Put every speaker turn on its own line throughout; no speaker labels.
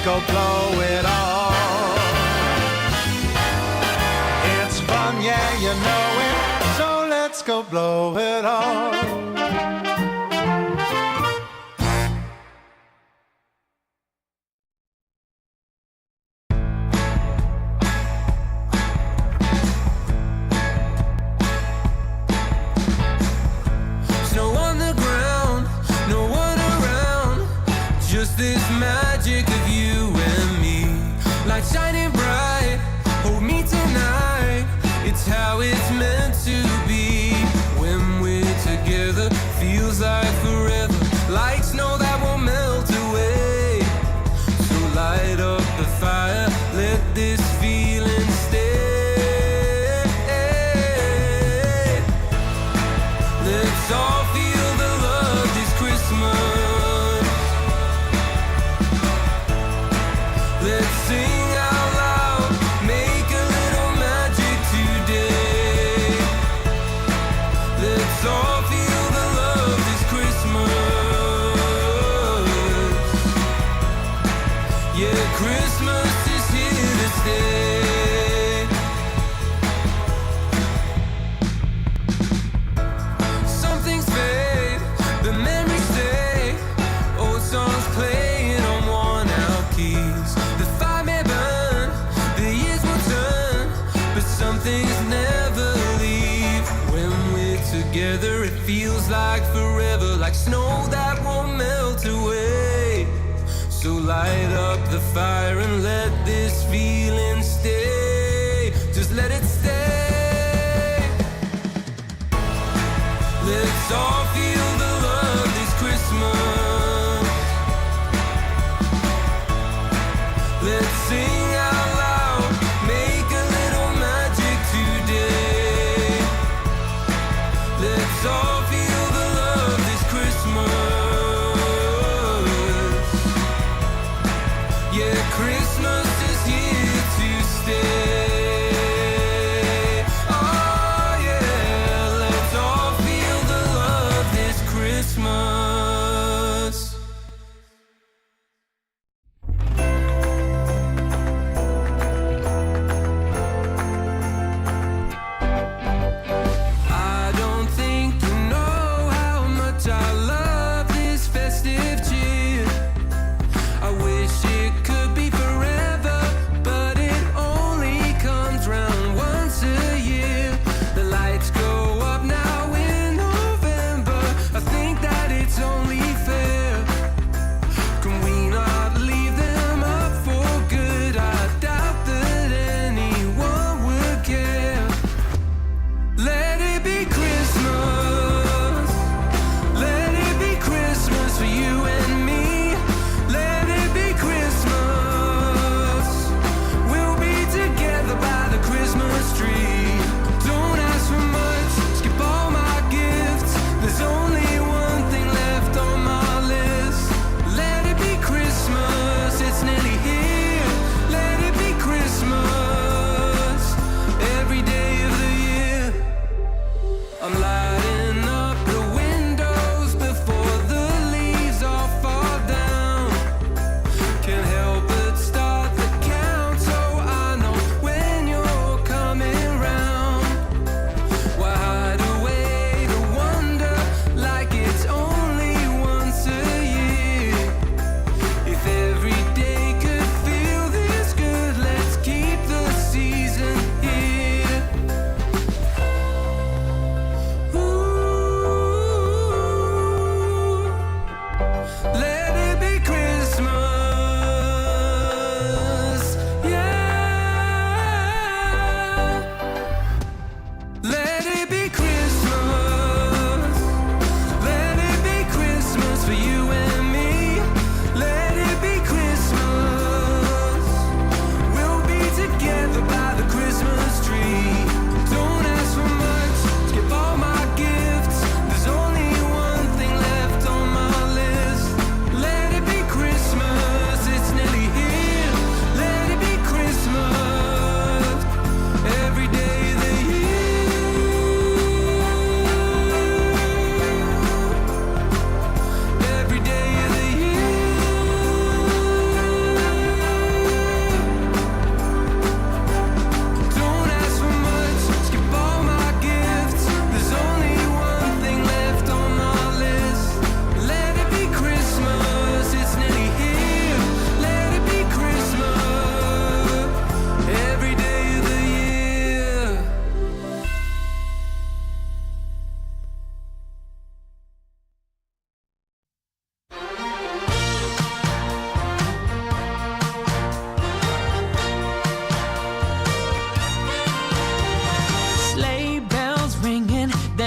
go blow it all. It's fun, yeah, you know it, so let's go blow it all.
This magic of you and me, light shining bright, hold me tonight. It's how it's meant to be. When we're together, feels like forever, like snow that won't melt away. So light up the fire, let this feeling stay. Let's all feel the love this Christmas. Let's sing out loud, make a little magic today. Let's all feel the love this Christmas. Yeah, Christmas is here to stay. Some things fade, but memories stay. Old songs playing on worn-out keys. Some things never leave. When we're together, it feels like forever, like snow that won't melt away. So light up the fire and let this feeling stay. Just let it stay. Let's all feel the love this Christmas. Let's sing out loud, make a little magic today. Let's all feel the love this Christmas. Yeah, Christmas is here to stay.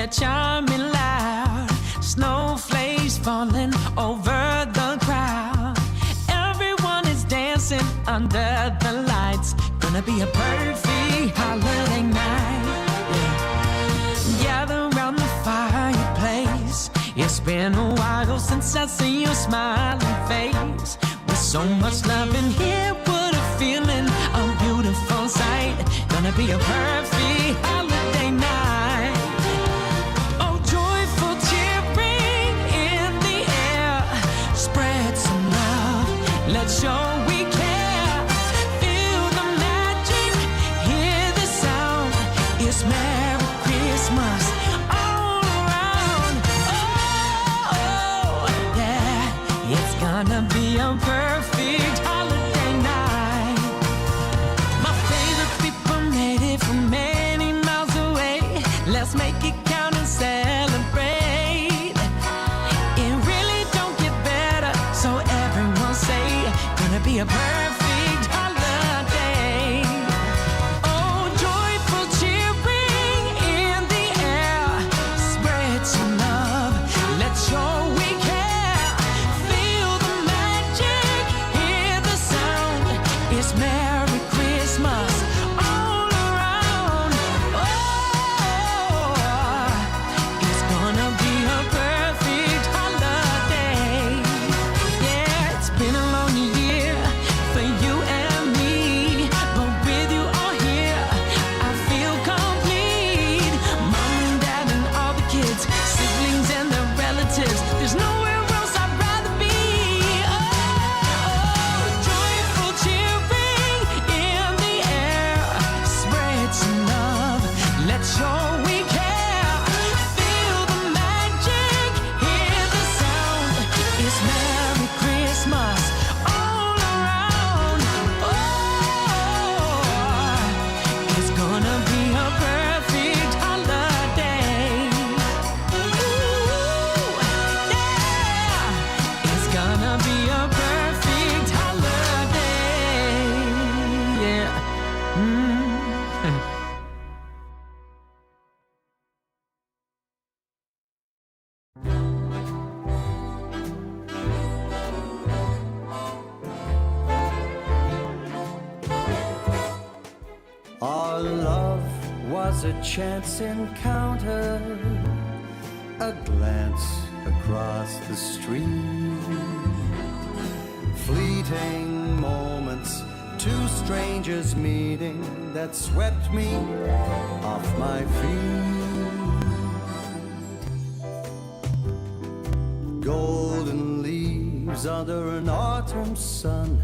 they're charming loud. Snowflakes falling over the crowd. Everyone is dancing under the lights. Gonna be a perfect holiday night. Yeah. Gather round the fireplace. It's been a while since I've seen your smiling face. With so much love in here, what a feeling, a beautiful sight. Gonna be a perfect holiday night. Oh, joyful cheering in the air. Spread some love, let's show we care. Feel the magic, hear the sound. It's Merry Christmas all around. Oh, yeah, it's gonna be a perfect holiday night. My favorite people made it from many miles away. Let's make it count and celebrate. It really don't get better, so everyone say, gonna be a perfect holiday. Oh, joyful cheering in the air. Spread some love, let's show we care. Feel the magic, hear the sound. It's Merry Christmas all around. Oh, it's gonna be a perfect holiday. Yeah, it's been a long year for you and me, but with you all here, I feel complete. Mom and dad and all the kids, siblings and their relatives. There's nowhere else I'd rather be. Oh, joyful cheering in the air. Spread some love, let's show we care. Feel the magic, hear the sound. It's Merry Christmas all around. Oh, it's gonna be a perfect holiday. Ooh, yeah, it's gonna be a perfect holiday. Yeah.
Our love was a chance encounter, a glance across the street, fleeting moments, two strangers meeting that swept me off my feet. Golden leaves under an autumn sun.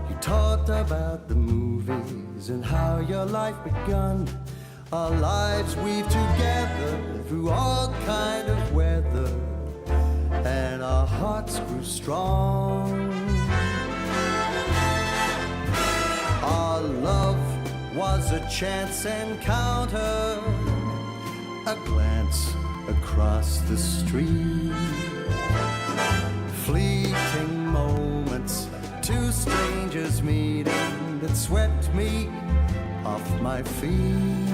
You talked about the movies and how your life begun. Our lives weave together through all kind of weather, and our hearts grew strong. Our love was a chance encounter, a glance across the street, fleeting moments, two strangers meeting that swept me off my feet.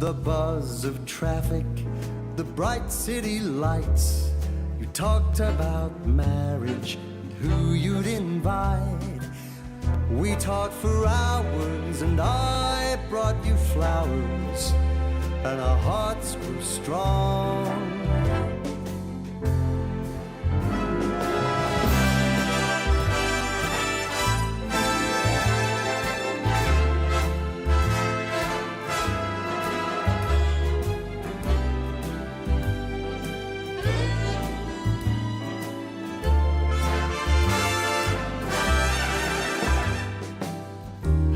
The buzz of traffic, the bright city lights. You talked about marriage and who you'd invite. We talked for hours and I brought you flowers, and our hearts grew strong.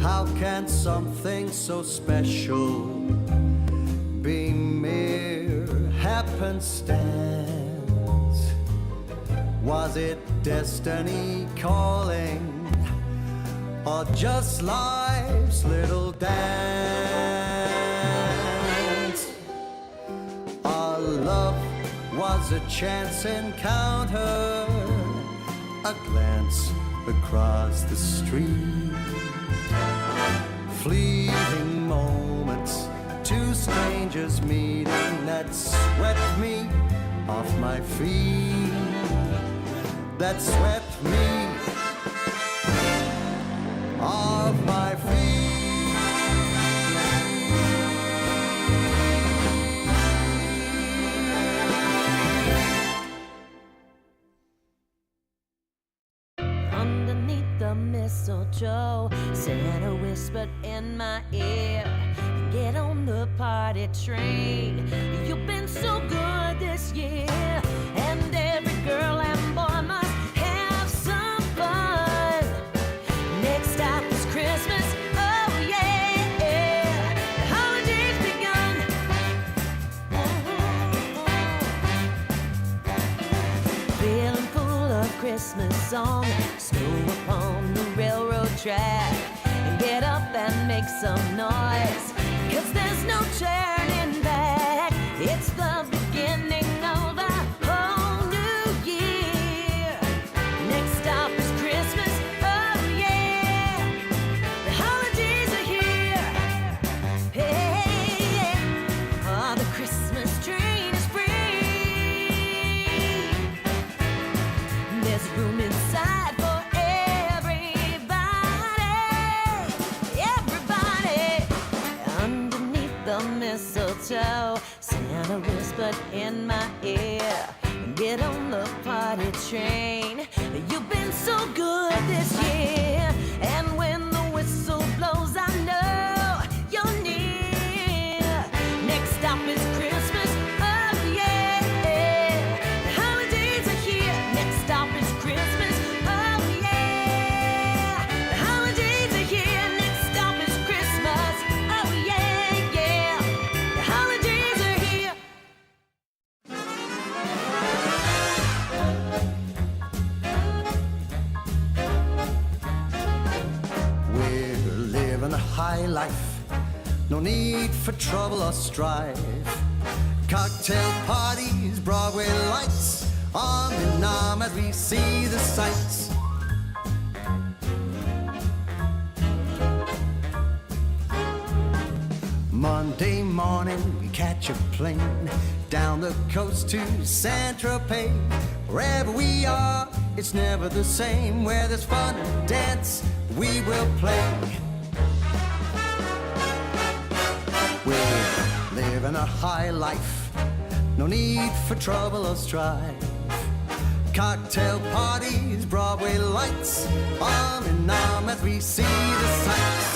How can something so special be mere happenstance? Was it destiny calling, or just life's little dance? Our love was a chance encounter, a glance across the street, fleeting moments, that swept me off my feet, that swept me off my feet.
Underneath the mistletoe, Santa whispered in my ear, get on the party train. You've been so good this year, and every girl and boy must have some fun. Next stop is Christmas, oh yeah, the holidays begun. Feeling full of Christmas song, snow upon the railroad track, and get up and make some noise, 'cause there's no turning back. It's the beginning of a whole new year. Next stop is Christmas, oh yeah, the holidays are here. Hey, oh, the Christmas train is free. There's room inside for everybody, everybody. Underneath the mistletoe, Santa whispered in my ear, get on the party train. You've been so good this year, and when the whistle blows, I know you're near. Next stop is Christmas, oh yeah, the holidays are here. Next stop is Christmas, oh yeah, the holidays are here. Next stop is Christmas, oh yeah, yeah, the holidays are here.
We're living a high life, no need for trouble or strife. Cocktail parties, Broadway lights, arm in arm as we see the sights. Monday morning we catch a plane down the coast to Saint-Tropez. Wherever we are, it's never the same. Where there's fun and dance, we will play. We're living a high life, no need for trouble or strife. Cocktail parties, Broadway lights, arm in arm as we see the sights.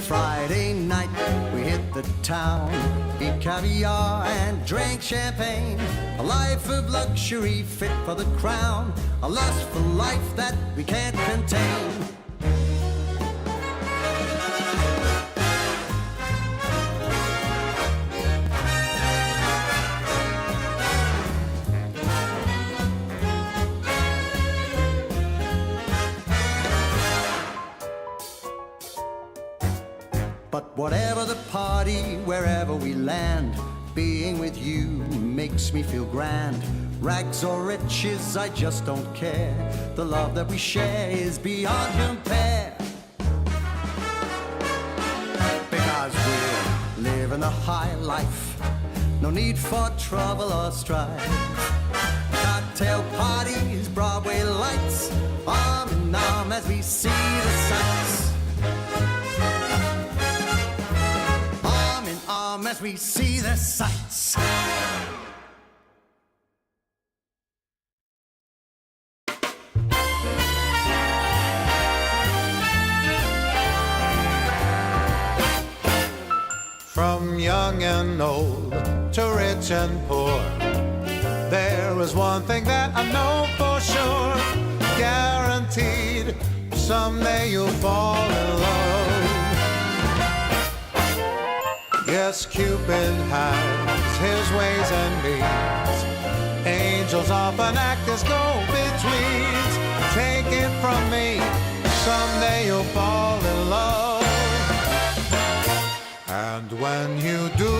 Friday night, we hit the town, eat caviar and drink champagne. A life of luxury fit for the crown, a lust for life that we can't contain. But whatever the party, wherever we land, being with you makes me feel grand. Rags or riches, I just don't care. The love that we share is beyond compare. Because we're living a high life, no need for trouble or strife. Cocktail parties, Broadway lights, arm in arm as we see the sights. As we see the sights.
From young and old to rich and poor, there is one thing that I know for sure, guaranteed, someday you'll fall in love. Yes, Cupid has his ways and means. Angels often act as go-betweens. Take it from me, someday you'll fall in love. And when you do,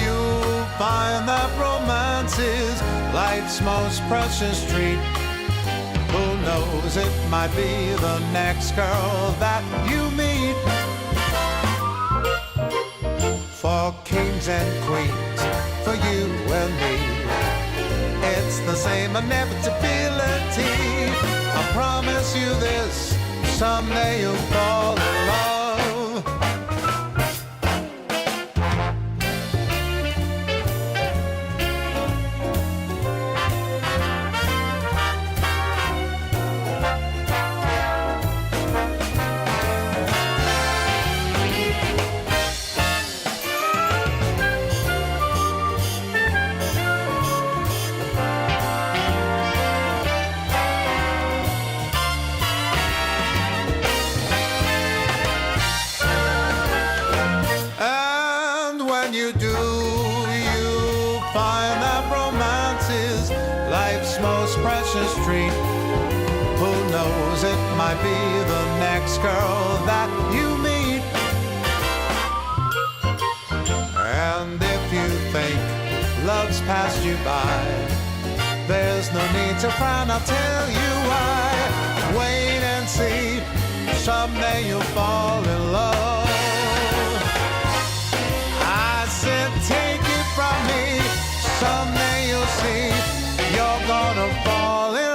you'll find that romance is life's most precious treat. Who knows, knows it might be the next girl that you meet. For kings and queens, for you and me, it's the same inevitability. I promise you this, someday you'll fall in love. Might be the next girl that you meet. And if you think love's passed you by, there's no need to frown, I'll tell you why. Wait and see, someday you'll fall in love. I said take it from me, someday you'll see, you're gonna fall in love.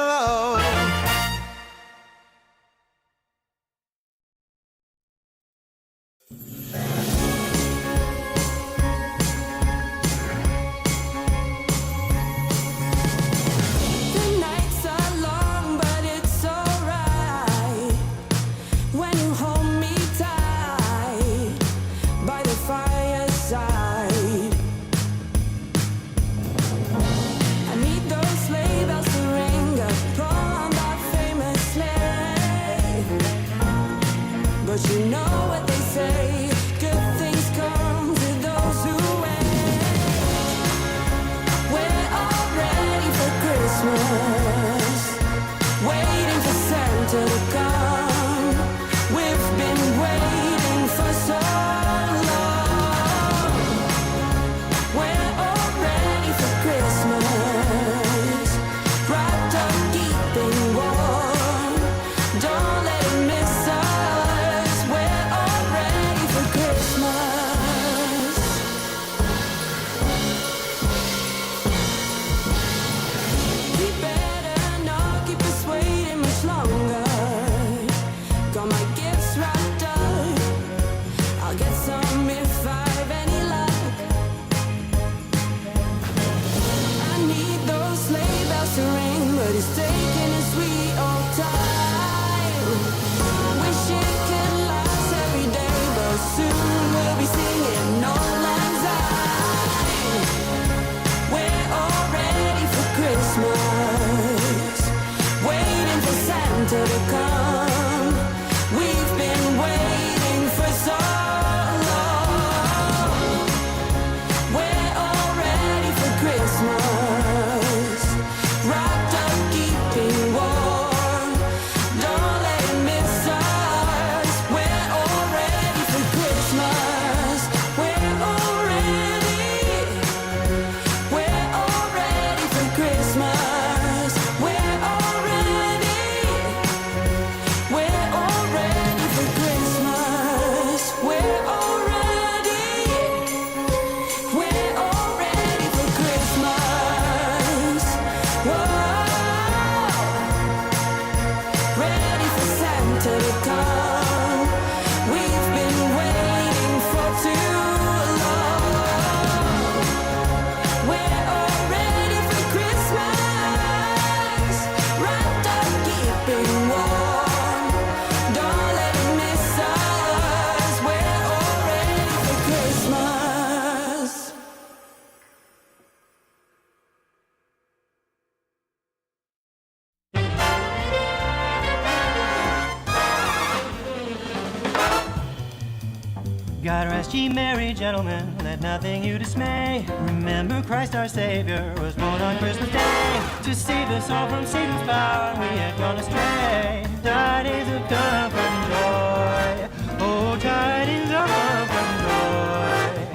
God rest ye merry gentlemen, let nothing you dismay. Remember Christ our Savior was born on Christmas Day. To save us all from Satan's power, we had gone astray. Tidings of comfort and joy, oh tidings of comfort and joy.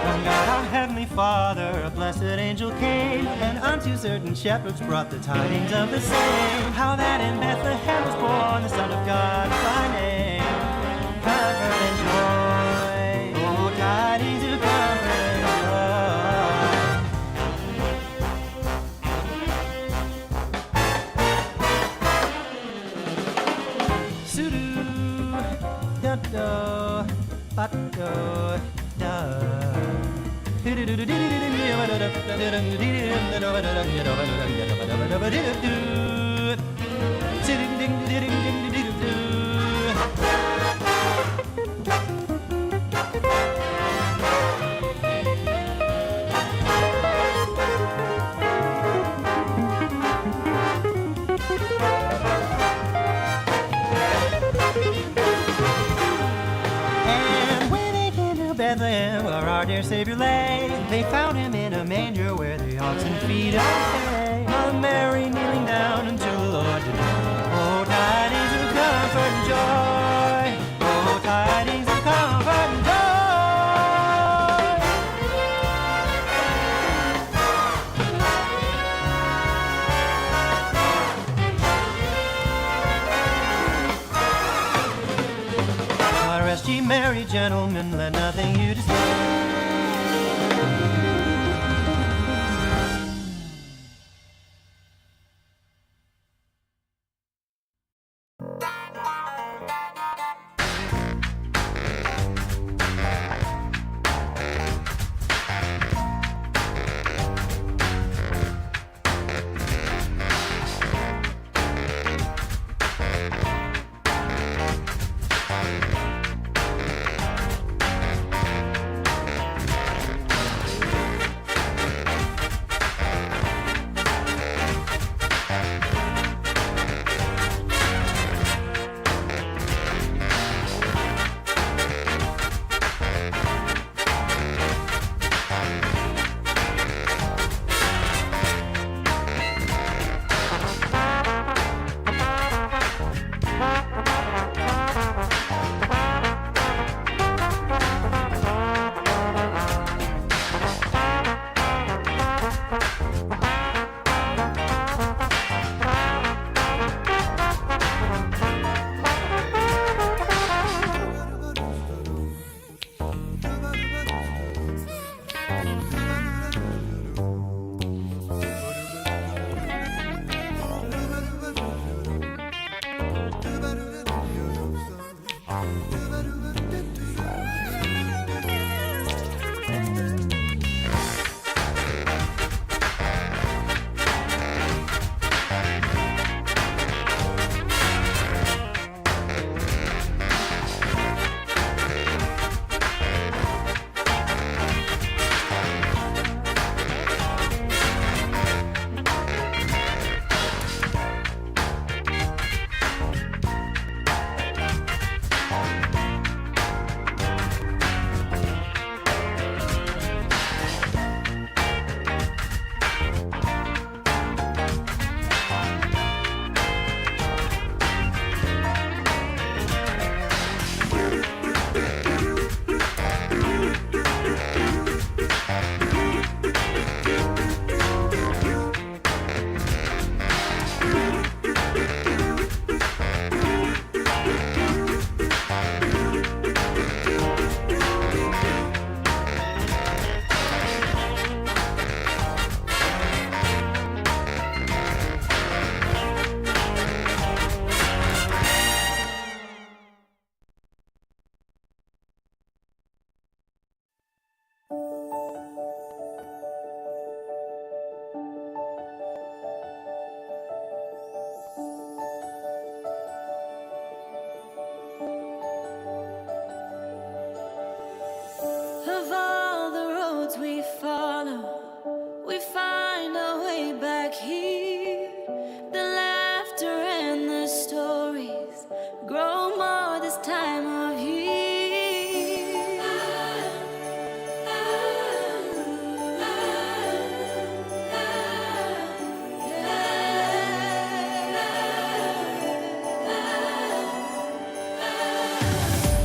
From God our heavenly Father, a blessed angel came, and unto certain shepherds brought the tidings of the same, how that in Bethlehem was born the Son of God by name. Comfort and joy, oh, tidings of comfort and joy. Sudu, da da, ba da da. Bethlehem, where our dear Savior lay, they found him in a manger where the oxen feed on hay. Mother Mary kneeling down until the Lord did know. Oh, tidings of comfort and joy. Oh, tidings of comfort and joy. Rest ye merry gentlemen, let nothing you dismay.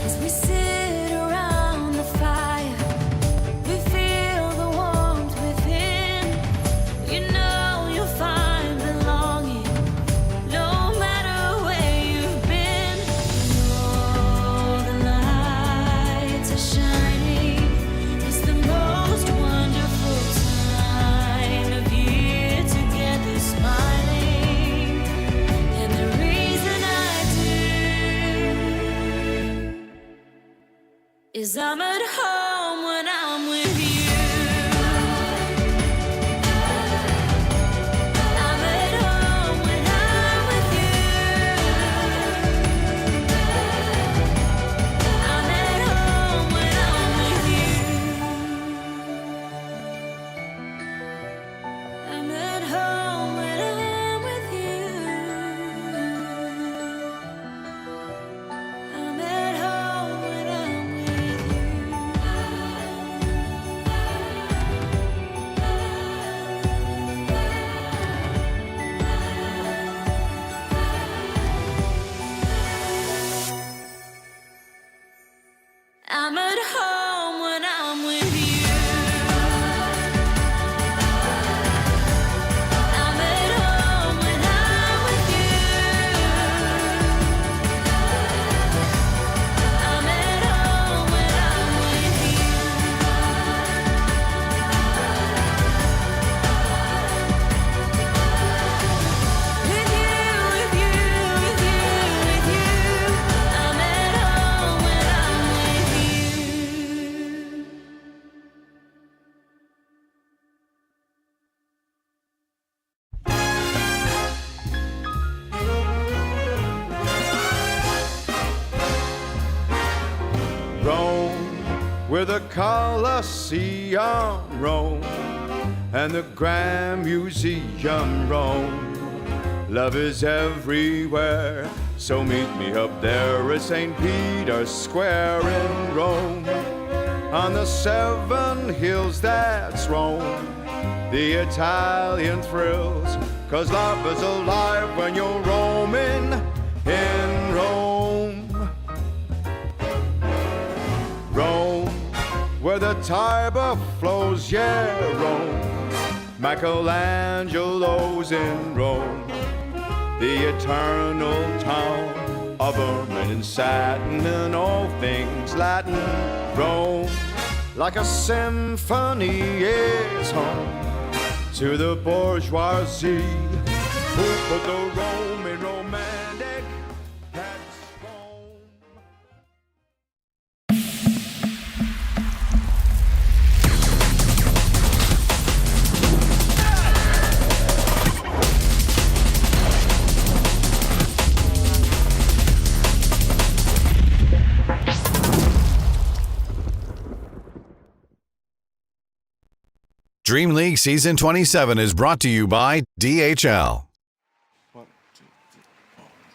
As we sit around the fire, we feel the 'cause I'm at home when I'm with you. I'm at home when I'm with you. I'm at home when I'm with you. I'm at home when I'm with you. I'm at home when I'm with you. I'm at home when I'm with you. I'm at home when I'm with you. I'm at home when I'm with you. With you, with you, with you, with you. I'm at home when I'm with you.
Rome, where the Colosseum roam, and the Grand Museum roam. Love is everywhere, so meet me up there at St. Peter's Square in Rome. On the 7 hills that's Rome, the Italian thrills, 'cause love is alive when you're roaming in Rome. Rome, where the Tiber flows, yeah, Rome. Michelangelo's in Rome, the eternal town of ermine and satin and all things Latin. Rome, like a symphony, is home to the bourgeoisie who put the Roman romantic. That's Rome.
DreamLeague Season 27 is brought to you by DHL.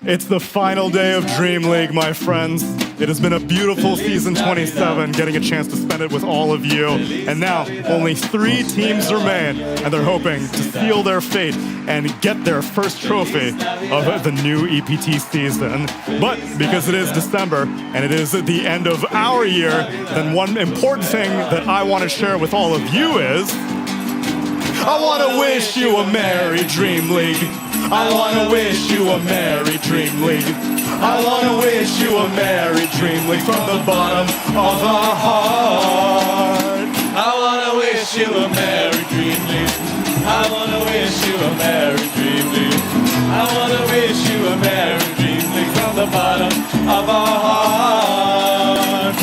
It's the final day of DreamLeague, my friends. It has been a beautiful Season 27, getting a chance to spend it with all of you. And now, only 3 teams remain, and they're hoping to seal their fate and get their first trophy of the new EPT season. But because it is December, and it is at the end of our year, then one important thing that I want to share with all of you is, I want to wish you a Merry DreamLeague. I want to wish you a Merry DreamLeague. I want to wish you a Merry DreamLeague from the bottom of our heart. I want to wish you a Merry DreamLeague. I want to wish you a Merry DreamLeague. I want to wish you a Merry DreamLeague from the bottom of our heart.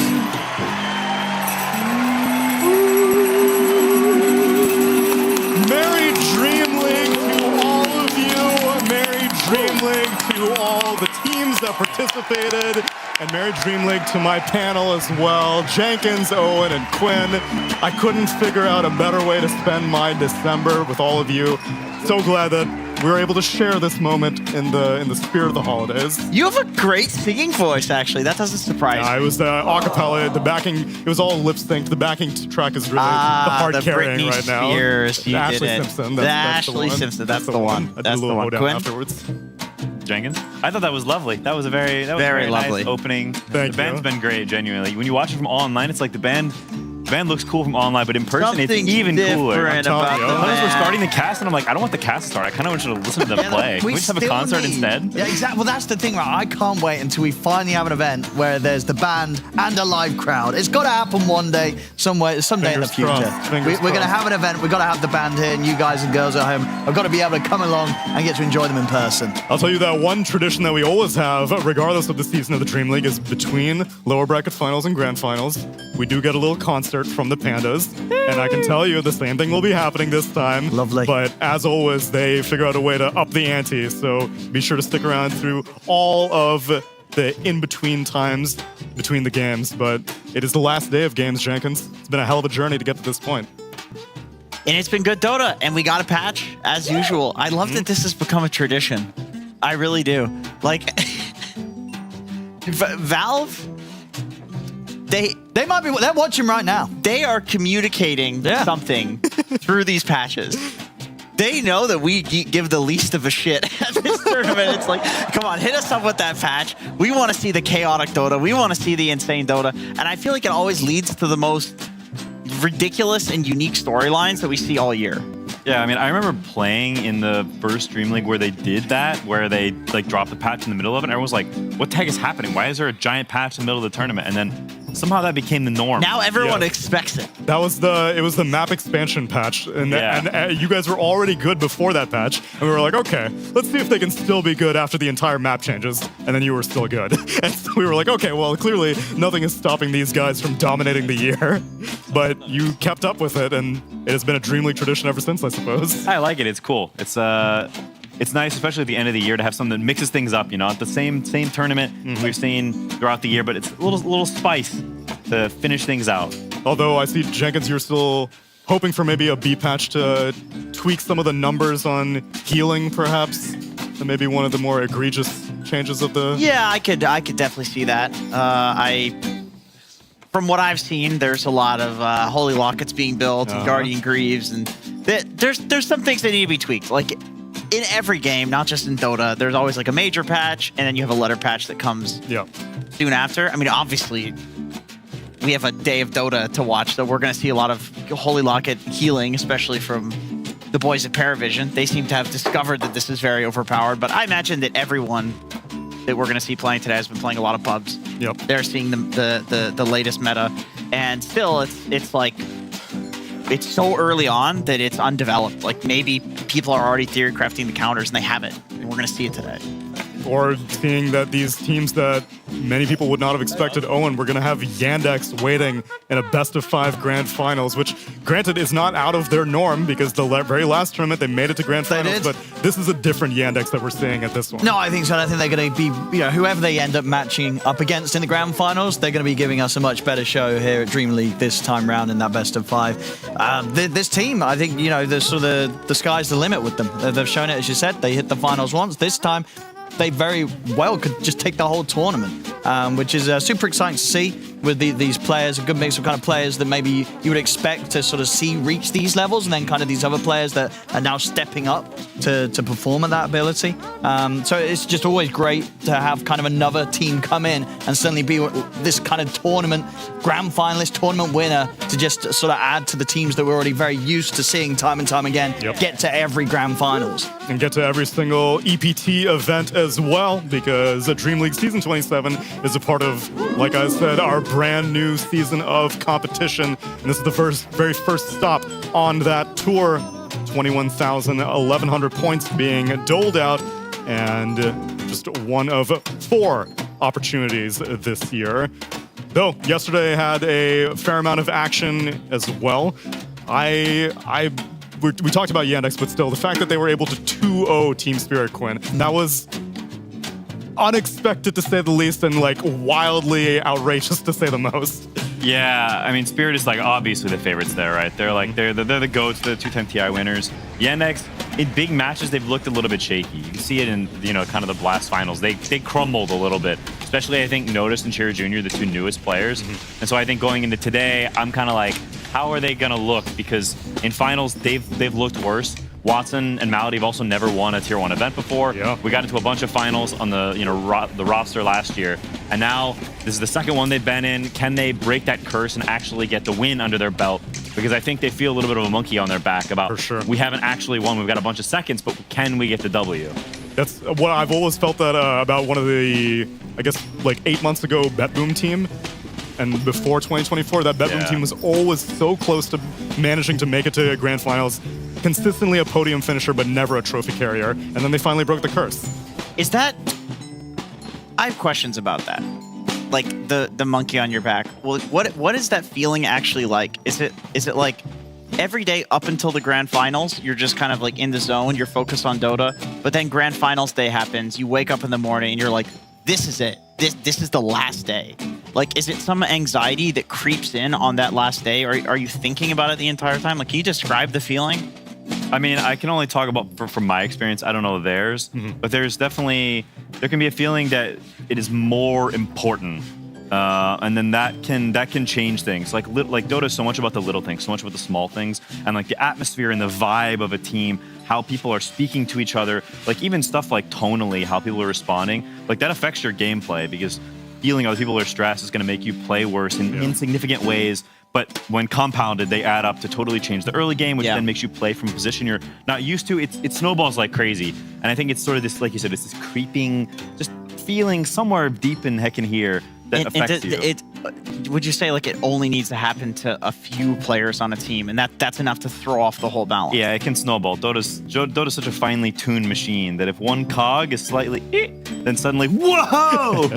Merry DreamLeague to all of you. Merry DreamLeague to all the teams that participated. And Merry DreamLeague to my panel as well. Jenkins, Owen, and Quinn. I couldn't figure out a better way to spend my December with all of you. So glad that we were able to share this moment in the spirit of the holidays.
You have a great singing voice, actually. That doesn't surprise me.
I was a cappella. The backing, it was all lip synced. The backing track is really the hard carrying
Britney
right now.
Spears, you
Ashley
did it.
Simpson.
The
That's
Ashley
the one.
Simpson. That's the one.
I did
That's
a
the
little
one.
hoedown
Quinn?
afterwards.
Jenkins. I thought that was lovely. That was a very
Very lovely.
nice opening.
Thank
the band's
you.
been great, genuinely. When you watch it from all online, it's like the band event looks cool from online, but in person, it's
Something
even cooler.
different about
The
the
others were
event.
starting the cast, and I'm like, I don't want the cast to start. I kind of want you to listen to them play. Can we just have a
still
concert
need-
instead?
Yeah, exactly. Well, that's the thing, right? I can't wait until we finally have an event where there's the band and a live crowd. It's got to happen one day, someday in the
Fingers
future.
crossed, fingers
We're going to
crossed.
have an event. We've got to have the band here, and you guys and girls at home have got to be able to come along and get to enjoy them in person.
I'll tell you that one tradition that we always have, regardless of the season of the Dream League, is between lower bracket finals and grand finals, we do get a little concert from the Pandas. And I can tell you the same thing will be happening this time.
Lovely.
But as always, they figure out a way to up the ante. So be sure to stick around through all of the in-between times between the games. But it is the last day of games, Jenkins. It's been a hell of a journey to get to this point.
And it's been good Dota, and we got a patch as usual. I love that this has become a tradition. I really do. Like, Valve, they might be, they're watching right now. They are communicating something through these patches. They know that we give the least of a shit at this tournament. It's like, come on, hit us up with that patch. We want to see the chaotic Dota. We want to see the insane Dota. And I feel like it always leads to the most ridiculous and unique storylines that we see all year.
Yeah, I mean, I remember playing in the first Dream League where they did that, where they like dropped the patch in the middle of it, and everyone was like, what the heck is happening? Why is there a giant patch in the middle of the tournament? And then somehow that became the norm.
Now everyone
Yeah.
expects it.
That was it was the map expansion patch, and you guys were already good before that patch, and we were like, okay, let's see if they can still be good after the entire map changes, and then you were still good, and so we were like, okay, well, clearly nothing is stopping these guys from dominating the year, but you kept up with it, and it has been a Dream League tradition ever since, I suppose.
I like it. It's cool. It's nice, especially at the end of the year, to have something that mixes things up. You know, at the same tournament we've seen throughout the year, but it's a little spice to finish things out.
Although I see, Jenkins, you're still hoping for maybe a B patch to tweak some of the numbers on healing, perhaps, and maybe one of the more egregious changes of the...
Yeah, I could definitely see that. From what I've seen, there's a lot of Holy Lockets being built and Guardian Greaves, and there's some things that need to be tweaked. Like, in every game, not just in Dota, there's always like a major patch, and then you have a letter patch that comes soon after. I mean, obviously, we have a day of Dota to watch, so we're going to see a lot of Holy Locket healing, especially from the boys at Paravision. They seem to have discovered that this is very overpowered, but I imagine that everyone that we're going to see playing today has been playing a lot of pubs.
Yep.
They're seeing the latest meta, and still, it's like, it's so early on that it's undeveloped. Like, maybe people are already theory crafting the counters and they haven't, and we're going to see it today.
Or seeing that these teams that many people would not have expected, Owen, we're going to have Yandex waiting in a best-of-5 grand finals, which, granted, is not out of their norm because the very last tournament they made it to grand finals, but this is a different Yandex that we're seeing at this one.
No, I think so. I think they're going to be, whoever they end up matching up against in the grand finals, they're going to be giving us a much better show here at Dream League this time round in that best-of-5. This team, I think, the sky's the limit with them. They've shown it, as you said. They hit the finals once. This time, they very well could just take the whole tournament, which is super exciting to see with these players, a good mix of kind of players that maybe you would expect to sort of see reach these levels, and then kind of these other players that are now stepping up to perform at that ability. So it's just always great to have kind of another team come in and suddenly be this kind of tournament, grand finalist, tournament winner to just sort of add to the teams that we're already very used to seeing time and time again, get to every grand finals.
And get to every single EPT event as well, because Dream League Season 27 is a part of, like I said, our brand new season of competition. And this is the very first stop on that tour. 1,100 points being doled out, and just one of 4 opportunities this year. Though yesterday had a fair amount of action as well. We talked about Yandex, but still, the fact that they were able to 2-0 Team Spirit Quinn, that was unexpected to say the least, and like wildly outrageous to say the most.
Yeah, I mean, Spirit is like obviously the favorites there, right? They're like they're the GOATs, the 2-time TI winners. Yandex, in big matches, they've looked a little bit shaky. You can see it in kind of the Blast finals. They crumbled a little bit, especially I think Notice and Cherry Jr., the 2 newest players. And so I think going into today, I'm kind of like, how are they gonna look? Because in finals, they've looked worse. Watson and Malady have also never won a Tier 1 event before. Yeah. We got into a bunch of finals on the the roster last year, And now this is the second one they've been in. Can they break that curse and actually get the win under their belt? Because I think they feel a little bit of a monkey on their back about,
For sure.
we haven't actually won. We've got a bunch of seconds, but can we get the W?
That's what I've always felt that about one of the, I guess, like 8 months ago, Bet Boom team. And before 2024, that Bet Boom
Yeah.
team was always so close to managing to make it to grand finals. Consistently a podium finisher, but never a trophy carrier. And then they finally broke the curse.
Is that... I have questions about that. Like, the monkey on your back. Well, what is that feeling actually like? Is it like every day up until the grand finals, you're just kind of like in the zone, you're focused on Dota, but then grand finals day happens, you wake up in the morning and you're like, this is it. This is the last day. Like, is it some anxiety that creeps in on that last day? Or are you thinking about it the entire time? Like, can you describe the feeling?
I mean, I can only talk about from my experience. I don't know theirs, but there's definitely, there can be a feeling that it is more important. And then that can change things. Like Dota is so much about the little things, so much about the small things, and like the atmosphere and the vibe of a team, how people are speaking to each other, like even stuff like tonally, how people are responding, like that affects your gameplay because feeling other people are stressed is going to make you play worse in insignificant ways. But when compounded, they add up to totally change the early game, which then makes you play from a position you're not used to. It snowballs like crazy. And I think it's sort of this, like you said, it's this creeping, just feeling somewhere deep in heckin' here that affects you.
Would you say like it only needs to happen to a few players on a team, and that's enough to throw off the whole balance?
Yeah, it can snowball. Dota's such a finely tuned machine that if one cog is slightly, then suddenly, whoa!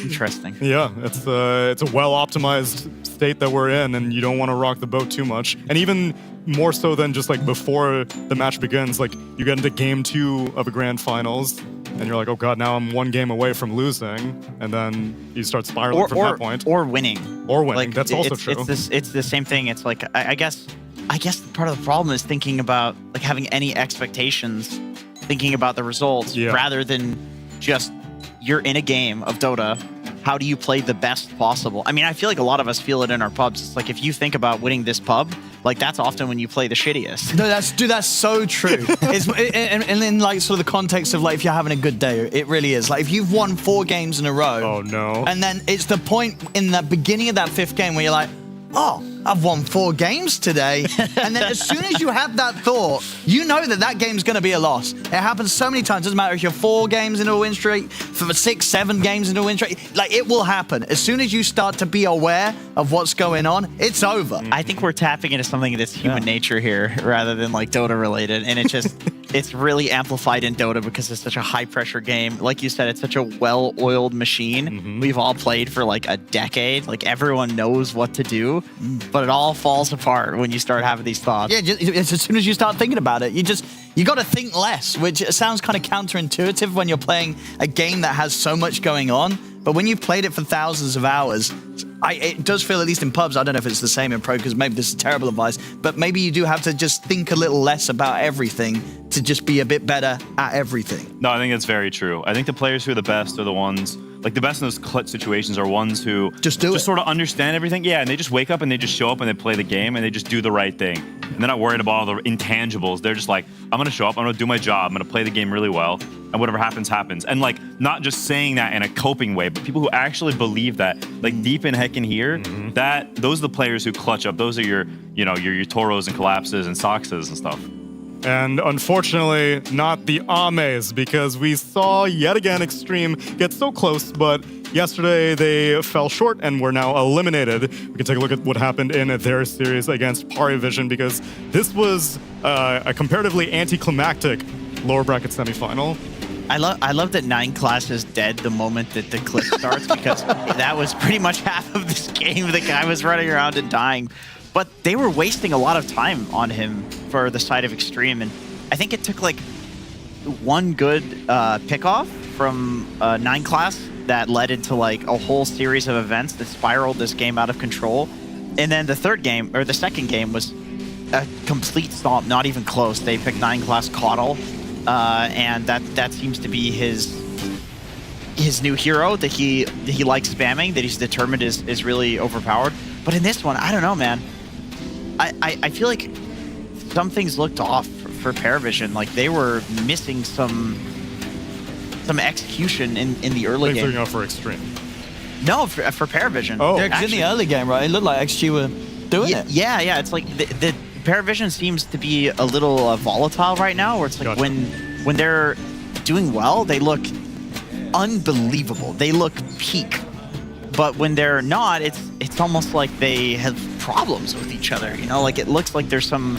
Interesting.
Yeah, it's a well-optimized state that we're in, and you don't want to rock the boat too much. And even more so than just like before the match begins, like you get into game 2 of a grand finals, and you're like, oh god, now I'm one game away from losing, and then you start spiraling from that point.
Or winning.
Or winning.
Like,
That's also true.
It's the same thing. It's like I guess part of the problem is thinking about like having any expectations, thinking about the results rather than just you're in a game of Dota. How do you play the best possible? I mean, I feel like a lot of us feel it in our pubs. It's like if you think about winning this pub, like that's often when you play the shittiest.
No, that's so true. And in like sort of the context of like if you're having a good day, it really is. Like if you've won 4 games in a row.
Oh no.
And then it's the point in the beginning of that 5th game where you're like, oh, I've won 4 games today. And then as soon as you have that thought, you know that game's going to be a loss. It happens so many times. It doesn't matter if you're 4 games into a win streak, for 6, 7 games into a win streak. Like, it will happen. As soon as you start to be aware of what's going on, it's over.
I think we're tapping into something that's human nature here rather than like Dota related. And it just, it's really amplified in Dota because it's such a high pressure game. Like you said, it's such a well-oiled machine. We've all played for like a decade. Like everyone knows what to do, but it all falls apart when you start having these thoughts.
Yeah, it's as soon as you start thinking about it, you got to think less, which sounds kind of counterintuitive when you're playing a game that has so much going on. But when you've played it for thousands of hours, it does feel, at least in pubs, I don't know if it's the same in pro, because maybe this is terrible advice, but maybe you do have to just think a little less about everything to just be a bit better at everything.
No, I think that's very true. I think the players who are the best are the ones, like the best in those clutch situations are ones who
just
sort of understand everything. Yeah, and they just wake up and they just show up and they play the game and they just do the right thing. And they're not worried about all the intangibles. They're just like, I'm going to show up, I'm going to do my job, I'm going to play the game really well, and whatever happens, happens. And like, not just saying that in a coping way, but people who actually believe that, like deep in heck in here, that those are the players who clutch up. Those are your Toros and Collapses and Soxes and stuff.
And unfortunately, not the Ames, because we saw yet again Extreme get so close, but yesterday they fell short and were now eliminated. We can take a look at what happened in their series against Parivision, because this was a comparatively anticlimactic lower bracket semifinal.
I love that 9 class is dead the moment that the clip starts, because that was pretty much half of this game. The guy was running around and dying. But they were wasting a lot of time on him for the side of Extreme, and I think it took like one good pickoff from 9 class that led into like a whole series of events that spiraled this game out of control. And then the second game was a complete stomp, not even close. They picked 9 class Coddle, and that seems to be his new hero that he likes spamming, that he's determined is really overpowered. But in this one, I don't know, man. I feel like some things looked off for Paravision. Like they were missing some execution in the early
Things
game.
are going for Extreme.
No, for Paravision.
Oh.
Yeah, 'cause in the early game, right, it looked like XG were doing it.
Yeah. It's like the Paravision seems to be a little volatile right now, where it's like
Gotcha.
when they're doing well, they look unbelievable. They look peak. But when they're not, it's almost like they have problems with each other. You know, like it looks like there's some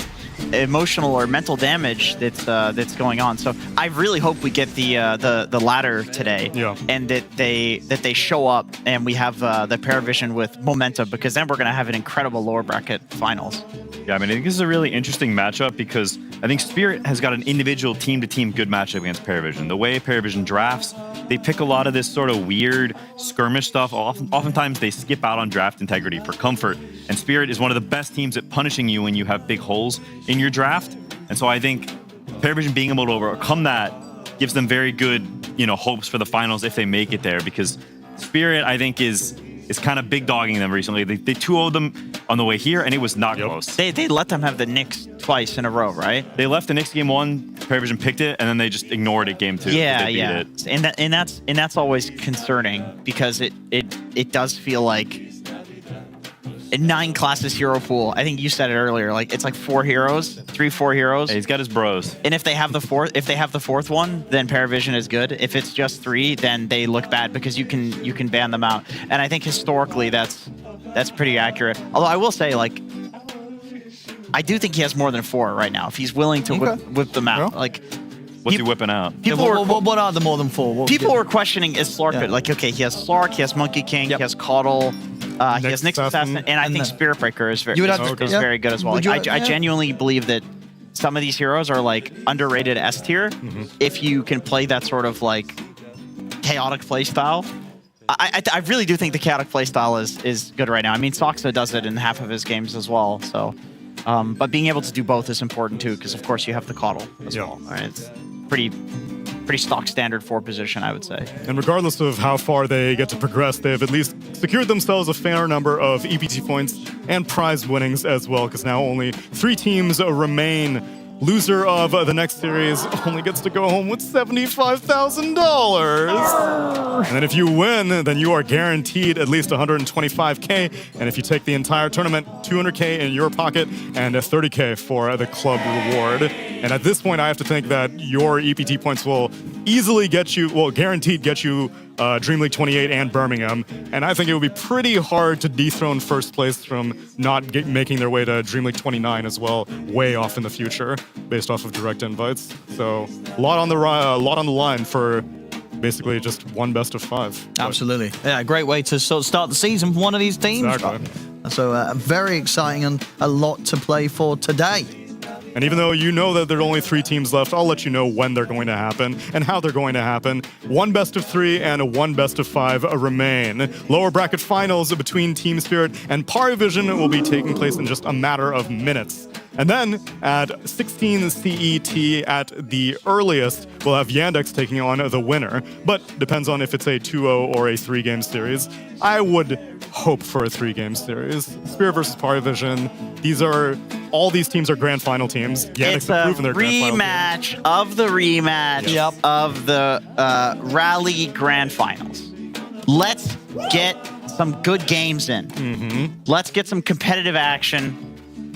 emotional or mental damage that's going on. So I really hope we get the ladder today, and that they show up and we have the Paravision with momentum, because then we're gonna have an incredible lower bracket finals.
Yeah, I mean, I think this is a really interesting matchup because I think Spirit has got an individual team-to-team good matchup against Paravision. The way Paravision drafts, they pick a lot of this sort of weird skirmish stuff. Oftentimes, they skip out on draft integrity for comfort, and Spirit is one of the best teams at punishing you when you have big holes in your draft. And so I think Paravision being able to overcome that gives them very good, hopes for the finals if they make it there, because Spirit, I think, is kind of big dogging them recently. They 2-0'd them on the way here, and it was not close.
They let them have the Knicks twice in a row, right?
They left the Knicks game 1, Paravision picked it, and then they just ignored it game 2.
Yeah,
they beat
yeah.
it.
And that's always concerning, because it does feel like a 9 classes hero pool. I think you said it earlier. Like it's like 4 heroes, 3-4 heroes.
Yeah, he's got his bros.
And if they have the fourth one, then Paravision is good. If it's just 3, then they look bad, because you can ban them out. And I think historically that's pretty accurate. Although I will say, like, I do think he has more than 4 right now. If he's willing to whip them out, like.
What's he whipping out?
What are the more than 4?
People were questioning, is Slark good? Like, okay, he has Slark, he has Monkey King, he has Caudle, he has Nyx Assassin, and I think Spirit Breaker is very good as well. Like, I genuinely believe that some of these heroes are like underrated S tier if you can play that sort of like chaotic playstyle. I really do think the chaotic playstyle is good right now. I mean, Soxa does it in half of his games as well. So, but being able to do both is important too, because of course you have the Caudle as well. Right? It's pretty stock standard 4 position, I would say.
And regardless of how far they get to progress, they've at least secured themselves a fair number of EPT points and prize winnings as well, because now only 3 teams remain. Loser of the next series only gets to go home with $75,000. And then if you win, then you are guaranteed at least $125K. And if you take the entire tournament, $200K in your pocket and $30K for the club reward. And at this point, I have to think that your EPT points will easily get you, guaranteed get you DreamLeague 28 and Birmingham. And I think it would be pretty hard to dethrone first place from not making their way to DreamLeague 29 as well, way off in the future, based off of direct invites. So a lot on the line for basically just one best of 5.
Absolutely. Yeah, great way to sort of start the season for one of these teams.
Exactly.
So very exciting and a lot to play for today.
And even though you know that there are only 3 teams left, I'll let you know when they're going to happen and how they're going to happen. 1 best of 3 and 1 best of 5 remain. Lower bracket finals between Team Spirit and Paravision will be taking place in just a matter of minutes. And then at 16 CET at the earliest, we'll have Yandex taking on the winner. But depends on if it's a 2-0 or a 3-game series. I would hope for a 3-game series. Spirit versus Paravision. All these teams are grand final teams.
It's a rematch of the rematch of the Rally Grand Finals. Let's get some good games in. Let's get some competitive action.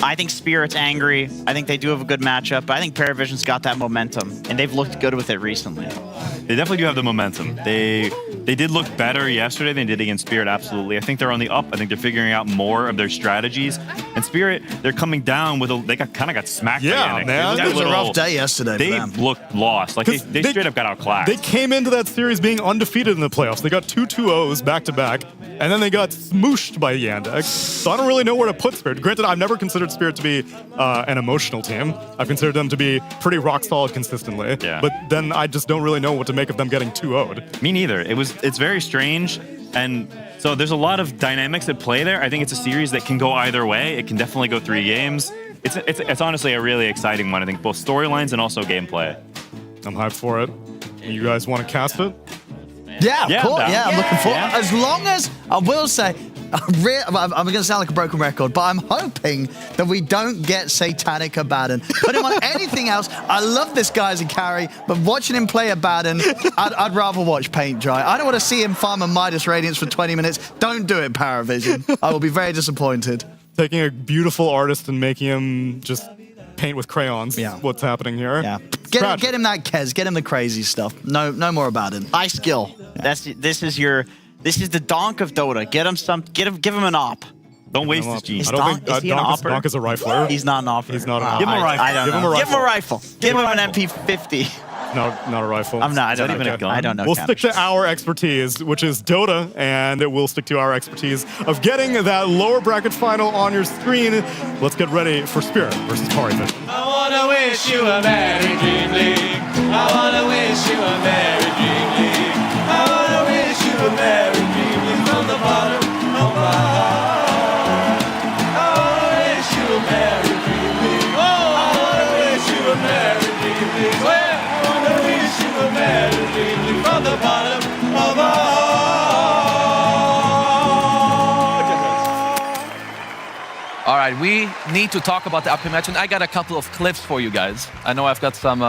I think Spirit's angry. I think they do have a good matchup, but I think Paravision's got that momentum, and they've looked good with it recently.
They definitely do have the momentum. They did look better yesterday than they did against Spirit, absolutely. I think they're on the up. I think they're figuring out more of their strategies. And Spirit, they're coming down with they kind of got smacked by Yandex.
Man. It was a rough day yesterday.
They looked lost. Like they straight up got outclassed.
They came into that series being undefeated in the playoffs. They got 2 2-0s back-to-back, and then they got smooshed by Yandex. So I don't really know where to put Spirit. Granted, I've never considered Spirit to be an emotional team. I've considered them to be pretty rock solid consistently.
Yeah.
But then I just don't really know what to make of them getting 2-0'd.
Me neither. It's very strange, and so there's a lot of dynamics at play there. I think it's a series that can go either way. It can definitely go 3 games. It's honestly a really exciting one. I think both storylines and also gameplay.
I'm hyped for it. You guys want to cast it?
Yeah, of course. Yeah, I'm looking forward. As long as, I will say, I'm going to sound like a broken record, but I'm hoping that we don't get Satanic Abaddon. Put him on anything else. I love this guy as a carry, but watching him play Abaddon, I'd rather watch paint dry. I don't want to see him farm a Midas Radiance for 20 minutes. Don't do it, Paravision. I will be very disappointed.
Taking a beautiful artist and making him just paint with crayons.
Yeah.
What's happening here?
Yeah. Get him that Kez. Get him the crazy stuff. No more Abaddon.
High skill. This is the donk of Dota. Give him an op.
Don't waste his G.
Is
I don't think
Donk- is he an opper?
Donk is a rifler.
He's not an opper.
He's not an
Wow.
opper.
Give him a rifle. I don't
Give him
know.
a
Give him a
rifle.
rifle. Give him an MP50.
No, not a rifle.
I don't
even
know.
a gun?
I don't know.
We'll stick to our expertise, which is Dota, and we'll stick to our expertise of getting that lower bracket final on your screen. Let's get ready for Spirit versus Paravision.
I wanna wish you a merry dream league. I wanna wish you a merry dream league. I wanna wish you a merry dream league from the bottom of my heart. I wanna wish you a merry dream league. Oh, I wanna wish you a merry dream league. Well, I wanna wish you a merry dream league from the bottom of my heart.
All right, we need to talk about the upcoming match, and I got a couple of clips for you guys. I know I've got some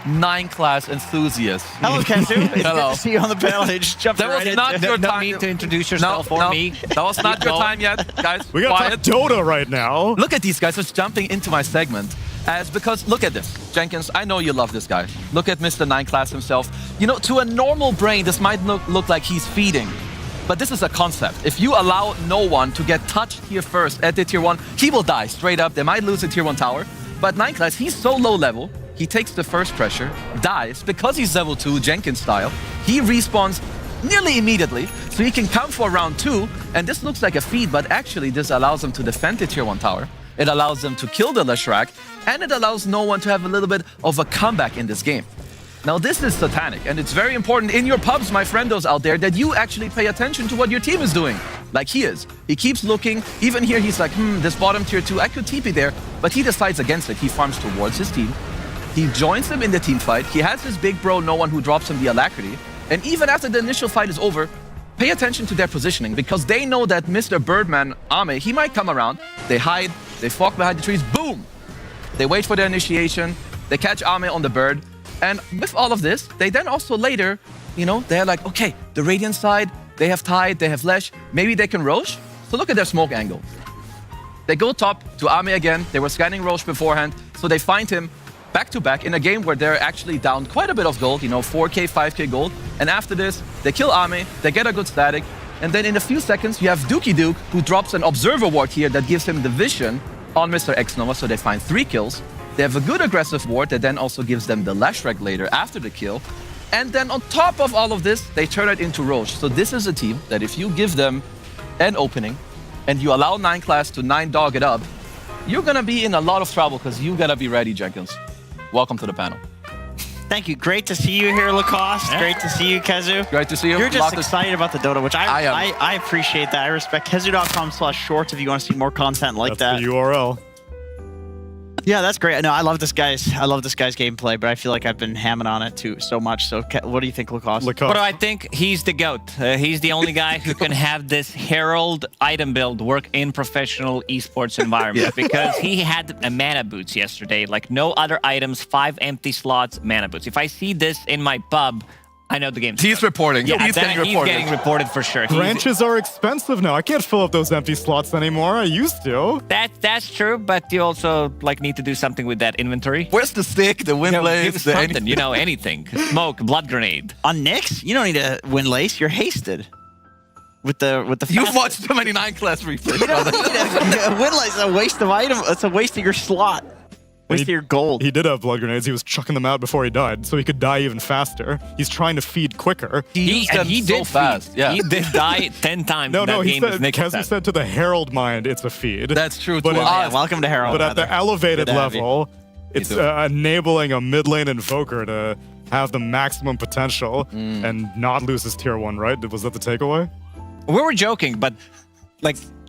9-class enthusiasts.
Hello, Kenzu. It's
Hello.
good to see you on the panel. You just jumped
That was
right
not
into
your
it.
time.
need to introduce yourself or me.
That was not your time yet, guys.
We gotta
Quiet.
talk Dota right now.
Look at these guys just jumping into my segment. Because look at this. Jenkins, I know you love this guy. Look at Mr. 9-class himself. You know, to a normal brain, this might look like he's feeding. But this is a concept. If you allow no one to get touched here first at the tier 1, he will die straight up. They might lose a tier 1 tower. But 9-class, he's so low level. He takes the first pressure, dies. Because he's level 2, Jenkins style, he respawns nearly immediately. So he can come for round 2. And this looks like a feed, but actually this allows him to defend the tier 1 tower. It allows them to kill the Leshrac, and it allows no one to have a little bit of a comeback in this game. Now this is satanic, and it's very important in your pubs, my friendos out there, that you actually pay attention to what your team is doing, like he is. He keeps looking, even here he's like, this bottom tier 2, I could TP there, but he decides against it. He farms towards his team, he joins them in the team fight, he has his big bro, no one who drops him the alacrity, and even after the initial fight is over, pay attention to their positioning, because they know that Mr. Birdman, Ame, he might come around, they hide, they walk behind the trees, boom! They wait for their initiation, they catch Ame on the bird, and with all of this, they then also later, they're like, okay, the Radiant side, they have Tide, they have Lesh, maybe they can Roche. So look at their smoke angle. They go top to Ame again, they were scanning Roche beforehand, so they find him back-to-back in a game where they're actually down quite a bit of gold, 4K, 5K gold, and after this, they kill Ame, they get a good static, and then in a few seconds, you have Dookie Duke, who drops an Observer Ward here that gives him the vision on Mr. X-Nova, so they find 3 kills. They have a good aggressive ward that then also gives them the Leshrac later after the kill. And then on top of all of this, they turn it into Roche. So this is a team that if you give them an opening and you allow 9-class to 9-dog it up, you're gonna be in a lot of trouble because you gotta be ready, Jenkins. Welcome to the panel.
Thank you. Great to see you here, Lacoste. Yeah. Great to see you, Kezu.
Great to see you.
You're just excited about the Dota, which
I am.
I appreciate that. I respect Kezu.com/shorts if you want to see more content like that.
That's the URL.
Yeah, that's great. No, I love this guy's gameplay, but I feel like I've been hamming on it too so much. So, what do you think, Lacoste?
What do I think? He's the GOAT. He's the only guy who can have this Herald item build work in professional esports environment because he had a mana boots yesterday, like no other items, 5 empty slots, mana boots. If I see this in my pub, I know the game's
He's reporting.
Yeah,
he's getting
reported for sure.
Branches are expensive now. I can't fill up those empty slots anymore. I used to.
That's true, but you also need to do something with that inventory.
Where's the stick, the windlace,
anything? Anything. Smoke, blood grenade.
On Nyx, you don't need a windlace. You're hasted. With the
You've watched so many 9-class replays.
You don't need a windlace is a waste of item. It's a waste of your slot. Waste of your gold.
He did have blood grenades. He was chucking them out before he died, so he could die even faster. He's trying to feed quicker.
He did fast. Yeah.
He did die 10 times.
No,
he said.
Kezu said to the Herald mind, it's a feed.
That's true.
But
welcome to Herald.
But at the elevated level, it's enabling a mid lane invoker to have the maximum potential and not lose his tier 1, right? Was that the takeaway?
We were joking, but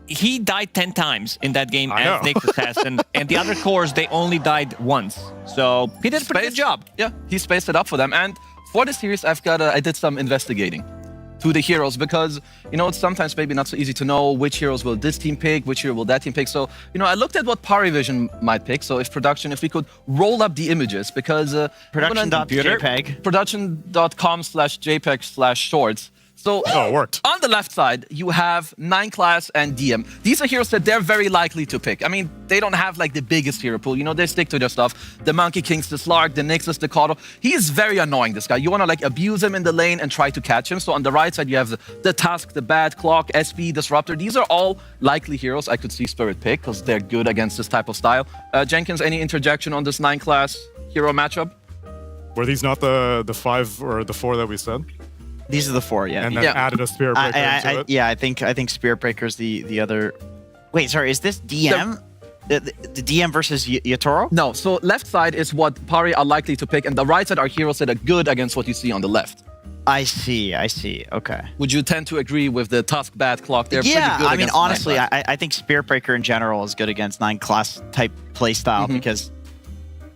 he died 10 times in that game as Nyx Assassin, and the other cores, they only died once. So he did a pretty good job.
Yeah, he spaced it up for them. And for the series, I did some investigating. to the heroes, because it's sometimes maybe not so easy to know which heroes will this team pick, which hero will that team pick. So I looked at what Parivision might pick. So if we could roll up the images, because
Production.jpg.
Production.com/jpeg/shorts. So
it worked.
On the left side, you have 9 class and DM. These are heroes that they're very likely to pick. I mean, they don't have like the biggest hero pool. They stick to their stuff. The Monkey Kings, the Slark, the Nixus, the Kato. He is very annoying, this guy. You want to like abuse him in the lane and try to catch him. So on the right side, you have the Tusk, the Bad Clock, SP, Disruptor. These are all likely heroes I could see Spirit pick because they're good against this type of style. Jenkins, any interjection on this 9 class hero matchup?
Were these not the 5 or the 4 that we said?
These are the 4, yeah.
And then added a Spirit Breaker into it?
Yeah, I think Spirit Breaker's the other... Wait, sorry, is this DM? The DM versus Yatoro?
No, so left side is what Pari are likely to pick, and the right side are heroes that are good against what you see on the left.
I see, okay.
Would you tend to agree with the Tusk, Bad Clock? They're pretty good
I mean,
against
honestly, I think Spirit Breaker in general is good against 9 class type playstyle because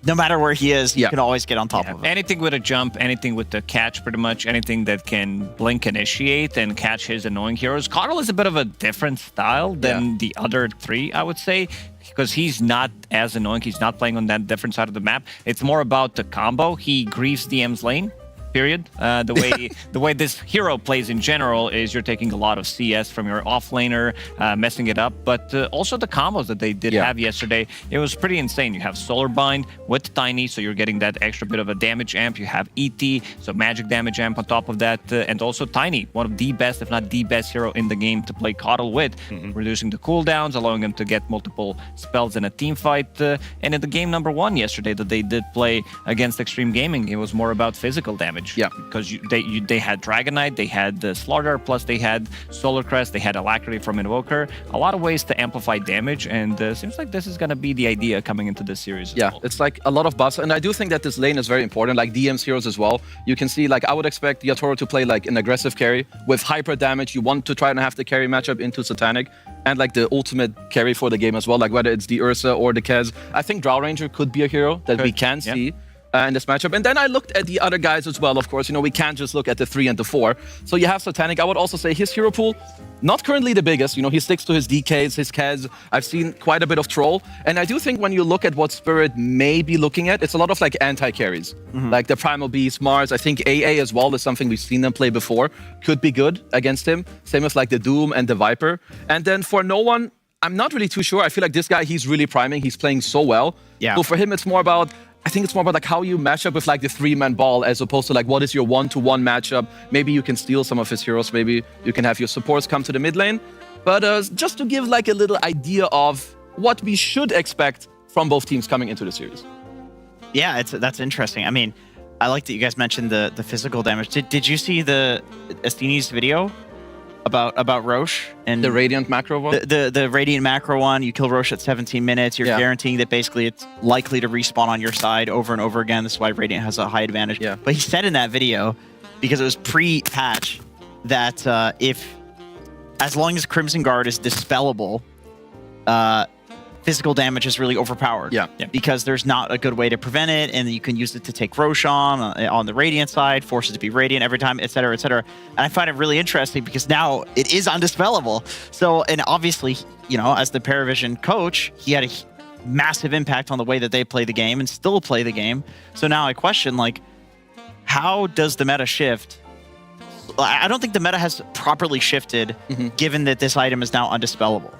no matter where he is, you can always get on top of him.
Anything with a jump, anything with the catch, pretty much anything that can blink initiate and catch his annoying heroes. Coddle is a bit of a different style than the other 3, I would say, because he's not as annoying. He's not playing on that different side of the map. It's more about the combo. He grieves DM's lane. Period. The way this hero plays in general is you're taking a lot of CS from your offlaner, messing it up. But also the combos that they did have yesterday, it was pretty insane. You have Solar Bind with Tiny, so you're getting that extra bit of a damage amp. You have ET, so magic damage amp on top of that, and also Tiny, one of the best, if not the best hero in the game to play Coddle with, reducing the cooldowns, allowing him to get multiple spells in a team fight. And in the game number 1 yesterday that they did play against Extreme Gaming, it was more about physical damage. Yeah, because they had Dragonite, they had the Slaughter, plus they had Solar Crest, they had Alacrity from Invoker. A lot of ways to amplify damage, and seems like this is going to be the idea coming into this series.
Yeah, it's like a lot of buffs, and I do think that this lane is very important, like DM's heroes as well. You can see, like, I would expect Yatoro to play like an aggressive carry with hyper damage. You want to try and have the carry matchup into Satanic, and like the ultimate carry for the game as well, like whether it's the Ursa or the Kez. I think Drow Ranger could be a hero that we can see in this matchup. And then I looked at the other guys as well, of course. We can't just look at the 3 and the 4. So you have Satanic. I would also say his hero pool, not currently the biggest. He sticks to his DKs, his Kez. I've seen quite a bit of Troll. And I do think when you look at what Spirit may be looking at, it's a lot of like anti-carries. Like the Primal Beast, Mars. I think AA as well is something we've seen them play before. Could be good against him. Same with like the Doom and the Viper. And then for no one, I'm not really too sure. I feel like this guy, he's really priming. He's playing so well. Yeah. So for him, it's more about... I think it's more about like how you match up with like the 3-man ball as opposed to like what is your 1-to-1 matchup. Maybe you can steal some of his heroes. Maybe you can have your supports come to the mid lane. But just to give like a little idea of what we should expect from both teams coming into the series.
Yeah, that's interesting. I mean, I like that you guys mentioned the physical damage. Did you see the Estini's video about Roche and
the Radiant macro one?
The Radiant macro one, you kill Roche at 17 minutes, you're guaranteeing that basically it's likely to respawn on your side over and over again. That's why Radiant has a high advantage. Yeah. But he said in that video, because it was pre-patch, that as long as Crimson Guard is dispellable, physical damage is really overpowered. Yeah. Because there's not a good way to prevent it, and you can use it to take Roche on the Radiant side, force it to be Radiant every time, etc., etc. And I find it really interesting because now it is undispellable. So, and obviously, as the Paravision coach, he had a massive impact on the way that they play the game and still play the game. So now I question, like, how does the meta shift? I don't think the meta has properly shifted, given that this item is now undispellable.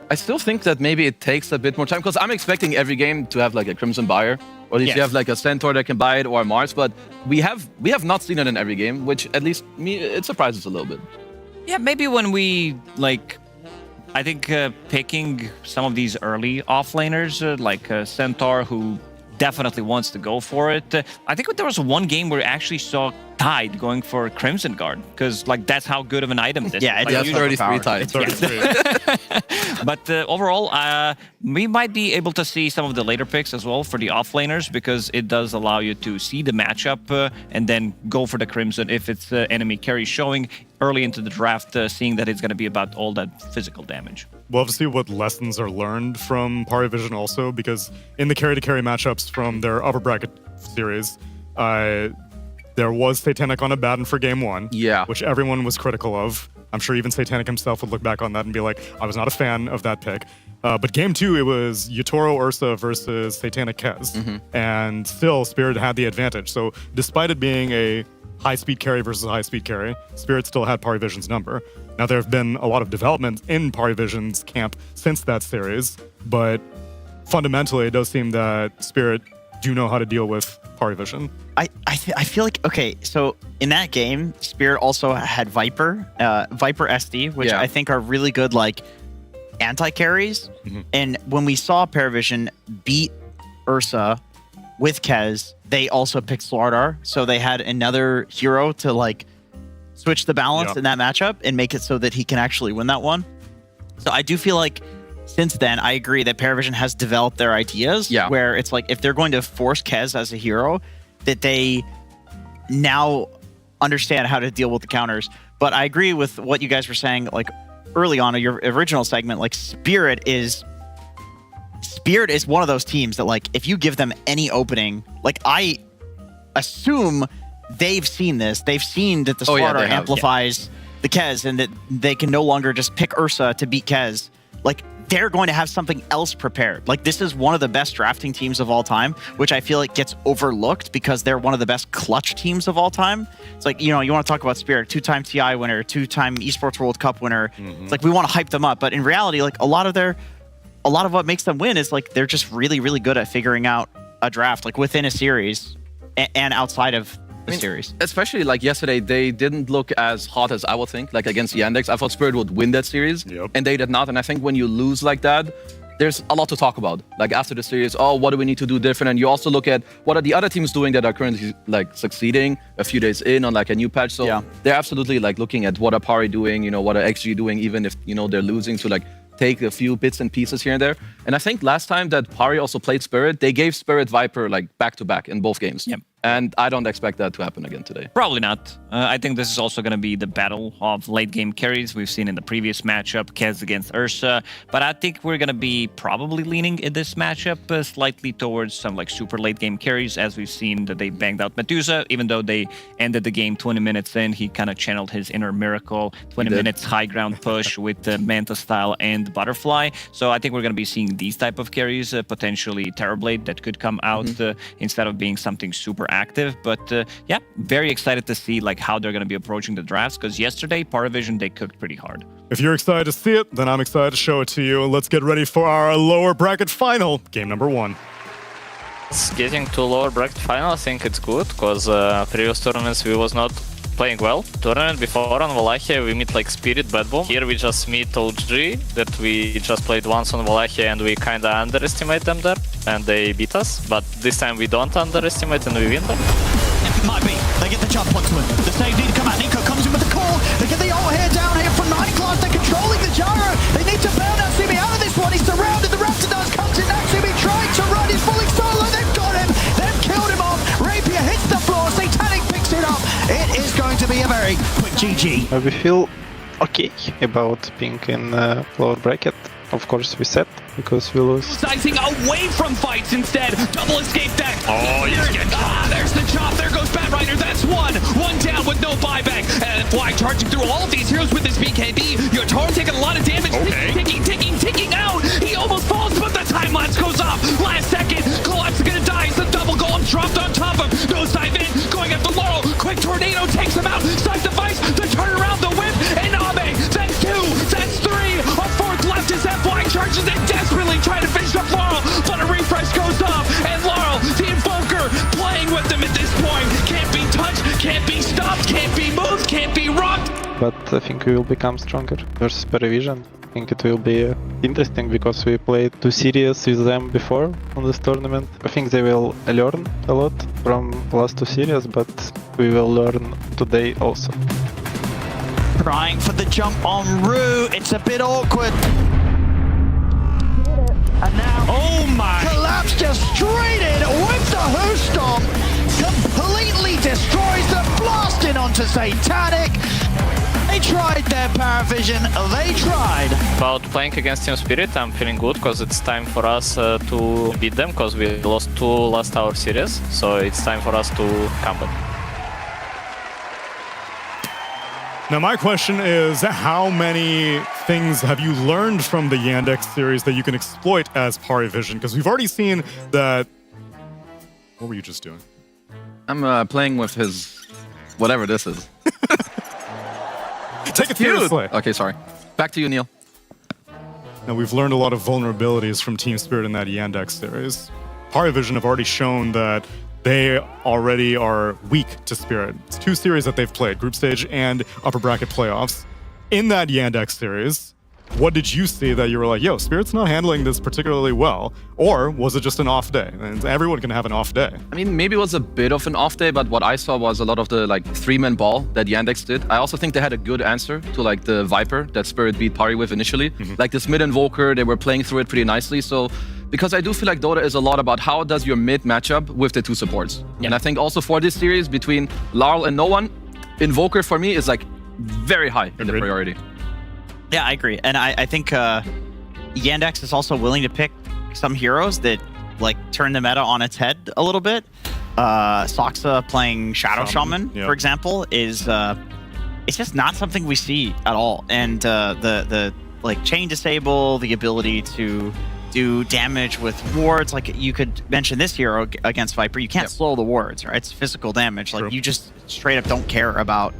I still think that maybe it takes a bit more time because I'm expecting every game to have like a Crimson Buyer, or at least you have like a Centaur that can buy it, or a Mars, but we have not seen it in every game, which at least me, it surprises a little bit.
Yeah, maybe when we like, I think picking some of these early offlaners like Centaur, who definitely wants to go for it. I think there was one game where we actually saw Tide going for Crimson Guard, because like that's how good of an item this is.
Yeah,
it's
33 Tide.
But overall, we might be able to see some of the later picks as well for the offlaners, because it does allow you to see the matchup and then go for the Crimson if it's enemy carry showing early into the draft, seeing that it's going to be about all that physical damage.
We'll have to see what lessons are learned from Parivision also, because in the carry-to-carry matchups from their upper bracket series, there was Satanic on a baton for game 1, which everyone was critical of. I'm sure even Satanic himself would look back on that and be like, I was not a fan of that pick. But game 2, it was Yutoro Ursa versus Satanic Kez. And still, Spirit had the advantage. So despite it being a high-speed carry versus high-speed carry, Spirit still had Parivision's number. Now, there have been a lot of development in Parivision's camp since that series, but fundamentally, it does seem that Spirit do know how to deal with Parivision.
I feel like, okay, so in that game, Spirit also had Viper, Viper SD, which I think are really good, like, anti-carries. And when we saw Parivision beat Ursa with Kez, they also picked Slardar, so they had another hero to, like, switch the balance in that matchup and make it so that he can actually win that one. So I do feel like since then, I agree that Parivision has developed their ideas where it's like if they're going to force Kez as a hero, that they now understand how to deal with the counters. But I agree with what you guys were saying, like early on in your original segment, like Spirit is one of those teams that, like, if you give them any opening, like, I assume they've seen this. They've seen that the Slardar amplifies the Kez and that they can no longer just pick Ursa to beat Kez. Like, they're going to have something else prepared. Like, this is one of the best drafting teams of all time, which I feel like gets overlooked because they're one of the best clutch teams of all time. It's like, you know, you want to talk about Spirit, 2-time TI winner, 2-time Esports World Cup winner. It's like, we want to hype them up. But in reality, like, a lot of what makes them win is, like, they're just really, really good at figuring out a draft, like, within a series and outside of the series.
Especially, like, yesterday, they didn't look as hot as I would think, like, against Yandex. I thought Spirit would win that series, and they did not. And I think when you lose like that, there's a lot to talk about. Like, after the series, oh, what do we need to do different? And you also look at what are the other teams doing that are currently, like, succeeding a few days in on, like, a new patch. So they're absolutely, like, looking at what are Pari doing, you know, what are XG doing, even if, you know, they're losing, to, like, take a few bits and pieces here and there. And I think last time that Pari also played Spirit, they gave Spirit Viper, like, back-to-back in both games. And I don't expect that to happen again today.
Probably not. I think this is also going to be the battle of late-game carries we've seen in the previous matchup, Kez against Ursa. But I think we're going to be probably leaning in this matchup slightly towards some like super late-game carries, as we've seen that they banged out Medusa. Even though they ended the game 20 minutes in, he kind of channeled his inner miracle, 20 minutes high ground push with the Manta style and Butterfly. So I think we're going to be seeing these type of carries, potentially Terrorblade that could come out instead of being something super active. But yeah, very excited to see like how they're going to be approaching the drafts, because yesterday Parivision, they cooked pretty hard.
If you're excited to see it, then I'm excited to show it to you. Let's get ready for our lower bracket final, game number 1.
Getting to lower bracket final, I think it's good, because previous tournaments we was not playing well. Tournament before on Wallachia we meet like Spirit, Bad Boom. Here we just meet OG that we just played once on Wallachia and we kinda underestimate them there and they beat us. But this time we don't underestimate and we win them.
It might be. They get the jump onto him. The save need to come out. Nico comes in with the call. They get the ult here down here from 9 class. They're controlling the gyro. They need to bail Natsumi out of this one. He's surrounded. The Raptor does comes in. Natsumi trying to run. He's falling solo. They've got him. They've killed him off. Rapier hits the floor. Satanic picks it up. It is going to be a very quick GG.
We feel okay about being in lower bracket. Of course, we set because we lose.
Sizing away from fights instead. Double escape deck.
Oh, yes,
there's the chop. There goes Bat Rider. That's one down with no buyback. And Fly charging through all of these heroes with his BKB. Yotaro taking a lot of damage. Ticking out. He almost falls, but the time lapse goes up. Last second, Collapse is gonna die. The double golem dropped on top of him. No dive in. Going after Laurel. Quick tornado takes him out. Side device. The turnaround, the whip, and Abe. That's 2. That's 3. A fourth left is FY charges and desperately trying to finish up Laurel, but a refresh goes up, and Laurel, the Invoker, playing with them at this point. Can't be touched, can't be stopped, can't be moved, can't be rocked.
But I think we will become stronger versus Parivision. I think it will be interesting because we played 2 series with them before on this tournament. I think they will learn a lot from last 2 series, but we will learn today also.
Trying for the jump on Rue. It's a bit awkward. And now,
oh my!
Collapse just straight in with the Who Stomp. Completely destroys them, blasting onto Satanic. They tried their Paravision, they tried.
About playing against Team Spirit, I'm feeling good because it's time for us to beat them because we lost 2 last hour series, so it's time for us to come back.
Now, my question is, how many things have you learned from the Yandex series that you can exploit as Pari Vision? Because we've already seen that... What were you just doing?
I'm playing with his... whatever this is.
Take it seriously.
Okay, sorry. Back to you, Neil.
Now, we've learned a lot of vulnerabilities from Team Spirit in that Yandex series. Pari Vision have already shown that they already are weak to Spirit. It's 2 series that they've played, group stage and upper bracket playoffs. In that Yandex series, what did you see that you were like, yo, Spirit's not handling this particularly well? Or was it just an off day? And everyone can have an off day.
I mean, maybe it was a bit of an off day, but what I saw was a lot of the like 3-man ball that Yandex did. I also think they had a good answer to like the Viper that Spirit beat Pari with initially. Like this mid invoker, they were playing through it pretty nicely. So because I do feel like Dota is a lot about how does your mid match up with the 2 supports. And I think also for this series between Larl and no one, invoker for me is like very high in the priority.
Yeah, I agree. And I think Yandex is also willing to pick some heroes that like turn the meta on its head a little bit. Soxa playing Shadow Shaman, for example, is it's just not something we see at all. And the like chain disable, the ability to do damage with wards, like you could mention this hero against Viper, you can't slow the wards, right? It's physical damage. Like you just straight up don't care about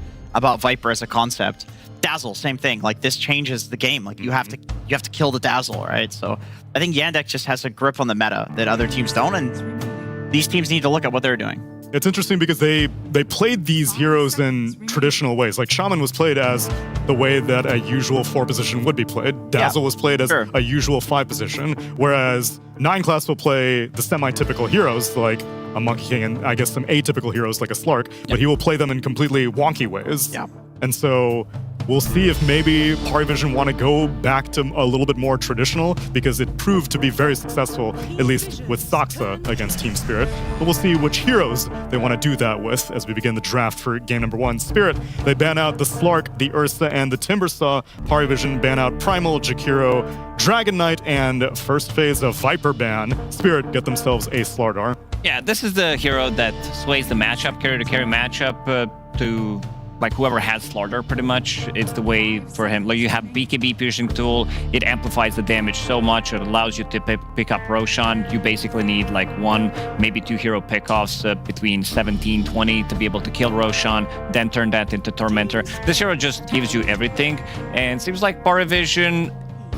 Viper as a concept. Dazzle, same thing. Like this changes the game. Like you have to kill the Dazzle, right? So I think Yandex just has a grip on the meta that other teams don't, and these teams need to look at what they're doing.
It's interesting because they played these heroes in traditional ways. Like Shaman was played as the way that a usual 4 position would be played. Dazzle was played as a usual 5 position, whereas 9 class will play the semi-typical heroes like a Monkey King and I guess some atypical heroes like a Slark, but he will play them in completely wonky ways.
Yeah.
And so we'll see if maybe Pari Vision want to go back to a little bit more traditional, because it proved to be very successful, at least with Soxa against Team Spirit. But we'll see which heroes they want to do that with as we begin the draft for game number 1. Spirit, they ban out the Slark, the Ursa, and the Timbersaw. Pari Vision ban out Primal, Jakiro, Dragon Knight, and first phase of Viper ban. Spirit get themselves a Slardar.
Yeah, this is the hero that sways the matchup, carry-to-carry matchup to like whoever has Slardar, pretty much. It's the way for him. Like you have BKB piercing tool, it amplifies the damage so much, it allows you to pick up Roshan. You basically need like 1, maybe 2 hero pickoffs between 17-20 to be able to kill Roshan, then turn that into Tormentor. This hero just gives you everything, and seems like Pari Vision,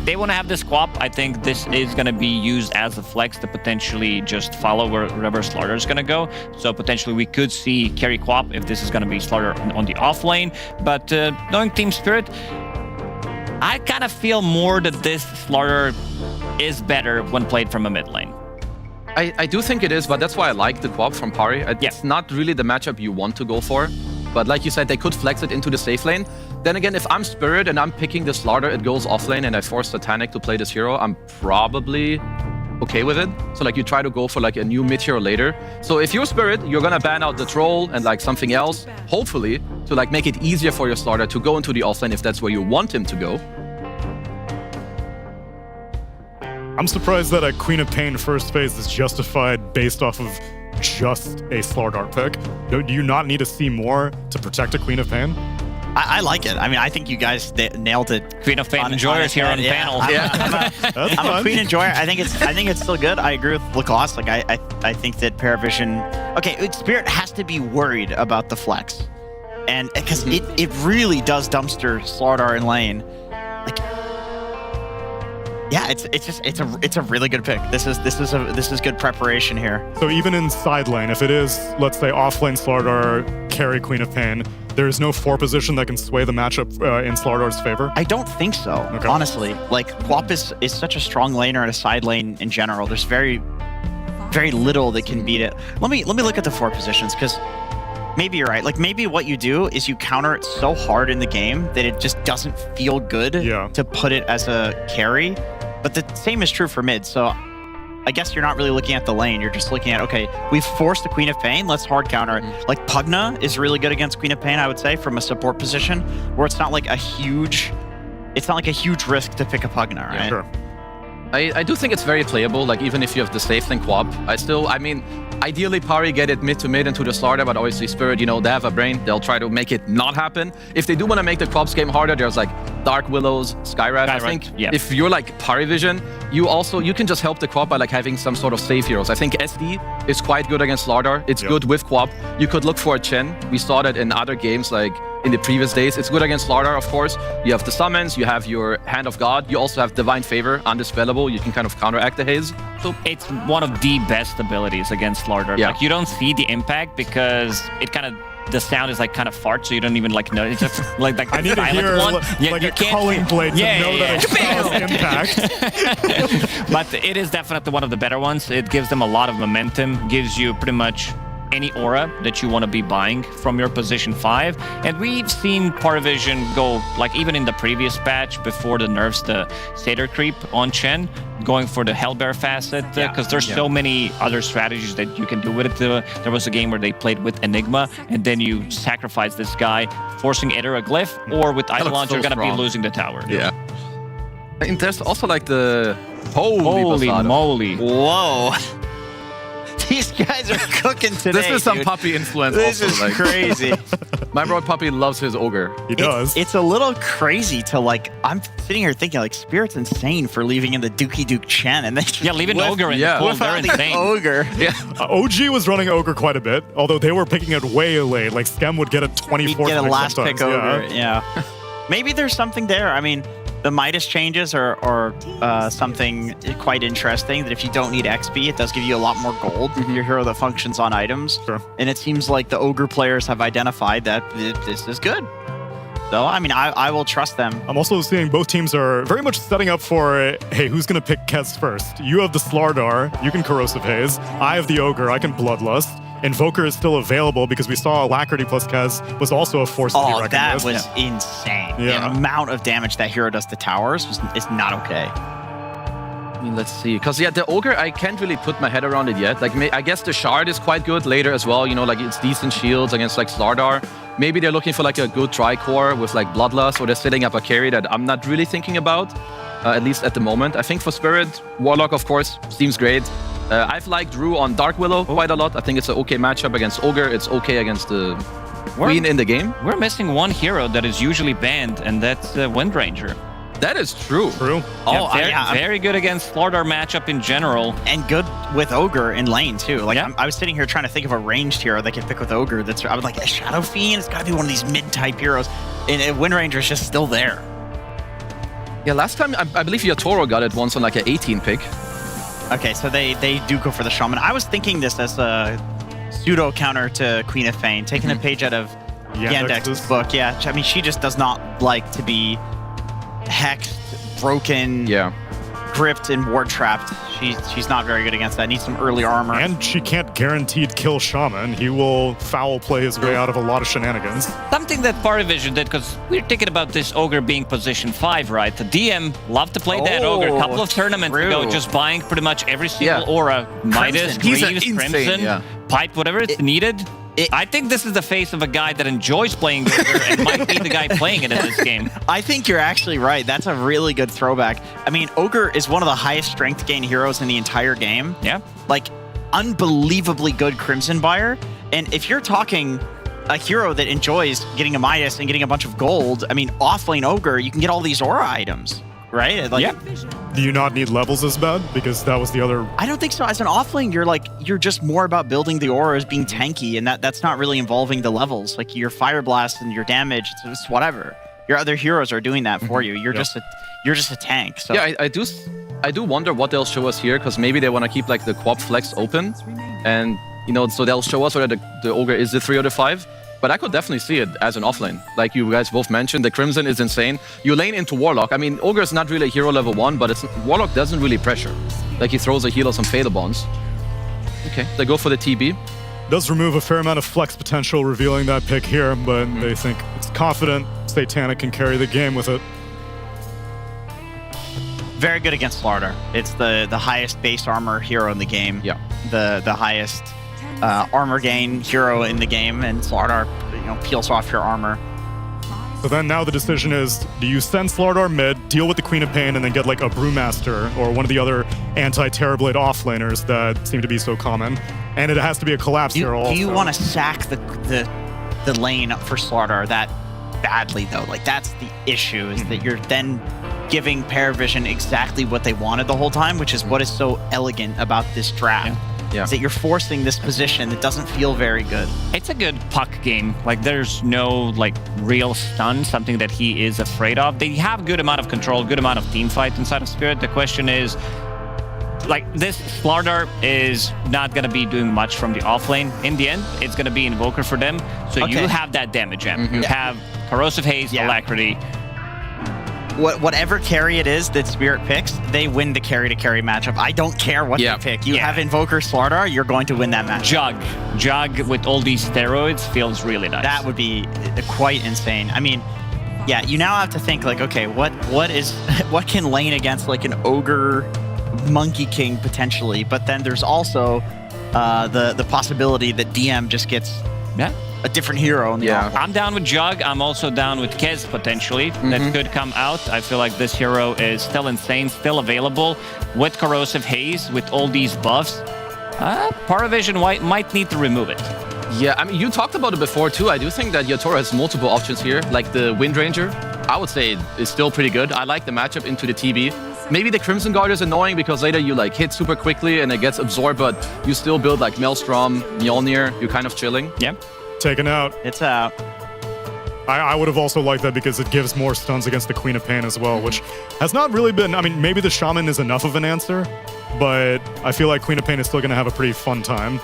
they want to have this co-op. I think this is going to be used as a flex to potentially just follow wherever Slardar is going to go. So potentially we could see carry co-op if this is going to be Slardar on the off lane. But knowing Team Spirit, I kind of feel more that this Slardar is better when played from a mid lane.
I do think it is, but that's why I like the co-op from Pari. It's not really the matchup you want to go for. But like you said, they could flex it into the safe lane. Then again, if I'm Spirit and I'm picking the Slardar, it goes off lane and I force Satanic to play this hero, I'm probably okay with it. So like you try to go for like a new mid hero later. So if you're Spirit, you're gonna ban out the Troll and like something else, hopefully, to like make it easier for your Slardar to go into the off lane if that's where you want him to go.
I'm surprised that a Queen of Pain first phase is justified based off of just a Slardar pick. Do you not need to see more to protect a Queen of Pain?
I like it. I mean, I think you guys nailed it.
Queen of Pain enjoyers here on the panel.
I'm a Queen enjoyer. I think it's still good. I agree with Lacoste. Like I think that Pari Vision. Okay, Spirit has to be worried about the flex, and because it really does dumpster Slardar in lane. Like, yeah, it's a really good pick. This is good preparation here.
So even in side lane, if it is, let's say, off lane Slardar, carry Queen of Pain, there is no 4 position that can sway the matchup in Slardar's favor?
I don't think so, honestly. Like, Quap is such a strong laner in a side lane in general. There's very, very little that can beat it. Let me look at the 4 positions, because maybe you're right. Like, maybe what you do is you counter it so hard in the game that it just doesn't feel good to put it as a carry. But the same is true for mid, so I guess you're not really looking at the lane. You're just looking at, okay, we've forced the Queen of Pain, let's hard counter it. Like, Pugna is really good against Queen of Pain, I would say, from a support position, where it's not like a huge risk to pick a Pugna, right?
Yeah, sure.
I do think it's very playable, like even if you have the safe link Quap. I mean, ideally Pari get it mid to mid into the starter, but obviously Spirit, you know, they have a brain. They'll try to make it not happen. If they do want to make the Quap's game harder, there's like Dark Willows, Skywrath. I think if you're like Pari Vision, you can just help the Quap by like having some sort of safe heroes. I think SD is quite good against Slardar. It's good with Quap. You could look for a Chen. We saw that in other games like in the previous days. It's good against Slardar, of course. You have the summons, you have your Hand of God, you also have Divine Favor, Undispellable. You can kind of counteract the haze.
So it's one of the best abilities against Slardar.
Yeah.
Like you don't see the impact because it kind of the sound is like kind of fart, so you don't even like know. It's just like
I need to hear
one.
like a culling blade to know that it sounds impact.
But it is definitely one of the better ones. It gives them a lot of momentum, gives you pretty much any aura that you want to be buying from your position 5. And we've seen Paravision go, like even in the previous patch before the nerfs, the Satyr creep on Chen, going for the Hellbear facet, because there's so many other strategies that you can do with it. There was a game where they played with Enigma, and then you sacrifice this guy, forcing either a glyph, or with Eidolon, you're going to be losing the tower.
Yeah. And there's also like the...
Holy moly.
Whoa. These guys are cooking today.
This is some
dude.
Puppy influence.
This
also,
is
like,
crazy.
My bro Puppy loves his ogre.
He does.
It's a little crazy to like. I'm sitting here thinking like Spirit's insane for leaving in the Dookie Duke Chen and then
leaving ogre in the pool. They're insane.
Ogre.
Yeah.
OG was running ogre quite a bit, although they were picking it way late. Like Skem would get a 24th.
He'd get a last
sometimes.
pick ogre. Yeah. Maybe there's something there. I mean, the Midas changes are something quite interesting, that if you don't need XP, it does give you a lot more gold. Your hero that functions on items.
Sure.
And it seems like the Ogre players have identified that this is good. So, I mean, I will trust them.
I'm also seeing both teams are very much setting up for, hey, who's going to pick Kez first? You have the Slardar, you can Corrosive Haze. I have the Ogre, I can Bloodlust. Invoker is still available because we saw Alacrity plus Kez was also a force to be reckoned
that
with.
was insane.
Yeah.
The amount of damage that hero does to towers is not okay.
I mean, let's see. Because, yeah, the Ogre, I can't really put my head around it yet. Like, I guess the Shard is quite good later as well. You know, like, it's decent shields against, like, Slardar. Maybe they're looking for, like, a good Tricore with, like, Bloodlust, or they're setting up a carry that I'm not really thinking about, at least at the moment. I think for Spirit, Warlock, of course, seems great. I've liked Rue on Dark Willow quite a lot. I think it's an okay matchup against Ogre. It's okay against the Queen in the game.
We're missing one hero that is usually banned, and that's Windranger.
That is true.
Very good against Slardar matchup in general.
And good with Ogre in lane, too. Like, I was sitting here trying to think of a ranged hero that could pick with Ogre. I was like, a Shadow Fiend? It's got to be one of these mid-type heroes. And Windranger is just still there.
Yeah, last time, I believe Yatoro got it once on, like, an 18 pick.
Okay, so they do go for the Shaman. I was thinking this as a pseudo counter to Queen of Fane, taking a page out of Yandex's book. Yeah, I mean, she just does not like to be hexed, broken, gripped, and ward trapped. She's not very good against that. Needs some early armor.
And she can't guaranteed kill Shaman. He will foul play his way out of a lot of shenanigans.
Something that Paravision did, because we're thinking about this Ogre being position 5, right? The DM loved to play that Ogre a couple of tournaments ago, just buying pretty much every single aura. Midas, Greaves, Crimson, Pipe, whatever it's needed. I think this is the face of a guy that enjoys playing Ogre and might be the guy playing it in this game.
I think you're actually right. That's a really good throwback. I mean, Ogre is one of the highest strength gain heroes in the entire game.
Yeah.
Like, unbelievably good Crimson Buyer. And if you're talking a hero that enjoys getting a Midas and getting a bunch of gold, I mean, offlane Ogre, you can get all these aura items, right? Like,
Do you not need levels as bad? Because that was the other...
I don't think so. As an offlane, you're just more about building the auras, being tanky, and that's not really involving the levels. Like your Fire Blast and your damage, it's whatever. Your other heroes are doing that for you. You're just a tank. So.
Yeah, I do wonder what they'll show us here, because maybe they want to keep like the Quap Flex open, and you know, so they'll show us whether the Ogre is the 3 or the 5. But I could definitely see it as an offlane. Like you guys both mentioned, the Crimson is insane. You lane into Warlock. I mean, Ogre is not really a hero level 1, but Warlock doesn't really pressure. Like he throws a heal or some Fatal Bonds. Okay, they go for the TB.
Does remove a fair amount of flex potential revealing that pick here, but they think it's confident Satanic can carry the game with it.
Very good against Slardar. It's the highest base armor hero in the game.
Yeah.
The highest armor gain hero in the game, and Slardar, peels off your armor.
So then now the decision is, do you send Slardar mid, deal with the Queen of Pain, and then get like a Brewmaster or one of the other anti-Terrorblade offlaners that seem to be so common? And it has to be a collapse here also.
Do you want to sack the lane for Slardar that badly, though? Like, that's the issue, is that you're then giving Paravision exactly what they wanted the whole time, which is what is so elegant about this draft.
Yeah.
Is that you're forcing this position that doesn't feel very good.
It's a good puck game. Like, there's no like real stun, something that he is afraid of. They have good amount of control, good amount of team fight inside of Spirit. The question is, like, this Slardar is not going to be doing much from the offlane. In the end, it's going to be Invoker for them. So you have that damage amp. You have Corrosive Haze, Alacrity.
Whatever carry it is that Spirit picks, they win the carry-to-carry matchup. I don't care what they pick. You have Invoker Slardar, you're going to win that matchup.
Jug with all these steroids feels really nice.
That would be quite insane. I mean, yeah, you now have to think, like, okay, what can lane against, like, an Ogre Monkey King, potentially? But then there's also the possibility that DM just gets a different hero in the offlane.
I'm down with Jug. I'm also down with Kez, potentially. That could come out. I feel like this hero is still insane, still available. With Corrosive Haze, with all these buffs, Paravision might need to remove it.
Yeah, I mean, you talked about it before, too. I do think that Yatoro has multiple options here, like the Wind Ranger. I would say is still pretty good. I like the matchup into the TB. Maybe the Crimson Guard is annoying because later you like hit super quickly and it gets absorbed, but you still build like Maelstrom, Mjolnir, you're kind of chilling.
Yeah.
Taken out.
It's out.
I would have also liked that because it gives more stuns against the Queen of Pain as well, which has not really been... I mean, maybe the Shaman is enough of an answer, but I feel like Queen of Pain is still going to have a pretty fun time.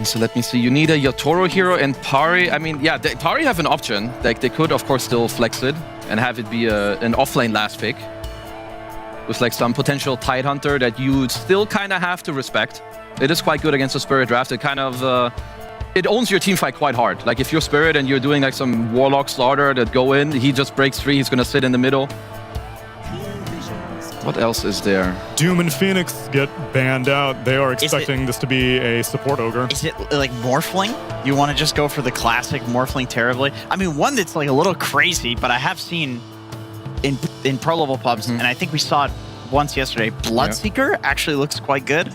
So let me see. You need a Yatoro hero and Pari. I mean, yeah, Pari have an option. Like, they could, of course, still flex it and have it be an offlane last pick with like some potential Tidehunter that you still kind of have to respect. It is quite good against the Spirit draft. It kind of... it owns your team fight quite hard. Like, if you're Spirit and you're doing like some Warlock Slaughter that go in, he just breaks free, he's going to sit in the middle. What else is there?
Doom and Phoenix get banned out. They are expecting this to be a support Ogre.
Is it like Morphling? You want to just go for the classic Morphling Terribly? I mean, one that's like a little crazy, but I have seen in pro level pubs, and I think we saw it once yesterday. Bloodseeker actually looks quite good.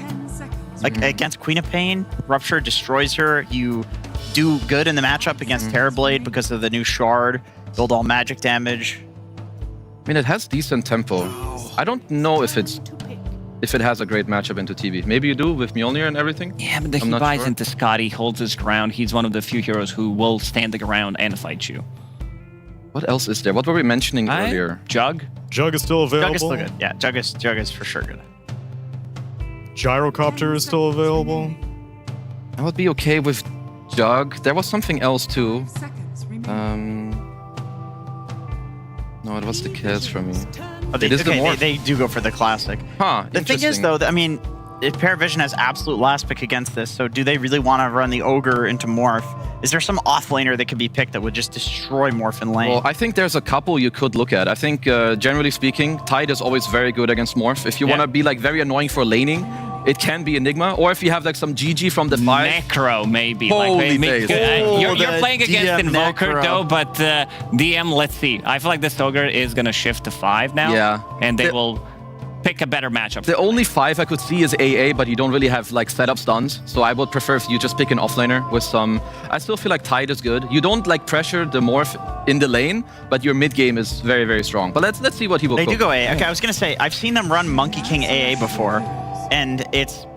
Like against Queen of Pain, Rupture destroys her. You do good in the matchup against Terrorblade because of the new Shard. Build all magic damage.
I mean, it has decent tempo. I don't know if it has a great matchup into TV. Maybe you do with Mjolnir and everything.
Yeah, but he buys into Scotty, holds his ground. He's one of the few heroes who will stand the ground and fight you.
What else is there? What were we mentioning earlier?
Jug.
Jug is still available.
Jug is still good. Yeah, Jug is for sure good.
Gyrocopter is still available.
I would be okay with Jug. There was something else too. No, it was the Kez for me.
Oh, they do go for the classic.
Huh,
the thing is, though, I mean, if Paravision has absolute last pick against this, so do they really want to run the Ogre into Morph? Is there some offlaner that could be picked that would just destroy Morph in lane?
Well, I think there's a couple you could look at. I think, generally speaking, Tide is always very good against Morph. If you want to be like very annoying for laning, it can be Enigma. Or if you have like some GG from the 5.
Necro, maybe.
Holy
like, you're playing against Invoker,
Necro.
though, but DM, let's see. I feel like this Ogre is going to shift to 5 now.
Yeah.
And they will pick a better matchup.
The only 5 I could see is AA, but you don't really have like setup stuns. So I would prefer if you just pick an offlaner with some... I still feel like Tide is good. You don't like pressure the Morph in the lane, but your mid game is very, very strong. But let's see what he will
They
cook.
do go AA. Okay, I was going to say, I've seen them run Monkey King AA before, and it's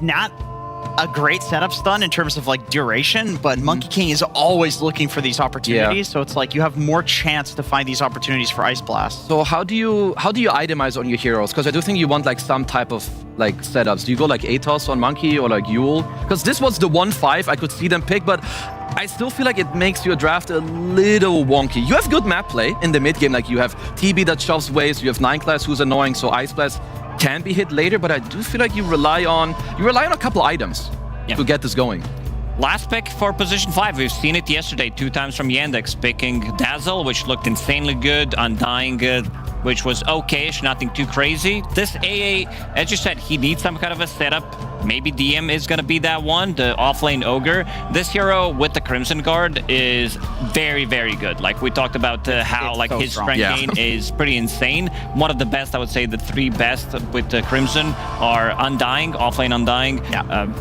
not a great setup stun in terms of like duration, but Monkey King is always looking for these opportunities, so it's like you have more chance to find these opportunities for Ice Blast.
So how do you itemize on your heroes? Because I do think you want like some type of like setups. Do you go like Atos on Monkey or like Yule? Because this was the 1-5 I could see them pick, but I still feel like it makes your draft a little wonky. You have good map play in the mid game, like you have TB that shoves waves, you have 9 class who's annoying, so Ice Blast can be hit later, but I do feel like you rely on a couple items to get this going.
Last pick for position 5. We've seen it yesterday 2 times from Yandex, picking Dazzle, which looked insanely good, Undying good, which was okay-ish, nothing too crazy. This AA, as you said, he needs some kind of a setup maybe DM is going to be that one, the offlane Ogre. This hero with the Crimson Guard is very, very good. Like we talked about how like
so
his
strong.
strength
Yeah.
gain is pretty insane. One of the best, I would say the 3 best with the Crimson are Undying, offlane Undying,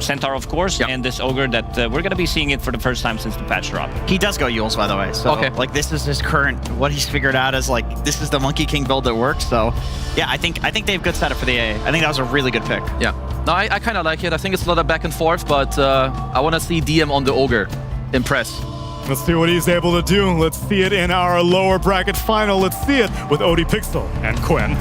Centaur of course, and this Ogre that we're going to be seeing it for the first time since the patch drop.
He does go Yules, by the way. So, like, this is his current, what he's figured out as, like, this is the Monkey King build that works. So, yeah, I think they have good setup for the AA. I think that was a really good pick.
Yeah. No, I kind of like it. I think it's a lot of back and forth, but I want to see DM on the Ogre impress.
Let's see what he's able to do. Let's see it in our lower bracket final. Let's see it with Odie Pixel and Quinn.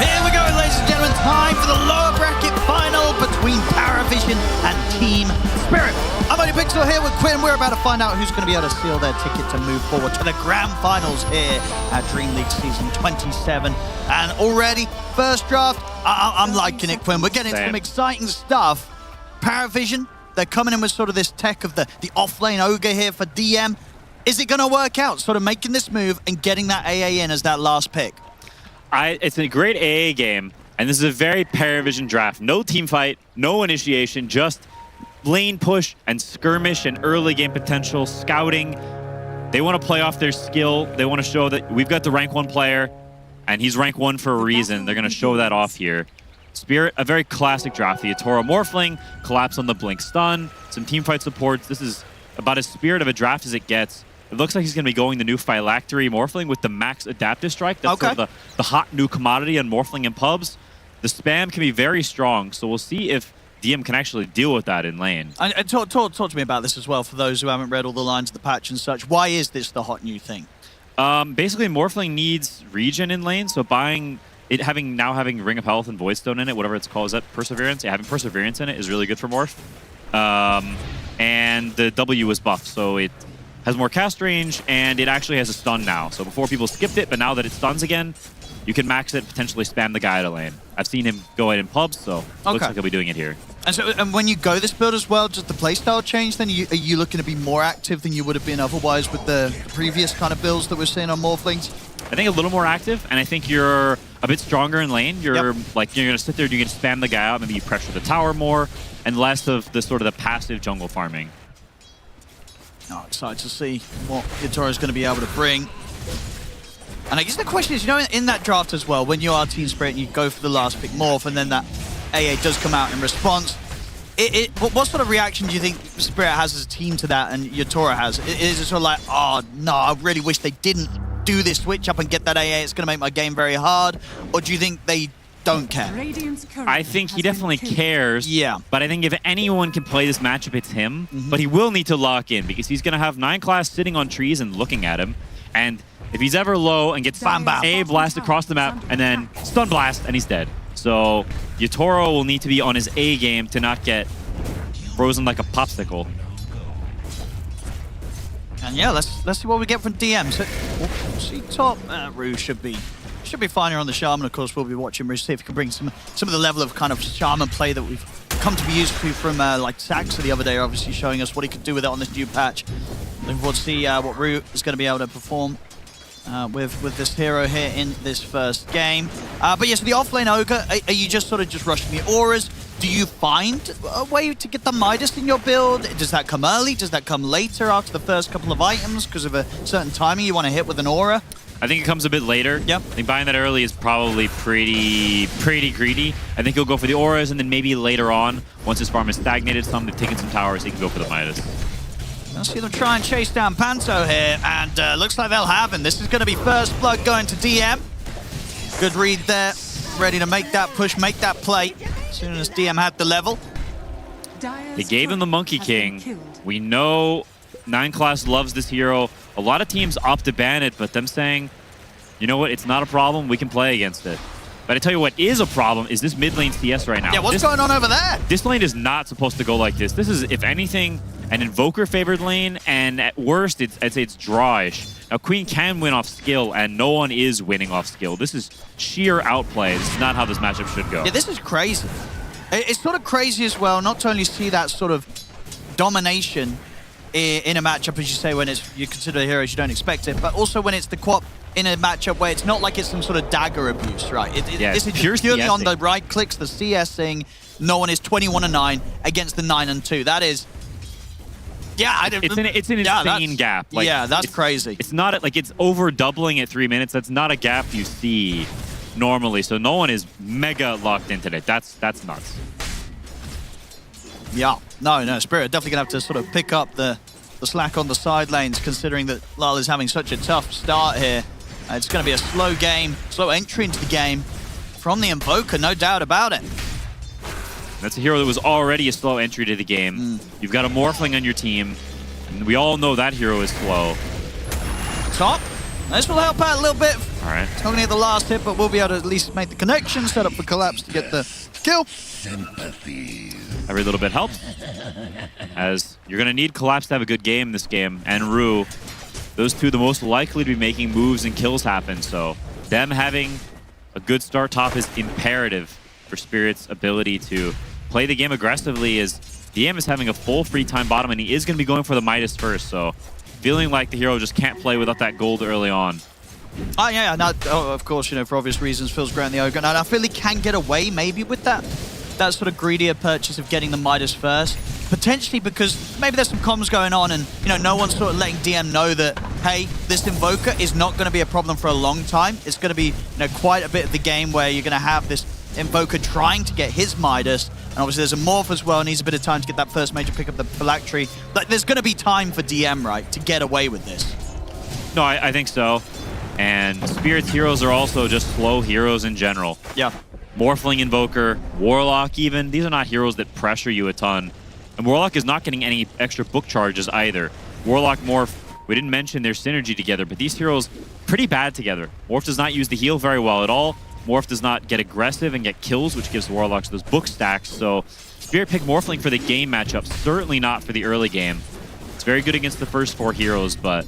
Here we go, ladies and gentlemen. Time for the lower bracket final between Paravision and Team Spirit. I'm Odie Pixel here with Quinn. We're about to find out who's going to be able to seal their ticket to move forward to the grand finals here at DreamLeague Season 27. And already, first draft, I'm liking it, Quinn. We're getting some exciting stuff. Paravision, they're coming in with sort of this tech of the offlane Ogre here for DM. Is it going to work out, sort of making this move and getting that AA in as that last pick?
It's a great AA game, and this is a very Paravision draft. No team fight, no initiation, just lane push and skirmish and early game potential, scouting. They want to play off their skill. They want to show that we've got the rank 1 player, and he's rank 1 for a reason. They're going to show that off here. Spirit, a very classic draft. The Atoro Morphling, collapse on the Blink stun, some team fight supports. This is about as Spirit of a draft as it gets. It looks like he's going to be going the new Phylactery Morphling with the max Adaptive Strike. That's sort of the hot new commodity on Morphling and pubs. The spam can be very strong, so we'll see if DM can actually deal with that in lane.
And talk to me about this as well, for those who haven't read all the lines of the patch and such. Why is this the hot new thing?
Basically, Morphling needs regen in lane, so having Ring of Health and Voidstone in it, whatever it's called, is that Perseverance? Yeah, having Perseverance in it is really good for Morph. And the W is buffed, so it has more cast range, and it actually has a stun now. So before people skipped it, but now that it stuns again, you can max it, potentially spam the guy out of lane. I've seen him go in pubs, so it looks like he'll be doing it here.
And when you go this build as well, does the playstyle change then? Are you looking to be more active than you would have been otherwise with the previous kind of builds that we're seeing on Morphlings?
I think a little more active, and I think you're a bit stronger in lane. You're like, you're going to sit there, you're going to spam the guy out, maybe you pressure the tower more, and less of the sort of the passive jungle farming.
Oh, excited to see what Yatoro is going to be able to bring. And I guess the question is, you know, in that draft as well, when you are Team Spirit and you go for the last pick Morph, and then that AA does come out in response, what sort of reaction do you think Spirit has as a team to that and Yatoro has? Is it sort of like, oh, no, I really wish they didn't do this switch up and get that AA, it's going to make my game very hard? Or do you think they don't care?
I think he definitely cares.
Yeah.
But I think if anyone can play this matchup, it's him. But he will need to lock in because he's going to have 9 class sitting on trees and looking at him. And if he's ever low and gets A blast across the map and then stun blast and he's dead. So Yatoro will need to be on his A game to not get frozen like a popsicle.
And yeah, let's see what we get from DM. So we'll see top. Rue should be fine here on the Shaman. Of course, we'll be watching Rue, see if he can bring some of the level of kind of Shaman play that we've come to be used to from like Saxa the other day, obviously showing us what he could do with it on this new patch. Looking forward to see what Rue is going to be able to perform with this hero here in this first game. But yes, the offlane Ogre, are you just sort of just rushing the auras? Do you find a way to get the Midas in your build? Does that come early? Does that come later after the first couple of items because of a certain timing you want to hit with an aura?
I think it comes a bit later. Yep. I think buying that early is probably pretty greedy. I think he'll go for the auras, and then maybe later on, once his farm is stagnated some, they've taken some towers, he can go for the Midas.
Let's see them try and chase down Panto here, and looks like they'll have him. This is going to be first blood going to DM. Good read there. Ready to make that push, make that play. As soon as DM had the level.
They gave him the Monkey King. We know 9 Class loves this hero. A lot of teams opt to ban it, but them saying, you know what, it's not a problem, we can play against it. But I tell you what is a problem is this mid lane CS right now.
Yeah, what's going on over there?
This lane is not supposed to go like this. This is, if anything, an Invoker favored lane, and at worst, I'd say it's drawish. Now, Queen can win off skill, and no one is winning off skill. This is sheer outplay. This is not how this matchup should go.
Yeah, this is crazy. It's sort of crazy as well, not to only see that sort of domination in a matchup, as you say, when you consider the heroes, you don't expect it, but also when it's the QoP in a matchup where it's not like it's some sort of dagger abuse, right? This is just purely on the right clicks, the CSing. No one is 21-9 against the 9-2. That is... Yeah,
it's an insane gap.
Like, yeah, that's crazy.
It's not like it's over doubling at 3 minutes. That's not a gap you see normally. So no one is mega locked into it. That's nuts.
Yeah, no, Spirit definitely gonna have to sort of pick up the slack on the side lanes, considering that Lal is having such a tough start here. It's gonna be a slow game, slow entry into the game from the Invoker, no doubt about it.
That's a hero that was already a slow entry to the game. You've got a Morphling on your team. And we all know that hero is slow.
Top. This will help out a little bit.
All right.
It's not going to get the last hit, but we'll be able to at least make the connection, set up for Collapse to get the kill.
Sympathy. Every little bit helps. As you're going to need Collapse to have a good game in this game, and Rue. Those two the most likely to be making moves and kills happen, so them having a good start top is imperative for Spirit's ability to play the game aggressively, as DM is having a full free time bottom, and he is going to be going for the Midas first, so feeling like the hero just can't play without that gold early on.
Oh, yeah, of course, you know, for obvious reasons, Phil's grabbing the Ogre. And I feel he can get away maybe with that sort of greedier purchase of getting the Midas first. Potentially because maybe there's some comms going on and, you know, no one's sort of letting DM know that, hey, this Invoker is not going to be a problem for a long time. It's going to be, you know, quite a bit of the game where you're going to have this Invoker trying to get his Midas. And obviously there's a Morph as well, needs a bit of time to get that first major pick up the Phylactery. Like, there's going to be time for DM, right, to get away with this.
No, I think so. And Spirit's heroes are also just slow heroes in general.
Yeah.
Morphling Invoker, Warlock even, these are not heroes that pressure you a ton. And Warlock is not getting any extra book charges either. Warlock, Morph, we didn't mention their synergy together, but these heroes pretty bad together. Morph does not use the heal very well at all. Morph does not get aggressive and get kills, which gives Warlocks those book stacks. So Spirit picked Morphling for the game matchup, certainly not for the early game. It's very good against the first 4 heroes, but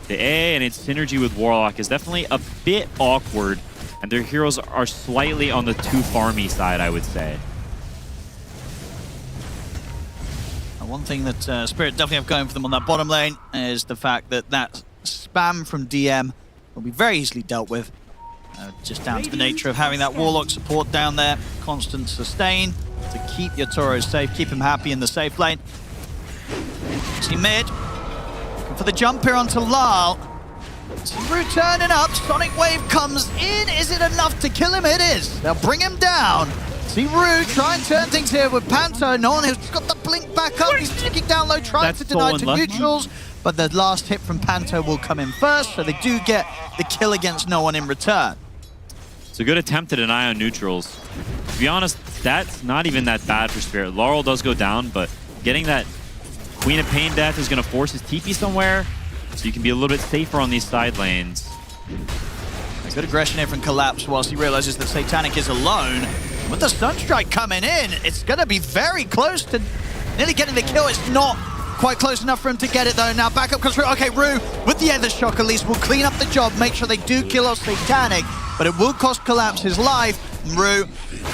the A and its synergy with Warlock is definitely a bit awkward, and their heroes are slightly on the too farmy side, I would say.
One thing that Spirit definitely have going for them on that bottom lane is the fact that that spam from DM will be very easily dealt with. Just down to the nature of having that Warlock support down there, constant sustain to keep your Toros safe, keep him happy in the safe lane. See mid, looking for the jump here onto Lal. See Rue turning up, Sonic Wave comes in, is it enough to kill him? It is, they'll bring him down. See Rue try and turn things here with Panto, no one has got the blink back up, he's ticking down low, trying to deny to neutrals. But the last hit from Panto will come in first, so they do get the kill against no one in return.
It's a good attempt to deny on neutrals. To be honest, that's not even that bad for Spirit. Laurel does go down, but getting that Queen of Pain death is going to force his TP somewhere, so you can be a little bit safer on these side lanes.
Good aggression here from Collapse whilst he realizes that Satanic is alone. With the Sunstrike coming in, it's going to be very close to nearly getting the kill. It's not quite close enough for him to get it though. Now backup comes through. Okay, Rue with the Ether Shock at least will clean up the job, make sure they do kill off Satanic, but it will cost Collapse his life. Rue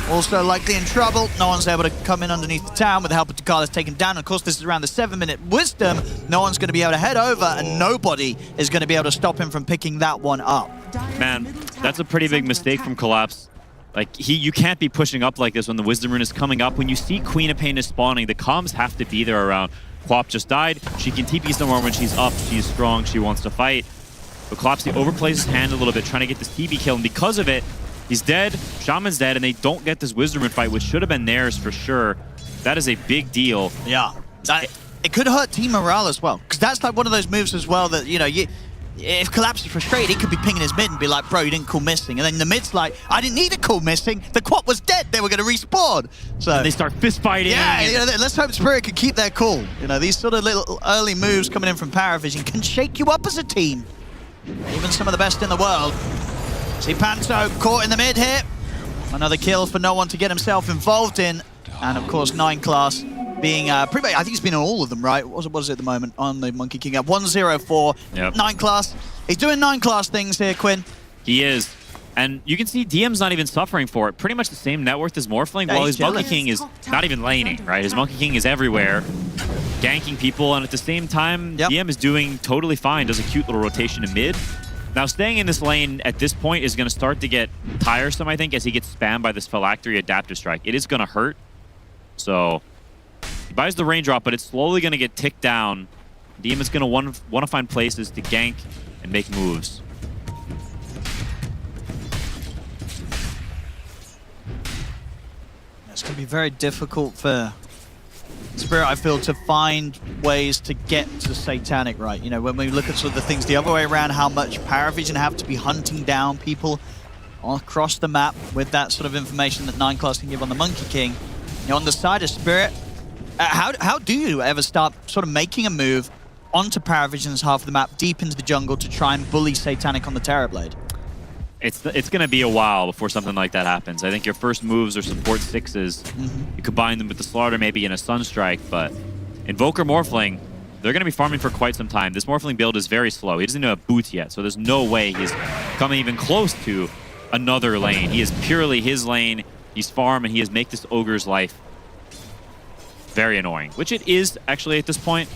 also likely in trouble. No one's able to come in underneath the town with the help of Takala's taken down. Of course, this is around the 7-minute wisdom. No one's going to be able to head over, and nobody is going to be able to stop him from picking that one up.
Man, that's a pretty big mistake from Collapse. Like, you can't be pushing up like this when the Wisdom Rune is coming up. When you see Queen of Pain is spawning, the comms have to be there around. Quap just died. She can TP somewhere when she's up. She's strong. She wants to fight. But Collapse overplays his hand a little bit, trying to get this TP kill, and because of it, he's dead, Shaman's dead, and they don't get this Wisdom Rune fight, which should have been theirs for sure. That is a big deal.
Yeah. It could hurt team morale as well, because that's like one of those moves as well that, you know,
if Collapse is frustrated, he could be pinging his mid and be like, bro, you didn't call missing. And then the mid's like, I didn't need a call missing. The quad was dead. They were going to respawn. So
and they start fist fighting.
Yeah, you know, let's hope Spirit can keep their cool. You know, these sort of little early moves coming in from Paravision can shake you up as a team. Even some of the best in the world. See Panto caught in the mid here. Another kill for no one to get himself involved in. And of course, 9 class being pretty much, I think he's been in all of them, right? What is it at the moment on the Monkey King up? 1-0-4,
yep.
9 class. He's doing 9 class things here, Quinn.
He is. And you can see DM's not even suffering for it. Pretty much the same net worth as Morphling,
Yeah,
while
he's
his Monkey King is not even laning, right? His Monkey King is everywhere, ganking people, and at the same time, DM is doing totally fine, does a cute little rotation in mid. Now, staying in this lane at this point is going to start to get tiresome, I think, as he gets spammed by this Phylactery Adaptive Strike. It is going to hurt. So, he buys the raindrop, but it's slowly going to get ticked down. DM is going to want to find places to gank and make moves.
It's going to be very difficult for Spirit, I feel, to find ways to get to Satanic, right? You know, when we look at sort of the things the other way around, how much Paravision have to be hunting down people across the map with that sort of information that 9 class can give on the Monkey King. You know, on the side of Spirit, how do you ever start sort of making a move onto Paravision's half of the map, deep into the jungle, to try and bully Satanic on the Terrorblade?
It's going to be a while before something like that happens. I think your first moves are support 6s. You combine them with the Slaughter maybe in a Sunstrike, but Invoker Morphling, they're going to be farming for quite some time. This Morphling build is very slow. He doesn't even have boots yet, so there's no way he's coming even close to another lane. He is purely his lane. He's farm, and he is make this Ogre's life very annoying, which it is actually at this point.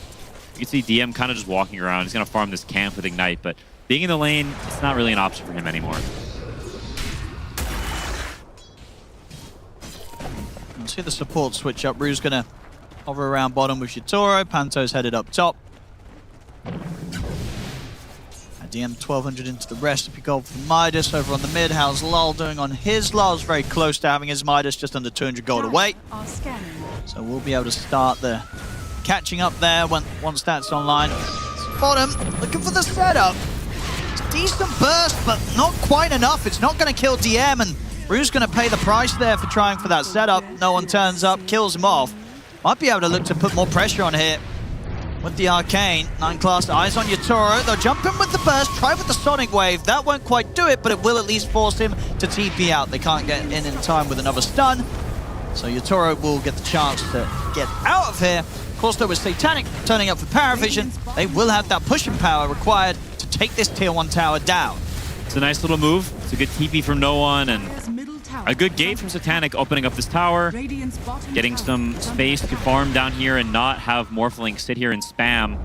You can see DM kind of just walking around. He's going to farm this camp with Ignite, but being in the lane, it's not really an option for him anymore.
We'll see the support switch up. Rue's going to hover around bottom with Shitoro. Panto's headed up top. DM 1200 into the recipe gold for Midas over on the mid. How's Lol doing on his? Lol's very close to having his Midas, just under 200 gold away. So we'll be able to start the catching up there once that's online. Bottom, looking for the setup. Decent burst, but not quite enough. It's not going to kill DM, and Rue's going to pay the price there for trying for that setup. No one turns up, kills him off. Might be able to look to put more pressure on here with the Arcane. 9 class eyes on Yatoro. They'll jump in with the burst, try with the Sonic Wave. That won't quite do it, but it will at least force him to TP out. They can't get in time with another stun. So Yatoro will get the chance to get out of here. Of course, there was Satanic turning up for Paravision. They will have that pushing power required to take this tier 1 tower down.
It's a nice little move. It's a good TP from no one, and a good gate from Satanic opening up this tower, getting some space to farm down here and not have Morphling sit here and spam.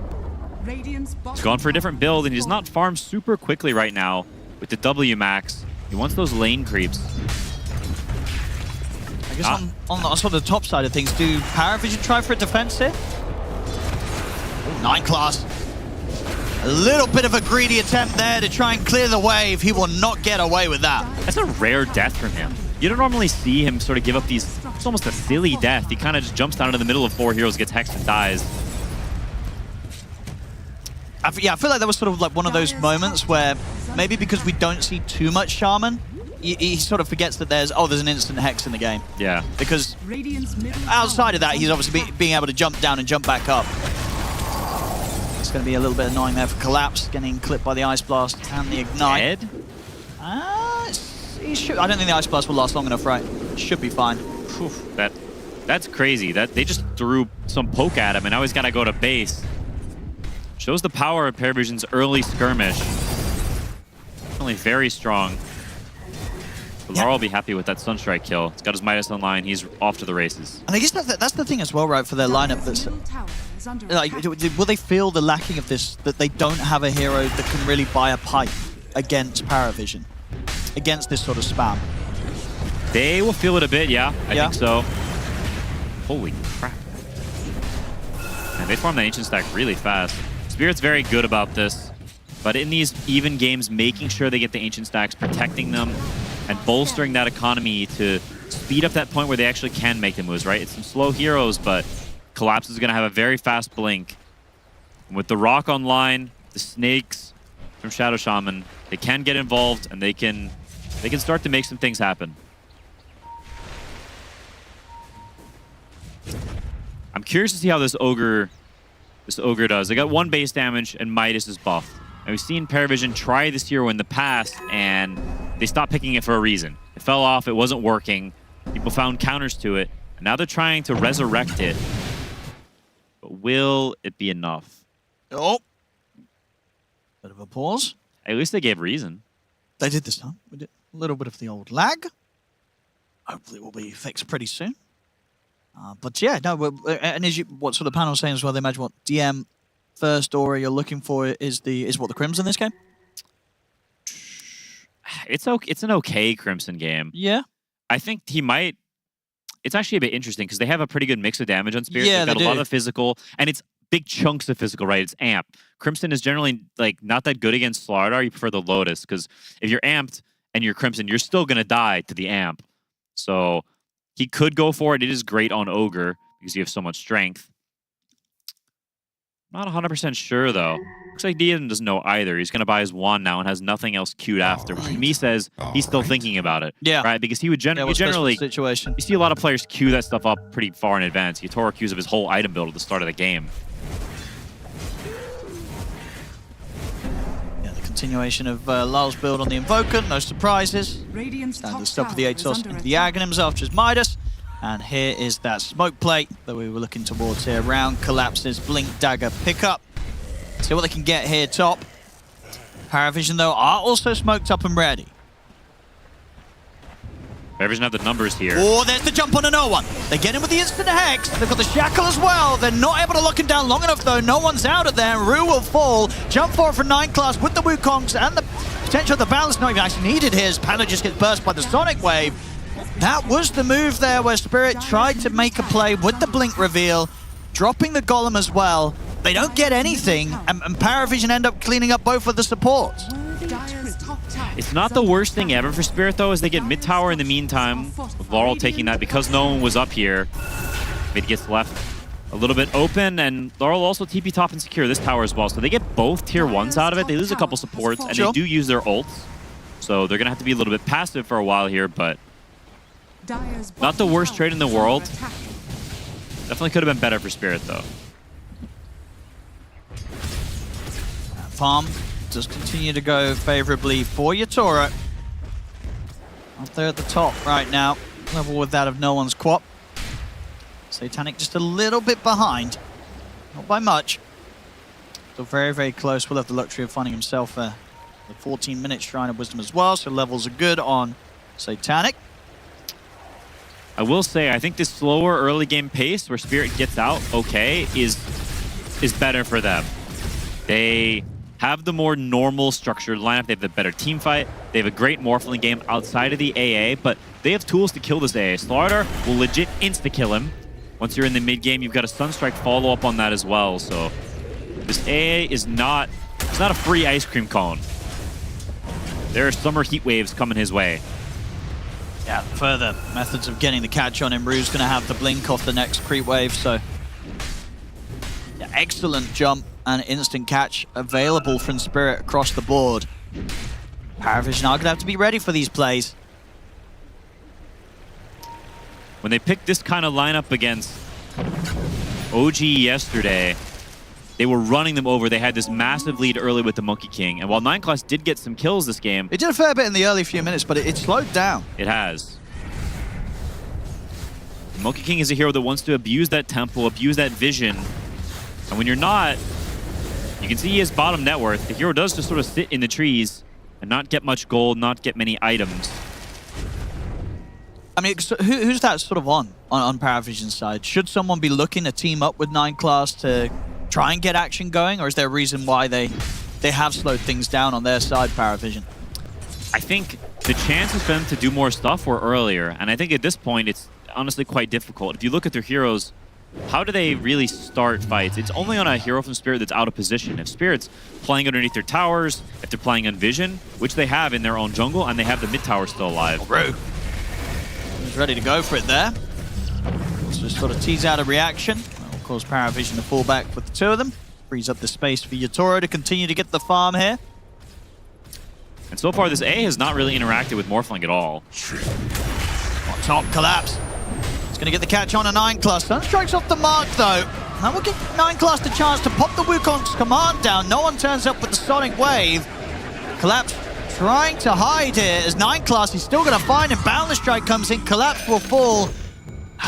He's going for a different build, and he does not farm super quickly right now with the W max. He wants those lane creeps.
I guess on the sort of the top side of things, do Paravision try for a defense here? 9 class. A little bit of a greedy attempt there to try and clear the wave. He will not get away with that.
That's a rare death from him. You don't normally see him sort of give up these, it's almost a silly death. He kind of just jumps down into the middle of 4 heroes, gets hexed and dies.
I feel like that was sort of like one of those moments where maybe because we don't see too much Shaman, he sort of forgets that there's an instant hex in the game.
Yeah.
Because outside of that, he's obviously being able to jump down and jump back up. It's going to be a little bit annoying there for Collapse, getting clipped by the Ice Blast and the Ignite.
Dead?
I don't think the Ice Blast will last long enough, right? Should be fine.
That's crazy. That they just threw some poke at him, and now he's got to go to base. Shows the power of Paravision's early skirmish. Definitely very strong. Laurel will be happy with that Sunstrike kill. He's got his Midas online. He's off to the races.
And I guess that's the thing as well, right, for their lineup. That's like, will they feel the lacking of this, that they don't have a hero that can really buy a pipe against Paravision, against this sort of spam?
They will feel it a bit, yeah. I think so. Holy crap. And they farm that Ancient Stack really fast. Spirit's very good about this, but in these even games, making sure they get the Ancient Stacks, protecting them, and bolstering that economy to speed up that point where they actually can make the moves, right? It's some slow heroes, but Collapse is going to have a very fast blink. And with the Rock online, the Snakes, from Shadow Shaman. They can get involved, and they can start to make some things happen. I'm curious to see how this Ogre does. They got 1 base damage, and Midas is buffed. And we've seen Paravision try this hero in the past, and they stopped picking it for a reason. It fell off, it wasn't working. People found counters to it, and now they're trying to resurrect it. But will it be enough?
Oh. Bit of a pause.
At least they gave reason.
They did this time. We did a little bit of the old lag. Hopefully it will be fixed pretty soon. But yeah, no, and as what sort of panel was saying as well, they imagine what DM first aura you're looking for is what the Crimson in this game?
It's an okay Crimson game.
Yeah.
I think he might. It's actually a bit interesting because they have a pretty good mix of damage on Spirit.
Yeah,
They've got a lot of physical, and it's big chunks of physical, right? It's amp. Crimson is generally like not that good against Slardar. You prefer the Lotus because if you're amped and you're Crimson, you're still gonna die to the amp. So he could go for it. It is great on Ogre because you have so much strength. Not 100% sure though. Looks like Dian doesn't know either. He's going to buy his wand now and has nothing else queued after, which to me says he's still thinking about it.
Yeah.
Right? Because he would generally...
situation.
You see a lot of players queue that stuff up pretty far in advance. Yatoro queues up his whole item build at the start of the game.
Yeah, the continuation of Lyle's build on the Invoker. No surprises. Standard stuff for the Atos into the Aghanims after his Midas. And here is that smoke plate that we were looking towards here. Round collapses, Blink Dagger pickup. See what they can get here top. Paravision, though, are also smoked up and ready.
Paravision have the numbers here.
Oh, there's the jump on a no one. They get in with the instant hex. They've got the shackle as well. They're not able to lock him down long enough, though. No one's out of there. Rue will fall. Jump forward for 9 class with the Wukongs and the potential of the balance not even actually needed here as Panda just gets burst by the Sonic Wave. That was the move there where Spirit tried to make a play with the Blink reveal, dropping the Golem as well. They don't get anything, and Paravision end up cleaning up both of the supports.
It's not the worst thing ever for Spirit, though, as they get mid tower in the meantime, with Laurel taking that because no one was up here. Mid gets left a little bit open, and Laurel also TP top and secure this tower as well. So they get both tier 1s out of it. They lose a couple supports, and they do use their ults. So they're going to have to be a little bit passive for a while here, but not the worst trade in the world. Definitely could have been better for Spirit, though.
Farm does continue to go favorably for Yatoro. Up there at the top right now, level with that of no one's quap. Satanic just a little bit behind, not by much. Still very, very close. Will have the luxury of finding himself the 14-minute Shrine of Wisdom as well, so levels are good on Satanic.
I will say, I think this slower early game pace where Spirit gets out okay is better for them. They have the more normal structured lineup. They have the better team fight. They have a great Morphling game outside of the AA, but they have tools to kill this AA. Slardar will legit insta-kill him. Once you're in the mid game, you've got a Sunstrike follow-up on that as well. So this AA is not, it's not a free ice cream cone. There are summer heat waves coming his way.
Yeah, further methods of getting the catch on him. Rue's going to have the blink off the next creep wave, so yeah, excellent jump and instant catch available from Spirit across the board. Paravision are going to have to be ready for these plays.
When they picked this kind of lineup against OG yesterday, they were running them over. They had this massive lead early with the Monkey King. And while 9 Class did get some kills this game...
It did a fair bit in the early few minutes, but it slowed down.
It has. The Monkey King is a hero that wants to abuse that temple, abuse that vision. And when you're not, you can see he has bottom net worth. The hero does just sort of sit in the trees and not get much gold, not get many items.
I mean, so who's that sort of on Paravision's side? Should someone be looking to team up with 9 Class to try and get action going, or is there a reason why they have slowed things down on their side, Paravision?
I think the chances for them to do more stuff were earlier, and I think at this point it's honestly quite difficult. If you look at their heroes, how do they really start fights? It's only on a hero from Spirit that's out of position. If Spirit's playing underneath their towers, if they're playing on Vision, which they have in their own jungle, and they have the mid tower still alive.
Rue is ready to go for it there. So just sort of tease out a reaction. Of course, Paravision to fall back with the two of them. Frees up the space for Yatoro to continue to get the farm here.
And so far, this A has not really interacted with Morphling at all.
On top, Collapse. It's going to get the catch on a 9-class. Sunstrike's off the mark, though. That will give 9-class the chance to pop the Wukong's command down. No one turns up with the Sonic Wave. Collapse trying to hide here as 9-class. He's still going to find him. Boundless Strike comes in. Collapse will fall.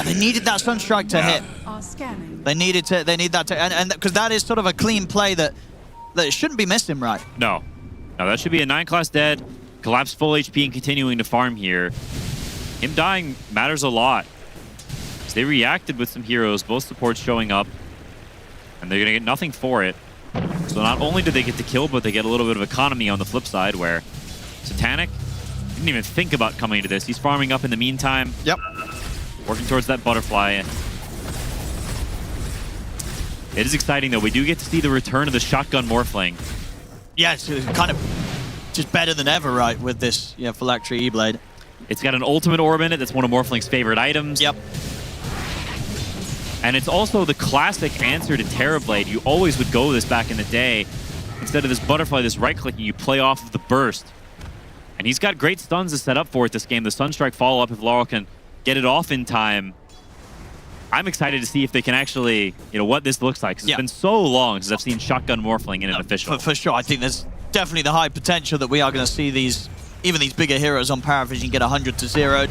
They needed that Sunstrike to hit. They need that to, and because that is sort of a clean play that it shouldn't be missing, right?
No, that should be a 9-class dead. Collapse full HP and continuing to farm here. Him dying matters a lot. So they reacted with some heroes, both supports showing up, and they're gonna get nothing for it. So not only do they get the kill, but they get a little bit of economy on the flip side, where Satanic didn't even think about coming to this. He's farming up in the meantime.
Yep.
Working towards that butterfly. It is exciting, though. We do get to see the return of the shotgun Morphling.
Yeah, it's kind of just better than ever, right, with this Phylactery E-Blade.
It's got an ultimate orb in it. That's one of Morphling's favorite items.
Yep.
And it's also the classic answer to Terrorblade. You always would go this back in the day. Instead of this butterfly, this right-clicking, you play off of the burst. And he's got great stuns to set up for it this game. The Sunstrike follow-up, if Laurel can get it off in time. I'm excited to see if they can actually, what this looks like. It's been so long since I've seen Shotgun Morphling in an official.
For sure, I think there's definitely the high potential that we are going to see even these bigger heroes on Paravision get 100 to 0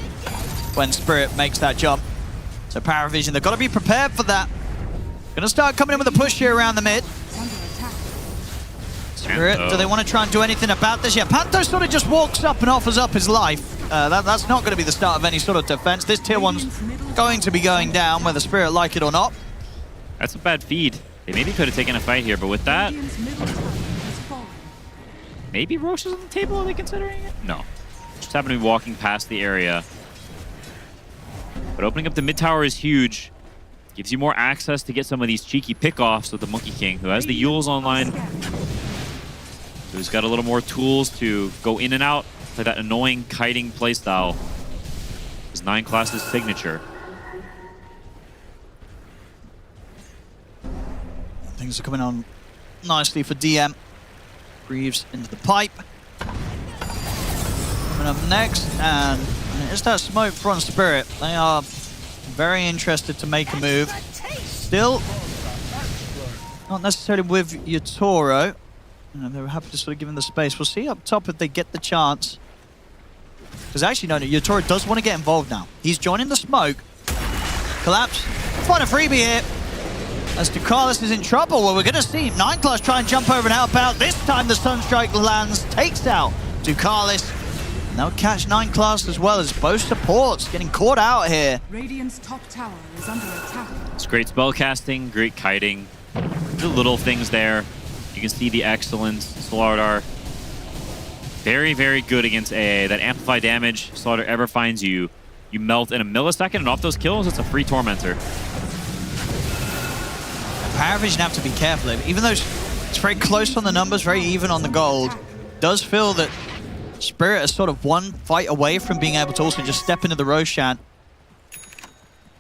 when Spirit makes that jump. So Paravision, they've got to be prepared for that. Going to start coming in with a push here around the mid. Spirit, do they want to try and do anything about this? Yeah, Panto sort of just walks up and offers up his life. That's not going to be the start of any sort of defense. This tier 1's going to be going down, whether Spirit like it or not.
That's a bad feed. They maybe could have taken a fight here, but with that, maybe Roche is on the table. Are they considering it? No. Just happen to be walking past the area. But opening up the mid tower is huge. Gives you more access to get some of these cheeky pickoffs with the Monkey King, who has the Yules online. Who's got a little more tools to go in and out, play that annoying kiting playstyle. His 9-class's signature.
Things are coming on nicely for DM. Greaves into the pipe. Coming up next, and it's that smoke front Spirit. They are very interested to make a move. Still, not necessarily with Yatoro. They were happy to sort of give him the space. We'll see up top if they get the chance. Because actually, no, Yatoro does want to get involved now. He's joining the smoke. Collapse. Find a freebie here. As Ducalis is in trouble, well, we're going to see 9-class try and jump over and help out. This time the Sunstrike lands, takes out Ducalis. And they'll catch 9-class as well as both supports getting caught out here.
Radiant's top tower is under attack.
It's great spell casting, great kiting. The little things there. You can see the excellence. Slardar, very, very good against AA. That amplify damage, Slardar ever finds you, you melt in a millisecond, and off those kills, it's a free Tormentor.
Paravision have to be careful. Even though it's very close on the numbers, very even on the gold, does feel that Spirit is sort of one fight away from being able to also just step into the Roshan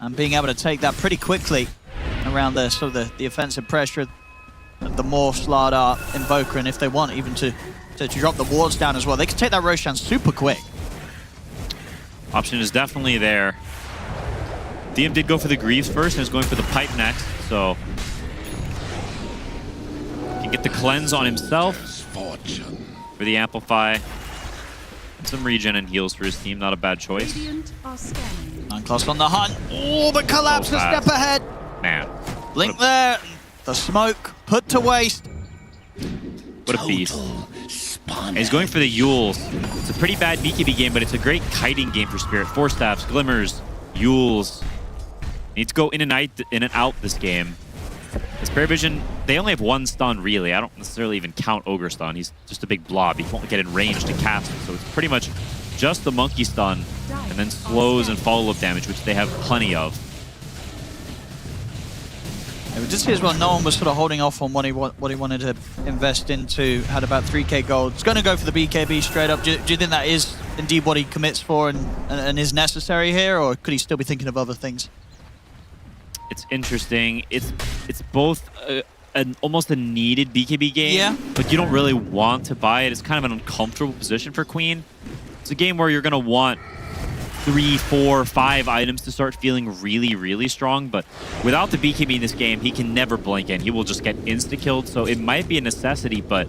and being able to take that pretty quickly around the sort of the offensive pressure of the Morph, Slardar, Invoker, and if they want even to drop the wards down as well. They can take that Roshan super quick.
Option is definitely there. DM did go for the Greaves first and is going for the pipe next, so can get the cleanse on himself for the amplify. Some regen and heals for his team, not a bad choice.
9-class on the hunt. Oh, but Collapse a step ahead.
Man.
Blink there. The smoke put to waste.
What a beast. And he's going for the Yules. It's a pretty bad BKB game, but it's a great kiting game for Spirit. Force Staffs, Glimmers, Yules. Needs to go in and out this game. This Paravision, they only have one stun, really. I don't necessarily even count Ogre stun. He's just a big blob. He won't get in range to cast it. So it's pretty much just the Monkey stun and then slows and follow-up damage, which they have plenty of.
Yeah, we did see as well, no one was sort of holding off on what he wanted to invest into. Had about 3k gold. It's going to go for the BKB straight up. Do you think that is indeed what he commits for and is necessary here, or could he still be thinking of other things?
It's interesting. It's both
almost a needed BKB game, but you don't really want to buy it. It's kind of an uncomfortable position for Queen. It's a game where you're going to want 3, 4, 5 items to start feeling really, really strong, but without the BKB in this game, he can never blink in. He will just get insta-killed, so it might be a necessity, but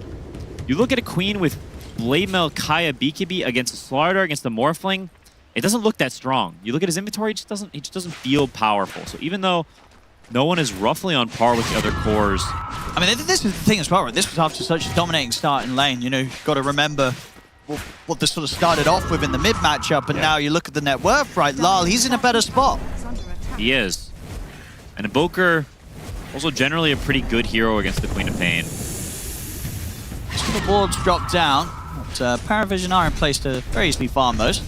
you look at a Queen with Blade Mail, Kaya, BKB against a Slardar, against the Morphling, it doesn't look that strong. You look at his inventory, it just doesn't feel powerful. So even though no one is roughly on par with the other cores.
I mean, this is the thing as well, right? This was after such a dominating start in lane. You know, you've got to remember what this sort of started off with in the mid matchup, and now you look at the net worth, right? Lal, he's in a better spot.
He is. And Invoker, also generally a pretty good hero against the Queen of Pain.
So the wards drop down, but Paravision are in place to very easily farm those.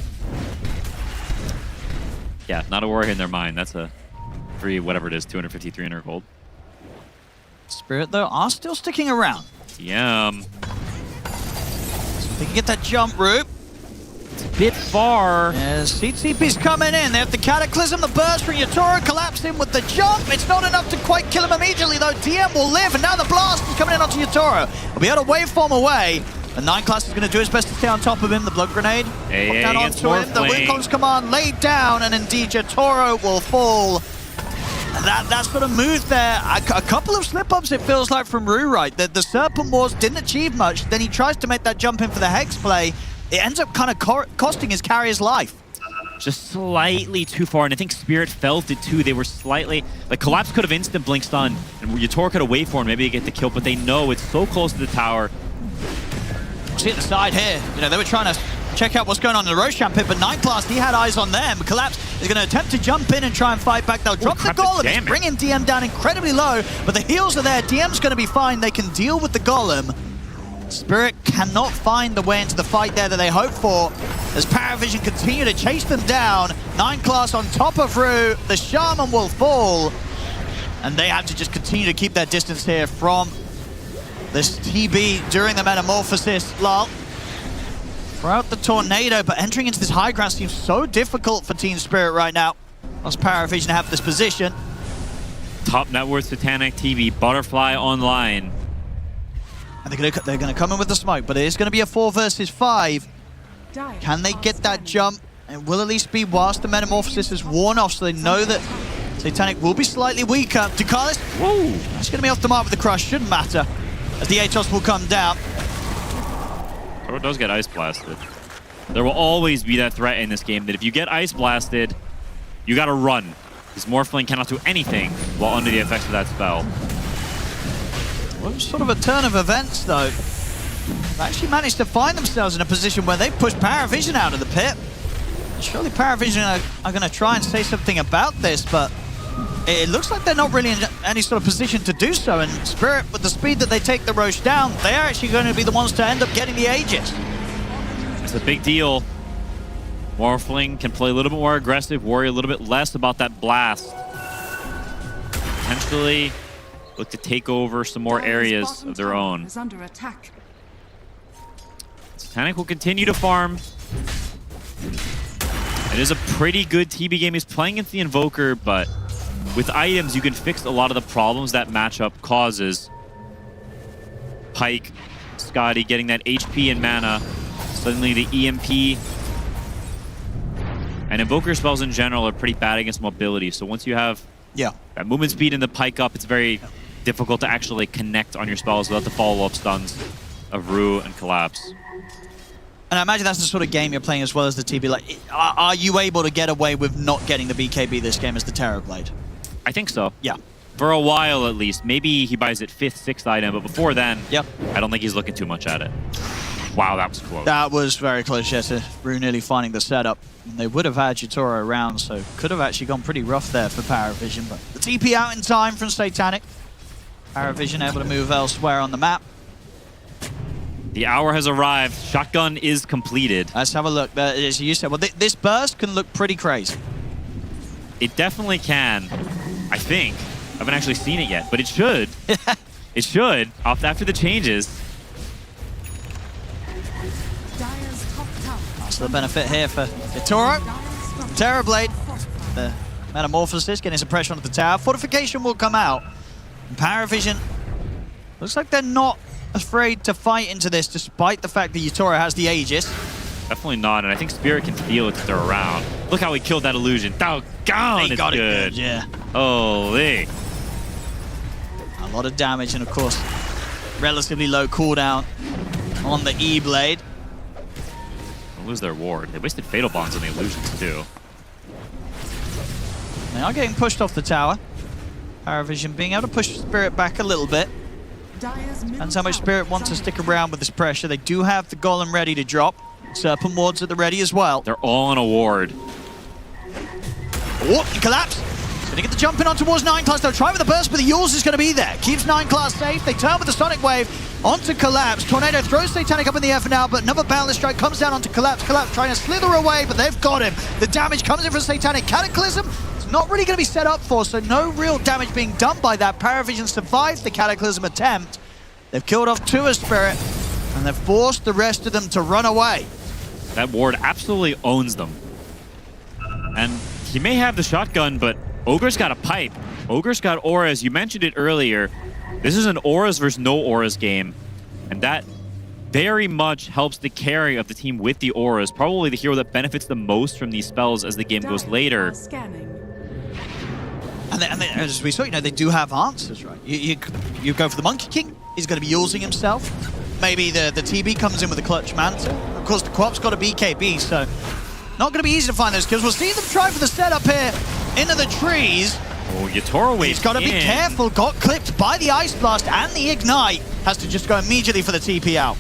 Yeah, not a worry in their mind. That's a free, whatever it is, 250, 300 gold.
Spirit, though, are still sticking around.
Yeah.
So they can get that jump route.
It's a bit far.
Yes, CTP's coming in. They have the Cataclysm, the burst from Yatoro, collapsing with the jump. It's not enough to quite kill him immediately, though. DM will live, and now the blast is coming in onto Yatoro. He'll be able to waveform away. The 9 class is going to do his best to stay on top of him. The blood grenade down onto him. The Wukong's command laid down, and indeed Yatoro will fall. And that sort of move there, a couple of slip-ups it feels like from Rue, right? The Serpent Wars didn't achieve much. Then he tries to make that jump in for the Hex play. It ends up kind of costing his carrier's life.
Just slightly too far, and I think Spirit felt it too. They were slightly... Like, Collapse could have instant blink stun, and Yatoro could have waited for him, maybe they get the kill, but they know it's so close to the tower.
See at the side here, you know, they were trying to check out what's going on in the Roshan pit, but 9 class, he had eyes on them. Collapse is going to attempt to jump in and try and fight back. They'll drop the Golem, it's bringing DM down incredibly low, but the heals are there. DM's going to be fine. They can deal with the Golem. Spirit cannot find the way into the fight there that they hope for, as Paravision continue to chase them down. 9 class on top of Rue. The Shaman will fall, and they have to just continue to keep that distance here from this TB during the Metamorphosis. Lal throughout the Tornado, but entering into this high ground seems so difficult for Team Spirit right now. As Paravision have this position.
Top net worth Satanic TV, Butterfly online.
And they're gonna come in with the smoke, but it is gonna be a 4 versus 5. Can they get that jump? It will at least be whilst the Metamorphosis is worn off, so they know that Satanic will be slightly weaker. Ducalis, whoa, that's gonna be off the mark with the crush, shouldn't matter, as the Atos will come down.
Toro does get ice blasted. There will always be that threat in this game that if you get ice blasted, you gotta run. Because Morphling cannot do anything while under the effects of that spell.
Well, sort of a turn of events, though. They've actually managed to find themselves in a position where they pushed Paravision out of the pit. Surely Paravision are going to try and say something about this, but it looks like they're not really in any sort of position to do so. And Spirit, with the speed that they take the Roche down, they are actually going to be the ones to end up getting the Aegis.
It's a big deal. Morphling can play a little bit more aggressive, worry a little bit less about that blast. Potentially look to take over some more areas of their own.
Under attack.
Satanic will continue to farm. It is a pretty good TB game. He's playing against the Invoker, but with items, you can fix a lot of the problems that matchup causes. Pyke, Scotty getting that HP and mana. Suddenly the EMP. And Invoker spells in general are pretty bad against mobility. So once you have that movement speed and the Pyke up, it's very difficult to actually connect on your spells without the follow-up stuns of Rue and Collapse.
And I imagine that's the sort of game you're playing as well as the TB. Like, are you able to get away with not getting the BKB this game as the Terrorblade?
I think so.
Yeah.
For a while, at least. Maybe he buys it 5th, 6th item, but before then, I don't think he's looking too much at it. Wow, that was close.
That was very close, yes, to Rue nearly finding the setup. And they would have had Yatoro around, so could have actually gone pretty rough there for Paravision. But the TP out in time from Satanic. Paravision able to move elsewhere on the map.
The hour has arrived. Shotgun is completed.
Let's have a look. As you said, well, this burst can look pretty crazy.
It definitely can, I think. I haven't actually seen it yet, but it should. It should, after the changes.
That's
the benefit here for Yatoro. Terrorblade. The Metamorphosis getting some pressure onto the tower. Fortification will come out. And Paravision Looks like they're not afraid to fight into this, despite the fact that Yatoro has the Aegis.
Definitely not, and I think Spirit can feel it if they're around. Look how he killed that illusion. Doggone,
They
it's
got it
good.
good, yeah.
Holy.
A lot of damage, and of course, relatively low cooldown on the E-Blade.
They'll lose their ward. They wasted Fatal Bonds on the illusions, too.
They are getting pushed off the tower. Paravision being able to push Spirit back a little bit. Depends how much Spirit wants to stick around with this pressure. They do have the Golem ready to drop. Serpent wards at the ready as well.
They're all on a ward.
Oh, he collapsed. Gonna get the jump in on towards 9 Class. They'll try with the burst, but the Yules is gonna be there. Keeps 9 Class safe. They turn with the Sonic Wave onto Collapse. Tornado throws Satanic up in the air for now, but another Boundless Strike comes down onto Collapse. Collapse trying to slither away, but they've got him. The damage comes in from Satanic. Cataclysm, it's not really gonna be set up for, so no real damage being done by that. Paravision survives the Cataclysm attempt. They've killed off 2 of Spirit, and they've forced the rest of them to run away.
That ward absolutely owns them. And he may have the shotgun, but Ogre's got a pipe. Ogre's got auras. You mentioned it earlier. This is an auras versus no auras game. And that very much helps the carry of the team with the auras. Probably the hero that benefits the most from these spells as the game goes later.
And as we saw, they do have answers, right? You go for the Monkey King. He's going to be using himself. Maybe the TB comes in with a Clutch Manta. Of course, the Quap's got a BKB, so not going to be easy to find those kills. We'll see them try for the setup here into the trees.
Oh, Yatoro waves.
He's got to be careful. Got clipped by the Ice Blast and the Ignite. Has to just go immediately for the TP out.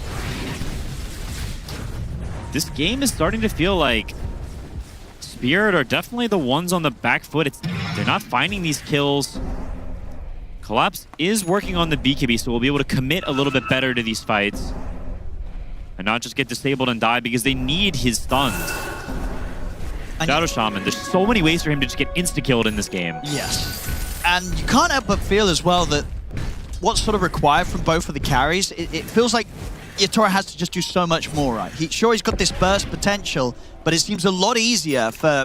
This game is starting to feel like Spirit are definitely the ones on the back foot. They're not finding these kills. Collapse is working on the BKB, so we'll be able to commit a little bit better to these fights. And not just get disabled and die, because they need his stuns. Shadow Shaman, there's so many ways for him to just get insta-killed in this game.
Yes. And you can't help but feel as well that what's sort of required from both of the carries, it feels like Yatoro has to just do so much more, right? He's got this burst potential, but it seems a lot easier for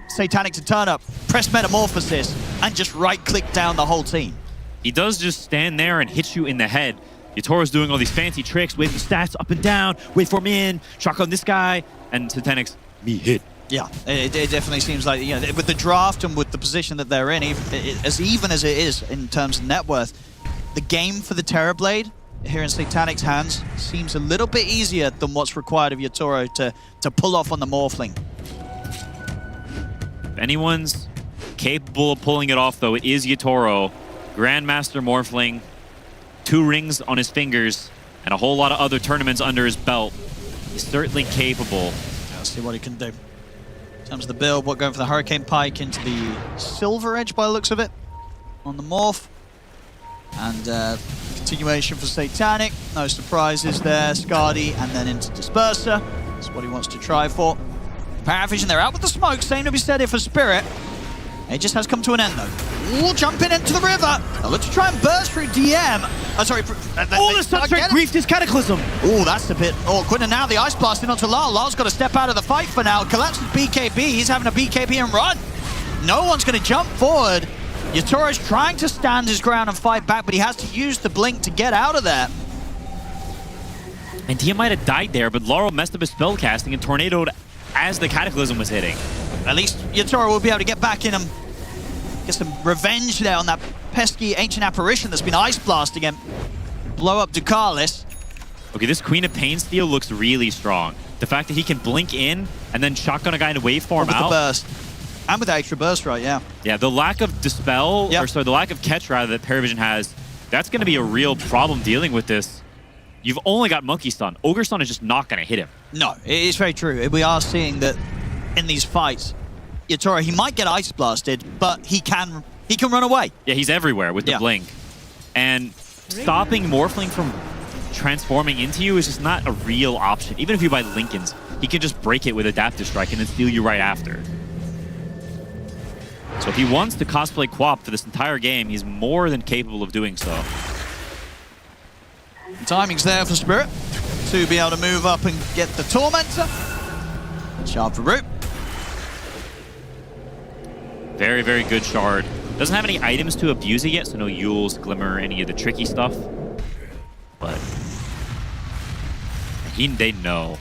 Satanic to turn up, press Metamorphosis, and just right-click down the whole team.
He does just stand there and hit you in the head. Yatoro's doing all these fancy tricks, waving stats up and down, wait for him in, shotgun this guy, and Satanic's me hit.
Yeah, it definitely seems like, with the draft and with the position that they're in, as even as it is in terms of net worth, the game for the Terrorblade here in Satanic's hands seems a little bit easier than what's required of Yatoro to pull off on the Morphling.
If anyone's capable of pulling it off, though, it is Yatoro. Grandmaster Morphling, 2 rings on his fingers, and a whole lot of other tournaments under his belt. He's certainly capable.
Let's see what he can do. In terms of the build, we're going for the Hurricane Pike into the Silver Edge by the looks of it on the Morph. And continuation for Satanic. No surprises there. Skadi, and then into Disperser. That's what he wants to try for. Paravision, they're out with the smoke. Same to be said here for Spirit. It just has come to an end, though. Ooh, jumping into the river. Now let's try and burst through DM. Oh, sorry.
Oh, the Sunstrike griefed his Cataclysm.
Oh, that's a bit awkward. And now the Ice Blasting onto Lal. Lal's got to step out of the fight for now. Collapses BKB. He's having a BKB and run. No one's going to jump forward. Yatoro's trying to stand his ground and fight back, but he has to use the blink to get out of there.
And Dia might have died there, but Laurel messed up his spell casting and tornadoed as the Cataclysm was hitting.
At least Yatoro will be able to get back in him. Get some revenge there on that pesky Ancient Apparition that's been Ice Blasting him. Blow up Ducalis.
Okay, this Queen of Pain steal looks really strong. The fact that he can blink in and then shotgun a guy in a waveform
with
out.
The burst. And with the extra burst, right, yeah.
Yeah, the lack of Dispel, or sorry, the lack of Catch, rather, that Paravision has, that's going to be a real problem dealing with this. You've only got Monkey Stun. Ogre Stun is just not going to hit him.
No, it's very true. We are seeing that in these fights, Yatoro, he might get Ice Blasted, but he can run away.
Yeah, he's everywhere with the blink. And stopping Morphling from transforming into you is just not a real option. Even if you buy Lincoln's, he can just break it with Adaptive Strike and then steal you right after. So if he wants to cosplay Quap for this entire game, he's more than capable of doing so.
The timing's there for Spirit to be able to move up and get the Tormentor. Shard for Root.
Very, very good Shard. Doesn't have any items to abuse it yet, so no Yules, Glimmer, any of the tricky stuff.
They know.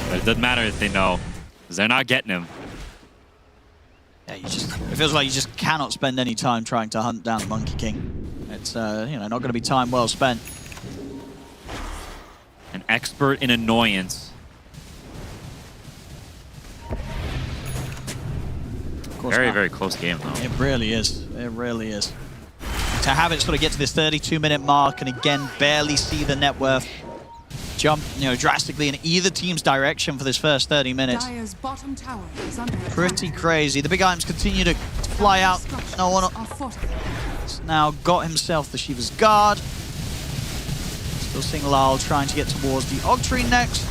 But it doesn't matter if they know, because they're not getting him.
Yeah, it feels like you just cannot spend any time trying to hunt down Monkey King. It's not going to be time well spent.
An expert in annoyance. Very, very close game, though.
It really is. It really is. To have it sort of get to this 32-minute mark and again barely see the net worth jump, drastically in either team's direction for this first 30 minutes.
Dire's bottom tower is under attack.
Pretty crazy. The big items continue to fly out. No one has now got himself the Shiva's Guard. Still seeing Lyle trying to get towards the Ogtree next.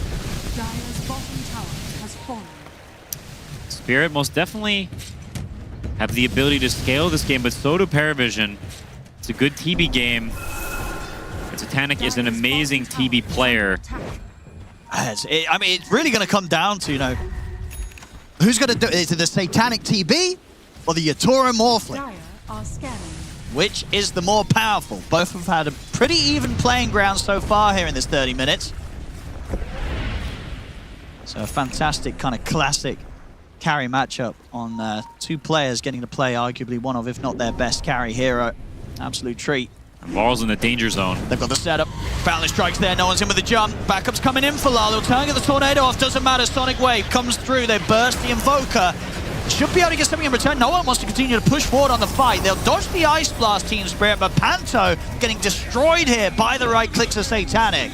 Dire's bottom tower has fallen.
Spirit most definitely have the ability to scale this game, but so do Paravision. It's a good TB game. Titanic is an amazing TB player.
It's really going to come down to, who's going to do it? Is it the Satanic TB or the Yatora Morphling? Which is the more powerful? Both have had a pretty even playing ground so far here in this 30 minutes. So a fantastic kind of classic carry matchup on two players getting to play arguably one of, if not their best carry hero. Absolute treat.
And Varl's in the danger zone.
They've got the setup. Boundless strikes there. No one's in with the jump. Backup's coming in for Lyle. They'll turn the tornado off. Doesn't matter. Sonic Wave comes through. They burst the Invoker. Should be able to get something in return. No one wants to continue to push forward on the fight. They'll dodge the Ice Blast, Team Spirit, but Panto getting destroyed here by the right clicks of Satanic.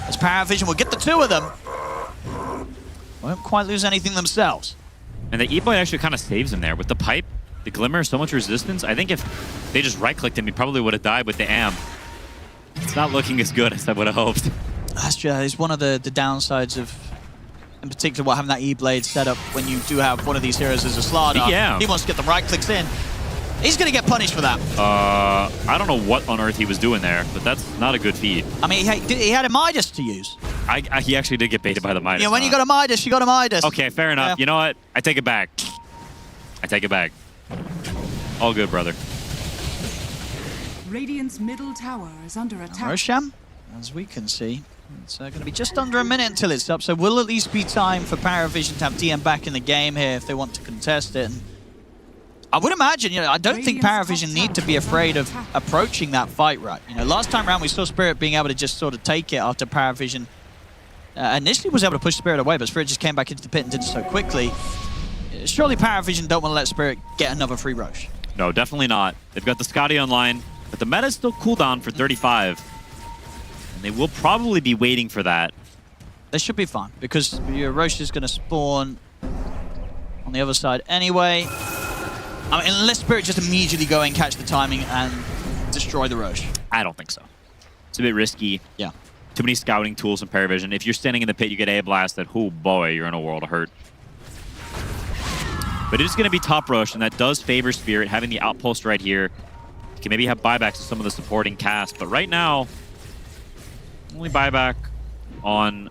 As Paravision will get the two of them. Won't quite lose anything themselves.
And the E-Blade actually kind of saves him there. With the pipe, the Glimmer, so much resistance. I think if they just right-clicked him, he probably would have died with the Am. It's not looking as good as I would have hoped.
That's just one of the downsides of, in particular, having that E-Blade set up when you do have one of these heroes as a Slardar.
Yeah.
He wants to get the right-clicks in. He's going to get punished for that.
I don't know what on earth he was doing there, but that's not a good feed.
I mean, he had a Midas to use.
He actually did get baited by the Midas.
Yeah, when you got a Midas, you got a Midas.
Okay, fair enough. Yeah. You know what? I take it back. I take it back. All good, brother.
Radiant's middle tower is under attack.
Roshan, as we can see, it's going to be just under a minute until it's up, so will at least be time for Paravision to have DM back in the game here if they want to contest it. And I would imagine, I don't think Paravision need to be afraid of approaching that fight right. Last time around we saw Spirit being able to just sort of take it after Paravision initially was able to push Spirit away, but Spirit just came back into the pit and did it so quickly. Surely Paravision don't want to let Spirit get another free rush.
No, definitely not. They've got the Scotty online, but the meta's still cooldown for 35. And they will probably be waiting for that.
They should be fine, because your Roche is going to spawn on the other side anyway. I mean, unless Spirit just immediately go and catch the timing and destroy the Roche.
I don't think so. It's a bit risky.
Yeah.
Too many scouting tools and Paravision. If you're standing in the pit, you get A-blasted. Oh boy, you're in a world of hurt. But it is going to be top rush, and that does favor Spirit, having the outpost right here. You can maybe have buybacks to some of the supporting cast, but right now, only buyback on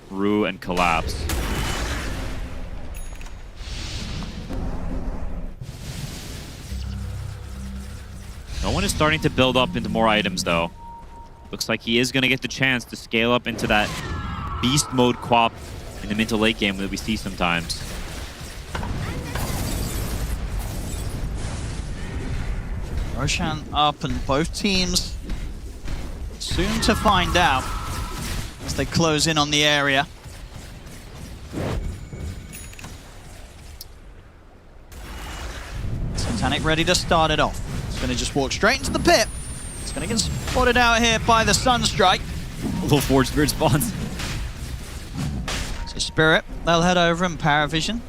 Rue and Collapse. No one is starting to build up into more items, though. Looks like he is going to get the chance to scale up into that beast mode quap in the mid to late game that we see sometimes.
Roshan up, and both teams soon to find out as they close in on the area. Satanic ready to start it off. He's going to just walk straight into the pit. He's going to get spotted out here by the Sunstrike.
A little Forge Spirit spawns.
So Spirit, they'll head over and Paravision.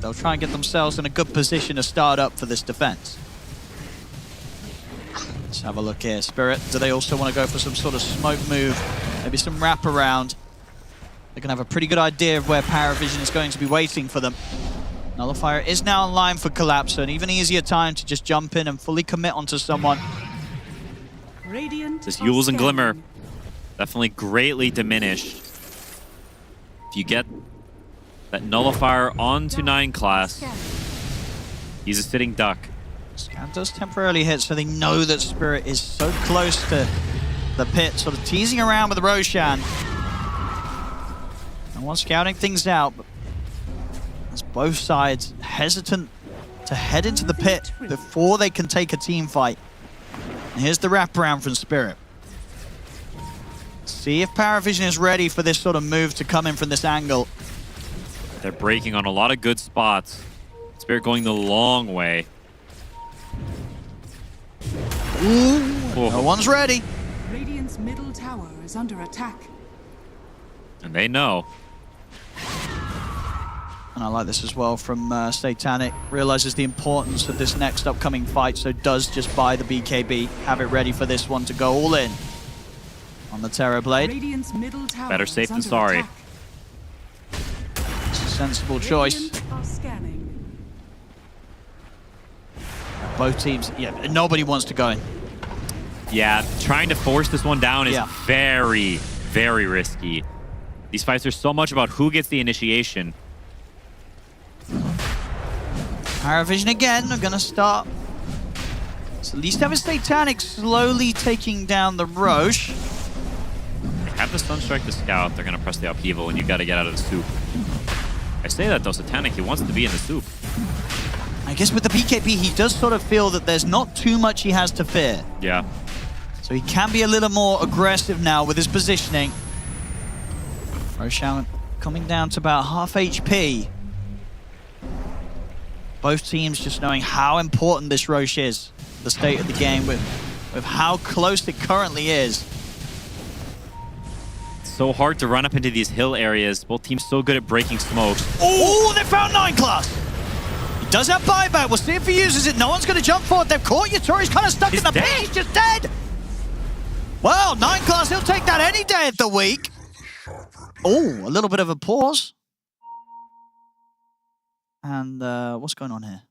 They'll try and get themselves in a good position to start up for this defense. Let's have a look here. Spirit, do they also want to go for some sort of smoke move? Maybe some wraparound? They're going to have a pretty good idea of where Paravision is going to be waiting for them. Nullifier is now online for Collapse, so an even easier time to just jump in and fully commit onto someone.
This Yules and Glimmer, definitely greatly diminished. If you get that Nullifier onto 9 class, he's a sitting duck.
Scan does temporarily hit, so they know that Spirit is so close to the pit, sort of teasing around with Roshan. No one's scouting things out, but as both sides hesitant to head into the pit before they can take a team fight. And here's the wraparound from Spirit. See if Paravision is ready for this sort of move to come in from this angle.
They're breaking on a lot of good spots. Spirit going the long way.
Ooh, no one's ready.
Radiant's middle tower is under attack.
And they know.
And I like this as well from Satanic. Realizes the importance of this next upcoming fight, so does just buy the BKB. Have it ready for this one to go all in. On the Terror Blade.
Radiant's middle tower
Better safe
is
than
under
sorry.
attack.
It's a sensible choice.
Radiant are scanning.
Both teams, yeah, nobody wants to go in.
Yeah, trying to force this one down is very, very risky. These fights are so much about who gets the initiation.
Paravision again are gonna start. So at least have a Satanic slowly taking down the Roche.
They have the Sunstrike to scout. They're going to press the upheaval, and you got to get out of the soup. I say that though, Satanic, he wants to be in the soup.
I guess with the BKB, he does sort of feel that there's not too much he has to fear.
Yeah.
So he can be a little more aggressive now with his positioning. Roshan coming down to about half HP. Both teams just knowing how important this Roche is. The state of the game with how close it currently is.
It's so hard to run up into these hill areas. Both teams so good at breaking smokes.
Oh, they found 9 class. He does have buyback. We'll see if he uses it. No one's going to jump for it. They've caught Yatori. He's kind of stuck in the pit. He's just dead. Well, 9 class. He'll take that any day of the week. Oh, a little bit of a pause. And what's going on here?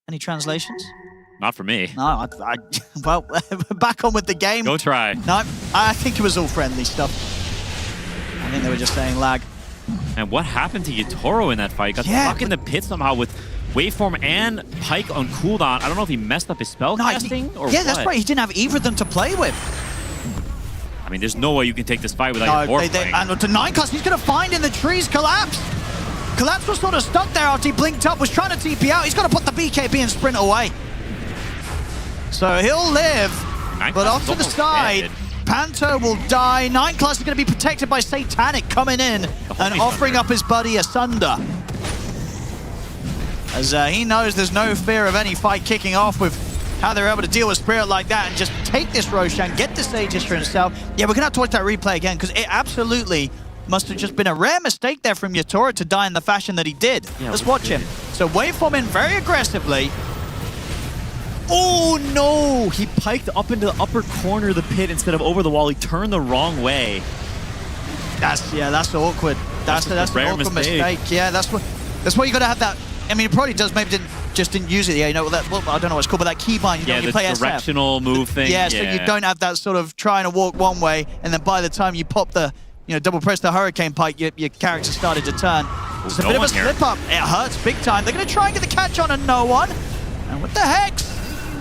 Any translations?
Not for me.
No, well, back on with the game.
Go try.
No, I think it was all friendly stuff. I think they were just saying lag.
And what happened to Yatoro in that fight? Got stuck in the pit somehow with Waveform and Pike on cooldown. I don't know if he messed up his spell casting or
yeah,
what.
that's right. He didn't have either of them to play with.
I mean, there's no way you can take this fight without your playing.
And to 9 class, he's going to find in the trees Collapse. Collapse was sort of stuck there after he blinked up, was trying to TP out. He's got to put the BKB and sprint away. So he'll live, but off to the side, Panto will die. 9 class is going to be protected by Satanic coming in and offering up his buddy Asunder. As he knows there's no fear of any fight kicking off with how they're able to deal with Spirit like that and just take this Roshan, get this Aegis for himself. Yeah, we're going to have to watch that replay again because it absolutely must have just been a rare mistake there from Yatora to die in the fashion that he did. Yeah, let's watch him. So Waveform in very aggressively.
Oh no! He piked up into the upper corner of the pit instead of over the wall. He turned the wrong way.
That's awkward. That's an awkward mistake. Yeah, that's what you got to have that. I mean, it probably does. Maybe didn't use it. Yeah, you know that. Well, I don't know what it's called, but that keybind. You know, you play
the directional move thing.
Yeah, so you don't have that sort of trying to walk one way, and then by the time you pop the, double press the Hurricane Pike, your character started to turn. It's a bit of a slip up. It hurts big time. They're going to try and get the catch on, and no one. And with the Hex.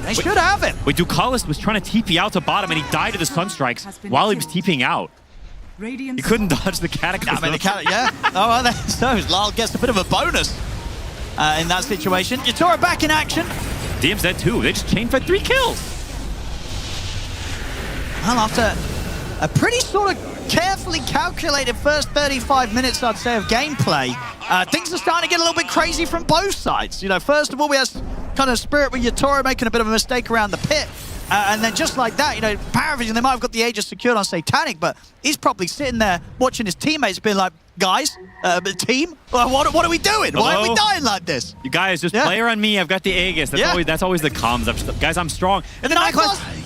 They should have it.
Wait, Ducalis was trying to TP out to bottom, and he died to the Sunstrikes while he was TPing out. He couldn't dodge the Cataclysm.
Yeah. Oh, well, so Lyle gets a bit of a bonus in that situation. Yatora back in action.
DMZ too. They just chain fed 3 kills.
Well, after a pretty sort of carefully calculated first 35 minutes, I'd say, of gameplay, things are starting to get a little bit crazy from both sides. First of all, we have kind of Spirit with Yatora making a bit of a mistake around the pit. And then just like that, Paravision, they might have got the Aegis secured on Satanic, but he's probably sitting there watching his teammates being like, guys, team, what are we doing?
Hello?
Why are we dying like this?
You guys, just play her on me. I've got the Aegis. That's always the comms. Guys, I'm strong. And then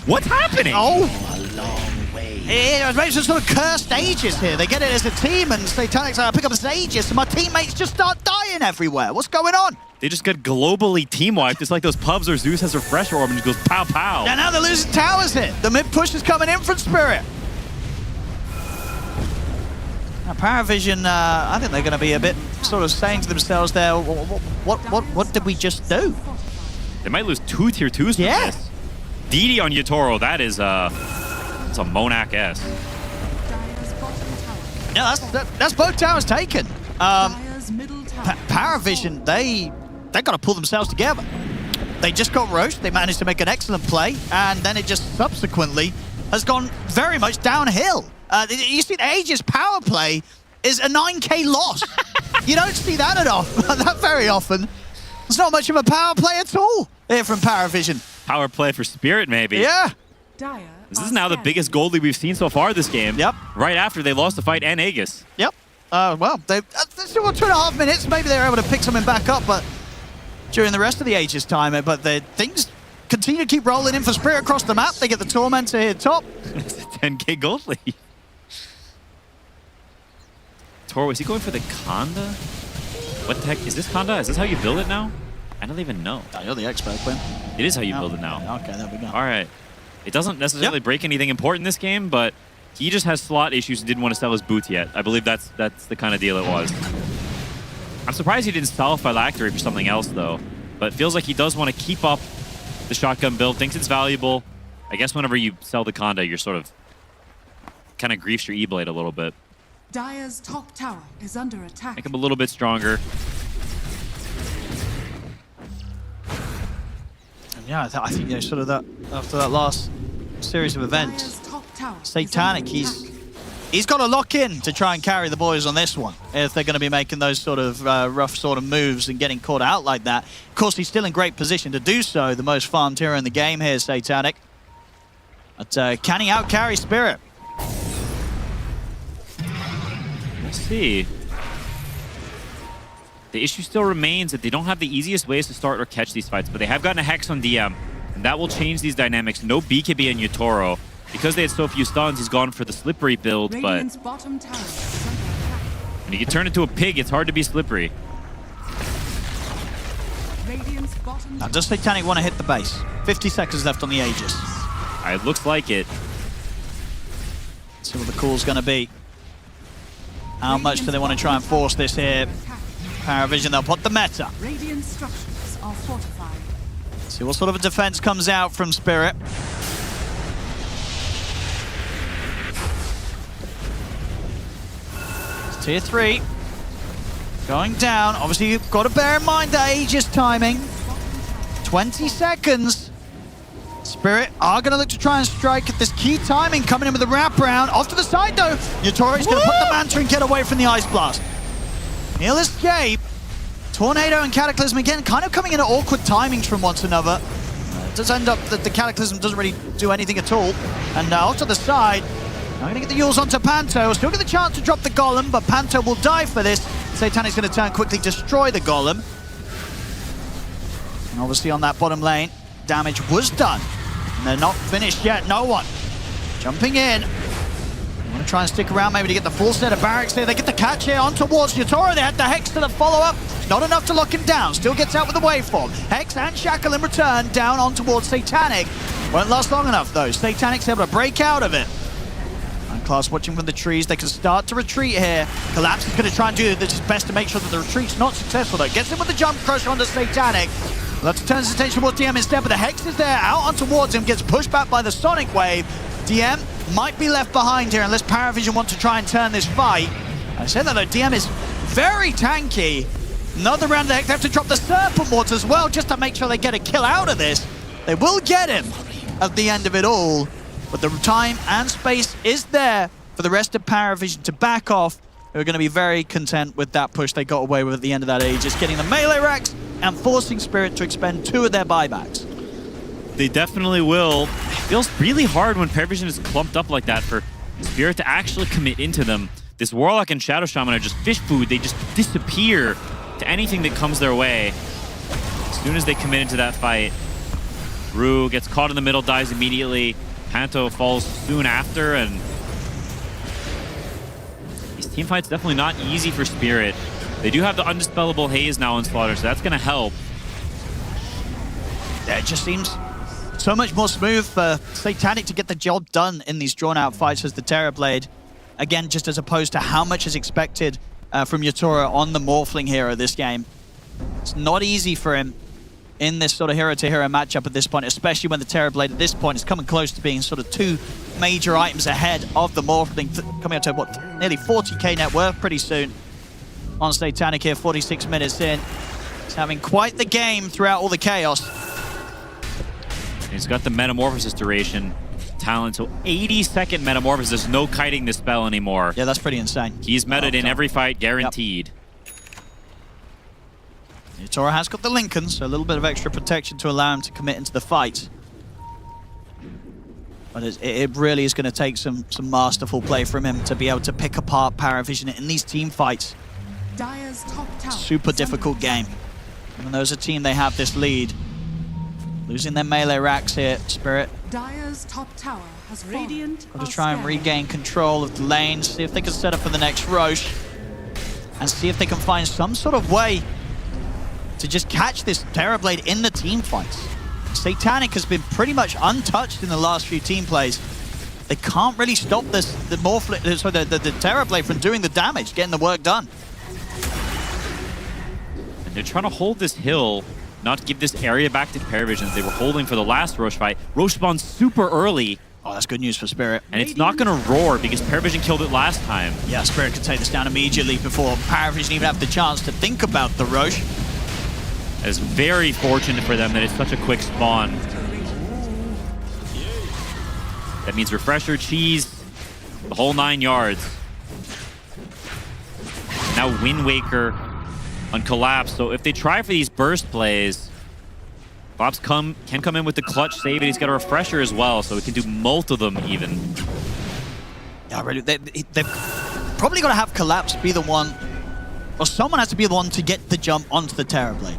what's happening?
Oh, a long way. Yeah, maybe some sort of cursed Aegis here. They get it as a team, and Satanic's like, I pick up this Aegis, and my teammates just start dying everywhere. What's going on?
They just got globally team wiped. It's like those pubs where Zeus has a refresher orb and just goes pow pow.
Yeah, now they're losing towers here. The mid push is coming in from Spirit. Now Paravision, I think they're going to be a bit sort of saying to themselves there, what did we just do?
They might lose 2 tier 2s for this. DD on Yatoro, that is it's a Monak-S.
Yeah, that's both towers taken.
Dire's middle tower.
Paravision, they got to pull themselves together. They just got roached. They managed to make an excellent play, and then it just subsequently has gone very much downhill. You see, the Aegis power play is a 9k loss. You don't see that that very often. There's not much of a power play at all here from Paravision.
Power play for Spirit, maybe.
Yeah.
Dire
This is now the biggest goal lead we've seen so far this game.
Yep.
Right after they lost the fight and Aegis.
Yep. Well, they still got 2.5 minutes. Maybe they were able to pick something back up, but during the rest of the Aegis time, but things continue to keep rolling in for Spirit across the map. They get the Tormentor here top.
It's a 10k gold lead. Toro, is he going for the Conda? What the heck? Is this Conda? Is this how you build it now? I don't even know.
You're the expert, Quinn.
It is how you build it now.
Okay, there we go.
All right. It doesn't necessarily break anything important in this game, but he just has slot issues and didn't want to sell his boots yet. I believe that's the kind of deal it was. I'm surprised he didn't sell Phylactery for something else, though. But it feels like he does want to keep up the shotgun build, thinks it's valuable. I guess whenever you sell the Conda, you're sort of kind of griefs your E-Blade a little bit.
Dire's top tower is under attack.
Make him a little bit stronger.
And yeah, I think sort of that after that last series of events, Satanic, he's got to lock in to try and carry the boys on this one if they're going to be making those sort of rough sort of moves and getting caught out like that. Of course, he's still in great position to do so. The most farmed hero in the game here, Satanic. But can he out-carry Spirit?
Let's see. The issue still remains that they don't have the easiest ways to start or catch these fights, but they have gotten a Hex on DM, and that will change these dynamics. No BKB and Yutoro. Because they had so few stuns, he's gone for the slippery build, but when you get turned into a pig, it's hard to be slippery.
Now, does Satanic want to hit the base? 50 seconds left on the Aegis.
It looks like it.
Let's see what the call's going to be. How much do they want to try and force this here? Paravision, they'll put the meta.
Radiant structures are fortified.
See what sort of a defense comes out from Spirit. It's tier 3. Going down. Obviously, you've got to bear in mind the Aegis timing. 20 seconds. Spirit are going to look to try and strike at this key timing, coming in with the wraparound. Off to the side, though. Yutori's going to put the Manta and get away from the Ice Blast. He'll escape. Tornado and Cataclysm, again, kind of coming in at awkward timings from one another. It does end up that the Cataclysm doesn't really do anything at all. And off to the side. I'm going to get the Yules onto Panto. Still get the chance to drop the Golem, but Panto will die for this. Satanic's going to turn quickly, destroy the Golem. And obviously on that bottom lane, damage was done. And they're not finished yet, no one. Jumping in. They want to try and stick around maybe to get the full set of barracks here. They get the catch here on towards Yutoro. They had the Hex to the follow-up. Not enough to lock him down. Still gets out with the waveform. Hex and Shackle in return, down on towards Satanic. Won't last long enough though. Satanic's able to break out of it. And Class watching from the trees. They can start to retreat here. Collapse is going to try and do his best to make sure that the retreat's not successful though. Gets in with the jump crush onto Satanic. We'll have to turn his attention towards DM instead, but the Hex is there, out on towards him, gets pushed back by the Sonic Wave. DM might be left behind here unless Paravision want to try and turn this fight. I said that though, DM is very tanky. Another round of the Hex, they have to drop the Serpent Wards as well just to make sure they get a kill out of this. They will get him at the end of it all, but the time and space is there for the rest of Paravision to back off. They're going to be very content with that push they got away with at the end of that Aegis, getting the melee racks and forcing Spirit to expend 2 of their buybacks.
They definitely will. It feels really hard when Paravision is clumped up like that for Spirit to actually commit into them. This Warlock and Shadow Shaman are just fish food. They just disappear to anything that comes their way. As soon as they commit into that fight, Rue gets caught in the middle, dies immediately. Panto falls soon after, and these team fights definitely not easy for Spirit. They do have the Undispellable Haze now in Slaughter, so that's going to help.
Yeah, it just seems so much more smooth for Satanic to get the job done in these drawn-out fights as the Terrorblade. Again, just as opposed to how much is expected from Yutoro on the Morphling hero this game. It's not easy for him. in this sort of hero-to-hero matchup at this point, especially when the Terrorblade at this point is coming close to being sort of 2 major items ahead of the Morphling, coming up to, what, nearly 40k net worth pretty soon. On Satanic here, 46 minutes in. He's having quite the game throughout all the chaos.
He's got the Metamorphosis duration talent, so 80-second Metamorphosis, no kiting this spell anymore.
Yeah, that's pretty insane.
He's meted in every fight, guaranteed.
Yep. Tora has got the Lincoln, so a little bit of extra protection to allow him to commit into the fight. But it really is going to take some masterful play from him to be able to pick apart Paravision in these team fights.
Dire's top tower.
Super difficult game. Even though as a team they have this lead. Losing their melee racks here, Spirit.
Dire's top tower has radiant.
Got to try and regain control of the lane, see if they can set up for the next Roche, and see if they can find some sort of way to just catch this Terrorblade in the team fights. Satanic has been pretty much untouched in the last few team plays. They can't really stop the Terrorblade from doing the damage, getting the work done.
And they're trying to hold this hill, not give this area back to Paravision. They were holding for the last Roche fight. Roche spawned super early.
Oh, that's good news for Spirit.
And it's not going to roar because Paravision killed it last time.
Yeah, Spirit can take this down immediately before Paravision even have the chance to think about the Roche.
It's very fortunate for them that it's such a quick spawn. That means Refresher, Cheese, the whole 9 yards. Now Wind Waker on Collapse. So if they try for these burst plays, Collapse can come in with the clutch save, and he's got a Refresher as well, so he can do multi of them even.
Yeah, really, they've probably got to have Collapse be the one, or someone has to be the one to get the jump onto the Terrorblade.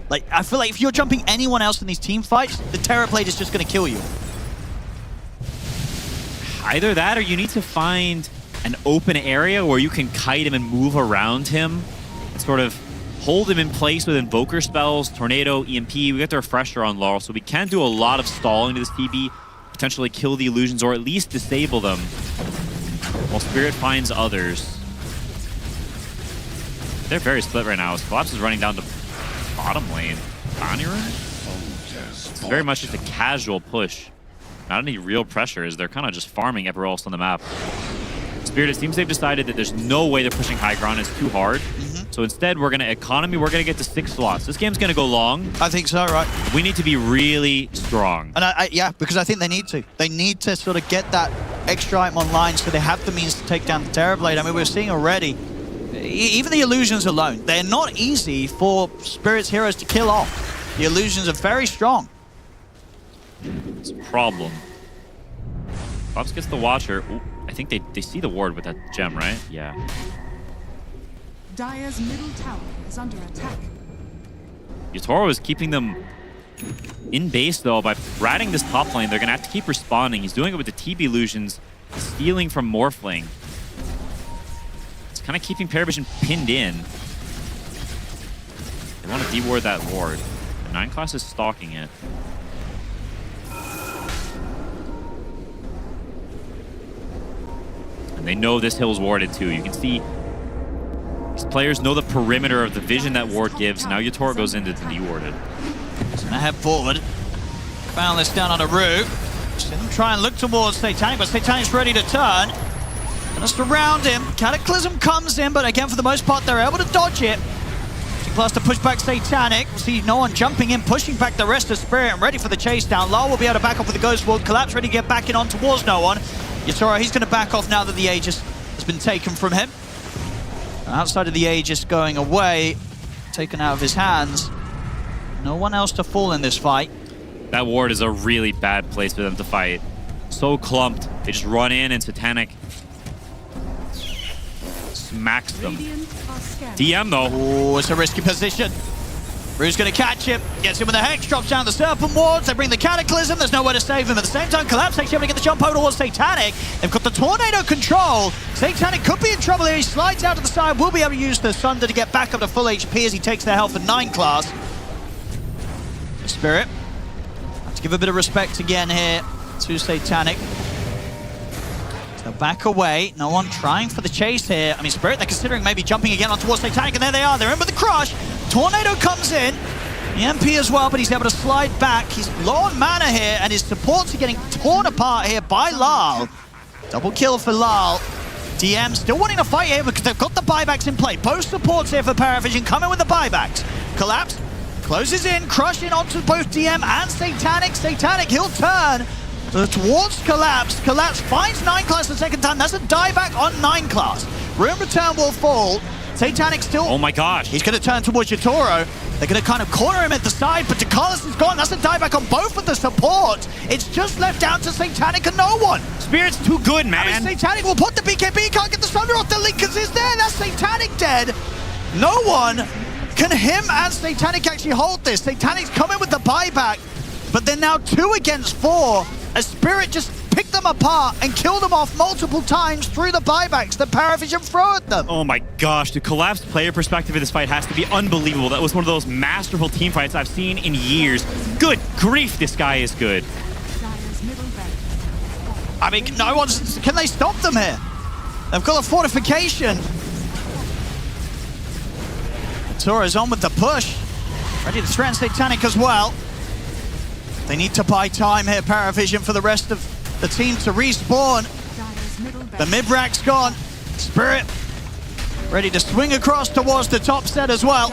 Like, I feel like if you're jumping anyone else in these team fights, the Terrorblade is just going to kill you.
Either that, or you need to find an open area where you can kite him and move around him and sort of hold him in place with Invoker spells, Tornado, EMP. We got the Refresher on Laurel, so we can do a lot of stalling to this TB, potentially kill the illusions or at least disable them, while Spirit finds others. They're very split right now. Collapse is running down to bottom lane. Bounty Rune? It's very much just a casual push. Not any real pressure, as they're kind of just farming everywhere else on the map. Spirit, it seems they've decided that there's no way they're pushing high ground. It's too hard. So instead, we're going to economy. We're going to get to 6 slots. This game's going to go long.
I think so, right?
We need to be really strong.
And yeah, because I think they need to. They need to sort of get that extra item online so they have the means to take down the Terrorblade. I mean, we're seeing already, even the illusions alone, they're not easy for Spirit's heroes to kill off. The illusions are very strong.
It's a problem. Pops gets the Watcher. Ooh, I think they see the ward with that gem, right? Yeah.
Dire's middle tower is under attack.
Yatoro is keeping them in base, though, by ratting this top lane. They're going to have to keep responding. He's doing it with the TB illusions, stealing from Morphling. It's kind of keeping Paravision pinned in. They want to deward that ward. The 9 class is stalking it. And they know this hill's warded, too. You can see these players know the perimeter of the vision that ward gives. Now Yatoro goes into the dewarded.
He's going to head forward. Found this down on a route. See them try and look towards Satanic, but Satanic's ready to turn. Gonna surround him. Cataclysm comes in, but again, for the most part, they're able to dodge it. Plus to push back Satanic. We'll see no one jumping in, pushing back the rest of Spirit and ready for the chase down. Law will be able to back off with the Ghost Ward. Collapse ready to get back in on towards no one. Yatoro, he's going to back off now that the Aegis has been taken from him. Outside of the Aegis going away, taken out of his hands. No one else to fall in this fight.
That ward is a really bad place for them to fight. So clumped. They just run in and Satanic smacks them. DM though.
Oh, it's a risky position. Rue's going to catch him. Gets him with the Hex, drops down the Serpent Wards. They bring the Cataclysm. There's nowhere to save him. At the same time, Collapse actually able to get the jump over towards Satanic. They've got the Tornado control. Satanic could be in trouble here. He slides out to the side. Will be able to use the Sunder to get back up to full HP as he takes their health at 9 class. Spirit. Have to give a bit of respect again here to Satanic. So back away. No one trying for the chase here. I mean, Spirit, they're considering maybe jumping again on towards Satanic, and there they are. They're in with the crush. Tornado comes in. EMP as well, but he's able to slide back. He's low on mana here, and his supports are getting torn apart here by Lal. Double kill for Lal. DM still wanting to fight here because they've got the buybacks in play. Both supports here for Paravision coming with the buybacks. Collapse closes in, crushing onto both DM and Satanic. Satanic, he'll turn towards Collapse. Collapse finds 9 class the second time. That's a dieback on 9 class. Room return will fall. Satanic still...
Oh my gosh.
He's going to turn towards Yatoro. They're going to kind of corner him at the side, but DeCarlos is gone. That's a dieback on both of the support. It's just left down to Satanic and no one.
Spirit's too good, man.
I mean, Satanic will put the BKB, can't get the Thunder off. The Linkers is there. That's Satanic dead. No one can him and Satanic actually hold this. Satanic's coming with the buyback, but they're now 2 against 4. As Spirit just picked them apart and killed them off multiple times through the buybacks that Paravision throw at them.
Oh my gosh, the Collapse player perspective of this fight has to be unbelievable. That was one of those masterful team fights I've seen in years. Good grief, this guy is good.
I mean, no one's... Can they stop them here? They've got a fortification. Toro's on with the push. Ready to threaten Satanic as well. They need to buy time here, Paravision, for the rest of the team to respawn. The mid-rack's gone. Spirit ready to swing across towards the top set as well.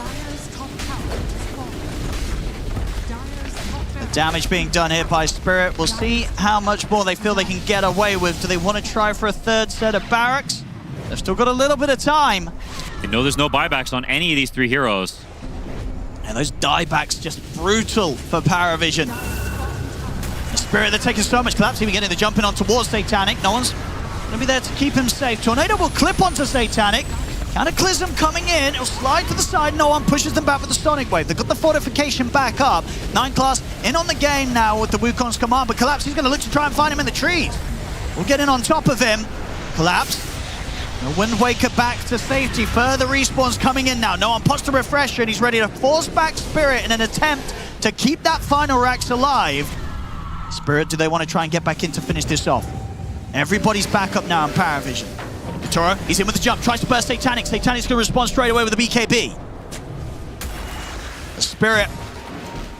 The damage being done here by Spirit. We'll see how much more they feel they can get away with. Do they want to try for a 3rd set of barracks? They've still got a little bit of time.
They know there's no buybacks on any of these 3 heroes.
And those diebacks just brutal for Paravision. The Spirit, they're taking so much collapse, even getting the jump in on towards Satanic. No one's going to be there to keep him safe. Tornado will clip onto Satanic. Cataclysm coming in. It'll slide to the side. No one pushes them back with the Sonic Wave. They've got the fortification back up. 9 class in on the game now with the Wukong's command. But Collapse, he's going to look to try and find him in the trees. We'll get in on top of him. Collapse. The Wind Waker back to safety. Further respawns coming in now. No one pots the refresher, and he's ready to force back Spirit in an attempt to keep that final Rax alive. Spirit, do they want to try and get back in to finish this off? Everybody's back up now in Paravision. Toro, he's in with the jump, tries to burst Satanic. Satanic's going to respond straight away with the BKB. The Spirit,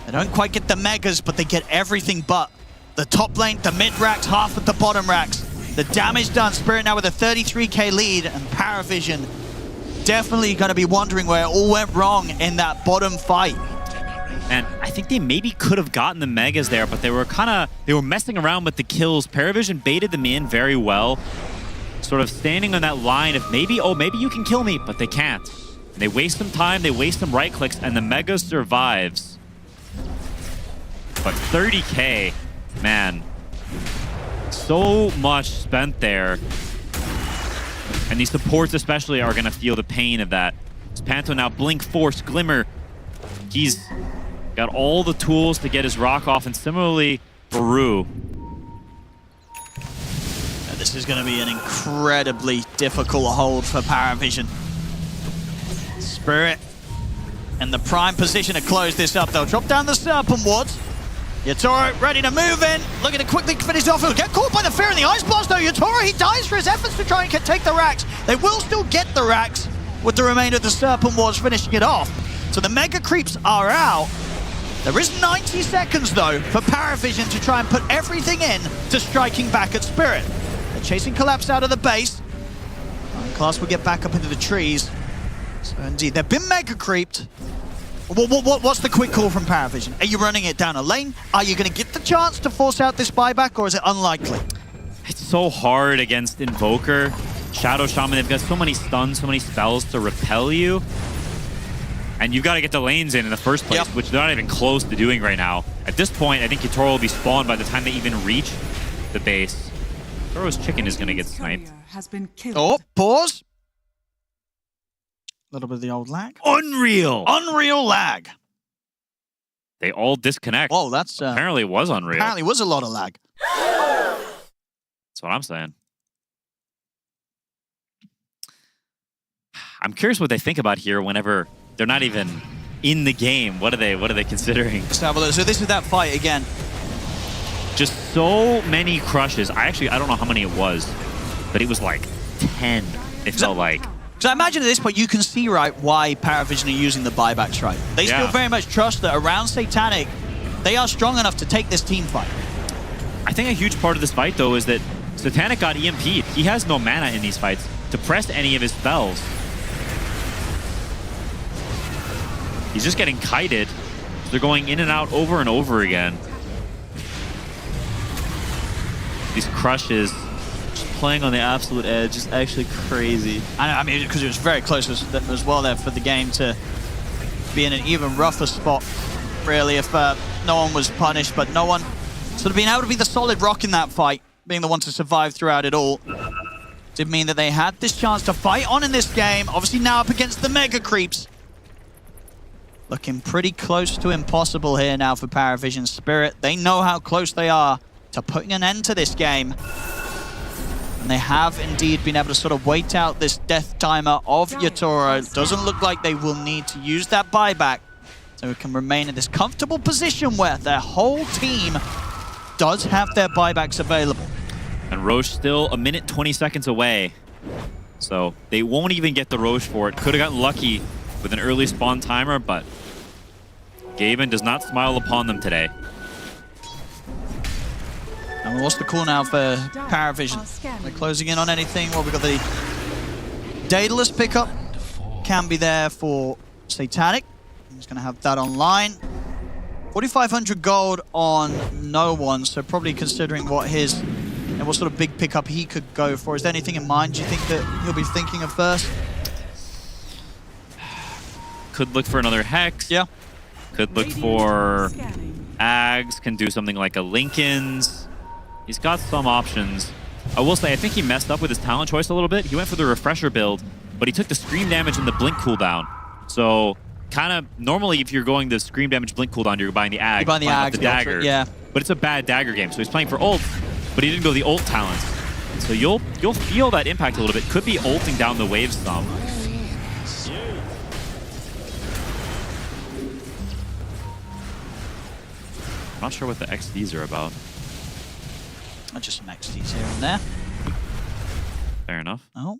they don't quite get the megas, but they get everything but the top lane, the mid racks, half of the bottom racks. The damage done. Spirit now with a 33k lead, and Paravision definitely going to be wondering where it all went wrong in that bottom fight.
And I think they maybe could have gotten the megas there, but they were messing around with the kills. Paravision baited them in very well, sort of standing on that line of maybe, oh, maybe you can kill me, but they can't. They waste some time, they waste some right clicks, and the mega survives. But 30k, man, so much spent there. And these supports especially are going to feel the pain of that. Panto now, Blink, Force, Glimmer. He's got all the tools to get his rock off, and similarly, Baru.
This is going to be an incredibly difficult hold for Paravision. Spirit in the prime position to close this up. They'll drop down the Serpent Wards. Yatoro ready to move in, looking to quickly finish off. He'll get caught by the Fear and the Ice Blast though. Yatoro, he dies for his efforts to try and take the racks. They will still get the racks with the remainder of the Serpent Wards finishing it off. So the Mega Creeps are out. There is 90 seconds though for Paravision to try and put everything in to striking back at Spirit. They're chasing Collapse out of the base. Class will get back up into the trees. So indeed, they've been Mega Creeped. What's the quick call from Paravision? Are you running it down a lane? Are you going to get the chance to force out this buyback, or is it unlikely?
It's so hard against Invoker. Shadow Shaman, they've got so many stuns, so many spells to repel you. And you've got to get the lanes in the first place, which they're not even close to doing right now. At this point, I think Yatoro will be spawned by the time they even reach the base. Yatoro's chicken is going to get sniped.
Oh, pause. A little bit of the old lag.
Unreal!
Unreal lag.
They all disconnect.
Oh, that's...
apparently it was unreal.
Apparently it was a lot of lag.
That's what I'm saying. I'm curious what they think about here whenever they're not even in the game. What are they considering?
Let's have a look. So this is that fight again.
Just so many crushes. I don't know how many it was, but it was like 10. It felt like.
So I imagine at this point you can see, right, why Paravision are using the buybacks, right? They still very much trust that around Satanic, they are strong enough to take this team fight.
I think a huge part of this fight, though, is that Satanic got EMP'd. He has no mana in these fights to press any of his spells. He's just getting kited. They're going in and out over and over again. These crushes, just playing on the absolute edge, is actually crazy.
I mean, because it was very close as well there for the game to be in an even rougher spot, really, if no one was punished, but no one sort of being able to be the solid rock in that fight, being the one to survive throughout it all, did mean that they had this chance to fight on in this game. Obviously now up against the Mega Creeps. Looking pretty close to impossible here now for Paravision Spirit. They know how close they are to putting an end to this game. And they have indeed been able to sort of wait out this death timer of Yatoro. Doesn't look like they will need to use that buyback. So it can remain in this comfortable position where their whole team does have their buybacks available.
And Roche still a minute 20 seconds away. So they won't even get the Roche for it. Could have gotten lucky with an early spawn timer, but Gaben does not smile upon them today.
And what's the call now for Paravision? They're closing in on anything. Well, we've got the Daedalus pickup. Can be there for Satanic. He's going to have that online. 4,500 gold on no one, so probably considering what his and what sort of big pickup he could go for. Is there anything in mind do you think that he'll be thinking of first?
Could look for another Hex.
Yeah.
Could look for Ags. Can do something like a Lincoln's. He's got some options. I will say, I think he messed up with his talent choice a little bit. He went for the Refresher build, but he took the Scream damage and the Blink cooldown. So, kind of, normally if you're going the Scream damage Blink cooldown, you're buying the Ag.
You're buying the Ag,
the dagger.
Yeah.
But it's a bad dagger game, so he's playing for ult, but he didn't go the ult talents. So you'll feel that impact a little bit. Could be ulting down the wave some. I'm not sure what the XDs are about.
Just some XDs here and there.
Fair enough.
Oh.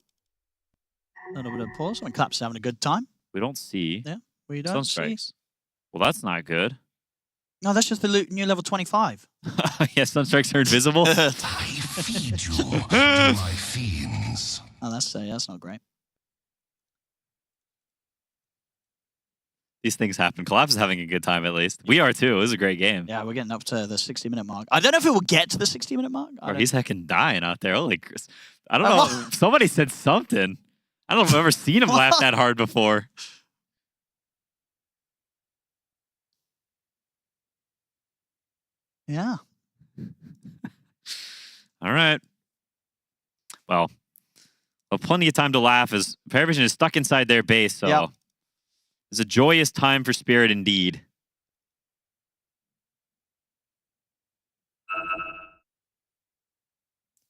A little bit of pause. When Clap's having a good time.
We don't see.
Yeah, we don't see.
Well, that's not good.
No, that's just the new level 25.
Yeah, Sunstrikes are invisible.
I feed you to my fiends. Oh, that's not great.
These things happen. Collapse is having a good time, at least. We are, too. It was a great game.
Yeah, we're getting up to the 60-minute mark. I don't know if it will get to the 60-minute mark.
Or he's heckin' dying out there. Holy Chris. I don't know. Somebody said something. I don't know if I've ever seen him laugh that hard before.
Yeah.
All right. Well, plenty of time to laugh as Paravision is stuck inside their base, so it's a joyous time for Spirit indeed.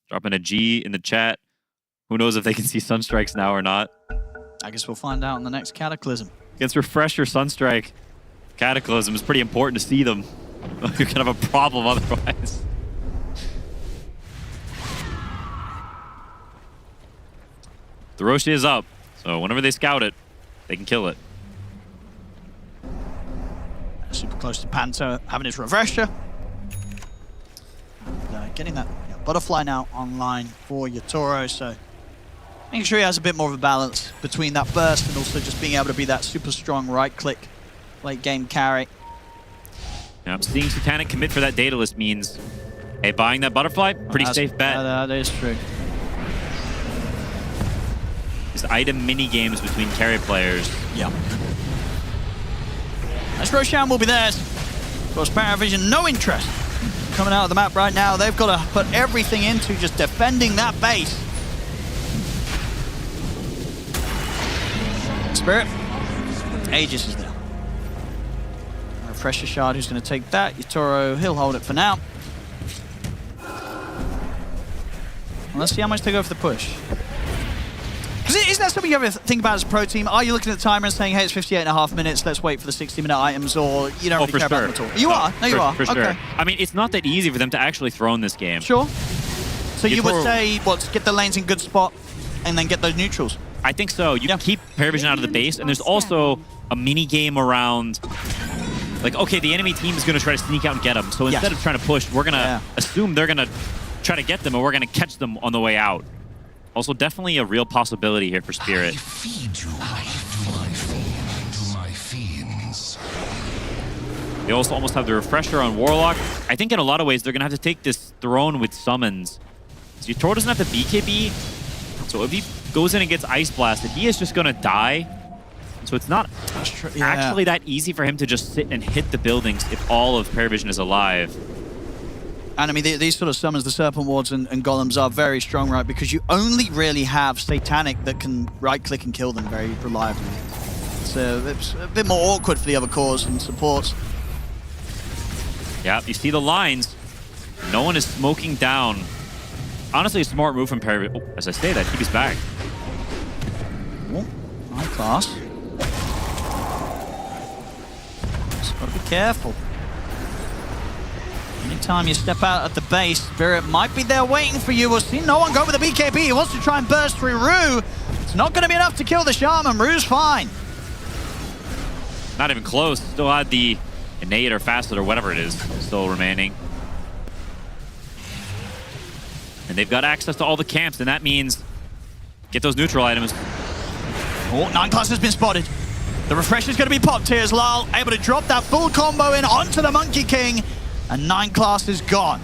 Dropping a G in the chat. Who knows if they can see Sunstrikes now or not.
I guess we'll find out in the next Cataclysm.
Against Refresher, Sunstrike, Cataclysm is pretty important to see them. You're gonna have a problem otherwise. The Roche is up, so whenever they scout it, they can kill it.
Super close to Panther, having his Refresher. And, getting that Butterfly now online for Yatoro, so making sure he has a bit more of a balance between that burst and also just being able to be that super strong right-click late game carry.
Yeah, seeing Satanic commit for that Daedalus means, hey, buying that Butterfly, pretty safe bet.
That is true.
These item mini games between carry players.
Yeah. As Roshan will be there. Of course, Paravision, no interest coming out of the map right now. They've got to put everything into just defending that base. Spirit. Aegis is there. Refresher Shard, who's going to take that. Yatoro, he'll hold it for now. Well, let's see how much they go for the push. Isn't that something you ever think about as a pro team? Are you looking at the timer and saying, hey, it's 58.5 minutes, let's wait for the 60-minute items, or you don't really care about them at all? You are? No, you are.
For
okay.
sure. I mean, it's not that easy for them to actually throw in this game.
Sure. So you would say, what, get the lanes in good spot and then get those neutrals?
I think so. You can keep Paravision out of the base, and there's also a mini game around, like, okay, the enemy team is going to try to sneak out and get them. So instead of trying to push, we're going to assume they're going to try to get them, and we're going to catch them on the way out. Also, definitely a real possibility here for Spirit. They also almost have the refresher on Warlock. I think in a lot of ways, they're going to have to take this throne with summons. So Tor doesn't have the BKB. So if he goes in and gets Ice Blasted, he is just going to die. So it's not actually that easy for him to just sit and hit the buildings if all of Paravision is alive.
And I mean, these sort of summons, the Serpent Wards and Golems are very strong, right? Because you only really have Satanic that can right-click and kill them very reliably. It's a bit more awkward for the other cores and supports.
Yeah, you see the lines. No one is smoking down. Honestly, a smart move from Paravision. Oh, as I say that, keep his back.
Oh, high class. Just gotta be careful. Anytime you step out at the base, Spirit might be there waiting for you. We'll see no one go with the BKB. He wants to try and burst through Rue. It's not going to be enough to kill the Shaman. Rue's fine.
Not even close. Still had the Innate or Facet or whatever it is still remaining. And they've got access to all the camps, and that means get those neutral items.
Oh, 9 class has been spotted. The refresher's going to be popped here as Lal able to drop that full combo in onto the Monkey King. And 9 class is gone.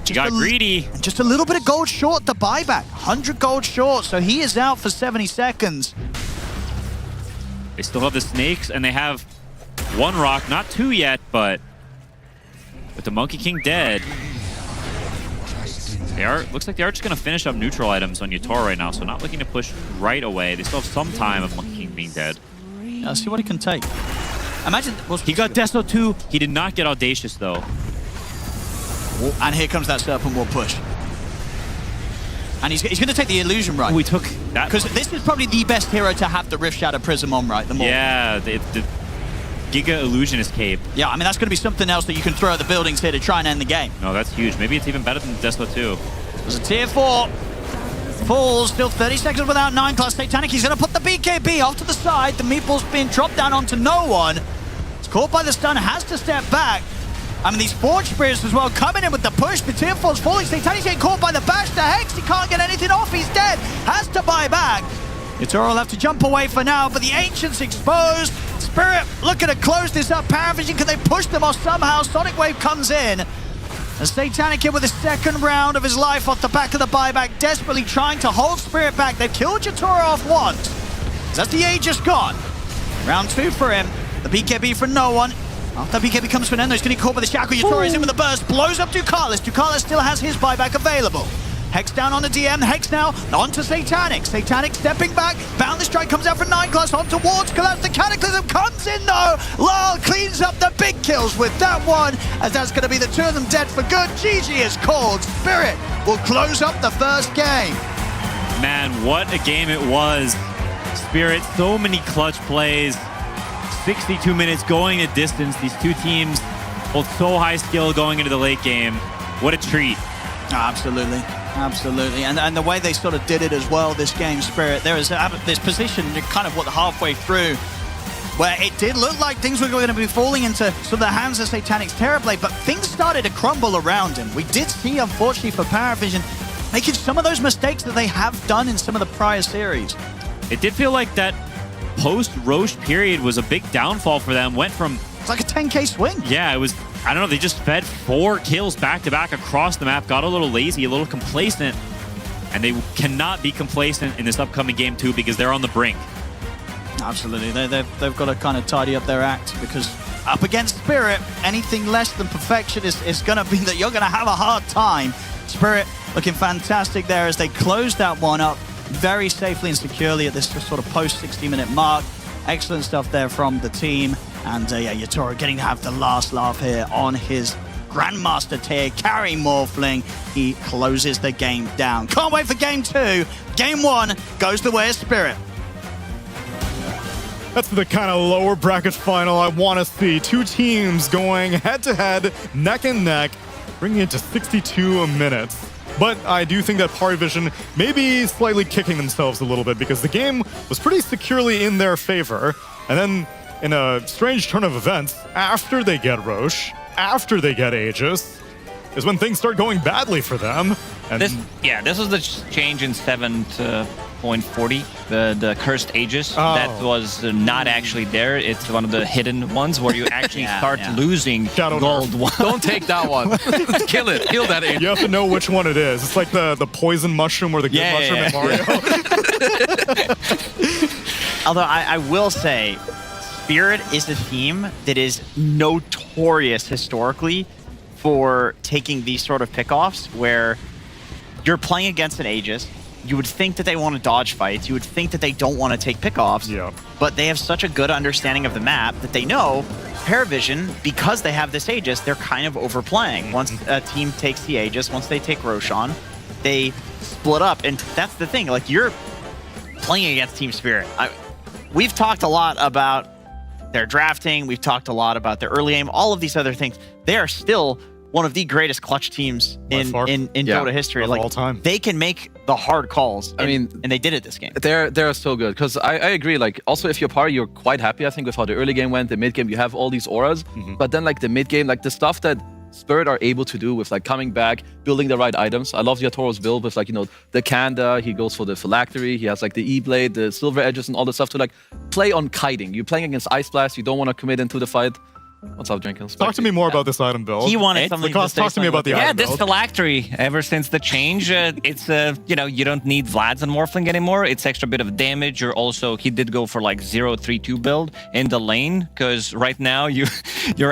He got greedy.
And just a little bit of gold short the buyback. 100 gold short, so he is out for 70 seconds.
They still have the snakes, and they have 1 rock, not 2 yet, but with the Monkey King dead, looks like they are just going to finish up neutral items on Yator right now, so not looking to push right away. They still have some time of Monkey King being dead.
Yeah, let's see what he can take. Imagine
he got Deso too. He did not get Audacious though.
Oh, and here comes that Serpent Wall push. And he's going to take the illusion right.
We took that
because this is probably the best hero to have the Rift Shadow Prism on, right? The more.
Yeah, the Giga Illusionist cape.
Yeah, I mean that's going to be something else that you can throw at the buildings here to try and end the game.
No, that's huge. Maybe it's even better than Despo 2.
There's a tier 4. Falls, still 30 seconds without 9 class Satanic. He's going to put the BKB off to the side. The meatball's being dropped down onto no one. It's caught by the stun, has to step back. I mean, these Forge Spirits as well coming in with the push. The tier 4's falling. Satanic's getting caught by the bash. The Hex, he can't get anything off. He's dead. Has to buy back. Yatoro will have to jump away for now, but the Ancient's exposed. Spirit looking to close this up. Paravision, can they push them off somehow? Sonic Wave comes in. As Satanic here with the second round of his life off the back of the buyback, desperately trying to hold Spirit back. They've killed Yatoro off once. That's the Aegis gone. Round 2 for him. The BKB for no one. After BKB comes to an end, he's getting caught by the Shackle. Yatoro is in with a burst, blows up Ducalis. Ducalis still has his buyback available. Hex down on the DM, Hex now onto Satanic. Satanic stepping back, Boundless Strike comes out from 9 class onto Wards, collapse, the Cataclysm comes in though. Lal cleans up the big kills with that one, as that's going to be the 2 of them dead for good. GG is called. Spirit will close up the first game.
Man, what a game it was. Spirit, so many clutch plays. 62 minutes going the distance. These two teams both so high skill going into the late game. What a treat.
Absolutely. Absolutely. And the way they sort of did it as well, this game, Spirit, there is this position kind of halfway through where it did look like things were going to be falling into sort of the hands of Satanic's Terrorblade, but things started to crumble around him. We did see, unfortunately, for Paravision, making some of those mistakes that they have done in some of the prior series.
It did feel like that post-Roche period was a big downfall for them. Went from...
It's like a 10k swing.
Yeah, it was... I don't know, they just fed 4 kills back-to-back across the map, got a little lazy, a little complacent, and they cannot be complacent in this upcoming game too because they're on the brink.
Absolutely, they've got to kind of tidy up their act because up against Spirit, anything less than perfection is going to be that you're going to have a hard time. Spirit looking fantastic there as they close that one up very safely and securely at this sort of post-60-minute mark. Excellent stuff there from the team. And yeah, Yatoro getting to have the last laugh here on his Grandmaster tier, carry Morphling. He closes the game down. Can't wait for game 2. Game 1 goes the way of Spirit.
That's the kind of lower bracket final I want to see. 2 teams going head-to-head, neck and neck, bringing it to 62 minutes. But I do think that Parivision may be slightly kicking themselves a little bit because the game was pretty securely in their favor. And then in a strange turn of events, after they get Roche, after they get Aegis, is when things start going badly for them. And
this was the change in 7.40, the cursed Aegis. That was not actually there. It's one of the hidden ones where you actually start losing gold.
Don't take that one. Kill it. Kill that Aegis.
You have to know which one it is. It's like the poison mushroom or the good mushroom in Mario.
Although I will say, Spirit is a team that is notorious historically for taking these sort of pickoffs where you're playing against an Aegis. You would think that they want to dodge fights. You would think that they don't want to take pickoffs.
Yeah.
But they have such a good understanding of the map that they know Paravision, because they have this Aegis, they're kind of overplaying. Once a team takes the Aegis, once they take Roshan, they split up. And that's the thing. Like, you're playing against Team Spirit. We've talked a lot about their drafting. We've talked a lot about their early aim. All of these other things. They are still one of the greatest clutch teams in Dota history. Like, all time. They can make the hard calls. And they did it this game.
They're so good because I agree. Like, also if you're Pari, you're quite happy. I think with how the early game went, the mid game, you have all these auras, but then like the mid game, like the stuff that Spirit are able to do with like coming back, building the right items. I love Yatoro's build with like, you know, the Kanda, he goes for the Phylactery, he has like the E-Blade, the Silver Edges and all the stuff to like play on kiting. You're playing against Ice Blast, you don't want to commit into the fight. What's up, Jenkins?
Talk to me more about this item build.
He wanted something
Talk to me about the item
this
build.
Phylactery, ever since the change, it's, you know, you don't need Vlads and Morphling anymore. It's extra bit of damage. You're also, he did go for like 0-3-2 build in the lane, because right now you're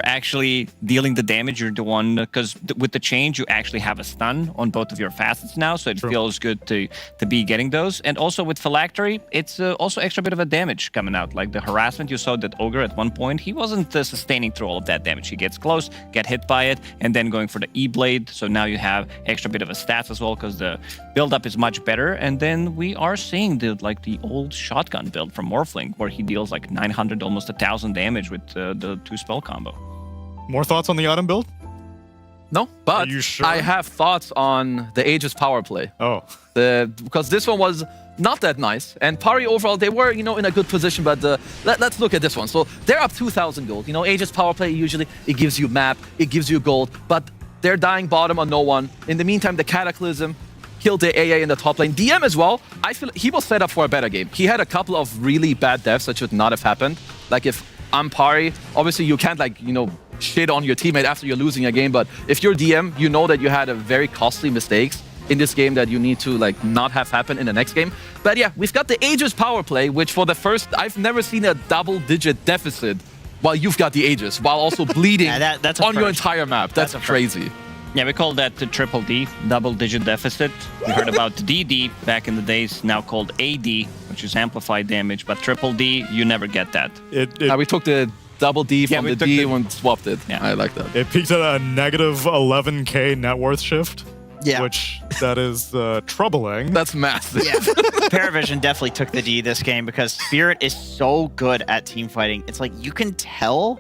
actually dealing the damage. You're the one, because with the change, you actually have a stun on both of your facets now, so it feels good to be getting those. And also with Phylactery, it's also extra bit of a damage coming out. Like the harassment, you saw that Ogre at one point, he wasn't sustaining through all of that damage. He gets close, get hit by it, and then going for the E-Blade. So now you have extra bit of a stats as well, because the build-up is much better. And then we are seeing the old shotgun build from Morphling, where he deals like 900, almost 1,000 damage with the 2-spell combo.
More thoughts on the item build?
No, but
you sure?
I have thoughts on the Aegis power play.
Oh.
Because this one was not that nice. And Pari overall, they were, you know, in a good position, but let's look at this one. So they're up 2,000 gold. You know, Aegis power play, usually it gives you map, it gives you gold, but they're dying bottom on no one. In the meantime, the Cataclysm killed the AA in the top lane. DM as well, I feel he was set up for a better game. He had a couple of really bad deaths that should not have happened. Like if I'm Pari, obviously you can't like, you know, shit on your teammate after you're losing a game, but if you're DM, you know that you had a very costly mistakes in this game that you need to like not have happen in the next game. But yeah, we've got the Aegis power play, which for the first, I've never seen a double-digit deficit while you've got the Aegis, while also bleeding
that's
on your entire map. That's crazy.
Yeah, we call that the triple D, double-digit deficit. We heard about DD back in the days, now called AD, which is amplified damage, but triple D, you never get that.
We took the double D from the D and swapped it.
Yeah.
I like that.
It peaked at a negative 11k net worth shift.
Yeah.
Which that is troubling.
That's massive.
Yeah. Paravision definitely took the D this game because Spirit is so good at team fighting. It's like you can tell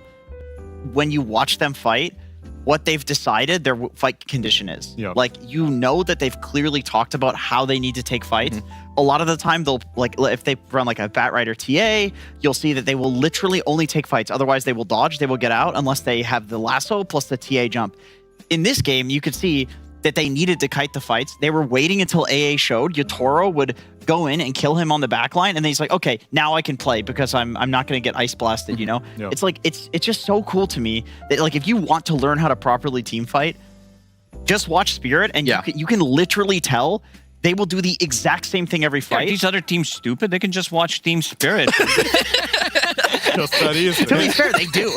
when you watch them fight what they've decided their fight condition is.
Yeah.
Like, you know that they've clearly talked about how they need to take fights. A lot of the time, they'll, like, if they run like a Batrider TA, you'll see that they will literally only take fights. Otherwise, they will dodge, they will get out unless they have the lasso plus the TA jump. In this game, you could see that they needed to kite the fights. They were waiting until AA showed. Yatoro would go in and kill him on the back line, and then he's like, okay, now I can play because I'm not going to get ice blasted, you know?
Yep.
It's like, it's just so cool to me that, like, if you want to learn how to properly team fight, just watch Spirit, and you can literally tell they will do the exact same thing every fight.
Are these other teams stupid? They can just watch Team Spirit.
Just that easy.
To be fair, they do.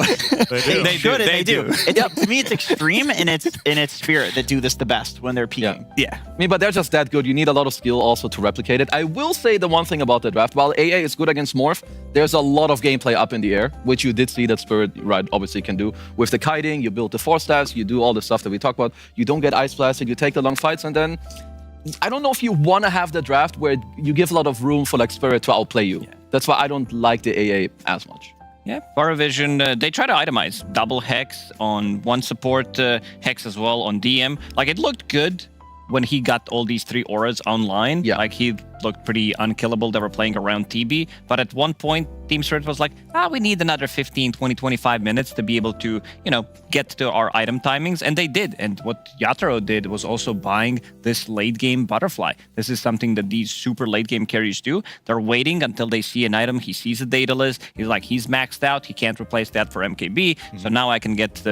They do.
It's, to me, it's Extreme and it's Spirit that do this the best when they're peaking.
Yeah. I mean, but they're just that good. You need a lot of skill also to replicate it. I will say the one thing about the draft, while AA is good against Morph, there's a lot of gameplay up in the air, which you did see that Spirit, right, obviously can do. With the kiting, you build the 4-stars, you do all the stuff that we talked about. You don't get ice blasted, you take the long fights, and then I don't know if you want to have the draft where you give a lot of room for like Spirit to outplay you. Yeah. That's why I don't like the AA as much.
Yeah, Paravision, they try to itemize. Double Hex on one support, Hex as well on DM. Like, it looked good, when he got all these 3 auras online, like he looked pretty unkillable. They were playing around TB, but at one point, Team Spirit was like, we need another 15, 20, 25 minutes to be able to, get to our item timings, and they did. And what Yatoro did was also buying this late game butterfly. This is something that these super late game carries do. They're waiting until they see an item. He sees a data list. He's like, he's maxed out. He can't replace that for MKB. So now I can get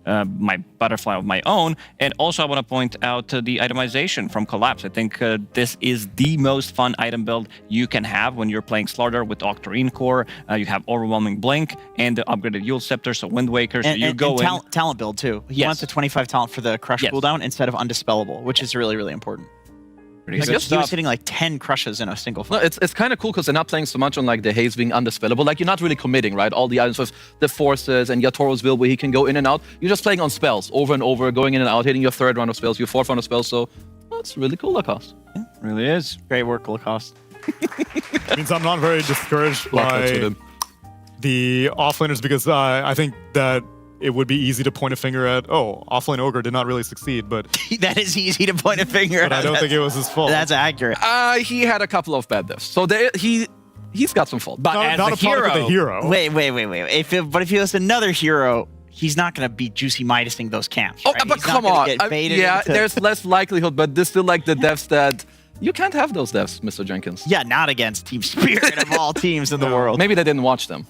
my butterfly of my own. And also I want to point out the itemization from Collapse. I think this is the most fun item build you can have when you're playing Slaughter with Octarine Core. You have Overwhelming Blink and the upgraded Yule Scepter, so Wind Waker. So you go in.
Talent build too. He wants the 25 talent for the crush cooldown instead of Undispellable, which is really, really important. He was hitting like 10 crushes in a single fight.
No, it's kind of cool because they're not playing so much on like the haze being undispellable. Like you're not really committing, right? All the items with the forces and Yatoro's will where he can go in and out. You're just playing on spells over and over, going in and out, hitting your 3rd round of spells, your 4th round of spells. So that's really cool, Lacoste.
Yeah, really is.
Great work, Lacoste.
Means I'm not very discouraged by the offlaners because I think that it would be easy to point a finger at, offlane Ogre did not really succeed, but...
That is easy to point a finger at.
But I don't think it was his fault.
That's accurate.
He had a couple of bad deaths. So he's got some fault.
But
not
as
a product of the hero.
Wait. But if he was another hero, he's not going to be Juicy Midasing those camps, right?
But
he's
come
not
on.
Get baited
There's less likelihood, but there's still like the deaths that... You can't have those deaths, Mr. Jenkins.
Yeah, not against Team Spirit of all teams in the world.
Maybe they didn't watch them.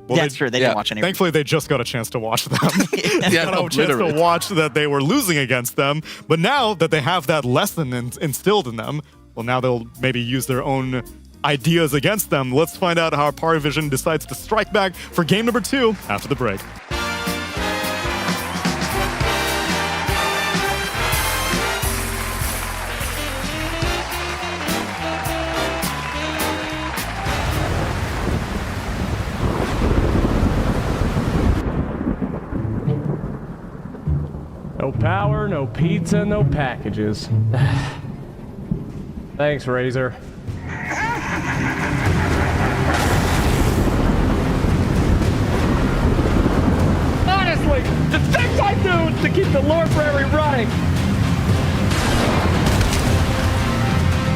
Well,
that's true. They didn't watch any.
Thankfully, they just got a chance to watch them.
Yeah,
got a chance to watch that they were losing against them. But now that they have that lesson instilled in them, well, now they'll maybe use their own ideas against them. Let's find out how Parivision decides to strike back for game number 2 after the break.
No power, no pizza, no packages. Thanks, Razor. Honestly, the things I do to keep the Lord Prairie running.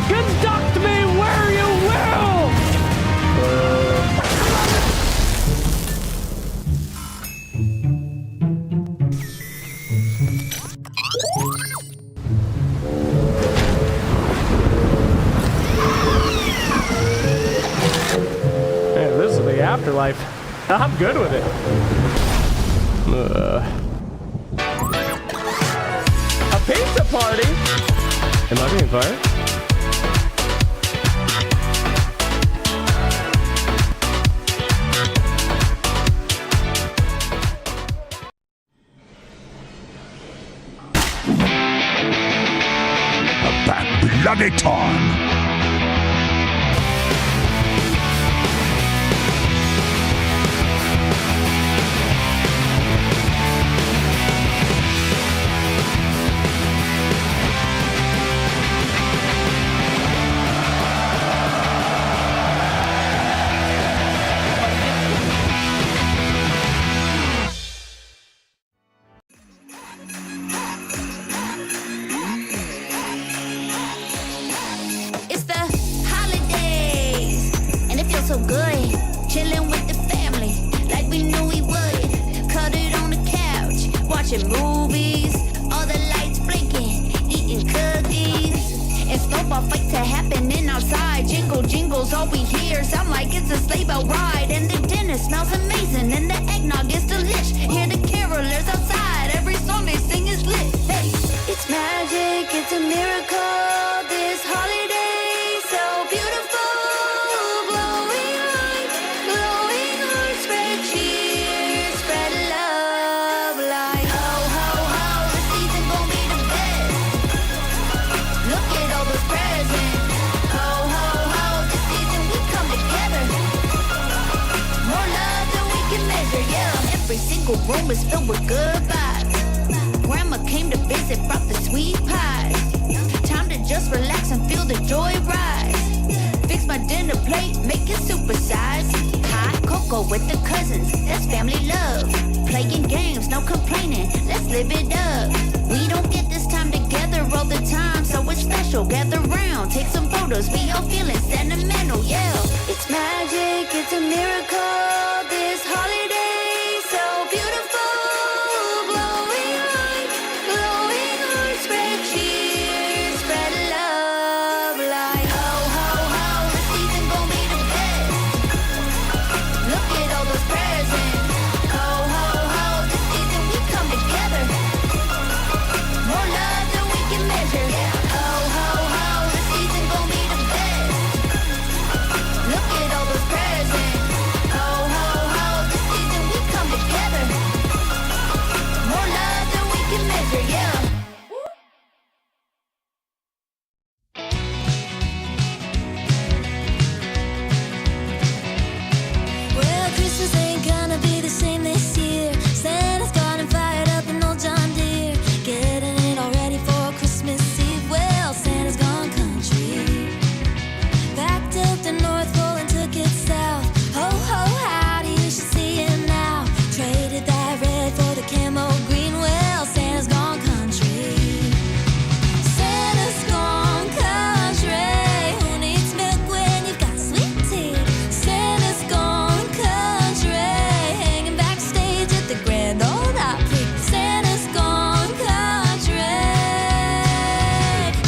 Conduct me where you will! Afterlife. I'm good with it. A pizza party? Am I being fired?
A bloody time.
Movies, all the lights blinking, eating cookies, and snowball fights are happening outside. Jingle jingles, all we hear sound like it's a sleigh bell ride. And the dinner smells amazing, and the eggnog is delish. Hear the carolers outside, every song they sing is lit. Hey, it's magic, it's a miracle. This holiday so beautiful, glowing lights, spread cheer, spread love like. Every single room is filled with good vibes. Grandma came to visit, brought the sweet pies. Time to just relax and feel the joy rise. Fix my dinner plate, make it supersize. Hot cocoa with the cousins, that's family love. Playing games, no complaining, let's live it up. We don't get this time together all the time, so it's special. Gather round, take some photos, we all feeling sentimental, yeah. It's magic, it's a miracle, this holiday, so beautiful. Glowing hearts, spread cheer, spread love, like ho, ho, ho, this season gon' be the best. Look at all those presents, ho, ho, ho, this season we come together. More love than we can measure. Ho, ho, ho, this season gon' be the best. Look at all those presents. Ho, ho, ho, this season we come together. More love than we can measure, yeah. Well, Christmas ain't gonna be the same this year. Santa's gone and fired up an old John Deere, getting it all ready for Christmas Eve. Well, Santa's gone country, packed up the North Pole and took it south. Ho, ho, howdy, you should see him now. Traded that red for the camo green. Well, Santa's gone country. Santa's gone country. Who needs milk when you've got sweet tea? Santa's gone country, hanging backstage at the Grand Ole Opry. Santa's gone country,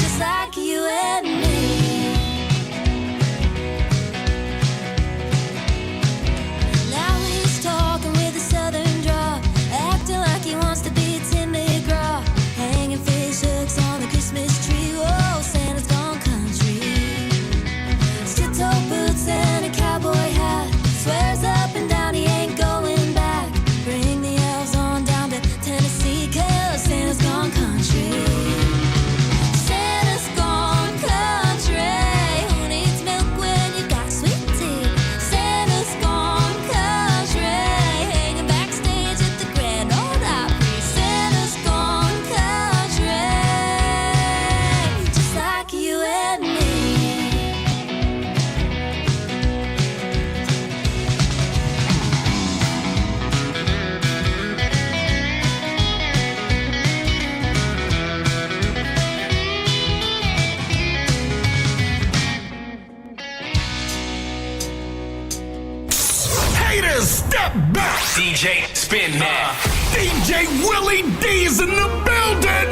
just like you and me. Now he's talking with a southern draw, acting like he wants to be Tim McGraw, hanging fish hooks on the Christmas tree. Whoa, Santa's gone country. Steel-toe boots and a cowboy hat, swears up and down he ain't going back. Bring the elves on down to Tennessee, 'cause Santa's gone country. Santa's gone country. Who needs milk when you got sweet tea? Santa's gone country, hanging backstage at the Grand Ole Opry. Santa's gone country, just like you and me.
Haters, step back! DJ, spin that. DJ Willie D's in the building!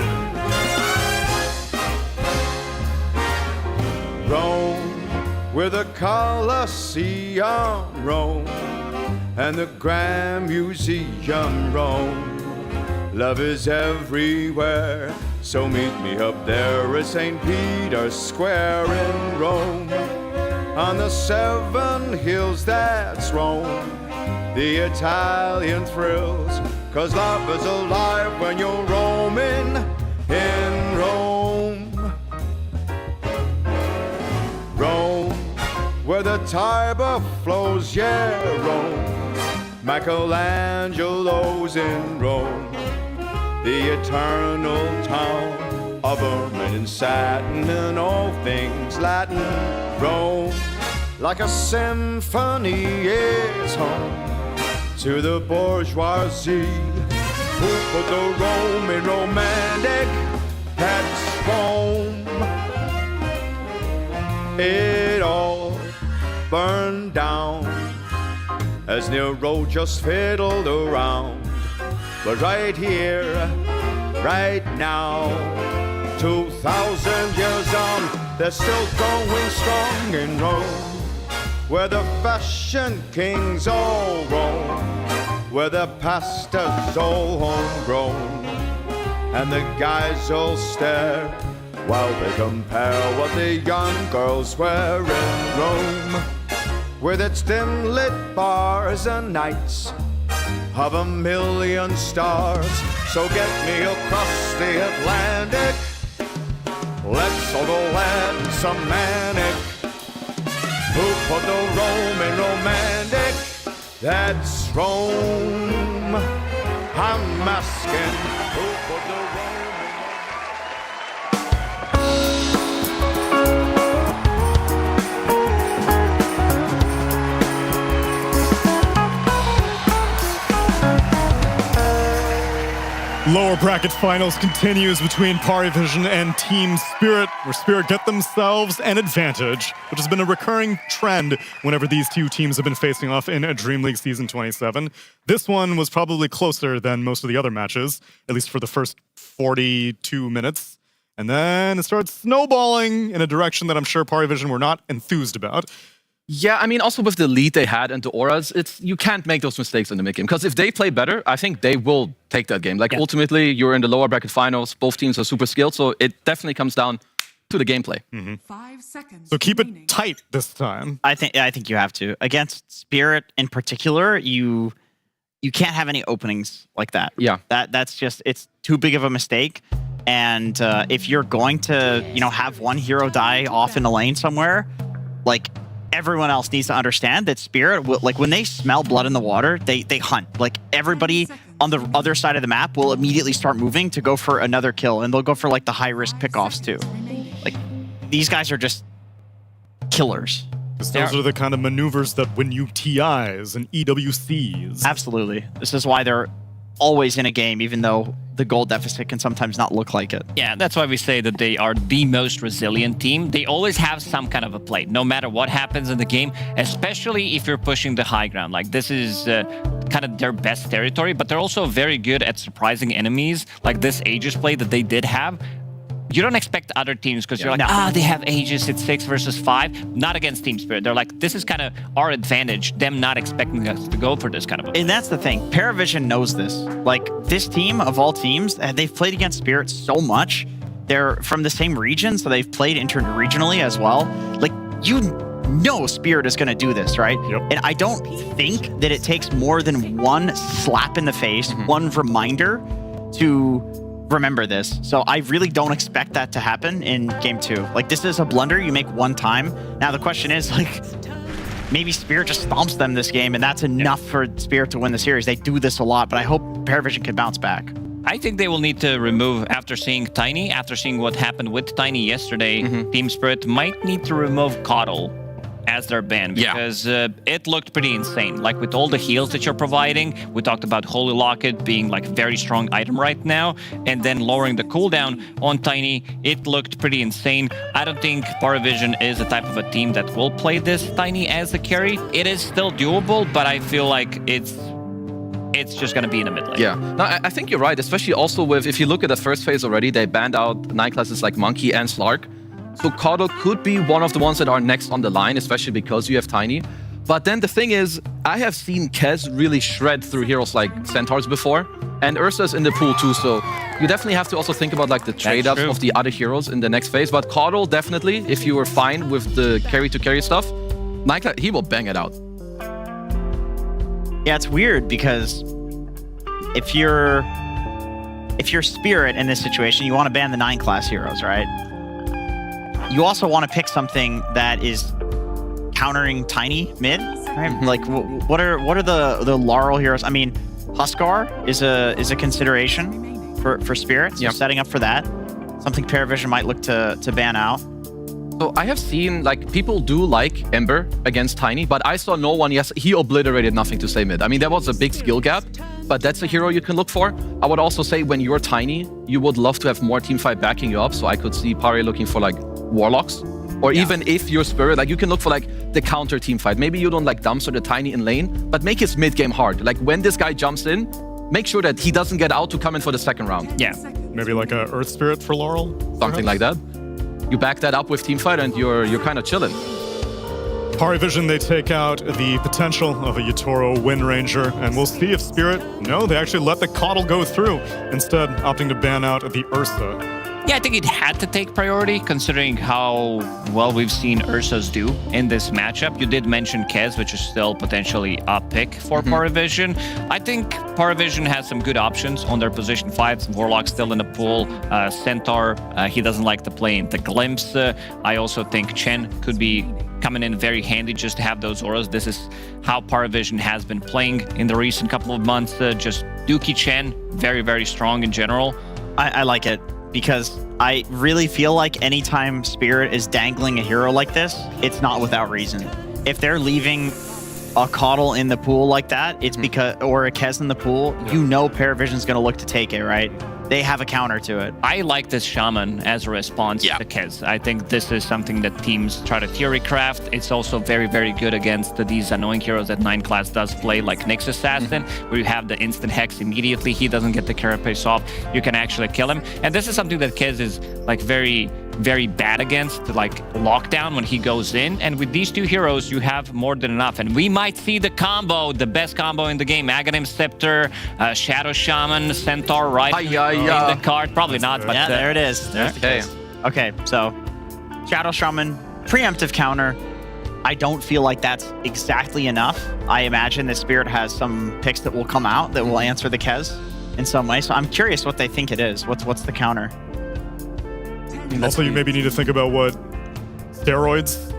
Rome, where the Colosseum roam, and the Grand Museum roam. Love is everywhere, so meet me up there at St. Peter's Square in Rome. On the 7 hills that's Rome, the Italian thrills, 'cause love is alive when you're roaming in Rome. Rome, where the Tiber flows, yeah, Rome. Michelangelo's in Rome, the eternal town of ermine and satin and all things Latin. Rome, like a symphony, is home to the bourgeoisie who put the Roman romantic, that's Rome. It all burned down as Nero just fiddled around. But right here, right now, 2,000 years on, they're still going strong in Rome, where the fashion kings all roam, where the pasta's all homegrown, and the guys all stare while they compare what the young girls wear in Rome, with its dim-lit bars and nights of a million stars. So get me across the Atlantic, let's all go land some manic. Who put the Roman romantic, that's Rome. I'm asking, who put the
Lower bracket finals continues between Parivision and Team Spirit, where Spirit get themselves an advantage, which has been a recurring trend whenever these two teams have been facing off in a DreamLeague Season 27. This one was probably closer than most of the other matches, at least for the first 42 minutes. And then it starts snowballing in a direction that I'm sure Parivision were not enthused about.
Yeah, I mean, also with the lead they had and the auras, you can't make those mistakes in the mid-game. Because if they play better, I think they will take that game. Like, ultimately, you're in the lower bracket finals. Both teams are super skilled, so it definitely comes down to the gameplay.
5 seconds.
So keep it tight this time.
I think you have to. Against Spirit in particular, you can't have any openings like that.
Yeah.
That's just, it's too big of a mistake. And if you're going to, have one hero die off in a lane somewhere, like, everyone else needs to understand that Spirit, like when they smell blood in the water, they hunt. Like everybody on the other side of the map will immediately start moving to go for another kill, and they'll go for like the high risk pickoffs too. Like these guys are just killers.
Those are the kind of maneuvers that win you TIs and EWCs.
Absolutely. This is why they're always in a game, even though the goal deficit can sometimes not look like it.
Yeah, that's why we say that they are the most resilient team. They always have some kind of a play, no matter what happens in the game, especially if you're pushing the high ground. Like, this is kind of their best territory, but they're also very good at surprising enemies, like this Aegis play that they did have. You don't expect other teams because you're like, they have Aegis, it's 6 versus 5. Not against Team Spirit. They're like, this is kind of our advantage, them not expecting us to go for this kind of a play.
And that's the thing. Paravision knows this. Like, this team, of all teams, they've played against Spirit so much. They're from the same region, so they've played interregionally as well. Like, Spirit is going to do this, right?
Yep.
And I don't think that it takes more than one slap in the face, one reminder to remember this. So I really don't expect that to happen in game 2. Like, this is a blunder you make one time. Now the question is, like, maybe Spirit just stomps them this game and that's enough for Spirit to win the series. They do this a lot, but I hope Paravision can bounce back.
I think they will need to remove, after seeing Tiny, after seeing what happened with Tiny yesterday, Team Spirit might need to remove Coddle as their ban, because it looked pretty insane. Like, with all the heals that you're providing, we talked about Holy Locket being like very strong item right now, and then lowering the cooldown on Tiny, it looked pretty insane. I don't think Parivision is the type of a team that will play this Tiny as a carry. It is still doable, but I feel like it's just going to be in the mid lane.
Yeah, no, I think you're right, especially also with, if you look at the first phase already, they banned out 9 classes like Monkey and Slark. So Coddle could be one of the ones that are next on the line, especially because you have Tiny. But then the thing is, I have seen Kez really shred through heroes like Centaurs before, and Ursa's in the pool too, so you definitely have to also think about like the trade-ups of the other heroes in the next phase. But Coddle, definitely, if you were fine with the carry-to-carry stuff, he will bang it out.
Yeah, it's weird because if you're Spirit in this situation, you want to ban the 9 class heroes, right? You also want to pick something that is countering Tiny mid, right? Like, what are the Laurel heroes? I mean, Huskar is a consideration for Spirit, so setting up for that. Something Paravision might look to ban out.
So I have seen, like, people do like Ember against Tiny, but I saw no one, he obliterated nothing to say mid. I mean, there was a big skill gap, but that's a hero you can look for. I would also say when you're Tiny, you would love to have more teamfight backing you up, so I could see Pari looking for, like, Warlocks. Or even if you're Spirit, like, you can look for, like, the counter teamfight. Maybe you don't, like, dumpster the Tiny in lane, but make his mid-game hard. Like, when this guy jumps in, make sure that he doesn't get out to come in for the second round.
Yeah.
Maybe like a Earth Spirit for Laurel?
Something like that. You back that up with teamfight and you're kind of chilling.
Parivision, they take out the potential of a Yatoro Wind Ranger, and we'll see if Spirit, no, they actually let the Coddle go through, instead opting to ban out the Ursa.
Yeah, I think it had to take priority, considering how well we've seen Ursas do in this matchup. You did mention Kez, which is still potentially a pick for Parivision. I think Parivision has some good options on their position 5s. Warlock still in the pool. Centaur, he doesn't like to play in the Glimpse. I also think Chen could be coming in very handy just to have those auras. This is how Parivision has been playing in the recent couple of months. Just Dookie Chen, very, very strong in general.
I like it, because I really feel like anytime Spirit is dangling a hero like this, it's not without reason. If they're leaving a Coddle in the pool like that, it's because, or a Kez in the pool, you know Paravision's going to look to take it, right? They have a counter to it.
I like this Shaman as a response to Kez. I think this is something that teams try to theory craft. It's also very, very good against these annoying heroes that 9 class does play, like Nyx Assassin, where you have the instant hex immediately. He doesn't get the carapace off. You can actually kill him. And this is something that Kez is like very, very bad against, like lockdown when he goes in. And with these 2 heroes, you have more than enough. And we might see the combo, the best combo in the game. Aghanim Scepter, Shadow Shaman, Centaur, right? In the card. Probably not, but
yeah, there it is. There's the case. Okay, so Shadow Shaman, preemptive counter. I don't feel like that's exactly enough. I imagine that Spirit has some picks that will come out that will answer the Kez in some way. So I'm curious what they think it is. What's the counter?
Also, you maybe need to think about what steroids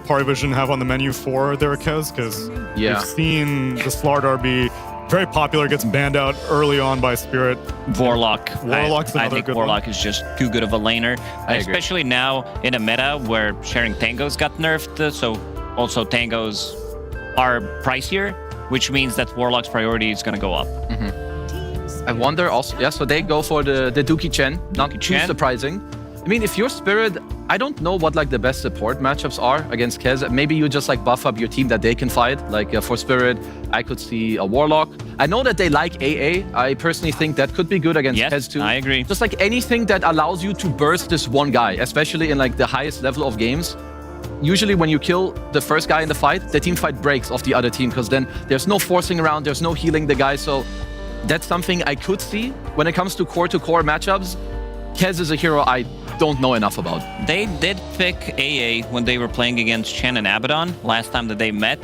Paravision have on the menu for their Kez, because we've seen the Slardar be very popular, gets banned out early on by Spirit.
Warlock.
Warlock's another
I think
good
Warlock
one.
is just too good of a laner, especially now in a meta where sharing tangos got nerfed, so also tangos are pricier, which means that Warlock's priority is going to go up.
I wonder also, so they go for the Dookie Chen, not too surprising. I mean, if you're Spirit, I don't know what like the best support matchups are against Kez. Maybe you just like buff up your team that they can fight. Like for Spirit, I could see a Warlock. I know that they like AA. I personally think that could be good against Kez too.
I agree.
Just like anything that allows you to burst this one guy, especially in like the highest level of games. Usually when you kill the first guy in the fight, the team fight breaks off the other team, because then there's no forcing around, there's no healing the guy. So that's something I could see. When it comes to core matchups, Kez is a hero I don't know enough about.
They did pick AA when they were playing against Chen and Abaddon last time that they met.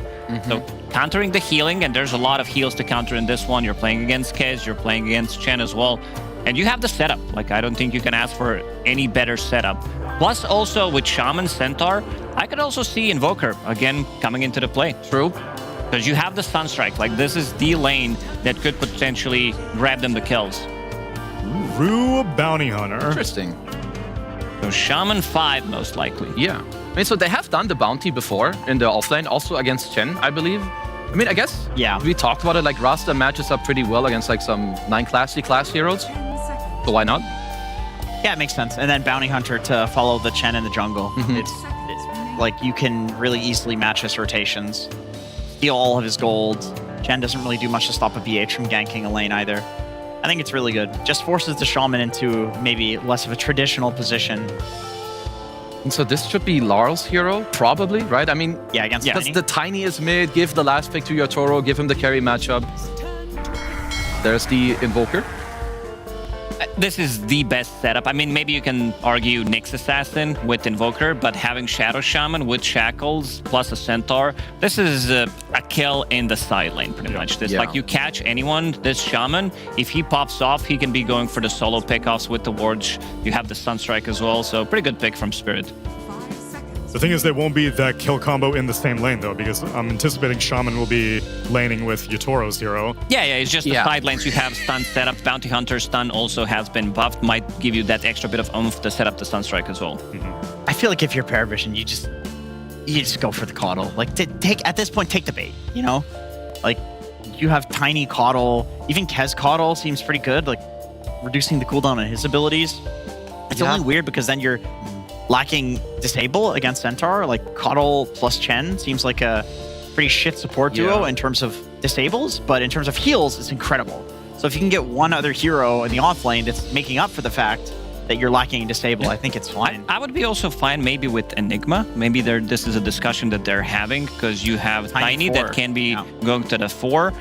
So countering the healing, and there's a lot of heals to counter in this one. You're playing against Kez, you're playing against Chen as well. And you have the setup. Like, I don't think you can ask for any better setup. Plus, also with Shaman, Centaur, I could also see Invoker, again, coming into the play.
True.
Because you have the Sunstrike. Like, this is the lane that could potentially grab them the kills.
Rue Bounty Hunter.
Interesting.
So Shaman 5, most likely.
Yeah. I mean, so they have done the bounty before in the offlane, also against Chen, I believe. I mean, I guess we talked about it, like Rasta matches up pretty well against like some 9 class heroes. So why not?
Yeah, it makes sense. And then Bounty Hunter to follow the Chen in the jungle. It's like you can really easily match his rotations, steal all of his gold. Chen doesn't really do much to stop a BH from ganking a lane either. I think it's really good. Just forces the Shaman into maybe less of a traditional position.
And so this should be Larl's hero, probably, right? I mean,
against
because the tiniest mid, give the last pick to your Toro, give him the carry matchup. There's the Invoker.
This is the best setup. I mean, maybe you can argue Nyx Assassin with Invoker, but having Shadow Shaman with Shackles plus a Centaur, this is a kill in the side lane, pretty much. This like you catch anyone, this Shaman, if he pops off, he can be going for the solo pickoffs with the Wards. You have the Sunstrike as well, so pretty good pick from Spirit.
The thing is, they won't be that kill combo in the same lane, though, because I'm anticipating Shaman will be laning with Yatoro's hero.
Yeah, it's just the side lanes you have stun setup. Bounty Hunter stun also has been buffed. Might give you that extra bit of oomph to set up the Sunstrike as well.
I feel like if you're Paravision, you just go for the Coddle. Like, at this point, take the bait, you know? Like, you have tiny Coddle. Even Kez Coddle seems pretty good, like, reducing the cooldown on his abilities. It's only weird because then you're lacking Disable against Centaur. Like, Coddle plus Chen seems like a pretty shit support duo in terms of disables, but in terms of heals, it's incredible. So if you can get one other hero in the offlane that's making up for the fact that you're lacking Disable, I think it's fine.
I would be also fine maybe with Enigma. Maybe this is a discussion that they're having, because you have Tiny that can be going to the 4.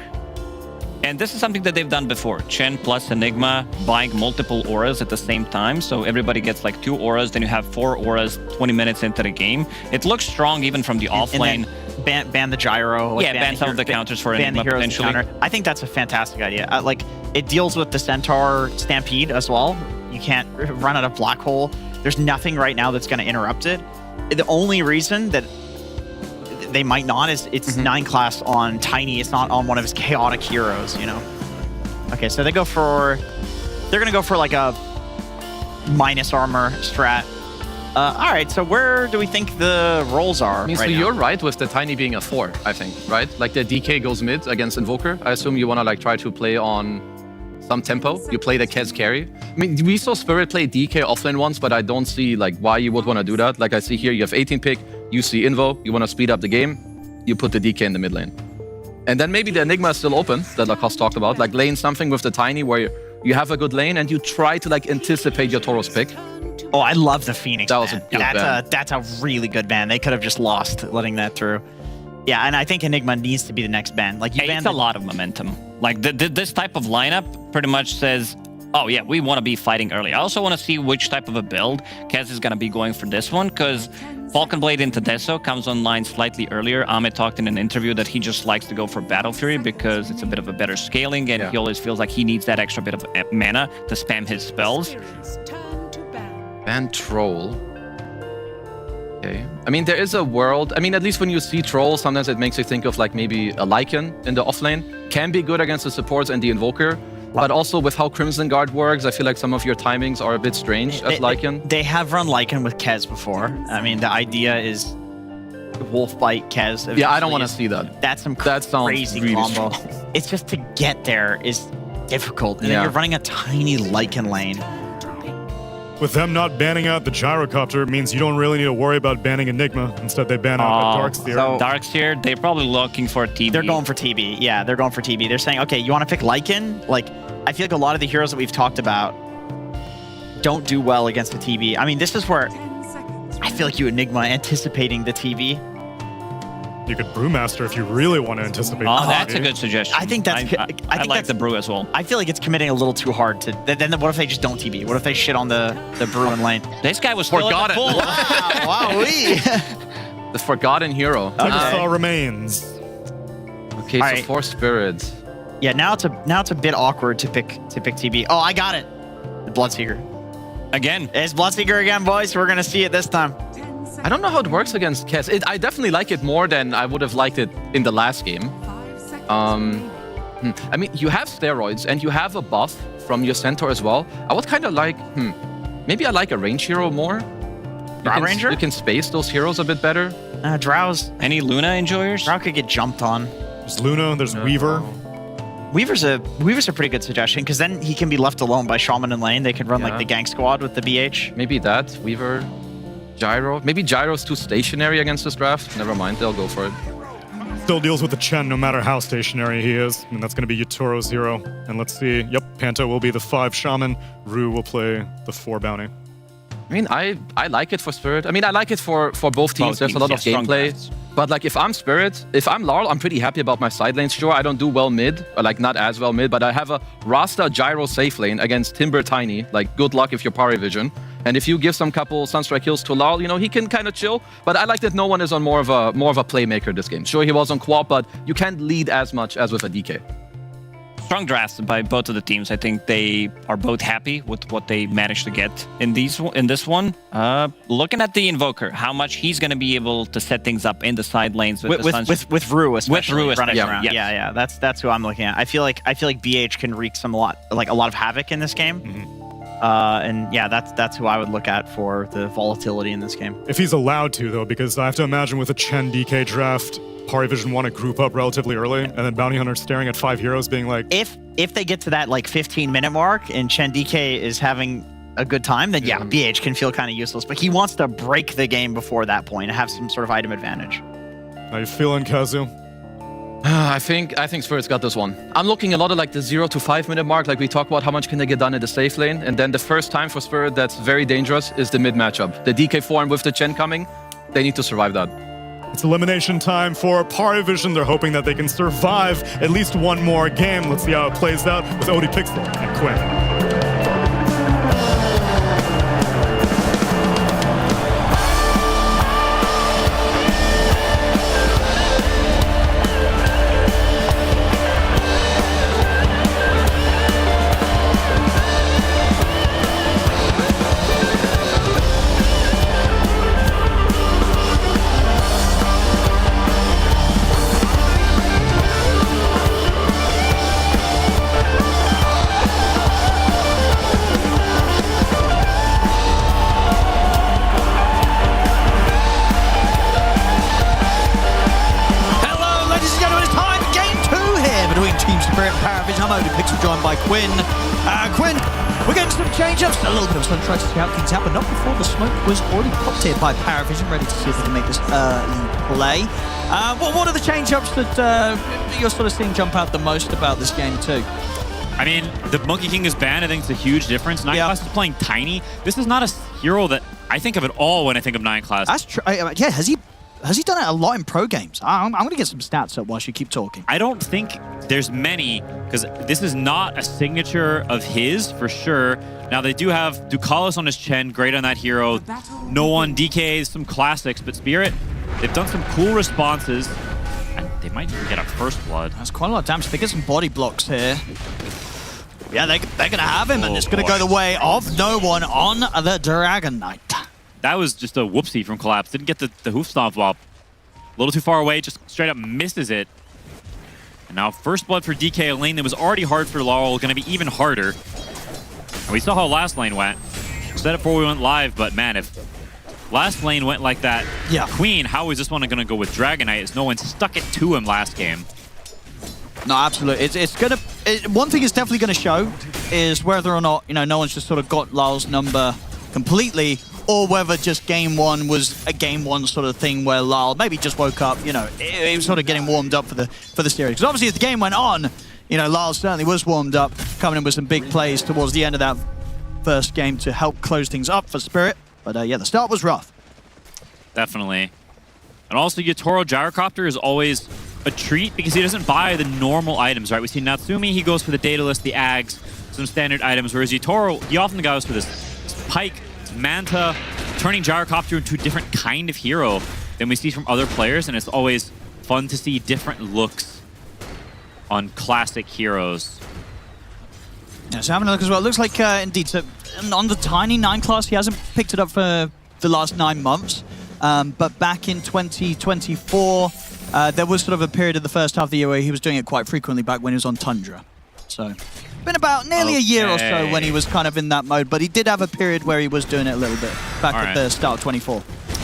And this is something that they've done before. Chen plus Enigma buying multiple auras at the same time. So everybody gets like 2 auras, then you have 4 auras 20 minutes into the game. It looks strong even from the offlane.
Ban the gyro.
Like ban some of the counters for Enigma potentially.
I think that's a fantastic idea. Like, it deals with the Centaur Stampede as well. You can't run out of Black Hole. There's nothing right now that's going to interrupt it. The only reason that they might not is it's 9 class on Tiny. It's not on one of his chaotic heroes, you know? Okay, so they're going to go for like a minus armor strat. All right, so where do we think the roles are
I mean,
right
so
now?
you're right with the Tiny being a 4, I think, right? Like the DK goes mid against Invoker. I assume you want to like try to play on some tempo. You play the Kez carry. I mean, we saw Spirit play DK offlane once, but I don't see like why you would want to do that. Like I see here, you have 18 pick, you see Invo, you want to speed up the game, you put the DK in the mid lane. And then maybe the Enigma is still open, that Lacoste talked about, like lane something with the Tiny where you have a good lane and you try to like anticipate your Tauros pick.
Oh, I love the Phoenix.
That was
ban.
a good ban.
That's a really good ban. They could have just lost letting that through. Yeah, and I think Enigma needs to be the next ban. Like you
It's a lot of momentum. Like this type of lineup pretty much says, oh yeah, we want to be fighting early. I also want to see which type of a build Kez is going to be going for this one, because Falcon Blade into Deso comes online slightly earlier. Ahmed talked in an interview that he just likes to go for Battle Fury because it's a bit of a better scaling, and he always feels like he needs that extra bit of mana to spam his spells.
Ban Troll. Okay. I mean, there is a world. I mean, at least when you see Troll, sometimes it makes you think of like maybe a Lycan in the offlane. Can be good against the supports and the Invoker. But also with how Crimson Guard works, I feel like some of your timings are a bit strange as Lycan.
They have run Lycan with Kez before. I mean, the idea is Wolf Bite Kez.
Yeah, I don't want to see that.
That's some
that sounds
crazy
really
combo.
strong.
It's just to get there is difficult. And then you're running a tiny Lycan lane.
With them not banning out the Gyrocopter, means you don't really need to worry about banning Enigma. Instead, they ban out Darkseer.
So
Darkseer, they're probably looking for a TB.
They're going for TB. Yeah, they're going for TB. They're saying, okay, you want to pick Lycan? Like, I feel like a lot of the heroes that we've talked about don't do well against the TB. I mean, this is where I feel like you Enigma anticipating the TB.
You could Brewmaster if you really want to anticipate.
Oh, that's a good suggestion.
I think that's. I think
like the Brew as well.
I feel like it's committing a little too hard to. Then what if they just don't TB? What if they shit on the Brew in lane?
This guy was forgotten.
Wow,
The forgotten hero.
Jigsaw remains.
Okay,
All
so
right.
4 spirits.
Yeah, now it's a bit awkward to pick TB. Oh, I got it. The Bloodseeker.
Again.
It's Bloodseeker again, boys. We're gonna see it this time.
I don't know how it works against Kez. I definitely like it more than I would have liked it in the last game. I mean, you have steroids and you have a buff from your Centaur as well. I would kind of like, maybe I like a range hero more.
Ranger?
You can space those heroes a bit better.
Drow's.
Any Luna enjoyers?
Drow could get jumped on.
There's Luna, there's Weaver.
Weaver's a pretty good suggestion, because then he can be left alone by Shaman in lane. They can run like the gank squad with the BH.
Maybe that, Weaver, Gyro. Maybe Gyro's too stationary against this draft. Never mind, they'll go for it.
Still deals with the Chen no matter how stationary he is. And that's going to be Yatoro's hero. And let's see. Yep, Panto will be the 5 Shaman. Rue will play the 4 Bounty.
I mean, I like it for Spirit. I mean, I like it for both teams. There's a lot of gameplay. But like, if I'm Spirit, if I'm Larl, I'm pretty happy about my side lanes. Sure, I don't do well mid, or like not as well mid, but I have a Rasta Gyro safe lane against Timber Tiny. Like, good luck if you're Parry Vision. And if you give some couple Sunstrike kills to Larl, you know, he can kind of chill. But I like that no one is on more of a playmaker this game. Sure, he was on Quap, but you can't lead as much as with a DK.
Strong drafts by both of the teams. I think they are both happy with what they managed to get in this one. Looking at the Invoker, how much he's going to be able to set things up in the side lanes with
Rue, especially.
With Rue,
running around. Yeah. That's who I'm looking at. I feel like BH can wreak a lot of havoc in this game. And yeah, that's who I would look at for the volatility in this game.
If he's allowed to, though, because I have to imagine with a Chen DK draft, Parry Vision want to group up relatively early, and then Bounty Hunter staring at 5 heroes being like...
If they get to that like 15-minute mark and Chen DK is having a good time, then yeah, BH can feel kind of useless. But he wants to break the game before that point and have some sort of item advantage.
How you feeling, Kazu?
I think Spirit's got this one. I'm looking a lot at like the 0 to 5 minute mark. Like we talk about how much can they get done in the safe lane. And then the first time for Spirit that's very dangerous is the mid matchup. The DK form with the Chen coming, they need to survive that.
It's elimination time for Parry Vision. They're hoping that they can survive at least one more game. Let's see how it plays out with Odie Pixel and Quinn.
Paravision. I'm only Pixel joined by Quinn. Quinn, we're getting some change-ups. A little bit of sun trying to see how things happen. Not before the smoke was already popped here by Paravision, ready to see if they can make this early play. What are the change-ups that you're sort of seeing jump out the most about this game too?
I mean, the Monkey King is banned. I think it's a huge difference. 9 Class is playing Tiny. This is not a hero that I think of at all when I think of 9 Class.
That's true. Yeah, has he done it a lot in pro games? I'm going to get some stats up whilst you keep talking.
I don't think there's many, because this is not a signature of his, for sure. Now, they do have Ducalis on his Chen, great on that hero. No One, DK, some classics, but Spirit, they've done some cool responses. And they might even get a first blood.
That's quite a lot of damage. They get some body blocks here. Yeah, they're going to have him, and it's going to go the way of No One on the Dragon Knight.
That was just a whoopsie from Collapse. Didn't get the hoof stomp up. A little too far away, just straight up misses it. And now first blood for DK, a lane that was already hard for Laurel, going to be even harder. And we saw how last lane went. Said it before we went live, but man, if last lane went like that, Queen, how is this one going to go with Dragon Knight as No One stuck it to him last game?
No, absolutely. One thing it's definitely going to show is whether or not, No One's just sort of got Lyle's number completely, or whether just game one was a game one sort of thing where Lyle maybe just woke up, he was sort of getting warmed up for the series. Because obviously as the game went on, Lyle certainly was warmed up, coming in with some big plays towards the end of that first game to help close things up for Spirit. But yeah, the start was rough.
Definitely. And also, Yatoro Gyrocopter is always a treat because he doesn't buy the normal items, right? We see Natsumi, he goes for the Daedalus, the Ags, some standard items, whereas Yatoro, he often goes for this Pike, Manta, turning Gyrocopter into a different kind of hero than we see from other players, and it's always fun to see different looks on classic heroes.
Yeah, so having a look as well. It looks like, indeed, so on the Tiny 9 class, he hasn't picked it up for the last 9 months. But back in 2024, there was sort of a period of the first half of the year where he was doing it quite frequently back when he was on Tundra. So, been about nearly a year or so when he was kind of in that mode, but he did have a period where he was doing it a little bit back at the start of 24.
I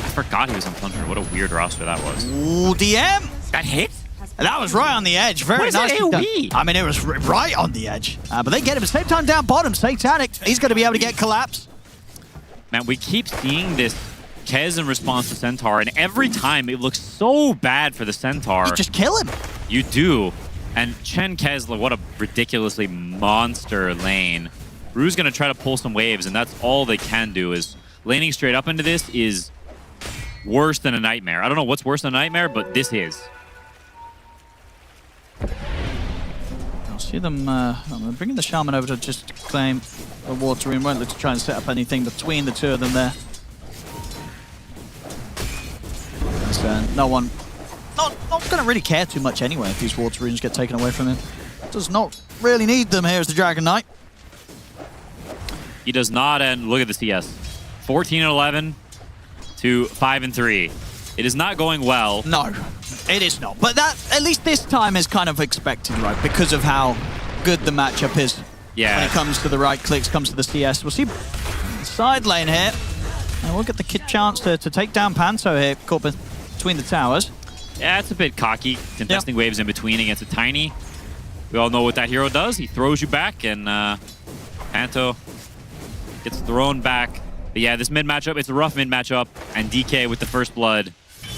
forgot he was on Tundra. What a weird roster that was.
Ooh, DM!
That hit?
That was right on the edge. Very nice. I mean, it was right on the edge. But they get him at the same time down bottom. Satanic, he's going to be able to get Collapse.
Man, we keep seeing this Kez in response to Centaur, and every time it looks so bad for the Centaur.
You just kill him.
You do. And Chen Kez, what a ridiculously monster lane. Rue's going to try to pull some waves, and that's all they can do. Is laning straight up into this is worse than a nightmare. I don't know what's worse than a nightmare, but this is.
I'll see them bringing the Shaman over to just claim the water rune. Won't look to try and set up anything between the two of them there. No one, not going to really care too much anyway if these water runes get taken away from him. Does not really need them here as the Dragon Knight.
He does not, and look at the CS. 14-11 to 5-3. It is not going well.
No, it is not. But that, at least this time, is kind of expected, right? Because of how good the matchup is.
Yeah.
When it comes to the right clicks, comes to the CS. We'll see side lane here. And we'll get the chance to take down Panto here, caught between the towers.
Yeah, it's a bit cocky, contesting waves in between against a Tiny. We all know what that hero does. He throws you back, and Panto gets thrown back. But yeah, this mid matchup, it's a rough mid matchup, and DK with the first blood.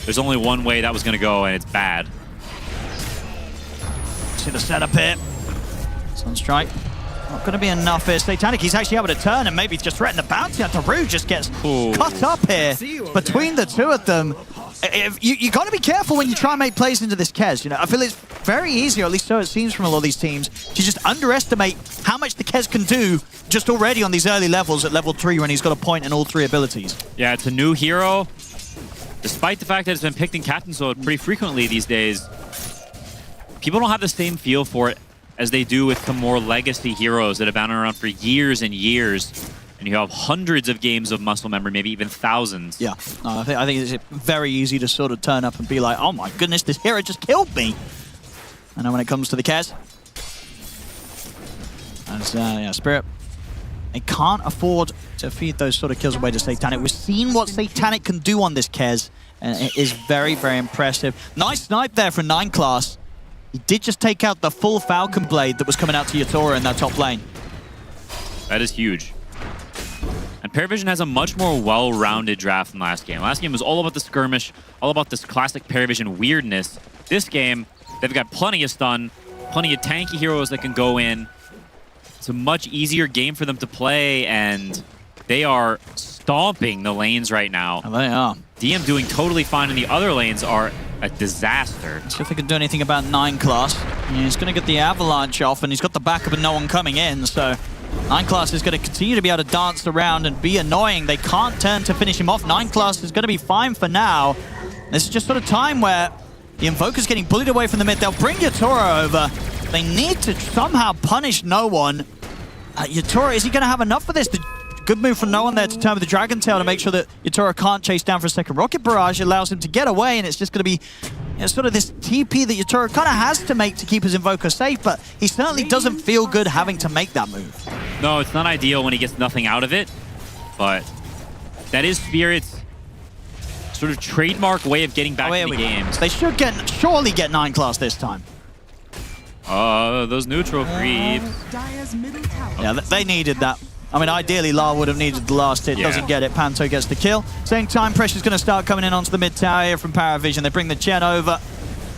There's only one way that was going to go, and it's bad.
See the setup here. Sunstrike. Not going to be enough here. Satanic, he's actually able to turn and maybe just threaten the bounty. Daru just gets cut up here between the two of them. You got to be careful when you try and make plays into this Kez. I feel it's very easy, or at least so it seems from a lot of these teams, to just underestimate how much the Kez can do just already on these early levels at level 3 when he's got a point in all 3 abilities.
Yeah, it's a new hero. Despite the fact that it's been picked in Captain Sword pretty frequently these days, people don't have the same feel for it as they do with some more legacy heroes that have been around for years and years. And you have hundreds of games of muscle memory, maybe even thousands.
Yeah, I think it's very easy to sort of turn up and be like, oh my goodness, this hero just killed me. I know when it comes to the Kez. As, yeah, Spirit, they can't afford to feed those sort of kills away to Satanic. We've seen what Satanic can do on this Kez, and it is very, very impressive. Nice snipe there for 9 class. He did just take out the full Falcon Blade that was coming out to Yatora in that top lane.
That is huge. And Paravision has a much more well-rounded draft than last game. Last game was all about the skirmish, all about this classic Paravision weirdness. This game, they've got plenty of stun, plenty of tanky heroes that can go in. It's a much easier game for them to play, and they are stomping the lanes right now.
Oh, they are.
DM doing totally fine, and the other lanes are a disaster.
Let's see if they can do anything about 9 class. He's going to get the avalanche off, and he's got the backup and no one coming in, so 9 class is going to continue to be able to dance around and be annoying. They can't turn to finish him off. 9 class is going to be fine for now. This is just sort of time where the Invoker's getting bullied away from the mid. They'll bring Yatora over. They need to somehow punish no one. Yatora, is he going to have enough for this? Good move from no one there to turn with the Dragon Tail to make sure that Yatora can't chase down for a second. Rocket Barrage allows him to get away, and it's just going to be sort of this TP that Yatora kind of has to make to keep his Invoker safe, but he certainly doesn't feel good having to make that move.
No, it's not ideal when he gets nothing out of it, but that is Spirit's sort of trademark way of getting back into games.
They should surely get 9 class this time.
Those neutral creeps.
Yeah, they needed that. I mean, ideally, La would have needed the last hit. Doesn't get it. Panto gets the kill. Same time, pressure's going to start coming in onto the mid tower here from Paravision. They bring the Chen over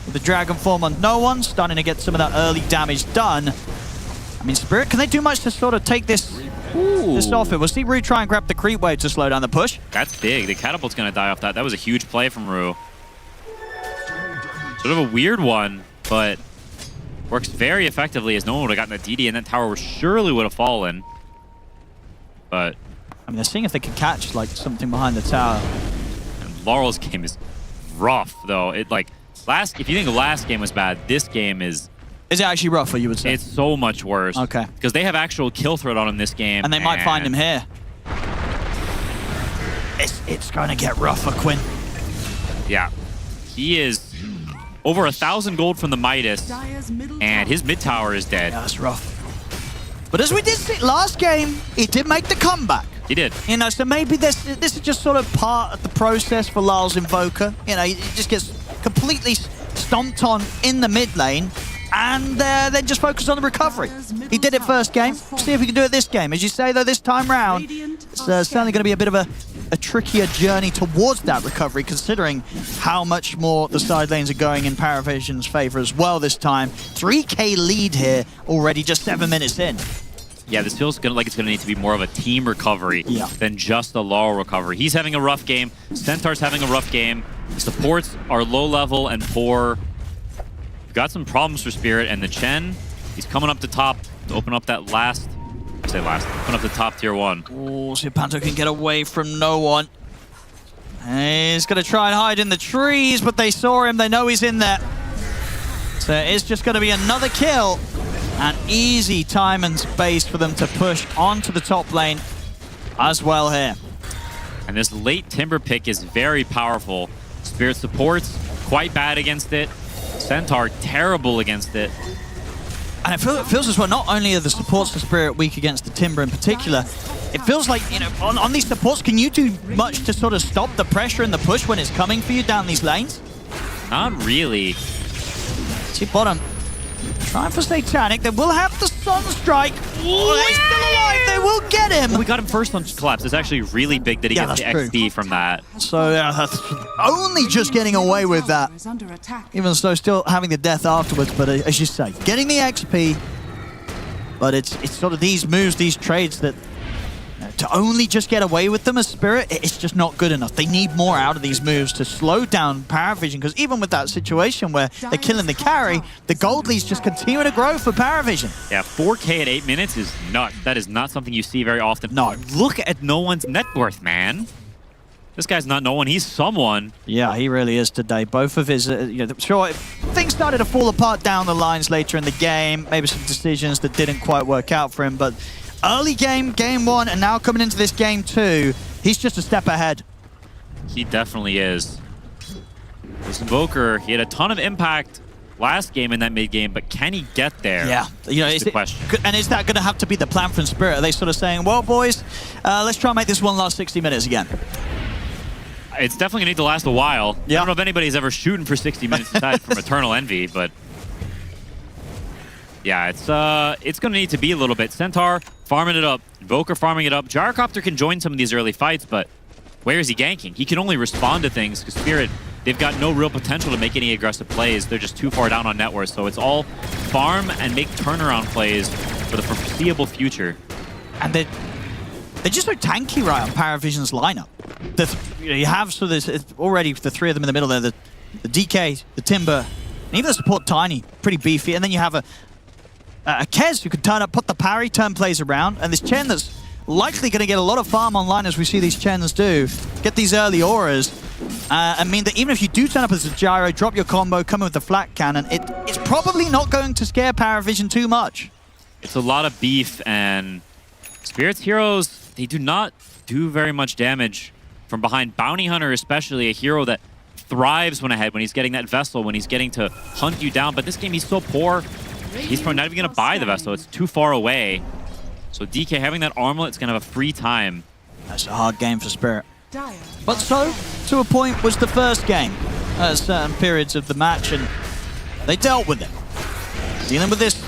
with the Dragon Form on no one, starting to get some of that early damage done. I mean, Spirit, can they do much to sort of take this off it? We'll see Rue try and grab the creep wave to slow down the push.
That's big. The catapult's going to die off that. That was a huge play from Rue. Sort of a weird one, but works very effectively, as no one would have gotten the DD, and that tower surely would have fallen. But
I mean, they're seeing if they can catch like something behind the tower.
And Laurel's game is rough, though. If you think the last game was bad, this game is...
Is it actually rougher, you would say?
It's so much worse.
Okay.
Because they have actual kill threat on him this game.
And they might find him here. It's going to get rougher, Quinn.
Yeah. He is over 1,000 gold from the Midas, and his mid tower is dead.
Yeah, that's rough. But as we did see last game, he did make the comeback.
He did.
You know, so maybe this is just sort of part of the process for Lyle's Invoker. You know, he just gets completely stomped on in the mid lane, and then just focus on the recovery. He did it first game. See if he can do it this game. As you say, though, this time round, it's certainly going to be a bit of a trickier journey towards that recovery, considering how much more the side lanes are going in Paravision's favor as well this time. 3K lead here already, just 7 minutes in.
Yeah, this feels like it's going to need to be more of a team recovery than just a Laurel recovery. He's having a rough game. Centaur's having a rough game. The supports are low level and poor. We've got some problems for Spirit, and the Chen, he's coming up the top to open up that open up the top tier 1.
Oh, see if Panto can get away from no one. He's going to try and hide in the trees, but they saw him. They know he's in there. So it's just going to be another kill. And easy time and space for them to push onto the top lane as well here.
And this late Timber pick is very powerful. Spirit supports quite bad against it. Centaur terrible against it.
And it feels as well, not only are the supports for Spirit weak against the Timber in particular, it feels like, you know, on these supports, can you do much to sort of stop the pressure and the push when it's coming for you down these lanes?
Not really.
See bottom. Trying for Satanic. They will have the Sunstrike. Oh, he's still alive. They will get him.
We got him first on Collapse. It's actually really big that he gets the XP from that.
So only just getting away with that. Even so, still having the death afterwards. But as you say, getting the XP. But it's sort of these moves, these trades that to only just get away with them as Spirit, it's just not good enough. They need more out of these moves to slow down Paravision, because even with that situation where they're killing the carry, the gold leads just continue to grow for Paravision.
Yeah, 4K at 8 minutes is nuts. That is not something you see very often.
No.
Look at no one's net worth, man. This guy's not no one, he's someone.
Yeah, he really is today. Both of his, sure, things started to fall apart down the lines later in the game. Maybe some decisions that didn't quite work out for him, but early game 1, and now coming into this game 2, he's just a step ahead.
He definitely is. This Invoker, he had a ton of impact last game in that mid game, but can he get there?
Yeah, you know,
is the question.
And is that going to have to be the plan from Spirit? Are they sort of saying, well, boys, let's try and make this one last 60 minutes again?
It's definitely going to need to last a while. I don't know if anybody's ever shooting for 60 minutes aside from Eternal Envy, but
Yeah, it's going to need to be a little bit. Centaur farming it up. Invoker farming it up. Gyrocopter can join some of these early fights, but where is he ganking? He can only respond to things because Spirit, they've got no real potential to make any aggressive plays. They're just too far down on net worth. So it's all farm and make turnaround plays for the foreseeable future.
And they're just so tanky right on Paravision's lineup. You have so there's already the three of them in the middle there. The DK, the Timber, and even the support Tiny, pretty beefy. And then you have a Kez who could turn up, put the parry, turn plays around, and this Chen that's likely going to get a lot of farm online as we see these Chens do, get these early auras, and mean that even if you do turn up as a gyro, drop your combo, come in with the flat cannon, it's probably not going to scare Paravision too much.
It's a lot of beef, and Spirit's heroes, they do not do very much damage from behind. Bounty Hunter especially, a hero that thrives when ahead, when he's getting that Vessel, when he's getting to hunt you down, but this game he's so poor. He's probably not even going to buy the Vessel. It's too far away. So DK having that armlet is going to have a free time.
That's a hard game for Spirit. But so, to a point, was the first game at certain periods of the match, and they dealt with it. Dealing with this,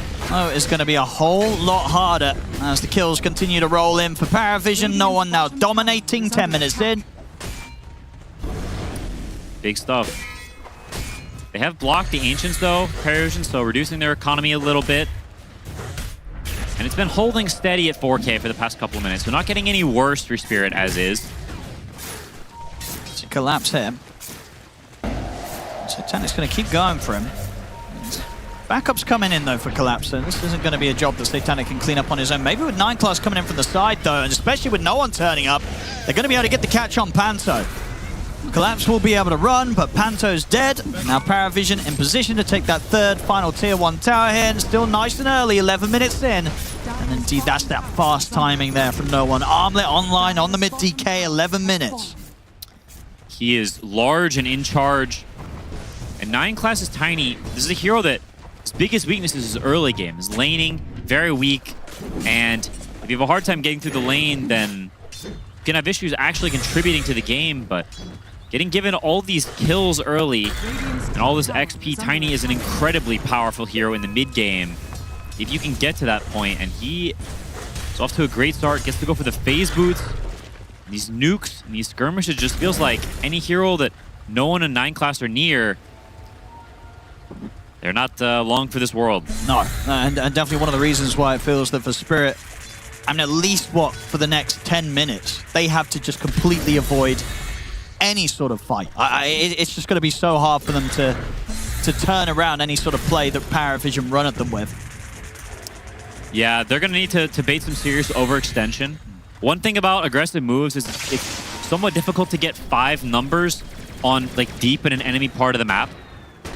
is going to be a whole lot harder as the kills continue to roll in for Paravision. No one now dominating, 10 minutes in.
Big stuff. They have blocked the Ancients, though, Paravision, so reducing their economy a little bit. And it's been holding steady at 4K for the past couple of minutes, so not getting any worse for Spirit as is.
It's a collapse here. So Tanic's going to keep going for him. Backup's coming in, though, for Collapse, so this isn't going to be a job that Satanic can clean up on his own. Maybe with 9 class coming in from the side, though, and especially with no one turning up, they're going to be able to get the catch on Panto. Collapse will be able to run, but Panto's dead. Now Paravision in position to take that third final tier 1 tower here, and still nice and early, 11 minutes in. And indeed, that's that fast timing there from no one. Armlet online on the mid DK, 11 minutes.
He is large and in charge. And 9 class is tiny. This is a hero that his biggest weakness is his early game. His laning, very weak. And if you have a hard time getting through the lane, then you can have issues actually contributing to the game. But getting given all these kills early and all this XP, Tiny is an incredibly powerful hero in the mid game. If you can get to that point, and he is off to a great start, gets to go for the phase boots. These nukes and these skirmishes just feels like any hero that no one in 9 class are near, they're not long for this world.
No, and definitely one of the reasons why it feels that for Spirit, I mean, at least, for the next 10 minutes, they have to just completely avoid any sort of fight. It's just going to be so hard for them to turn around any sort of play that Paravision run at them with.
Yeah, they're going to need to bait some serious overextension. One thing about aggressive moves is it's somewhat difficult to get 5 numbers on deep in an enemy part of the map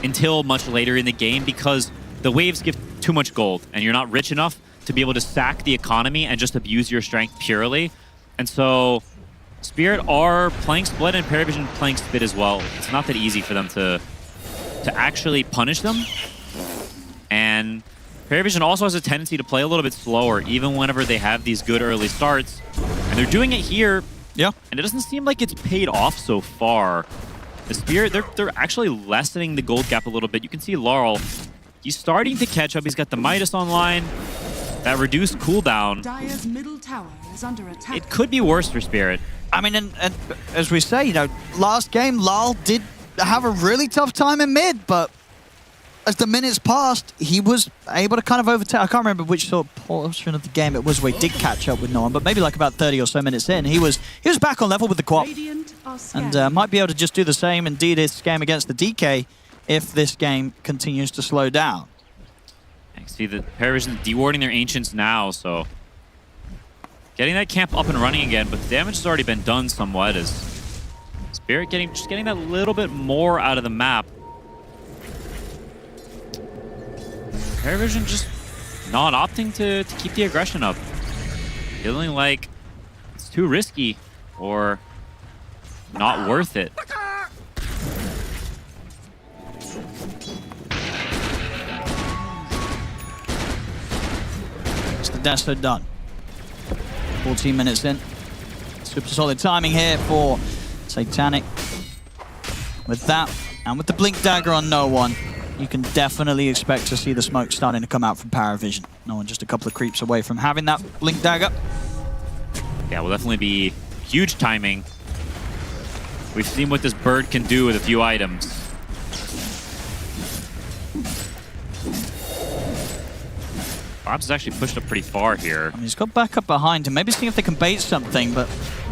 until much later in the game, because the waves give too much gold and you're not rich enough to be able to sack the economy and just abuse your strength purely. And so Spirit are playing Split and Paravision playing Spit as well. It's not that easy for them to actually punish them. And Paravision also has a tendency to play a little bit slower, even whenever they have these good early starts. And they're doing it here.
Yeah.
And it doesn't seem like it's paid off so far. The Spirit, they're actually lessening the gold gap a little bit. You can see Laurel, he's starting to catch up. He's got the Midas online. That reduced cooldown.
Dire's middle tower is under attack.
It could be worse for Spirit.
I mean, and as we say, last game, Lal did have a really tough time in mid, but as the minutes passed, he was able to kind of overtake. I can't remember which sort of portion of the game it was where he did catch up with no one, but maybe about 30 or so minutes in, he was back on level with the Quap, and might be able to just do the same indeed this game against the DK if this game continues to slow down.
I see that Paravision dewarding their Ancients now, so getting that camp up and running again, but the damage has already been done somewhat as Spirit just getting that little bit more out of the map. Paravision just not opting to keep the aggression up. Feeling like it's too risky or not worth it.
It's the Desto done. 14 minutes in. Super solid timing here for Satanic. With that, and with the Blink Dagger on no one, you can definitely expect to see the smoke starting to come out from Paravision. No one just a couple of creeps away from having that Blink Dagger.
Yeah, will definitely be huge timing. We've seen what this bird can do with a few items. Bob's is actually pushed up pretty far here.
I mean, he's got back up behind him. Maybe see if they can bait something, but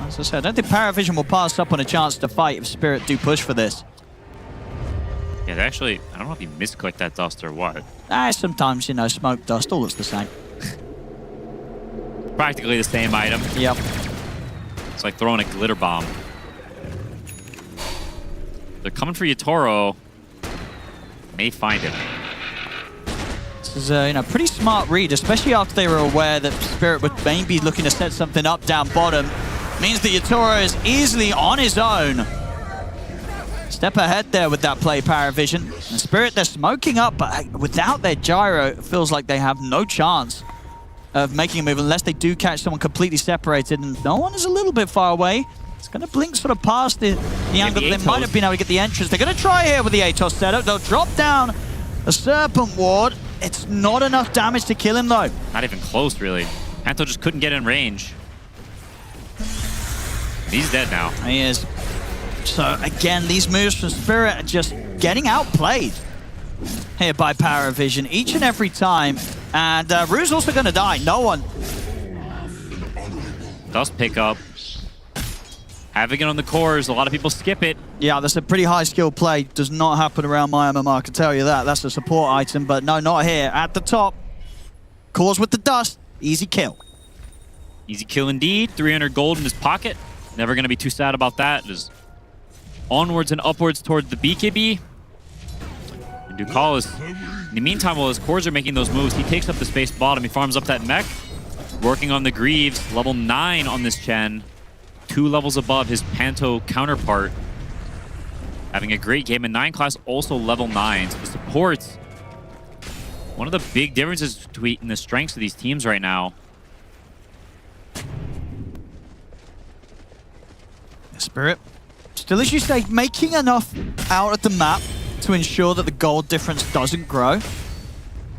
as I said, I don't think Paravision will pass up on a chance to fight if Spirit do push for this.
Yeah, they actually, I don't know if he misclicked that dust or what.
Sometimes, you know, smoke, dust, all looks the same.
Practically the same item.
Yep.
It's like throwing a glitter bomb. They're coming for Yatoro. May find him.
This is a pretty smart read, especially after they were aware that Spirit would maybe looking to set something up down bottom. Means that Yatoro is easily on his own. Step ahead there with that play, Paravision. And Spirit, they're smoking up, but without their gyro, it feels like they have no chance of making a move unless they do catch someone completely separated. And no one is a little bit far away. It's going to blink sort of past the angle that they might have been able to get the entrance. They're going to try here with the Atos setup. They'll drop down a Serpent Ward. It's not enough damage to kill him, though.
Not even close, really. Panto just couldn't get in range. He's dead now.
He is. So, again, these moves from Spirit are just getting outplayed here by Paravision each and every time. And Rue's also going to die. No one.
Does pick up. Having it on the cores, a lot of people skip it.
Yeah, that's a pretty high skill play. Does not happen around my MMR, I can tell you that. That's a support item, but no, not here. At the top, cores with the dust, easy kill.
Easy kill indeed. 300 gold in his pocket. Never going to be too sad about that. Just onwards and upwards towards the BKB. And Ducal is, in the meantime, while his cores are making those moves, he takes up the space bottom. He farms up that mech. Working on the Greaves. Level 9 on this Chen. 2 levels above his Panto counterpart. Having a great game. And 9 class also level 9. So the supports, one of the big differences between the strengths of these teams right now.
Spirit, still as you say, making enough out of the map to ensure that the gold difference doesn't grow.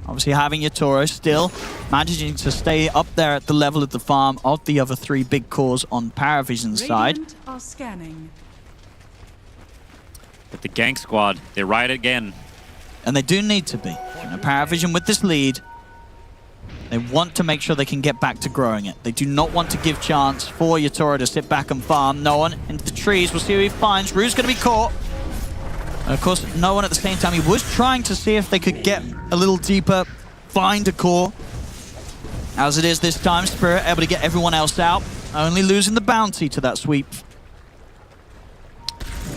Obviously having Yatoro still managing to stay up there at the level of the farm of the other 3 big cores on Paravision's side.
Are scanning.
But the gank squad, they ride again.
And they do need to be. Paravision with this lead, they want to make sure they can get back to growing it. They do not want to give chance for Yatoro to sit back and farm. No one into the trees. We'll see who he finds. Rue's going to be caught. And of course, no one at the same time. He was trying to see if they could get a little deeper, find a core. As it is this time, Spirit able to get everyone else out. Only losing the bounty to that sweep.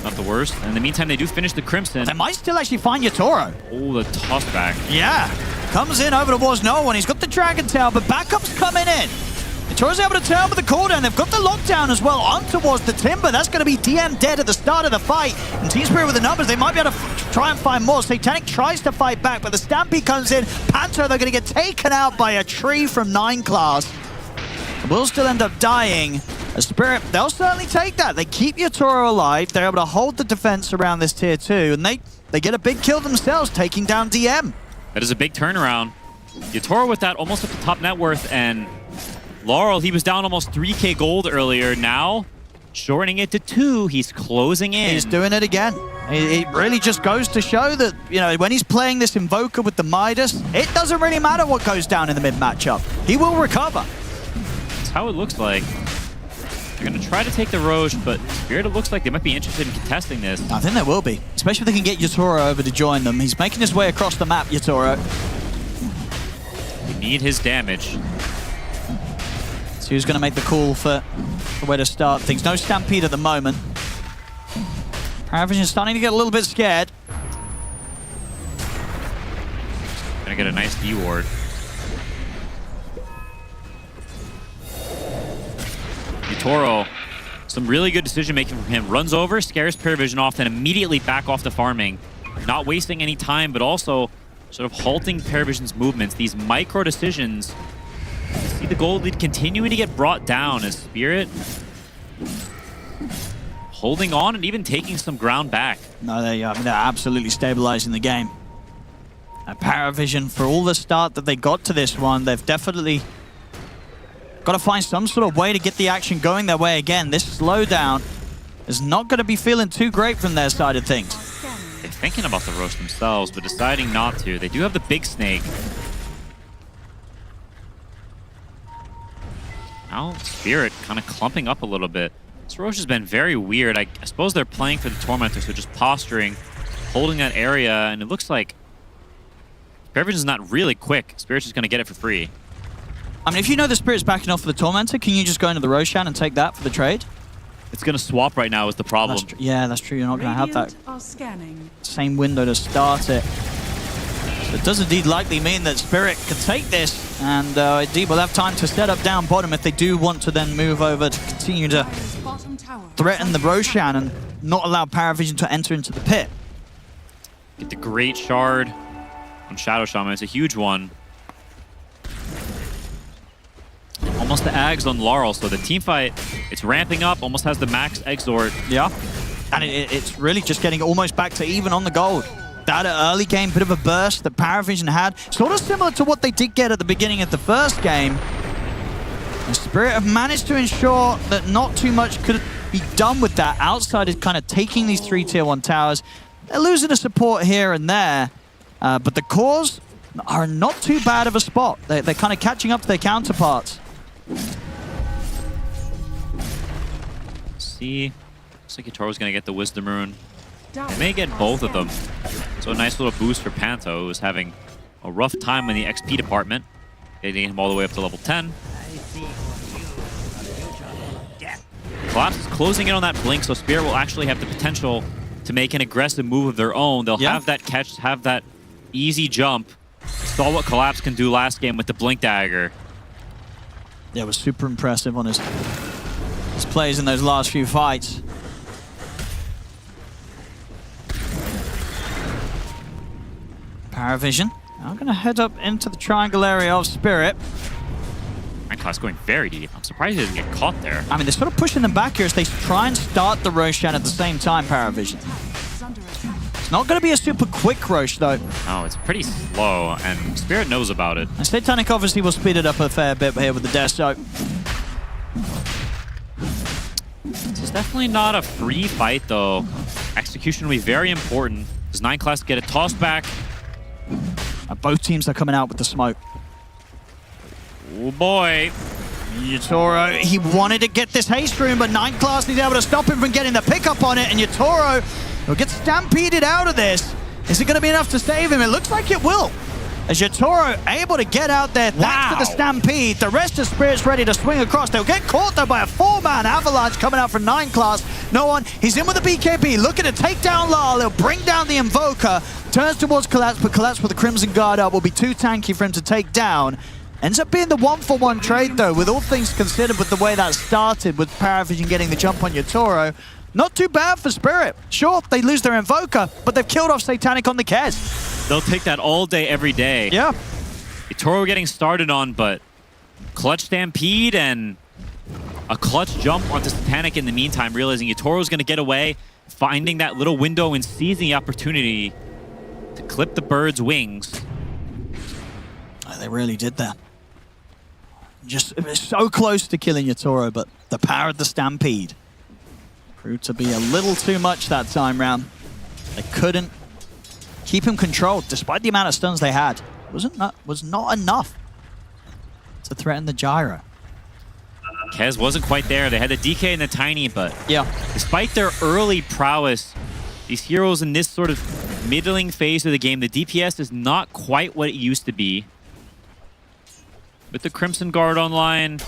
Not the worst. And in the meantime, they do finish the Crimson.
They might still actually find Yatoro.
Oh, the toss back.
Yeah. Comes in over towards no one. He's got the Dragon Tail, but backup's coming in. Yatoro's able to turn with the cooldown. They've got the lockdown as well on towards the Timber. That's going to be DM dead at the start of the fight. And Team Spirit with the numbers, they might be able to try and find more. Satanic tries to fight back, but the Stampede comes in. Panto, they're going to get taken out by a tree from 9 class. Will still end up dying. A Spirit, they'll certainly take that. They keep Yatoro alive. They're able to hold the defense around this tier 2, and they get a big kill themselves, taking down DM.
That is a big turnaround. Yatoro with that almost at the top net worth, and Laurel, he was down almost 3k gold earlier. Now, shortening it to 2, he's closing in.
He's doing it again. It really just goes to show that, you know, when he's playing this Invoker with the Midas, it doesn't really matter what goes down in the mid matchup. He will recover.
That's how it looks like. They're going to try to take the Roche, but Spirit, it looks like they might be interested in contesting this.
I think they will be, especially if they can get Yatoro over to join them. He's making his way across the map, Yatoro.
They need his damage.
So who's going to make the call for where to start things? No Stampede at the moment. Paravision is starting to get a little bit scared.
Gonna get a nice D-ward. Yatoro, some really good decision making from him. Runs over, scares Paravision off, then immediately back off to farming. Not wasting any time, but also sort of halting Paravision's movements. These micro decisions. See the gold lead continuing to get brought down as Spirit holding on and even taking some ground back.
No, they're absolutely stabilizing the game. Paravision, for all the start that they got to this one, they've definitely got to find some sort of way to get the action going their way again. This slowdown is not going to be feeling too great from their side of things.
They're thinking about the Roche themselves, but deciding not to. They do have the big snake. Now Spirit kind of clumping up a little bit. This Roche has been very weird. I suppose they're playing for the Tormentor, so just posturing, holding that area, and it looks like Paravision is not really quick. Spirit's just going to get it for free.
I mean, if you know the Spirit's backing off for the Tormentor, can you just go into the Roshan and take that for the trade?
It's going to swap right now is the problem.
Yeah, that's true. You're not going to have that
Are scanning.
same window to start it. So it does indeed likely mean that Spirit can take this, and indeed will have time to set up down bottom if they do want to then move over to continue to threaten the Roshan and not allow Paravision to enter into the pit.
Get the great shard on Shadow Shaman. It's a huge one. Almost the Ags on Laurel, so the team fight, it's ramping up, almost has the max exort.
Yeah, and it's really just getting almost back to even on the gold. That early game, bit of a burst that Paravision had, sort of similar to what they did get at the beginning of the first game. And Spirit have managed to ensure that not too much could be done with that. Outside is kind of taking these 3 tier 1 towers. They're losing a support here and there, but the cores are not too bad of a spot. They're kind of catching up to their counterparts.
See, looks like Yatoro's going to get the Wisdom Rune. They may get both of them. So a nice little boost for Panto, who's having a rough time in the XP department. Getting him all the way up to level 10. Collapse is closing in on that blink, so Spirit will actually have the potential to make an aggressive move of their own. They'll have that catch, have that easy jump. Saw what Collapse can do last game with the blink dagger.
Yeah, it was super impressive on his plays in those last few fights. Paravision now going to head up into the triangle area of Spirit.
Class going very deep. I'm surprised he doesn't get caught there.
I mean, they're sort of pushing them back here as they try and start the Roshan at the same time, Paravision. It's not going to be a super quick Rosh, though.
No, it's pretty slow, and Spirit knows about it.
And Satanic obviously will speed it up a fair bit here with the Desto.
This is definitely not a free fight, though. Execution will be very important. Does 9 class get a toss back?
Both teams are coming out with the smoke.
Oh boy.
Yatoro, he wanted to get this haste rune, but 9 class is able to stop him from getting the pickup on it, and Yatoro will get stampeded out of this. Is it going to be enough to save him? It looks like it will. As Yatoro able to get out there thanks to the stampede. The rest of Spirit's ready to swing across. They'll get caught though by a 4-man avalanche coming out from 9 class. No one, he's in with the BKB, looking to take down Lal. He'll bring down the Invoker. Turns towards Collapse, but Collapse with the Crimson Guard up will be too tanky for him to take down. Ends up being the 1-for-1 trade though, with all things considered with the way that started, with Paravision getting the jump on Yatoro. Not too bad for Spirit. Sure, they lose their Invoker, but they've killed off Satanic on the Kez.
They'll take that all day, every day.
Yeah.
Yatoro getting started on, but clutch Stampede and a clutch jump onto Satanic in the meantime, realizing Yatoro's going to get away, finding that little window and seizing the opportunity to clip the bird's wings.
Oh, they really did that. Just it was so close to killing Yatoro, but the power of the Stampede proved to be a little too much that time round. They couldn't keep him controlled, despite the amount of stuns they had. Was not enough to threaten the Gyro.
Kez wasn't quite there. They had the DK and the Tiny, but
yeah,
despite their early prowess, these heroes in this sort of middling phase of the game, the DPS is not quite what it used to be. With the Crimson Guard online,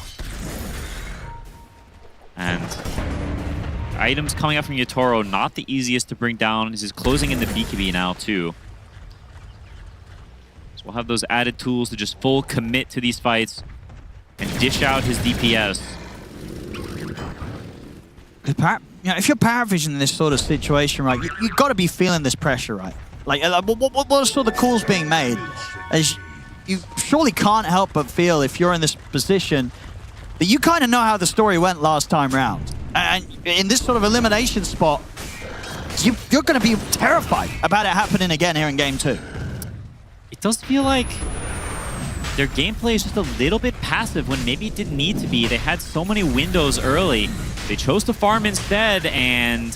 and items coming up from Yatoro, not the easiest to bring down. This is closing in the BKB now, too. So we'll have those added tools to just full commit to these fights and dish out his DPS.
If you're Paravision in this sort of situation, right, you've got to be feeling this pressure, right? Like what are sort of the calls being made? As you surely can't help but feel, if you're in this position, that you kind of know how the story went last time round. And in this sort of elimination spot, you're going to be terrified about it happening again here in Game 2.
it does feel like their gameplay is just a little bit passive when maybe it didn't need to be. They had so many windows early. They chose to farm instead, and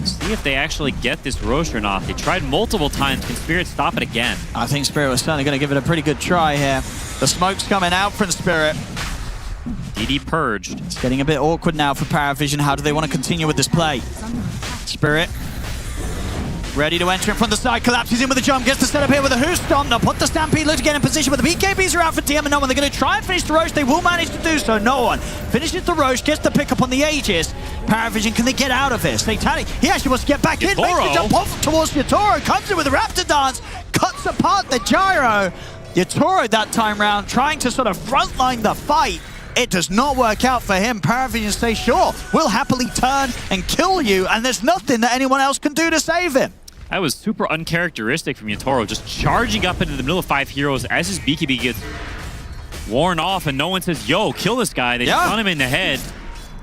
see if they actually get this Roche or not. They tried multiple times. Can Spirit stop it again?
I think Spirit was certainly going to give it a pretty good try here. The smoke's coming out from Spirit.
DD purged.
It's getting a bit awkward now for Paravision. How do they want to continue with this play? Spirit ready to enter in from the side, collapses in with a jump, gets the setup here with a Who's Stomp. Now put the Stampede, look to get in position, but the BKBs are out for TM and no one. They're going to try and finish the Roche. They will manage to do so. No one finishes the Roche, gets the pick up on the Aegis. Paravision, can they get out of this? Satanic, he actually wants to get back in, makes the jump off towards Yatoro, comes in with a Raptor Dance, cuts apart the gyro. Yatoro that time round trying to sort of frontline the fight. It does not work out for him. Paravision say, sure, we'll happily turn and kill you, and there's nothing that anyone else can do to save him.
That was super uncharacteristic from Yatoro, just charging up into the middle of 5 heroes as his BKB gets worn off and no one says, yo, kill this guy. They just run him in the head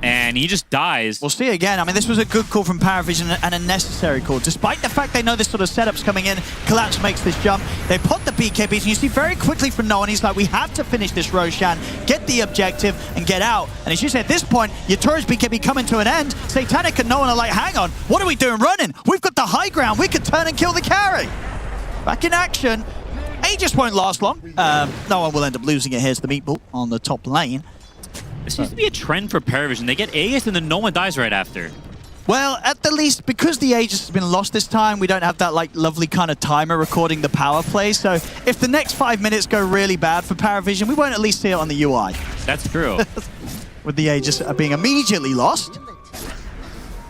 and he just dies.
We'll see again. I mean, this was a good call from Paravision and a necessary call. Despite the fact they know this sort of setup's coming in, Collapse makes this jump. They put the BKBs, and you see very quickly from Noah, he's like, we have to finish this Roshan, get the objective, and get out. And as you say, at this point, Yatoro's BKB coming to an end. Satanic and Noah are like, hang on, what are we doing running? We've got the high ground. We could turn and kill the carry. Back in action. Aegis won't last long. Noah will end up losing it. Here's the meatball on the top lane.
This seems to be a trend for Paravision. They get Aegis and then no one dies right after.
Well, at the least, because the Aegis has been lost this time, we don't have that like lovely kind of timer recording the power play. So if the next 5 minutes go really bad for Paravision, we won't at least see it on the UI.
That's true.
With the Aegis being immediately lost.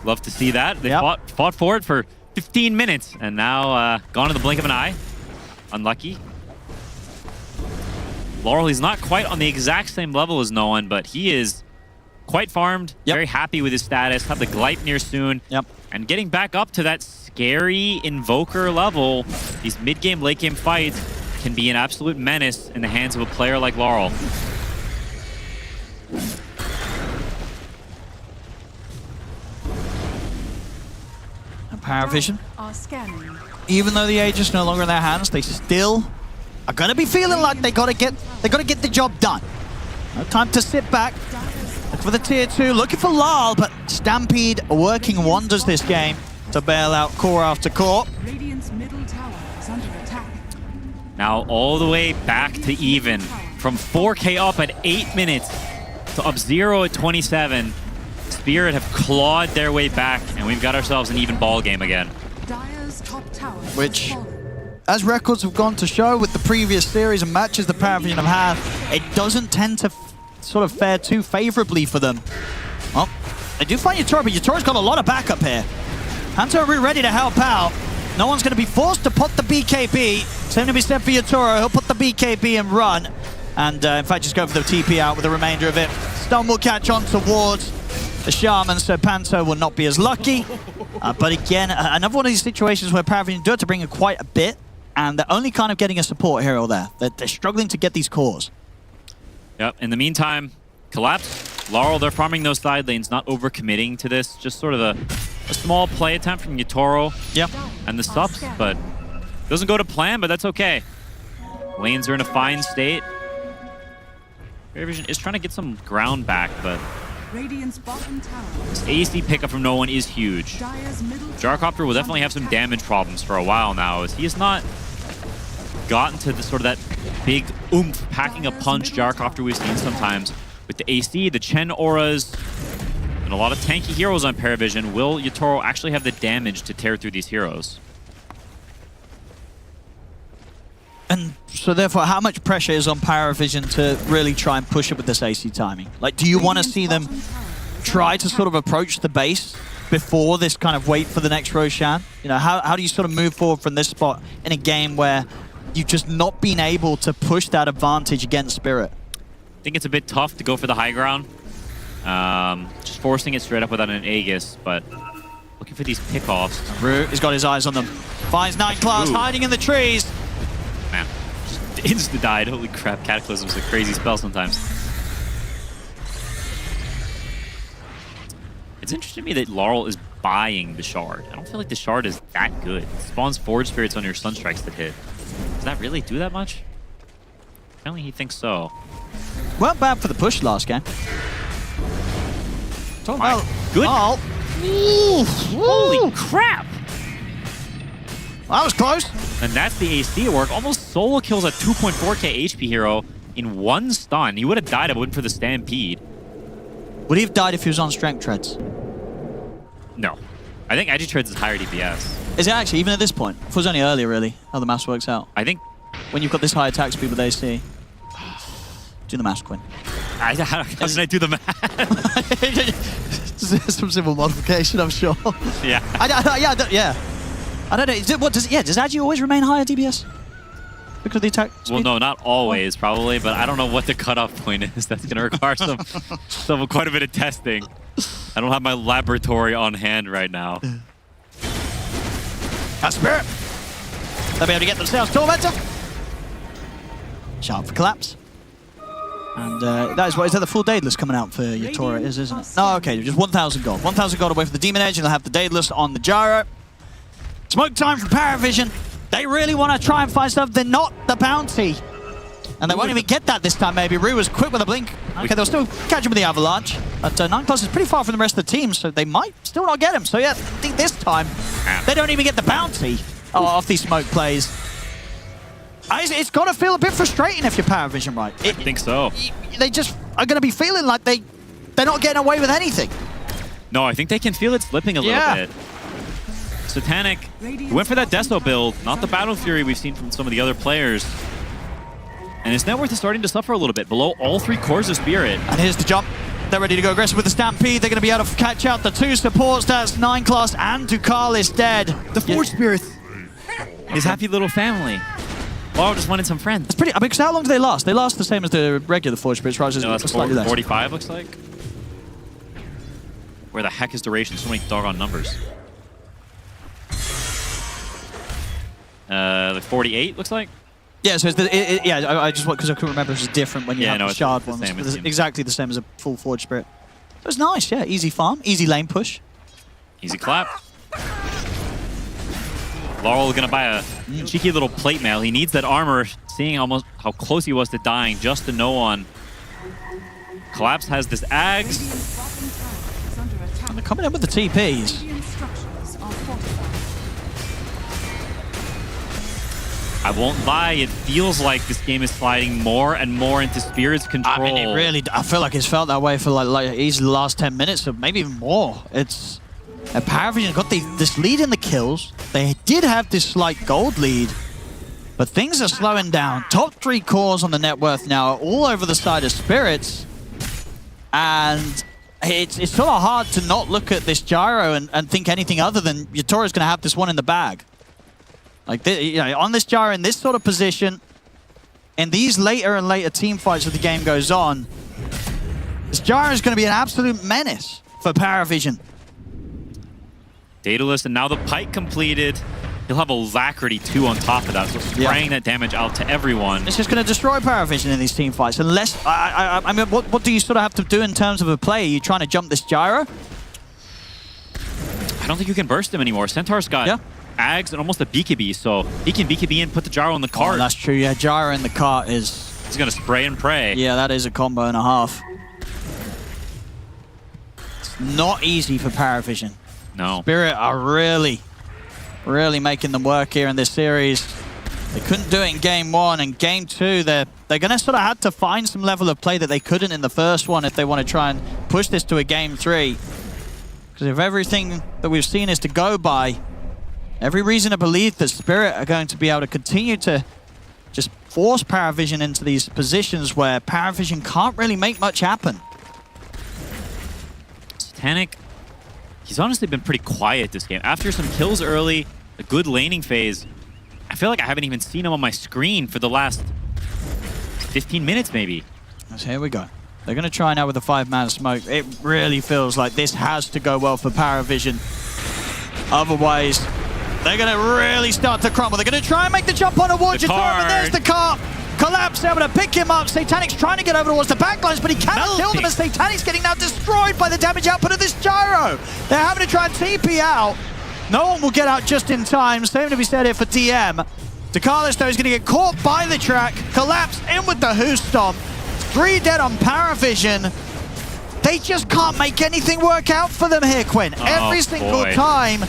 Love to see that. They fought for it for 15 minutes and now gone in the blink of an eye. Unlucky. Laurel, he's not quite on the exact same level as no one, but he is quite farmed, very happy with his status, have the Gleipnir soon, and getting back up to that scary Invoker level. These mid-game, late-game fights can be an absolute menace in the hands of a player like Laurel.
And Paravision, even though the Aegis no longer in their hands, they still are gonna be feeling like they gotta get the job done. No time to sit back. Look for the tier 2, looking for Lal, but Stampede working wonders this game to bail out core after core.
Radiant's middle tower is under attack.
Now all the way back to even. From 4K up at 8 minutes to up 0 at 27. Spirit have clawed their way back, and we've got ourselves an even ball game again.
Dire's top tower
Which, as records have gone to show with the previous series and matches the Paravision have had, it doesn't tend to sort of fare too favorably for them. Well, they do find Yatoro, but Yatoro's got a lot of backup here. Hanto are ready to help out. No one's going to be forced to put the BKB. Same to be said for Yatoro. He'll put the BKB and run. And in fact, just go for the TP out with the remainder of it. Stun will catch on towards the Shaman, so Panto will not be as lucky. But again, another one of these situations where Paravision do have to bring in quite a bit, and they're only kind of getting a support here or there. They're struggling to get these cores.
Yep, in the meantime, Collapse, Laurel, they're farming those side lanes, not overcommitting to this. Just sort of a small play attempt from Yatoro and the subs, but doesn't go to plan, but that's okay. Lanes are in a fine state. Paravision is trying to get some ground back, but
Radiant's bottom tower.
this AC pickup from no one is huge. Gyrocopter will definitely have some damage problems for a while now, as he has not gotten to the sort of that big oomph, packing a punch Gyrocopter we've seen sometimes. With the AC, the Chen auras, and a lot of tanky heroes on Paravision, will Yatoro actually have the damage to tear through these heroes?
And so therefore, how much pressure is on Paravision to really try and push it with this AC timing? Like, do you want to see them try to sort of approach the base before this kind of wait for the next Roshan? You know, how do you sort of move forward from this spot in a game where you've just not been able to push that advantage against Spirit?
I think it's a bit tough to go for the high ground. Just forcing it straight up without an Aegis, but looking for these pickoffs.
Root has got his eyes on them. Finds Night Class hiding in the trees.
Man, just insta-died. Holy crap, Cataclysm's a crazy spell sometimes. It's interesting to me that Laurel is buying the Shard. I don't feel like the Shard is that good. It spawns Forge Spirits on your Sunstrikes that hit. that really do that much? Apparently he thinks so.
Weren't bad for the push last game. Talk about
good.
Oh.
Holy crap!
That was close.
And that's the AC at work. Almost solo kills a 2.4k HP hero in one stun. He would have died if it wasn't for the Stampede.
Would he have died if he was on strength treads?
No. I think Edgy Treads is higher DPS.
Is it actually, even at this point? If it was only earlier, really, how the math works out.
I think...
When you've got this high attack speed with AC. Do the math, Quinn.
How did I do the math?
Some simple modification, I'm sure.
Yeah.
Yeah. I don't know. Does Agi always remain higher DPS? Because of the attack speed?
Well, no, not always, probably, but I don't know what the cutoff point is. That's going to require quite a bit of testing. I don't have my laboratory on hand right now.
That Spirit. They'll be able to get themselves Tormentor. Sharp for collapse. And that is the full Daedalus coming out for Yatora, isn't it? No, okay, just 1,000 gold. 1,000 gold away from the Demon Edge, and they'll have the Daedalus on the Gyro. Smoke time from Paravision. They really want to try and find stuff. They're not the bounty. And they won't even get that this time, maybe. Rue was quick with a blink. Okay, they'll still catch him with the Avalanche. But 9+ is pretty far from the rest of the team, so they might still not get him. So yeah, I think this time, they don't even get the bounty off these smoke plays. It's got to feel a bit frustrating if you're Paravision, right?
I think so.
They just are going to be feeling like they're not getting away with anything.
No, I think they can feel it slipping a little bit. Satanic went for that Deso build, not the Battle Fury we've seen from some of the other players. And his net worth is starting to suffer a little bit, below all 3 cores of Spirit.
And here's the jump. They're ready to go aggressive with the Stampede. They're going to be able to catch out the 2 supports. That's 9+ and Dukal is dead.
The Forge Spirit. His happy little family. Oh, just wanted some friends.
It's pretty. I mean, because how long do they last? They last the same as the regular Forge Spirits, right?
No, that's
slightly less.
45, looks like. Where the heck is duration? So many doggone numbers. The 48, looks like.
Yeah, so it's I just want because I couldn't remember if it was different when you have the shard ones. It's exactly the same as a full Forge Spirit. So it's nice, yeah. Easy farm, easy lane push.
Easy clap. Laurel gonna buy a cheeky little plate mail. He needs that armor, seeing almost how close he was to dying, just to know on. Collapse has this Ags.
And they're coming in with the TPs.
I won't lie, it feels like this game is sliding more and more into Spirit's control.
I mean, it really, I feel like it's felt that way for like easily the last 10 minutes, or maybe even more. It's Paravision got this lead in the kills. They did have this slight gold lead, but things are slowing down. Top 3 cores on the net worth now are all over the side of Spirits, and it's sort of hard to not look at this Gyro and think anything other than Yatora's going to have this one in the bag. Like, on this Gyro, in this sort of position, in these later and later team fights as the game goes on, this Gyro is going to be an absolute menace for Paravision.
Daedalus, and now the Pike completed. He'll have Alacrity too on top of that, so spraying that damage out to everyone.
It's just going to destroy Paravision in these team fights. Unless, I mean, what do you sort of have to do in terms of a play? Are you trying to jump this Gyro?
I don't think you can burst him anymore. Centaur's got Ags and almost a BKB, so he can BKB and put the Gyro on the cart.
Oh, that's true, yeah. Gyro in the cart is...
He's going to spray and pray.
Yeah, that is a combo and a half. It's not easy for Paravision.
No.
Spirit are really making them work here in this series. They couldn't do it in game 1, and game 2, they're going to sort of have to find some level of play that they couldn't in the first one if they want to try and push this to a game 3. Because if everything that we've seen is to go by, every reason to believe that Spirit are going to be able to continue to just force Paravision into these positions where Paravision can't really make much happen.
Satanic, he's honestly been pretty quiet this game. After some kills early, a good laning phase, I feel like I haven't even seen him on my screen for the last 15 minutes maybe.
So here we go. They're going to try now with the 5-man smoke. It really feels like this has to go well for Paravision. Otherwise, they're going to really start to crumble. They're going to try and make the jump on a ward. And there's the car. Collapse able to pick him up. Satanic's trying to get over towards the backlines, but he cannot kill them as Satanic's getting now destroyed by the damage output of this Gyro. They're having to try and TP out. No one will get out just in time. Same to be said here for DM. Dakalis, though, is going to get caught by the track. Collapse in with the Who Stomp. 3 dead on Paravision. They just can't make anything work out for them here, Quinn. Every single time,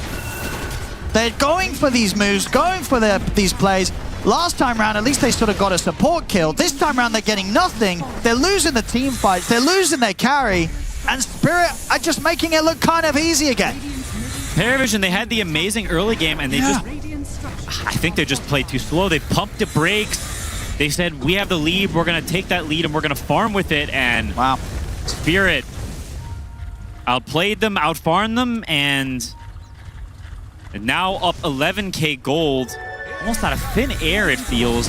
they're going for these moves, going for these plays. Last time round, at least they sort of got a support kill. This time round, they're getting nothing. They're losing the team fights. They're losing their carry. And Spirit are just making it look kind of easy again.
Paravision, they had the amazing early game, and they just... I think they just played too slow. They pumped the brakes. They said, we have the lead. We're going to take that lead, and we're going to farm with it. And
wow,
Spirit outplayed them, outfarmed them, and now up 11k gold. Almost out of thin air, it feels.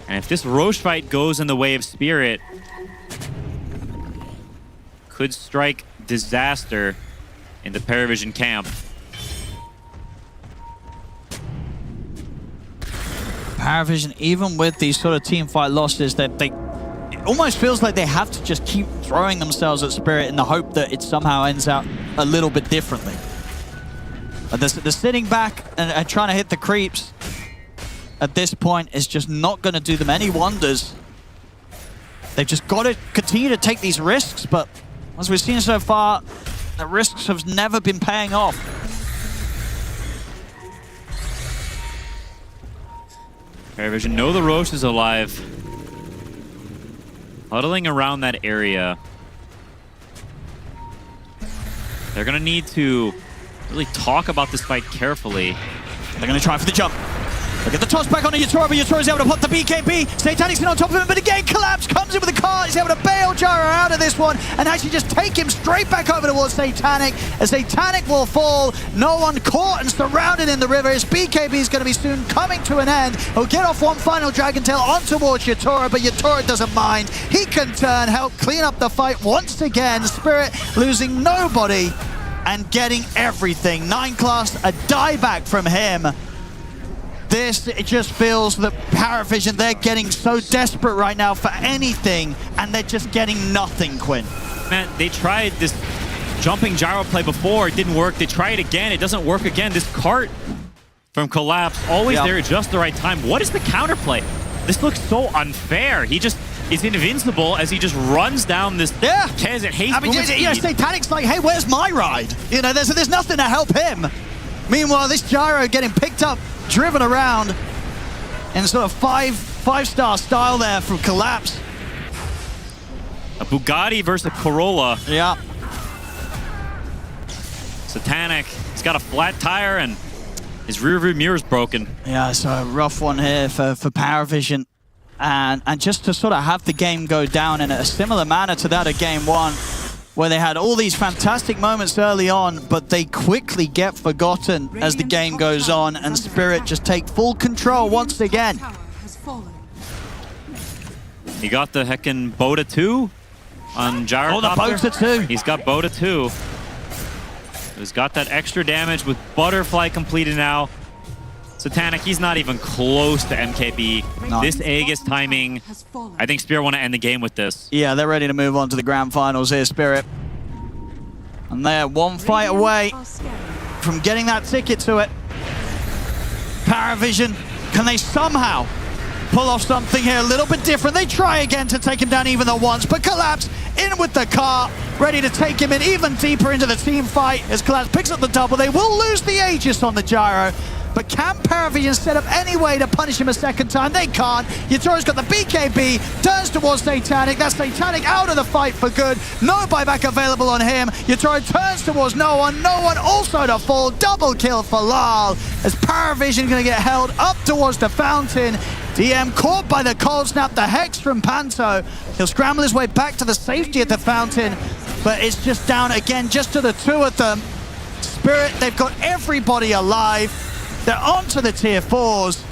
And if this Roche fight goes in the way of Spirit, could strike disaster in the Paravision camp.
Paravision, even with these sort of team fight losses, that it almost feels like they have to just keep throwing themselves at Spirit in the hope that it somehow ends out a little bit differently. The sitting back and trying to hit the creeps at this point is just not going to do them any wonders. They've just got to continue to take these risks, but as we've seen so far, the risks have never been paying off.
Paravision know the Roche is alive. Huddling around that area. They're going to need to really talk about this fight carefully.
They're going to try for the jump. Look at the toss back on Yatora, but Yatora's able to pop the BKB. Satanic's in on top of him, but again, Collapse comes in with the car. He's able to bail Gyro out of this one and actually just take him straight back over towards Satanic. As Satanic will fall, no one caught and surrounded in the river. His BKB is going to be soon coming to an end. He'll get off one final Dragon Tail on towards Yatora, but Yatora doesn't mind. He can turn, help clean up the fight once again. Spirit losing nobody and getting everything. 9 class, a dieback from him. This, it just feels that Paravision, they're getting so desperate right now for anything, and they're just getting nothing, Quinn.
Man, they tried this jumping gyro play before. It didn't work. They try it again. It doesn't work again. This cart from Collapse, always there at just the right time. What is the counterplay? This looks so unfair. He just is invincible as he just runs down this Kez at haste.
I mean, Satanic's like, hey, where's my ride? You know, there's nothing to help him. Meanwhile, this gyro getting picked up, driven around in sort of five-star style there from Collapse.
A Bugatti versus a Corolla.
Yeah.
Satanic, he's got a flat tire and his rear view mirror's broken.
Yeah, so a rough one here for Paravision. And just to sort of have the game go down in a similar manner to that of game 1, where they had all these fantastic moments early on, but they quickly get forgotten as the game goes on, and Spirit just take full control once again.
He got the heckin' Boda 2 on Gyrocopter.
Oh, the Boda 2.
He's got Boda 2. He's got that extra damage with Butterfly completed now. Satanic, he's not even close to MKB.
No.
This Aegis timing, I think Spirit want to end the game with this.
Yeah, they're ready to move on to the grand finals here, Spirit. And they're one fight away from getting that ticket to it. Paravision, can they somehow pull off something here a little bit different? They try again to take him down even though once, but Collapse in with the car, ready to take him in even deeper into the team fight as Collapse picks up the double. They will lose the Aegis on the gyro. But can Paravision set up any way to punish him a second time? They can't. Yatora's got the BKB, turns towards Satanic. That's Satanic out of the fight for good. No buyback available on him. Yatora turns towards no one also to fall. Double kill for Lal as Paravision going to get held up towards the fountain. DM caught by the cold snap, the Hex from Panto. He'll scramble his way back to the safety at the fountain, but it's just down again just to the 2 of them. Spirit, they've got everybody alive. They're on to the tier 4s.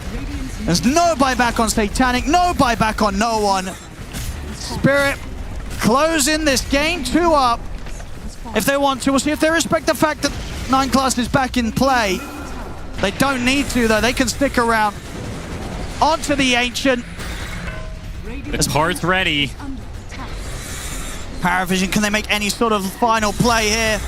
There's no buyback on Satanic, no buyback on no one. Spirit closing this game 2 up if they want to. We'll see if they respect the fact that 9 class is back in play. They don't need to, though. They can stick around. Onto the Ancient.
The card's ready.
Paravision, can they make any sort of final play here?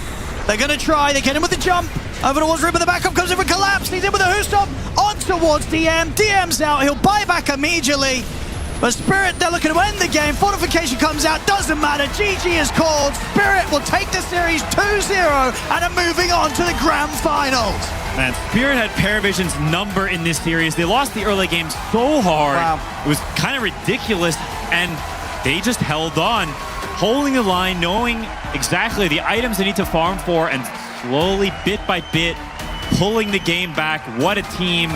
They're going to try. They get him with the jump. Over towards Rip, the backup comes in for Collapse. He's in with a Hoostop on towards DM. DM's out. He'll buy back immediately. But Spirit, they're looking to end the game. Fortification comes out. Doesn't matter. GG is called. Spirit will take the series 2-0 and are moving on to the grand finals.
Man, Spirit had Paravision's number in this series. They lost the early game so hard. Wow. It was kind of ridiculous, and they just held on, holding the line, knowing exactly the items they need to farm for, and slowly, bit by bit, pulling the game back. What a team.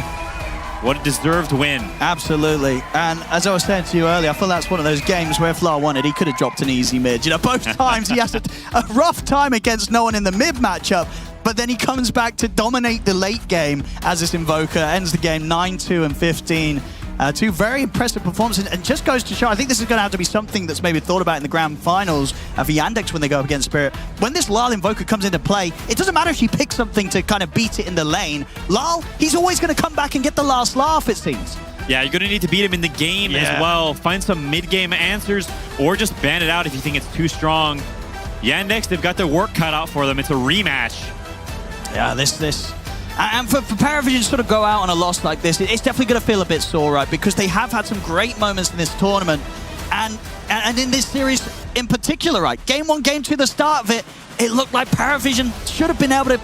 What a deserved win.
Absolutely. And as I was saying to you earlier, I feel that's one of those games where if Fla wanted, he could have dropped an easy mid. You know, both times he has a rough time against no one in the mid matchup, but then he comes back to dominate the late game as this Invoker, ends the game 9-2 and 15. Two very impressive performances, and just goes to show, I think this is going to have to be something that's maybe thought about in the grand finals for Yandex when they go up against Spirit. When this Lal Invoker comes into play, it doesn't matter if you pick something to kind of beat it in the lane. Lal, he's always going to come back and get the last laugh, it seems.
Yeah, you're going to need to beat him in the game as well. Find some mid-game answers, or just ban it out if you think it's too strong. Yandex, they've got their work cut out for them. It's a rematch.
Yeah, this... And for Paravision to sort of go out on a loss like this, it's definitely going to feel a bit sore, right? Because they have had some great moments in this tournament. And in this series in particular, right? Game 1, Game 2, the start of it, it looked like Paravision should have been able to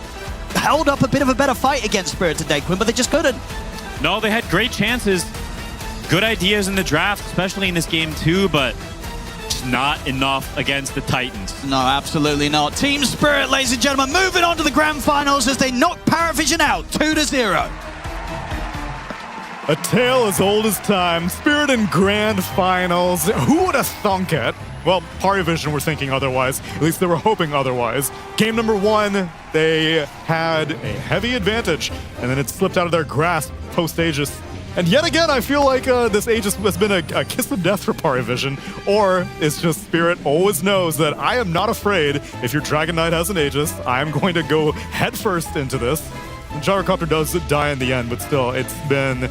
hold up a bit of a better fight against Spirit today, Quinn, but they just couldn't.
No, they had great chances. Good ideas in the draft, especially in this game too, but just not enough against the Titans.
No, absolutely not. Team Spirit, ladies and gentlemen, moving on to the grand finals as they knock Paravision out 2-0.
A tale as old as time. Spirit in grand finals. Who would have thunk it? Well, Paravision were thinking otherwise. At least they were hoping otherwise. Game number 1, they had a heavy advantage, and then it slipped out of their grasp post-Aegis. And yet again, I feel like this Aegis has been a kiss of death for Paravision, or it's just Spirit always knows that I am not afraid if your Dragon Knight has an Aegis. I'm going to go headfirst into this. And Gyrocopter does die in the end, but still, it's been...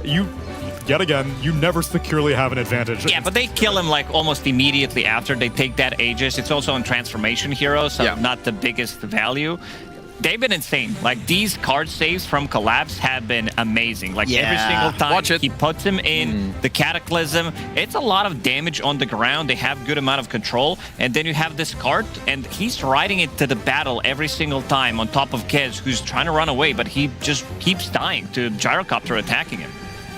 Yet again, you never securely have an advantage.
Yeah, but they kill him like almost immediately after they take that Aegis. It's also on Transformation Hero, so not the biggest value. They've been insane. Like, these card saves from Collapse have been amazing. Like, every single time he puts him in the Cataclysm, it's a lot of damage on the ground. They have good amount of control. And then you have this card, and he's riding it to the battle every single time on top of Kez, who's trying to run away, but he just keeps dying to Gyrocopter attacking him.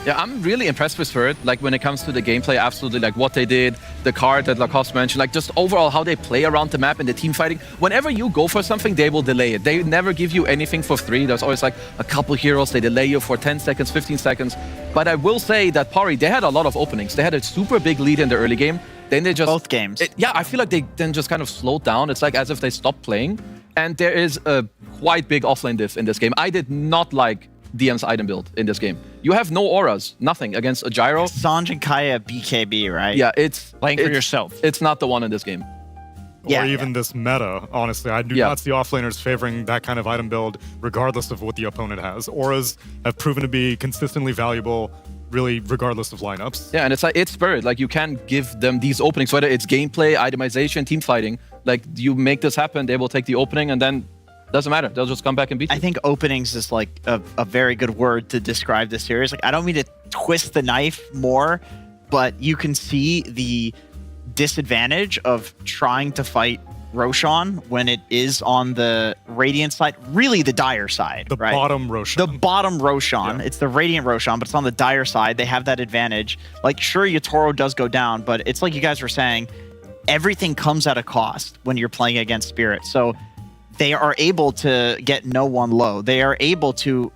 Yeah, I'm really impressed with Spirit. Like, when it comes to the gameplay, absolutely, like what they did, the card that Lacoste mentioned, like just overall how they play around the map and the team fighting. Whenever you go for something, they will delay it. They never give you anything for free. There's always like a couple heroes, they delay you for 10 seconds, 15 seconds. But I will say that Pari, they had a lot of openings. They had a super big lead in the early game. Then they just...
Both games.
Yeah, I feel like they then just kind of slowed down. It's like as if they stopped playing. And there is a quite big offlane diff in this game. I did not like DM's item build in this game. You have no auras, nothing against a Gyro.
Sanj and Kaya BKB, right?
Yeah, it's...
Playing for yourself.
It's not the one in this game.
Or even this meta, honestly. I do not see offlaners favoring that kind of item build, regardless of what the opponent has. Auras have proven to be consistently valuable, really, regardless of lineups.
Yeah, and it's like, it's Spirit. Like, you can give them these openings, whether it's gameplay, itemization, team fighting. Like, you make this happen, they will take the opening, and then doesn't matter. They'll just come back and beat you.
I think openings is like a very good word to describe this series. Like, I don't mean to twist the knife more, but you can see the disadvantage of trying to fight Roshan when it is on the Radiant side, really the Dire side,
the bottom Roshan.
The bottom Roshan. Yeah. It's the Radiant Roshan, but it's on the Dire side. They have that advantage. Like, sure, Yatoro does go down, but it's like you guys were saying, everything comes at a cost when you're playing against Spirit. So they are able to get no one low. They are able to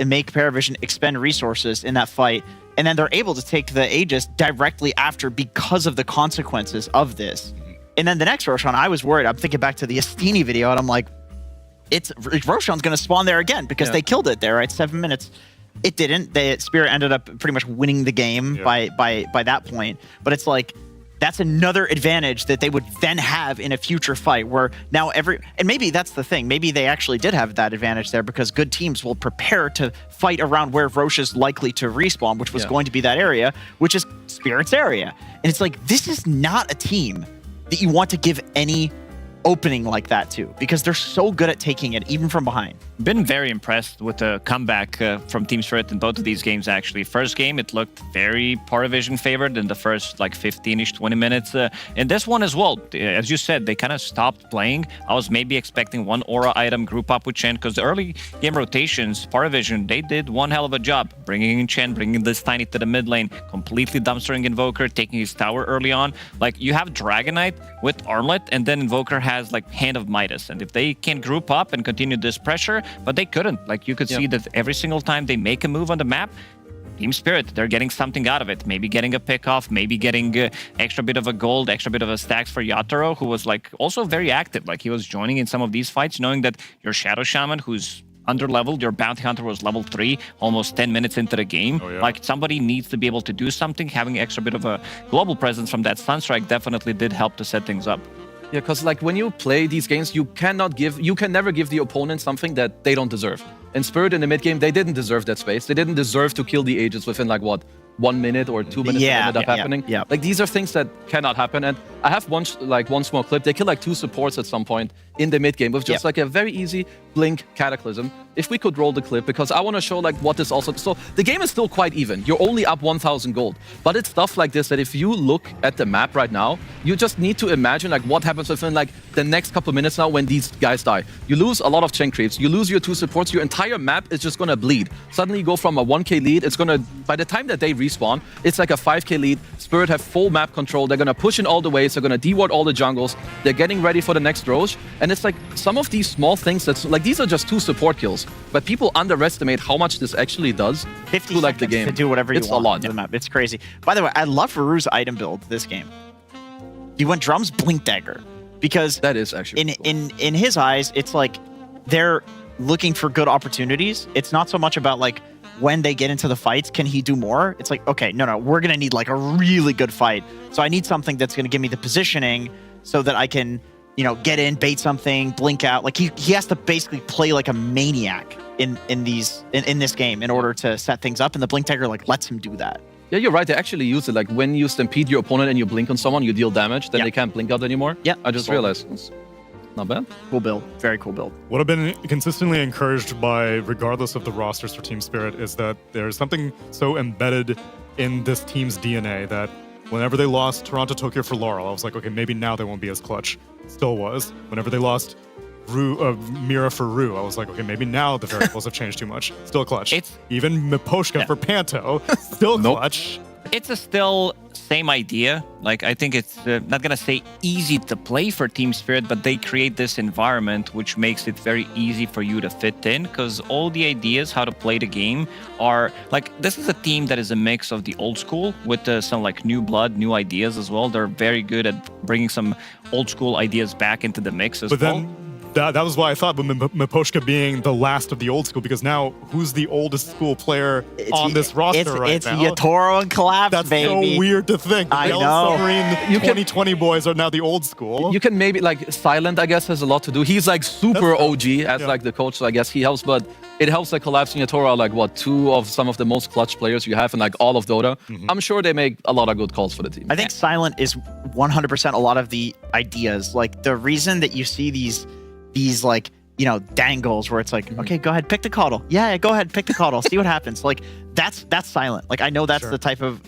make Paravision expend resources in that fight, and then they're able to take the Aegis directly after because of the consequences of this. And then the next Roshan, I was worried. I'm thinking back to the Astini video, and I'm like, Roshan's going to spawn there again because they killed it there, right? 7 minutes. It didn't. Spirit ended up pretty much winning the game by that point. But it's like, that's another advantage that they would then have in a future fight where now and maybe that's the thing. Maybe they actually did have that advantage there because good teams will prepare to fight around where Roche is likely to respawn, which was going to be that area, which is Spirit's area. And it's like, this is not a team that you want to give any opening like that to because they're so good at taking it even from behind.
Been very impressed with the comeback from Team Spirit in both of these games, actually. First game, it looked very Paravision favored in the first like 15-ish, 20 minutes. In this one as well, as you said, they kind of stopped playing. I was maybe expecting one aura item group up with Chen, because the early game rotations, Paravision, they did one hell of a job. Bringing in Chen, bringing this Tiny to the mid lane, completely dumpstering Invoker, taking his tower early on. Like, you have Dragonite with Armlet, and then Invoker has like Hand of Midas. And if they can group up and continue this pressure, but they couldn't. Like, you could see that every single time they make a move on the map, Team Spirit, they're getting something out of it. Maybe getting a pick off, maybe getting extra bit of a gold, extra bit of a stacks for Yatoro, who was like also very active. Like, he was joining in some of these fights, knowing that your Shadow Shaman, who's under-leveled, your Bounty Hunter was level 3, almost 10 minutes into the game. Like, somebody needs to be able to do something. Having extra bit of a global presence from that Sunstrike definitely did help to set things up.
Yeah, because like when you play these games, you can never give the opponent something that they don't deserve. In Spirit in the mid game, they didn't deserve that space. They didn't deserve to kill the Aegis within like what, 1 minute or 2 minutes that ended up happening.
Yeah.
Like, these are things that cannot happen. And I have one small clip. They kill like 2 supports at some point in the mid game with just like a very easy blink Cataclysm. If we could roll the clip, because I want to show like what this also. So the game is still quite even. You're only up 1,000 gold, but it's stuff like this that if you look at the map right now, you just need to imagine like what happens within like the next couple minutes now when these guys die. You lose a lot of Chen creeps. You lose your 2 supports. Your entire map is just gonna bleed. Suddenly you go from a 1k lead. It's gonna, by the time that they respawn, it's like a 5k lead. Spirit have full map control. They're gonna push in all the ways. They're gonna deward all the jungles. They're getting ready for the next Roche. And it's like some of these small things that's like, these are just 2 support kills, but people underestimate how much this actually does
50
to like the game.
to do whatever you
it's
want
a lot.
to the map. It's crazy. By the way, I love Faru's item build this game. He went drums, blink dagger, because
that is actually
in his eyes, it's like they're looking for good opportunities. It's not so much about like when they get into the fights, can he do more? It's like, okay, no, we're gonna need like a really good fight. So I need something that's gonna give me the positioning so that I can, you know, get in, bait something, blink out. Like he has to basically play like a maniac in this game in order to set things up, and the blink dagger like lets him do that.
Yeah, you're right. They actually use it like when you stampede your opponent and you blink on someone, you deal damage. Then they can't blink out anymore.
Yeah,
I just realized. It's not bad.
Cool build. Very cool build.
What I've been consistently encouraged by, regardless of the rosters for Team Spirit, is that there's something so embedded in this team's DNA that whenever they lost Toronto Tokyo for Laurel, I was like, okay, maybe now they won't be as clutch. Still was. Whenever they lost Mira for Rue, I was like, okay, maybe now the variables have changed too much. Still clutch. Even Miposhka for Panto, still clutch.
It's a still same idea. Like, I think it's not gonna say easy to play for Team Spirit, but they create this environment which makes it very easy for you to fit in, because all the ideas how to play the game are like, this is a team that is a mix of the old school with some like new blood, new ideas as well. They're very good at bringing some old school ideas back into the mix as well.
That was why I thought with Miposhka being the last of the old school, because now who's the oldest school player on this roster right
it's
now?
It's Yatoro and Collapse,
That's
baby.
so weird to think.
I
The
know.
Submarine 2020 boys are now the old school.
You can maybe like Silent, I guess, has a lot to do. He's like super OG as like the coach, so I guess he helps. But it helps like Collapse and Yatoro are like what, 2 of some of the most clutch players you have in like all of Dota. I'm sure they make a lot of good calls for the team.
I think Silent is 100% a lot of the ideas. Like the reason that you see these like, you know, dangles where it's like, okay, go ahead, pick the coddle. Yeah, go ahead, pick the coddle. See what happens. Like that's Silent. Like I know that's the type of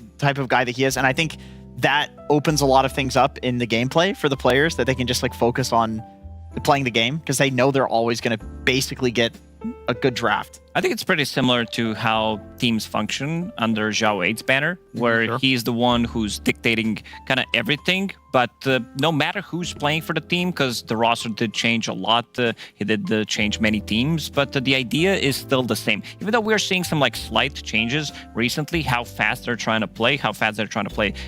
guy that he is, and I think that opens a lot of things up in the gameplay for the players, that they can just like focus on playing the game because they know they're always going to basically get a good draft.
I think it's pretty similar to how teams function under Zhao 8's banner, where he's the one who's dictating kind of everything. But no matter who's playing for the team, because the roster did change a lot, he did change many teams, but the idea is still the same. Even though we're seeing some like slight changes recently, how fast they're trying to play,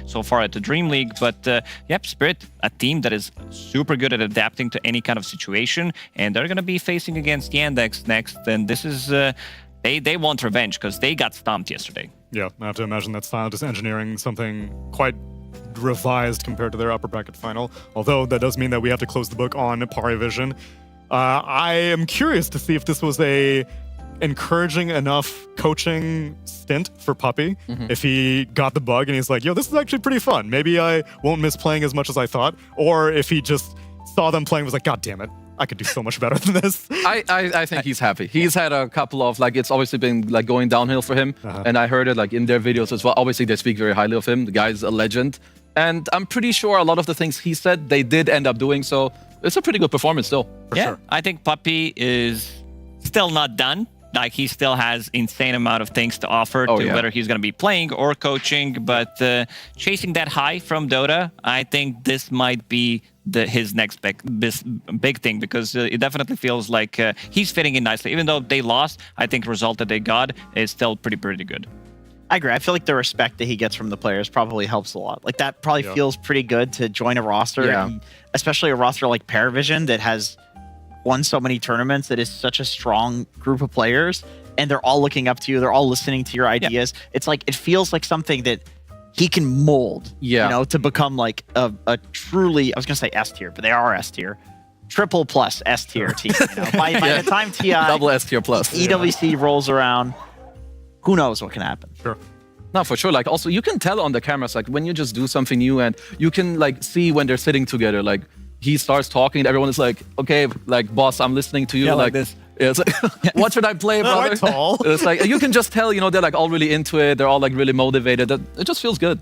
so far at the DreamLeague. But yep, Spirit, a team that is super good at adapting to any kind of situation, and they're going to be facing against Yandex next. And this is, they want revenge because they got stomped yesterday.
Yeah, I have to imagine that Silent is engineering something quite revised compared to their upper bracket final, although that does mean that we have to close the book on Paravision. I am curious to see if this was a encouraging enough coaching stint for Puppy, if he got the bug and he's like, yo, this is actually pretty fun, maybe I won't miss playing as much as I thought, or if he just saw them playing and was like, god damn it, I could do so much better than this.
I think he's happy. He's had a couple of, like, it's obviously been like going downhill for him. And I heard it like in their videos as well. Obviously, they speak very highly of him. The guy's a legend. And I'm pretty sure a lot of the things he said, they did end up doing. So it's a pretty good performance still.
For sure. I think Puppy is still not done. Like, he still has insane amount of things to offer to whether he's going to be playing or coaching. But chasing that high from Dota, I think this might be his next big thing, because it definitely feels like he's fitting in nicely. Even though they lost, I think the result that they got is still pretty good.
I agree. I feel like the respect that he gets from the players probably helps a lot. Like, that probably feels pretty good to join a roster, and especially a roster like Paravision that has won so many tournaments, that is such a strong group of players, and they're all looking up to you. They're all listening to your ideas. It's like, it feels like something that he can mold, you know, to become like a truly, I was going to say S tier, but they are S tier, triple plus S tier team. You know? By the time TI,
double S tier plus,
EWC rolls around, who knows what can happen?
Sure.
No, for sure. Like, also, you can tell on the cameras, like, when you just do something new, and you can like see when they're sitting together, like, he starts talking and everyone is like, okay, like, boss, I'm listening to you.
Yeah, like this.
Yeah, it's like, what should I play, brother? It's like, you can just tell, you know, they're like all really into it. They're all like really motivated. It just feels good.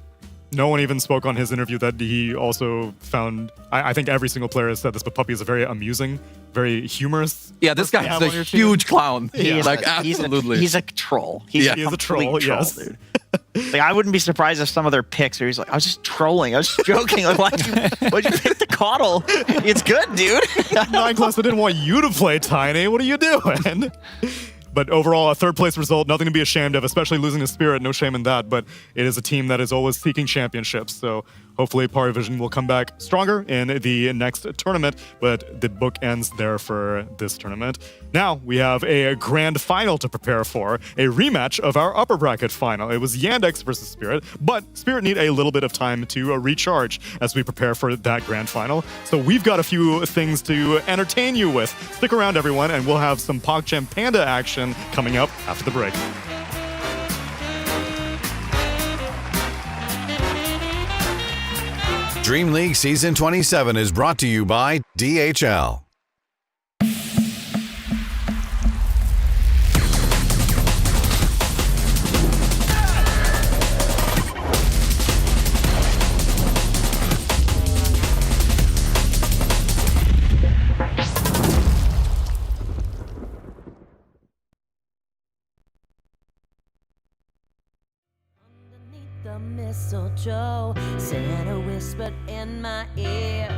No one even spoke on his interview that he also found, I think every single player has said this, but Puppy is a very amusing, very humorous.
Yeah, this guy is a huge clown. Like, absolutely.
He's a troll.
He is a troll, yes.
Dude. Like, I wouldn't be surprised if some of their picks are, he's like, I was just trolling. I was just joking. Like, why'd you pick the Coddle? It's good, dude.
9class didn't want you to play Tiny. What are you doing? But overall, a third place result, nothing to be ashamed of, especially losing to Spirit, no shame in that. But it is a team that is always seeking championships. So hopefully Paravision will come back stronger in the next tournament. But the book ends there for this tournament. Now we have a grand final to prepare for, a rematch of our upper bracket final. It was Yandex versus Spirit, but Spirit need a little bit of time to recharge as we prepare for that grand final. So we've got a few things to entertain you with. Stick around, everyone, and we'll have some PogChamp Panda action coming up after the break.
Dream League Season 27 is brought to you by DHL.
The mistletoe, Santa whispered in my ear,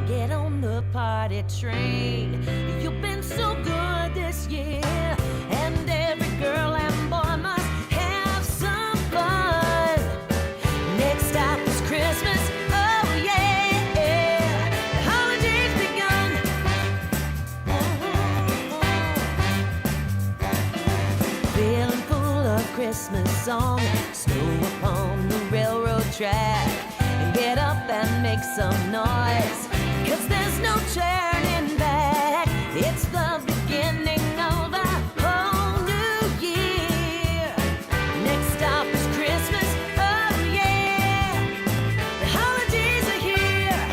get on the party train. You've been so good this year, and every girl and boy must have some fun. Next stop is Christmas, oh yeah, the holidays begun. Feeling full of Christmas song, snow upon the railroad track, and get up and make some noise, 'cause there's no turning back. It's the beginning of a whole new year. Next stop is Christmas, oh yeah, the holidays are here.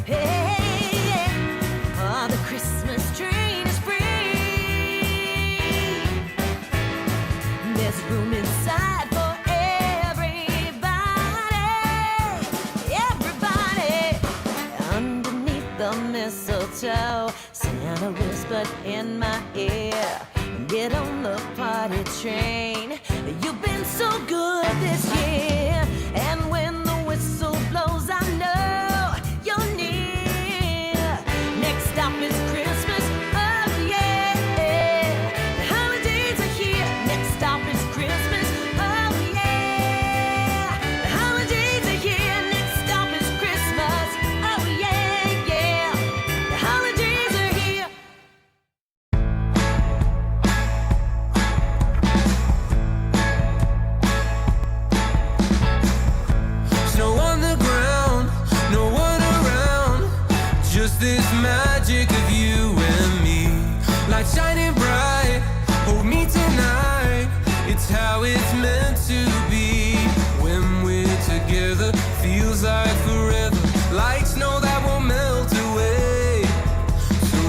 Hey, oh, the Christmas train is free. There's room inside for everybody. Underneath the mistletoe, Santa whispered in my ear, get on the party train. You've been so good this year, and when the whistle blows, I know you're near. Next stop is Christmas, oh yeah, the holidays are here. Next stop is Christmas, oh yeah, the holidays are here. Next stop is Christmas, oh yeah, yeah, the holidays are here.
Snow on the ground, no one around, just this magic of you and me. Light shining bright, hold me tonight. It's how it's meant to be. When we're together, feels like forever. Like snow that won't melt away. So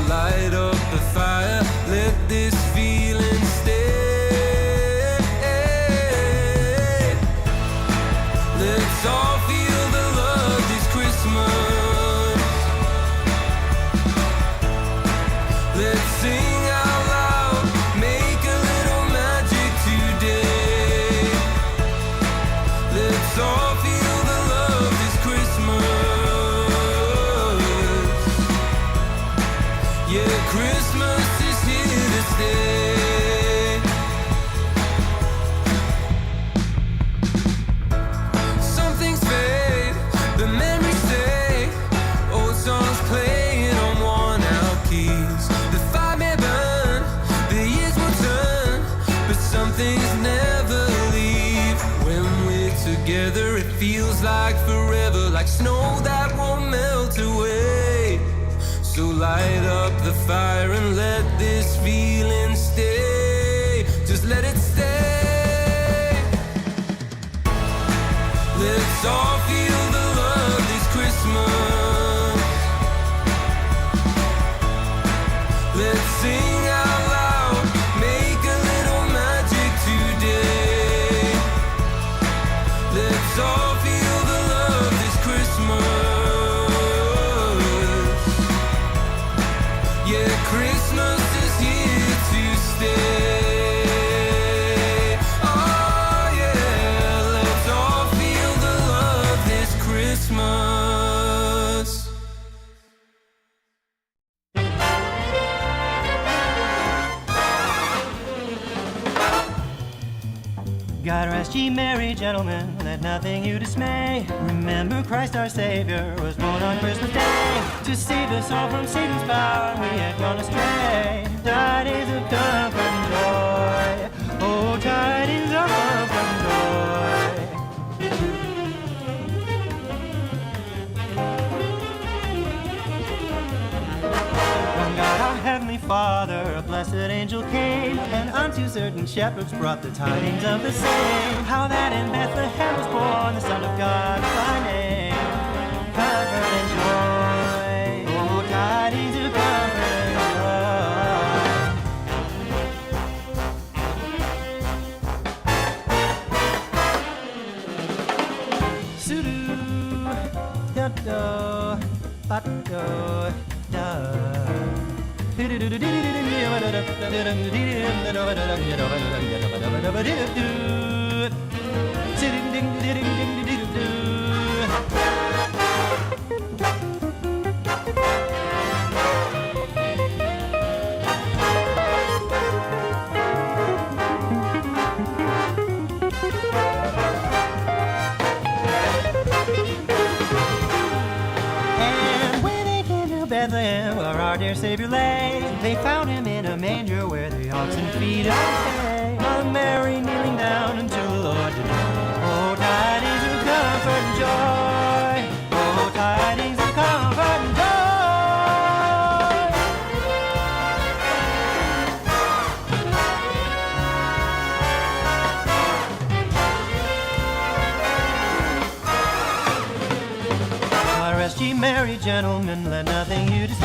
Together it feels like forever, like snow that won't melt away. So light up the fire and let this feeling stay. Just let it stay. Let's all feel the love this Christmas. Let's sing out loud, make a little magic today. Let's all feel the love this Christmas. Yeah, Christmas is here to stay. Oh yeah, let's all feel the love this Christmas.
God rest ye merry gentlemen, let nothing you dismay. Remember Christ our Savior was born on Christmas Day to save us all from Satan's power. We had gone astray. Tidings of comfort and joy. Oh, tidings of comfort and From God our Heavenly Father, a blessed angel came, and unto certain shepherds brought the tidings of the same. How that in Bethlehem was born the Son of God by name. Comfort and joy, oh, tidings of comfort and joy. Sudo, da do, ba do, da. Bethlehem, where our dear Savior lay, they found him in a manger where the oxen feed on hay. On Mary kneeling down unto the Lord today. Oh, tidings of comfort and joy. Oh, tidings of comfort and joy. God rest ye merry gentlemen, let nothing you dismay.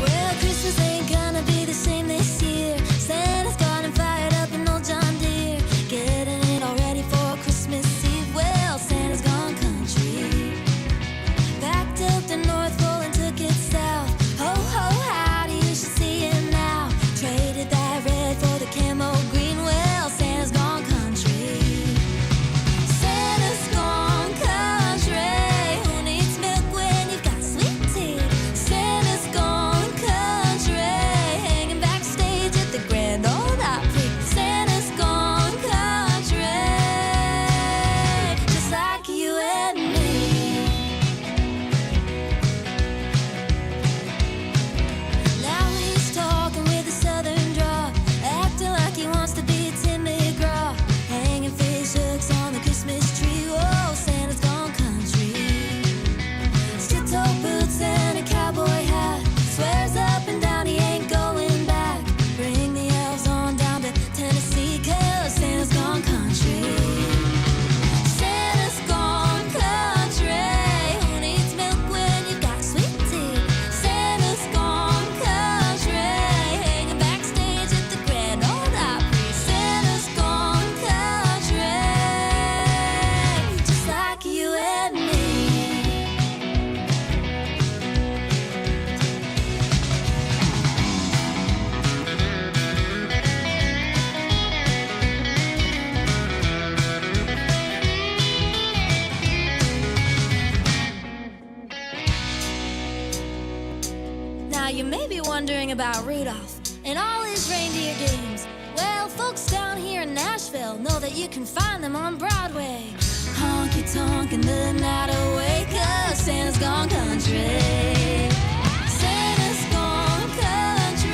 Well, Christmas ain't gonna be the same this year. Santa's gone and fired up an old John Deere, getting it all ready for Christmas Eve. Well, Santa's gone country, packed up the North Pole and took it south. Ho, ho, howdy, you should see him now. Traded that red for the camo green. Well, Santa's gone country. Santa's gone country. Who needs milk when you've got sweet tea? Santa's gone country. Hanging backstage at the Grand Ole Opry. Santa's gone country. Just like you and me. Now he's talking with a southern draw, acting like he wants to be Tim McGraw, hanging fish hooks on the Christmas tree. Whoa, Santa's gone country. Steel-toe boots and a cowboy hat, swears up and down he ain't going back. Bring the elves on down to Tennessee, 'cause Santa's gone country. Santa's gone country. Who needs milk when you've got sweet tea? Santa's gone country. Hanging backstage at the Grand Ole Opry. Santa's gone country. Just like you and me. Now you may be wondering about Rudolph and all his reindeer games. Well, folks down here in Nashville know that you can find them on Broadway. Honky tonk rocking the night away, 'cause Santa's gone country. Santa's gone country.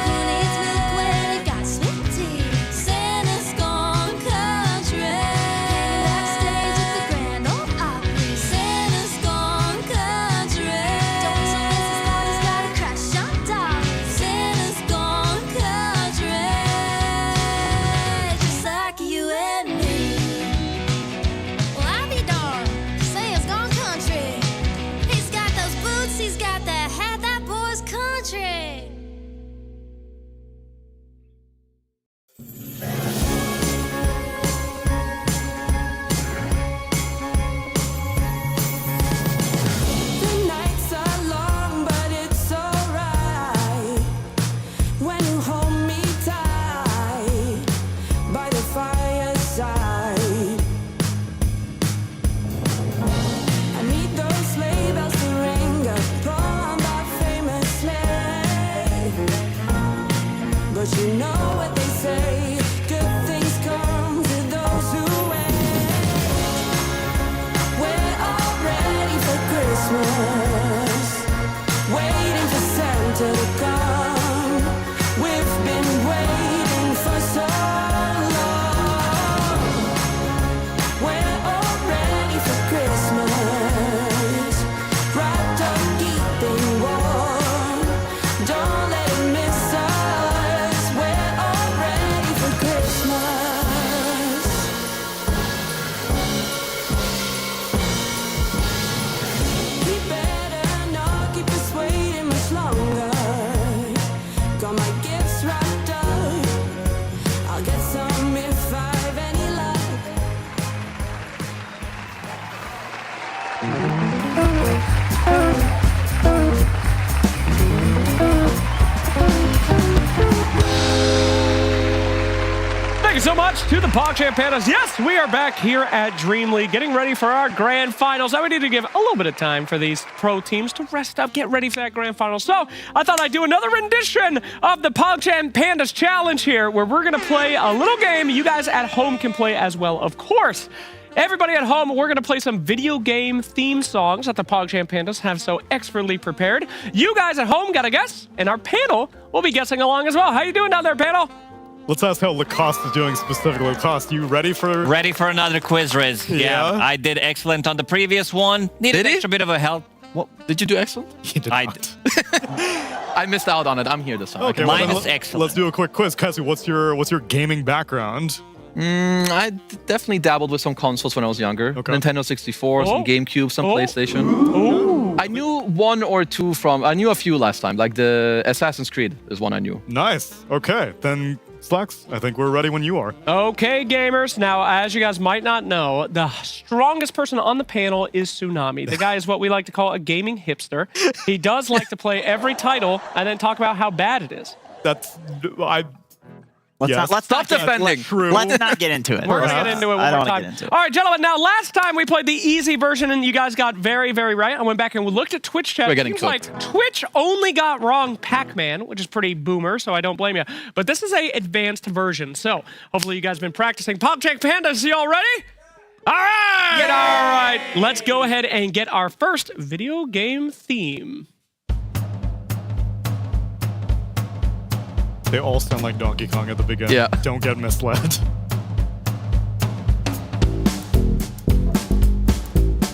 Who needs milk when he got sweet tea? Santa's gone country. Backstage at the Grand Ole Opry. Santa's gone country. Don't so Mrs. Potter's got a crush on Dolly. Santa's gone country. Just like you and me. Well, I'll be darned. Santa's gone country. He's got those boots, he's got that hat, that boy's country.
The nights are long, but it's alright when you hold me tight by the fireside. I need those sleigh bells to ring upon that famous sleigh. But you know what they say, good things come to those who wait. We're all ready for Christmas, waiting for Santa to come. We've been waiting for so long. We're all ready for Christmas, wrapped up, keeping warm. Don't let it miss us. We're all ready for Christmas. We better not keep us waiting much longer. Got my gifts wrapped up. I'll get some if I've any luck.
Thank you so much to the PogChamp Pandas. Yes, we are back here at DreamLeague, getting ready for our grand finals. Now we need to give a little bit of time for these pro teams to rest up, get ready for that grand final. So I thought I'd do another rendition of the PogChamp Pandas challenge here, where we're gonna play a little game you guys at home can play as well, of course. Everybody at home, we're gonna play some video game theme songs that the PogChamp Pandas have so expertly prepared. You guys at home gotta guess, and our panel will be guessing along as well. How you doing down there, panel?
Let's ask how Lacoste is doing specifically. Lacoste, you ready for...
Ready for another quiz, Riz. Yeah, I did excellent on the previous one. Needed an extra bit of a help.
What? Did you do excellent?
He did not.
I missed out on it. I'm here this time.
Okay,
Mine
well,
is excellent.
Let's do a quick quiz. Cassie, what's your gaming background?
I definitely dabbled with some consoles when I was younger. Nintendo 64, some GameCube, some PlayStation. I knew one or two from... I knew a few last time. Like the Assassin's Creed is one I knew.
Nice. Okay, then Slacks, I think we're ready when you are.
Okay, gamers. Now, as you guys might not know, the strongest person on the panel is Tsunami. The guy is what we like to call a gaming hipster. He does like to play every title and then talk about how bad it is.
That's...
Let's
Stop defending.
Let's not get into it.
We're going to get into it one more time. All right, gentlemen. Now, last time we played the easy version, and you guys got very, very right. I went back and looked at Twitch chat.
We're getting
Seems like Twitch only got wrong Pac-Man, which is pretty boomer, so I don't blame you. But this is a advanced version, so hopefully you guys have been practicing. PogChamp Pandas, you all ready? All right. All right. Let's go ahead and get our first video game theme.
They all sound like Donkey Kong at the beginning.
Yeah.
Don't get misled.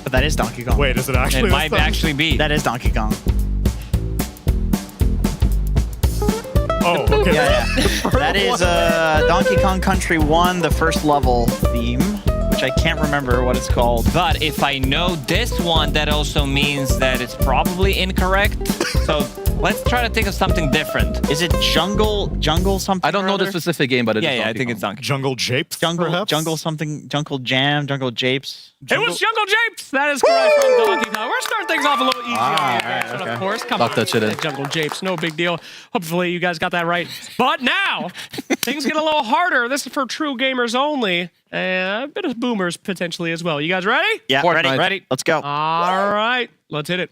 But that is Donkey Kong.
Wait, is it actually?
It might actually be.
That is Donkey Kong.
Oh, okay.
Yeah. That is Donkey Kong Country 1, the first level theme, which I can't remember what it's called.
But if I know this one, that also means that it's probably incorrect. So let's try to think of something different.
Is it Jungle something?
I don't know the specific game, but it is
I
Donkey
think
Kong.
it's Donkey.
Jungle Japes, perhaps?
Jungle something, Jungle Jam, Jungle Japes.
It was Jungle Japes. That is correct from Donkey Kong. We're starting things off a little easier on the advanced, of course. Come
Lock
on,
that shit in.
Jungle Japes, no big deal. Hopefully you guys got that right. But now, things get a little harder. This is for true gamers only. And a bit of boomers potentially as well. You guys ready?
Yeah,
Fortnite.
Ready?
Let's go.
All right. Let's hit it.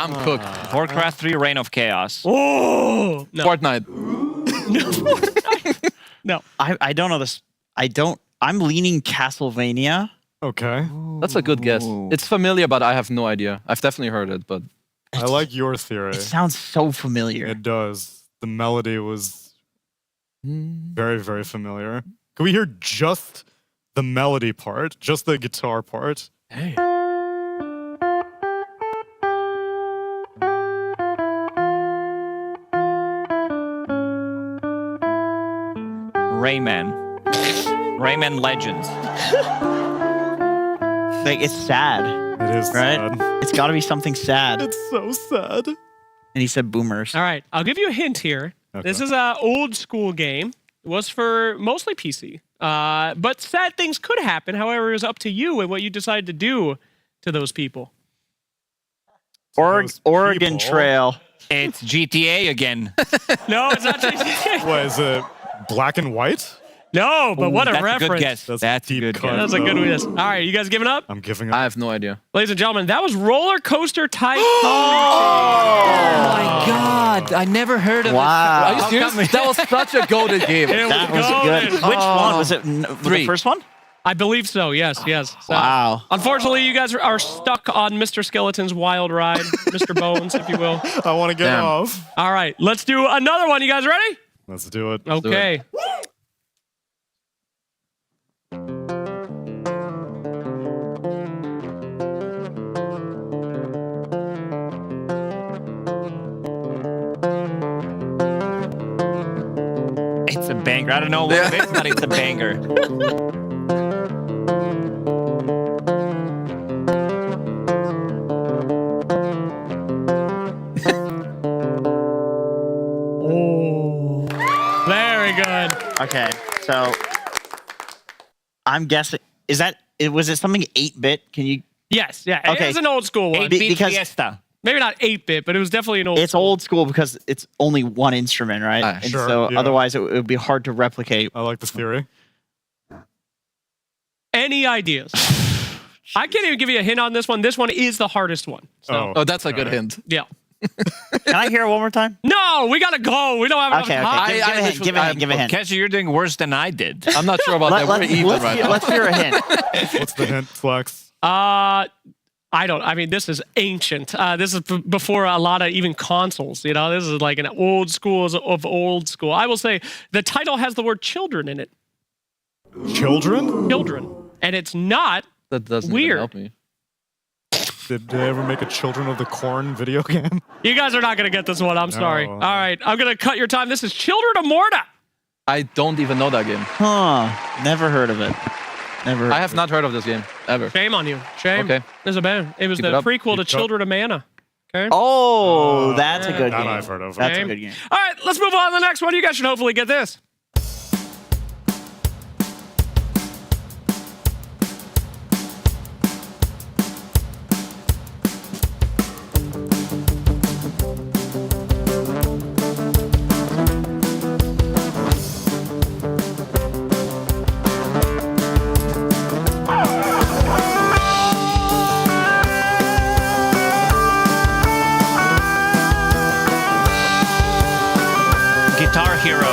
I'm cooked.
Warcraft 3 Reign of Chaos.
Oh! No.
Fortnite.
No.
I don't know this. I'm leaning Castlevania.
Okay.
That's a good guess. It's familiar, but I have no idea. I've definitely heard it, but
I like your theory.
It sounds so familiar.
It does. The melody was very, very familiar. Can we hear just the melody part? Just the guitar part?
Hey.
Rayman. Rayman Legends.
Like, it's sad.
It is
right?
sad.
It's got to be something sad.
It's so sad.
And he said boomers.
All right, I'll give you a hint here.
Okay.
This is an old school game. It was for mostly PC. But sad things could happen. However, it was up to you and what you decided to do to those people.
Oregon Trail.
It's GTA again.
No, it's not GTA.
What, is it black and white?
No, but what a
that's
reference.
a good guess. That's a good guess.
That's a good guess. All right, you guys giving up?
I'm giving up.
I have no idea.
Ladies and gentlemen, that was Roller Coaster Tycoon.
Oh my God! I never heard of
Wow.
it.
Are you serious? That was such a goated game.
That was good. Which one? Was it the first one?
I believe so, yes. So,
Wow.
Unfortunately, you guys are stuck on Mr. Skeleton's wild ride, Mr. Bones, if you will.
I want to get off.
All right, let's do another one. You guys ready?
Let's do it.
Okay.
It's a banger. I don't know what it is, but it's a banger.
Oh, very good.
Okay, so I'm guessing. Was it something 8-bit? Can you?
Yes, yeah.
Okay.
It is an old school one.
8-bit
because-
Fiesta.
Maybe not 8-bit, but it was definitely an old
It's old school because it's only one instrument, right? And
sure,
so
yeah.
otherwise it would be hard to replicate.
I like the theory.
Any ideas? I can't even give you a hint on this one. This one is the hardest one. So,
Oh, that's a good hint.
yeah.
Can I hear it one more time?
No, we gotta go. We don't have enough
Okay,
time.
okay. Give a hint. Give a hint.
Cassie, you're doing worse than I did.
I'm not sure about that. We're even right now.
Let's hear a hint.
What's the hint, Flex?
I mean, this is ancient. This is before a lot of even consoles. You know, this is like an old school of old school. I will say the title has the word children in it.
Children?
Children. And it's not
That doesn't
weird.
even help me.
Did they ever make a Children of the Corn video game?
You guys are not going to get this one. I'm sorry. All right. I'm going to cut your time. This is Children of Morta.
I don't even know that game.
Huh. Never heard of it. Never.
I have not heard of this game ever.
Shame on you. Shame.
Okay.
There's a band. It was
Keep it
the
up.
prequel to
Keep it up.
Children of Mana. Okay.
Oh, that's a good
That
game.
I've heard of.
That's a
Shame.
good game.
All right. Let's move on to the next one. You guys should hopefully get this.
Guitar Hero.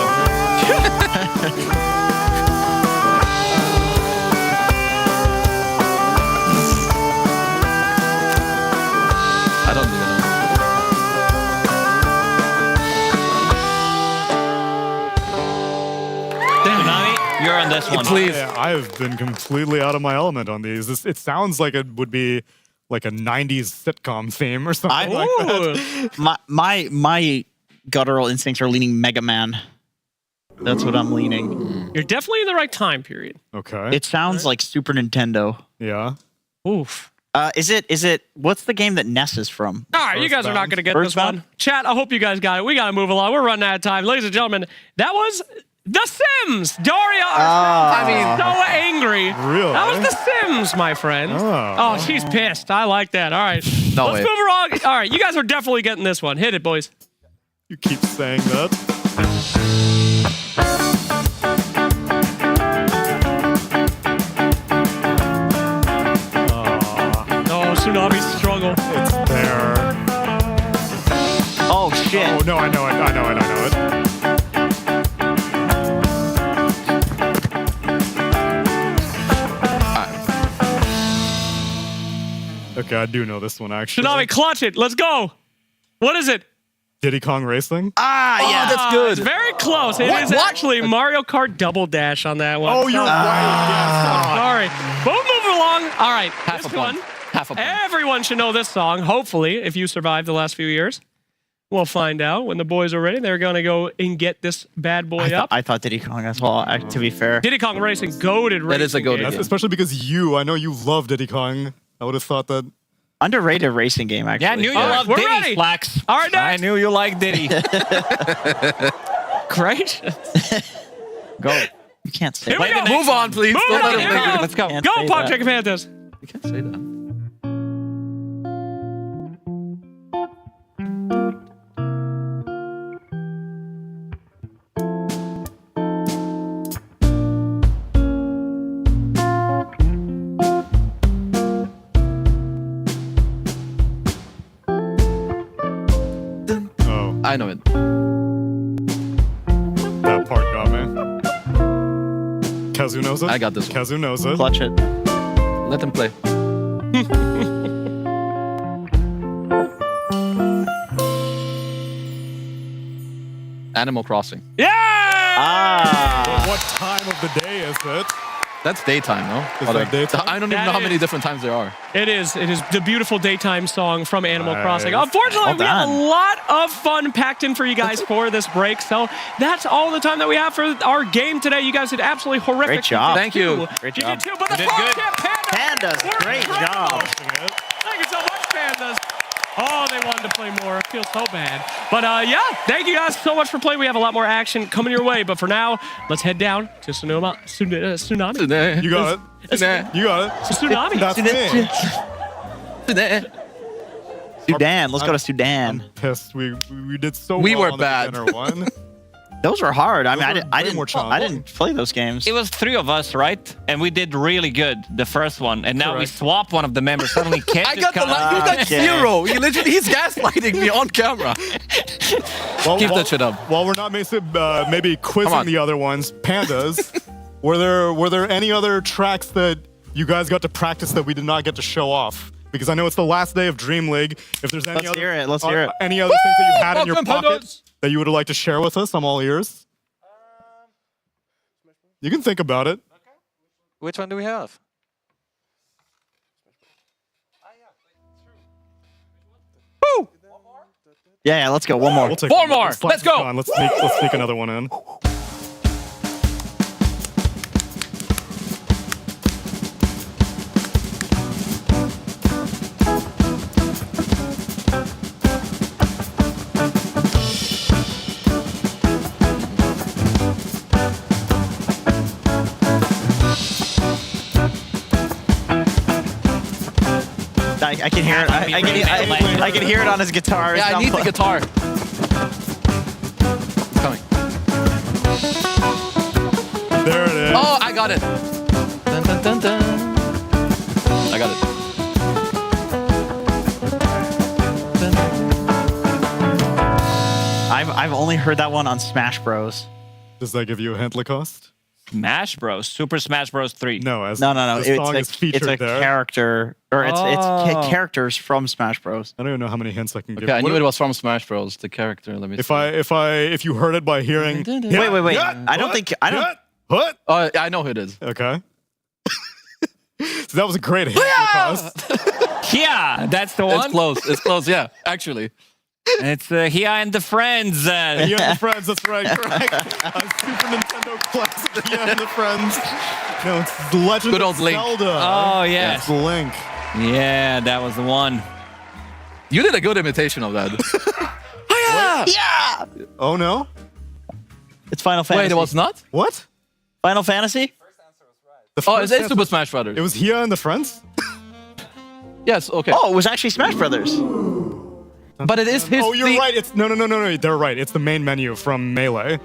I don't even know.
Tsunami, you're on this one.
Please.
I have been completely out of my element on these. It sounds like it would be like a 90s sitcom theme or something like that.
My guttural instincts are leaning Mega Man. That's what I'm leaning.
You're definitely in the right time period.
Okay.
It sounds like Super Nintendo.
Yeah.
Oof.
Is it? What's the game that Ness is from?
All right, you guys are not going to get this
Earthbound?
one. Chat, I hope you guys got it. We got to move along. We're running out of time. Ladies and gentlemen, that was The Sims. Daria, I mean, so angry.
Really?
That was The Sims, my friend. Oh, she's pissed. I like that. All right.
No
Let's
way.
move along. All right, you guys are definitely getting this one. Hit it, boys.
You keep saying that.
Oh, Tsunami struggle.
It's there.
shit.
Oh, no, I know it. Okay, I do know this one, actually.
Tsunami, clutch it. Let's go. What is it?
Diddy Kong Racing?
Yeah,
that's good.
It's very close. It is actually Mario Kart Double Dash on that one.
Oh, you're right.
Sorry. But we'll move along. All right.
Half
this
a point.
one.
Half a point.
Everyone should know this song, hopefully, if you survived the last few years. We'll find out when the boys are ready. They're going to go and get this bad boy up.
I thought Diddy Kong as well, to be fair.
Diddy Kong Racing, goated racing.
That is a goated
game.
game.
Especially because I know you love Diddy Kong. I would have thought that.
Underrated racing game, actually.
Yeah, I knew you loved
we're
Diddy,
ready.
Flax.
All right,
I
next.
knew you liked Diddy.
Great.
Go. You can't say
Here we
that.
go.
Move on, please.
Move
Don't
on.
let him
Here we
leave.
go.
Let's go.
Can't
Go,
say
Pop
that.
Chicken Panthers.
You can't say that.
Oh,
I know it.
that part got me. Kazu knows it?
I got this one.
Kazu knows it.
Clutch it.
Let him play. Animal Crossing.
Yeah!
What time of the day is it?
That's daytime, no?
Is that daytime?
I don't even know how many different times there are.
It is the beautiful daytime song from Animal
Nice.
Crossing. Unfortunately,
Well
we have a
done.
lot of fun packed in for you guys for this break. So that's all the time that we have for our game today. You guys did absolutely horrific.
Great job.
Thank you.
Great
You
job.
did too, but the
did good.
Pandas
Pandas,
were
great
incredible.
job.
Thank you so much, Pandas. Oh, they wanted to play more. I feel so bad. But yeah, thank you guys so much for playing. We have a lot more action coming your way. But for now, let's head down to Tsunami.
You got it. You got it.
It's a tsunami.
That's me.
Sudan. Let's go to Sudan.
I'm pissed. We did so
We
well
were
on the
bad.
beginner one.
Those were hard. I mean,
Those were
I
way more
didn't
challenging.
play those games.
It was 3 of us, right? And we did really good the first one. And now we
Correct.
swapped one of the members. Suddenly, Kent
I
is
got the
coming.
you got
Okay.
0. He's gaslighting me on camera. Keep that shit up.
While we're not maybe
Come
quizzing
on.
the other ones, Pandas, were there any other tracks that you guys got to practice that we did not get to show off? Because I know it's the last day of DreamLeague. If there's any
Let's hear it. Let's hear it.
any other things that you had in your
Welcome,
pocket
Pandas.
that you would like to share with us, I'm all ears. You can think about it.
Which one do we have?
Yeah, let's go. One more.
We'll take
4
one
more.
Let's
Let's go.
on. Let's sneak another one in.
I can hear it. I can hear it on his guitar.
Yeah,
It's
I
not
need the
pl-
guitar. It's coming.
There it is.
Oh, I got it. Dun, dun, dun, dun. I got it.
I've only heard that one on Smash Bros.
Does that give you a hint, Lacoste?
Smash Bros. Super Smash Bros. 3.
No, as
No.
the song is featured
It's a
there.
character, or it's
Oh.
characters from Smash Bros.
I don't even know how many hints I can give.
Okay, I
What
knew it was from Smash Bros. The character. Let me see.
if you heard it by hearing.
Wait. I don't think I don't.
What?
Oh, I know who it is.
Okay. So that was a great hint, Lacoste.
Yeah, that's the one.
It's close. It's close. Yeah, actually.
It's Hia and the Friends.
You and the Friends, that's right, correct. A Super Nintendo classic, You and the Friends. No, it's Legend
Good
of
old Link.
Zelda.
Oh, yes.
It's Link.
Yeah, that was the one.
You did a good imitation of that.
Yeah.
Oh, no?
It's Final Fantasy.
Wait, it was not?
What?
Final Fantasy?
The
Oh,
first
it's
answer
Super
was-
Smash Brothers.
It was Hia and the Friends?
Yes, okay.
Oh, it was actually Smash Brothers.
But it is his
Oh, you're
theme.
right. It's no. They're right. It's the main menu from Melee.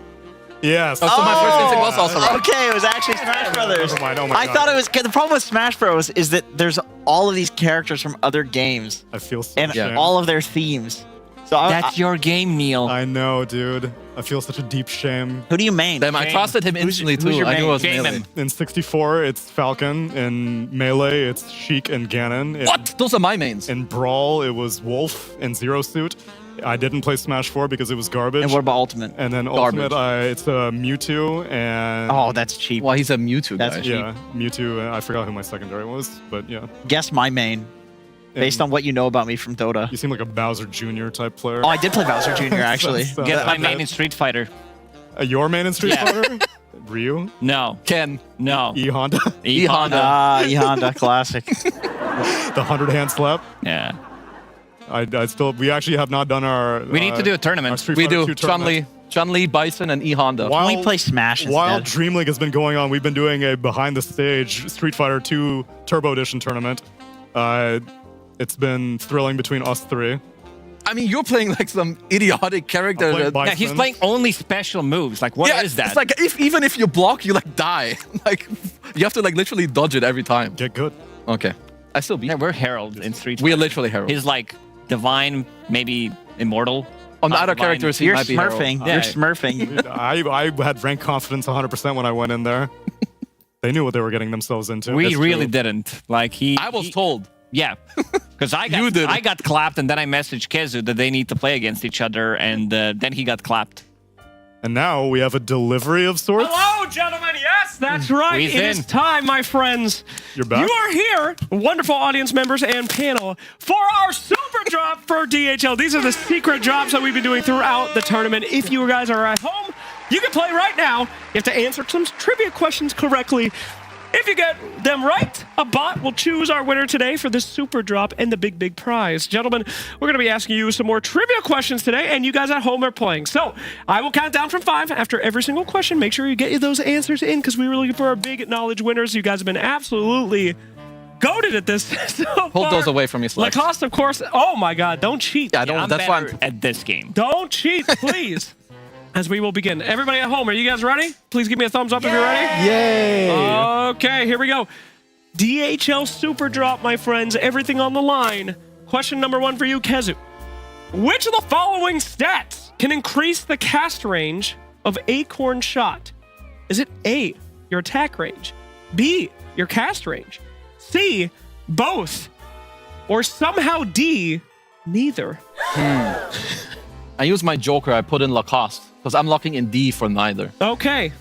Yes.
Oh, so my first instinct was also right.
Okay, it was actually Smash Brothers.
Never mind. Oh my
I
God.
thought it was. The problem with Smash Bros is that there's all of these characters from other games
I feel so
and
ashamed.
all of their themes. So
That's your game, Neil.
I know, dude. I feel such a deep shame.
Who do you main?
Damn, I trusted him instantly too. I knew it was Melee.
In 64, it's Falcon. In Melee, it's Sheik and Ganon.
What? Those are my mains.
In Brawl, it was Wolf and Zero Suit. I didn't play Smash 4 because it was garbage.
And what about Ultimate?
And then
Garbage.
Ultimate, it's Mewtwo and...
Oh, that's cheap.
Well, he's a Mewtwo guy.
That's cheap.
Yeah, Mewtwo. I forgot who my secondary was, but yeah.
Guess my main. Based on what you know about me from Dota.
You seem like a Bowser Jr. type player.
Oh, I did play Bowser Jr. actually.
Get my main in Street Fighter.
Your main in Street Fighter? Ryu?
No.
Ken?
No.
E Honda?
E Honda.
E Honda, classic.
The 100-hand slap?
Yeah.
We actually have not done our...
We need to do a tournament.
We do. Chun-Li, Bison, and E Honda.
Why don't we play Smash
While
instead?
DreamLeague has been going on, we've been doing a behind-the-stage Street Fighter 2 Turbo Edition tournament. It's been thrilling between us three.
I mean, you're playing like some idiotic character.
Yeah, he's playing only special moves. Like, what is that?
It's like even if you block, you like die. Like you have to like literally dodge it every time.
Get good.
Okay. I still beat.
Yeah, we're Herald in Street Fighter.
We are literally Herald.
He's like divine, maybe immortal.
On the other characters, he
You're
might be
smurfing.
Herald.
You're smurfing.
I had rank confidence 100% when I went in there. They knew what they were getting themselves into.
We really didn't. Like
I was told.
Yeah, because I got clapped, and then I messaged Kezu that they need to play against each other, and then he got clapped.
And now we have a delivery of sorts.
Hello, gentlemen. Yes, that's right.
Squeeze
It
in.
is time, my friends.
You're back?
You are here, wonderful audience members and panel, for our super drop for DHL. These are the secret drops that we've been doing throughout the tournament. If you guys are at home, you can play right now. You have to answer some trivia questions correctly. If you get them right, a bot will choose our winner today for this super drop and the big, big prize. Gentlemen, we're going to be asking you some more trivia questions today, and you guys at home are playing. So I will count down from 5 after every single question. Make sure you get those answers in because we were looking for our big knowledge winners. You guys have been absolutely goated at this so
Hold
far.
those away from me, Slacks.
Lacoste, of course. Oh, my God. Don't cheat.
Yeah, don't.
I'm
That's why
better at this game.
Don't cheat, please. As we will begin. Everybody at home, are you guys ready? Please give me a thumbs up if you're ready.
Yay!
Okay, here we go. DHL Super Drop, my friends. Everything on the line. Question number 1 for you, Kezu. Which of the following stats can increase the cast range of Acorn Shot? Is it A, your attack range, B, your cast range, C, both, or somehow D, neither?
I use my Joker. I put in Lacoste because I'm locking in D for neither.
Okay.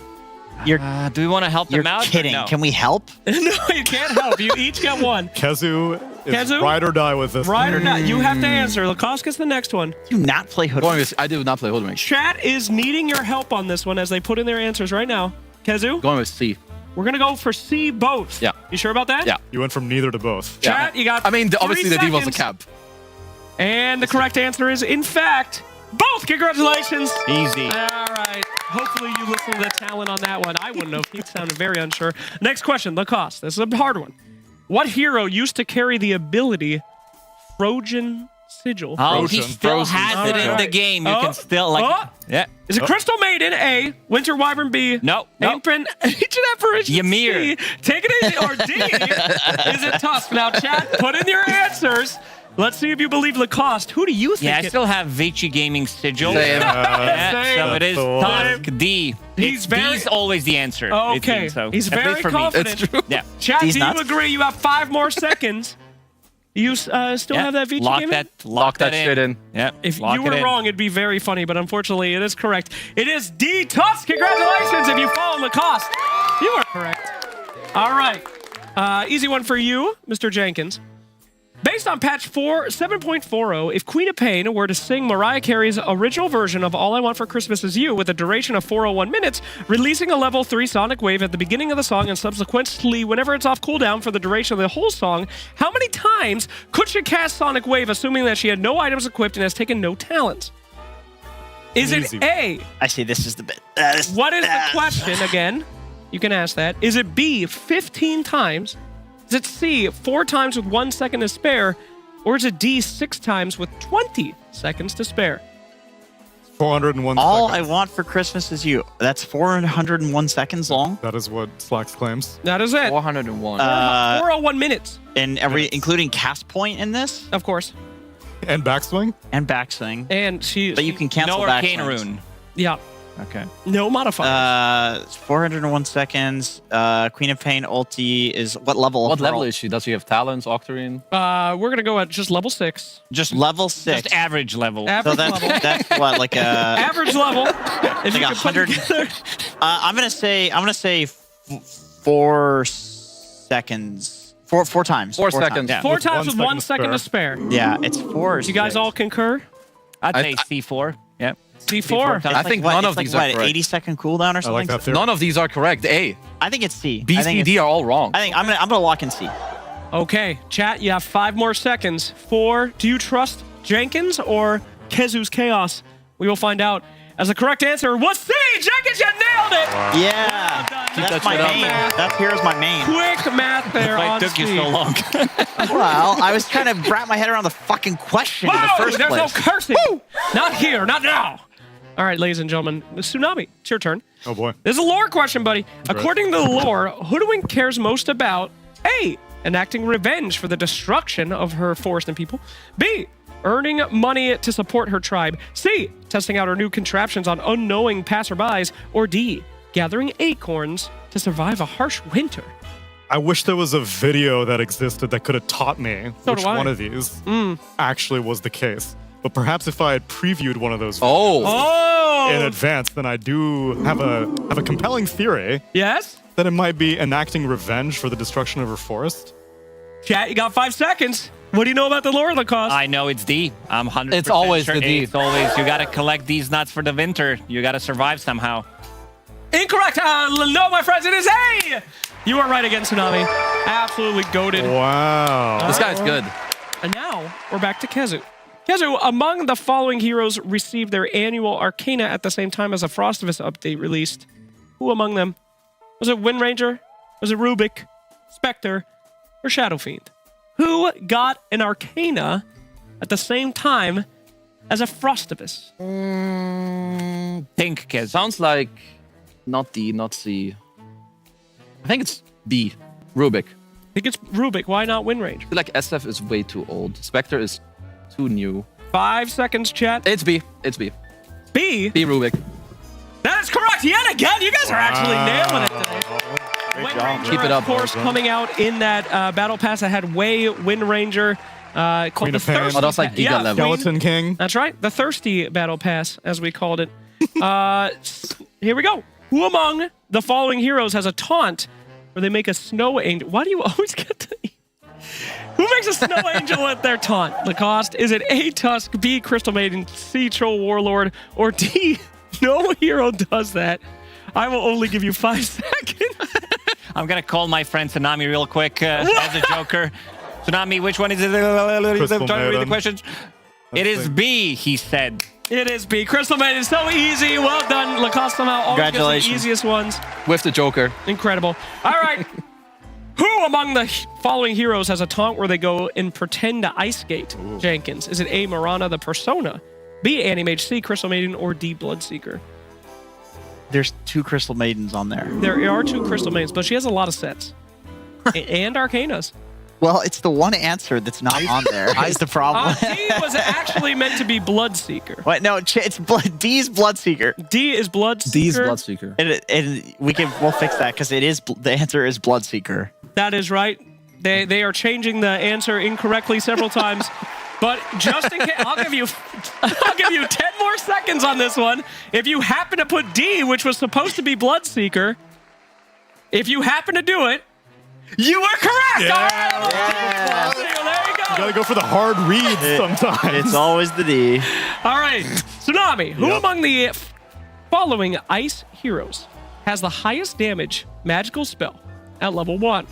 You're
do we want to help them out?
kidding.
No?
Can we help?
No, you can't help. You each get one.
Kezu is
Kezu?
ride or die with this.
Right or not? You have to answer. Lacoste gets the next one.
Do you not play Hoodwink?
I do not play Hoodwink.
Chat is needing your help on this one as they put in their answers right now. Kezu?
Going with C.
We're going to go for C, both.
Yeah.
You sure about that?
Yeah.
You went from neither to both.
Chat, you got
I mean, obviously
3
the D was a
seconds.
cap.
And the correct answer is, in fact, both. Congratulations.
Easy.
All right. Hopefully you listened to the talent on that one. I wouldn't have. He sounded very unsure. Next question, Lacoste. This is a hard one. What hero used to carry the ability Trojan Sigil?
Oh, he still has it in the game. You can still, like... Yeah.
Is it Crystal Maiden, A, Winter Wyvern, B?
No.
Ancient Apparition,
Ymir.
C, Take It Easy, or D, is it Tusk? Now, chat, put in your answers. Let's see if you believe Lacoste. Who do you think?
Yeah, I still have Vici Gaming Sigil.
Same.
So it is Tusk, D.
He's
D's always the answer. it
Okay.
seems so.
He's
At least
very
for me.
confident.
It's true.
Yeah.
Chat,
D's
do
nuts.
you agree? You have 5 more seconds. You still have that Vici
Lock
Gaming?
Lock that shit in.
Yeah.
If
lock
you
it
were
in.
wrong, it'd be very funny, but unfortunately, it is correct. It is D. Tusk. Congratulations if you follow Lacoste. You are correct. All right. Easy one for you, Mr. Jenkins. Based on patch 7.40, if Queen of Pain were to sing Mariah Carey's original version of All I Want for Christmas Is You with a duration of 401 minutes, releasing a level 3 Sonic Wave at the beginning of the song and subsequently whenever it's off cooldown for the duration of the whole song, how many times could she cast Sonic Wave assuming that she had no items equipped and has taken no talents? Is
Easy.
it A?
I see this is the bit.
What is the question again? You can ask that. Is it B, 15 times? Is it C, 4 times with 1 second to spare? Or is it D, 6 times with 20 seconds to spare?
401
All
seconds.
I want for Christmas is you. That's 401 seconds long.
That is what Slacks claims.
That is it.
401.
401 minutes.
And including cast point in this?
Of course.
And backswing?
And backswing.
And
But you can cancel
no arcane
backswings.
rune.
Yeah.
Okay.
No modifiers.
401 seconds. Queen of Pain ulti is what level?
What level is she? Does she have talents, Octarine?
We're gonna go at just level 6.
Just level 6.
Just average level.
Average
so
level.
that's what, like a
average level. If
like
you
100.
could put it
I'm gonna say 4 seconds. Four times.
4 seconds.
Yeah.
4 times with 1 second to spare.
Yeah, it's 4.
You guys all concur?
I'd say C4. Yeah.
C4.
I think none of these are correct.
80-second cooldown or something.
like that theory.
None of these are correct. A.
I think it's C.
B, C, D are all wrong.
I think I'm gonna lock in C.
Okay, chat, you have 5 more seconds. 4. Do you trust Jenkins or Kezu's Chaos? We will find out. As the correct answer was C! Jenkins, you nailed it!
Yeah. That's my main. That here's my main.
Quick math there
Why
on
took you
C.
so long?
Well, I was trying to wrap my head around the fucking question in the
Whoa,
first
there's
place.
no cursing! Not here, not now! All right, ladies and gentlemen, Tsunami, it's your turn.
Oh boy.
This is a lore question, buddy. According to the lore, Hoodwink cares most about A, enacting revenge for the destruction of her forest and people. B, earning money to support her tribe. C, testing out her new contraptions on unknowing passerbys. Or D, gathering acorns to survive a harsh winter.
I wish there was a video that existed that could have taught me
So
which
do I.
one of these actually was the case. But perhaps if I had previewed one of those
Oh!
in advance, then I do have a compelling theory
Yes?
that it might be enacting revenge for the destruction of her forest.
Chat, you got 5 seconds. What do you know about the lore, Lacoste?
I know it's D. I'm 100%.
It's always
sure.
the D.
It's always. You gotta collect these nuts for the winter. You gotta survive somehow.
Incorrect. No, my friends, it is A. You are right again, Tsunami. Absolutely goated.
Wow.
This guy's good.
And now we're back to Kezu. Kezu, among the following heroes received their annual Arcana at the same time as a Frostivus update released. Who among them? Was it Wind Ranger? Was it Rubik? Spectre? Or Shadow Fiend? Who got an Arcana at the same time as a Frostivus?
Think, Kezu.
Sounds like not D, not C. I think it's B. Rubik.
I think it's Rubik. Why not Wind Ranger?
I feel like SF is way too old. Spectre is too new.
5 seconds, chat.
It's B. It's B.
B?
B Rubik.
That is correct yet again. You guys are actually nailing it today. Wind Ranger,
Keep it up,
of course,
bro.
coming out in that battle pass that had way Wind Ranger. Called
Queen
the
of Pain.
Thirsty
Oh, that's like Giga level.
Skeleton King.
That's right. The Thirsty Battle Pass, as we called it. Here we go. Who among the following heroes has a taunt where they make a snow angel? Why do you always get to... Who makes a snow angel with their taunt? Lacoste. Is it A, Tusk, B, Crystal Maiden, C, Troll Warlord, or D, no hero does that? I will only give you 5 seconds.
I'm gonna call my friend Tsunami real quick as a joker. Tsunami, which one is it? I'm trying to read the questions. It is B, he said.
It is B. Crystal Maiden is so easy. Well done. Lacoste somehow always gets the
Congratulations.
easiest ones.
With the Joker.
Incredible. All right. Who among the following heroes has a taunt where they go and pretend to ice skate? Jenkins. Is it A, Marana the Persona, B, Animage, C, Crystal Maiden, or D, Bloodseeker?
There's 2 Crystal Maidens on there.
There are 2 Crystal Maidens, but she has a lot of sets. And Arcanas.
Well, it's the one answer that's not on there. Is the problem?
D was actually meant to be Bloodseeker.
What? No, it's D's Bloodseeker.
D is Bloodseeker.
D's Bloodseeker.
And we'll fix that because it is the answer is Bloodseeker.
That is right. They are changing the answer incorrectly several times. But just in case, I'll give you 10 more seconds on this one. If you happen to put D, which was supposed to be Bloodseeker, if you happen to do it, you were correct.
Yeah.
All right, there you go.
You gotta go for the hard reads sometimes.
It's always the D.
All right, Tsunami. Who among the following ice heroes has the highest damage magical spell at level 1?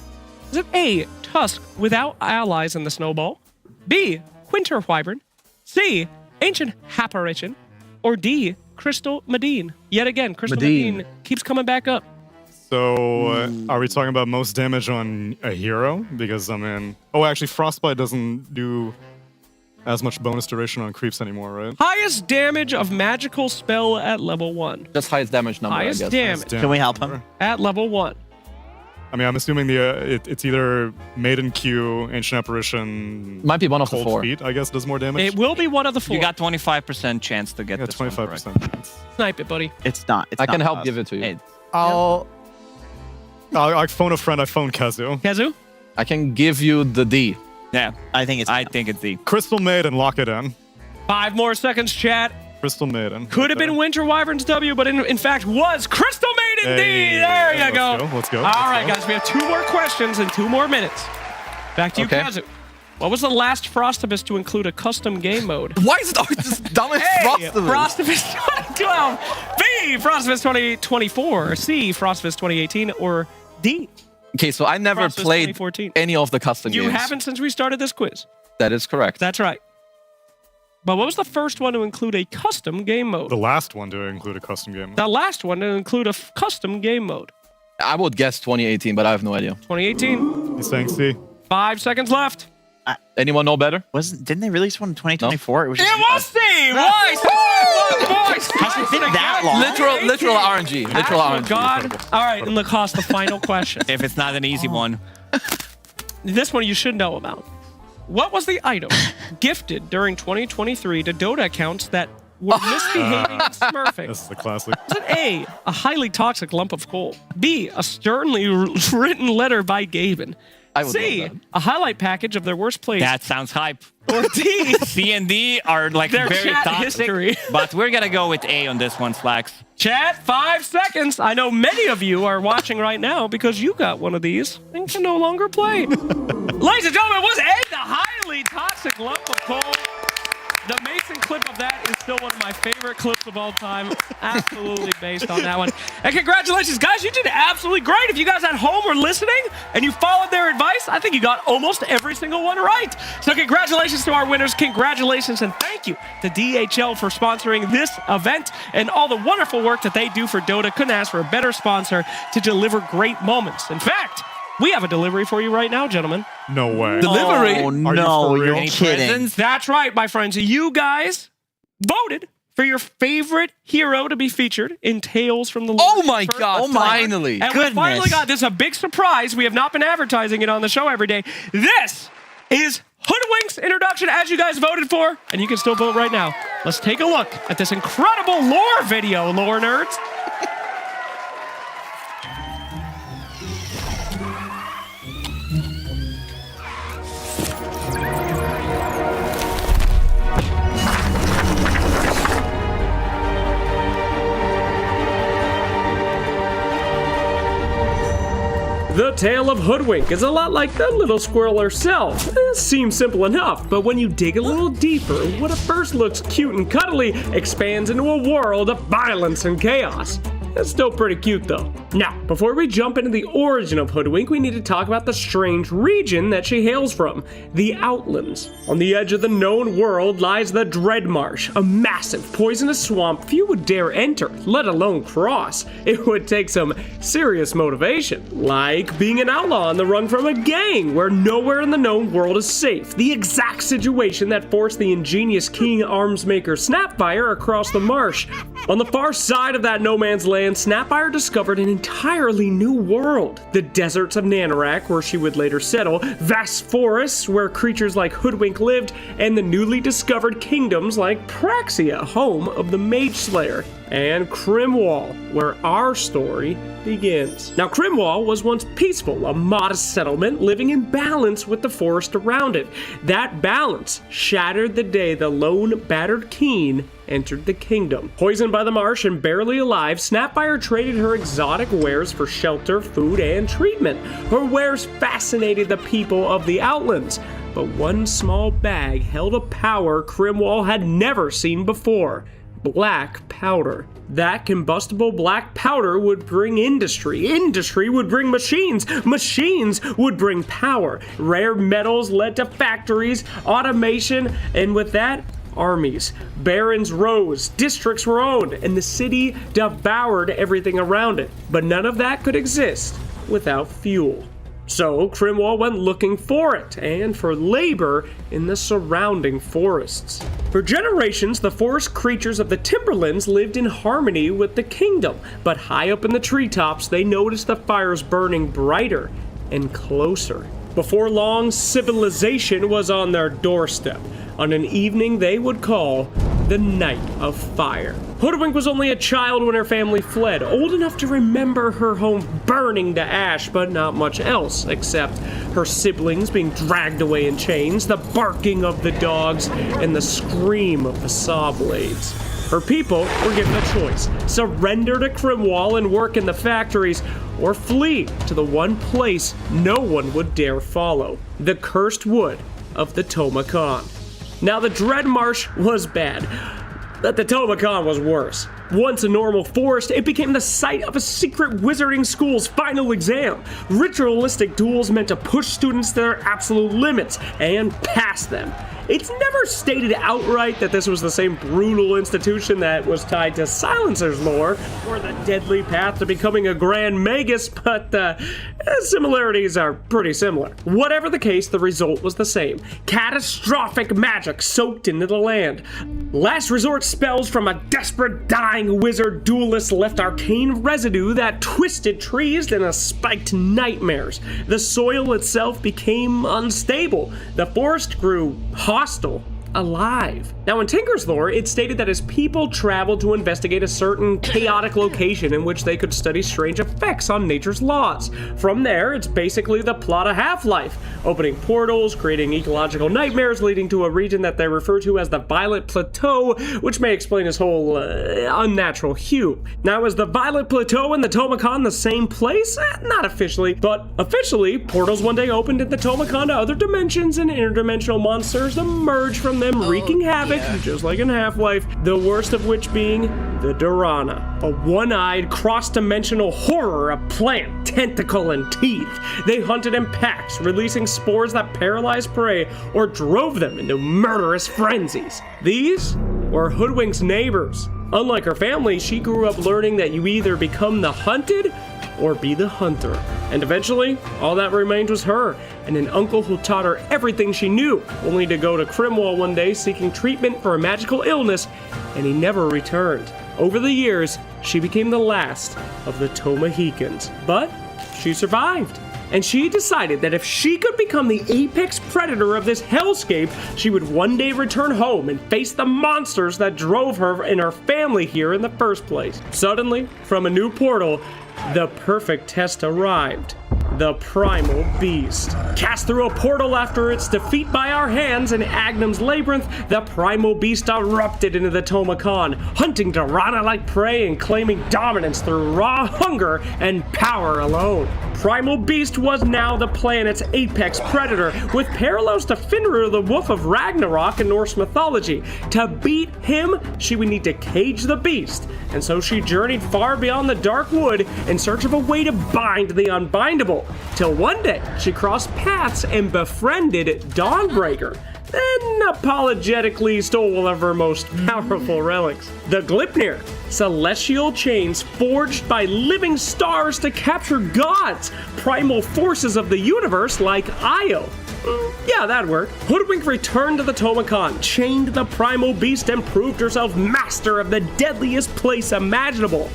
Is it A, Tusk without allies in the snowball, B, Winter Wyvern, C, Ancient Apparition, or D, Crystal Medine? Yet again, Crystal Medine keeps coming back up.
So, are we talking about most damage on a hero? Because, I mean... Oh, actually, Frostbite doesn't do as much bonus duration on creeps anymore, right?
Highest damage of magical spell at level 1.
Just highest damage number,
Highest
I guess.
damage.
Can we help him?
At level 1.
I mean, I'm assuming it's either Maiden Q, Ancient Apparition.
Might be one of the
Cold
4.
Feet, I guess, does more damage.
It will be one of the 4.
You got 25% chance to get this
25% chance.
Snipe it, buddy.
It's not. It's
I can
not
help
us.
give it to you.
Hey,
I'll phone a friend. I phone Kazu.
Kazu?
I can give you the D.
Yeah,
I think it's
D.
Crystal Maiden, lock it in.
5 more seconds, chat.
Crystal Maiden.
Could have been Winter Wyvern's W, but in fact was Crystal Maiden D. There you go.
Let's go.
All right, guys, we have 2 more questions and 2 more minutes. Back to you,
Okay.
Kazu. What was the last Frostabus to include a custom game mode?
Why is it always this dumbest
A.
Frostabus?
Frostabus 2012. B. Frostabus 2024. C. Frostabus 2018. Or D.
Okay, so I never
Frostabus
played
2014.
any of the custom
You
games.
haven't since we started this quiz.
That is correct.
That's right. But what was the first one to include a custom game mode?
The last one to include a custom game.
The last one to include a custom game mode.
I would guess 2018, but I have no idea.
2018.
He's saying C.
5 seconds left.
Anyone know better?
Didn't they release one in 2024? It was
It
just
was Steve! Why? Boys!
Has it been that long?
Literal RNG. Literal RNG.
God. All right, and Lacoste, the final question.
If it's not an easy one.
This one you should know about. What was the item gifted during 2023 to Dota accounts that were misbehaving and smurfing?
This is the classic.
Was it A, a highly toxic lump of coal? B, a sternly written letter by Gaben?
I would
C,
love that.
a highlight package of their worst plays?
That sounds hype.
Or D,
C and D are like
their
very
chat
toxic,
history.
but we're gonna go with A on this one, Slacks.
Chat, 5 seconds. I know many of you are watching right now because you got one of these and can no longer play. Ladies and gentlemen, was A, the highly toxic lump of coal? The Mason clip of that is still one of my favorite clips of all time. Absolutely based on that one. And congratulations, guys. You did absolutely great. If you guys at home were listening and you followed their advice, I think you got almost every single one right. So congratulations to our winners. Congratulations and thank you to DHL for sponsoring this event and all the wonderful work that they do for Dota. Couldn't ask for a better sponsor to deliver great moments. In fact, we have a delivery for you right now, gentlemen.
No way.
Delivery?
Oh,
Are
no,
you for
you're
real?
kidding.
That's right, my friends. You guys voted for your favorite hero to be featured in Tales from the
Oh
Lord's
my
First
God,
Time.
finally.
And we finally got this, a big surprise. We have not been advertising it on the show every day. This is Hoodwink's introduction, as you guys voted for, and you can still vote right now. Let's take a look at this incredible lore video, lore nerds. The tale of Hoodwink is a lot like the little squirrel herself. It seems simple enough, but when you dig a little deeper, what at first looks cute and cuddly expands into a world of violence and chaos. It's still pretty cute though. Now, before we jump into the origin of Hoodwink, we need to talk about the strange region that she hails from, the Outlands. On the edge of the known world lies the Dreadmarsh, a massive poisonous swamp few would dare enter, let alone cross. It would take some serious motivation, like being an outlaw on the run from a gang where nowhere in the known world is safe, the exact situation that forced the ingenious king armsmaker Snapfire across the marsh. On the far side of that no man's land, Snapfire discovered an entirely new world. The deserts of Nanorak, where she would later settle, vast forests where creatures like Hoodwink lived, and the newly discovered kingdoms like Praxia, home of the Mage Slayer, and Crimwall, where our story begins. Now, Crimwall was once peaceful, a modest settlement living in balance with the forest around it. That balance shattered the day the lone battered Keen entered the kingdom. Poisoned by the marsh and barely alive, Snapfire traded her exotic wares for shelter, food, and treatment. Her wares fascinated the people of the Outlands, but one small bag held a power Crimwall had never seen before. Black powder. That combustible black powder would bring industry. Industry would bring machines. Machines would bring power. Rare metals led to factories, automation, and with that, armies. Barons rose, districts were owned, and the city devoured everything around it. But none of that could exist without fuel. So Crimwall went looking for it, and for labor in the surrounding forests. For generations, the forest creatures of the Timberlands lived in harmony with the kingdom, but high up in the treetops, they noticed the fires burning brighter and closer. Before long, civilization was on their doorstep, on an evening they would call the Night of Fire. Hoodwink was only a child when her family fled, old enough to remember her home burning to ash, but not much else, except her siblings being dragged away in chains, the barking of the dogs, and the scream of the saw blades. Her people were given a choice: surrender to Crimwall and work in the factories, or flee to the one place no one would dare follow, the cursed wood of the Tomakan. Now, the Dread Marsh was bad, but the Tomakan was worse. Once a normal forest, it became the site of a secret wizarding school's final exam. Ritualistic duels meant to push students to their absolute limits and pass them. It's never stated outright that this was the same brutal institution that was tied to Silencer's lore, or the deadly path to becoming a Grand Magus, but similarities are pretty similar. Whatever the case, the result was the same: catastrophic magic soaked into the land. Last resort spells from a desperate, dying wizard duelist left arcane residue that twisted trees and spiked nightmares. The soil itself became unstable. The forest grew hostile, alive. Now, in Tinker's lore, it stated that his people traveled to investigate a certain chaotic location in which they could study strange effects on nature's laws. From there, it's basically the plot of Half-Life: opening portals, creating ecological nightmares, leading to a region that they refer to as the Violet Plateau, which may explain his whole unnatural hue. Now, is the Violet Plateau and the Tomakan the same place? Not officially, but officially, portals one day opened in the Tomakan to other dimensions, and interdimensional monsters emerged from them, wreaking havoc, just like in Half-Life, the worst of which being the Durana, a one-eyed, cross-dimensional horror of plant, tentacle, and teeth. They hunted in packs, releasing spores that paralyzed prey or drove them into murderous frenzies. These were Hoodwink's neighbors. Unlike her family, she grew up learning that you either become the hunted or be the hunter. And eventually, all that remained was her, and an uncle who taught her everything she knew, only to go to Crimwall one day seeking treatment for a magical illness, and he never returned. Over the years, she became the last of the Tomahikans. But she survived, and she decided that if she could become the apex predator of this hellscape, she would one day return home and face the monsters that drove her and her family here in the first place. Suddenly, from a new portal, the perfect test arrived: the Primal Beast. Cast through a portal after its defeat by our hands in Agnum's Labyrinth, the Primal Beast erupted into the Tomakan, hunting Durana like prey and claiming dominance through raw hunger and power alone. Primal Beast was now the planet's apex predator, with parallels to Fenrir the Wolf of Ragnarok in Norse mythology. To beat him, she would need to cage the beast, and so she journeyed far beyond the Dark Wood in search of a way to bind the unbindable, till one day she crossed paths and befriended Dawnbreaker, then apologetically stole one of her most powerful relics, the Gleipnir, celestial chains forged by living stars to capture gods, primal forces of the universe like Io. Yeah, that worked. Hoodwink returned to the Tomakan, chained the Primal Beast, and proved herself master of the deadliest place imaginable.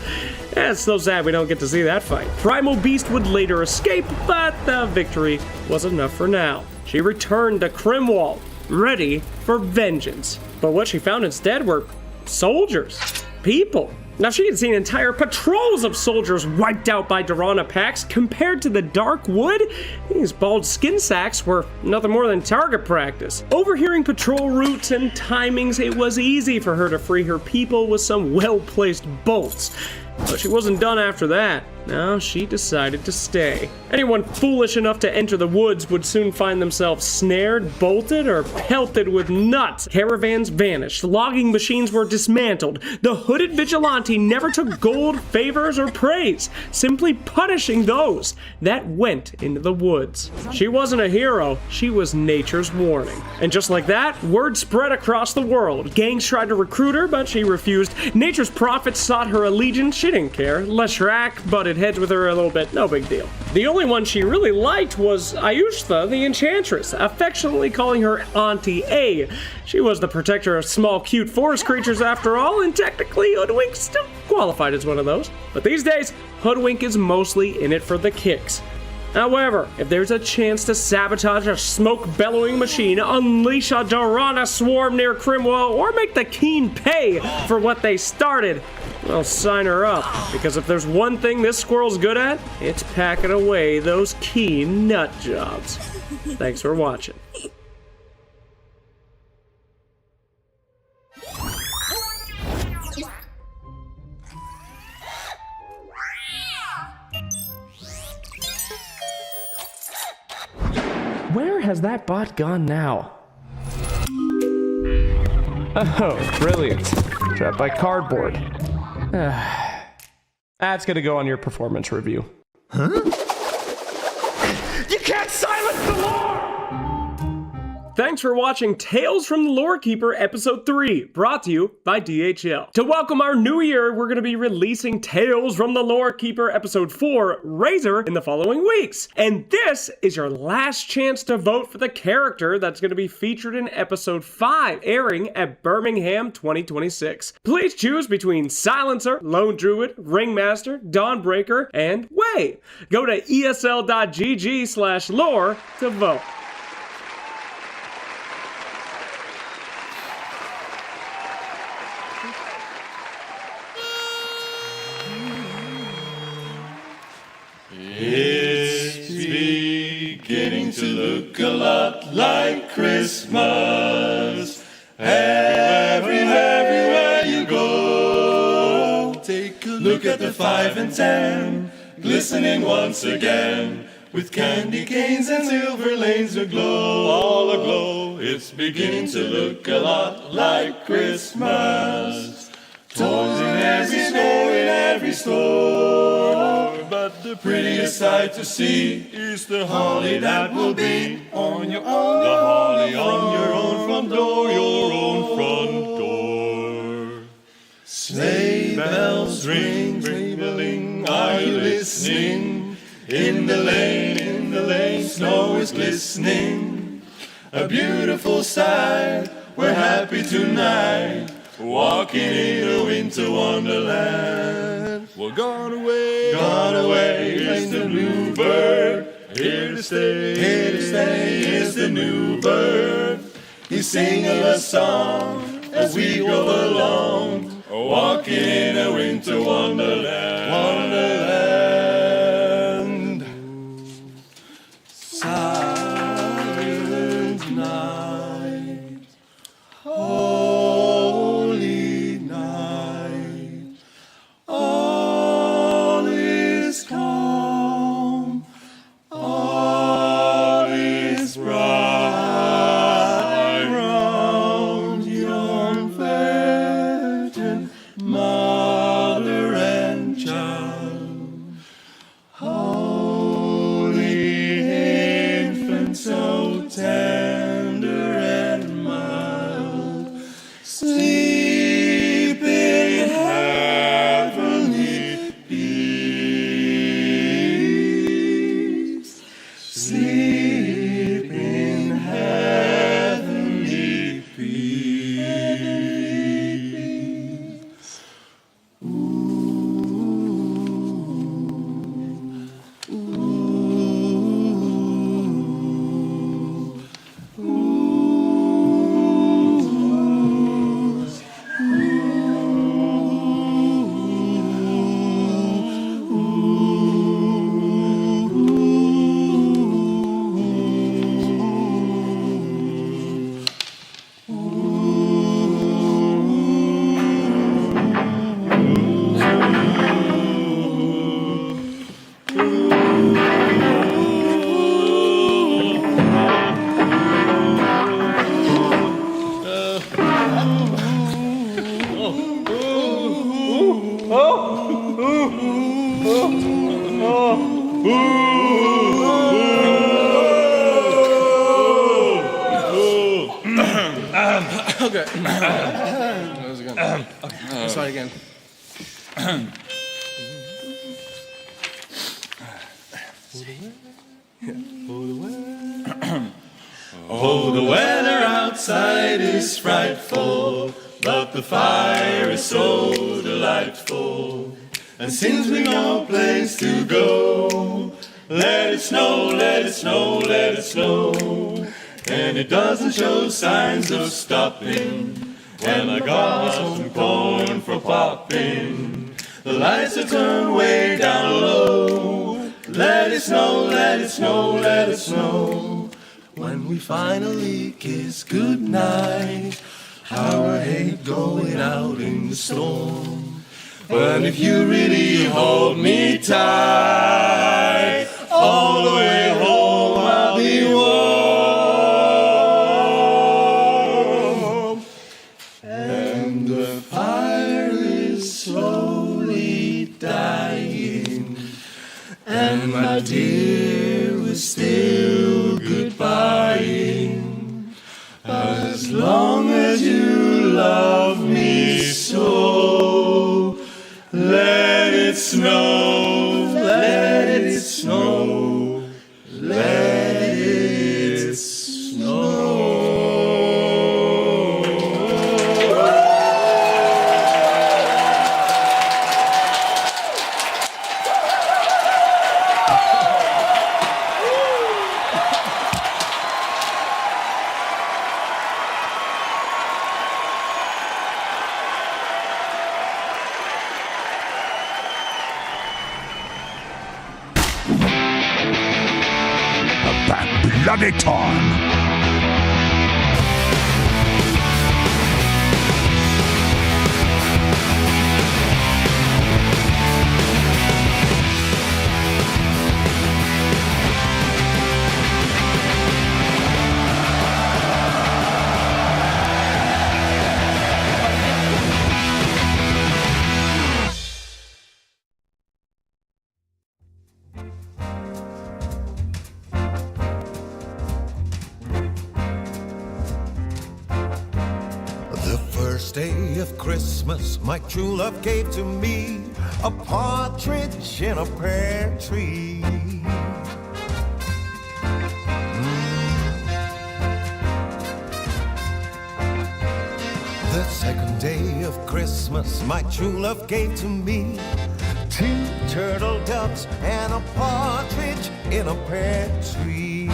It's so sad we don't get to see that fight. Primal Beast would later escape, but the victory was enough for now. She returned to Crimwall, ready for vengeance. But what she found instead were soldiers, people. Now, she had seen entire patrols of soldiers wiped out by Durana packs. Compared to the Dark Wood, these bald skin sacks were nothing more than target practice. Overhearing patrol routes and timings, it was easy for her to free her people with some well-placed bolts. But she wasn't done after that. No, she decided to stay. Anyone foolish enough to enter the woods would soon find themselves snared, bolted, or pelted with nuts. Caravans vanished. Logging machines were dismantled. The hooded vigilante never took gold, favors, or praise, simply punishing those that went into the woods. She wasn't a hero. She was nature's warning. And just like that, word spread across the world. Gangs tried to recruit her, but she refused. Nature's prophets sought her allegiance. she didn't care. Leshrac butted heads with her a little bit, no big deal. The only one she really liked was Ayushta, the Enchantress, affectionately calling her Auntie A. She was the protector of small, cute forest creatures after all, and technically Hoodwink still qualified as one of those. But these days, Hoodwink is mostly in it for the kicks. However, if there's a chance to sabotage a smoke-bellowing machine, unleash a Dorana swarm near Crimwell, or make the Keen pay for what they started, well, sign her up. Because if there's one thing this squirrel's good at, it's packing away those Keen nut jobs. Thanks for watching. Where has that bot gone now? Oh, brilliant. Trapped by cardboard. That's gonna go on your performance review. Huh? You can't silence the lore! Thanks for watching Tales from the Lore Keeper Episode 3, brought to you by DHL. To welcome our new year, we're going to be releasing Tales from the Lore Keeper Episode 4, Razor, in the following weeks. And this is your last chance to vote for the character that's going to be featured in Episode 5, airing at Birmingham 2026. Please choose between Silencer, Lone Druid, Ringmaster, Dawnbreaker, and Way. Go to esl.gg/lore to vote.
It's beginning to look a lot like Christmas. Everywhere you go. Take a look at the 5 and 10, glistening once again, with candy canes and silver lanes aglow, all aglow. It's beginning to look a lot like Christmas. Toys in every store, but the prettiest sight to see is the holly that will be on your own. The holly on your own front door, your own front door. Sleigh bells ring, ring, are you listening? In the lane, snow is glistening. A beautiful sight, we're happy tonight, walking in a winter wonderland. We're gone away is the new bird. Here to stay is the new bird. He's singing a song as we go along, walking in a winter wonderland. Silent night, holy night, all is calm, all is bright round yon virgin mother and child. Holy infant, so tender and mild, sleep in heavenly peace. Sleep in heavenly peace.
Okay. That was good. Okay. Let's try it again.
Oh, the weather outside is frightful, but the fire is so delightful. And since we've no place to go, let it snow, let it snow, let it snow. And it doesn't show signs of stopping. And I got some corn for popping. The lights are turned way down low. Let it snow, let it snow, let it snow. When we finally kiss goodnight, how I hate going out in the storm. But if you really hold me tight, all the way home I'll be warm. And the fire is slowly dying, and my dear, we're still goodbying. As long as you love me so, let it snow, let it snow, let it snow.
Bloody time.
Day of Christmas, my true love gave to me a partridge in a pear tree. The second day of Christmas, my true love gave to me 2 turtle doves and a partridge in a pear tree.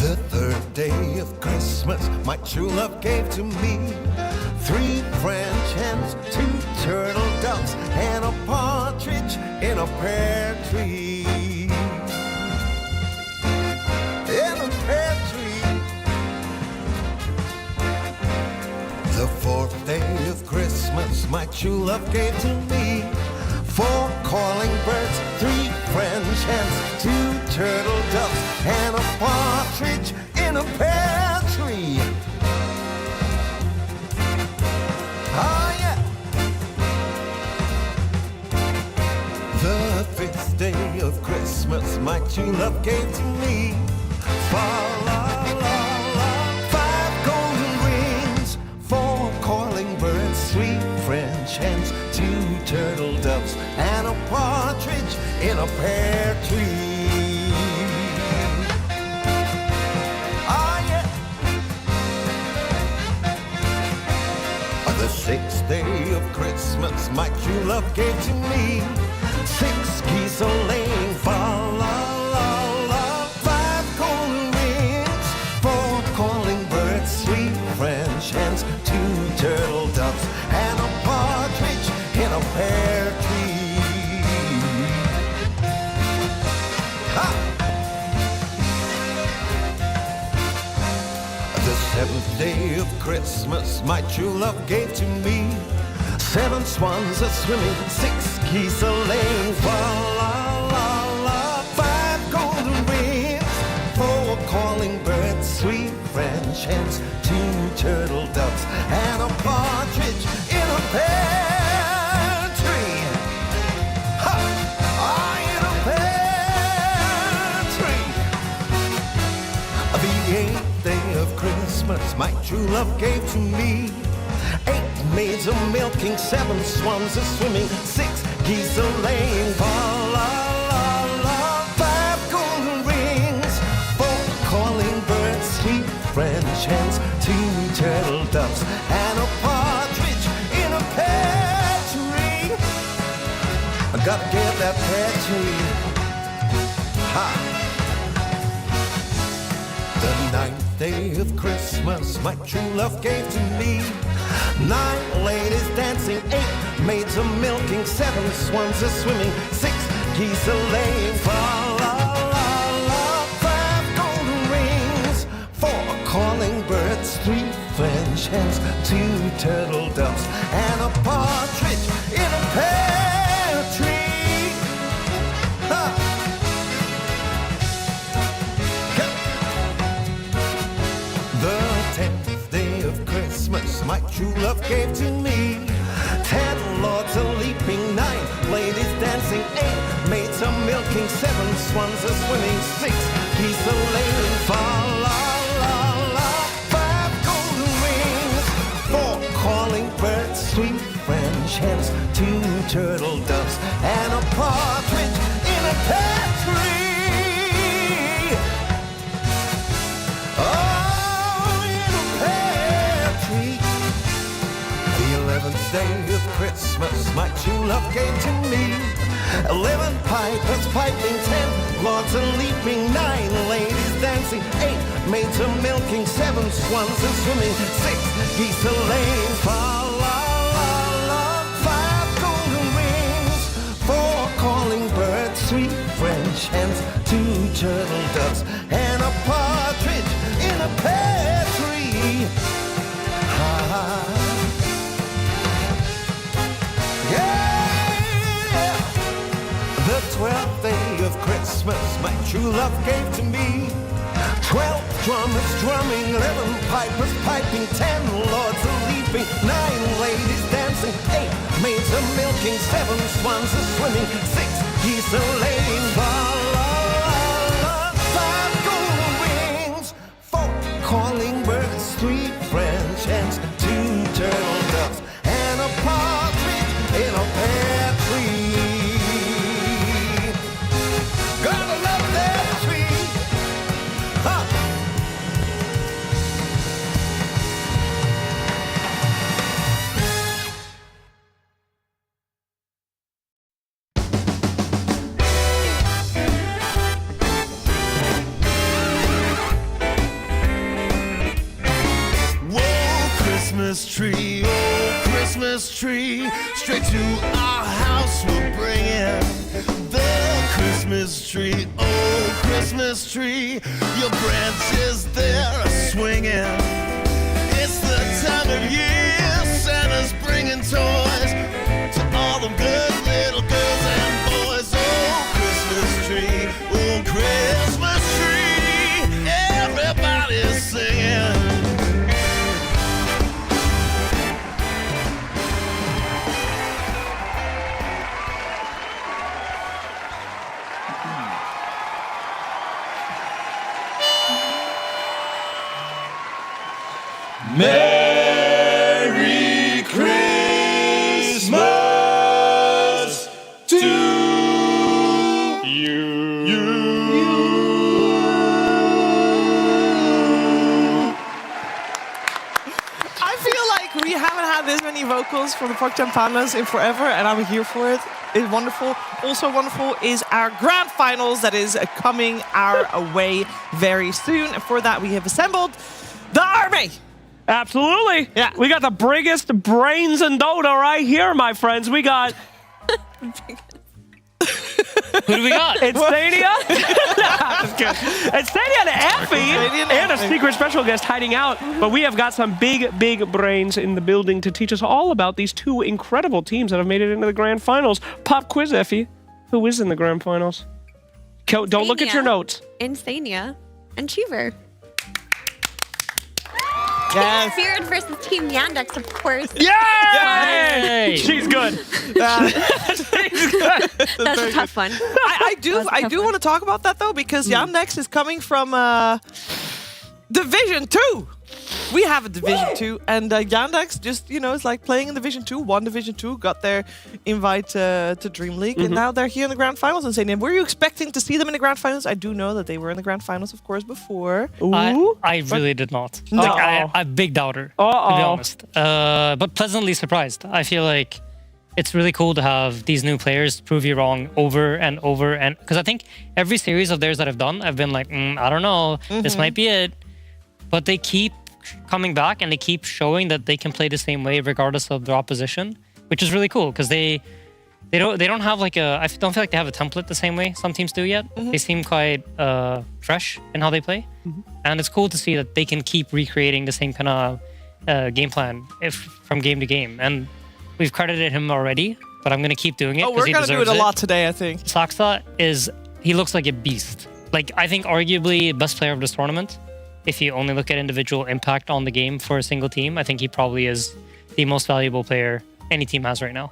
The third day of Christmas, my true love gave to me 3 French hens, 2 turtle doves, and a partridge in a pear tree. In a pear tree. The fourth day of Christmas, my true love gave to me 4 calling birds, 3 French hens, 2 turtle doves, and a partridge in a pear tree. Oh yeah. The fifth day of Christmas, my true love gave to me 5 golden rings, 4 calling birds, 3 French hens, 2 turtle doves, and a partridge in a pear tree. Oh yeah. The sixth day of Christmas, my true love gave to me 6 geese a-laying, fa-la-la-la, 5 golden rings, 4 calling birds, 3 French hens, 2 turtle doves, and a partridge in a pear tree. The seventh day of Christmas, my true love gave to me 7 swans a-swimming, 6 geese a-laying, fa-la-la-la, 5 golden rings, 4 calling birds, 3 French hens, 2 turtle doves, and a partridge in a pear tree. Ha! Ah, in a pear tree. The 8th day of Christmas, my true love gave to me 8 maids are milking, 7 swans are swimming, 6 geese are laying, la la la, 5 golden rings, 4 calling birds, 3 French hens, 2 turtle doves, and a partridge in a pear tree. I gotta get that pear tree. Ha! The 9th day of Christmas, my true love gave to me 9 ladies dancing, 8 maids are milking, 7 swans are swimming, 6 geese are laying, la la la la, 5 golden rings, 4 calling birds, 3 French hens, 2 turtle doves, and a partridge in a pear tree. Ha! The 10th day of Christmas, my true love gave to me 10 lords are leaping, 9 ladies dancing, 8 maids are milking, 7 swans are swimming, 6 geese are laying, fa la la la, 5 golden rings, 4 calling birds, 3 French hens, 2 turtle doves, and a partridge in a pear tree. Oh, in a pear tree. The 11th day of Christmas, my true love gave to me 11 pipers piping, 10 lords are leaping, 9 ladies dancing, 8 maids are milking, 7 swans are swimming, 6 geese are laying, fa la la la, 5 golden rings, 4 calling birds, 3 French hens, 2 turtle doves, and a partridge in a pear tree. Ha ha. Yeah! The 12th day of Christmas, my true love gave to me 12 drummers drumming, 11 pipers piping, 10 lords are leaping, 9 ladies dancing, 8 maids are milking, 7 swans are swimming, 6 geese are laying, la la la, 5 golden rings, 4 calling birds, 3 French hens, 2 turtle doves, and a partridge in a pear tree. Gotta love that tree. Ha!
Christmas tree, oh Christmas tree, straight to our house we're bringing the Christmas tree, oh Christmas tree, your branches there are swinging. It's the time of year Santa's bringing toys to all the good little girls and boys. Oh Christmas tree, oh Christmas tree, everybody's singing. Merry Christmas to you.
I feel like we haven't had this many vocals from the PogChamp panelists in forever, and I'm here for it. It's wonderful. Also wonderful is our grand finals that is coming our way very soon. And for that, we have assembled the army.
Absolutely.
Yeah.
We got the biggest brains in Dota right here, my friends. We got...
Who do we got?
It's Stadia. Just kidding. It's Stadia and Effie and a secret special guest hiding out. But we have got some big brains in the building to teach us all about these 2 incredible teams that have made it into the grand finals. Pop quiz, Effie. Who is in the grand finals? Don't look at your notes.
Insania and Cheever.
Yes.
Spirit versus Team Yandex, of course.
Yay! She's good.
She's good. That's a tough one.
I do want to talk about that though, because Yandex is coming from Division 2. we have a Division 2, and Yandex just, you know, it's like playing in Division 2, won Division 2, got their invite to DreamLeague, and now they're here in the Grand Finals. And saying, were you expecting to see them in the Grand Finals? I do know that they were in the Grand Finals, of course, before.
I really did not. Like, I'm a big doubter, to be honest. But pleasantly surprised. I feel like it's really cool to have these new players prove you wrong over and over. And because I think every series of theirs that I've done, I've been like, I don't know, this might be it. But they keep coming back and they keep showing that they can play the same way regardless of their opposition, which is really cool because they don't have like I don't feel like they have a template the same way some teams do yet. They seem quite fresh in how they play, and it's cool to see that they can keep recreating the same kind of game plan from game to game. And we've credited him already, but I'm gonna keep doing it.
Oh, we're gonna do it a lot today, I think.
Saksa he looks like a beast. Like, I think arguably best player of this tournament. If you only look at individual impact on the game for a single team, I think he probably is the most valuable player any team has right now.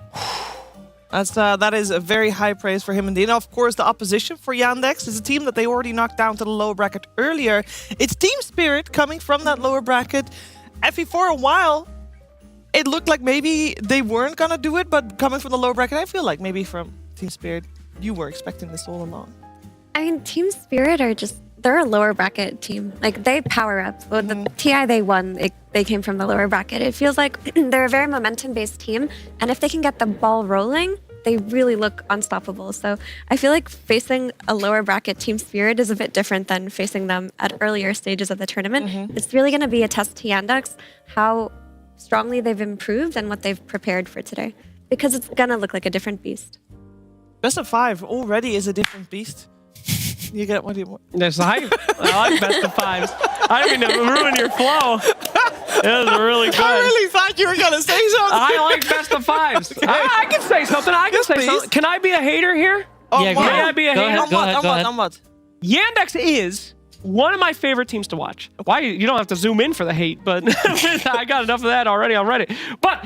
That is a very high praise for him indeed. And of course, the opposition for Yandex is a team that they already knocked down to the lower bracket earlier. It's Team Spirit coming from that lower bracket. Effie, for a while, it looked like maybe they weren't gonna do it, but coming from the lower bracket, I feel like maybe from Team Spirit, you were expecting this all along.
I mean, Team Spirit they're a lower bracket team. Like, they power up. Well, the TI they won, they came from the lower bracket. It feels like they're a very momentum-based team, and if they can get the ball rolling, they really look unstoppable. So I feel like facing a lower bracket Team Spirit is a bit different than facing them at earlier stages of the tournament. It's really going to be a test to Yandex, how strongly they've improved and what they've prepared for today, because it's going to look like a different beast.
Best of 5 already is a different beast. You get what you want.
There's hype. I like best of 5s. I didn't mean to ruin your flow. It was really good.
I really thought you were going to say something.
I like best of 5s. Okay. I can say something. Something. Can I be a hater here?
Yeah,
Can I be a hater?
Go ahead.
On what?
Yandex is one of my favorite teams to watch. Why? You don't have to zoom in for the hate, but I got enough of that already on Reddit. But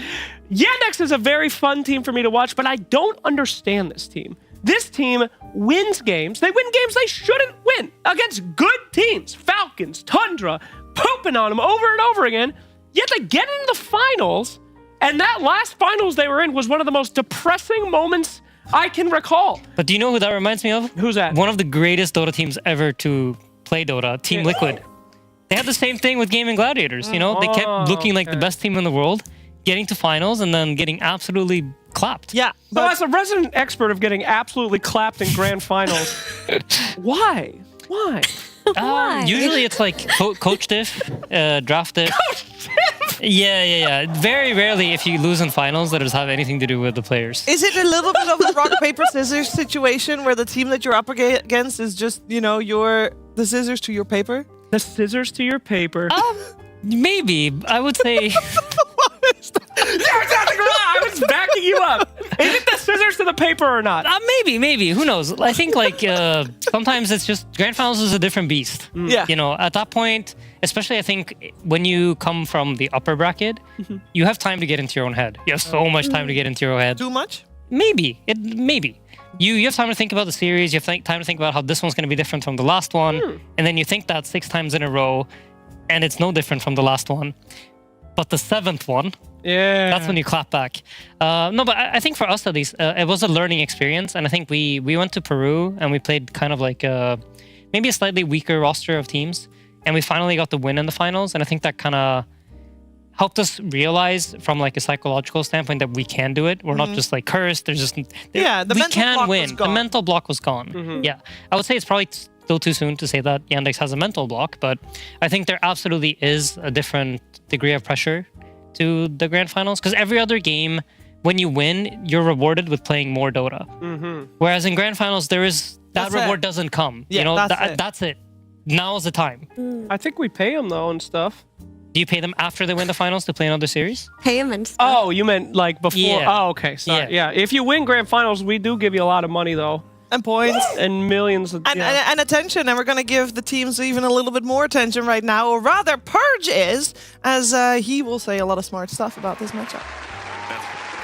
Yandex is a very fun team for me to watch, but I don't understand this team. This team wins games. They win games they shouldn't win against good teams. Falcons, Tundra, pooping on them over and over again. Yet they get into the finals, and that last finals they were in was one of the most depressing moments I can recall.
But do you know who that reminds me of?
Who's that?
One of the greatest Dota teams ever to play Dota, Team Liquid. They had the same thing with Gaming Gladiators, you know? They kept looking like the best team in the world, getting to finals, and then getting absolutely clapped.
Yeah.
So as a resident expert of getting absolutely clapped in grand finals, why?
Usually it's like coach diff, draft diff. Yeah. Very rarely if you lose in finals that does have anything to do with the players.
Is it a little bit of a rock, paper, scissors situation where the team that you're up against is just, you know, the scissors to your paper?
The scissors to your paper.
Maybe. I would say...
I was backing you up. Is it the scissors to the paper or not?
Maybe. Who knows? I think like sometimes it's just grand finals is a different beast.
Yeah.
You know, at that point, especially I think when you come from the upper bracket, you have time to get into your own head. You have so much time to get into your own head.
Too much?
Maybe. You have time to think about the series. You have time to think about how this one's going to be different from the last one. And then you think that 6 times in a row, and it's no different from the last one. But the 7th one, that's when you clap back. No, but I think for us at least, it was a learning experience. And I think we went to Peru and we played kind of like maybe a slightly weaker roster of teams. And we finally got the win in the finals. And I think that kind of helped us realize from like a psychological standpoint that we can do it. We're not just like cursed. There's just... we can win. The mental block was gone. Yeah. I would say it's probably still too soon to say that Yandex has a mental block, but I think there absolutely is a different degree of pressure to the grand finals because every other game, when you win, you're rewarded with playing more Dota. Whereas in grand finals, that reward doesn't come.
Yeah,
you know,
that's it.
Now's the time.
I think we pay them though and stuff.
Do you pay them after they win the finals to play another series?
Pay them and stuff.
Oh, you meant like before?
Yeah.
Oh, okay. Sorry. Yeah. If you win grand finals, we do give you a lot of money though.
And points.
And millions of...
And attention. And we're going to give the teams even a little bit more attention right now. Or rather, Purge is, as he will say a lot of smart stuff about this matchup.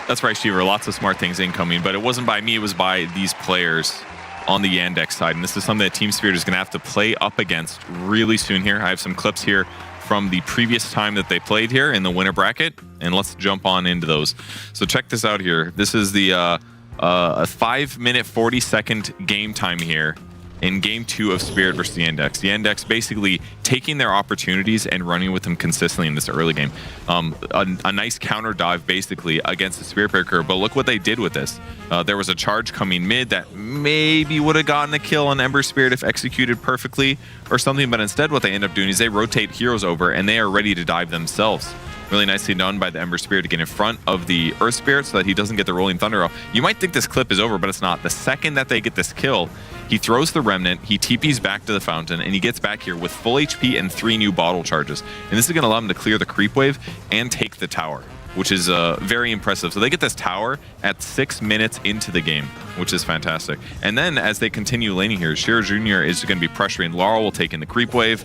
That's right, Shiver. Lots of smart things incoming. But it wasn't by me. It was by these players on the Yandex side. And this is something that Team Spirit is going to have to play up against really soon here. I have some clips here from the previous time that they played here in the winner bracket, and let's jump on into those. So check this out here. This is the a 5-minute 40-second game time here in game 2 of Spirit versus Yandex. Yandex basically taking their opportunities and running with them consistently in this early game. A nice counter dive basically against the Spirit Breaker, but look what they did with this. There was a charge coming mid that maybe would have gotten a kill on Ember Spirit if executed perfectly or something, but instead what they end up doing is they rotate heroes over and they are ready to dive themselves. Really nicely done by the Ember Spirit to get in front of the Earth Spirit so that he doesn't get the Rolling Thunder off. You might think this clip is over, but it's not. The second that they get this kill, he throws the Remnant, he TPs back to the fountain, and he gets back here with full HP and 3 new bottle charges. And this is going to allow him to clear the creep wave and take the tower, which is very impressive. So they get this tower at 6 minutes into the game, which is fantastic. And then as they continue laning here, Shiro Jr. is going to be pressuring. Laurel will take in the creep wave.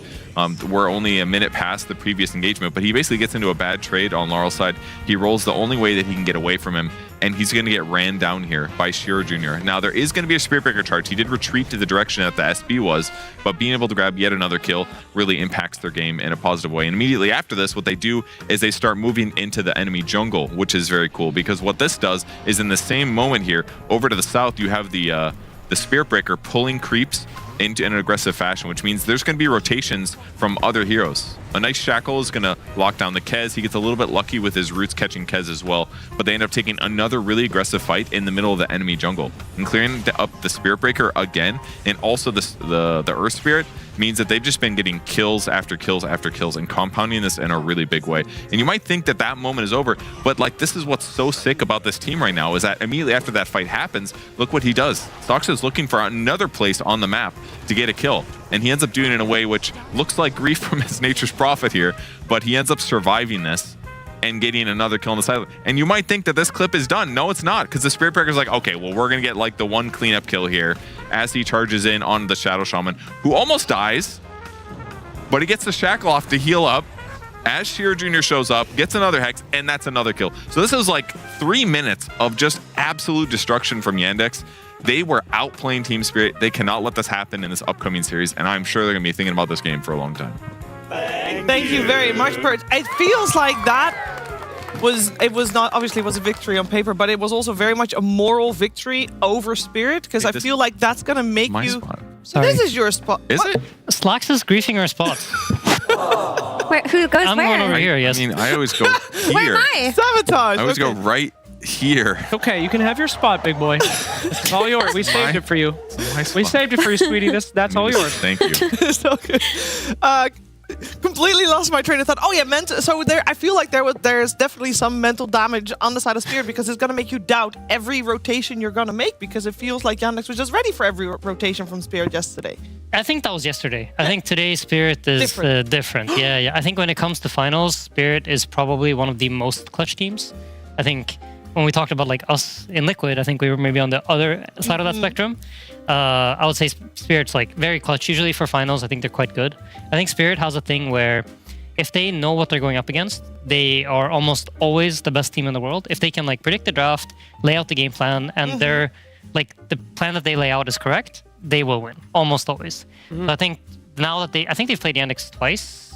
We're only a minute past the previous engagement, but he basically gets into a bad trade on Laurel's side. He rolls the only way that he can get away from him, and he's going to get ran down here by Shiro Jr. Now, there is going to be a Spirit Breaker charge. He did retreat to the direction that the SB was, but being able to grab yet another kill really impacts their game in a positive way. And immediately after this, what they do is they start moving into the enemy jungle, which is very cool, because what this does is in the same moment here, over to the south, you have the Spirit Breaker pulling creeps into an aggressive fashion, which means there's going to be rotations from other heroes. A nice Shackle is going to lock down the Kez. He gets a little bit lucky with his roots catching Kez as well, but they end up taking another really aggressive fight in the middle of the enemy jungle and clearing up the Spirit Breaker again, and also the Earth Spirit means that they've just been getting kills after kills after kills and compounding this in a really big way. And you might think that that moment is over, but like this is what's so sick about this team right now is that immediately after that fight happens, look what he does. Stox is looking for another place on the map to get a kill, and he ends up doing it in a way which looks like Grief from his Nature's Prophet here, but he ends up surviving this and getting another kill on the side. And you might think that this clip is done. No, it's not, because the Spirit Breaker's like, okay, well, we're going to get like the one cleanup kill here as he charges in on the Shadow Shaman, who almost dies, but he gets the Shackle off to heal up as Shiro Jr. shows up, gets another Hex, and that's another kill. So this is like 3 minutes of just absolute destruction from Yandex. They were outplaying Team Spirit. They cannot let this happen in this upcoming series, and I'm sure they're going to be thinking about this game for a long time.
Thank you very much, Bert. It feels like it was not, obviously it was a victory on paper, but it was also very much a moral victory over Spirit, because I feel like that's going to make you...
Spot.
So this is your spot.
Is it?
Slax is griefing our spot.
Wait, who goes
I'm
where?
going over here, yes.
I mean, I always go here.
Where am I?
Sabotage.
I always go right here.
Okay, you can have your spot, big boy. It's all yours. We saved it for you. We saved it for you, sweetie. That's all yours.
Thank you.
It's okay. Completely lost my train of thought. Oh yeah, so there. I feel like there's definitely some mental damage on the side of Spirit, because it's gonna make you doubt every rotation you're gonna make, because it feels like Yandex was just ready for every rotation from Spirit yesterday.
I think that was yesterday. I think today's Spirit is different. Yeah. I think when it comes to finals, Spirit is probably one of the most clutch teams. I think when we talked about like us in Liquid, I think we were maybe on the other side of that spectrum. I would say Spirit's like very clutch. Usually for finals, I think they're quite good. I think Spirit has a thing where if they know what they're going up against, they are almost always the best team in the world. If they can like predict the draft, lay out the game plan, and they're like the plan that they lay out is correct, they will win almost always. So I think now that I think they've played Yandex twice.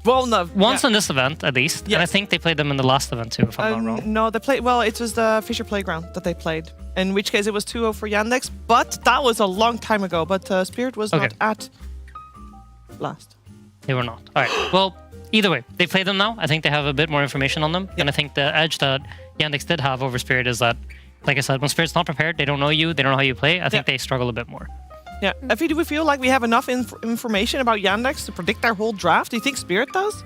Well, no.
Once in this event, at least. Yes. And I think they played them in the last event, too, if I'm not wrong.
No, they played... Well, it was the Fisher Playground that they played. In which case, it was 2-0 for Yandex. But that was a long time ago. But Spirit was not at last.
They were not. All right. Well, either way, they played them now. I think they have a bit more information on them. Yep. And I think the edge that Yandex did have over Spirit is that, like I said, when Spirit's not prepared, they don't know you, they don't know how you play. I think they struggle a bit more.
Yeah. Effie, do we feel like we have enough information about Yandex to predict their whole draft? Do you think Spirit does?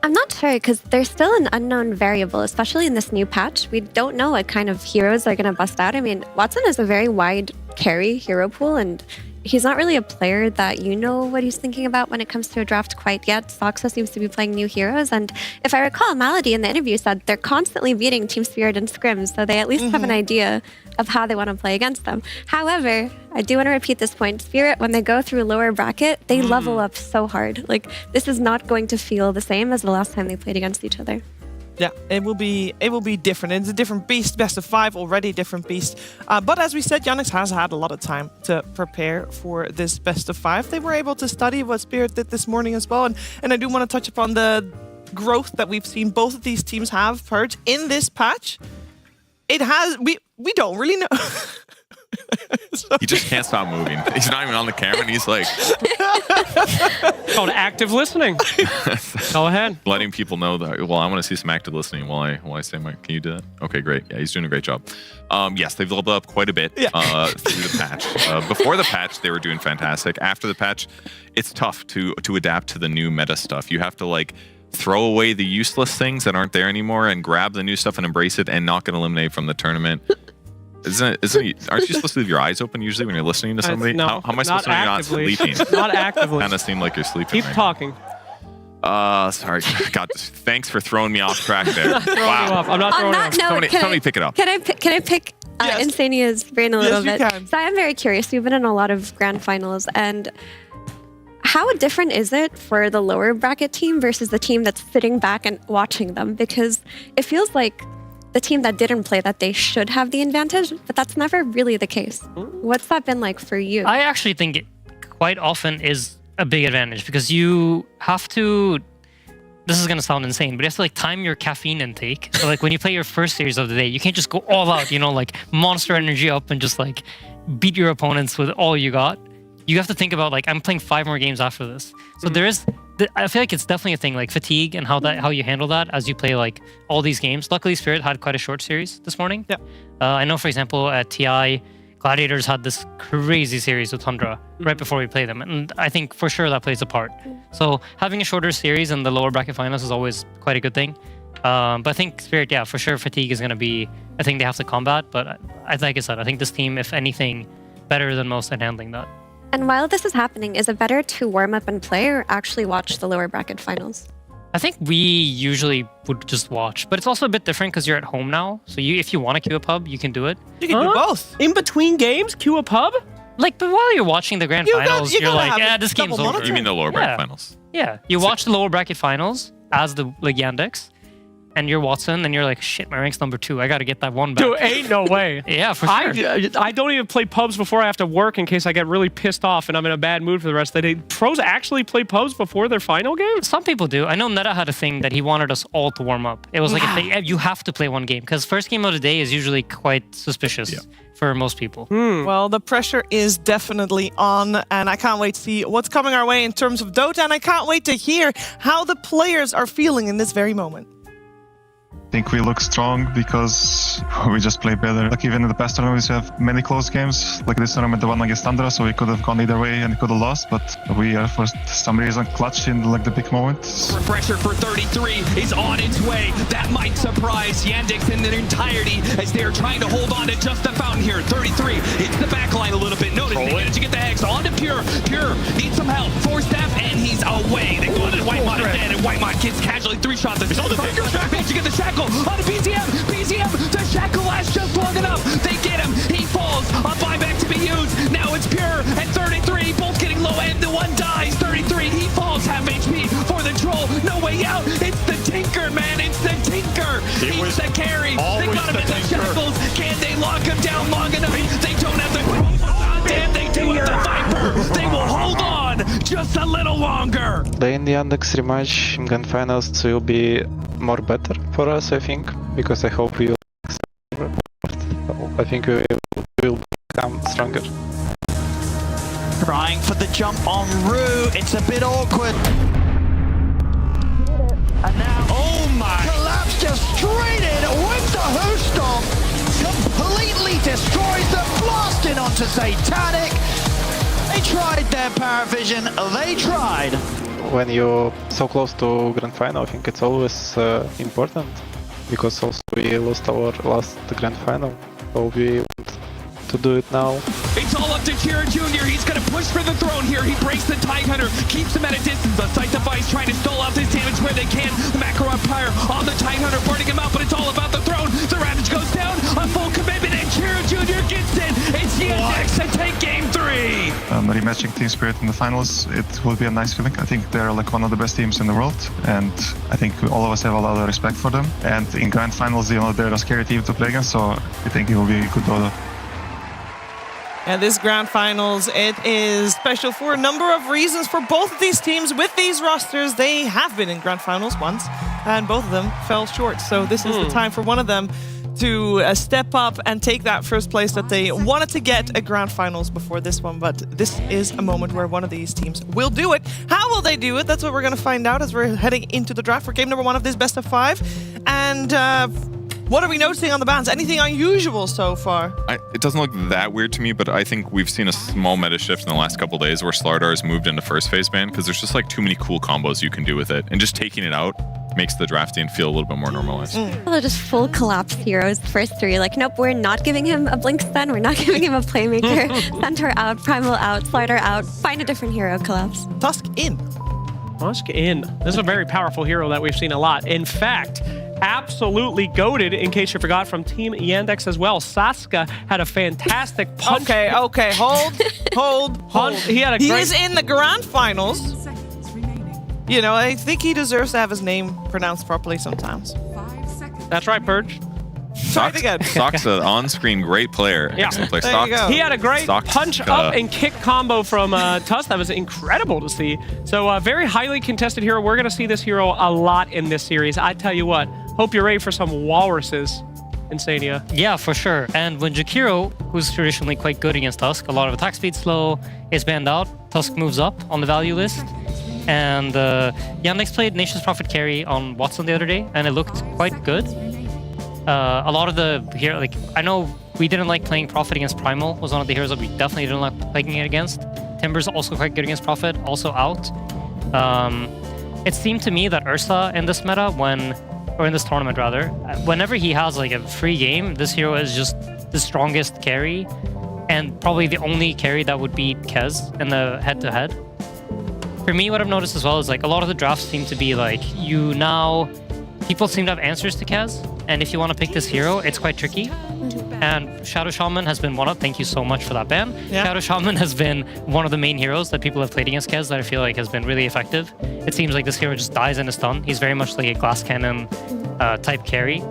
I'm not sure, because there's still an unknown variable, especially in this new patch. We don't know what kind of heroes are going to bust out. I mean, Watson is a very wide carry hero pool, and he's not really a player that you know what he's thinking about when it comes to a draft quite yet. Soxa seems to be playing new heroes, and if I recall, Malady in the interview said they're constantly beating Team Spirit in scrims, so they at least have an idea of how they want to play against them. However, I do want to repeat this point. Spirit, when they go through lower bracket, they level up so hard. Like, this is not going to feel the same as the last time they played against each other.
Yeah, it will be different. It's a different beast, best of 5, already different beast. But as we said, Yandex has had a lot of time to prepare for this best of 5. They were able to study what Spirit did this morning as well. And I do want to touch upon the growth that we've seen both of these teams have, Purge, in this patch. It has, we don't really know.
He just can't stop moving. He's not even on the camera, and he's like...
Called active listening. Go ahead.
Letting people know that, well, I want to see some active listening while I say my... Can you do that? Okay, great. Yeah, he's doing a great job. Yes, they've leveled up quite a bit through the patch. Before the patch, they were doing fantastic. After the patch, it's tough to adapt to the new meta stuff. You have to, like, throw away the useless things that aren't there anymore and grab the new stuff and embrace it and not get eliminated from the tournament. Aren't you supposed to leave your eyes open usually when you're listening to somebody?
No,
how am I supposed to know you're not sleeping?
Not actively.
Kind of seem like you're sleeping.
Keep talking.
Sorry. God, thanks for throwing me off track there.
Wow. I'm not throwing you off.
Somebody pick it up.
Can I pick Insania's brain a little bit? So I am very curious. You've been in a lot of grand finals, and how different is it for the lower bracket team versus the team that's sitting back and watching them? Because it feels like the team that didn't play, that they should have the advantage, but that's never really the case. What's that been like for you?
I actually think it quite often is a big advantage because you have to, this is going to sound insane, but you have to like time your caffeine intake. So like when you play your first series of the day, you can't just go all out, you know, like monster energy up and just like beat your opponents with all you got. You have to think about like, I'm playing 5 more games after this. So there is, I feel like it's definitely a thing, like fatigue and how you handle that as you play like all these games. Luckily, Spirit had quite a short series this morning.
Yeah.
I know, for example, at TI, Gladiators had this crazy series with Tundra right before we play them. And I think for sure that plays a part. So having a shorter series in the lower bracket finals is always quite a good thing. But I think Spirit, yeah, for sure fatigue is going to be a thing they have to combat. But like I said, I think this team, if anything, better than most at handling that.
And while this is happening, is it better to warm up and play or actually watch the lower bracket finals?
I think we usually would just watch, but it's also a bit different because you're at home now. So if you want to queue a pub, you can do it.
You can do both.
In between games, queue a pub?
Like, but while you're watching the grand finals, you're like, yeah, this game's over.
You mean the lower bracket finals?
Yeah, you watch the lower bracket finals as the Yandex, and you're Watson, and you're like, shit, my rank's number 2. I got to get that 1 back.
Dude, ain't no way.
Yeah, for sure.
I don't even play pubs before I have to work in case I get really pissed off and I'm in a bad mood for the rest of the day. Pros actually play pubs before their final game?
Some people do. I know Neta had a thing that he wanted us all to warm up. It was like, you have to play 1 game, because first game of the day is usually quite suspicious for most people.
Well, the pressure is definitely on, and I can't wait to see what's coming our way in terms of Dota, and I can't wait to hear how the players are feeling in this very moment.
I think we look strong because we just play better. Like even in the past tournaments, we have many close games. Like this tournament, the one against Tundra, so we could have gone either way and could have lost. But we are for some reason clutch in like the big moments.
Pressure for 33 is on its way. That might surprise Yandex in their entirety as they're trying to hold on to just the fountain here. 33 hits the back line a little bit. Notice they managed to get the Hex onto Pure. Pure needs some help. 4-step and he's away. They go to Whitemon instead, and Whitemon gets casually 3 shots. He's on the finger. Managed to get the shackle on the BZM. BZM, the shackle lasts just long enough. They get him. He falls. A buyback to be used. Now it's Pure and 33. Both getting low, and the one dies. 33. He falls. Half HP for the troll. No way out. It's the Tinker, man. It's the Tinker. He's the carry. They got him in the shackles. Can they lock him down long enough? They don't have the... Damn, they do with the Viper. They will hold on just a little longer.
The Yandex rematch in grand finals will be more better for us, I think, because I hope we will. I think we will become stronger.
Trying for the jump on Rue. It's a bit awkward. And now, oh my! Collapse just straight in with the Who Stomp. Completely destroys them, blasting onto Satanic. They tried their Paravision. They tried.
When you're so close to grand final, I think it's always important, because also we lost our last grand final, so we want to do it now.
It's all up to Kira Jr. He's going to push for the throne here. He breaks the Tidehunter, keeps him at a distance. The Sight Device trying to stall out this damage where they can. The Macro Empire on the Tidehunter, burning him out, but it's all about the throne. The Ravage goes down, a full commitment, and Kira Jr. Interlude, you're Gibson. It's Yandex to take game 3.
Rematching Team Spirit in the finals, it will be a nice feeling. I think they're like one of the best teams in the world, and I think all of us have a lot of respect for them. And in grand finals, you know, they're a scary team to play against, so I think it will be a good Dota.
And this grand finals, it is special for a number of reasons for both of these teams. With these rosters, they have been in grand finals once, and both of them fell short. So this is the time for one of them to step up and take that first place that they wanted to get at grand finals before this one. But this is a moment where one of these teams will do it. How will they do it? That's what we're going to find out as we're heading into the draft for game number 1 of this best of 5. And what are we noticing on the bans? Anything unusual so far?
It doesn't look that weird to me, but I think we've seen a small meta shift in the last couple days where Slardar has moved into first phase ban because there's just like too many cool combos you can do with it. And just taking it out makes the drafting feel a little bit more normalized.
Well, just full collapse heroes, first 3. Like, nope, we're not giving him a blink stun. We're not giving him a playmaker. Centaur out, Primal out, Slider out. Find a different hero, collapse.
Tusk in.
Tusk in. This is a very powerful hero that we've seen a lot. In fact, absolutely goated, in case you forgot, from Team Yandex as well. Saska had a fantastic punch.
Okay, hold.
He had a
He
great...
is in the grand finals. You know, I think he deserves to have his name pronounced properly sometimes.
That's right, Purge.
Try it again.
Sock's an on-screen great player.
Yeah.
Excellent player.
There you go.
He had a great punch up and kick combo from Tusk. That was incredible to see. So very highly contested hero. We're going to see this hero a lot in this series. I tell you what, hope you're ready for some walruses, Insania.
Yeah, for sure. And when Jakiro, who's traditionally quite good against Tusk, a lot of attack speed slow, is banned out, Tusk moves up on the value list. And Yandex played Nation's Prophet carry on Watson the other day, and it looked quite good. A lot of the hero, like, I know we didn't like playing Prophet against Primal, was one of the heroes that we definitely didn't like playing it against. Timber's also quite good against Prophet, also out. It seemed to me that Ursa in this meta, or in this tournament rather, whenever he has like a free game, this hero is just the strongest carry, and probably the only carry that would beat Kez in the head-to-head. For me, what I've noticed as well is like a lot of the drafts seem to be like people seem to have answers to Kaz, and if you want to pick this hero, it's quite tricky. And Shadow Shaman has been thank you so much for that ban. Yeah. Shadow Shaman has been one of the main heroes that people have played against Kaz that I feel like has been really effective. It seems like this hero just dies in a stun. He's very much like a glass cannon type carry.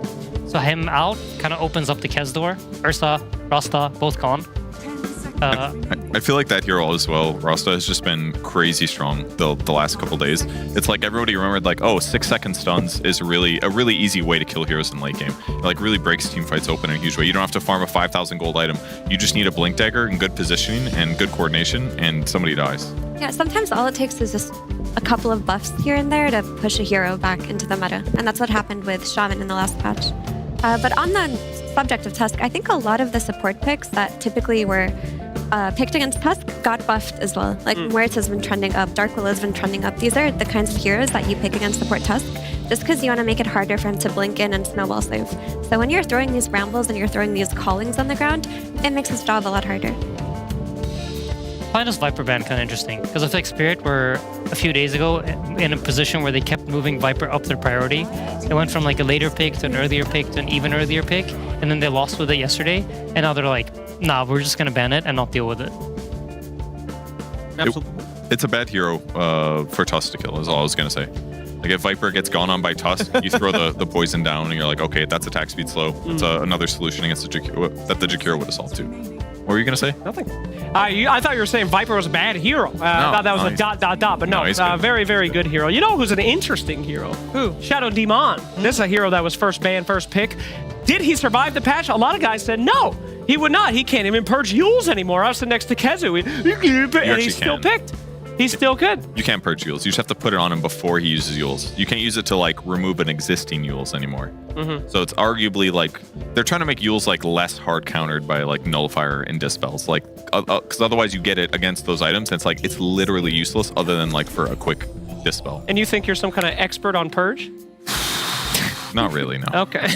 So him out kind of opens up the Kez door. Ursa, Rasta, both gone.
I feel like that hero as well, Rasta, has just been crazy strong the last couple days. It's like everybody remembered like, oh, 6-second stuns is a really easy way to kill heroes in late game. It like really breaks team fights open in a huge way. You don't have to farm a 5,000 gold item. You just need a blink dagger and good positioning and good coordination, and somebody dies.
Yeah, sometimes all it takes is just a couple of buffs here and there to push a hero back into the meta. And that's what happened with Shaman in the last patch. But on the subject of Tusk, I think a lot of the support picks that typically were picked against Tusk got buffed as well. Like Moritz has been trending up, Dark Willow has been trending up. These are the kinds of heroes that you pick against support Tusk just because you want to make it harder for him to blink in and snowball save. So when you're throwing these brambles and you're throwing these callings on the ground, it makes his job a lot harder.
I find this Viper ban kind of interesting because I feel like Spirit were a few days ago in a position where they kept moving Viper up their priority. They went from like a later pick to an earlier pick to an even earlier pick, and then they lost with it yesterday, and now they're like, nah, we're just going to ban it and not deal with it.
It's a bad hero for Tusk to kill, is all I was going to say. Like, if Viper gets gone on by Tusk, you throw the poison down, and you're like, okay, that's attack speed slow. It's another solution against the Jakiro that the Jakiro would have solved too. What were you going to say?
Nothing. I thought you were saying Viper was a bad hero. I thought that was a ... But no, very, very good hero. You know who's an interesting hero? Who? Shadow Demon. This is a hero that was first ban, first pick. Did he survive the patch? A lot of guys said no. He would not. He can't even purge Yules anymore. I was sitting next to Kezu, and he's still picked. He's still good.
You can't purge Yules. You just have to put it on him before he uses Yules. You can't use it to like remove an existing Yules anymore. So it's arguably like they're trying to make Yules like less hard countered by like Nullifier and Dispels, like because otherwise you get it against those items. And it's like it's literally useless other than like for a quick Dispel.
And you think you're some kind of expert on purge?
Not really, no.
Okay.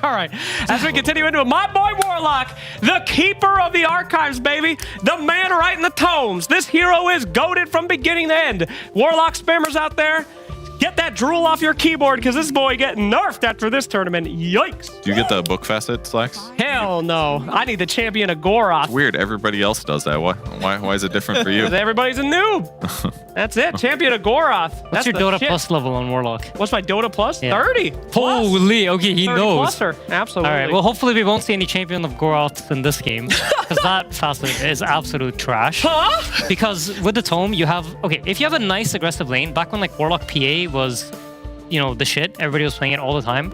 All right. As we continue into it, my boy Warlock, the keeper of the archives, baby. The man writing the tomes. This hero is goated from beginning to end. Warlock spammers out there, Get that drool off your keyboard because this boy getting nerfed after this tournament. Yikes.
Do you get the book facet, Slacks?
Hell no. I need the champion of Goroth.
Weird. Everybody else does that. Why is it different for you?
Everybody's a noob. That's it. Champion of Goroth.
What's your Dota Plus level on Warlock?
What's my Dota Plus?
Yeah.
30.
Holy, okay, he
30
knows.
Pluser. Absolutely.
All right, well, hopefully we won't see any champion of Goroth in this game because that facet is absolute trash.
Huh?
Because with the Tome, you have, okay, if you have a nice aggressive lane, back when like Warlock PA was, you know, the shit, everybody was playing it all the time,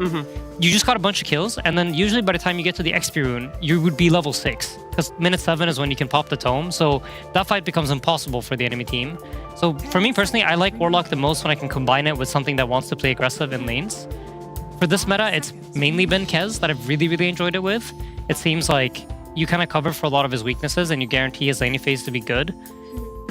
you just got a bunch of kills, and then usually by the time you get to the XP rune, you would be level 6. Because minute 7 is when you can pop the Tome, so that fight becomes impossible for the enemy team. So for me personally, I like Warlock the most when I can combine it with something that wants to play aggressive in lanes. For this meta, it's mainly been Kez that I've really, really enjoyed it with. It seems like you kind of cover for a lot of his weaknesses and you guarantee his laning phase to be good.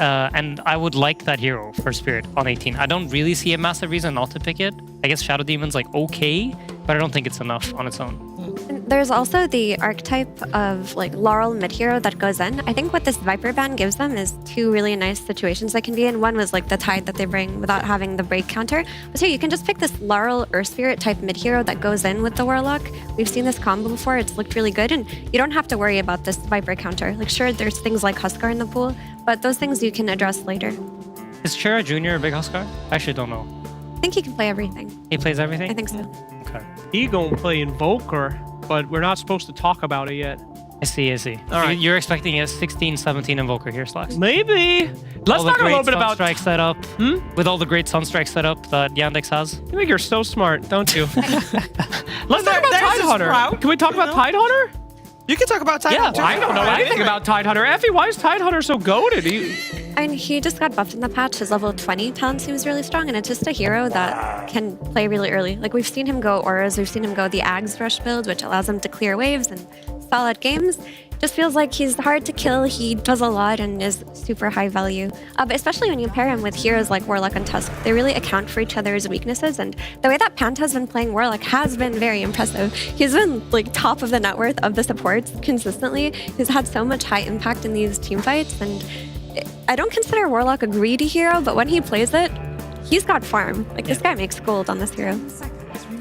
And I would like that hero for Spirit on 18. I don't really see a massive reason not to pick it. I guess Shadow Demon's like okay, but I don't think it's enough on its own.
There's also the archetype of like Laurel mid-hero that goes in. I think what this Viper ban gives them is 2 really nice situations they can be in. One was like the Tide that they bring without having the break counter. But 2, you can just pick this Laurel Earth Spirit type mid-hero that goes in with the Warlock. We've seen this combo before. It's looked really good, and you don't have to worry about this Viper counter. Like sure, there's things like Huskar in the pool, but those things you can address later.
Is Chira Jr. a big Huskar? I actually don't know.
I think he can play everything.
He plays everything?
I think so.
Okay.
He gonna play Invoker, but we're not supposed to talk about it yet.
I see. All right. You're expecting a 16, 17 Invoker here, Slacks.
Maybe. Let's talk a little bit about
Sunstrike setup. With all the great Sunstrike setup that Yandex has.
You think you're so smart, don't you? Let's talk about Tidehunter. Can we talk about Tidehunter?
You can talk about Tidehunter.
Yeah, I don't know anything about Tidehunter. Effie, why is Tidehunter so goated?
And he just got buffed in the patch. His level 20 talent seems really strong, and it's just a hero that can play really early. Like, we've seen him go auras, we've seen him go the Ags Rush build, which allows him to clear waves and solid games. Just feels like he's hard to kill, he does a lot, and is super high value. But especially when you pair him with heroes like Warlock and Tusk, they really account for each other's weaknesses, and the way that Panta's been playing Warlock has been very impressive. He's been like top of the net worth of the supports consistently. He's had so much high impact in these team fights, and I don't consider Warlock a greedy hero, but when he plays it, he's got farm. Like, this guy makes gold on this hero.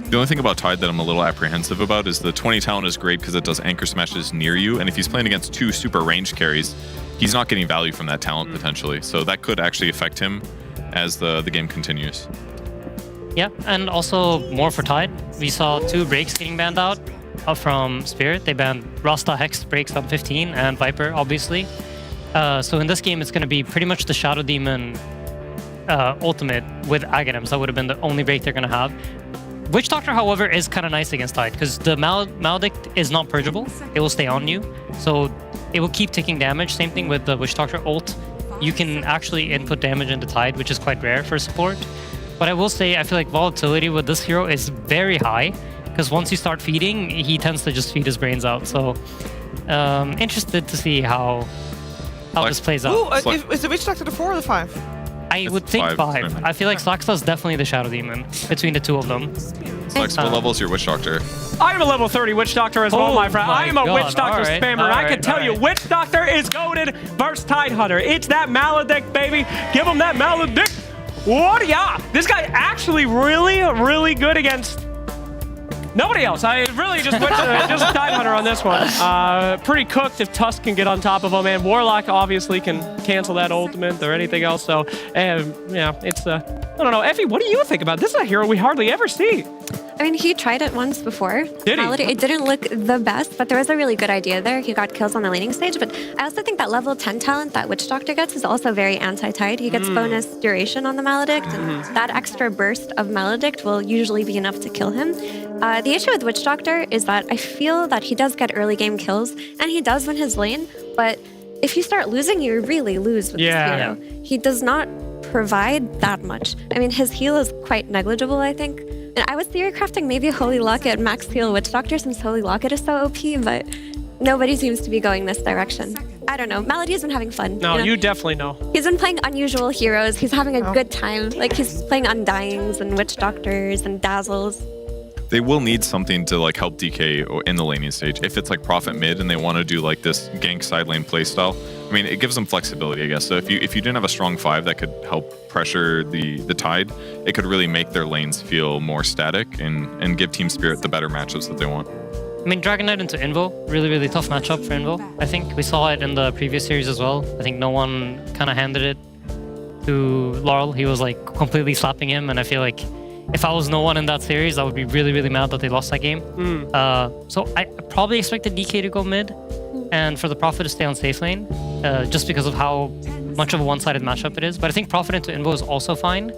The only thing about Tide that I'm a little apprehensive about is the 20 talent is great because it does anchor smashes near you, and if he's playing against 2 super ranged carries, he's not getting value from that talent potentially. So that could actually affect him as the game continues.
Yeah, and also more for Tide. We saw 2 breaks getting banned out from Spirit. They banned Rasta Hex breaks on 15 and Viper, obviously. So in this game, it's going to be pretty much the Shadow Demon ultimate with Aghanims. That would have been the only break they're going to have. Witch Doctor, however, is kind of nice against Tide because the Maledict is not purgeable. It will stay on you, so it will keep taking damage. Same thing with the Witch Doctor ult. You can actually input damage into Tide, which is quite rare for support. But I will say, I feel like volatility with this hero is very high because once you start feeding, he tends to just feed his brains out. So interested to see how this plays out.
Ooh, is the Witch Doctor the 4 or the 5?
I would think 5. I feel like Slaxla's definitely the Shadow Demon between the 2 of them.
Slax, what level is your Witch Doctor?
I'm a level 30 Witch Doctor as well, my friend. I am a Witch Doctor spammer. I can tell you, Witch Doctor is goated versus Tidehunter. It's that Maledict, baby. Give him that Maledict. What? Yeah. This guy actually really, really good against nobody else. I really just went to just Tidehunter on this one. Pretty cooked if Tusk can get on top of him, and Warlock obviously can cancel that ultimate or anything else. So, yeah, it's I don't know. Effie, what do you think about this? This is a hero we hardly ever see.
I mean, he tried it once before.
Did he?
It didn't look the best, but there was a really good idea there. He got kills on the laning stage, but I also think that level 10 talent that Witch Doctor gets is also very anti-Tide. He gets bonus duration on the Maledict, and that extra burst of Maledict will usually be enough to kill him. The issue with Witch Doctor is that I feel that he does get early game kills, and he does win his lane, but if you start losing, you really lose with this hero. He does not provide that much. I mean, his heal is quite negligible, I think. And I was theory crafting maybe Holy Locket max heal Witch Doctor since Holy Locket is so OP, but nobody seems to be going this direction. I don't know. Melody's been having fun.
No, you definitely know.
He's been playing unusual heroes. He's having a good time. Like, he's playing Undyings and Witch Doctors and Dazzles.
they will need something to like help DK in the laning stage. If it's like Prophet mid and they want to do like this gank side lane playstyle, I mean, it gives them flexibility, I guess. So if you didn't have a strong 5 that could help pressure the tide, it could really make their lanes feel more static and give Team Spirit the better matchups that they want.
I mean, Dragon Knight into Invo, really tough matchup for Invo. I think we saw it in the previous series as well. I think no one kind of handed it to Laurel. He was like completely slapping him, and I feel like if I was no one in that series, I would be really mad that they lost that game. So I probably expected DK to go mid and for the Prophet to stay on safe lane, just because of how much of a one-sided matchup it is. But I think Prophet into Invo is also fine,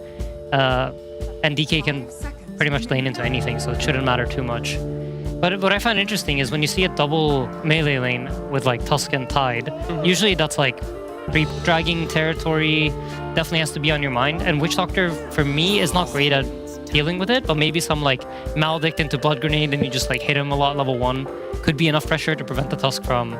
and DK can pretty much lane into anything, so it shouldn't matter too much. But what I find interesting is when you see a double melee lane with like Tusk and Tide, usually that's like creep dragging territory, definitely has to be on your mind. And Witch Doctor, for me, is not great at dealing with it, but maybe some like Maledict into Blood Grenade and you just like hit him a lot level 1 could be enough pressure to prevent the Tusk from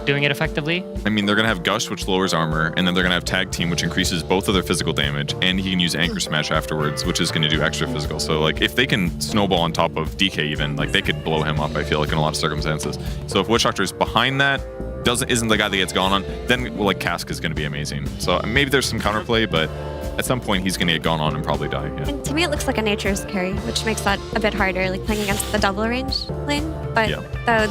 doing it effectively.
I mean, they're going to have Gush, which lowers armor, and then they're going to have Tag Team, which increases both of their physical damage, and he can use Anchor Smash afterwards, which is going to do extra physical. So, like, if they can snowball on top of DK even, like, they could blow him up, I feel like, in a lot of circumstances. So if Witch Doctor is behind that, isn't the guy that gets gone on, then, well, like, Cask is going to be amazing. So maybe there's some counterplay, but at some point he's going to get gone on and probably die. Yeah.
And to me, it looks like a Nature's carry, which makes that a bit harder, like playing against the double range lane. But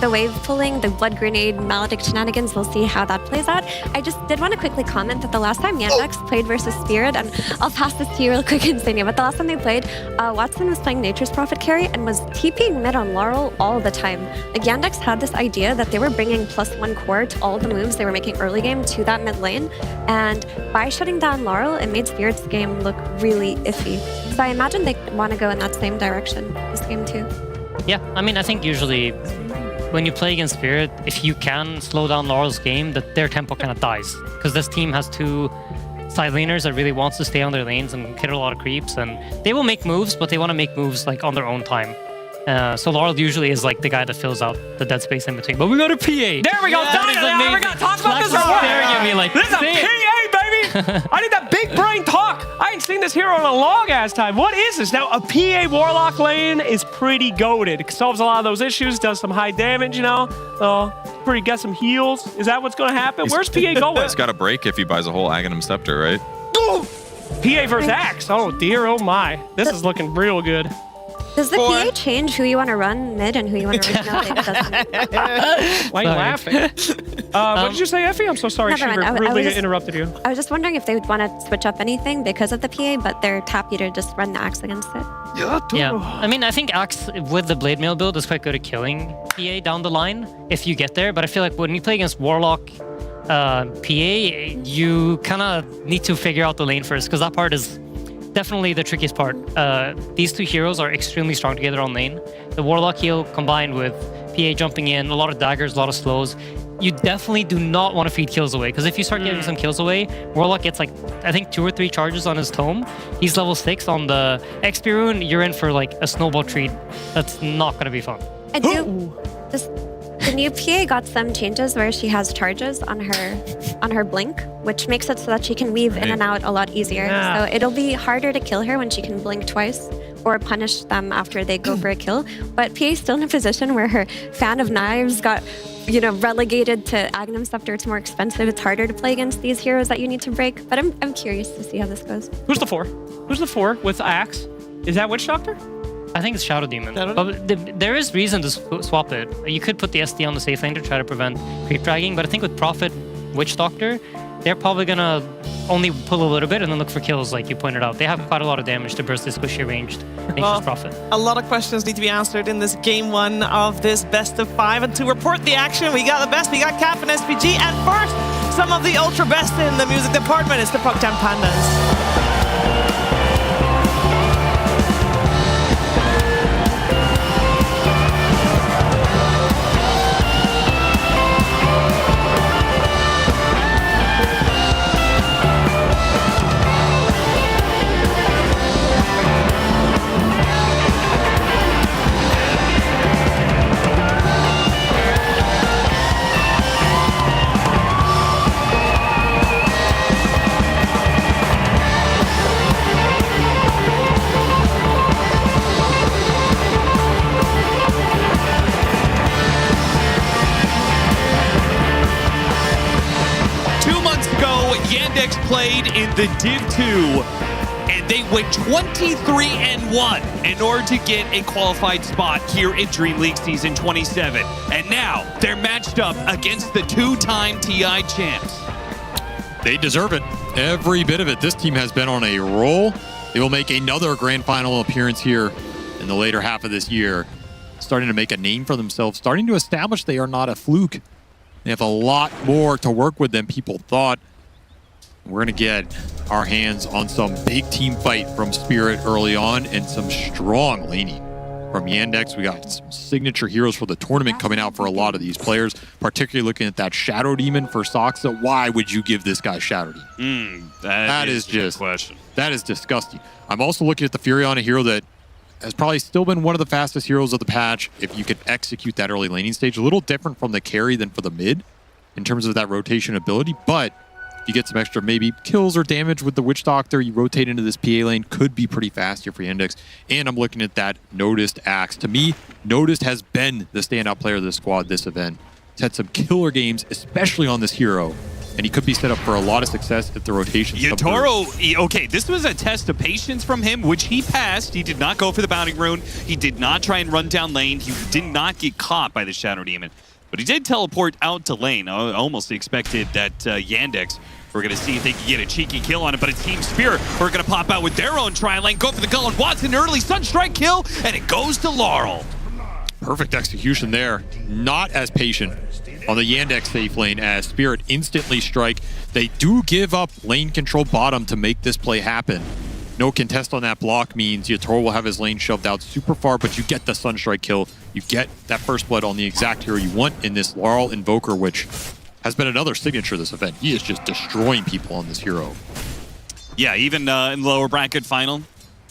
the wave pulling, the Blood Grenade, Maledict shenanigans, we'll see how that plays out. I just did want to quickly comment that the last time Yandex played versus Spirit, and I'll pass this to you real quick, Insania, but the last time they played, Watson was playing Nature's Prophet carry and was TPing mid on Laurel all the time. Like, Yandex had this idea that they were bringing +1 core to all the moves they were making early game to that mid lane, and by shutting down Laurel, it made Spirit's game look really iffy. So I imagine they want to go in that same direction this game too.
Yeah, I mean, I think usually when you play against Spirit, if you can slow down Laurel's game, that their tempo kind of dies. Because this team has 2 side laners that really wants to stay on their lanes and hit a lot of creeps, and they will make moves, but they want to make moves like on their own time. So Laurel usually is like the guy that fills out the dead space in between. But we got a PA.
There we go. I forgot to talk about this.
Staring at me like,
this is a PA, baby. I need that big brain talk. I ain't seen this hero in a long ass time. What is this? Now, a PA Warlock lane is pretty goated. It solves a lot of those issues, does some high damage, you know. Pretty get some heals. Is that what's going to happen? Where's PA going?
He's got a break if he buys a whole Aghanim Scepter, right?
PA versus Axe. Oh dear, oh my. This is looking real good.
Does the PA change who you want to run mid and who you want to run? No, it doesn't.
Why are you laughing? What did you say, Effie? I'm so sorry.
Never mind.
She rudely interrupted you.
I was just wondering if they would want to switch up anything because of the PA, but they're happy to just run the Axe against it.
Yeah, I mean, I think Axe with the Blade Mail build is quite good at killing PA down the line if you get there. But I feel like when you play against Warlock, PA, you kind of need to figure out the lane first, because that part is definitely the trickiest part. These 2 heroes are extremely strong together on lane. The Warlock heal combined with PA jumping in, a lot of daggers, a lot of slows. You definitely do not want to feed kills away, because if you start getting some kills away, Warlock gets like, I think 2 or 3 charges on his tome. He's level 6 on the XP rune. You're in for like a snowball treat. That's not going to be fun.
I do. The new PA got some changes where she has charges on her blink, which makes it so that she can weave in and out a lot easier.
Yeah.
So it'll be harder to kill her when she can blink twice or punish them after they go for a kill. But PA's still in a position where her Fan of Knives got, relegated to Aghanim Scepter. It's more expensive. It's harder to play against these heroes that you need to break. But I'm curious to see how this goes.
Who's the 4? Who's the 4 with Axe? Is that Witch Doctor?
I think it's Shadow Demon. But there is reason to swap it. You could put the SD on the safe lane to try to prevent creep dragging, but I think with Prophet, Witch Doctor, they're probably gonna only pull a little bit and then look for kills, like you pointed out. They have quite a lot of damage to burst this squishy ranged Nature's Prophet.
A lot of questions need to be answered in this game 1 of this best of 5. And to report the action, we got the best. We got Cap and SPG. And first, some of the ultra best in the music department. It's the Pucktown Pandas.
played in the Div 2, and they went 23-1 in order to get a qualified spot here in Dream League Season 27. And now they're matched up against the two-time TI champs.
They deserve it. Every bit of it. This team has been on a roll. They will make another grand final appearance here in the later half of this year. Starting to make a name for themselves. Starting to establish they are not a fluke. They have a lot more to work with than people thought. We're going to get our hands on some big team fight from Spirit early on and some strong laning from Yandex. We got some signature heroes for the tournament coming out for a lot of these players, particularly looking at that Shadow Demon for Soxa. Why would you give this guy Shadow Demon?
That is
just
a good question.
That is disgusting. I'm also looking at the Furion, a hero that has probably still been one of the fastest heroes of the patch if you could execute that early laning stage. A little different from the carry than for the mid in terms of that rotation ability, but if you get some extra maybe kills or damage with the Witch Doctor, you rotate into this PA lane, could be pretty fast here for Yandex. And I'm looking at that Noticed Axe. To me, Noticed has been the standout player of the squad this event. He's had some killer games, especially on this hero. And he could be set up for a lot of success if the rotation.
Yatoro, okay, this was a test of patience from him, which he passed. He did not go for the Bounding Rune. He did not try and run down lane. He did not get caught by the Shadow Demon. But he did teleport out to lane. I almost expected that Yandex were going to see if they could get a cheeky kill on it, but it's Team Spirit who are going to pop out with their own tri-lane, go for the Gull and Watson, early Sunstrike kill, and it goes to Laurel.
Perfect execution there. Not as patient on the Yandex safe lane as Spirit instantly strike. They do give up lane control bottom to make this play happen. No contest on that block means Yatoro will have his lane shoved out super far, but you get the Sunstrike kill. You get that first blood on the exact hero you want in this Laurel Invoker, which has been another signature this event. He is just destroying people on this hero.
Yeah, even in the lower bracket final.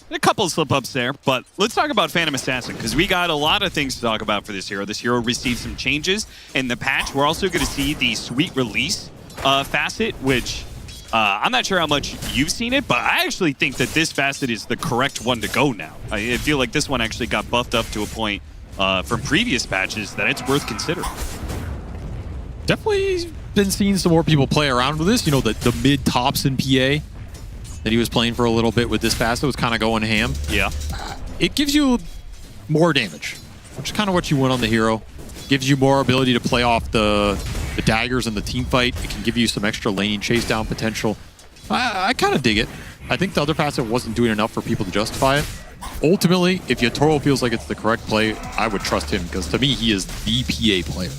A couple of slip-ups there, but let's talk about Phantom Assassin, because we got a lot of things to talk about for this hero. This hero received some changes in the patch. We're also going to see the sweet release facet, which I'm not sure how much you've seen it, but I actually think that this facet is the correct one to go now. I feel like this one actually got buffed up to a point from previous patches that it's worth considering.
Definitely been seeing some more people play around with this. You know, the mid tops in PA that he was playing for a little bit with this facet was kind of going ham.
Yeah.
It gives you more damage, which is kind of what you want on the hero. Gives you more ability to play off the daggers in the team fight. It can give you some extra laning chase down potential. I kind of dig it. I think the other facet wasn't doing enough for people to justify it. Ultimately, if Yatoro feels like it's the correct play, I would trust him, because to me, he is the PA player.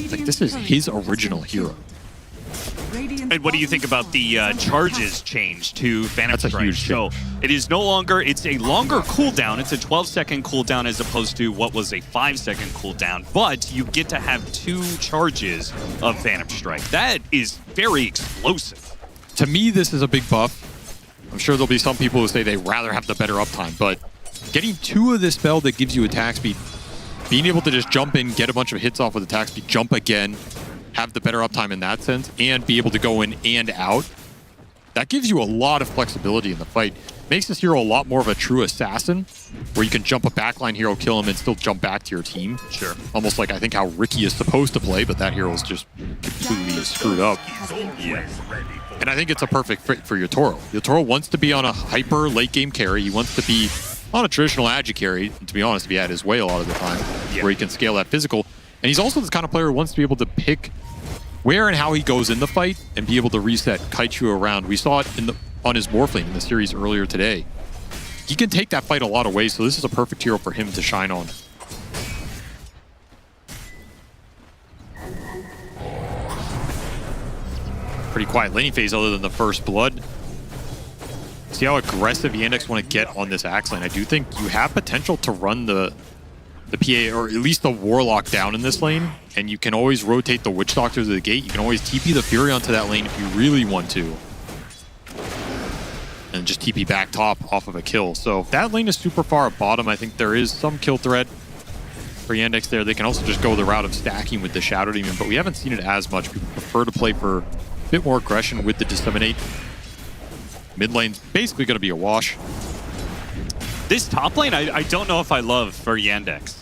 Like, this is his original hero.
And what do you think about the charges change to Phantom Strike?
That's a huge change.
So it is no longer, it's a longer cooldown. It's a 12-second cooldown as opposed to what was a 5-second cooldown, but you get to have 2 charges of Phantom Strike. That is very explosive.
To me, this is a big buff. I'm sure there'll be some people who say they'd rather have the better uptime, but getting 2 of this spell that gives you attack speed, being able to just jump in, get a bunch of hits off with attack speed, jump again, have the better uptime in that sense, and be able to go in and out, that gives you a lot of flexibility in the fight. Makes this hero a lot more of a true assassin, where you can jump a backline hero, kill him, and still jump back to your team.
Sure.
Almost like I think how Ricky is supposed to play, but that hero is just completely screwed up.
Yeah.
And I think it's a perfect fit for Yatoro. Yatoro wants to be on a hyper late game carry. He wants to be on a traditional agi carry, and to be honest, if he had his way a lot of the time, where he can scale that physical. And he's also the kind of player who wants to be able to pick where and how he goes in the fight and be able to reset Kaichu around. We saw it on his Morphling in the series earlier today. He can take that fight a lot of ways, so this is a perfect hero for him to shine on. Pretty quiet laning phase other than the first blood. See how aggressive Yandex want to get on this Axe lane. I do think you have potential to run the PA, or at least the Warlock, down in this lane, and you can always rotate the Witch Doctor to the gate. You can always TP the Fury onto that lane if you really want to, and just TP back top off of a kill. So if that lane is super far at bottom, I think there is some kill threat for Yandex there. They can also just go the route of stacking with the Shadow Demon, but we haven't seen it as much. People prefer to play for a bit more aggression with the Disseminate. Mid lane's basically going to be a wash.
This top lane, I don't know if I love for Yandex.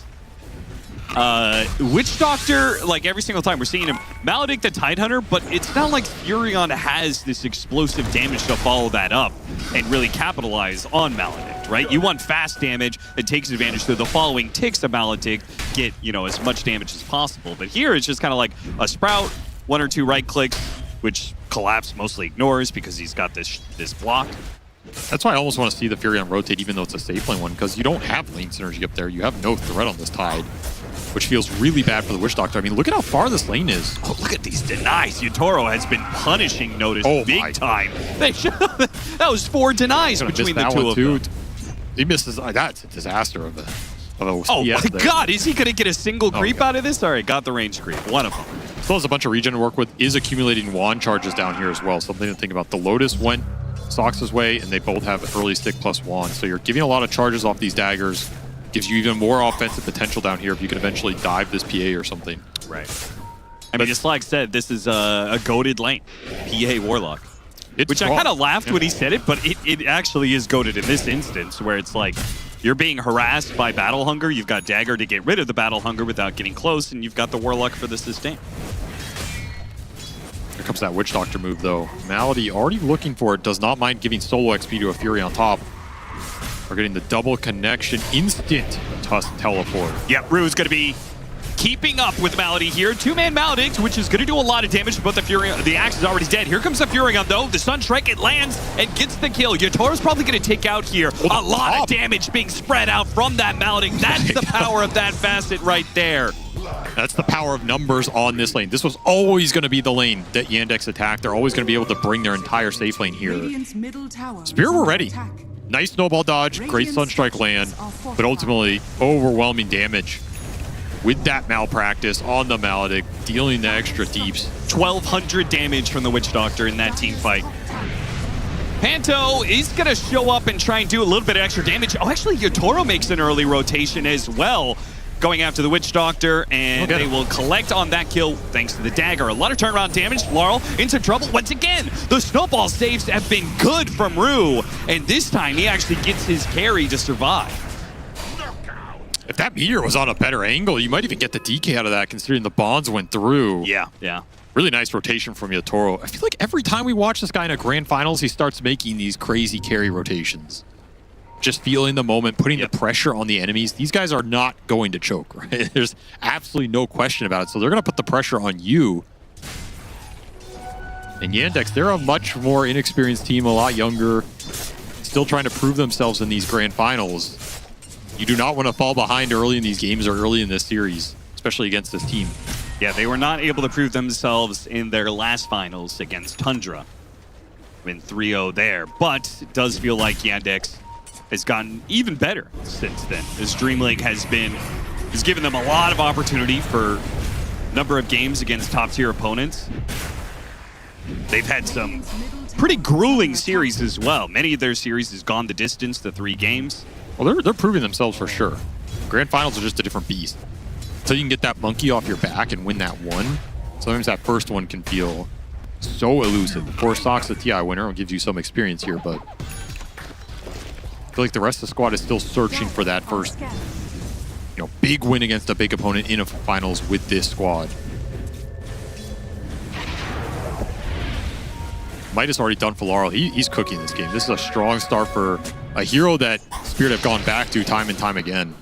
Witch Doctor, like every single time we're seeing him, Maledict the Tidehunter, but it's not like Furion has this explosive damage to follow that up and really capitalize on Maledict, right? You want fast damage that takes advantage so the following ticks of Maledict get, you know, as much damage as possible. But here it's just kind of like a Sprout, 1 or 2 right clicks, which Collapse mostly ignores because he's got this block.
That's why I almost want to see the Furion rotate, even though it's a safe lane one, because you don't have lane synergy up there. You have no threat on this Tide, which feels really bad for the Witch Doctor. I mean, look at how far this lane is.
Oh, look at these denies. Yutoro has been punishing Notice big time. That was 4 denies between the two of them.
He misses. That's a disaster of a
oh my God, is he going to get a single creep out of this? All right, got the range creep. One of them.
Still has a bunch of regen to work with. Is accumulating wand charges down here as well. Something to think about. The Lotus went Sox's way, and they both have early stick plus wand. So you're giving a lot of charges off these daggers. Gives you even more offensive potential down here if you can eventually dive this PA or something.
Right. I mean, just like I said, this is a goated lane. PA Warlock. Which I kind of laughed when he said it, but it actually is goated in this instance, where it's like, you're being harassed by Battle Hunger, you've got Dagger to get rid of the Battle Hunger without getting close, and you've got the Warlock for the sustain.
Here comes that Witch Doctor move, though. Malady already looking for it, does not mind giving solo XP to a Fury on top. We're getting the double connection, instant Tusk teleport.
Yep, Rue's going to be keeping up with Malady here. 2-man Maledict, which is going to do a lot of damage, but the Axe is already dead. Here comes the Furion, though. The Sunstrike, it lands and gets the kill. Yutoro's probably going to take out here. A lot of damage being spread out from that Maledict. That's the power of that facet right there.
That's the power of numbers on this lane. This was always going to be the lane that Yandex attacked. They're always going to be able to bring their entire safe lane here. Spear, we're ready. Nice snowball dodge, great Sunstrike land, but ultimately overwhelming damage with that malpractice on the Maledict, dealing the extra deeps.
1,200 damage from the Witch Doctor in that team fight. Panto is going to show up and try and do a little bit of extra damage. Oh, actually, Yutoro makes an early rotation as well, going after the Witch Doctor, and they will collect on that kill thanks to the dagger. A lot of turnaround damage. Laurel into trouble once again. The snowball saves have been good from Rue, and this time he actually gets his carry to survive.
If that meteor was on a better angle, you might even get the DK out of that, considering the bonds went through.
Yeah.
Really nice rotation from Yutoro. I feel like every time we watch this guy in a grand finals, he starts making these crazy carry rotations. Just feeling the moment, putting the pressure on the enemies. These guys are not going to choke, right? There's absolutely no question about it. So they're going to put the pressure on you. And Yandex, they're a much more inexperienced team, a lot younger, still trying to prove themselves in these grand finals. You do not want to fall behind early in these games or early in this series, especially against this team.
Yeah, they were not able to prove themselves in their last finals against Tundra. Win 3-0 there, but it does feel like Yandex has gotten even better since then, as DreamLeague has given them a lot of opportunity for a number of games against top-tier opponents. They've had some pretty grueling series as well. Many of their series has gone the distance, the 3 games.
Well, they're proving themselves for sure. Grand finals are just a different beast. Until you can get that monkey off your back and win that one, sometimes that first one can feel so elusive. Of course, Sox, the TI winner, will give you some experience here, but I feel like the rest of the squad is still searching for that first, big win against a big opponent in a finals with this squad. Midas already done for Laurel. He's cooking this game. This is a strong start for a hero that Spirit have gone back to time and time again.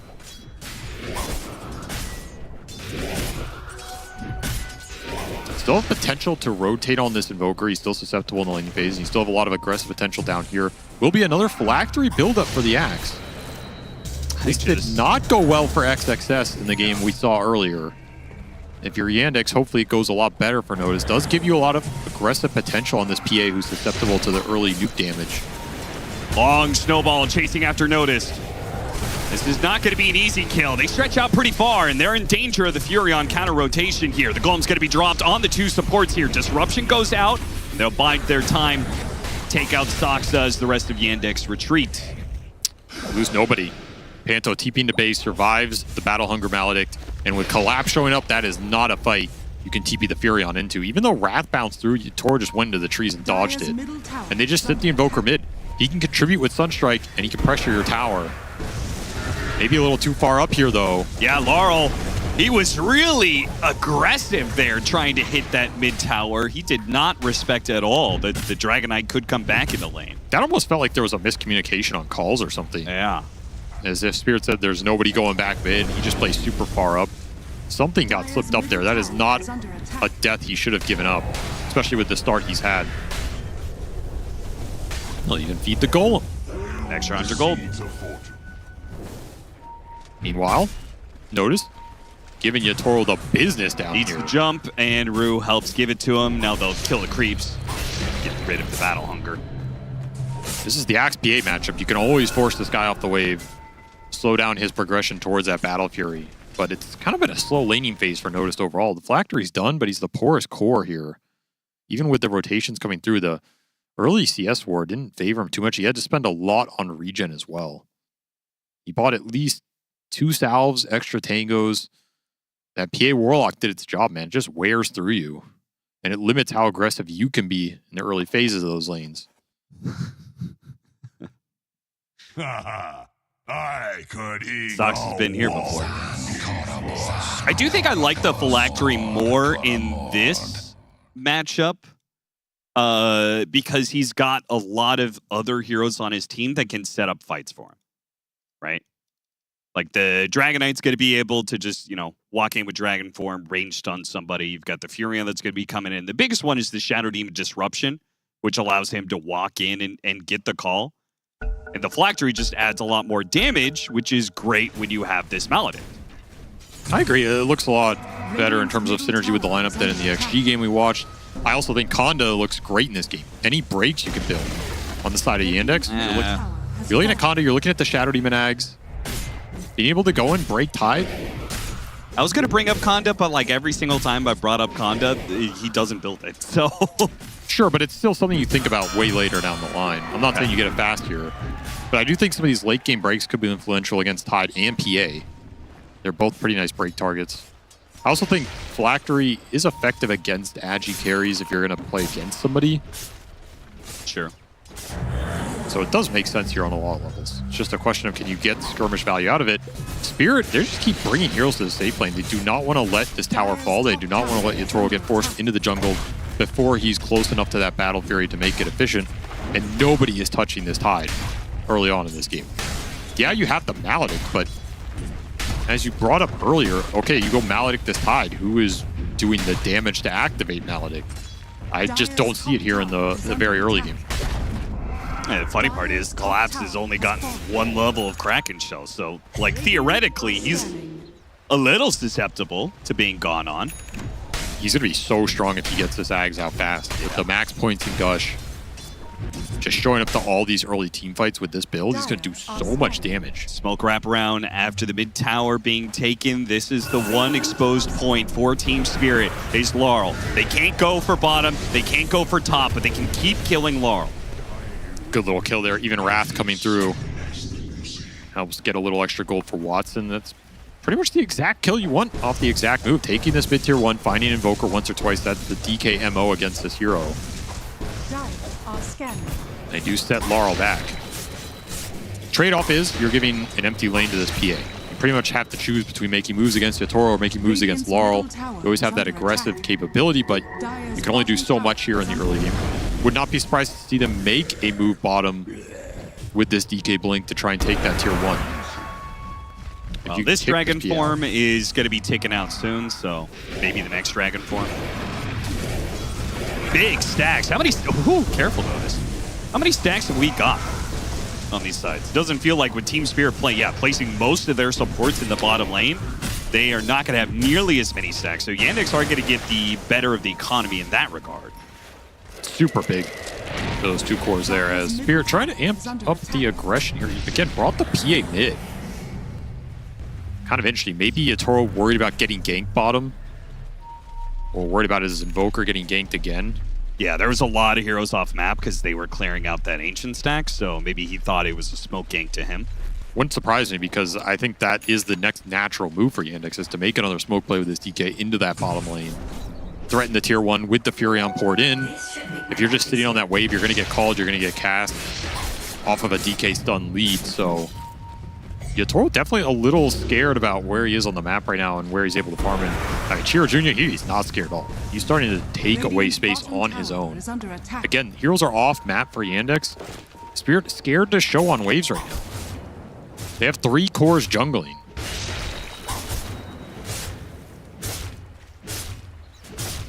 Still have potential to rotate on this Invoker. He's still susceptible in the laning phase, and you still have a lot of aggressive potential down here. Will be another phylactery buildup for the Axe. This did not go well for XXS in the game we saw earlier. If you're Yandex, hopefully it goes a lot better for Notice. Does give you a lot of aggressive potential on this PA who's susceptible to the early nuke damage.
Long snowball chasing after Notice. This is not going to be an easy kill. They stretch out pretty far, and they're in danger of the Furion counter-rotation here. The Golem's going to be dropped on the 2 supports here. Disruption goes out. They'll bide their time. Take out Soxa as the rest of Yandex retreat.
Lose nobody. Panto TPing to base, survives the Battle Hunger Maledict, and with Collapse showing up, that is not a fight you can TP the Furion into. Even though Wrath bounced through, Tor just went into the trees and dodged it. And they just sit the Invoker mid. He can contribute with Sunstrike, and he can pressure your tower. Maybe a little too far up here, though.
Yeah, Laurel He was really aggressive there trying to hit that mid tower. He did not respect at all that the Dragon Knight could come back in the lane.
That almost felt like there was a miscommunication on calls or something.
Yeah.
As if Spirit said there's nobody going back mid. He just plays super far up. Something got slipped up there. That is not a death he should have given up, especially with the start he's had. He'll even feed the golem.
Extra 100 gold.
Meanwhile, notice, giving Yatoro the business down
Needs
here.
to jump, and Rue helps give it to him. Now they'll kill the creeps. Get rid of the battle hunger.
This is the Axe PA matchup. You can always force this guy off the wave, slow down his progression towards that Battle Fury. But it's kind of been a slow laning phase for Noticed overall. The Phylactery's done, but he's the poorest core here. Even with the rotations coming through, the early CS war didn't favor him too much. He had to spend a lot on regen as well. He bought at least 2 salves, extra tangos. That PA Warlock did its job, man. It just wears through you. And it limits how aggressive you can be in the early phases of those lanes.
I could eat.
Sox has been here before. I do think I like the Phylactery more in this matchup because he's got a lot of other heroes on his team that can set up fights for him, right? Like the Dragon Knight's going to be able to just, you know, walk in with Dragon Form, range stun somebody. You've got the Furion that's going to be coming in. The biggest one is the Shadow Demon Disruption, which allows him to walk in and get the call. And the Phylactery just adds a lot more damage, which is great when you have this Maledict.
I agree. It looks a lot better in terms of synergy with the lineup than in the XG game we watched. I also think Conda looks great in this game. Any breaks you can build on the side of Yandex. You're looking at Conda, you're looking at the Shadow Demon Ags. Being able to go and break Tide.
I was going to bring up Conda, but like every single time I brought up Conda, he doesn't build it. So
sure, but it's still something you think about way later down the line. I'm not saying you get it fast here, but I do think some of these late game breaks could be influential against Tide and PA. They're both pretty nice break targets. I also think Phylactery is effective against agi carries if you're going to play against somebody.
Sure.
So it does make sense here on a lot of levels. It's just a question of can you get skirmish value out of it. Spirit, they just keep bringing heroes to the safe lane. They do not want to let this tower fall. They do not want to let Yatoro get forced into the jungle before he's close enough to that Battle Fury to make it efficient. And nobody is touching this Tide early on in this game. Yeah, you have the Maledict, but as you brought up earlier, okay, you go Maledict this Tide. Who is doing the damage to activate Maledict? I just don't see it here in the very early game.
Yeah, the funny part is Collapse has only gotten 1 level of Kraken Shell, so like theoretically he's a little susceptible to being gone on.
He's gonna be so strong if he gets this Ags out fast. With the max points in Gush, just showing up to all these early team fights with this build, he's gonna do so much damage.
Smoke wrap around after the mid tower being taken. This is the one exposed point for Team Spirit is Laurel. They can't go for bottom, they can't go for top, but they can keep killing Laurel.
Good little kill there. Even Wrath coming through helps get a little extra gold for Watson. That's pretty much the exact kill you want off the exact move. Taking this mid-tier 1, finding Invoker once or twice. That's the DK MO against this hero. They do set Laurel back. Trade-off is you're giving an empty lane to this PA. You pretty much have to choose between making moves against Yatoro or making moves against Laurel. You always have that aggressive capability, but you can only do so much here in the early game. Would not be surprised to see them make a move bottom with this DK Blink to try and take that tier 1.
Well, this Dragon Form is going to be taken out soon, so maybe the next Dragon Form. Big stacks. How many... Ooh, careful, Notice. How many stacks have we got on these sides? It doesn't feel like with Team Spirit placing most of their supports in the bottom lane, they are not going to have nearly as many stacks. So Yandex are going to get the better of the economy in that regard.
Super big, those 2 cores there, as Spirit trying to amp up the aggression here. Again, brought the PA mid. Kind of interesting. Maybe Yatoro worried about getting ganked bottom, or worried about his Invoker getting ganked again.
Yeah, there was a lot of heroes off map because they were clearing out that Ancient stack, so maybe he thought it was a smoke gank to him.
Wouldn't surprise me because I think that is the next natural move for Yandex, is to make another smoke play with this DK into that bottom lane. Threaten the tier 1 with the Furion poured in. If you're just sitting on that wave, you're going to get called, you're going to get cast off of a DK stun lead. So Yatoro definitely a little scared about where he is on the map right now and where he's able to farm in. I mean, Chiro Jr., he's not scared at all. He's starting to take away space on his own. Again, heroes are off map for Yandex. Spirit scared to show on waves right now. They have 3 cores jungling.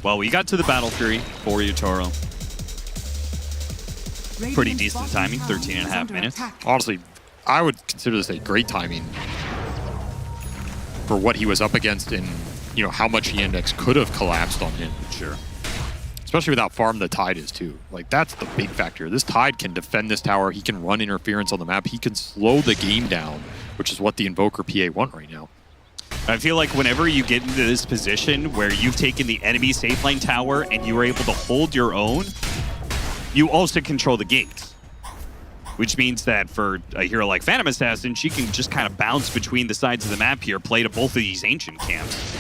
Well, we got to the Battle Fury for Yatoro. Pretty decent timing, 13.5 minutes.
Honestly, I would consider this a great timing for what he was up against and, you know, how much Yandex could have collapsed on him.
Sure.
Especially with how farm the Tide is, too. Like, that's the big factor. This Tide can defend this tower. He can run interference on the map. He can slow the game down, which is what the Invoker PA want right now.
I feel like whenever you get into this position where you've taken the enemy safe lane tower and you are able to hold your own, you also control the gates. Which means that for a hero like Phantom Assassin, she can just kind of bounce between the sides of the map here, play to both of these ancient camps.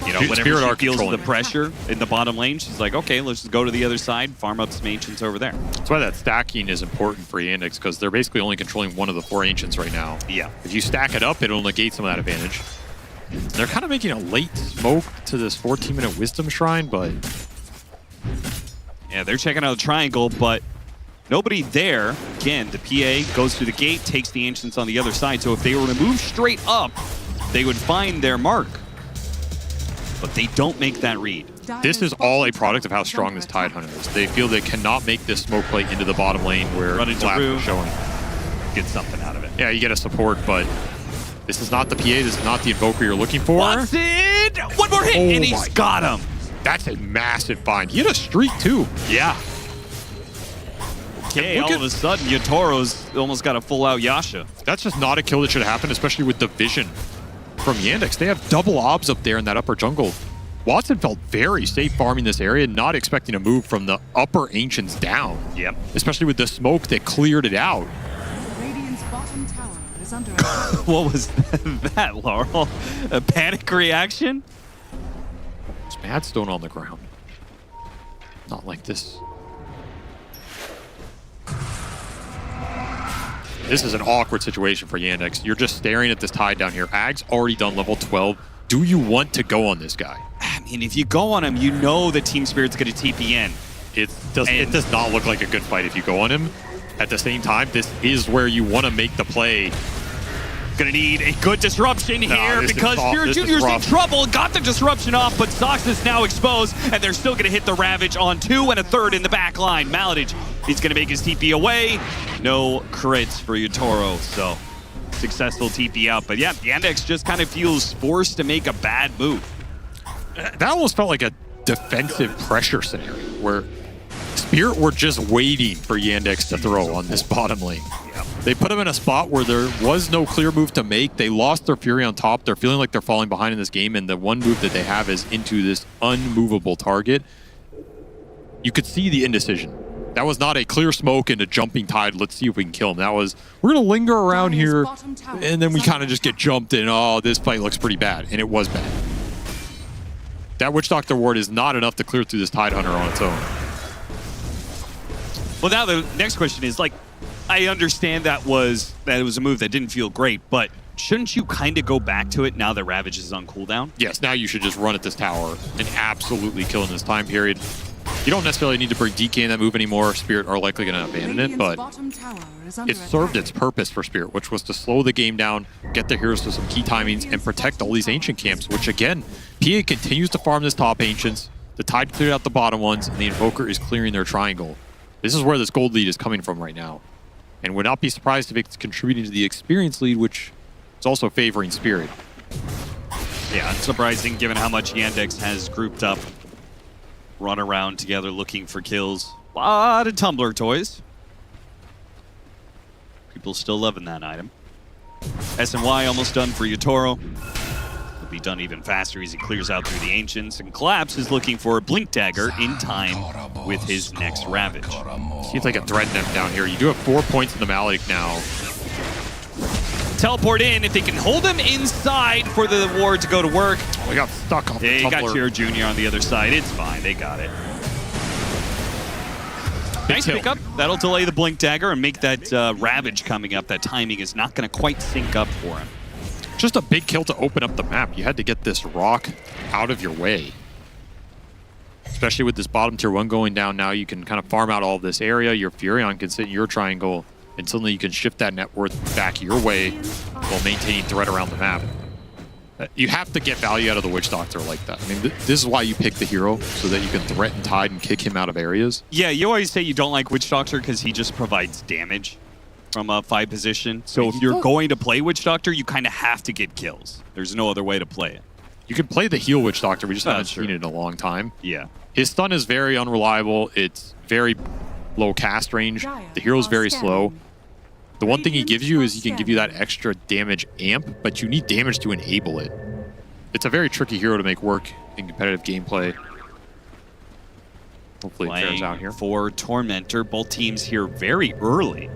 You know, whenever she feels the pressure in the bottom lane, she's like, okay, let's just go to the other side, farm up some ancients over there.
That's why that stacking is important for Yandex, because they're basically only controlling one of the 4 ancients right now.
Yeah.
If you stack it up, it'll negate some of that advantage. They're kind of making a late smoke to this 14-minute Wisdom Shrine, but...
Yeah, they're checking out the triangle, but nobody there. Again, the PA goes through the gate, takes the ancients on the other side, so if they were to move straight up, they would find their mark. But they don't make that read.
This is all a product of how strong this Tide Hunter is. They feel they cannot make this smoke play into the bottom lane where Collapse is showing.
Get something out of it.
Yeah, you get a support, but this is not the PA. This is not the Invoker you're looking for.
Watson! One more hit, and he's got him.
That's a massive find. He had a streak, too.
Yeah. Okay, all of a sudden, Yatoro's almost got a full-out Yasha.
That's just not a kill that should happen, especially with the vision from Yandex. They have double obs up there in that upper jungle. Watson felt very safe farming this area, not expecting a move from the upper ancients down.
Yep.
Especially with the smoke that cleared it out.
Radiant's bottom tower is under
What was that, Laurel? A panic reaction?
There's Madstone on the ground. Not like this. This is an awkward situation for Yandex. You're just staring at this Tide down here. Ag's already done level 12. Do you want to go on this guy?
I mean, if you go on him, you know that Team Spirit's going to TP in.
It does not look like a good fight if you go on him. At the same time, this is where you want to make the play.
Gonna need a good disruption here because Spirit Jr.'s in trouble. Got the disruption off, but Sox is now exposed, and they're still gonna hit the Ravage on 2 and a third in the back line. Maladich, he's gonna make his TP away. No crits for Yatoro, so successful TP out. But yeah, Yandex just kind of feels forced to make a bad move.
That almost felt like a defensive pressure scenario where Spirit were just waiting for Yandex to throw on this bottom lane.
Yep.
They put him in a spot where there was no clear move to make. They lost their Fury on top. They're feeling like they're falling behind in this game, and the one move that they have is into this unmovable target. You could see the indecision. That was not a clear smoke and a jumping Tide. Let's see if we can kill him. That was, we're going to linger around here, and then we kind of just get jumped in. Oh, this fight looks pretty bad, and it was bad. That Witch Doctor Ward is not enough to clear through this Tide Hunter on its own.
Well, now the next question is, like, I understand that it was a move that didn't feel great, but shouldn't you kind of go back to it now that Ravage is on cooldown?
Yes, now you should just run at this tower and absolutely kill in this time period. You don't necessarily need to bring DK in that move anymore. Spirit are likely going to abandon it, but it served its purpose for Spirit, which was to slow the game down, get the heroes to some key timings, and protect all these ancient camps, which again, PA continues to farm this top ancients. The Tide cleared out the bottom ones, and the Invoker is clearing their triangle. This is where this gold lead is coming from right now. And would not be surprised if it's contributing to the experience lead, which is also favoring Spirit.
Yeah, unsurprising given how much Yandex has grouped up, run around together looking for kills. A lot of Tumbler toys. People still loving that item. SNY almost done for Yatoro. Will be done even faster as he clears out through the Ancients, and Collapse is looking for a Blink Dagger in time with his next Ravage.
Seems like a threat net down here. You do have 4 points in the Malik now.
Teleport in if they can hold him inside for the ward to go to work.
Oh, he got stuck off the
They got
Tumbler.
Chiro Jr. on the other side. It's fine. They got it. Nice pickup. That'll delay the Blink Dagger and make that Ravage coming up. That timing is not going to quite sync up for him.
Just a big kill to open up the map. You had to get this rock out of your way. Especially with this bottom tier 1 going down now, you can kind of farm out all of this area. Your Furion can sit in your triangle, and suddenly you can shift that net worth back your way while maintaining threat around the map. You have to get value out of the Witch Doctor like that. I mean, this is why you pick the hero, so that you can threaten Tide and kick him out of areas.
Yeah, you always say you don't like Witch Doctor because he just provides damage from a 5 position. So if you're going to play Witch Doctor, you kind of have to get kills. There's no other way to play it.
You can play the heal Witch Doctor, we just haven't seen it in a long time.
Yeah.
His stun is very unreliable. It's very low cast range. The hero's very slow. The one thing he gives you is he can give you that extra damage amp, but you need damage to enable it. It's a very tricky hero to make work in competitive gameplay. Hopefully it fares out here.
For Tormentor, both teams here very early.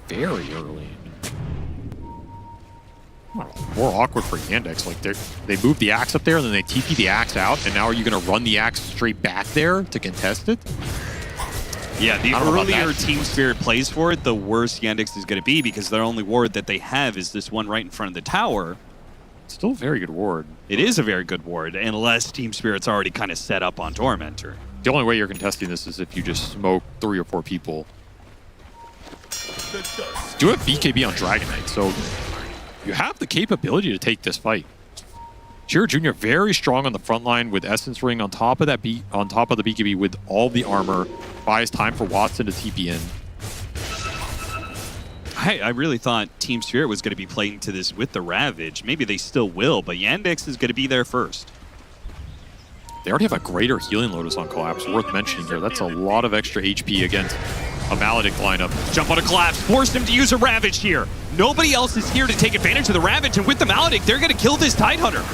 Very early. More awkward for Yandex. Like they move the axe up there and then they TP the axe out, and now are you going to run the axe straight back there to contest it?
Yeah, the earlier Team Spirit plays for it, the worse Yandex is going to be because their only ward that they have is this one right in front of the tower.
Still a very good ward.
It is a very good ward, unless Team Spirit's already kind of set up on Tormentor.
The only way you're contesting this is if you just smoke 3 or 4 people. Do have BKB on Dragon Knight, so you have the capability to take this fight. Shiro Jr. very strong on the front line with Essence Ring on top of that on top of the BKB with all the armor. Buys time for Watson to TP in.
I really thought Team Spirit was going to be playing to this with the Ravage. Maybe they still will, but Yandex is going to be there first.
They already have a greater healing Lotus on Collapse, worth mentioning here. That's a lot of extra HP against a Maledict lineup.
Jump on a Collapse, force him to use a Ravage here. Nobody else is here to take advantage of the Ravage, and with the Maledict, they're going to kill this Tidehunter.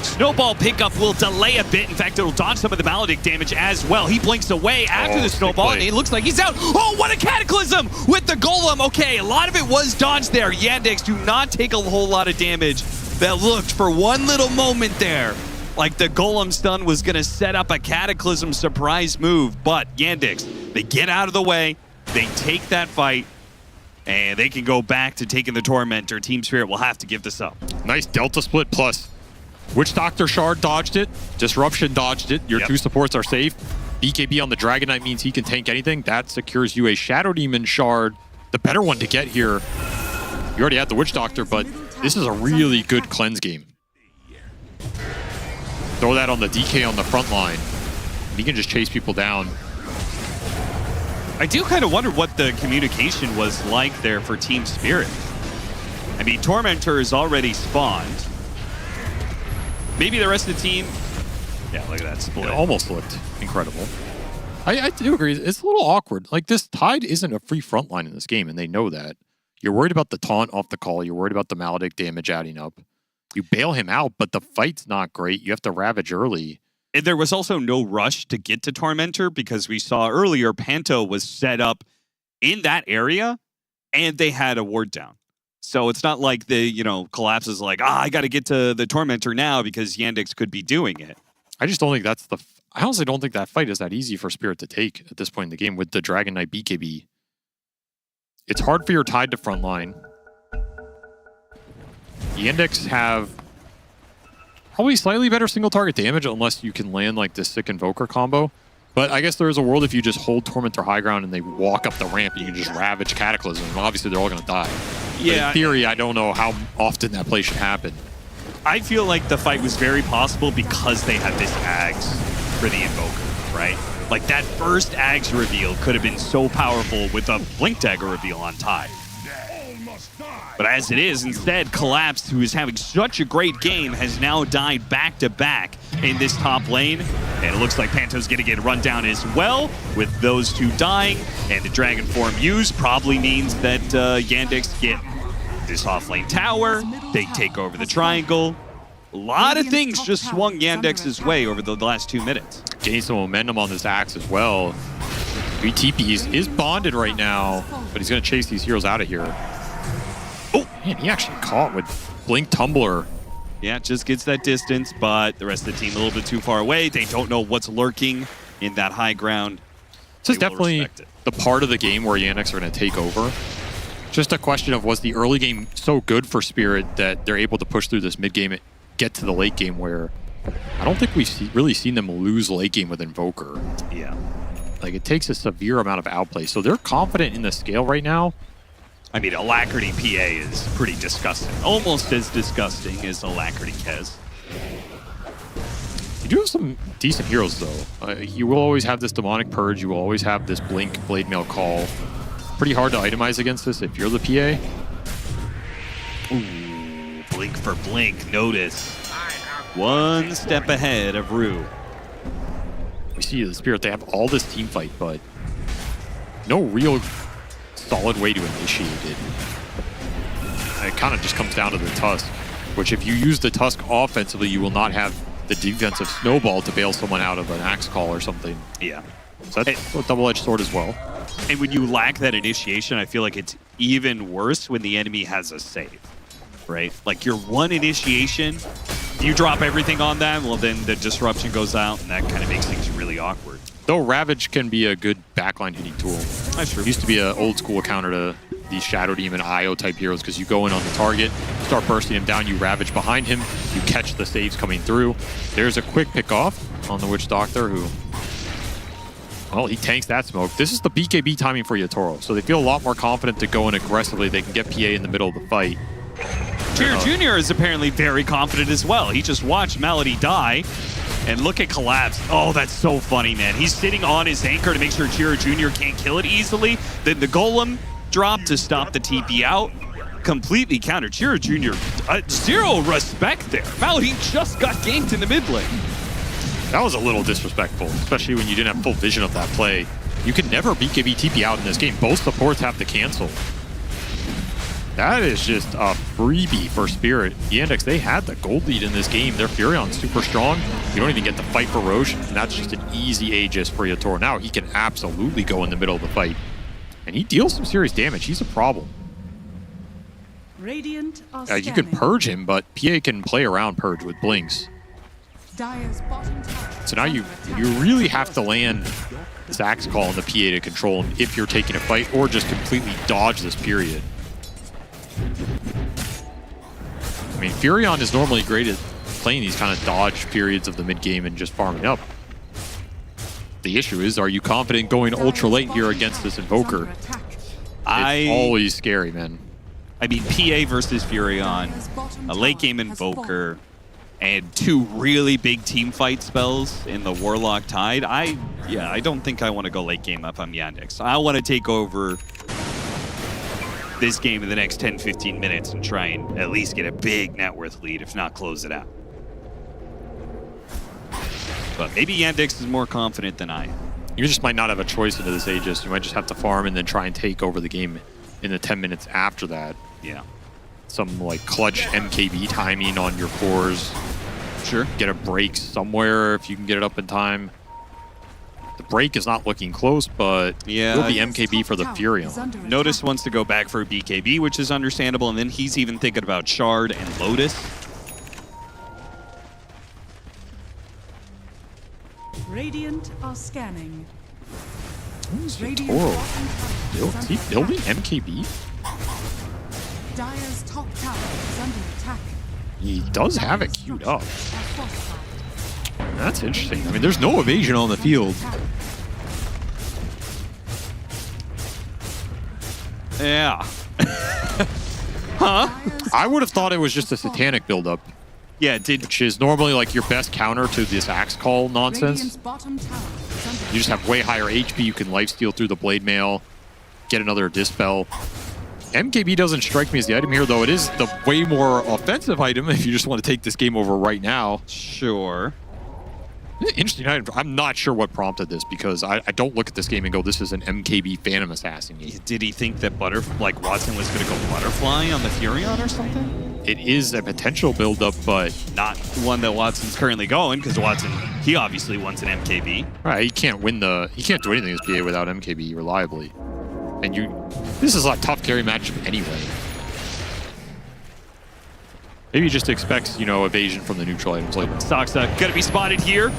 Snowball pickup will delay a bit. In fact, it'll dodge some of the Maledict damage as well. He blinks away after the Snowball, and it looks like he's out. Oh, what a Cataclysm with the Golem. Okay, a lot of it was dodged there. Yandex do not take a whole lot of damage. That looked for one little moment there like the Golem stun was going to set up a Cataclysm surprise move, but Yandex, they get out of the way, they take that fight, and they can go back to taking the Tormentor. Team Spirit will have to give this up.
Nice Delta split plus. Witch Doctor Shard dodged it. Disruption dodged it. Your 2 supports are safe. BKB on the Dragon Knight means he can tank anything. That secures you a Shadow Demon Shard. The better one to get here. You already had the Witch Doctor, but this is a really good cleanse game. Throw that on the DK on the front line. He can just chase people down.
I do kind of wonder what the communication was like there for Team Spirit. I mean, Tormentor is already spawned. Maybe the rest of the team... Yeah, look at that split.
It almost looked incredible. I do agree. It's a little awkward. Like, this Tide isn't a free front line in this game, and they know that. You're worried about the taunt off the call. You're worried about the Maledict damage adding up. You bail him out, but the fight's not great. You have to Ravage early.
And there was also no rush to get to Tormentor because we saw earlier Panto was set up in that area, and they had a ward down. So it's not like the, Collapse is like, I got to get to the Tormentor now because Yandex could be doing it.
I just don't think that's the... I honestly don't think that fight is that easy for Spirit to take at this point in the game with the Dragon Knight BKB. It's hard for your Tide to frontline. Yandex have probably slightly better single target damage unless you can land like this sick Invoker combo. But I guess there is a world if you just hold Tormentor high ground and they walk up the ramp and you can just Ravage Cataclysm. And obviously, they're all going to die.
Yeah.
But in theory, I don't know how often that play should happen.
I feel like the fight was very possible because they had this Ags for the Invoker, right? Like, that first Ags reveal could have been so powerful with a Blink Dagger reveal on Tide. But as it is, instead, Collapse, who is having such a great game, has now died back-to-back in this top lane. And it looks like Panto's going to get run down as well, with those 2 dying. And the Dragon Form used probably means that Yandex get this off-lane tower. They take over the triangle. A lot of things just swung Yandex's way over the last 2 minutes.
Gaining some momentum on this axe as well. VTP is bonded right now, but he's going to chase these heroes out of here. Oh, man, he actually caught with Blink Tumbler.
Yeah, it just gets that distance, but the rest of the team a little bit too far away. They don't know what's lurking in that high ground.
This is definitely the part of the game where Yandex are going to take over. Just a question of, was the early game so good for Spirit that they're able to push through this mid game and get to the late game, where I don't think we've really seen them lose late game with Invoker.
Yeah.
Like, it takes a severe amount of outplay. So they're confident in the scale right now.
I mean, Alacrity PA is pretty disgusting. Almost as disgusting as Alacrity Kez.
You do have some decent heroes, though. You will always have this Demonic Purge. You will always have this Blink Blade Mail Call. Pretty hard to itemize against this if you're the PA.
Ooh, Blink for Blink. Notice. One step ahead of Rue.
We see the Spirit, they have all this team fight, but no real solid way to initiate it. And it kind of just comes down to the Tusk, which if you use the Tusk offensively, you will not have the defensive snowball to bail someone out of an Axe Call or something.
Yeah.
So that's a double-edged sword as well.
And when you lack that initiation, I feel like it's even worse when the enemy has a save, right? Like your one initiation, you drop everything on them, well then the disruption goes out and that kind of makes things really awkward.
Though Ravage can be a good backline hitting tool.
That's true.
It used to be an old school counter to these Shadow Demon IO type heroes, because you go in on the target, start bursting him down, you Ravage behind him, you catch the saves coming through. There's a quick pick off on the Witch Doctor, who, well, he tanks that smoke. This is the BKB timing for Yatoro, so they feel a lot more confident to go in aggressively. They can get PA in the middle of the fight.
Tyr Jr. is apparently very confident as well. He just watched Melody die. And look at Collapse. Oh, that's so funny, man. He's sitting on his anchor to make sure Tyr Jr. can't kill it easily. Then the Golem dropped to stop the TP out. Completely countered. Tyr Jr. Zero respect there. Melody just got ganked in the mid lane.
That was a little disrespectful, especially when you didn't have full vision of that play. You can never BKB TP out in this game. Both supports have to cancel. That is just a freebie for Spirit. Yandex, they had the gold lead in this game. Their Furion's super strong. You don't even get to fight for Roche, and that's just an easy Aegis for Yatoro. Now he can absolutely go in the middle of the fight. And he deals some serious damage. He's a problem.
Radiant are
You can purge him, but PA can play around purge with blinks.
Dire's bottom tower.
So now you really have to land this Axe Call on the PA to control him if you're taking a fight, or just completely dodge this period. I mean, Furion is normally great at playing these kind of dodge periods of the mid game and just farming up. The issue is, are you confident going ultra late here against this Invoker? It's always scary, man.
I mean, PA versus Furion, a late game Invoker, and two really big team fight spells in the Warlock Tide. I don't think I want to go late game up on Yandex. I want to take over this game in the next 10-15 minutes and try and at least get a big net worth lead, if not close it out. But maybe Yandex is more confident than I am.
You just might not have a choice into this Aegis. You might just have to farm and then try and take over the game in the 10 minutes after that.
Yeah.
Some like clutch MKB timing on your cores.
Sure.
Get a break somewhere if you can get it up in time. The break is not looking close, but
yeah,
will be MKB for the Furion.
Notice wants to go back for a BKB, which is understandable, and then he's even thinking about Shard and Lotus.
Radiant are scanning.
Toro. Is he building MKB?
Dire's top tower is under attack.
He does have it queued up. That's interesting. I mean, there's no evasion on the field.
Yeah. Huh?
I would have thought it was just a satanic buildup.
Yeah, it did.
Which is normally like your best counter to this Axe Call nonsense. You just have way higher HP. You can lifesteal through the Blade Mail, get another Dispel. MKB doesn't strike me as the item here, though. It is the way more offensive item if you just want to take this game over right now.
Sure.
Interesting item. I'm not sure what prompted this, because I don't look at this game and go, this is an MKB Phantom Assassin game.
Did he think that Watson was going to go Butterfly on the Furion or something?
It is a potential build-up, but
not one that Watson's currently going, because Watson, he obviously wants an MKB.
Right, he can't do anything as PA without MKB reliably. And this is a tough carry matchup anyway. Maybe he just expects, evasion from the neutral items later.
Saksa gonna be spotted here.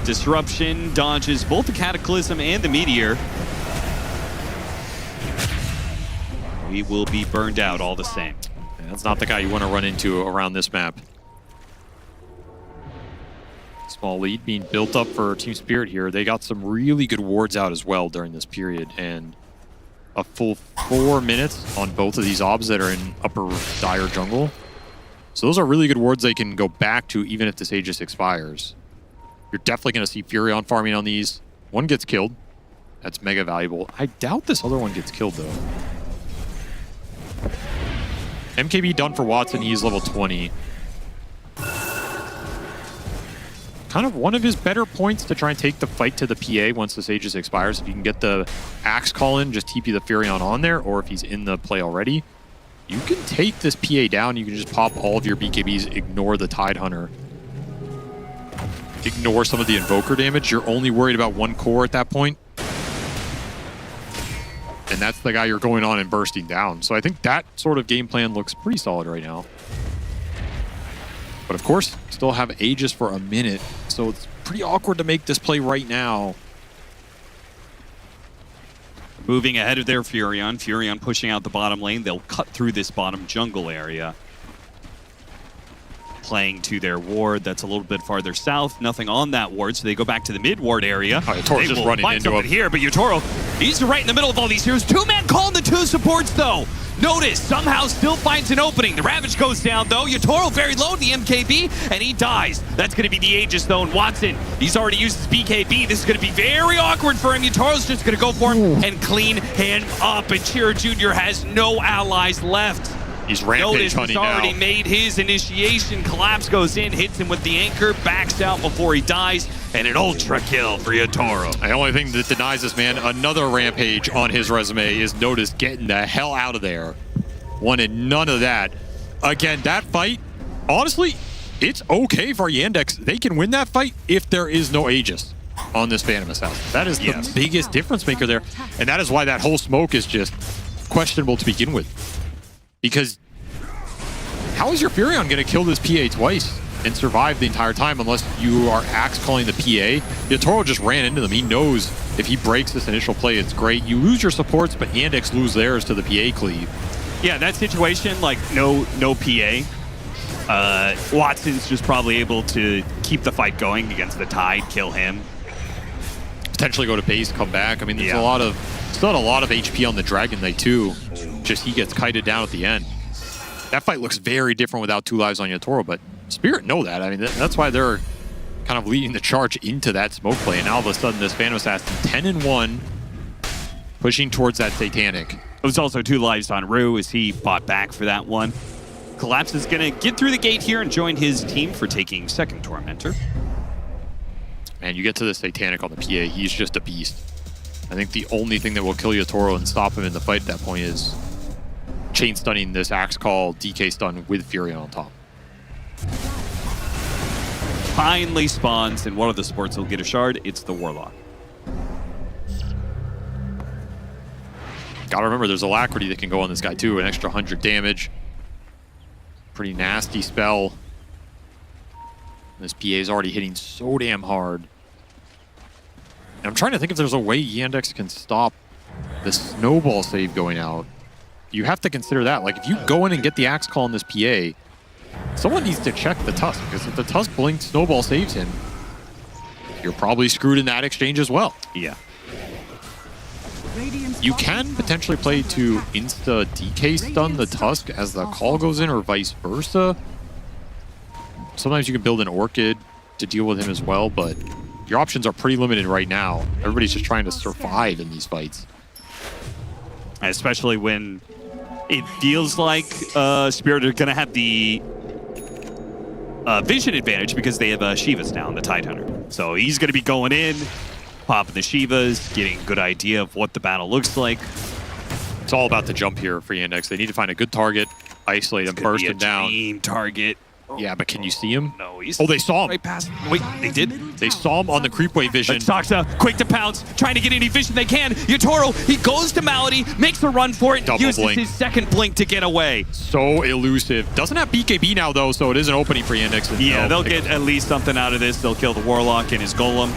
Disruption dodges both the Cataclysm and the Meteor. We will be burned out all the same.
Yeah, that's not the guy you want to run into around this map. Small lead being built up for Team Spirit here. They got some really good wards out as well during this period, and a full 4 minutes on both of these obs that are in upper dire jungle. So those are really good wards they can go back to even if this Aegis expires. You're definitely going to see Furion farming on these. One gets killed. That's mega valuable. I doubt this other one gets killed, though. MKB done for Watson. He's level 20. Kind of one of his better points to try and take the fight to the PA once this Aegis expires. If you can get the Axe Call in, just TP the Furion on there, or if he's in the play already, you can take this PA down. You can just pop all of your BKBs, ignore the Tidehunter. Ignore some of the Invoker damage. You're only worried about one core at that point. And that's the guy you're going on and bursting down. So I think that sort of game plan looks pretty solid right now. But of course, still have Aegis for a minute. So it's pretty awkward to make this play right now.
Moving ahead of their Furion. Furion pushing out the bottom lane. They'll cut through this bottom jungle area. Playing to their ward that's a little bit farther south. Nothing on that ward, so they go back to the mid ward area.
Yatoro's just running into him
here, but Yatoro, he's right in the middle of all these heroes. Two-man calling the two supports, though. Notice, somehow still finds an opening. The Ravage goes down, though. Yatoro very low in the MKB, and he dies. That's going to be the Aegis, though, and Watson, he's already used his BKB. This is going to be very awkward for him. Yatoro's just going to go for him and clean him up, and Chiro Jr. has no allies left.
He's rampage hunting now.
He's already made his initiation. Collapse goes in, hits him with the anchor, backs out before he dies, and an ultra kill for Yatoro.
The only thing that denies this man another rampage on his resume is Notice getting the hell out of there. Wanted none of that. Again, that fight, honestly, it's okay for Yandex. They can win that fight if there is no Aegis on this Phantom Assassin. That is the biggest difference maker there, and that is why that whole smoke is just questionable to begin with. Because how is your Furion going to kill this PA twice and survive the entire time unless you are axe calling the PA? Yatoro just ran into them. He knows if he breaks this initial play, it's great. You lose your supports, but Yandex lose theirs to the PA cleave.
Yeah, that situation, like no PA. Watson's just probably able to keep the fight going against the Tide, kill him.
Potentially go to base, come back. I mean, there's still a lot of HP on the Dragon Knight too. Just he gets kited down at the end. That fight looks very different without 2 lives on Yatoro, but Spirit know that. I mean, that's why they're kind of leading the charge into that smoke play. And now all of a sudden, this Phantom Assassin 10-1, pushing towards that Satanic.
It was also 2 lives on Rue as he fought back for that one. Collapse is going to get through the gate here and join his team for taking second Tormentor.
Man, you get to the Satanic on the PA, he's just a beast. I think the only thing that will kill Yatoro and stop him in the fight at that point is chain stunning this Axe Call DK stun with Furion on top.
Finally spawns, and one of the supports will get a shard. It's the Warlock.
Gotta remember, there's Alacrity that can go on this guy too, an extra 100 damage. Pretty nasty spell. This PA is already hitting so damn hard. And I'm trying to think if there's a way Yandex can stop the snowball save going out. You have to consider that. Like, if you go in and get the Axe Call on this PA, someone needs to check the Tusk, because if the Tusk blink snowball saves him, you're probably screwed in that exchange as well.
Yeah.
You can potentially play to insta DK stun the Tusk as the call goes in, or vice versa. Sometimes you can build an Orchid to deal with him as well, but your options are pretty limited right now. Everybody's just trying to survive in these fights.
Especially when it feels like Spirit are going to have the vision advantage because they have Shivas now in the Tidehunter. So he's going to be going in, popping the Shivas, getting a good idea of what the battle looks like.
It's all about the jump here for Yandex. They need to find a good target, isolate him, burst him down.
Dream target.
Yeah, but can you see him?
No, he's
Oh, they saw him.
right past. Wait, they did?
They saw him on the creepway vision.
Soxa, quick to pounce, trying to get any vision they can. Yatoro, he goes to Malady, makes a run for it,
Double
uses
blink.
his second blink to get away.
So elusive. Doesn't have BKB now, though, so it is an opening for Yandex.
Yeah, they'll get at least something out of this. They'll kill the Warlock and his Golem.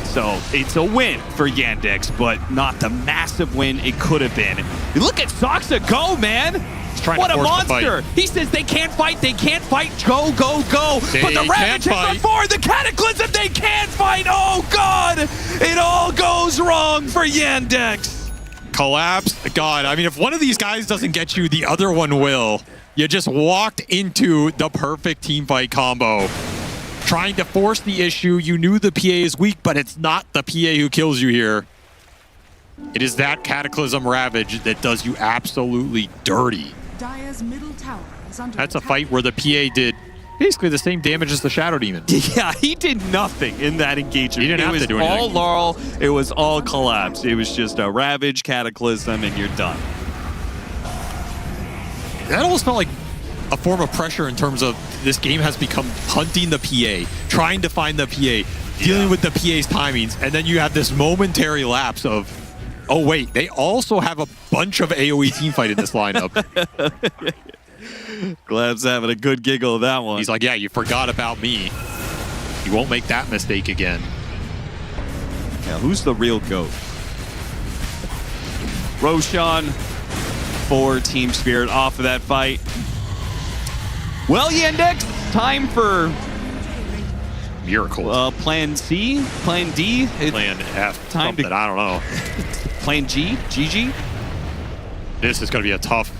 So it's a win for Yandex, but not the massive win it could have been. Look at Soxa go, man! What a monster! He says they can't fight, go, go, go! But the Ravage is on board, the Cataclysm, they can't fight! Oh god! It all goes wrong for Yandex!
Collapse. God, I mean, if one of these guys doesn't get you, the other one will. You just walked into the perfect team fight combo. Trying to force the issue. You knew the PA is weak, but it's not the PA who kills you here. It is that Cataclysm Ravage that does you absolutely dirty.
Dire's middle tower is under
That's a
attack.
fight where the PA did basically the same damage as the Shadow Demon.
Yeah, he did nothing in that engagement.
He didn't have to do anything.
It was all Laurel, it was all Collapse. It was just a Ravage, Cataclysm, and you're done.
That almost felt like a form of pressure in terms of this game has become hunting the PA, trying to find the PA, dealing with the PA's timings, and then you have this momentary lapse of, oh wait, they also have a bunch of AoE teamfight in this lineup.
Gleb's having a good giggle of that one.
He's like, yeah, you forgot about me. You won't make that mistake again.
Yeah, who's the real GOAT? Roshan for Team Spirit off of that fight. Well, Yandex, time for
Miracle.
Plan C, Plan D,
Plan F,
time
something, I don't know.
Plan G, GG.
This is going to be a tough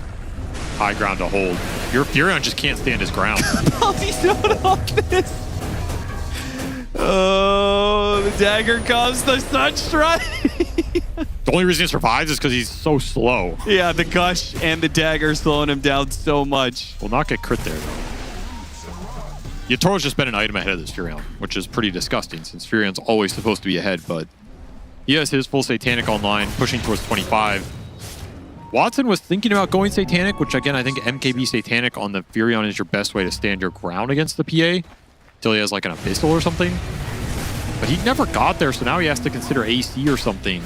high ground to hold. Your Furion just can't stand his ground.
He's not on this. Oh, the dagger comes, the Sunstrike.
The only reason he survives is because he's so slow.
Yeah, the Gush and the dagger slowing him down so much.
Will not get crit there, though. Yatoro's just been an item ahead of this Furion, which is pretty disgusting since Furion's always supposed to be ahead, but he has his full Satanic online, pushing towards 25. Watson was thinking about going Satanic, which again, I think MKB Satanic on the Furion is your best way to stand your ground against the PA until he has like an Abyssal or something. But he never got there, so now he has to consider AC or something.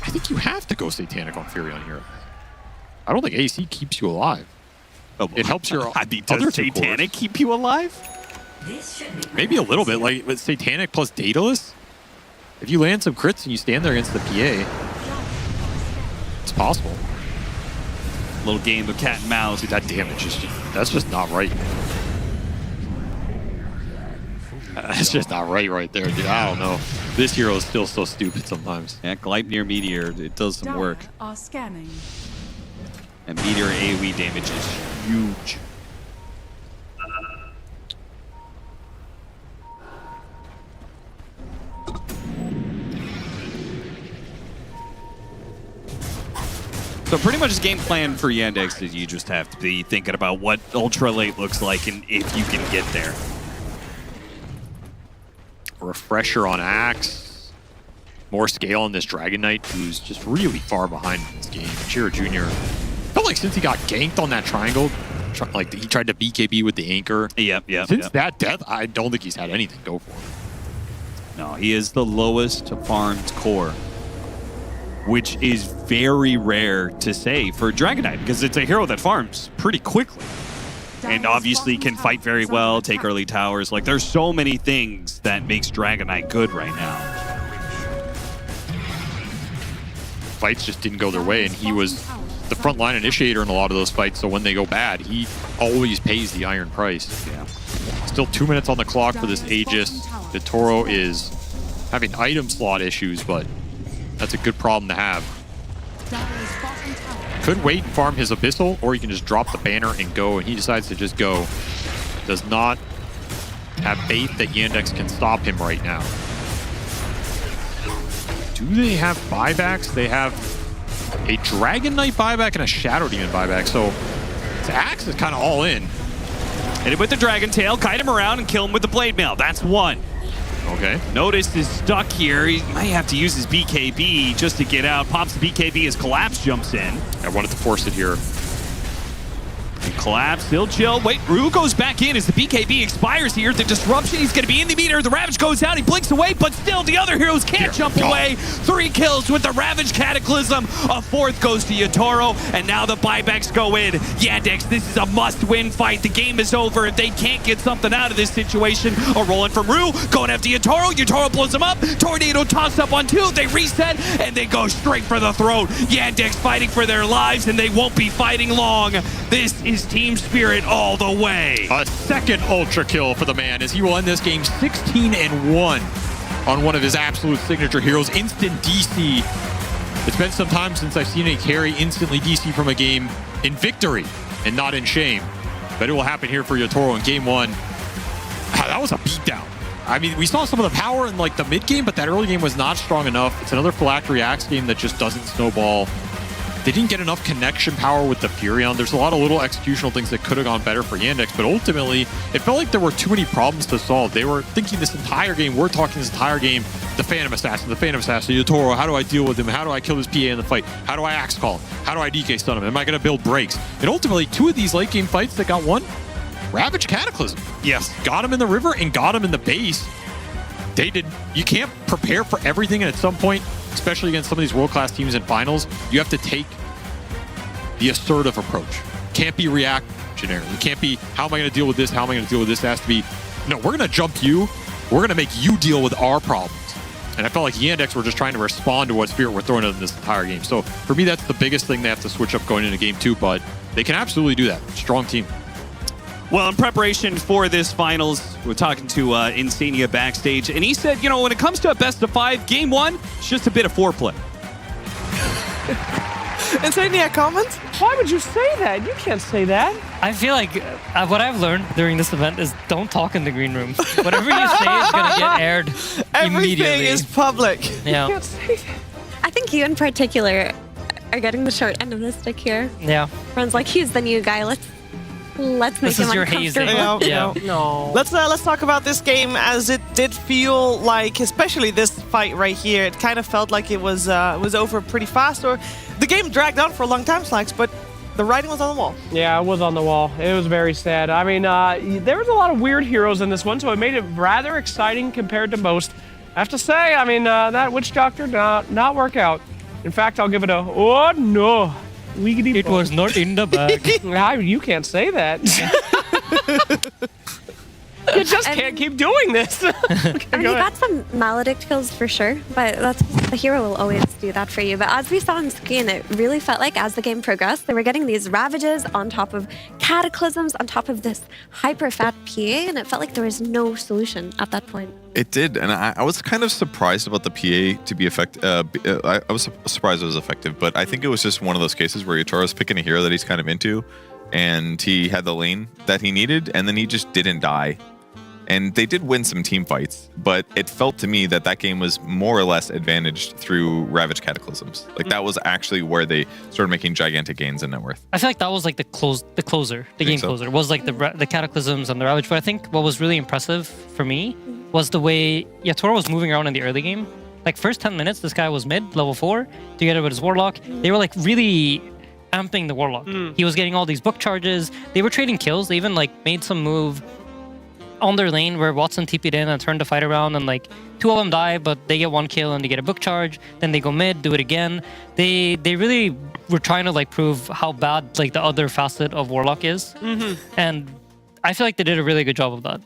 I think you have to go Satanic on Furion here. I don't think AC keeps you alive.
Oh,
it helps your
does
other
Satanic keep you alive?
Maybe a little bit, like with Satanic plus Daedalus. If you land some crits and you stand there against the PA, it's possible.
Little game of cat and mouse.
Dude, that damage is that's just not right. That's just not right there, dude. I don't know. This hero is still so stupid sometimes.
Yeah, Gleipnir Meteor, it does some work.
Dire are scanning.
And Meteor AoE damage is huge. So pretty much the game plan for Yandex is you just have to be thinking about what Ultra Late looks like and if you can get there.
Refresher on Axe. More scale on this Dragon Knight, who's just really far behind in this game. Chiro Jr. felt like since he got ganked on that triangle, like he tried to BKB with the anchor. Since that death, I don't think he's had anything go for him.
No, he is the lowest farmed core, which is very rare to say for Dragon Knight because it's a hero that farms pretty quickly. And obviously can fight very well, take early towers. Like, there's so many things that makes Dragon Knight good right now.
Fights just didn't go their way, and he was the frontline initiator in a lot of those fights, so when they go bad, he always pays the iron price.
Yeah.
Still 2 minutes on the clock for this Aegis. Toro is having item slot issues, but that's a good problem to have. Could wait and farm his Abyssal, or he can just drop the banner and go, and he decides to just go. Does not have faith that Yandex can stop him right now. Do they have buybacks? They have a Dragon Knight buyback and a Shadow Demon buyback, so his Axe is kind of all in.
Hit him with the Dragon Tail, kite him around, and kill him with the Blade Mail. That's one.
Okay.
Notice is stuck here. He might have to use his BKB just to get out. Pops the BKB as Collapse jumps in.
I wanted to force it here.
Collapse, still chill. Wait, Rue goes back in as the BKB expires here. The disruption, he's going to be in the meter. The Ravage goes out, he blinks away, but still the other heroes can't jump away. 3 kills with the Ravage Cataclysm. A 4th goes to Yatoro, and now the buybacks go in. Yandex, this is a must-win fight. The game is over. If they can't get something out of this situation, a roll-in from Rue, going after Yatoro. Yatoro blows him up. Tornado toss up on 2. They reset, and they go straight for the throat. Yandex fighting for their lives, and they won't be fighting long. This is Team Spirit all the way.
A second ultra kill for the man as he will end this game 16-1 on one of his absolute signature heroes, instant DC. It's been some time since I've seen a carry instantly DC from a game in victory and not in shame. But it will happen here for Yatoro in game 1. That was a beatdown. I mean, we saw some of the power in like the mid game, but that early game was not strong enough. It's another Phylactery Axe game that just doesn't snowball. They didn't get enough connection power with the Furion. There's a lot of little executional things that could have gone better for Yandex, but ultimately, it felt like there were too many problems to solve. They were thinking this entire game, we're talking this entire game, the Phantom Assassin, Yatoro, how do I deal with him? How do I kill this PA in the fight? How do I Axe Call him? How do I DK stun him? Am I going to build breaks? And ultimately, 2 of these late game fights that got won, Ravage Cataclysm. Yes, got him in the river and got him in the base. They did. You can't prepare for everything, and at some point, especially against some of these world-class teams in finals, you have to take the assertive approach. Can't be reactionary. You can't be, how am I going to deal with this? How am I going to deal with this? It has to be, no, we're going to jump you. We're going to make you deal with our problems. And I felt like Yandex were just trying to respond to what Spirit were throwing at them this entire game. So for me, that's the biggest thing they have to switch up going into game 2, but they can absolutely do that. Strong team.
Well, in preparation for this finals, we're talking to Insania backstage, and he said, you know, when it comes to a best of 5, game 1, it's just a bit of foreplay.
Insania, comment?
Why would you say that? You can't say that.
I feel like what I've learned during this event is don't talk in the green room. Whatever you say is going to get aired immediately.
Everything is public.
Yeah.
You can't say that.
I think you in particular are getting the short end of the stick here.
Yeah.
Everyone's like, he's the new guy. Let's make him uncomfortable.
Yeah.
No. Let's talk about this game, as it did feel like, especially this fight right here, it kind of felt like it was over pretty fast, or the game dragged on for a long time, Slacks, but the writing was on the wall.
Yeah, it was on the wall. It was very sad. I mean, there was a lot of weird heroes in this one, so it made it rather exciting compared to most. I have to say, I mean, that Witch Doctor did not work out. In fact, I'll give it a, oh no.
It was not in the bag.
You can't say that. You just can't keep doing this.
I mean, you got some Maledict kills for sure, but the hero will always do that for you. But as we saw on screen, it really felt like as the game progressed, they were getting these Ravages on top of Cataclysms, on top of this hyper-fat PA, and it felt like there was no solution at that point.
It did, and I was kind of surprised about the PA to be effective. I was surprised it was effective, but I think it was just one of those cases where Yatoro's picking a hero that he's kind of into, and he had the lane that he needed, and then he just didn't die. And they did win some team fights, but it felt to me that that game was more or less advantaged through Ravage Cataclysms. Like that was actually where they started making gigantic gains in net worth.
I feel like that was like the game closer was like the Cataclysms and the Ravage. But I think what was really impressive for me was the way Yatoro was moving around in the early game. Like first 10 minutes, this guy was mid, level 4, together with his Warlock. They were like really amping the Warlock. He was getting all these book charges. They were trading kills. They even like made some move on their lane where Watson TP'd in and turned the fight around, and like 2 of them die, but they get 1 kill and they get a book charge. Then they go mid, do it again. They really were trying to like prove how bad like the other facet of Warlock is. And I feel like they did a really good job of that.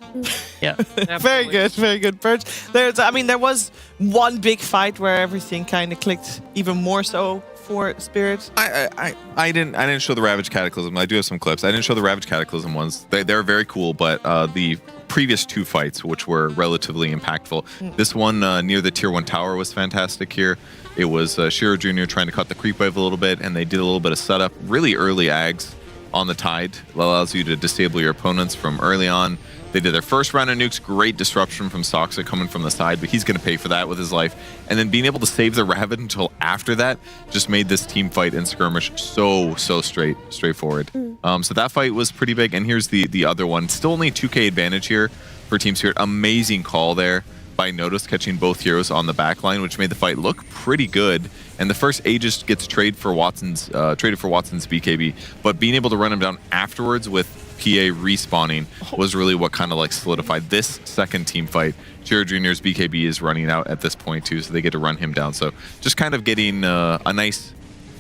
Yeah.
Very good, Birch. There was one big fight where everything kind of clicked even more so for Spirit.
I didn't show the Ravage Cataclysm. I do have some clips. I didn't show the Ravage Cataclysm ones. They're very cool, but the previous 2 fights, which were relatively impactful. This one near the tier 1 tower was fantastic here. It was Shiro Jr. trying to cut the creep wave a little bit, and they did a little bit of setup. Really early ags on the Tide. That allows you to disable your opponents from early on. They did their first round of nukes. Great disruption from Soxa coming from the side, but he's going to pay for that with his life. And then being able to save the Ravage until after that just made this team fight and skirmish so straightforward. So that fight was pretty big. And here's the other one. Still only 2K advantage here for Team Spirit. Amazing call there by Notice catching both heroes on the back line, which made the fight look pretty good. And the first Aegis gets traded for Watson's BKB, but being able to run him down afterwards with PA respawning was really what kind of like solidified this second team fight. Jiro Jr.'s BKB is running out at this point too, so they get to run him down. So just kind of getting a nice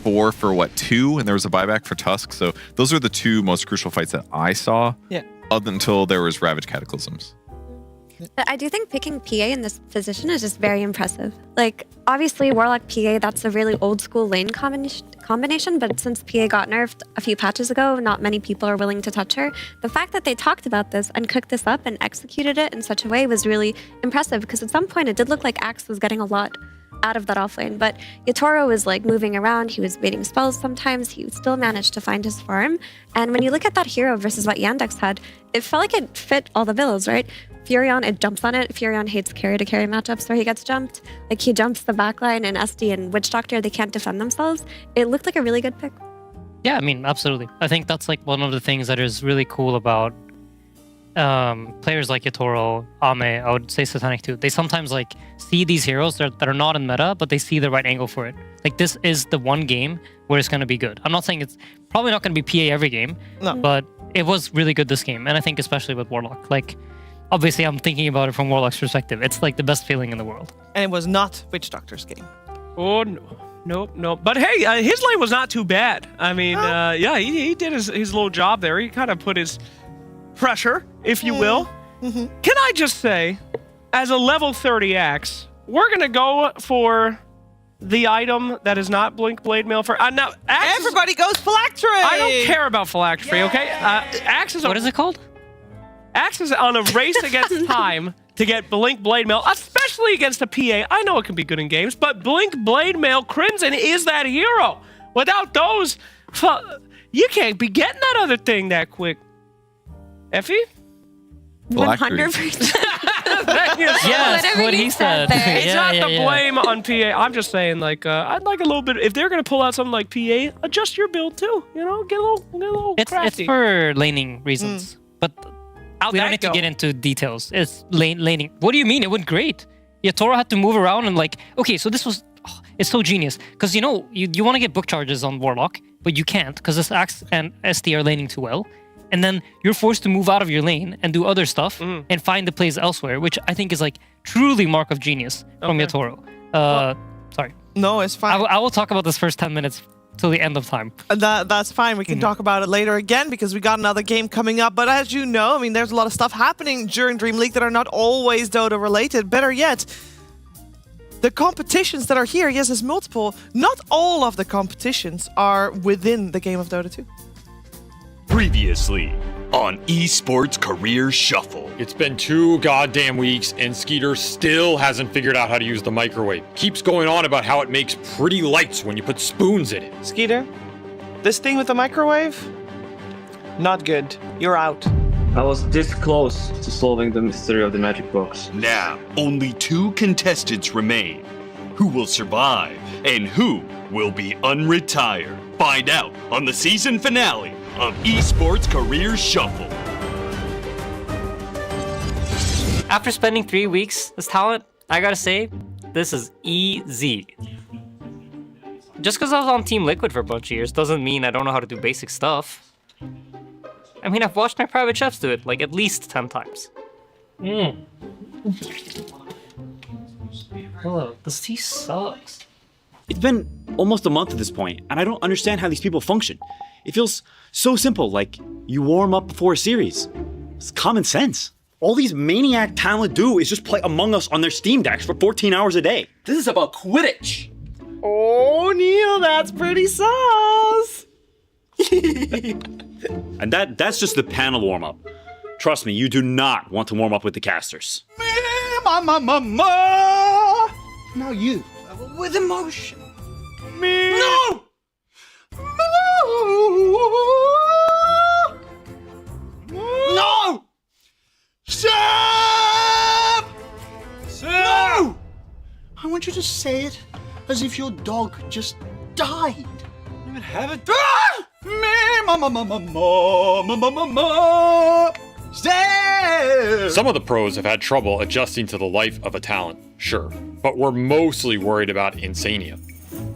4 for what, 2, and there was a buyback for Tusk. So those are the 2 most crucial fights that I saw.
Yeah.
Up until there was Ravage Cataclysms.
I do think picking PA in this position is just very impressive. Like, obviously, Warlock PA, that's a really old school lane combination, but since PA got nerfed a few patches ago, not many people are willing to touch her. The fact that they talked about this and cooked this up and executed it in such a way was really impressive, because at some point it did look like Axe was getting a lot out of that offlane, but Yatoro was like moving around, he was baiting spells sometimes, he still managed to find his farm. And when you look at that hero versus what Yandex had, it felt like it fit all the bills, right? Furion, it jumps on it. Furion hates carry-to-carry matchups where he gets jumped. Like, he jumps the backline, and SD and Witch Doctor, they can't defend themselves. It looked like a really good pick.
Yeah, I mean, absolutely. I think that's like one of the things that is really cool about players like Yatoro, Ame, I would say Satanic too. They sometimes like see these heroes that are not in meta, but they see the right angle for it. Like, this is the one game where it's going to be good. I'm not saying it's probably not going to be PA every game, but it was really good this game. And I think especially with Warlock, like, obviously I'm thinking about it from Warlock's perspective. It's like the best feeling in the world.
And it was not Witch Doctor's game.
Oh, no. Nope. But hey, his lane was not too bad. I mean, yeah, he did his little job there. He kind of put his pressure, if you will. Can I just say, as a level 30 Axe, we're going to go for the item that is not Blink Blade Mail for... now,
everybody goes Phylactery!
I don't care about Phylactery, okay? Axe is...
What is it called?
Axe is on a race against time to get Blink Blade Mail, especially against a PA. I know it can be good in games, but Blink Blade Mail Crimson is that hero. Without those, you can't be getting that other thing that quick. Effie?
100%.
Yes, what he said.
It's not the blame on PA. I'm just saying, like, I'd like a little bit. If they're gonna pull out something like PA, adjust your build too. You know, get a little crafty.
It's for laning reasons, but we don't need to get into details. It's laning. What do you mean? It went great. Yatoro had to move around and like, okay, so this was, it's so genius. Because you know, you want to get book charges on Warlock, but you can't because this Axe and SD are laning too well. And then you're forced to move out of your lane and do other stuff and find the plays elsewhere, which I think is like truly mark of genius from Yatoro. Sorry.
No, it's fine.
I will talk about this first 10 minutes till the end of time.
That's fine. We can talk about it later again because we got another game coming up. But as you know, I mean, there's a lot of stuff happening during DreamLeague that are not always Dota related. Better yet, the competitions that are here, yes, there's multiple. Not all of the competitions are within the game of Dota 2.
Previously on Esports Career Shuffle.
It's been 2 goddamn weeks and Skeeter still hasn't figured out how to use the microwave. Keeps going on about how it makes pretty lights when you put spoons in it.
Skeeter, this thing with the microwave, not good. You're out.
I was this close to solving the mystery of the magic box.
Now, only 2 contestants remain. Who will survive and who will be unretired? Find out on the season finale of Esports Career Shuffle.
After spending 3 weeks as talent, I gotta say, this is easy. Just because I was on Team Liquid for a bunch of years doesn't mean I don't know how to do basic stuff. I mean, I've watched my private chefs do it like at least 10 times. Hello, this tea sucks.
It's been almost a month at this point, and I don't understand how these people function. It feels so simple, like you warm up before a series. It's common sense. All these maniac talent do is just play Among Us on their Steam decks for 14 hours a day. This is about Quidditch.
Oh, Neil, that's pretty sus.
And that's just the panel warm-up. Trust me, you do not want to warm up with the casters.
Now you, with emotion.
No!
No! Sam! No! I want you to say it as if your dog just died.
I don't even have it.
Ah! Me, ma. Sam!
Some of the pros have had trouble adjusting to the life of a talent, sure, but we're mostly worried about Insania.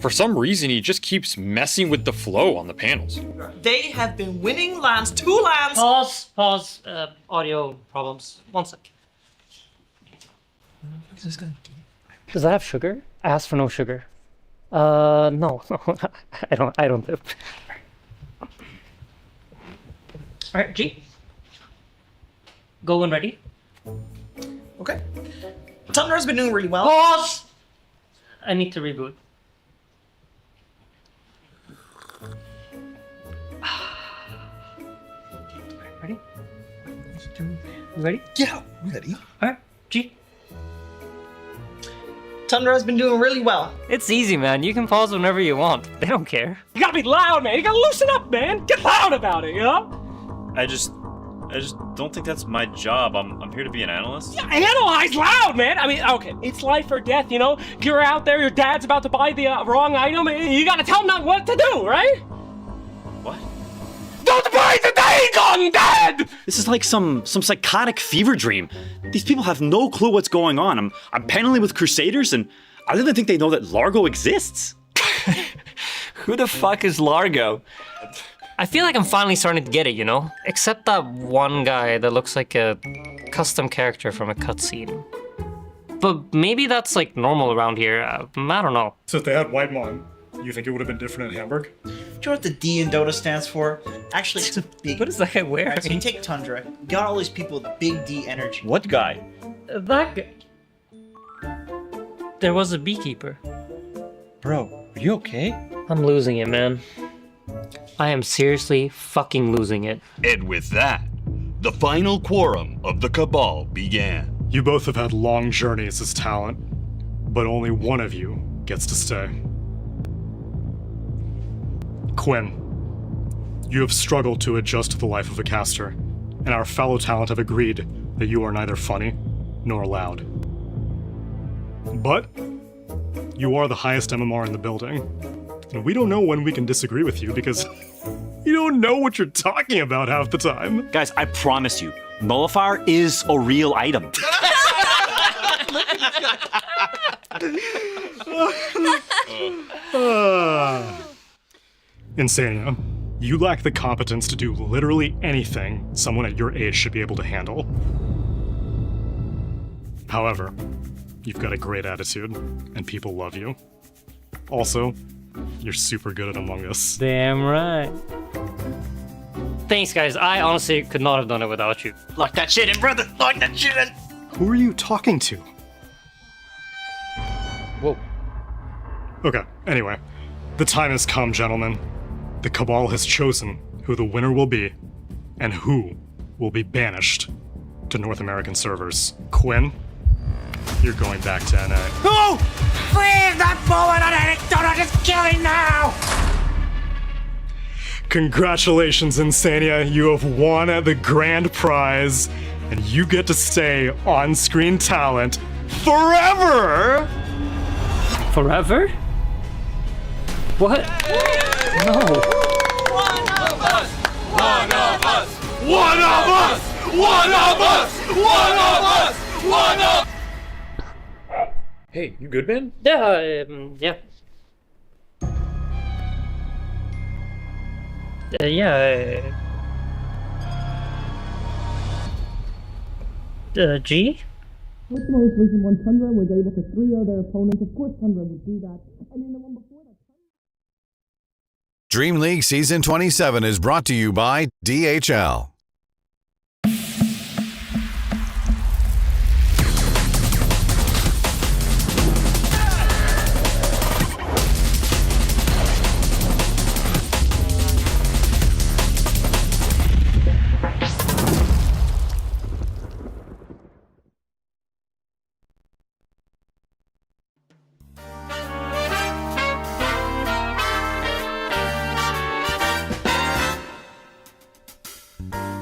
For some reason, he just keeps messing with the flow on the panels.
They have been winning lands, 2 lands.
Pause. Audio problems. 1 sec. Does that have sugar? I asked for no sugar. No. I don't do. Alright, G. Go when ready.
Okay. Thunder has been doing really well.
Pause! I need to reboot. Ready? You ready?
Yeah, ready.
Alright, G.
Thunder has been doing really well.
It's easy, man. You can pause whenever you want. They don't care.
You gotta be loud, man. You gotta loosen up, man. Get loud about it, you know?
I just don't think that's my job. I'm here to be an analyst.
Yeah, analyze loud, man. I mean, okay, it's life or death, you know? You're out there, your dad's about to buy the wrong item, and you gotta tell him not what to do, right?
What?
Don't buy the Dagon, Dad!
This is like some psychotic fever dream. These people have no clue what's going on. I'm paneling with Crusaders, and I don't even think they know that Largo exists.
Who the fuck is Largo? I feel like I'm finally starting to get it, you know? Except that one guy that looks like a custom character from a cutscene. But maybe that's like normal around here. I don't know.
So if they had Whitemon, you think it would have been different in Hamburg?
Do you know what the D in Dota stands for? Actually, it's a big...
What is that guy wearing?
Right, so you take Tundra, you got all these people with big D energy.
What guy?
That guy. There was a beekeeper.
Bro, are you okay?
I'm losing it, man. I am seriously fucking losing it.
And with that, the final quorum of the Cabal began.
You both have had long journeys as talent, but only one of you gets to stay. Quinn, you have struggled to adjust to the life of a caster, and our fellow talent have agreed that you are neither funny nor loud. But you are the highest MMR in the building, and we don't know when we can disagree with you because you don't know what you're talking about half the time.
Guys, I promise you, Nullifier is a real item.
Insania, you lack the competence to do literally anything someone at your age should be able to handle. However, you've got a great attitude, and people love you. Also, you're super good at Among Us.
Damn right. Thanks, guys. I honestly could not have done it without you.
Lock that shit in, brother! Lock that shit in!
Who are you talking to?
Whoa.
Okay, anyway. The time has come, gentlemen. The Cabal has chosen who the winner will be, and who will be banished to North American servers. Quinn, you're going back to NA.
No! Please, that bullet on anecdote is killing now!
Congratulations, Insania. You have won the grand prize, and you get to stay on-screen talent forever!
Forever? What? No.
One of us! One of us! One of us! One of us! One of us! One of...
Hey, you good, man?
Yeah, yeah. G?
What's the most recent one? Tundra was able to 3-0 their opponents. Of course, Tundra would do that. And in the one before that.
DreamLeague Season 27 is brought to you by DHL.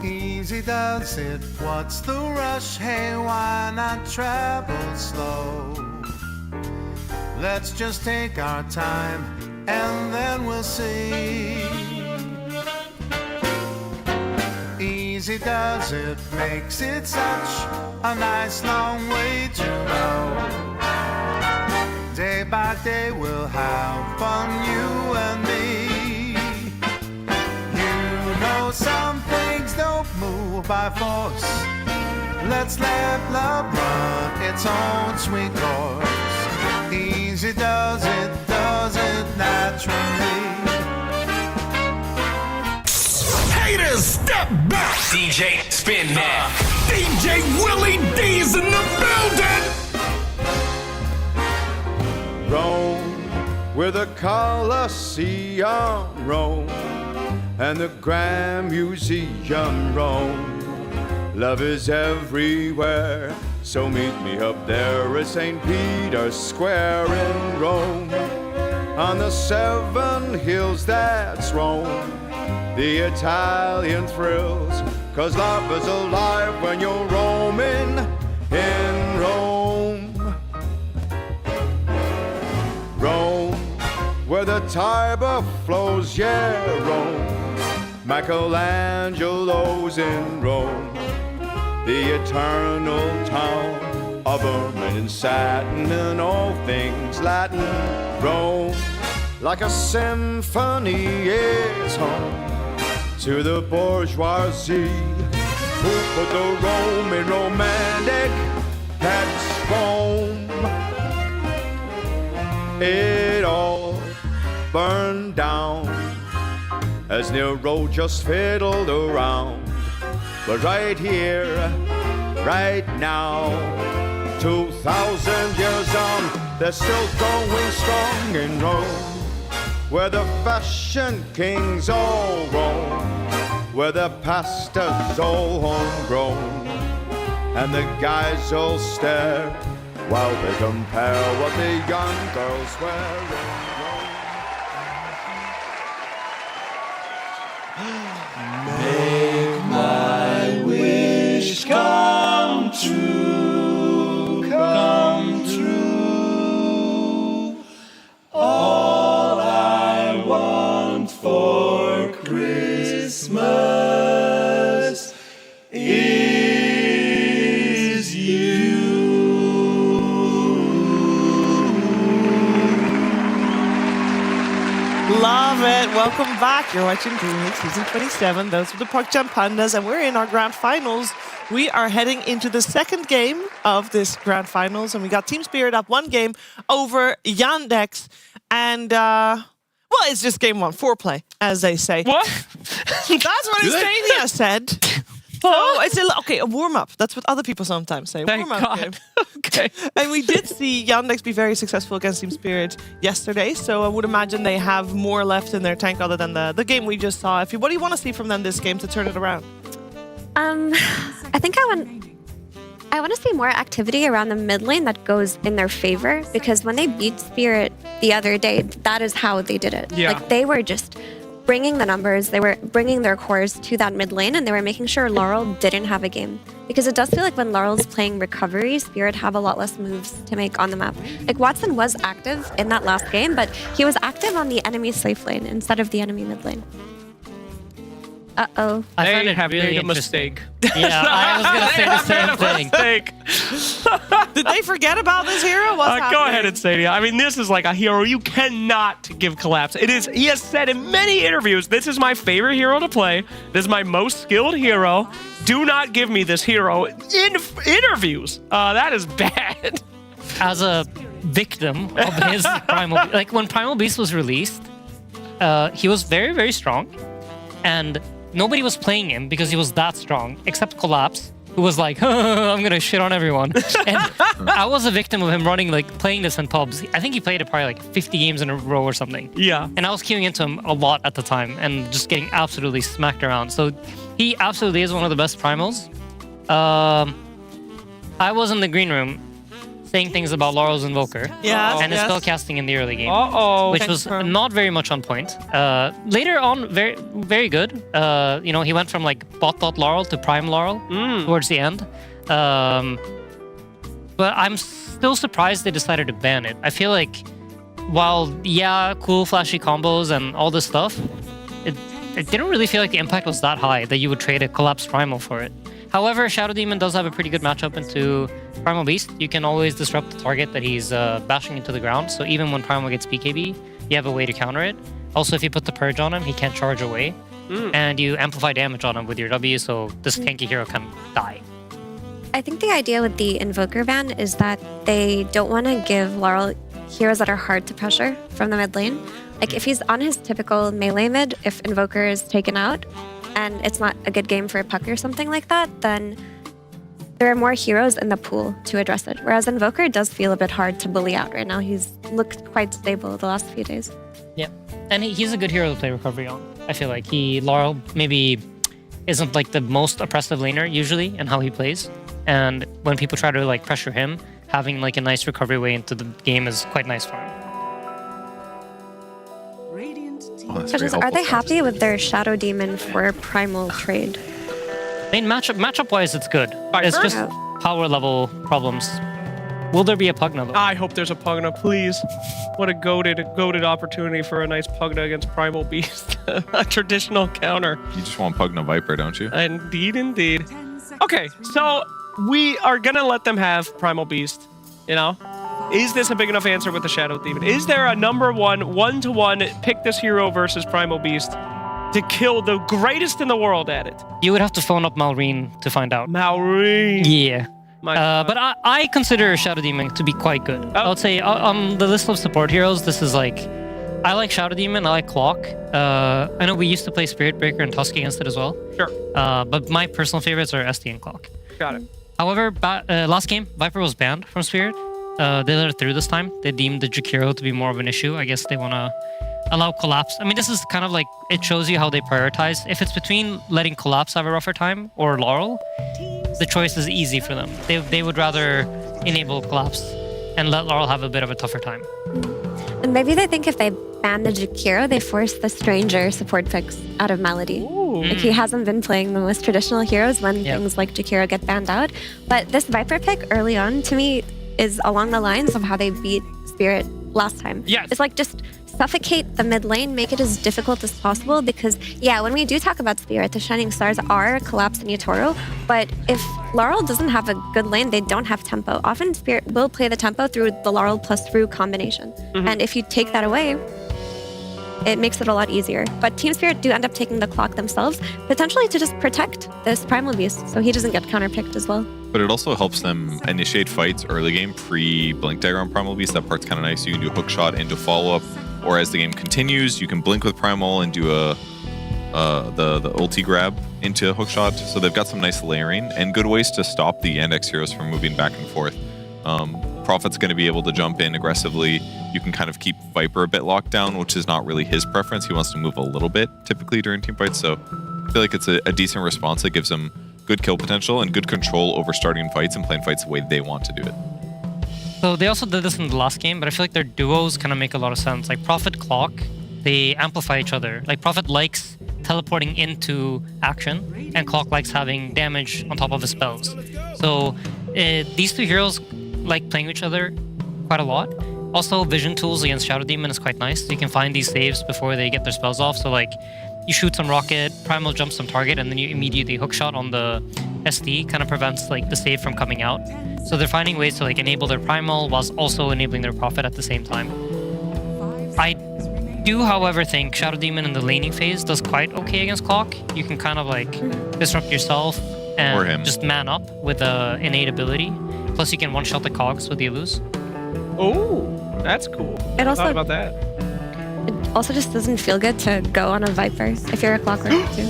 Easy does it, what's the rush? Hey, why not travel slow? Let's just take our time and then we'll see. Easy easy does it, makes it such a nice long way to go. Day by day we'll have fun, you and me. You know some things don't move by force. Let's let love run its own sweet course. Easy does it naturally.
Haters, step back! DJ, spin that. DJ Willie D's in the building!
Rome, where the Colosseum, Rome, and the Grand Museum, Rome. Love is everywhere, so meet me up there at St. Peter's Square in Rome. On the 7 hills, that's Rome. The Italian thrills, 'cause love is alive when you're roaming in Rome. Rome, where the Tiber flows, yeah, Rome. Michelangelo's in Rome. The eternal town of ermine and satin and all things Latin. Rome, like a symphony, is home to the bourgeoisie who put the Roman romantic at home. It all burned down as Nero just fiddled around. But right here, right now, 2,000 years on, they're still going strong in Rome, where the fashion kings all roam, where the pasta's all homegrown, and the guys all stare while they compare what the young girls wear in Rome.
Make my wish come true, come true. All I want for Christmas is you.
Love it. Welcome back. You're watching DreamLeague Season 27. Those are the PogChamp Pandas, and we're in our grand finals. We are heading into the second game of this grand finals, and we got Team Spirit up 1 game over Yandex. And, well, it's just game 1, foreplay, as they say.
What?
That's what Estania said. So it's a warm-up. That's what other people sometimes say.
Thank
Warm-up
God.
game.
Okay.
And we did see Yandex be very successful against Team Spirit yesterday, so I would imagine they have more left in their tank other than the game we just saw. What do you want to see from them this game to turn it around?
I think I want to see more activity around the mid lane that goes in their favor, because when they beat Spirit the other day, that is how they did it.
Yeah.
Like, they were just bringing the numbers, they were bringing their cores to that mid lane, and they were making sure Laurel didn't have a game. Because it does feel like when Laurel's playing recovery, Spirit have a lot less moves to make on the map. Like, Watson was active in that last game, but he was active on the enemy safe lane instead of the enemy mid lane. Uh-oh.
I
find
they
it
have
really
made a mistake.
Yeah, I was going to say the same thing.
Did they forget about this hero? What's happening?
Go ahead, Stadia. I mean, this is like a hero you cannot give collapse. It is. He has said in many interviews, this is my favorite hero to play. This is my most skilled hero. Do not give me this hero in interviews. That is bad.
As a victim of his Primal... Like, when Primal Beast was released, he was very, very strong. And nobody was playing him because he was that strong, except Collapse, who was like, I'm gonna shit on everyone. And I was a victim of him playing this in pubs. I think he played it probably like 50 games in a row or something.
Yeah.
And I was queuing into him a lot at the time and just getting absolutely smacked around. So he absolutely is one of the best primals. I was in the green room saying things about Laurel's Invoker.
Yeah.
And his spellcasting in the early game.
Which
was not very much on point. Later on, very, very good. He went from like bot Laurel to prime Laurel towards the end. But I'm still surprised they decided to ban it. I feel like while, yeah, cool flashy combos and all this stuff, it didn't really feel like the impact was that high that you would trade a Collapse Primal for it. However, Shadow Demon does have a pretty good matchup into Primal Beast. You can always disrupt the target that he's bashing into the ground, so even when Primal gets BKB, you have a way to counter it. Also, if you put the Purge on him, he can't charge away. And you amplify damage on him with your W, so this tanky hero can die.
I think the idea with the Invoker ban is that they don't want to give Laurel heroes that are hard to pressure from the mid lane. Like, if he's on his typical melee mid, if Invoker is taken out, and it's not a good game for a puck or something like that, then there are more heroes in the pool to address it. Whereas Invoker does feel a bit hard to bully out right now. He's looked quite stable the last few days.
Yeah, and he's a good hero to play recovery on. I feel like Laurel maybe isn't like the most oppressive laner usually in how he plays. And when people try to like pressure him, having like a nice recovery way into the game is quite nice for him.
Are they happy with their Shadow Demon for Primal trade?
I mean, matchup-wise, it's good. It's just power level problems. Will there be a Pugna though?
I hope there's a Pugna, please. What a goated opportunity for a nice Pugna against Primal Beast. A traditional counter.
You just want Pugna Viper, don't you?
Indeed, indeed. Okay, so we are gonna let them have Primal Beast, you know? Is this a big enough answer with the Shadow Demon? Is there a number one-to-one pick this hero versus Primal Beast to kill the greatest in the world at it?
You would have to phone up Malrine to find out.
Malrine.
Yeah. But I consider Shadow Demon to be quite good. I would say on the list of support heroes, this is like... I like Shadow Demon, I like Clock. I know we used to play Spirit Breaker and Tusk against it as well.
Sure.
But my personal favorites are SD and Clock.
Got it.
However, last game, Viper was banned from Spirit. They let it through this time. They deemed the Jakiro to be more of an issue. I guess they want to allow Collapse. I mean, this is kind of like, it shows you how they prioritize. If it's between letting Collapse have a rougher time or Laurel, the choice is easy for them. They would rather enable Collapse and let Laurel have a bit of a tougher time.
And maybe they think if they ban the Jakiro, they force the Stranger support picks out of Melody. Like, he hasn't been playing the most traditional heroes when things like Jakiro get banned out. But this Viper pick early on, to me, is along the lines of how they beat Spirit last time.
Yes.
It's like, just suffocate the mid lane, make it as difficult as possible, because, yeah, when we do talk about Spirit, the Shining Stars are Collapse and Yatoro, but if Laurel doesn't have a good lane, they don't have tempo. Often Spirit will play the tempo through the Laurel plus Rue combination. And if you take that away, it makes it a lot easier. But Team Spirit do end up taking the clock themselves, potentially to just protect this Primal Beast, so he doesn't get counterpicked as well.
But it also helps them initiate fights early game, pre-Blink Dagger on Primal Beast. That part's kind of nice. You can do a hook shot into follow-up, or as the game continues, you can blink with Primal and do the ulti grab into hook shot. So they've got some nice layering and good ways to stop the Yandex heroes from moving back and forth. Prophet's going to be able to jump in aggressively. You can kind of keep Viper a bit locked down, which is not really his preference. He wants to move a little bit, typically, during team fights. So I feel like it's a decent response that gives him good kill potential and good control over starting fights and playing fights the way they want to do it.
So they also did this in the last game, but I feel like their duos kind of make a lot of sense. Like Prophet, Clock, they amplify each other. Like Prophet likes teleporting into action, and Clock likes having damage on top of his spells. So these two heroes like playing with each other quite a lot. Also, vision tools against Shadow Demon is quite nice. You can find these saves before they get their spells off. So like, you shoot some rocket, Primal jumps some target, and then you immediately hookshot on the SD. Kind of prevents like the save from coming out. So they're finding ways to like enable their Primal whilst also enabling their Prophet at the same time. I do, however, think Shadow Demon in the laning phase does quite okay against Clock. You can kind of like disrupt yourself and just man up with an innate ability. Plus, you can one-shot the cogs with the Illus.
Oh, that's cool.
It also,
I thought about that.
It also just doesn't feel good to go on a Viper if you're a Clockwork too.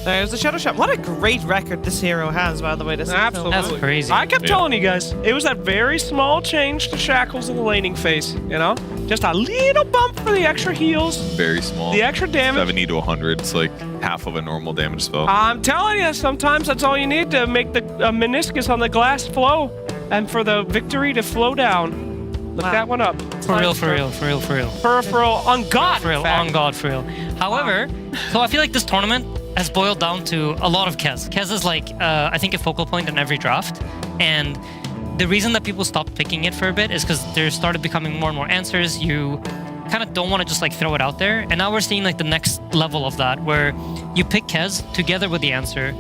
There's the Shadow Shot. What a great record this hero has, by the way. This
Absolutely.
That's crazy.
I kept telling you guys, it was that very small change to Shackles in the laning phase, you know? Just a little bump for the extra heals.
Very small.
The extra damage.
70 to 100. It's like half of a normal damage spell.
I'm telling you, sometimes that's all you need to make the meniscus on the glass flow and for the victory to flow down. Look that one up.
For real, for real, for real, for real.
Peripheral on God.
For real, on God, for real. However, so I feel like this tournament has boiled down to a lot of Kez. Kez is like, I think, a focal point in every draft. And the reason that people stopped picking it for a bit is because there started becoming more and more answers. You kind of don't want to just like throw it out there. And now we're seeing like the next level of that, where you pick Kez together with the answer,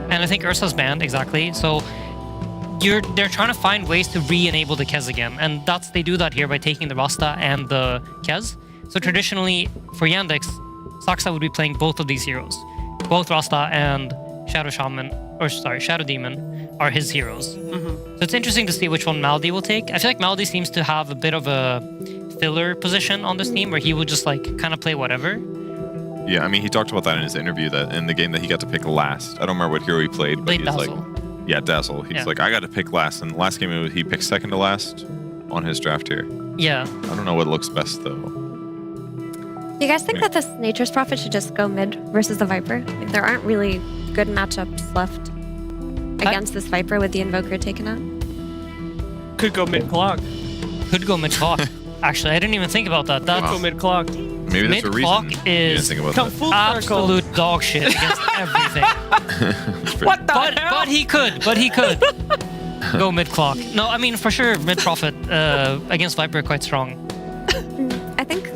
and I think Ursa's banned exactly. So they're trying to find ways to re-enable the Kez again, and they do that here by taking the Rasta and the Kez. So traditionally for Yandex, Saksa would be playing both of these heroes. Both Rasta and Shadow Demon are his heroes. So it's interesting to see which one Maldi will take. I feel like Maldi seems to have a bit of a filler position on this team, where he will just like kind of play whatever.
Yeah, I mean, he talked about that in his interview, that in the game that he got to pick last. I don't remember what hero he played, but he's
Dazzle.
like, yeah, Dazzle. He's like, I got to pick last. And the last game he picked second to last on his draft here.
Yeah.
I don't know what looks best though.
Do you guys think that this Nature's Prophet should just go mid versus the Viper? Like, there aren't really good matchups left against this Viper with the Invoker taken out.
Could go mid-clock.
Could go mid-clock. Actually, I didn't even think about that. That's
Go mid-clock.
Maybe there's a reason
mid-clock
you didn't
is
think about that.
absolute dog shit against everything.
What the hell?
But he could. Go mid-clock. No, I mean, for sure, mid-Prophet against Viper quite strong.
I think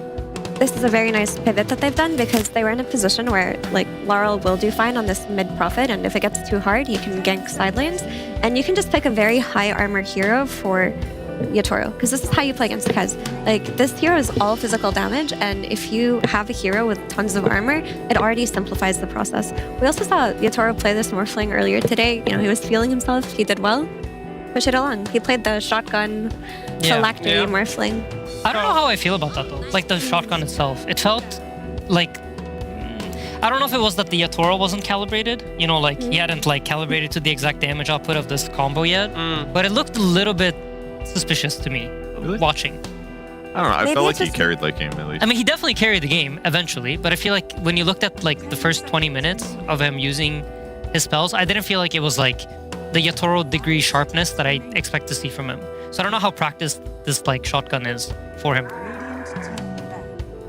this is a very nice pivot that they've done, because they were in a position where like Laurel will do fine on this mid-Prophet, and if it gets too hard, you can gank side lanes, and you can just pick a very high armor hero for Yatoro, because this is how you play against Kez. Like, this hero is all physical damage, and if you have a hero with tons of armor, it already simplifies the process. We also saw Yatoro play this Morphling earlier today. You know, he was feeling himself. He did well. Push it along. He played the shotgun phylactery Morphling.
I don't know how I feel about that though. Like the shotgun itself, it felt like I don't know if it was that the Yatoro wasn't calibrated. You know, like he hadn't like calibrated to the exact damage output of this combo yet. But it looked a little bit suspicious to me watching.
I don't know. I felt like he carried that game at least.
I mean, he definitely carried the game eventually, but I feel like when you looked at like the first 20 minutes of him using his spells, I didn't feel like it was like the Yatoro degree sharpness that I expect to see from him. So I don't know how practiced this like shotgun is for him.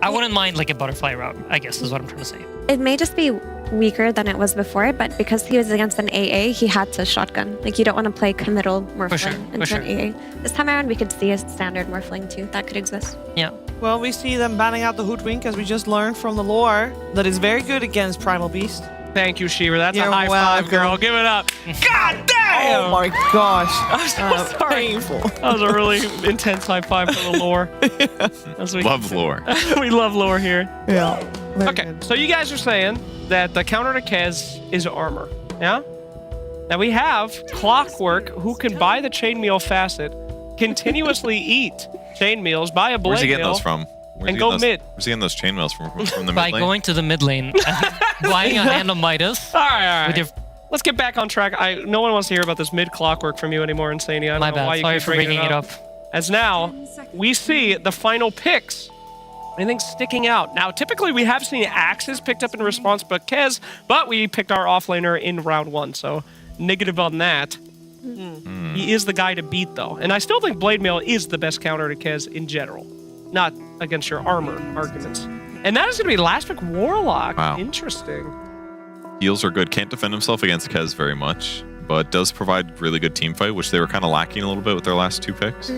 I wouldn't mind like a butterfly route, I guess is what I'm trying to say.
It may just be weaker than it was before, but because he was against an AA, he had to shotgun. Like, you don't want to play committal Morphling into an AA. This time around, we could see a standard Morphling too. That could exist.
Yeah.
Well, we see them banning out the Hoodwink, as we just learned from the lore, that is very good against Primal Beast.
Thank you, Shearer. That's a high five, girl. Give it up. God damn!
Oh my gosh.
I'm so sorry.
Painful.
That was a really intense high five for the lore.
Love lore.
We love lore here.
Yeah.
Okay, so you guys are saying that the counter to Kez is armor, yeah? Now we have Clockwork, who can buy the chainmail facet, continuously eat chainmails, buy a blade
Where's he getting
mail,
those from?
and go mid.
Where's he getting those chainmails from the mid
By
lane?
going to the mid lane, buying a hand of Midas.
All right.
With your
Let's get back on track. No one wants to hear about this mid Clockwork from you anymore, Insania. I don't
My
know
bad.
why you
Sorry
keep
for bringing it up.
As now, we see the final picks. Anything sticking out? Now, typically we have seen Axes picked up in response to Kez, but we picked our offlaner in round 1, so negative on that. He is the guy to beat, though. And I still think Blade Mail is the best counter to Kez in general, not against your armor arguments. And that is going to be last pick Warlock.
Wow.
Interesting.
Heals are good. Can't defend himself against Kez very much, but does provide really good team fight, which they were kind of lacking a little bit with their last 2 picks.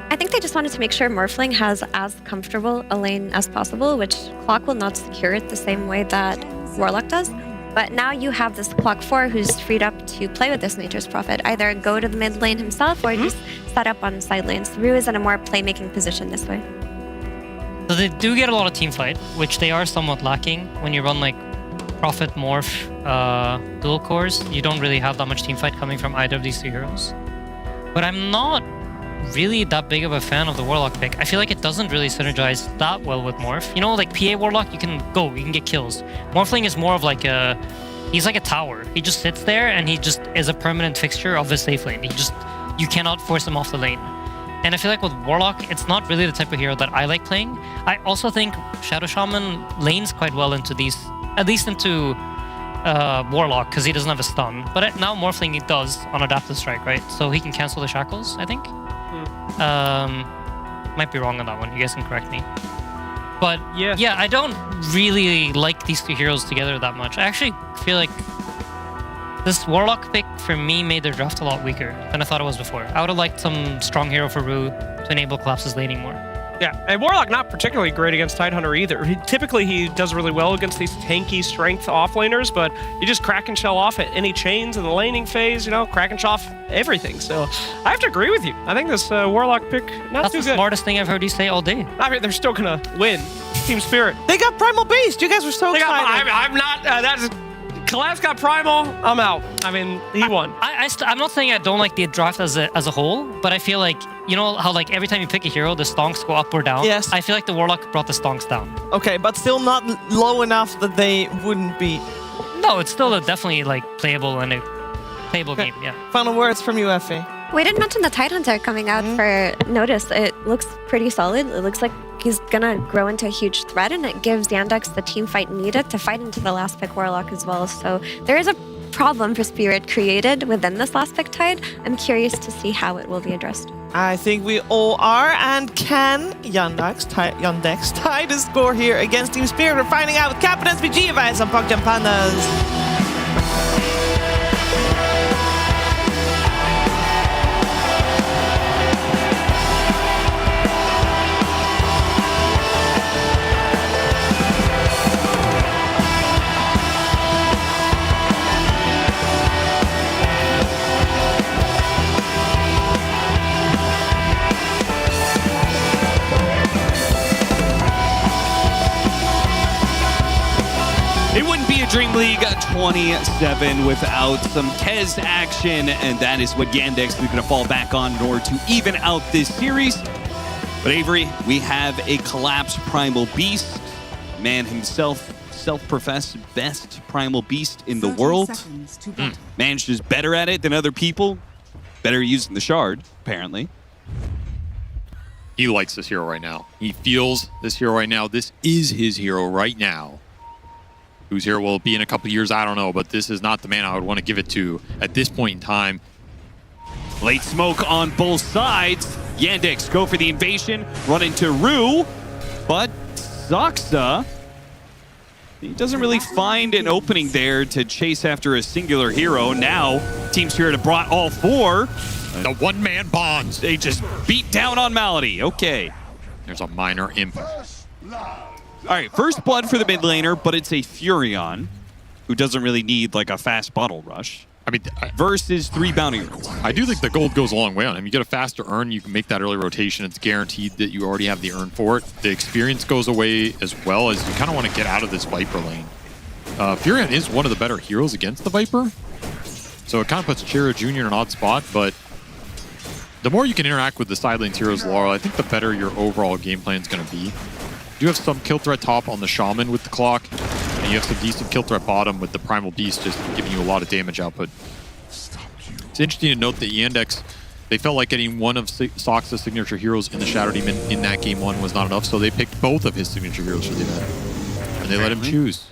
I think they just wanted to make sure Morphling has as comfortable a lane as possible, which Clock will not secure it the same way that Warlock does. But now you have this Clock 4 who's freed up to play with this Nature's Prophet. Either go to the mid lane himself or just set up on side lanes. Rue is in a more playmaking position this way.
So they do get a lot of team fight, which they are somewhat lacking when you run like Prophet Morph dual cores. You don't really have that much team fight coming from either of these 2 heroes. But I'm not really that big of a fan of the Warlock pick. I feel like it doesn't really synergize that well with Morph. You know, like PA Warlock, you can get kills. Morphling is more of like he's like a tower. He just sits there and he just is a permanent fixture of the safe lane. You cannot force him off the lane. And I feel like with Warlock, it's not really the type of hero that I like playing. I also think Shadow Shaman lanes quite well into these, at least into Warlock, because he doesn't have a stun. But now Morphling he does on Adaptive Strike, right? So he can cancel the shackles, I think. Might be wrong on that one. You guys can correct me. But yeah, I don't really like these 2 heroes together that much. I actually feel like this Warlock pick for me made their draft a lot weaker than I thought it was before. I would have liked some strong hero for Rue to enable Collapse's laning more.
Yeah, and Warlock not particularly great against Tidehunter either. Typically, he does really well against these tanky strength offlaners, but you just crack and shell off at any chains in the laning phase, you know, crack and shell off everything. So I have to agree with you. I think this Warlock pick, not
That's
too
the
good.
smartest thing I've heard you say all day.
I mean, they're still going to win. Team Spirit.
They got Primal Beast. You guys were so excited.
I'm not, that's... Collapse got Primal, I'm out. I mean, he won.
I'm not saying I don't like the draft as a whole, but I feel like, you know how like every time you pick a hero, the stonks go up or down?
Yes.
I feel like the Warlock brought the stonks down.
Okay, but still not low enough that they wouldn't be.
No, it's still definitely like playable and a playable game, yeah.
Final words from you, Effie.
We didn't mention the Tidehunter coming out for Notice. It looks pretty solid. It looks like he's gonna grow into a huge threat, and it gives Yandex the team fight needed to fight into the last pick Warlock as well. So there is a problem for Spirit created within this last pick Tide. I'm curious to see how it will be addressed.
I think we all are. And can Yandex tie the score here against Team Spirit? We're finding out with Captain SPG advice on PogChamp Pandas.
It wouldn't be a Dream League 27 without some Kez action, and that is what Yandex is going to fall back on in order to even out this series. But Avery, we have a collapsed Primal Beast. Man himself, self-professed best Primal Beast in the world. Manages better at it than other people. Better using the shard, apparently.
He likes this hero right now. He feels this hero right now. This is his hero right now. Whose hero will it be in a couple years? I don't know, but this is not the man I would want to give it to at this point in time.
Late smoke on both sides. Yandex go for the invasion, run into Rue, but Zoxa, he doesn't really find an opening there to chase after a singular hero. Now, Team Spirit have brought all four.
The one-man bonds.
They just beat down on Malady. Okay.
There's a minor imp.
All right, first blood for the mid laner, but it's a Furion, who doesn't really need like a fast bottle rush.
I mean,
versus 3 bounty runes.
I do think the gold goes a long way on him. You get a faster earn, you can make that early rotation. It's guaranteed that you already have the earn for it. The experience goes away as well, as you kind of want to get out of this Viper lane. Furion is one of the better heroes against the Viper, so it kind of puts Chiro Jr. in an odd spot, but the more you can interact with the side lane's heroes, Laurel, I think the better your overall game plan is going to be. You do have some kill threat top on the Shaman with the clock, and you have some decent kill threat bottom with the Primal Beast just giving you a lot of damage output. It's interesting to note that Yandex, they felt like getting one of Sox's signature heroes in the Shadow Demon in that game 1 was not enough, so they picked both of his signature heroes for the event. And they let him choose.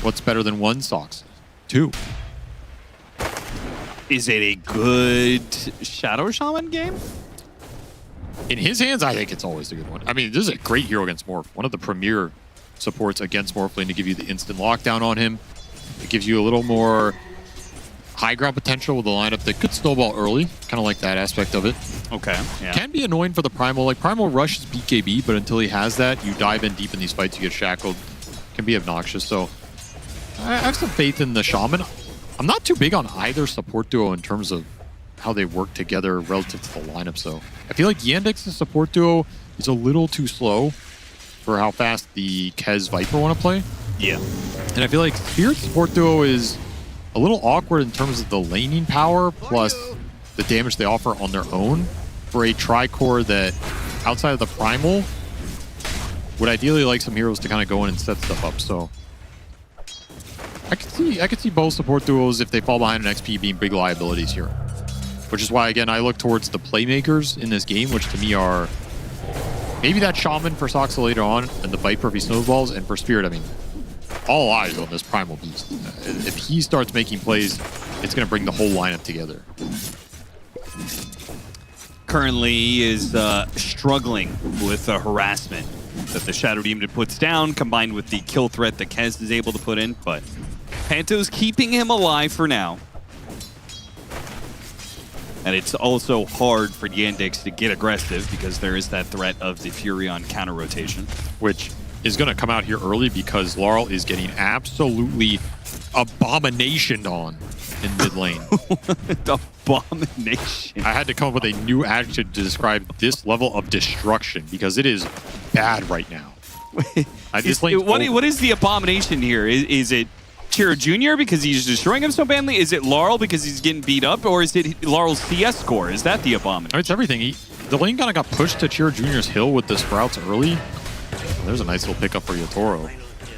What's better than 1 Sox? 2.
Is it a good Shadow Shaman game?
In his hands, I think it's always a good one. I mean, this is a great hero against Morph. One of the premier supports against Morph Lane to give you the instant lockdown on him. It gives you a little more high ground potential with a lineup that could snowball early. Kind of like that aspect of it.
Okay. Yeah.
Can be annoying for the Primal. Like, Primal Rush is BKB, but until he has that, you dive in deep in these fights, you get shackled. Can be obnoxious. So I have some faith in the Shaman. I'm not too big on either support duo in terms of how they work together relative to the lineup. So I feel like Yandex's support duo is a little too slow for how fast the Kez Viper want to play.
Yeah.
And I feel like Spirit's support duo is a little awkward in terms of the laning power plus the damage they offer on their own for a tri-core that, outside of the Primal, would ideally like some heroes to kind of go in and set stuff up. So I could see both support duos, if they fall behind an XP, being big liabilities here. Which is why, again, I look towards the playmakers in this game, which to me are maybe that Shaman for Soxa later on, and the Viper if he snowballs, and for Spirit, I mean, all eyes on this Primal Beast. If he starts making plays, it's going to bring the whole lineup together.
Currently, he is struggling with the harassment that the Shadow Demon puts down, combined with the kill threat that Kez is able to put in, but Panto's keeping him alive for now. And it's also hard for Yandex to get aggressive because there is that threat of the Furion counter rotation.
Which is going to come out here early because Laurel is getting absolutely abominationed on in mid lane.
Abomination.
I had to come up with a new adjective to describe this level of destruction because it is bad right now.
What is the abomination here? Is it Chira Jr. because he's destroying him so badly? Is it Laurel because he's getting beat up? Or is it Laurel's CS score? Is that the abomination?
It's everything. The lane kind of got pushed to Chira Jr.'s hill with the Sprouts early. There's a nice little pickup for Yatoro.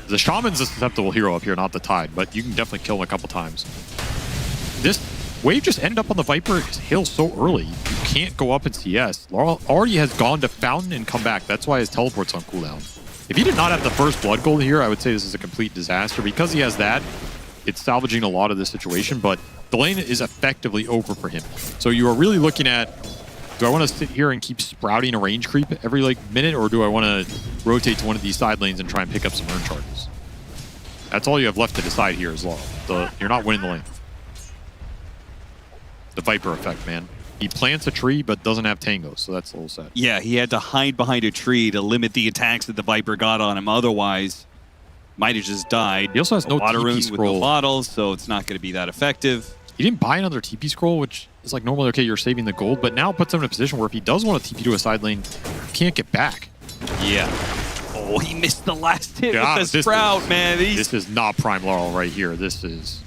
The Shaman's a susceptible hero up here, not the Tide, but you can definitely kill him a couple times. This wave just ended up on the Viper's hill so early. You can't go up in CS. Laurel already has gone to Fountain and come back. That's why his teleport's on cooldown. If he did not have the first blood gold here, I would say this is a complete disaster. Because he has that, it's salvaging a lot of this situation, but the lane is effectively over for him. So you are really looking at, do I want to sit here and keep sprouting a range creep every minute, or do I want to rotate to one of these side lanes and try and pick up some urn charges? That's all you have left to decide here as well. You're not winning the lane. The Viper effect, man. He plants a tree but doesn't have tangos, so that's a little sad.
Yeah, he had to hide behind a tree to limit the attacks that the Viper got on him. Otherwise, might have just died.
He also has no
water
TP
rune
scroll.
with no bottles, so it's not going to be that effective.
He didn't buy another TP scroll, which is normally okay, you're saving the gold, but now puts him in a position where if he does want to TP to a side lane, he can't get back.
Yeah. Oh, he missed the last hit with the Sprout, man.
This is not prime Laurel right here. This is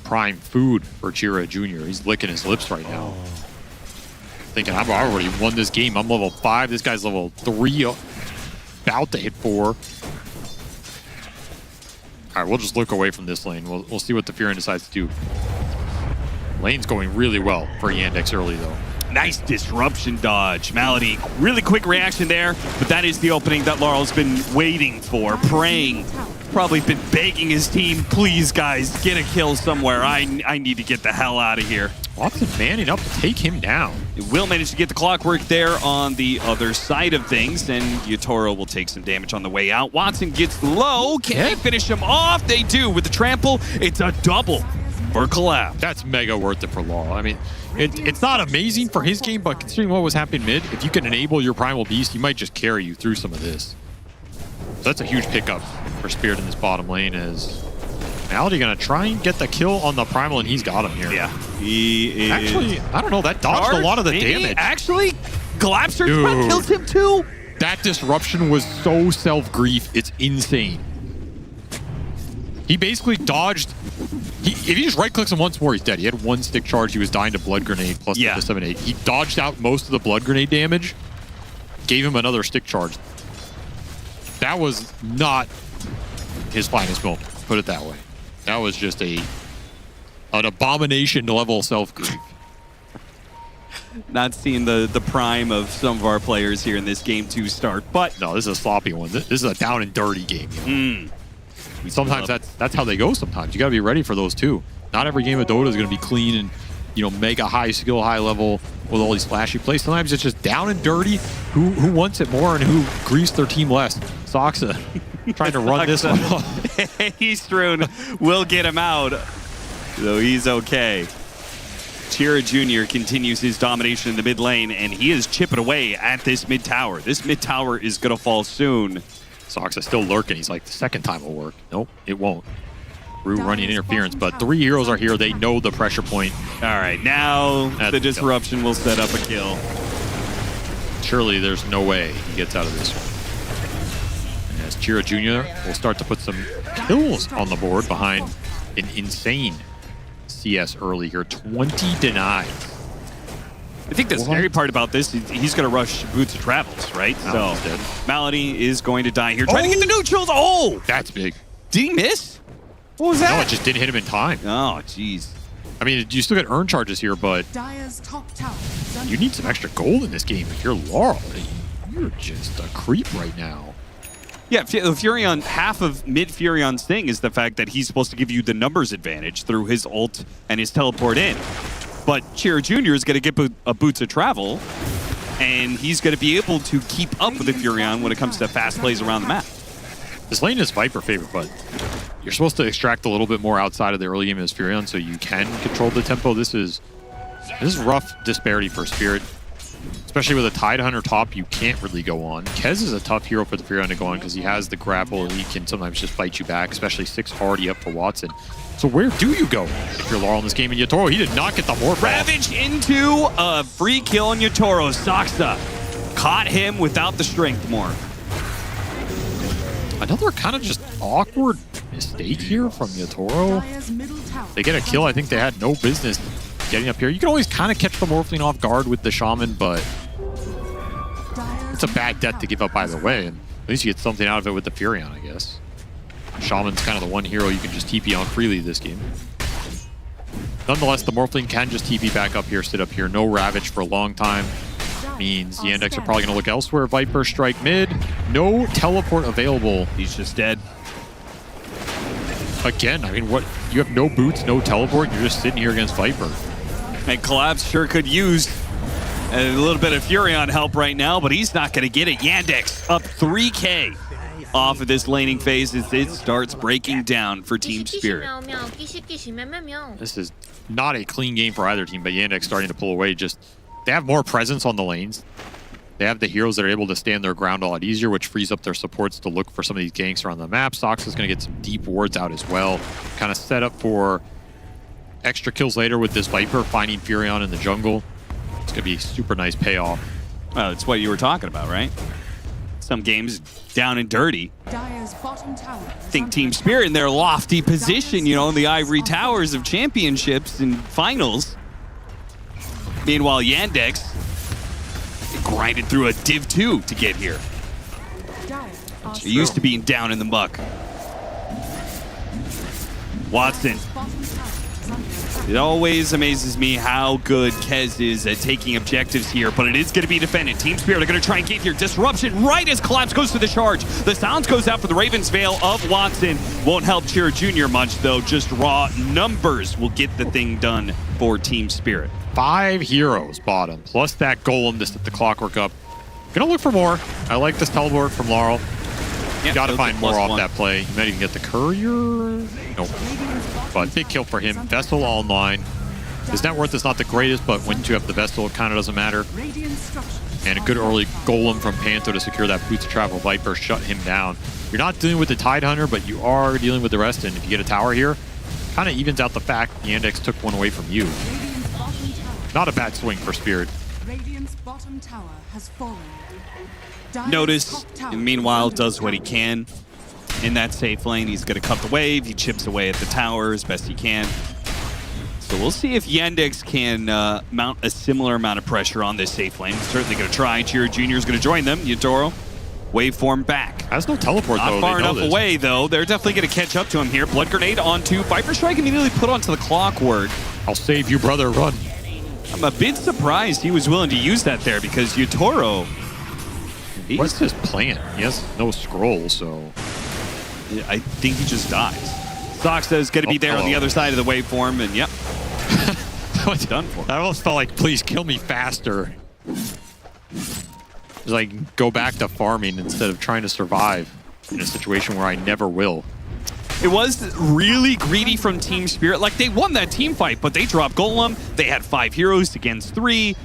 prime food for Chira Jr. He's licking his lips right now. Thinking, I've already won this game. I'm level 5. This guy's level 3. About to hit 4. All right, we'll just look away from this lane. We'll see what the Furion decides to do. Lane's going really well for Yandex early, though.
Nice disruption dodge. Malady, really quick reaction there, but that is the opening that Laurel's been waiting for, praying. Probably been begging his team, please guys, get a kill somewhere. I need to get the hell out of here.
Watson manning up to take him down.
It will manage to get the clockwork there on the other side of things, and Yatoro will take some damage on the way out. Watson gets low. Can they finish him off? They do. With the trample, it's a double for Collapse.
That's mega worth it for Laurel. I mean, it's not amazing for his game, but considering what was happening mid, if you can enable your Primal Beast, he might just carry you through some of this. So that's a huge pickup for Spirit in this bottom lane. As Malady gonna try and get the kill on the Primal, and he's got him here.
Yeah, he is.
Actually, I don't know. That dodged a lot of the damage.
Actually, Collapse kills him too.
That disruption was so self-grief. It's insane. He basically dodged. If he just right-clicks him once more, he's dead. He had one stick charge. He was dying to Blood Grenade plus the 7-8. He dodged out most of the Blood Grenade damage, gave him another stick charge. That was not his finest moment, put it that way. That was just an abomination level self-grief.
Not seeing the prime of some of our players here in this game to start, but
no, this is a sloppy one. This is a down and dirty game. Sometimes that's how they go. Sometimes you got to be ready for those too. Not every game of Dota is going to be clean and mega high skill, high level with all these flashy plays. Sometimes it's just down and dirty. Who wants it more and who griefs their team less? Soxa trying to run this one off.
He's strewn. We'll get him out, though he's okay. Chira Jr. continues his domination in the mid lane, and he is chipping away at this mid tower. This mid tower is going to fall soon.
Soxa still lurking. He's like, the second time will work. Nope, it won't. Rue running interference, but 3 heroes are here. They know the pressure point.
All right, now the disruption will set up a kill.
Surely there's no way he gets out of this one. And as Chira Jr. will start to put some kills on the board behind an insane CS early here. 20 denies.
I think the scary part about this is he's going to rush Boots of Travels, right? So Malady is going to die here. Trying to get the neutrals. Oh!
That's big.
Did he miss? What was that?
No, it just didn't hit him in time.
Oh, jeez.
I mean, you still get urn charges here, but
Dire's top tower.
You need some extra gold in this game. If you're Laurel, you're just a creep right now.
Yeah, Furion, half of mid Furion's thing is the fact that he's supposed to give you the numbers advantage through his ult and his teleport in. But Chira Jr. is going to get a Boots of Travel, and he's going to be able to keep up with the Furion when it comes to fast plays around the map.
This lane is Viper favorite, but you're supposed to extract a little bit more outside of the early game of this Furion so you can control the tempo. This is This is rough disparity for Spirit. Especially with a Tidehunter top, you can't really go on. Kez is a tough hero for the Furion to go on because he has the grapple and he can sometimes just fight you back, especially 6 already up for Watson. So where do you go if you're Laurel in this game? And Yatoro, he did not get the morph.
Ravage into a free kill on Yatoro. Saksa caught him without the strength more.
Another kind of just awkward mistake here from Yatoro. They get a kill. I think they had no business getting up here. You can always kind of catch the Morphling off guard with the Shaman, but it's a bad death to give up either way. And at least you get something out of it with the Furion, I guess. Shaman's kind of the one hero you can just TP on freely this game. Nonetheless, the Morphling can just TP back up here, sit up here. No Ravage for a long time. Means the Yandex are probably going to look elsewhere. Viper strike mid. No teleport available.
He's just dead.
Again, I mean, what? You have no boots, no teleport. You're just sitting here against Viper.
And Collapse sure could use a little bit of Furion help right now, but he's not going to get it. Yandex up 3K off of this laning phase as it starts breaking down for Team Spirit.
This is not a clean game for either team, but Yandex starting to pull away. Just they have more presence on the lanes. They have the heroes that are able to stand their ground a lot easier, which frees up their supports to look for some of these ganks around the map. Sox is going to get some deep wards out as well. Kind of set up for extra kills later with this Viper finding Furion in the jungle. It's going to be a super nice payoff.
Well, it's what you were talking about, right? Some games down and dirty. Think Team Spirit in their lofty position, you know, in the ivory towers of championships and finals. Meanwhile, Yandex grinded through a Div 2 to get here. It used to being down in the muck. Watson. It always amazes me how good Kez is at taking objectives here, but it is going to be defended. Team Spirit are going to try and get here. Disruption right as Collapse goes to the charge. The sounds goes out for the Raven's Veil of Watson. Won't help Chira Jr. much, though. Just raw numbers will get the thing done for Team Spirit.
5 heroes bottom, plus that Golem to set the clockwork up. Gonna look for more. I like this teleport from Laurel.
Yep,
Gotta find more off
+1.
that play. You might even get the Courier. Nope. But big kill for him. Vessel online. His net worth is not the greatest, but when you have the Vessel, it kind of doesn't matter. And a good early Golem from Panther to secure that Boots of Travel. Viper shut him down. You're not dealing with the Tidehunter, but you are dealing with the rest. And if you get a tower here, kind of evens out the fact the Yandex took one away from you. Not a bad swing for Spirit.
Radiant's bottom tower has fallen.
Notice, and meanwhile, does what he can. In that safe lane, he's going to cut the wave. He chips away at the tower as best he can. So we'll see if Yandex can mount a similar amount of pressure on this safe lane. He's certainly going to try. Chira Jr. is going to join them. Yatoro, waveform back.
Has no teleport, though.
Not far enough away, though. They're definitely going to catch up to him here. Blood Grenade onto Viper Strike, immediately put onto the clockwork.
I'll save you, brother. Run.
I'm a bit surprised he was willing to use that there because Yatoro...
What's his plan? He has no scroll, so...
I think he just dies. Soxa is going to be there on the other side of the waveform, and yep. What's done for?
I almost felt like, please kill me faster. Just like, go back to farming instead of trying to survive in a situation where I never will.
It was really greedy from Team Spirit. Like, they won that team fight, but they dropped Golem. They had 5 heroes against 3.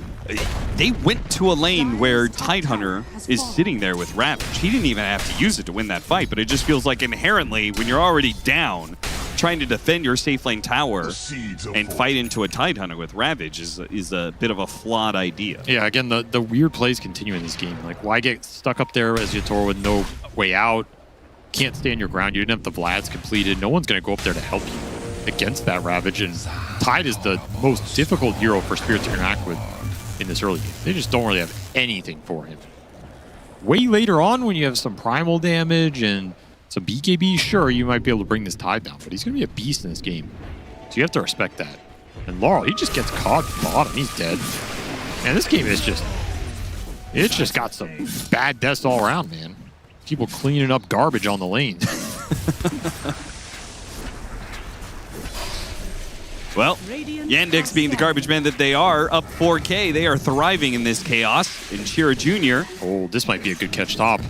They went to a lane where Tidehunter is sitting there with Ravage. He didn't even have to use it to win that fight, but it just feels like inherently, when you're already down, trying to defend your safe lane tower and fight into a Tidehunter with Ravage is a bit of a flawed idea.
Yeah, again, the weird plays continue in this game. Like, why get stuck up there as Yatoro with no way out? Can't stand your ground. You didn't have the Vlads completed. No one's going to go up there to help you against that Ravage. And Tide is the most difficult hero for Spirit to interact with in this early game. They just don't really have anything for him. Way later on, when you have some primal damage and some BKB, sure, you might be able to bring this Tide down, but he's going to be a beast in this game. So you have to respect that. And Laurel, he just gets caught bottom. He's dead. And this game is just... It's just got some bad deaths all around, man. People cleaning up garbage on the lanes.
Well, Yandex being the garbage men that they are, up 4K. They are thriving in this chaos. And Chira Jr.
Oh, this might be a good catch top.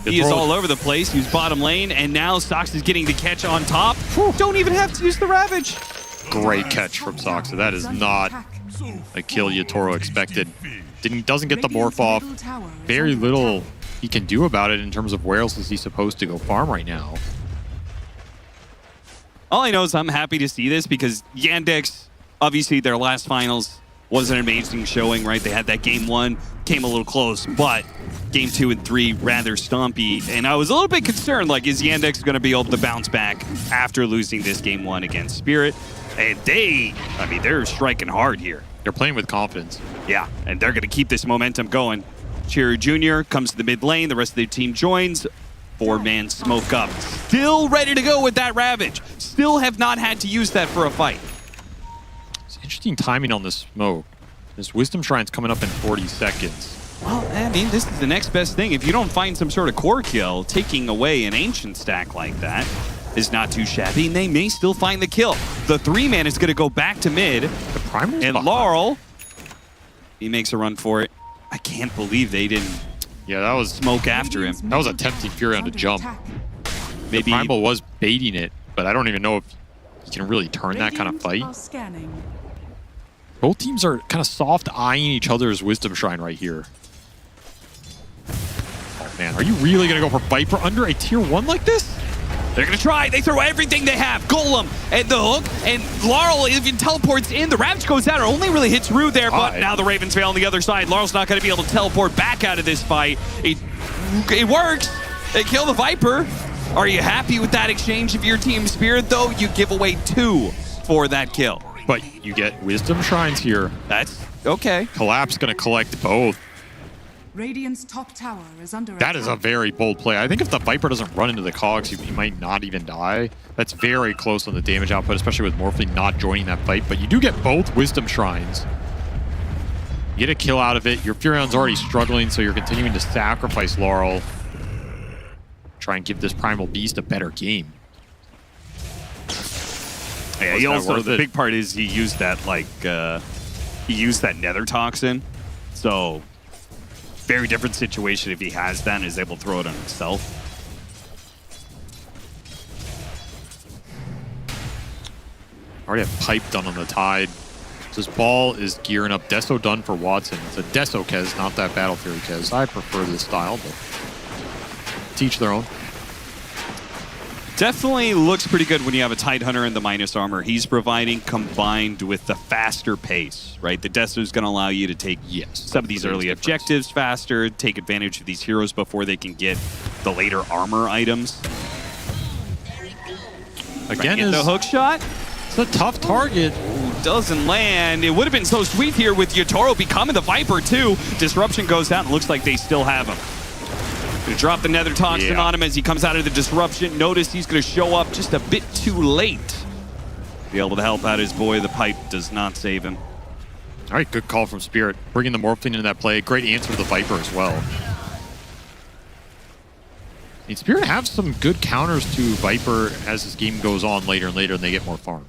He is all over the place. He's bottom lane, and now Sox is getting the catch on top. Don't even have to use the Ravage.
Great catch from Soxa. That is not a kill Yatoro expected. Doesn't get the morph off. Very little he can do about it in terms of where else is he supposed to go farm right now.
All I know is I'm happy to see this because Yandex, obviously their last finals was an amazing showing, right? They had that game 1, came a little close, but game 2 and 3 rather stompy. And I was a little bit concerned, like, is Yandex going to be able to bounce back after losing this game 1 against Spirit? And they're striking hard here.
They're playing with confidence.
Yeah, and they're going to keep this momentum going. Cherry Jr. comes to the mid lane. The rest of the team joins. 4-man smoke up. Still ready to go with that Ravage. Still have not had to use that for a fight.
It's interesting timing on this smoke. This Wisdom Shrine's coming up in 40 seconds.
Well, I mean, this is the next best thing. If you don't find some sort of core kill, taking away an Ancient stack like that is not too shabby, and they may still find the kill. The 3-man is going to go back to mid.
The Primal's
and
behind.
Laurel, he makes a run for it. I can't believe they didn't
that was
smoke after him.
That was a tempting Furion to jump.
Maybe
the Primal was baiting it, but I don't even know if he can really turn that kind of fight. Both teams are kind of soft-eyeing each other's Wisdom Shrine right here. Oh man, are you really going to go for Viper under a tier 1 like this?
They're going to try. They throw everything they have. Golem and the hook. And Laurel even teleports in. The Ravage goes out. It only really hits Rude there, but now the Ravens Veil on the other side. Laurel's not going to be able to teleport back out of this fight. It works. They kill the Viper. Are you happy with that exchange of your team Spirit, though? You give away 2 for that kill.
But you get Wisdom Shrines here.
That's okay.
Collapse going to collect both.
Radiant's top tower is under
That is a very bold play. I think if the Viper doesn't run into the cogs, he might not even die. That's very close on the damage output, especially with Morphling not joining that fight. But you do get both Wisdom Shrines. You get a kill out of it. Your Furion's already struggling, so you're continuing to sacrifice Laurel. Try and give this Primal Beast a better game.
Yeah, he also, the big part is he used that, he used that Nether Toxin. So, very different situation if he has that and is able to throw it on himself.
Already have Pipe done on the Tide. So this ball is gearing up. Deso done for Watson. It's a Deso Kez, not that Battle Fury Kez. I prefer this style, but teach their own.
Definitely looks pretty good when you have a Tidehunter and the minus armor he's providing combined with the faster pace, right? The Deso is going to allow you to take some of these early objectives faster, take advantage of these heroes before they can get the later armor items.
Again,
the hook shot.
It's a tough target.
Ooh, doesn't land. It would have been so sweet here with Yatoro becoming the Viper too. Disruption goes out and looks like they still have him. Gonna drop the Nether Toxin on him as he comes out of the Disruption. Notice he's gonna show up just a bit too late. Be able to help out his boy. The pipe does not save him.
All right, good call from Spirit. Bringing the Morphling into that play. Great answer to the Viper as well. And Spirit have some good counters to Viper as this game goes on later and later and they get more farm.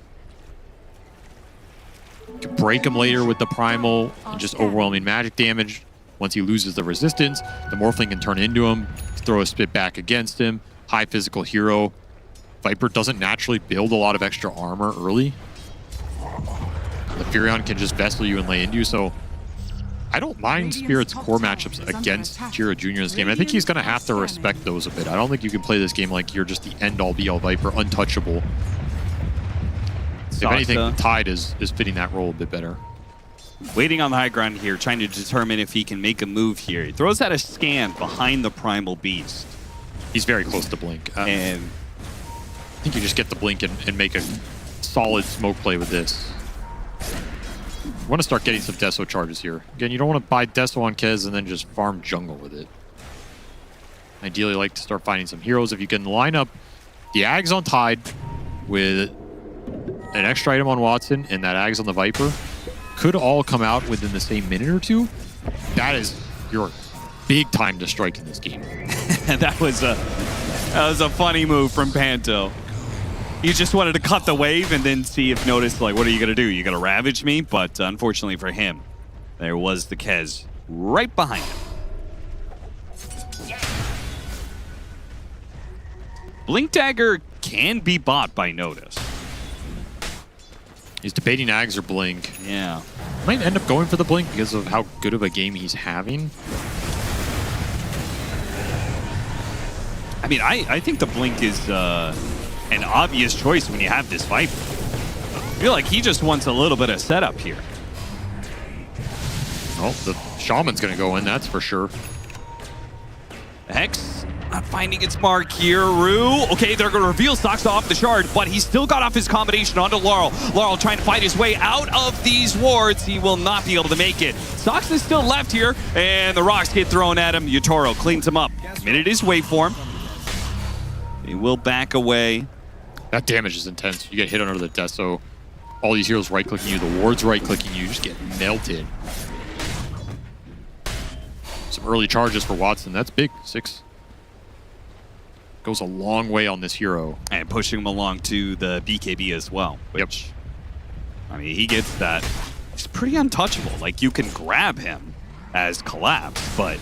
You can break him later with the Primal and just overwhelming magic damage. Once he loses the resistance, the Morphling can turn into him, throw a spit back against him. High physical hero. Viper doesn't naturally build a lot of extra armor early. The Furion can just vessel you and lay into you, so I don't mind Spirit's core matchups against Kira Jr. in this game. I think he's going to have to respect those a bit. I don't think you can play this game like you're just the end-all, be-all Viper, untouchable. If anything, Tide is fitting that role a bit better.
Waiting on the high ground here, trying to determine if he can make a move here. He throws out a scan behind the Primal Beast.
He's very close to Blink.
And
I think you just get the Blink and make a solid smoke play with this. You want to start getting some Deso charges here. Again, you don't want to buy Deso on Kez and then just farm jungle with it. Ideally, like to start finding some heroes. If you can line up the Ags on Tide with an extra item on Watson and that Ags on the Viper, could all come out within the same minute or two. That is your big time to strike in this game.
that was a funny move from Panto. He just wanted to cut the wave and then see if noticed, like, what are you going to do? You going to ravage me? But unfortunately for him, there was the Kez right behind him. Blink Dagger can be bought by Notice.
He's debating Ags or Blink.
Yeah.
Might end up going for the Blink because of how good of a game he's having.
I mean, I think the Blink is an obvious choice when you have this Viper. I feel like he just wants a little bit of setup here.
Oh, the Shaman's going to go in, that's for sure.
Hex not finding its mark here. Rue, okay, they're going to reveal Sox off the shard, but he still got off his combination onto Laurel. Laurel trying to fight his way out of these wards. He will not be able to make it. Sox is still left here, and the rocks get thrown at him. Yotaro cleans him up. Committed his waveform. He will back away.
That damage is intense. You get hit under the deso. All these heroes right-clicking you, the wards right-clicking you, just get melted. Some early charges for Watson. That's big. 6. Goes a long way on this hero.
And pushing him along to the BKB as well. Which, I mean, he gets that. He's pretty untouchable. Like, you can grab him as collapse, but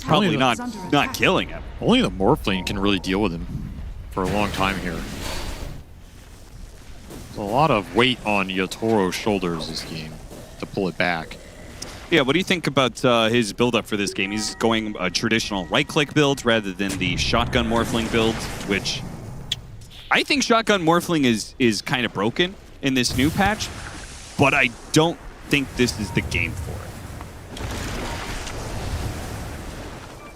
probably not killing him.
Only the Morphling can really deal with him for a long time here. There's a lot of weight on Yotoro's shoulders this game to pull it back.
Yeah, what do you think about his build-up for this game? He's going a traditional right-click build rather than the shotgun Morphling build, which I think shotgun Morphling is kind of broken in this new patch, but I don't think this is the game for it.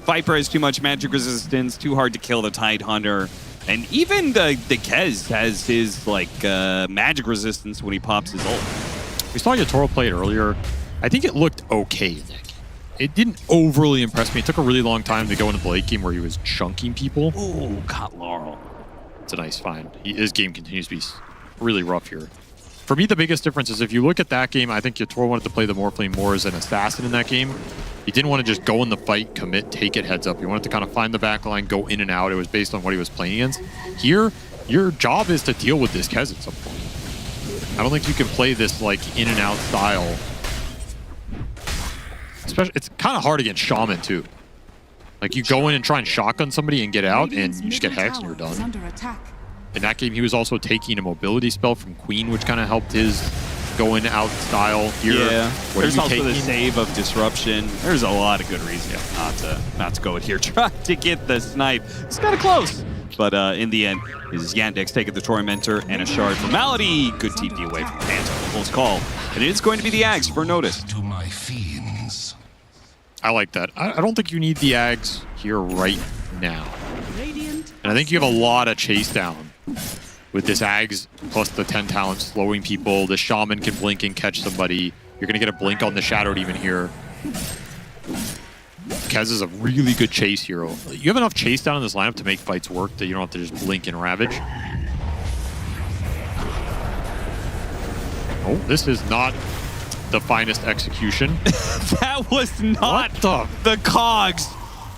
Viper has too much magic resistance, too hard to kill the Tide Hunter, and even the Kez has his magic resistance when he pops his ult.
We saw Yotoro play it earlier. I think it looked okay in that game. It didn't overly impress me. It took a really long time to go into the late game where he was chunking people.
Ooh, got Laurel.
It's a nice find. His game continues to be really rough here. For me, the biggest difference is if you look at that game, I think Yotoro wanted to play the Morphling more as an assassin in that game. He didn't want to just go in the fight, commit, take it heads up. He wanted to kind of find the back line, go in and out. It was based on what he was playing against. Here, your job is to deal with this Kez at some point. I don't think you can play this in and out style. Especially, it's kind of hard against Shaman too. Like, you go in and try and shotgun somebody and get out, and you just get hexed and you're done. In that game, he was also taking a mobility spell from Queen, which kind of helped his going out style here.
Yeah, there's also
taking?
the save of disruption. There's a lot of good reasons not to go in here. Try to get the snipe. It's kind of close. But in the end, is Yandex taking the Tormentor and a shard for Malady. Good TP away from Panto. Close call. And it is going to be the Ags for notice.
To my fiends.
I like that. I don't think you need the Ags here right now. And I think you have a lot of chase down with this Ags plus the 10 talent slowing people. The Shaman can blink and catch somebody. You're going to get a blink on the Shadowed even here. Kez is a really good chase hero. You have enough chase down in this lineup to make fights work that you don't have to just blink and ravage. Oh, this is not the finest execution.
That was not the cogs.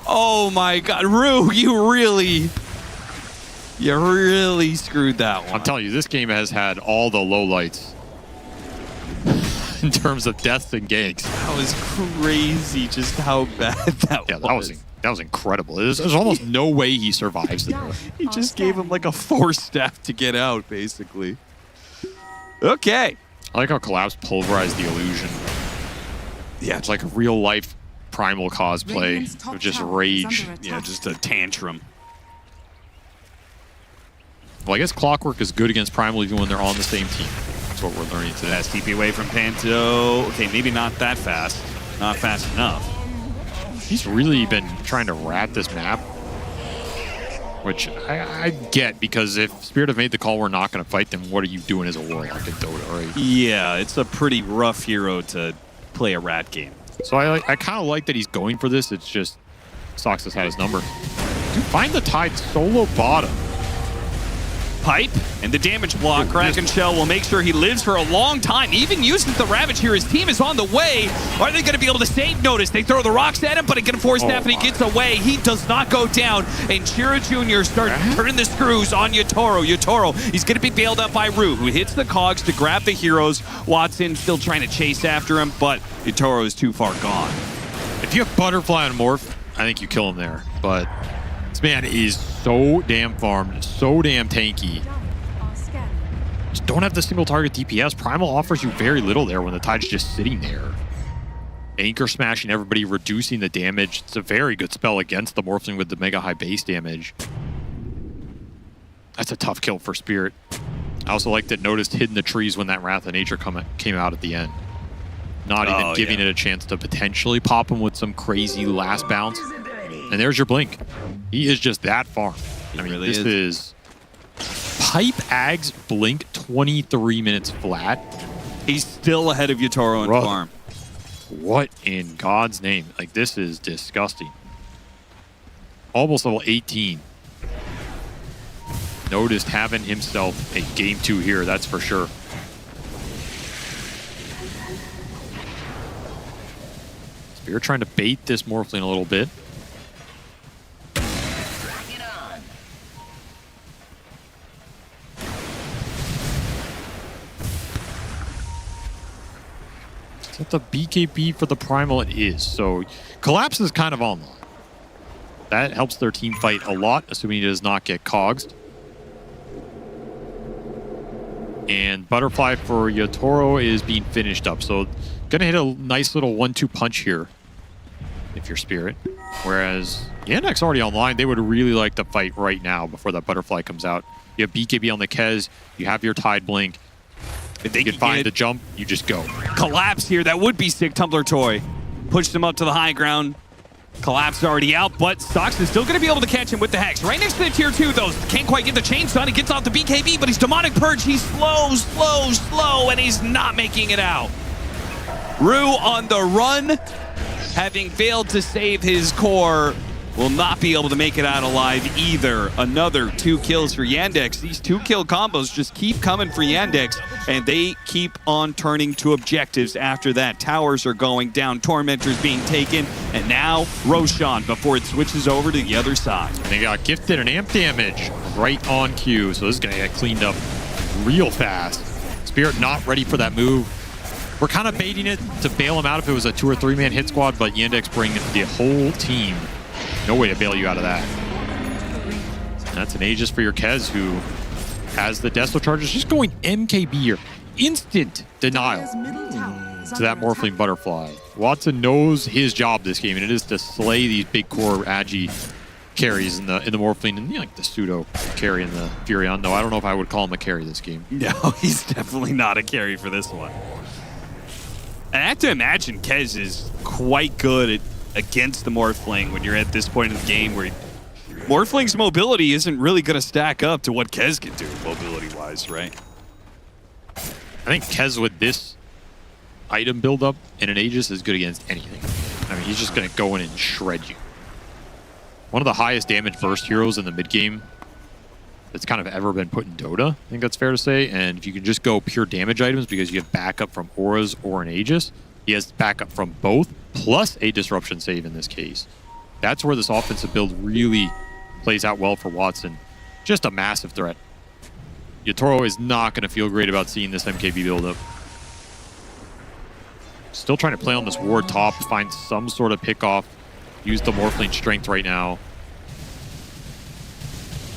Oh my god, Rue, you really screwed that one.
I'm telling you, this game has had all the lowlights in terms of deaths and ganks.
That was crazy, just how bad that was.
That was incredible. There's almost no way he survives there.
He just gave him like a 4-step to get out, basically. Okay.
I like how Collapse pulverized the illusion. Yeah, it's like a real-life primal cosplay of just rage.
Yeah, just a tantrum.
Well, I guess Clockwork is good against Primal even when they're on the same team. That's what we're learning today.
That's TP away from Panto. Okay, maybe not that fast. Not fast enough.
He's really been trying to rat this map, which I get, because if Spirit have made the call we're not going to fight, then what are you doing as a Warlock in Dota, right?
Yeah, it's a pretty rough hero to play a rat game.
So I kind of like that he's going for this. It's just Sox has had his number. Dude, find the Tide solo bottom.
Pipe and the damage block. Kraken Shell will make sure he lives for a long time. Even uses the Ravage here. His team is on the way. Are they going to be able to save Notice? They throw the rocks at him, but it can force snap, and he gets away. He does not go down. And Shira Jr. starts turning the screws on Yotoro. Yotoro, he's going to be bailed out by Rue, who hits the cogs to grab the heroes. Watson still trying to chase after him, but Yotoro is too far gone.
If you have Butterfly and Morph, I think you kill him there. But this man is so damn farmed, so damn tanky. just don't have the single target DPS. Primal offers you very little there when the Tide's just sitting there. Anchor smashing everybody, reducing the damage. It's a very good spell against the Morphling with the mega high base damage. That's a tough kill for Spirit. I also like that Noticed hid in the trees when that Wrath of Nature came out at the end. Not even giving it a chance to potentially pop him with some crazy last bounce. And there's your blink. He is just that far. I mean,
really
this is Pipe Ags blink 23 minutes flat.
He's still ahead of Yatoro and Farm.
What in God's name? Like, this is disgusting. Almost level 18. Noticed having himself a game 2 here, that's for sure. Spear trying to bait this Morphling a little bit. Is that the BKB for the Primal? It is. So Collapse is kind of online. That helps their team fight a lot, assuming he does not get cogsed. And Butterfly for Yatoro is being finished up. So gonna hit a nice little 1-2 punch here if you're Spirit. Whereas Yandex already online, they would really like to fight right now before that Butterfly comes out. You have BKB on the Kez, you have your Tide Blink. If they can find the jump, you just go.
Collapse here, that would be sick. Tumbler Toy pushed him up to the high ground. Collapse already out, but Sox is still going to be able to catch him with the Hex. Right next to the tier 2, though. Can't quite get the chains done. He gets off the BKB, but he's Demonic Purge. He's slow, and he's not making it out. Rue on the run, having failed to save his core, will not be able to make it out alive either. Another 2 kills for Yandex. These 2-kill combos just keep coming for Yandex, and they keep on turning to objectives after that. Towers are going down, Tormentors being taken, and now Roshan before it switches over to the other side.
They got gifted an amp damage right on cue, so this is going to get cleaned up real fast. Spirit not ready for that move. We're kind of baiting it to bail him out if it was a 2 or 3 man hit squad, but Yandex bring the whole team. No way to bail you out of that. And that's an Aegis for your Kez, who has the Desto charges. Just going MKB here. Instant denial to that Morphling Butterfly. Watson knows his job this game, and it is to slay these big core Agi carries in the Morphling, and like the pseudo carry in the Furion. No, I don't know if I would call him a carry this game.
No, he's definitely not a carry for this one. And I have to imagine Kez is quite good against the Morphling when you're at this point in the game where Morphling's mobility isn't really going to stack up to what Kez can do mobility-wise, right?
I think Kez with this item build-up in an Aegis is good against anything. I mean, he's just going to go in and shred you. One of the highest damage burst heroes in the mid-game that's kind of ever been put in Dota, I think that's fair to say. And if you can just go pure damage items because you have backup from auras or an Aegis, he has backup from both, plus a disruption save in this case. That's where this offensive build really plays out well for Watson. Just a massive threat. Yatoro is not going to feel great about seeing this MKB build up. Still trying to play on this ward top, find some sort of pick off. Use the Morphling strength right now.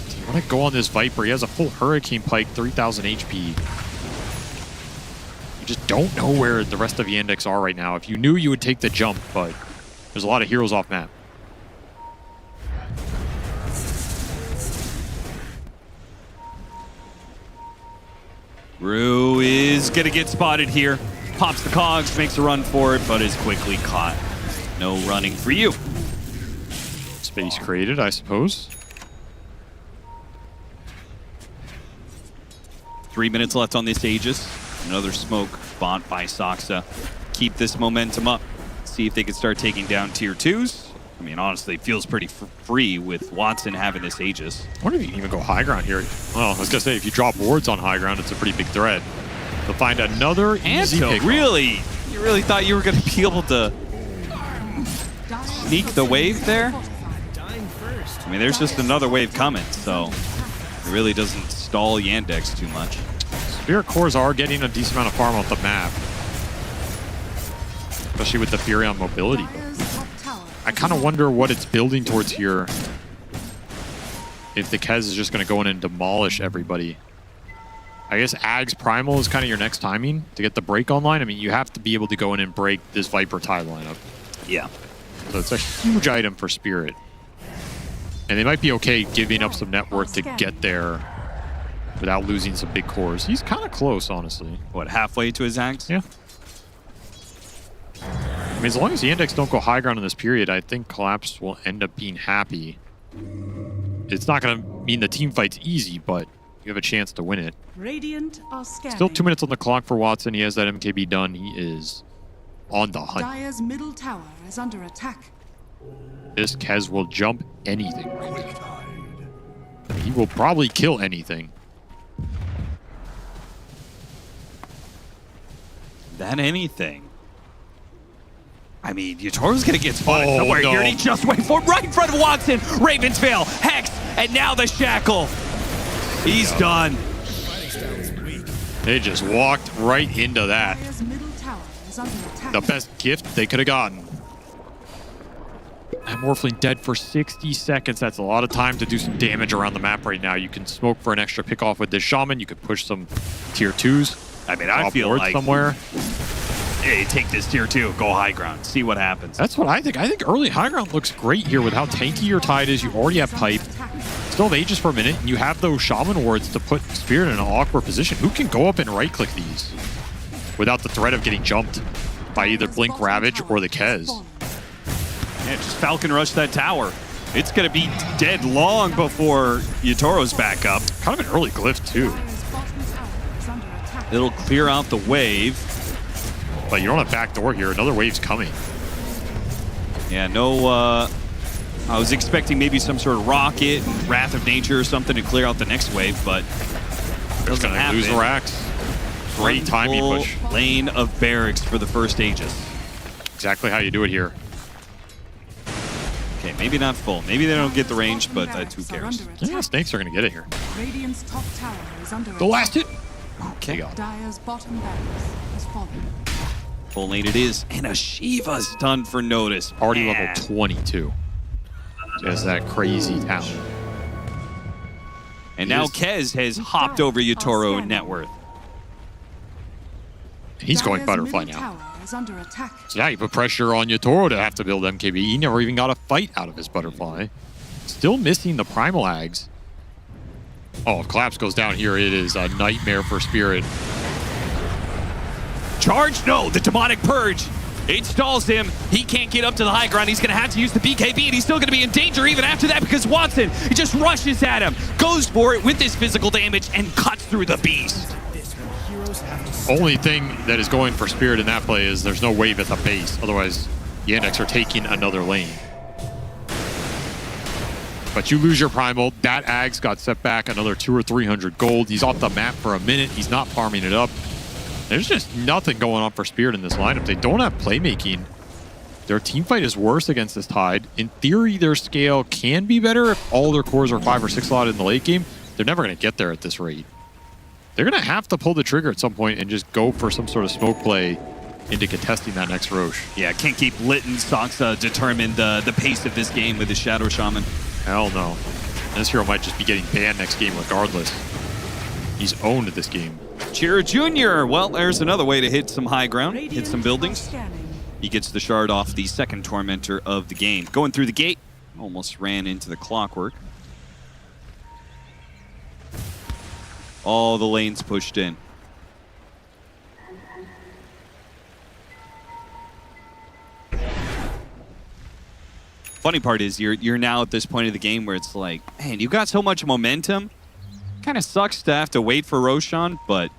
Do you want to go on this Viper? He has a full Hurricane Pike, 3,000 HP. Just don't know where the rest of Yandex are right now. If you knew, you would take the jump, but there's a lot of heroes off map.
Rue is going to get spotted here. Pops the cogs, makes a run for it, but is quickly caught. No running for you.
Space created, I suppose.
3 minutes left on this Aegis. Another smoke bought by Soxa. Keep this momentum up. See if they can start taking down tier 2s. I mean, honestly, it feels pretty free with Watson having this Aegis.
I wonder if you can even go high ground here. Well, I was going to say, if you drop wards on high ground, it's a pretty big threat. They'll find another easy pick.
Really? You really thought you were going to be able to sneak the wave there? I mean, there's just another wave coming, so it really doesn't stall Yandex too much.
Spirit cores are getting a decent amount of farm off the map. Especially with the Furion mobility. I kind of wonder what it's building towards here. If the Kez is just going to go in and demolish everybody. I guess Ag's Primal is kind of your next timing to get the break online. I mean, you have to be able to go in and break this Viper Tide lineup.
Yeah.
So it's a huge item for Spirit. And they might be okay giving up some net worth to get there without losing some big cores. He's kind of close, honestly.
What, halfway to his Ags?
Yeah. I mean, as long as the Yandex don't go high ground in this period, I think Collapse will end up being happy. It's not going to mean the team fight's easy, but you have a chance to win it.
Radiant are scanning.
Still 2 minutes on the clock for Watson. He has that MKB done. He is on the hunt.
Dire's middle tower is under attack.
This Kez will jump anything. He will probably kill anything.
That anything. I mean, Yatoro's going to get spotted somewhere
no.
here, and he just wait for it right in front of Watson. Ravensvale, Hex, and now the Shackle. He's done.
They just walked right into that.
Dire's middle tower is under attack.
The best gift they could have gotten. That Morphling dead for 60 seconds. That's a lot of time to do some damage around the map right now. You can smoke for an extra pick off with this Shaman. You could push some tier 2s.
I mean, I feel like
somewhere.
Hey, take this tier 2, go high ground, see what happens.
That's what I think. I think early high ground looks great here with how tanky your Tide is. You already have Pipe. Still have Aegis for a minute, and you have those Shaman wards to put Spirit in an awkward position. Who can go up and right-click these without the threat of getting jumped by either Blink Ravage or the Kez?
Yeah, just Falcon Rush that tower. It's going to be dead long before Yatoro's back up.
Kind of an early glyph, too.
It'll clear out the wave.
But you're on a back door here. Another wave's coming.
Yeah, no... I was expecting maybe some sort of rocket, Wrath of Nature or something to clear out the next wave, but
They're going to lose the racks. Great timing push.
Lane of barracks for the first Aegis.
Exactly how you do it here.
Okay, maybe not full. Maybe they don't get the range, but who cares?
Yeah, Snakes are going to get it here.
Radiant's top tower is under
The last hit.
Okay.
Dire's bottom barracks has fallen.
Full lane it is, and a Shiva's done for notice.
Already level 22. Just that crazy talent.
And now Kez has hopped over Yatoro in net worth.
He's going Butterfly now.
Is under attack.
So now you put pressure on Yatoro to have to build MKB. He never even got a fight out of his Butterfly. Still missing the Primal Ags. Oh, if Collapse goes down here, it is a nightmare for Spirit.
Charge? No, the Demonic Purge. It stalls him. He can't get up to the high ground. He's going to have to use the BKB, and he's still going to be in danger even after that because Watson, he just rushes at him, goes for it with his physical damage, and cuts through the beast.
Only thing that is going for Spirit in that play is there's no wave at the base. Otherwise, Yandex are taking another lane. But you lose your Primal. That Ags got set back another 200 or 300 gold. He's off the map for a minute. He's not farming it up. There's just nothing going on for Spirit in this lineup. They don't have playmaking. Their team fight is worse against this Tide. In theory, their scale can be better if all their cores are 5 or 6 slotted in the late game. They're never going to get there at this rate. They're going to have to pull the trigger at some point and just go for some sort of smoke play into contesting that next Roche.
Yeah, can't keep Litton Soxa determine the pace of this game with his Shadow Shaman.
Hell no. This hero might just be getting banned next game regardless. He's owned this game.
Cheer Jr. Well, there's another way to hit some high ground, hit some buildings. He gets the shard off the second Tormentor of the game. Going through the gate, almost ran into the Clockwork. All the lanes pushed in. Funny part is you're now at this point of the game where it's like, man, you got so much momentum. Kind of sucks to have to wait for Roshan, but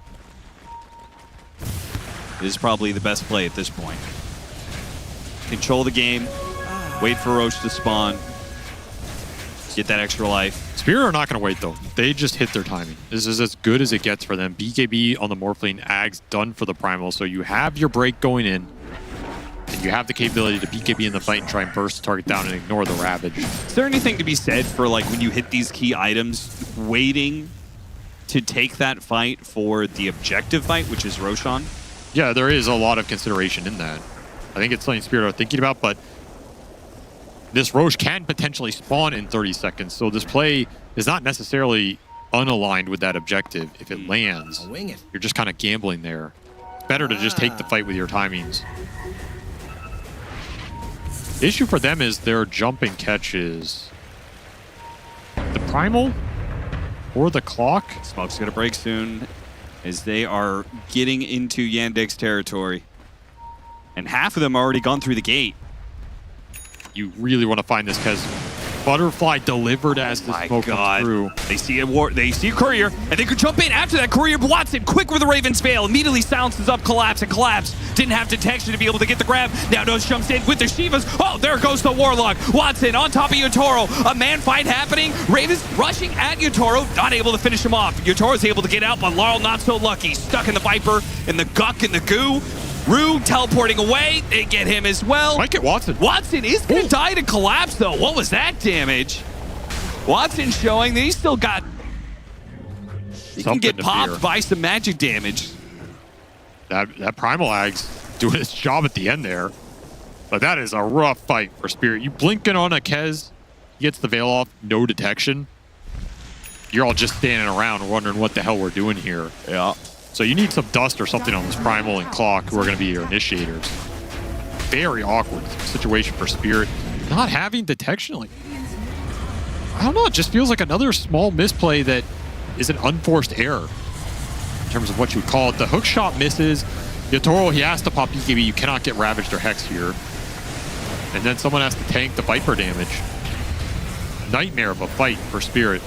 it is probably the best play at this point. Control the game, wait for Roche to spawn, get that extra life.
Spirit are not going to wait, though. They just hit their timing. This is as good as it gets for them. BKB on the Morphling, Ags done for the Primal, so you have your break going in, and you have the capability to BKB in the fight and try and burst the target down and ignore the Ravage.
Is there anything to be said for, like, when you hit these key items, waiting to take that fight for the objective fight, which is Roshan?
Yeah, there is a lot of consideration in that. I think it's something Spirit are thinking about, but this Roche can potentially spawn in 30 seconds, so this play is not necessarily unaligned with that objective. If it lands, you're just kind of gambling there. It's better to just take the fight with your timings. The issue for them is their jumping catches. The Primal or the Clock.
Smoke's going to break soon as they are getting into Yandex territory. And half of them already gone through the gate.
You really want to find this because Butterfly delivered as the smoke comes through.
They see a courier, and they could jump in after that courier. Watson, quick with the Raven's Veil, immediately silences up Collapse, and Collapse didn't have detection to be able to get the grab. Now Nose jumps in with the Shivas. Oh, there goes the Warlock. Watson on top of Yotoro. A man fight happening. Ravens rushing at Yotoro, not able to finish him off. Yotoro's able to get out, but Laurel not so lucky. Stuck in the Viper, in the Guck, and the Goo. Rue teleporting away. They get him as well.
Might get Watson.
Watson is going to die to Collapse, though. What was that damage? Watson showing that he's still got... He can get popped by some magic damage.
That Primal Ag's doing its job at the end there. But that is a rough fight for Spirit. You blinking on a Kez, he gets the Veil off, no detection. You're all just standing around wondering what the hell we're doing here.
Yeah.
So you need some dust or something on this Primal and Clock, who are going to be your initiators. Very awkward situation for Spirit. Not having detection, like, I don't know, it just feels like another small misplay that is an unforced error in terms of what you would call it. The hook shot misses. Yotoro, he has to pop BKB. You cannot get Ravaged or Hex here. And then someone has to tank the Viper damage. Nightmare of a fight for Spirit.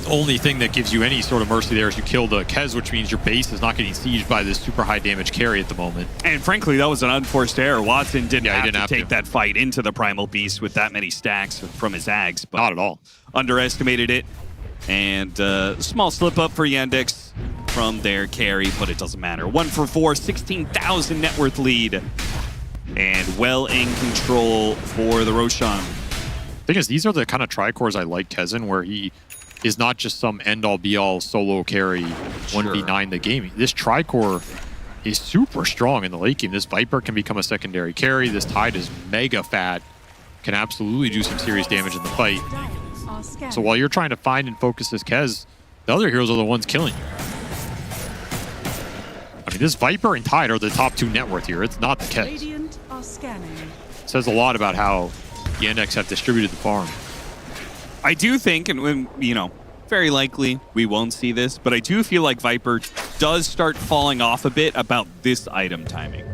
The only thing that gives you any sort of mercy there is you kill the Kez, which means your base is not getting sieged by this super high damage carry at the moment.
And frankly, that was an unforced error. Watson didn't have to take that fight into the Primal Beast with that many stacks from his Ags. But
not at all.
Underestimated it. And small slip up for Yandex from their carry, but it doesn't matter. 1 for 4, 16,000 net worth lead. And well in control for the Roshan.
Thing is, these are the kind of tricores I like Tezen, where he is not just some end-all be-all solo carry 1v9 the game. This tricore is super strong in the late game. This Viper can become a secondary carry. This Tide is mega fat, can absolutely do some serious damage in the fight. So while you're trying to find and focus this Kez, the other heroes are the ones killing you. I mean, this Viper and Tide are the top 2 net worth here. It's not the Kez. It says a lot about how Yandex have distributed the farm.
I do think, and you know, very likely we won't see this, but I do feel like Viper does start falling off a bit about this item timing.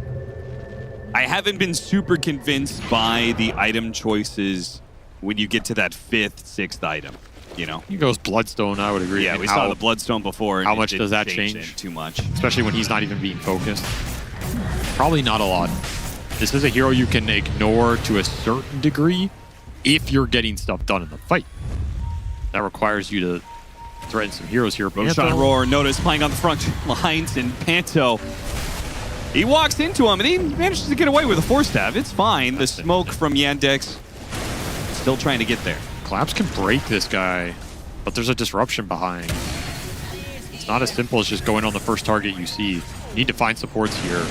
I haven't been super convinced by the item choices when you get to that 5th, 6th item, you know?
He goes Bloodstone, I would agree.
Yeah, we saw the Bloodstone before.
How much does that change?
Too much.
Especially when he's not even being focused. Probably not a lot. This is a hero you can ignore to a certain degree if you're getting stuff done in the fight. That requires you to threaten some heroes here.
Roshan Roar, notice playing on the front lines, and Panto, he walks into him, and he manages to get away with a 4-stab. It's fine. The smoke from Yandex still trying to get there.
Collapse can break this guy, but there's a disruption behind. It's not as simple as just going on the first target you see. You need to find supports here.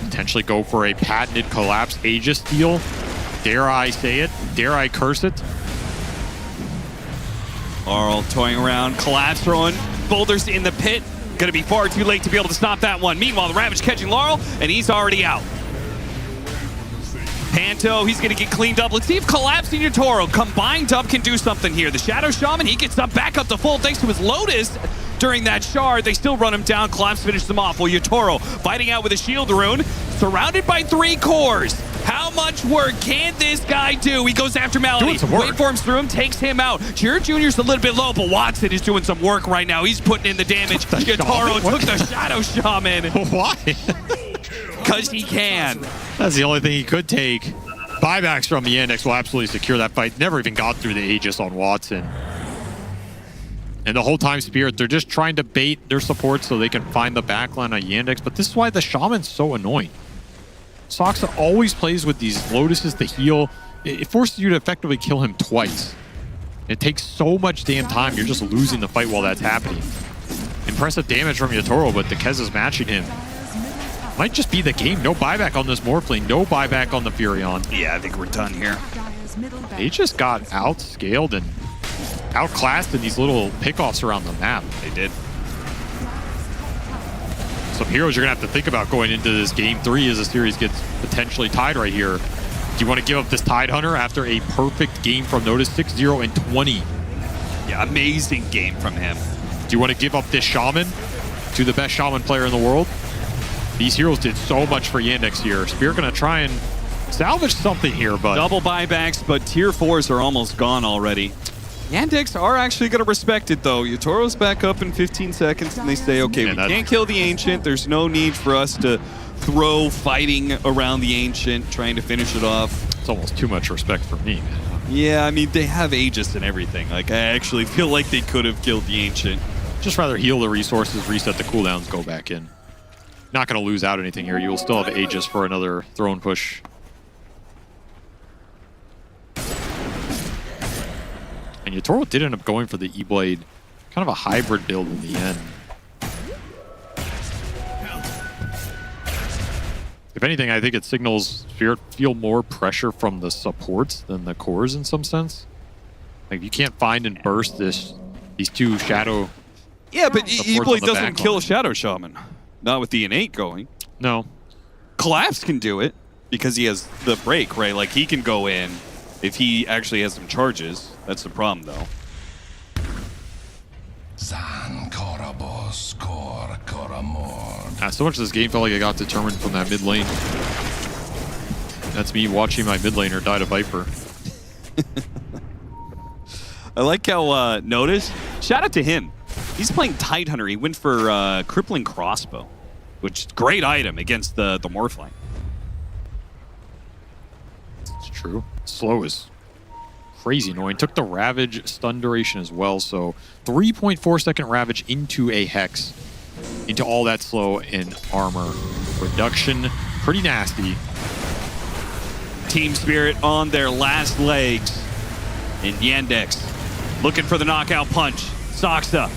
Potentially go for a patented Collapse Aegis steal. Dare I say it? Dare I curse it?
Laurel toying around, Collapse throwing boulders in the pit. Gonna be far too late to be able to stop that one. Meanwhile, the Ravage catching Laurel, and he's already out. Panto, he's gonna get cleaned up. Let's see if Collapse and Yotoro combined up can do something here. The Shadow Shaman, he gets up back up to full thanks to his Lotus. During that shard, they still run him down. Collapse finishes them off. Well, Yotoro fighting out with a shield rune, surrounded by 3 cores. How much work can this guy do? He goes after Malady. Waveforms through him, takes him out. Jared Jr.'s a little bit low, but Watson is doing some work right now. He's putting in the damage. Yotaro took the Shadow Shaman.
Why?
Because he can.
That's the only thing he could take. Buybacks from Yandex will absolutely secure that fight. Never even got through the Aegis on Watson. And the whole time, Spirit, they're just trying to bait their support so they can find the backline on Yandex. But this is why the Shaman's so annoying. Soxa always plays with these Lotuses to heal. It forces you to effectively kill him twice. It takes so much damn time. You're just losing the fight while that's happening. Impressive damage from Yotoro, but the Kez is matching him. Might just be the game. No buyback on this Morphling. No buyback on the Furion.
Yeah, I think we're done here.
They just got outscaled and outclassed in these little pickoffs around the map.
They did.
Some heroes you're going to have to think about going into this game 3 as the series gets potentially tied right here. Do you want to give up this Tide Hunter after a perfect game from Notice 6-0 and 20?
Yeah, amazing game from him.
Do you want to give up this Shaman to the best Shaman player in the world? These heroes did so much for Yandex here. Spirit going to try and salvage something here, but...
Double buybacks, but tier 4s are almost gone already. Yandex are actually going to respect it, though. Yatoro's back up in 15 seconds, and they say, okay, we can't kill the Ancient. There's no need for us to throw fighting around the Ancient, trying to finish it off.
It's almost too much respect for me, man.
Yeah, I mean, they have Aegis and everything. Like, I actually feel like they could have killed the Ancient.
Just rather heal the resources, reset the cooldowns, go back in. Not going to lose out anything here. You'll still have Aegis for another throne push. And Yatoro did end up going for the E-Blade. Kind of a hybrid build in the end. If anything, I think it signals Spirit feel more pressure from the supports than the cores in some sense. Like, you can't find and burst these two Shadow.
Yeah, but E-Blade doesn't
back
kill
line.
Shadow Shaman. Not with the innate going.
No.
Collapse can do it because he has the break, right? Like, he can go in if he actually has some charges. That's the problem, though.
So much of this game felt like it got determined from that mid lane. That's me watching my mid laner die to Viper.
I like how Notice. Shout out to him. He's playing Tidehunter. He went for Crippling Crossbow, which is a great item against the Morphling.
It's true. Slow is crazy annoying. Took the Ravage stun duration as well, so 3.4 second Ravage into a Hex. Into all that slow and armor reduction. Pretty nasty.
Team Spirit on their last legs. And Yandex looking for the knockout punch. Soxa.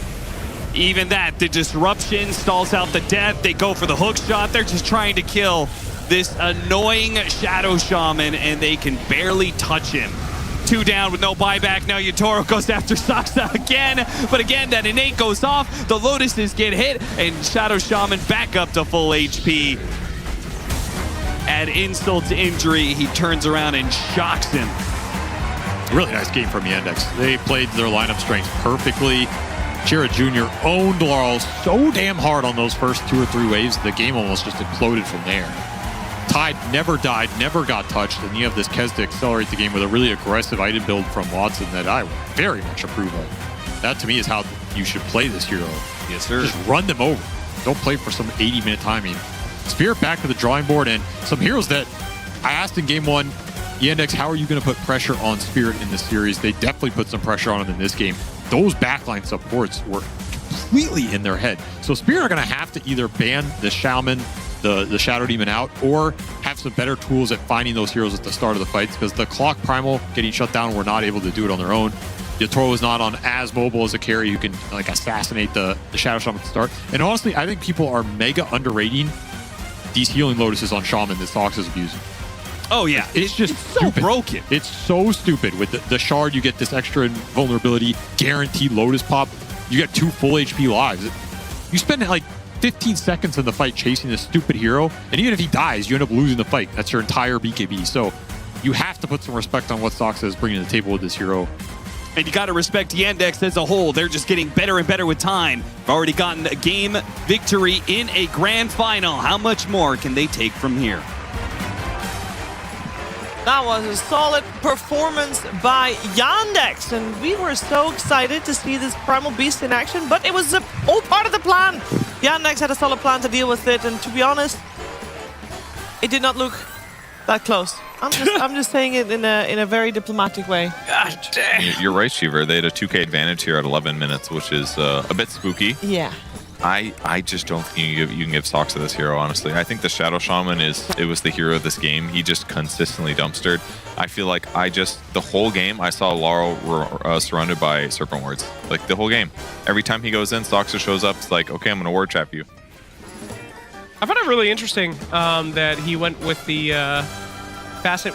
Even that, the disruption stalls out the death. They go for the hook shot. They're just trying to kill this annoying Shadow Shaman, and they can barely touch him. 2 down with no buyback. Now Yatoro goes after Soxa again. But again, that innate goes off. The Lotuses get hit, and Shadow Shaman back up to full HP. Add insult to injury, he turns around and shocks him.
Really nice game from Yandex. They played their lineup strength perfectly. Chira Jr. owned Laurel so damn hard on those first 2 or 3 waves, the game almost just imploded from there. Tide never died, never got touched, and you have this Kez to accelerate the game with a really aggressive item build from Watson that I very much approve of. That to me is how you should play this hero.
Yes, sir.
Just run them over. Don't play for some 80-minute timing. Spirit back to the drawing board, and some heroes that I asked in game 1, Yandex, how are you going to put pressure on Spirit in this series? They definitely put some pressure on him in this game. Those backline supports were completely in their head. So Spirit are going to have to either ban the Shaman, the Shadow Demon out, or have some better tools at finding those heroes at the start of the fights, because the Clock Primal getting shut down were not able to do it on their own. Yatoro is not on as mobile as a carry who can like assassinate the Shadow Shaman at the start. And honestly, I think people are mega underrating these healing Lotuses on Shaman that Sox is abusing.
Oh yeah,
it's just
so broken.
It's so stupid. With the shard, you get this extra vulnerability, guaranteed Lotus pop. You get 2 full HP lives. You spend like 15 seconds in the fight chasing this stupid hero, and even if he dies, you end up losing the fight. That's your entire BKB. So you have to put some respect on what Soxa is bringing to the table with this hero.
And you got to respect Yandex as a whole. They're just getting better and better with time. They've already gotten a game victory in a grand final. How much more can they take from here?
That was a solid performance by Yandex, and we were so excited to see this Primal Beast in action, but it was all part of the plan. Yandex had a solid plan to deal with it, and to be honest, it did not look that close. I'm just saying it in a very diplomatic way.
God damn. You're right, Shiver. They had a 2K advantage here at 11 minutes, which is a bit spooky.
Yeah.
I just don't think you can give Sox to this hero, honestly. I think the Shadow Shaman was the hero of this game. He just consistently dumpstered. I feel like the whole game, I saw Laurel surrounded by Serpent Wards. Like, the whole game. Every time he goes in, Soxa shows up. It's like, okay, I'm going to ward trap you.
I found it really interesting that he went with the facet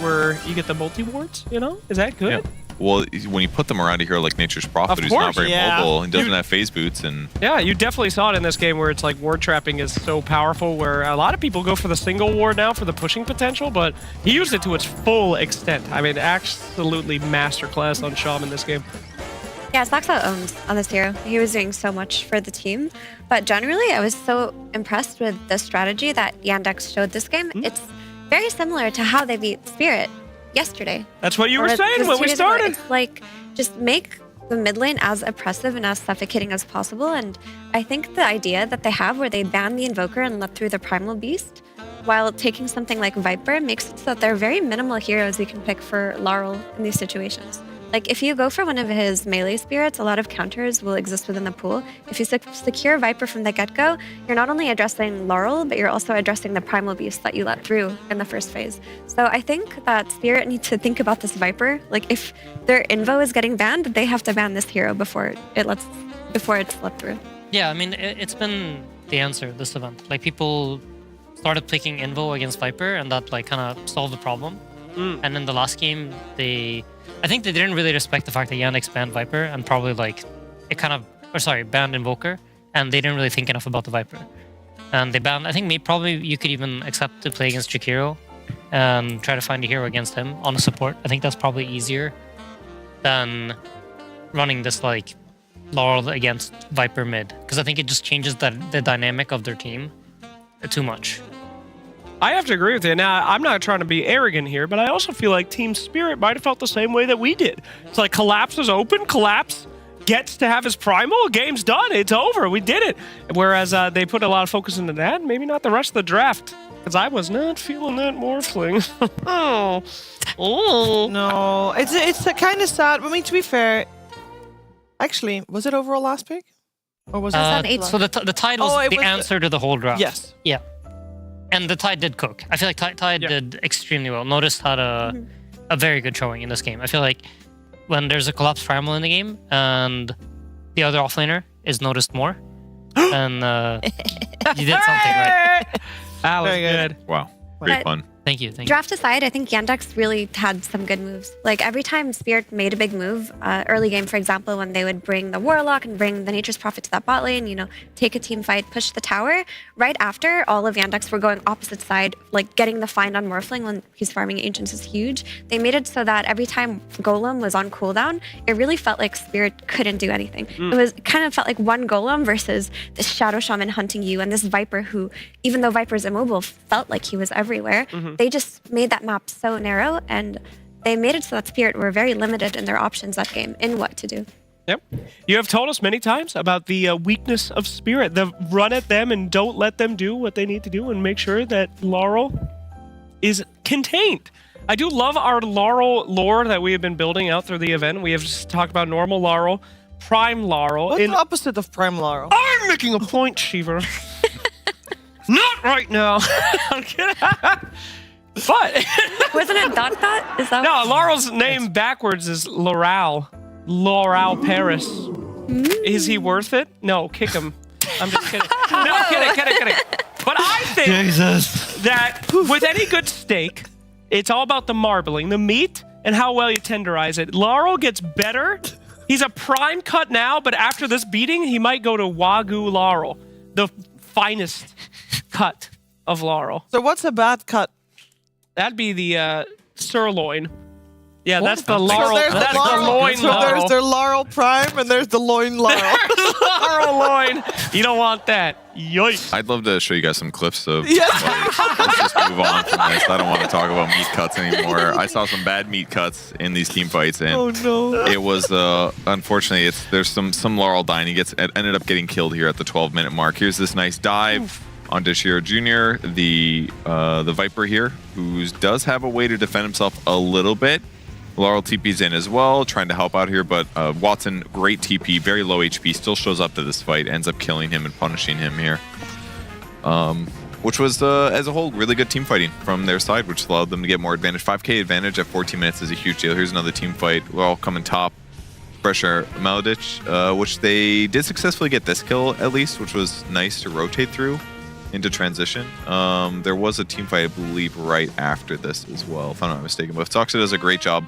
where you get the multi-wards, you know? Is that good?
Well, when you put them around a hero like Nature's Prophet,
Of
who's not
course,
very
yeah.
mobile, he doesn't have phase boots, and
Yeah, you definitely saw it in this game where it's like ward trapping is so powerful where a lot of people go for the single ward now for the pushing potential, but he used it to its full extent. I mean, absolutely masterclass on Shaman in this game.
Yeah, Saxa owns on this hero. He was doing so much for the team. But generally, I was so impressed with the strategy that Yandex showed this game. It's very similar to how they beat Spirit yesterday.
That's what you were
Or
saying
just
when
2
we
days ago.
started.
It's like, just make the mid lane as oppressive and as suffocating as possible. And I think the idea that they have where they ban the Invoker and let through the Primal Beast, while taking something like Viper, makes it so that they're very minimal heroes you can pick for Laurel in these situations. Like, if you go for one of his melee spirits, a lot of counters will exist within the pool. If you secure Viper from the get-go, you're not only addressing Laurel, but you're also addressing the Primal Beast that you let through in the first phase. So I think that Spirit needs to think about this Viper. Like, if their Invo is getting banned, they have to ban this hero before it's let through.
Yeah, I mean, it's been the answer this event. Like, people started picking Invo against Viper, and that like kind of solved the problem. And in the last game, I think they didn't really respect the fact that Yandex banned Viper and probably like banned Invoker, and they didn't really think enough about the Viper. And they banned, I think probably you could even accept to play against Jakiro and try to find a hero against him on a support. I think that's probably easier than running this like Laurel against Viper mid, because I think it just changes the dynamic of their team too much.
I have to agree with you. Now, I'm not trying to be arrogant here, but I also feel like Team Spirit might have felt the same way that we did. It's like Collapse is open, Collapse gets to have his primal, game's done, it's over, we did it. Whereas they put a lot of focus into that, maybe not the rest of the draft, because I was not feeling that Morphling.
Oh. No, it's kind of sad. I mean, to be fair, actually, was it overall last pick? Or was it
So the Tide was the answer to the whole draft.
Yes.
Yeah. And the Tide did cook. I feel like Tide did extremely well. Noticed had a very good showing in this game. I feel like when there's a collapsed primal in the game and the other offlaner is noticed more, then you did something right.
That was good.
Wow, great fun.
Thank you.
Draft aside, I think Yandex really had some good moves. Like, every time Spirit made a big move, early game, for example, when they would bring the Warlock and bring the Nature's Prophet to that bot lane, you know, take a team fight, push the tower, right after, all of Yandex were going opposite side, like getting the find on Morphling when he's farming Ancients is huge. They made it so that every time Golem was on cooldown, it really felt like Spirit couldn't do anything. It kind of felt like one Golem versus this Shadow Shaman hunting you and this Viper who, even though Viper's immobile, felt like he was everywhere. They just made that map so narrow, and they made it so that Spirit were very limited in their options that game in what to do.
Yep. You have told us many times about the weakness of Spirit. The run at them and don't let them do what they need to do and make sure that Laurel is contained. I do love our Laurel lore that we have been building out through the event. We have just talked about normal Laurel, Prime Laurel.
What's the opposite of Prime Laurel?
I'm making a point, Shiva. Not right now. I'm kidding. But
wasn't it dot? Is that
no? Laurel's name backwards is Laurel Paris. Is he worth it? No, kick him. I'm just kidding. No, kidding. But I think that with any good steak, it's all about the marbling, the meat, and how well you tenderize it. Laurel gets better. He's a prime cut now, but after this beating, he might go to Wagyu Laurel, the finest cut of Laurel.
So what's a bad cut?
That'd be the sirloin. Yeah,
What?
that's the Laurel.
So there's
that's
the Laurel.
loin
So
Laurel.
there's the Laurel Prime and there's the loin Laurel.
Laurel loin. You don't want that. Yoink.
I'd love to show you guys some clips of.
Yeah.
Let's just move on from this. I don't want to talk about meat cuts anymore. I saw some bad meat cuts in these team fights, and
Oh no.
it was unfortunately. There's some Laurel dying. He ended up getting killed here at the 12-minute mark. Here's this nice dive onto Shiro Jr., the Viper here, who does have a way to defend himself a little bit. Laurel TP's in as well, trying to help out here, but Watson, great TP, very low HP, still shows up to this fight, ends up killing him and punishing him here. Which was, as a whole, really good team fighting from their side, which allowed them to get more advantage. 5k advantage at 14 minutes is a huge deal. Here's another team fight. Laurel coming top. Pressure Maladich, which they did successfully get this kill, at least, which was nice to rotate through into transition. There was a team fight, I believe, right after this as well, if I'm not mistaken. But Toxa does a great job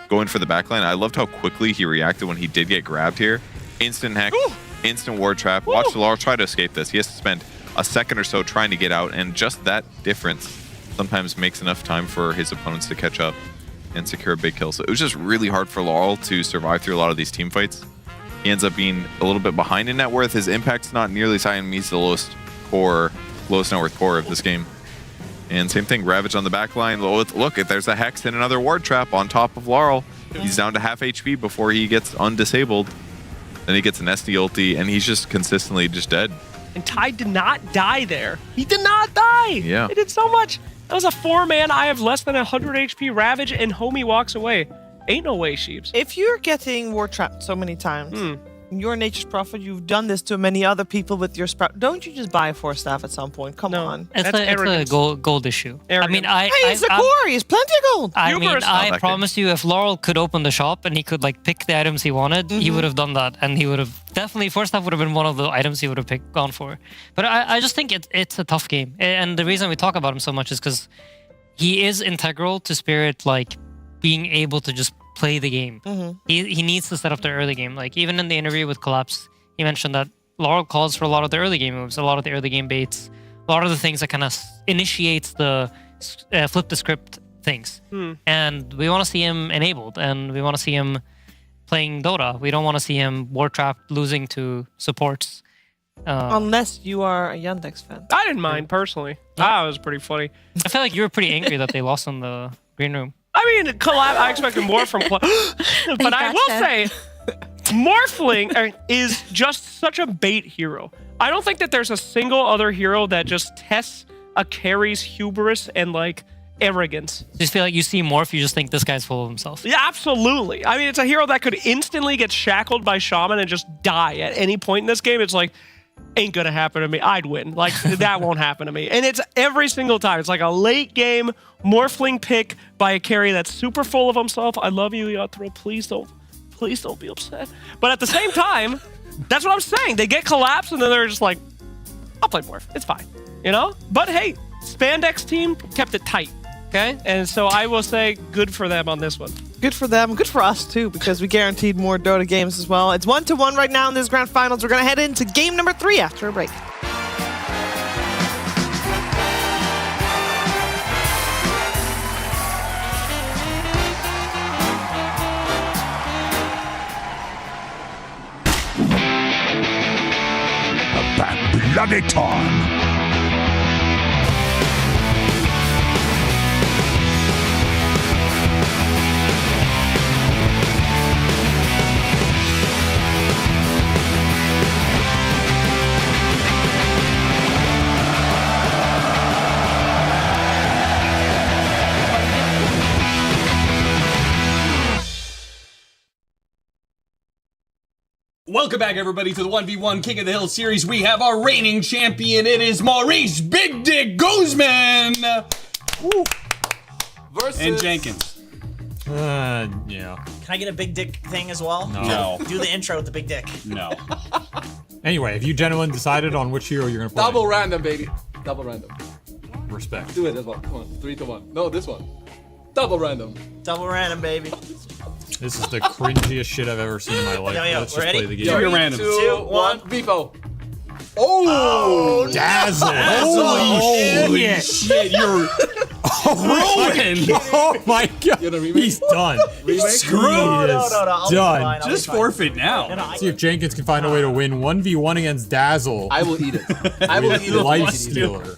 going for the backline. I loved how quickly he reacted when he did get grabbed here. Instant hex, instant ward trap. Watch Laurel try to escape this. He has to spend a second or so trying to get out, and just that difference sometimes makes enough time for his opponents to catch up and secure a big kill. So it was just really hard for Laurel to survive through a lot of these team fights. He ends up being a little bit behind in net worth. His impact's not nearly as high, and he's the lowest net worth core of this game. And same thing, Ravage on the back line. Look, there's a Hex and another ward trap on top of Laurel. He's down to half HP before he gets undisabled. Then he gets an SD ulti, and he's just consistently just dead.
And Ty did not die there. He did not die.
Yeah.
He did so much. That was a 4-man. I have less than 100 HP Ravage, and homie walks away. Ain't no way, Sheeps.
If you're getting ward trapped so many times, you're Nature's Prophet, you've done this to many other people with your sprout. Don't you just buy a 4-staff at some point? Come on.
It's a gold issue.
Arrogance.
I mean,
hey, it's a core. He has plenty of gold.
I promise you, if Laurel could open the shop and he could like pick the items he wanted, he would have done that, and he would have definitely 4-staff would have been one of the items he would have gone for. But I just think it's a tough game, and the reason we talk about him so much is because he is integral to Spirit, like being able to just play the game. He needs to set up the early game. Like even in the interview with Collapse, he mentioned that Laurel calls for a lot of the early game moves, a lot of the early game baits, a lot of the things that kind of initiates the flip the script things. And we want to see him enabled, and we want to see him playing Dota. We don't want to see him war trapped, losing to supports.
Unless you are a Yandex fan.
I didn't mind personally. That was pretty funny.
I feel like you were pretty angry that they lost in the green room.
I mean, I expected more from but I will say, Morphling is just such a bait hero. I don't think that there's a single other hero that just tests a carry's hubris and like arrogance.
You just feel like you see Morph, you just think this guy's full of himself.
Yeah, absolutely. I mean, it's a hero that could instantly get shackled by Shaman and just die at any point in this game. It's like, ain't gonna happen to me. I'd win. Like, that won't happen to me. And it's every single time. It's like a late game Morphling pick by a carry that's super full of himself. I love you, Yatra. Please don't be upset. But at the same time, that's what I'm saying. They get collapsed and then they're just like, I'll play Morph. It's fine. You know? But hey, Spandex team kept it tight. Okay? And so I will say good for them on this one.
Good for them. Good for us, too, because we guaranteed more Dota games as well. It's 1-1 right now in this grand finals. We're going to head into game number 3 after a break.
A bad bloody time.
Welcome back, everybody, to the 1v1 King of the Hill series. We have our reigning champion. It is Maurice Big Dick Guzman.
Versus...
And Jenkins.
Yeah.
Can I get a big dick thing as well?
No.
Do the intro with the big dick.
No.
Anyway, have you gentlemen decided on which hero you're going to play?
Double random, baby. Double random.
Respect.
Do it as well. Come on. 3-1. No, this one. Double random.
Double random, baby.
This is the cringiest shit I've ever seen in my life.
Yo,
Let's just
ready?
play the game.
Do your random.
2, 1, Vivo. Oh!
Dazzle!
Holy shit, you're rolling!
Oh my god! He's done.
He's screwed!
No,
Done.
Just forfeit now.
See if Jenkins can find a way to win 1v1 against Dazzle.
I will eat it. I will eat it.
Life stealer.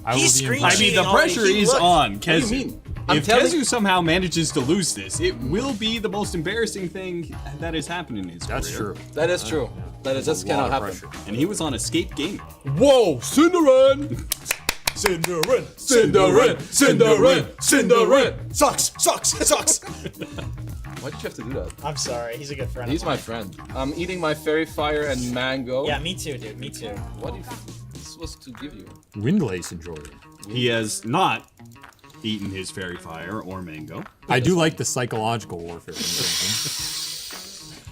I mean, the pressure is on Kezu.
What do you mean?
If Kezu somehow manages to lose this, it will be the most embarrassing thing that has happened in his career.
That's true.
That is true. That is just cannot happen.
And he was on Escape Game.
Whoa, Cinderin! Cinderin! Cinderin! Cinderin! Cinderin! Sucks! Why did you have to do that?
I'm sorry. He's a good friend.
He's my friend. I'm eating my fairy fire and mango.
Yeah, me too, dude. Me too.
What is this supposed to give you?
Windlace enjoyer.
He has not eaten his fairy fire or mango.
I do like the psychological warfare.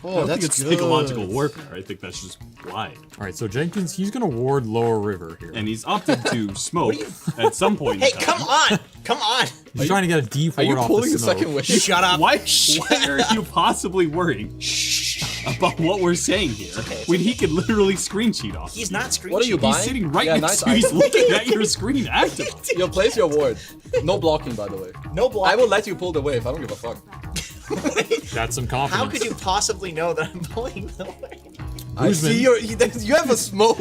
I don't think it's psychological warfare. I think that's just blind.
All right, so Jenkins, he's going to ward Lower River here.
And he's opted to smoke at some point.
Hey, come on! Come on!
He's trying to get a D4
Are you
off
pulling
the
a
smoke.
second wish? Shut up!
Why are you possibly worried about what we're saying here when he could literally screen cheat off?
He's not screen
What are you
cheating.
buying?
He's sitting right
Yeah,
next
nice
to you. He's
item.
looking at your screen actively.
Yo, place your ward. No blocking, by the way.
No blocking.
I will let you pull the wave. I don't give a fuck.
That's some confidence.
How could you possibly know that I'm pulling the way?
I see your. You have a smoke.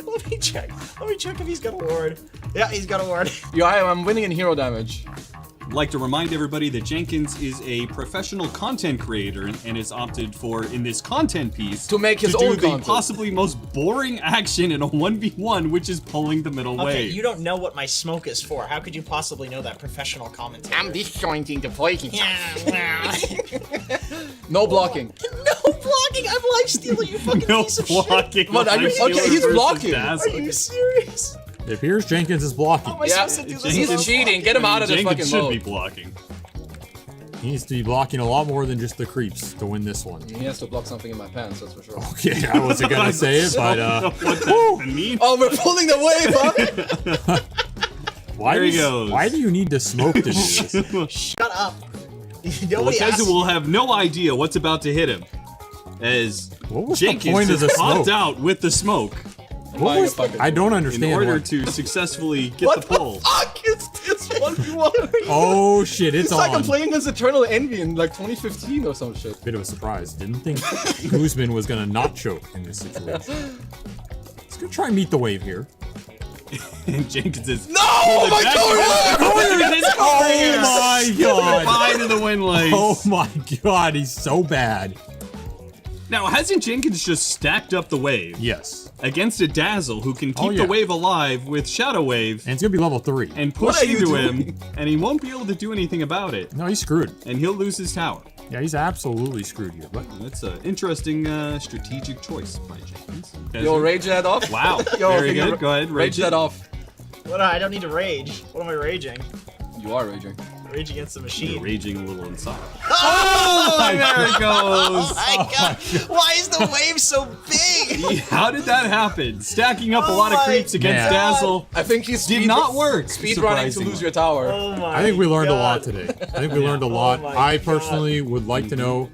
Let me check. Let me check if he's got a ward. Yeah, he's got a ward.
Yo, I'm winning in hero damage.
I'd like to remind everybody that Jenkins is a professional content creator and has opted for, in this content piece,
to make his
do
own
the
content.
possibly most boring action in a 1v1, which is pulling the middle
Okay,
wave.
you don't know what my smoke is for. How could you possibly know that, professional commentator?
I'm disjointing the poison.
Yeah,
No blocking.
no blocking. I'm life stealing, you fucking
No
piece of
blocking.
shit.
But are you, okay, he's blocking.
Are you serious?
It appears Jenkins is blocking.
How am I
Yeah,
supposed to do this?
he's cheating. Get him out of this
Jenkins
fucking
should
mode.
be blocking.
He needs to be blocking a lot more than just the creeps to win this one.
He has to block something in my pants, that's for sure.
Okay, I wasn't going to say it, but
What that even means?
Oh, we're pulling the wave, huh?
why do you need to smoke to do this?
Shut up.
Well,
Nobody asked.
Kezu will have no idea what's about to hit him, as
What was the
Jenkins
point of the
is popped
smoke?
out with the smoke
What was I don't
in
understand.
order
what-
to successfully get
What
the pull.
fuck? It's 1v1.
Oh shit, it's
It's like I'm
on.
playing against Eternal Envy in like 2015 or some shit.
Bit of a surprise. Didn't think Guzman was gonna not choke in this situation. Let's go try and meet the wave here.
And Jenkins is
No! Oh my
Oh my god!
Fine to the win lane.
Oh my god, he's so bad.
Now, hasn't Jenkins just stacked up the wave?
Yes.
Against a Dazzle who can keep
Oh, yeah.
the wave alive with Shadow Wave.
And it's gonna be level 3.
And
What
push
are you
into
doing?
him, and he won't be able to do anything about it.
No, he's screwed.
And he'll lose his tower.
Yeah, he's absolutely screwed here. But
That's an interesting strategic choice by Jenkins.
Yo, rage that off.
Wow.
Yo,
Very
can you
good. Go ahead.
Rage
it.
that off.
What? I don't need to rage. What am I raging?
You are raging.
Rage against the
You're
machine.
raging a little inside.
Oh,
there it goes.
Oh my god! Why is the wave so big?
How did that happen? Stacking up a lot of
my
creeps against
God.
Dazzle.
I think he's
Did not work.
Speed running to lose your tower.
Oh my!
I think we learned a
god.
lot today. I think we learned a lot.
my
I
God.
personally would like to know,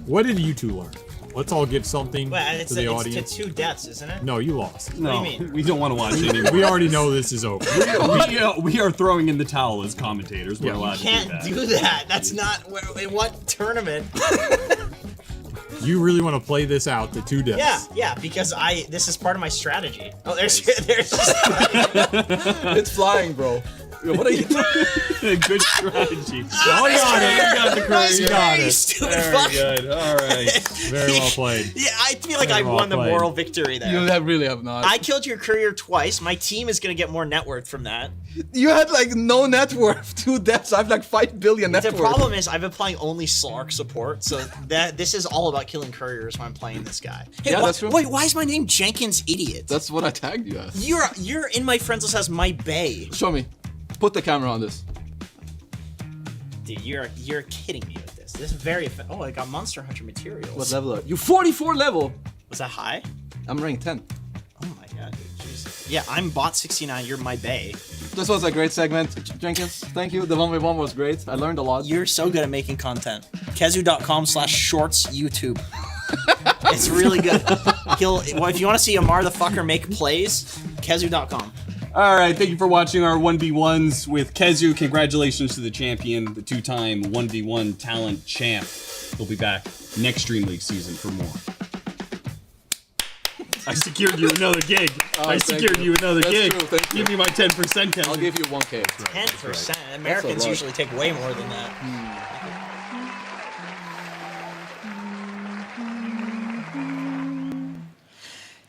what did you two learn? Let's all give something
Wait,
to the
it's
audience.
to 2 deaths, isn't it?
No, you lost.
No,
do you mean?
we don't want to watch it anymore.
We already know this is over.
we are throwing in the towel as commentators. We're
Yeah.
allowed
Can't
to do that.
do that. That's not in what tournament.
You really want to play this out to 2 deaths?
Yeah, because this is part of my strategy. Oh, there's
It's flying, bro. Yo, what are you doing?
Good strategy.
Oh, you got it. You got the credit. You got it.
Stupid
Very
fuck.
good. All right.
Very well played.
Yeah, I feel like
Very
I
well
won the
played.
moral victory there.
You really have not.
I killed your courier twice. My team is gonna get more net worth from that.
You had like no net worth. 2 deaths. I have like 5 billion net
The
worth.
problem is I've been playing only Slark support, so this is all about killing couriers when I'm playing this guy. Hey,
Yeah, that's true.
Wait, why is my name Jenkins Idiot?
That's what I tagged you as.
You're in my friends list as my bae.
Show me. Put the camera on this.
Dude, you're kidding me with this. This is very oh, I got Monster Hunter materials.
What level are you? 44 level.
Was that high?
I'm rank 10.
Oh my god, dude. Jeez. Yeah, I'm bot 69. You're my bae.
This was a great segment, Jenkins. Thank you. The 1v1 was great. I learned a lot.
You're so good at making content. Kezu.com/shorts YouTube. It's really good. If you want to see Amar the fucker make plays, Kezu.com.
All right, thank you for watching our 1v1s with Kezu. Congratulations to the champion, the 2-time 1v1 talent champ. We'll be back next DreamLeague season for more. I secured you another gig. I secured you another gig.
True, thank you.
Give me my 10%, Kevin.
I'll give you 1K.
10%. Americans
lot.
usually take way more than that.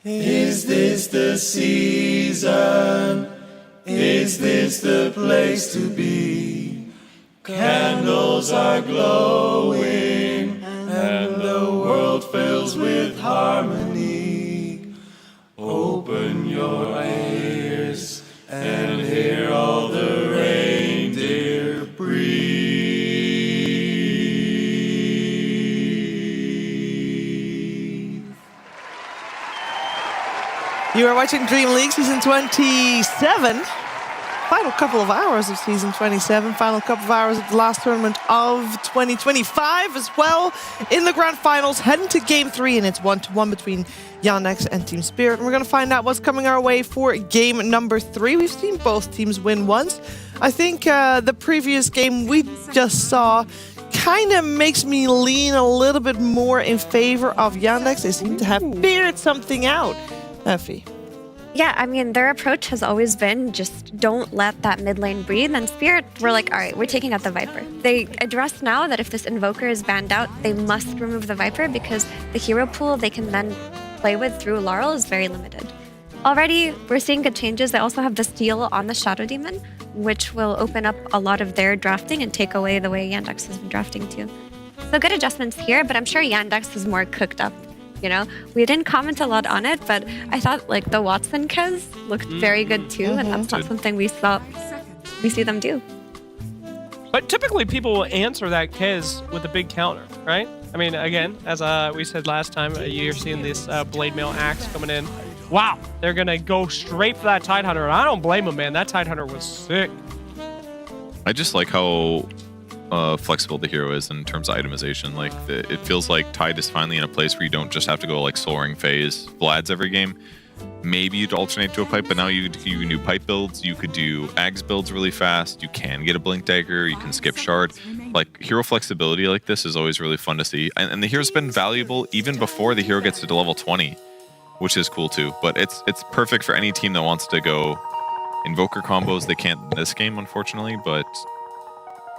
Is this the season? Is this the place to be? Candles are glowing and the world fills with harmony. Open your ears and hear all the reindeer breathe.
You are watching DreamLeague Season 27. Final couple of hours of Season 27. Final couple of hours of the last tournament of 2025 as well. In the Grand Finals, heading to Game 3, and it's 1-1 between Yandex and Team Spirit. And we're going to find out what's coming our way for Game number 3. We've seen both teams win once. I think the previous game we just saw kind of makes me lean a little bit more in favor of Yandex. They seem to have figured something out. Effie.
Yeah, I mean, their approach has always been just don't let that mid lane breathe. And Spirit were like, all right, we're taking out the Viper. They address now that if this Invoker is banned out, they must remove the Viper because the hero pool they can then play with through Laurel is very limited. Already, we're seeing good changes. They also have the steal on the Shadow Demon, which will open up a lot of their drafting and take away the way Yandex has been drafting too. So good adjustments here, but I'm sure Yandex is more cooked up. You know, we didn't comment a lot on it, but I thought like the Watson Kez looked very good too, and that's not something we see them do.
But typically people will answer that Kez with a big counter, right? I mean, again, as we said last time, you're seeing this Blade Mail Axe coming in. Wow, they're gonna go straight for that Tidehunter, and I don't blame them, man. That Tidehunter was sick.
I just like how flexible the hero is in terms of itemization. Like it feels like Tide is finally in a place where you don't just have to go like Soul Ring phase Vlad's every game. Maybe you'd alternate to a pipe, but now you can do pipe builds. You could do Ags builds really fast. You can get a Blink Dagger. You can skip Shard. Like hero flexibility like this is always really fun to see. And the hero's been valuable even before the hero gets to level 20, which is cool too. But it's perfect for any team that wants to go Invoker combos. They can't in this game, unfortunately, but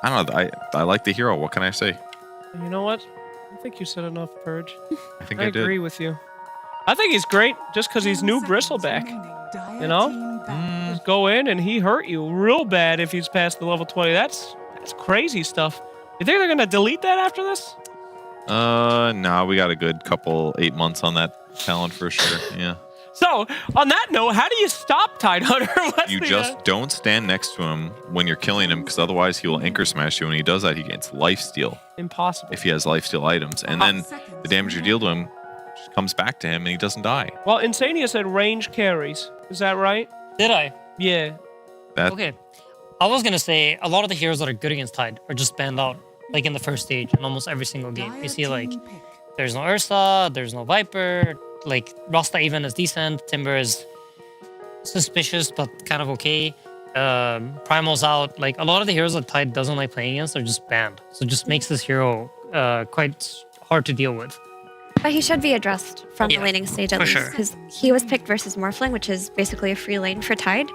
I don't know. I like the hero. What can I say?
You know what? I think you said enough, Purge.
I think I did.
agree with you. I think he's great just because he's new Bristleback. You know? Just go in and he hurt you real bad if he's past the level 20. That's crazy stuff. You think they're going to delete that after this?
Nah, we got a good 8 months on that talent for sure. Yeah.
So, on that note, how do you stop Tidehunter?
You just don't stand next to him when you're killing him, because otherwise he will anchor smash you. When he does that, he gets lifesteal.
Impossible.
If he has lifesteal items. And then the damage you deal to him just comes back to him and he doesn't die.
Well, Insania said range carries. Is that right?
Did I?
Yeah.
Okay. I was going to say a lot of the heroes that are good against Tide are just banned out, like in the first stage in almost every single game. You see, like, there's no Ursa, there's no Viper. Like, Rasta even is decent. Timber is suspicious, but kind of okay. Primal's out. Like, a lot of the heroes that Tide doesn't like playing against are just banned. So it just makes this hero quite hard to deal with.
But he should be addressed from the laning stage at least, because he was picked versus Morphling, which is basically a free lane for Tide.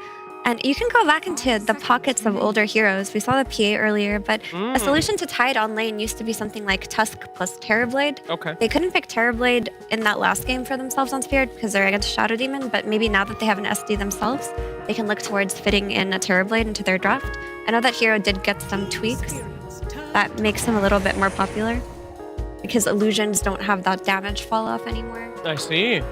And you can go back into the pockets of older heroes. We saw the PA earlier, but a solution to Tide on lane used to be something like Tusk plus Terrorblade.
Okay.
They couldn't pick Terrorblade in that last game for themselves on Spirit because they're against Shadow Demon, but maybe now that they have an SD themselves, they can look towards fitting in a Terrorblade into their draft. I know that hero did get some tweaks that makes him a little bit more popular because illusions don't have that damage fall off anymore.
I see.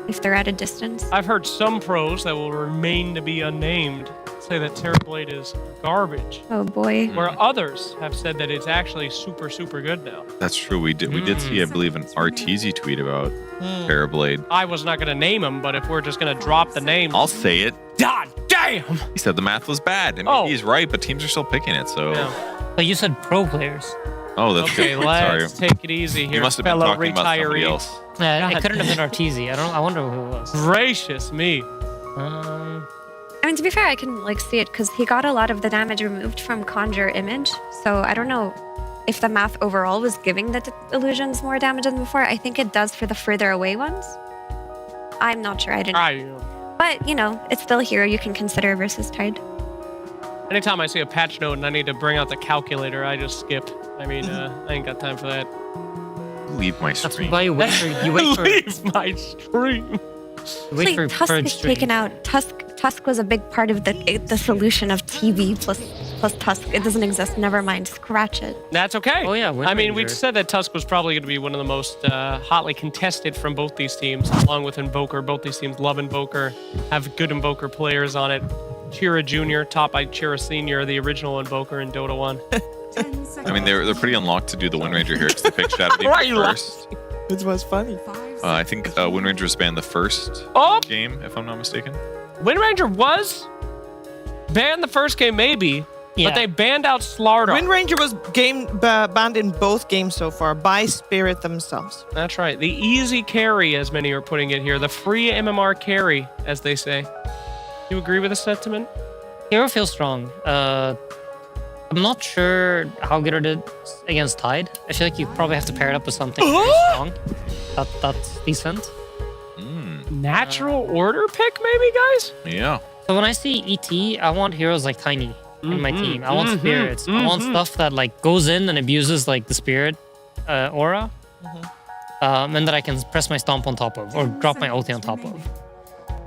If they're at a distance.
I've heard some pros that will remain to be unnamed say that Terrorblade is garbage.
Oh boy.
Where others have said that it's actually super, super good now.
That's true. We did see, I believe, an RTZ tweet about Terrorblade.
I was not going to name him, but if we're just going to drop the name.
I'll say it.
God damn!
He said the math was bad. I mean, he's right, but teams are still picking it, so.
Yeah.
But you said pro players.
Oh, that's
okay,
good.
let's
Sorry.
take it easy here,
You must have been
fellow
talking about somebody
retiree.
else.
Yeah, it couldn't have been Arteezy. I wonder who it was.
Gracious me.
I mean, to be fair, I can like see it because he got a lot of the damage removed from Conjure Image. So I don't know if the math overall was giving the illusions more damage than before. I think it does for the further away ones. I'm not sure. I didn't. But, you know, it's still a hero you can consider versus Tide.
Anytime I see a patch note and I need to bring out the calculator, I just skip. I mean, I ain't got time for that.
Leave my stream.
That's why you wait for...
Leave my stream.
Wait for
Tusk
Purge
is
stream.
taken out. Tusk was a big part of the solution of TV plus Tusk. It doesn't exist. Never mind. Scratch it.
That's okay.
Oh, yeah.
I mean, we said that Tusk was probably going to be one of the most hotly contested from both these teams, along with Invoker. Both these teams love Invoker, have good Invoker players on it. Chira Jr., topped by Chira Sr., the original Invoker in Dota 1.
I mean, they're pretty unlocked to do the Wind Ranger here because they picked Shadow Demon first.
It was funny.
I think Wind Rangers banned the first game, if I'm not mistaken.
Wind Ranger was banned the first game, maybe, but they banned out Slardar.
Wind Ranger was banned in both games so far by Spirit themselves.
That's right. The easy carry, as many are putting it here. The free MMR carry, as they say. You agree with the sentiment?
Hero feels strong. I'm not sure how good it is against Tide. I feel like you probably have to pair it up with something very strong. That's decent.
Natural order pick, maybe, guys?
Yeah.
So when I see ET, I want heroes like Tiny in my team. I want spirits. I want stuff that like goes in and abuses like the spirit aura. And that I can press my stomp on top of or drop my ulti on top of.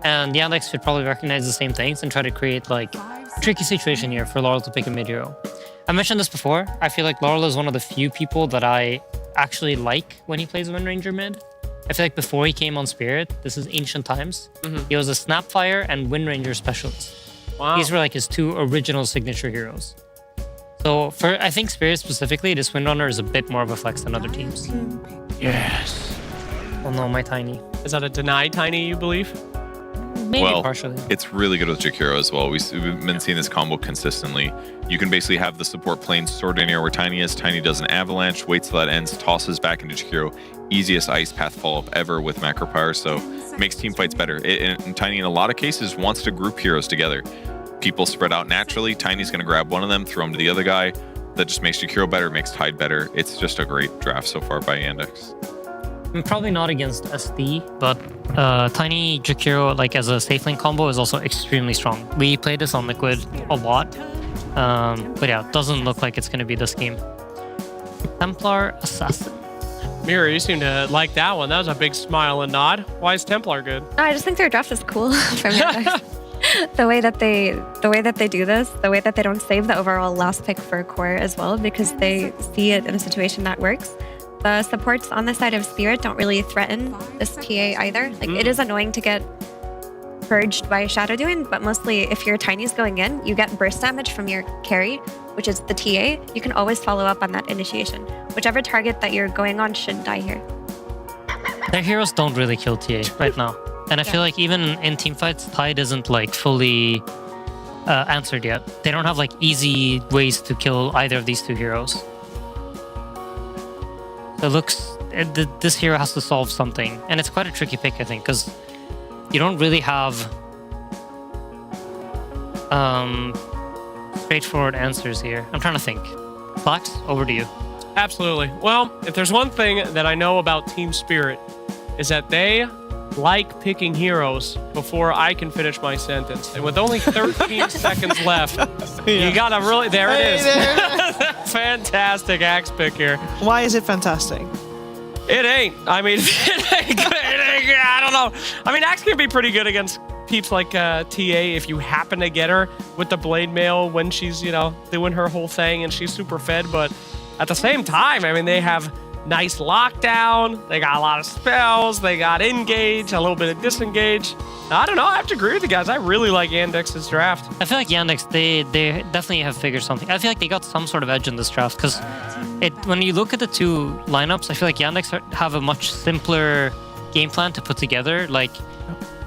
And Yandex should probably recognize the same things and try to create like a tricky situation here for Laurel to pick a mid hero. I mentioned this before. I feel like Laurel is one of the few people that I actually like when he plays Wind Ranger mid. I feel like before he came on Spirit, this is ancient times, he was a Snapfire and Wind Ranger specialist.
Wow.
These were like his two original signature heroes. So for, I think Spirit specifically, this Windrunner is a bit more of a flex than other teams.
Yes.
Oh no, my Tiny.
Is that a deny Tiny, you believe?
Maybe partially.
It's really good with Jakiro as well. We've been seeing this combo consistently. You can basically have the support plane sorted in here where Tiny is. Tiny does an avalanche, waits till that ends, tosses back into Jakiro. Easiest ice path follow-up ever with macro power, so makes team fights better. And Tiny, in a lot of cases, wants to group heroes together. People spread out naturally. Tiny's going to grab one of them, throw them to the other guy. That just makes Jakiro better, makes Tide better. It's just a great draft so far by Yandex.
Probably not against SD, but Tiny Jakiro, like as a safe lane combo, is also extremely strong. We played this on Liquid a lot, but yeah, it doesn't look like it's going to be this game. Templar Assassin.
Mira, you seem to like that one. That was a big smile and nod. Why is Templar good?
No, I just think their draft is cool from Yandex. The way that they do this, the way that they don't save the overall last pick for core as well, because they see it in a situation that works. The supports on the side of Spirit don't really threaten this TA either. Like it is annoying to get purged by Shadow Doing, but mostly if your Tiny's going in, you get burst damage from your carry, which is the TA. You can always follow up on that initiation. Whichever target that you're going on should die here.
Their heroes don't really kill TA right now. And I feel like even in teamfights, Tide isn't like fully answered yet. They don't have like easy ways to kill either of these two heroes. It looks, this hero has to solve something. And it's quite a tricky pick, I think, because you don't really have straightforward answers here. I'm trying to think. Flax, over to you.
Absolutely. Well, if there's one thing that I know about Team Spirit, is that they like picking heroes before I can finish my sentence. And with only 13 seconds left, you gotta really, there it is. Fantastic axe pick here.
Why is it fantastic?
It ain't. I mean, I don't know. I mean, axe can be pretty good against peeps like TA if you happen to get her with the blade mail when she's, you know, doing her whole thing and she's super fed. But at the same time, I mean, they have nice lockdown. They got a lot of spells. They got engage, a little bit of disengage. I don't know. I have to agree with you guys. I really like Yandex's draft.
I feel like Yandex, they definitely have figured something. I feel like they got some sort of edge in this draft because when you look at the two lineups, I feel like Yandex have a much simpler game plan to put together. Like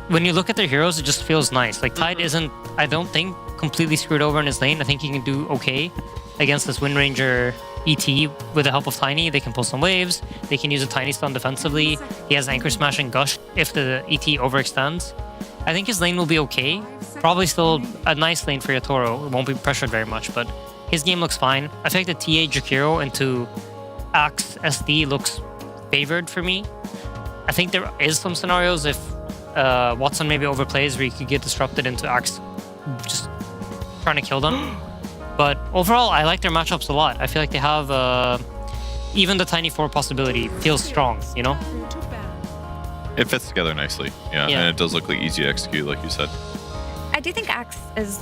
when you look at their heroes, it just feels nice. Like Tide isn't, I don't think, completely screwed over in his lane. I think he can do okay against this Wind Ranger ET with the help of Tiny. They can pull some waves. They can use a Tiny stun defensively. He has Anchor Smash and Gush if the ET overextends. I think his lane will be okay. Probably still a nice lane for Yatoro. It won't be pressured very much, but his game looks fine. I think the TA Jakiro into Axe SD looks favored for me. I think there is some scenarios if Watson maybe overplays where you could get disrupted into Axe just trying to kill them. But overall, I like their matchups a lot. I feel like they have even the Tiny 4 possibility feels strong, you know?
It fits together nicely, yeah. And it does look like easy to execute, like you said.
I do think Axe is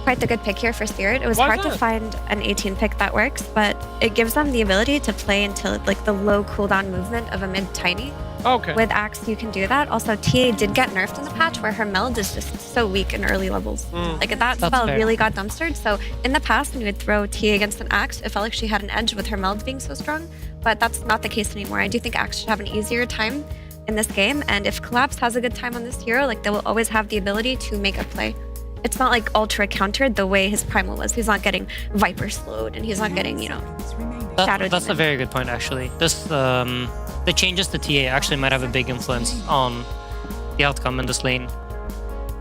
quite the good pick here for Spirit. It was hard to find an 18 pick that works, but it gives them the ability to play into like the low cooldown movement of a mid Tiny.
Okay.
With Axe, you can do that. Also, TA did get nerfed in the patch where her meld is just so weak in early levels. Like that spell really got dumpstered. So in the past, when you would throw TA against an Axe, it felt like she had an edge with her meld being so strong. But that's not the case anymore. I do think Axe should have an easier time in this game. And if Collapse has a good time on this hero, like they will always have the ability to make a play. It's not like ultra countered the way his primal was. He's not getting Viper slowed, and he's not getting, you know, Shadow
That's a
Demon.
very good point, actually. This the changes to TA actually might have a big influence on the outcome in this lane.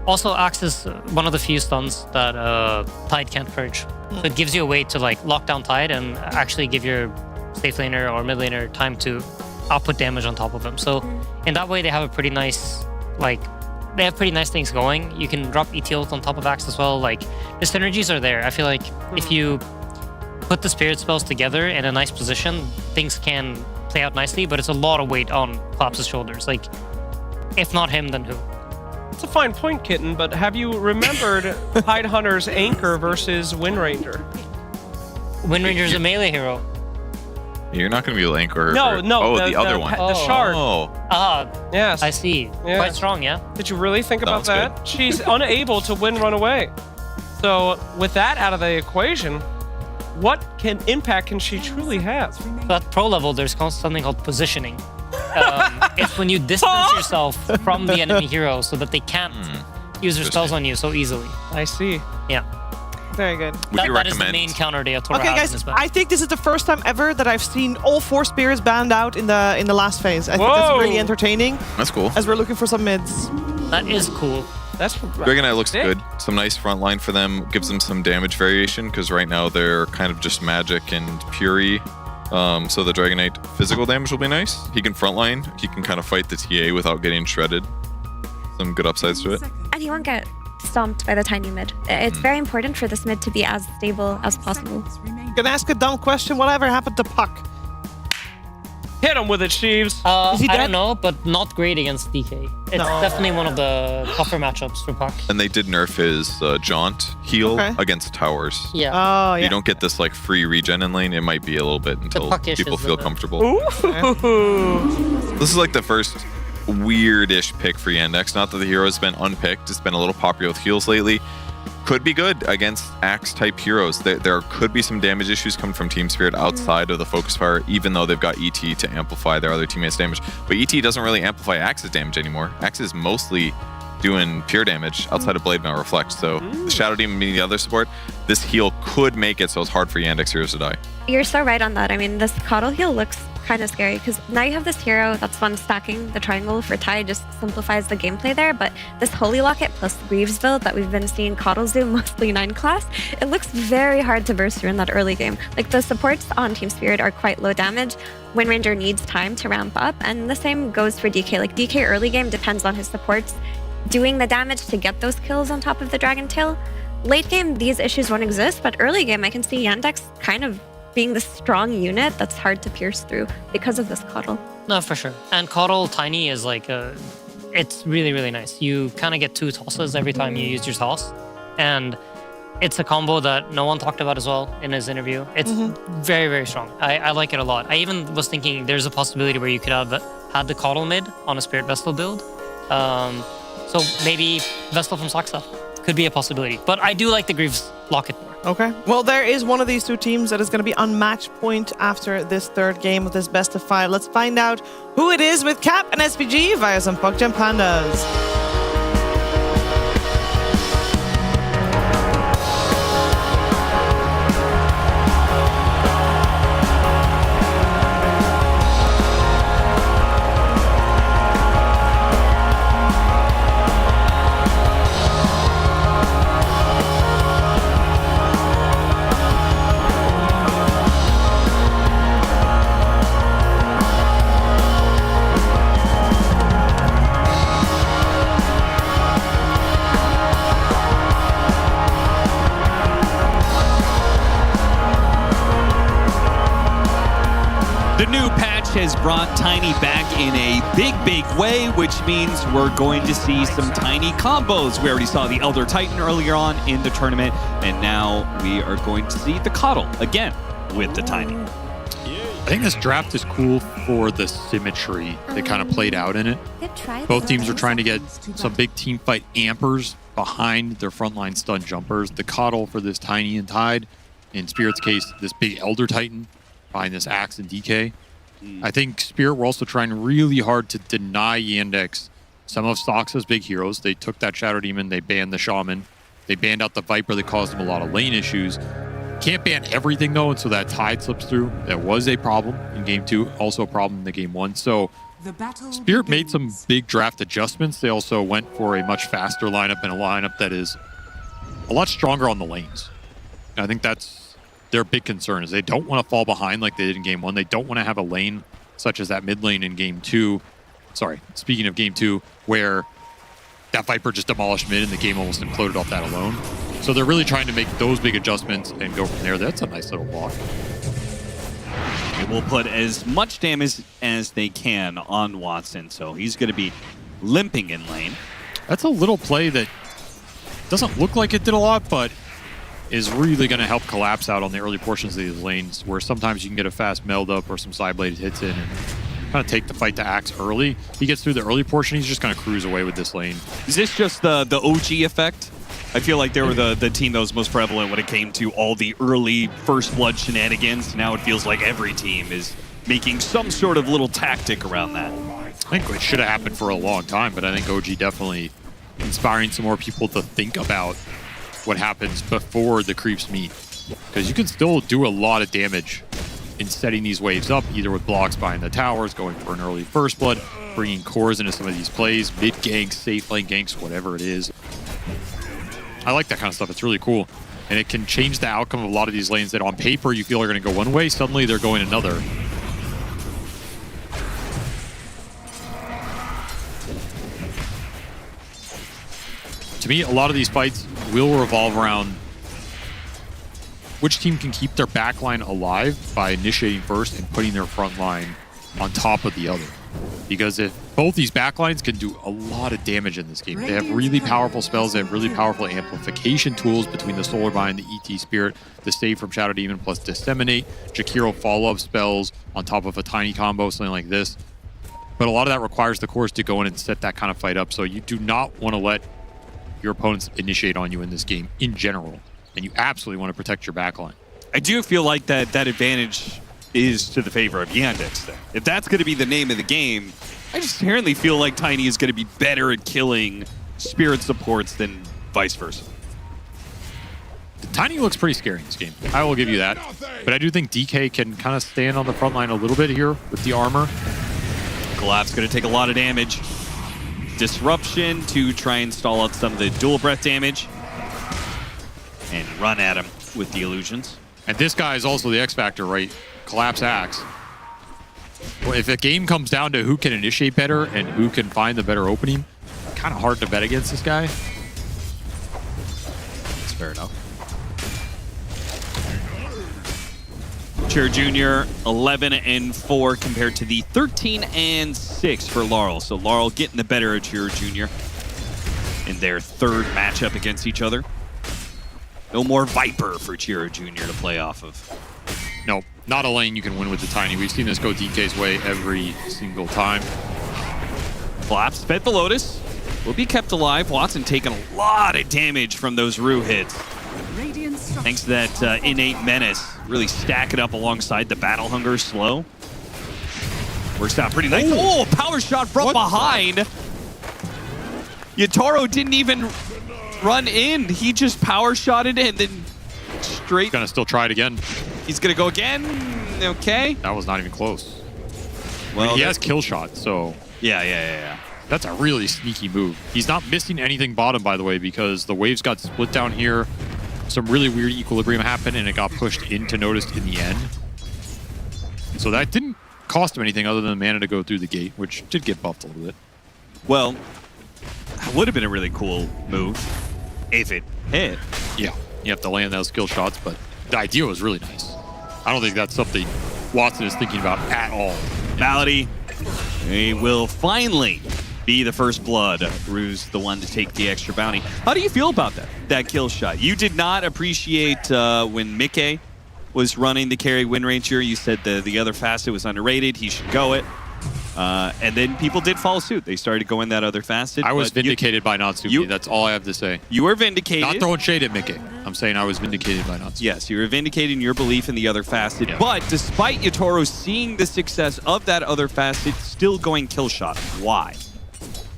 Also, Axe is one of the few stuns that Tide can't purge. So it gives you a way to like lock down Tide and actually give your safe laner or mid laner time to output damage on top of him. So in that way, they have a pretty nice, like, they have pretty nice things going. You can drop ET ult on top of Axe as well. Like, the synergies are there. I feel like if you put the spirit spells together in a nice position, things can play out nicely, but it's a lot of weight on Collapse's shoulders. Like, if not him, then who?
It's a fine point, Kitten, but have you remembered Tide Hunter's Anchor versus Wind Ranger?
Wind Ranger's a melee hero.
You're not going to be able to anchor her.
No, no.
Oh, the other one.
The shard.
Oh.
Yes.
I see.
Yeah.
Quite strong, yeah?
Did you really think about
Sounds
that? She's unable to run away. So with that out of the equation, what impact can she truly have?
So at pro level, there's something called positioning. It's when you distance yourself from the enemy hero so that they can't use their spells on you so easily.
I see.
Yeah.
Very good.
That is the main counter de Atora
Okay,
has in
guys,
this map.
I think this is the first time ever that I've seen all 4 spirits banned out in the last phase. I think that's really entertaining.
That's cool.
As we're looking for some mids.
That is cool.
That's
Dragonite looks good. Some nice front line for them. Gives them some damage variation because right now they're kind of just magic and Fury. So the Dragonite physical damage will be nice. He can frontline. He can kind of fight the TA without getting shredded. Some good upsides to it.
And he won't get stomped by the tiny mid. It's very important for this mid to be as stable as possible.
Gonna ask a dumb question. Whatever happened to Puck?
Hit him with it, Sheaves.
I don't know, but not great against DK. It's
No.
definitely one of the tougher matchups for Puck.
And they did nerf his Jaunt heal
Okay.
against towers.
Yeah.
Oh, yeah.
You don't get this like free regen in lane. It might be a little bit until
Puck-ish
people
is
feel
the-
comfortable.
Ooh.
This is like the first weird-ish pick for Yandex. Not that the hero has been unpicked. It's been a little popular with heals lately. Could be good against Axe-type heroes. There could be some damage issues coming from Team Spirit outside of the focus fire, even though they've got ET to amplify their other teammates' damage. But ET doesn't really amplify Axe's damage anymore. Axe is mostly doing pure damage outside of Blade Mail Reflect. So the Shadow Demon being the other support, this heal could make it so it's hard for Yandex heroes to die.
You're so right on that. I mean, this Coddle heal looks kind of scary because now you have this hero that's fun stacking the triangle for Tide, just simplifies the gameplay there. But this Holy Locket plus Greaves build that we've been seeing Coddles do, mostly 9 class, it looks very hard to burst through in that early game. Like the supports on Team Spirit are quite low damage. Wind Ranger needs time to ramp up, and the same goes for DK. Like DK early game depends on his supports doing the damage to get those kills on top of the Dragon Tail. Late game, these issues won't exist, but early game, I can see Yandex kind of being the strong unit that's hard to pierce through because of this Coddle.
No, for sure. And Coddle Tiny is like it's really, really nice. You kind of get 2 tosses every time you use your toss. And it's a combo that no one talked about as well in his interview. It's very, very strong. I like it a lot. I even was thinking there's a possibility where you could have had the Coddle mid on a Spirit Vestal build. So maybe Vestal from Saksa could be a possibility. But I do like the Greaves Locket more.
Okay. Well, there is one of these 2 teams that is going to be on match point after this 3rd game of this best of 5. Let's find out who it is with Cap and SPG via some PogChamp Pandas.
The new patch has brought Tiny back in a big, big way, which means we're going to see some Tiny combos. We already saw the Elder Titan earlier on in the tournament, and now we are going to see the Coddle again with the Tiny.
I think this draft is cool for the symmetry that kind of played out in it. Both teams are trying to get some big team fight ampers behind their frontline stun jumpers. The Coddle for this Tiny and Tide. In Spirit's case, this big Elder Titan behind this Axe and DK. I think Spirit were also trying really hard to deny Yandex some of Soxa's big heroes. They took that Shadow Demon, they banned the Shaman, they banned out the Viper that caused them a lot of lane issues. Can't ban everything though, and so that Tide slips through. That was a problem in Game 2, also a problem in the Game 1. So Spirit made some big draft adjustments. They also went for a much faster lineup and a lineup that is a lot stronger on the lanes. And I think that's their big concern, is they don't want to fall behind like they did in Game 1. They don't want to have a lane such as that mid lane in Game 2. Sorry, speaking of Game 2, where that Viper just demolished mid and the game almost imploded off that alone. So they're really trying to make those big adjustments and go from there. That's a nice little block.
It will put as much damage as they can on Watson, so he's going to be limping in lane.
That's a little play that doesn't look like it did a lot, but is really going to help collapse out on the early portions of these lanes, where sometimes you can get a fast meld up or some side bladed hits in and kind of take the fight to Axe early. He gets through the early portion, he's just going to cruise away with this lane.
Is this just the OG effect? I feel like they were the team that was most prevalent when it came to all the early first blood shenanigans. Now it feels like every team is making some sort of little tactic around that.
I think it should have happened for a long time, but I think OG definitely inspiring some more people to think about what happens before the creeps meet. Because you can still do a lot of damage in setting these waves up, either with blocks behind the towers, going for an early first blood, bringing cores into some of these plays, mid ganks, safe lane ganks, whatever it is. I like that kind of stuff. It's really cool. And it can change the outcome of a lot of these lanes that on paper you feel are going to go one way, suddenly they're going another. To me, a lot of these fights will revolve around which team can keep their backline alive by initiating first and putting their front line on top of the other. Because if both these backlines can do a lot of damage in this game, they have really powerful spells, they have really powerful amplification tools between the Solar Bind, the ET Spirit, the Save from Shadow Demon plus Disseminate, Jakiro follow-up spells on top of a tiny combo, something like this. But a lot of that requires the cores to go in and set that kind of fight up, so you do not want to let your opponents initiate on you in this game in general. And you absolutely want to protect your backline.
I do feel like that advantage is to the favor of Yandex then. If that's going to be the name of the game, I just inherently feel like Tiny is going to be better at killing Spirit supports than vice versa.
Tiny looks pretty scary in this game. I will give you that. But I do think DK can kind of stand on the front line a little bit here with the armor.
Collapse going to take a lot of damage. Disruption to try and stall out some of the dual breath damage. And run at him with the illusions.
And this guy is also the X Factor, right? Collapse Axe. Well, if a game comes down to who can initiate better and who can find the better opening, kind of hard to bet against this guy.
That's fair enough. Cher Jr. 11-4 compared to the 13-6 for Laurel. So Laurel getting the better of Cher Jr. in their third matchup against each other. No more Viper for Chiro Jr. to play off of.
No, not a lane you can win with the Tiny. We've seen this go DK's way every single time.
Collapse, fed the Lotus. Will be kept alive. Watson taking a lot of damage from those Rue hits. Thanks to that innate menace. Really stack it up alongside the Battle Hunger slow. Works out pretty nice. Oh, power shot from behind. Yatoro didn't even run in. He just power shotted and then straight.
He's gonna still try it again.
He's gonna go again. Okay.
That was not even close.
Well,
I mean, he has kill shot, so
yeah.
That's a really sneaky move. He's not missing anything bottom, by the way, because the waves got split down here. Some really weird equilibrium happened, and it got pushed into Noticed in the end. So that didn't cost him anything other than mana to go through the gate, which did get buffed a little bit.
Well, that would have been a really cool move if it hit.
Yeah, you have to land those skill shots, but the idea was really nice. I don't think that's something Watson is thinking about at all.
Malady, he will finally be the first blood. Rue's the one to take the extra bounty. How do you feel about that kill shot? You did not appreciate when Mickey was running the carry win ranger. You said the other facet was underrated. He should go it. And then people did follow suit. They started going that other facet.
I was vindicated by Natsuki. That's all I have to say.
You were vindicated.
Not throwing shade at Mickey. I'm saying I was vindicated by Natsuki.
Yes, you were vindicating your belief in the other facet.
Yeah.
But despite Yatoro seeing the success of that other facet, still going kill shot. Why?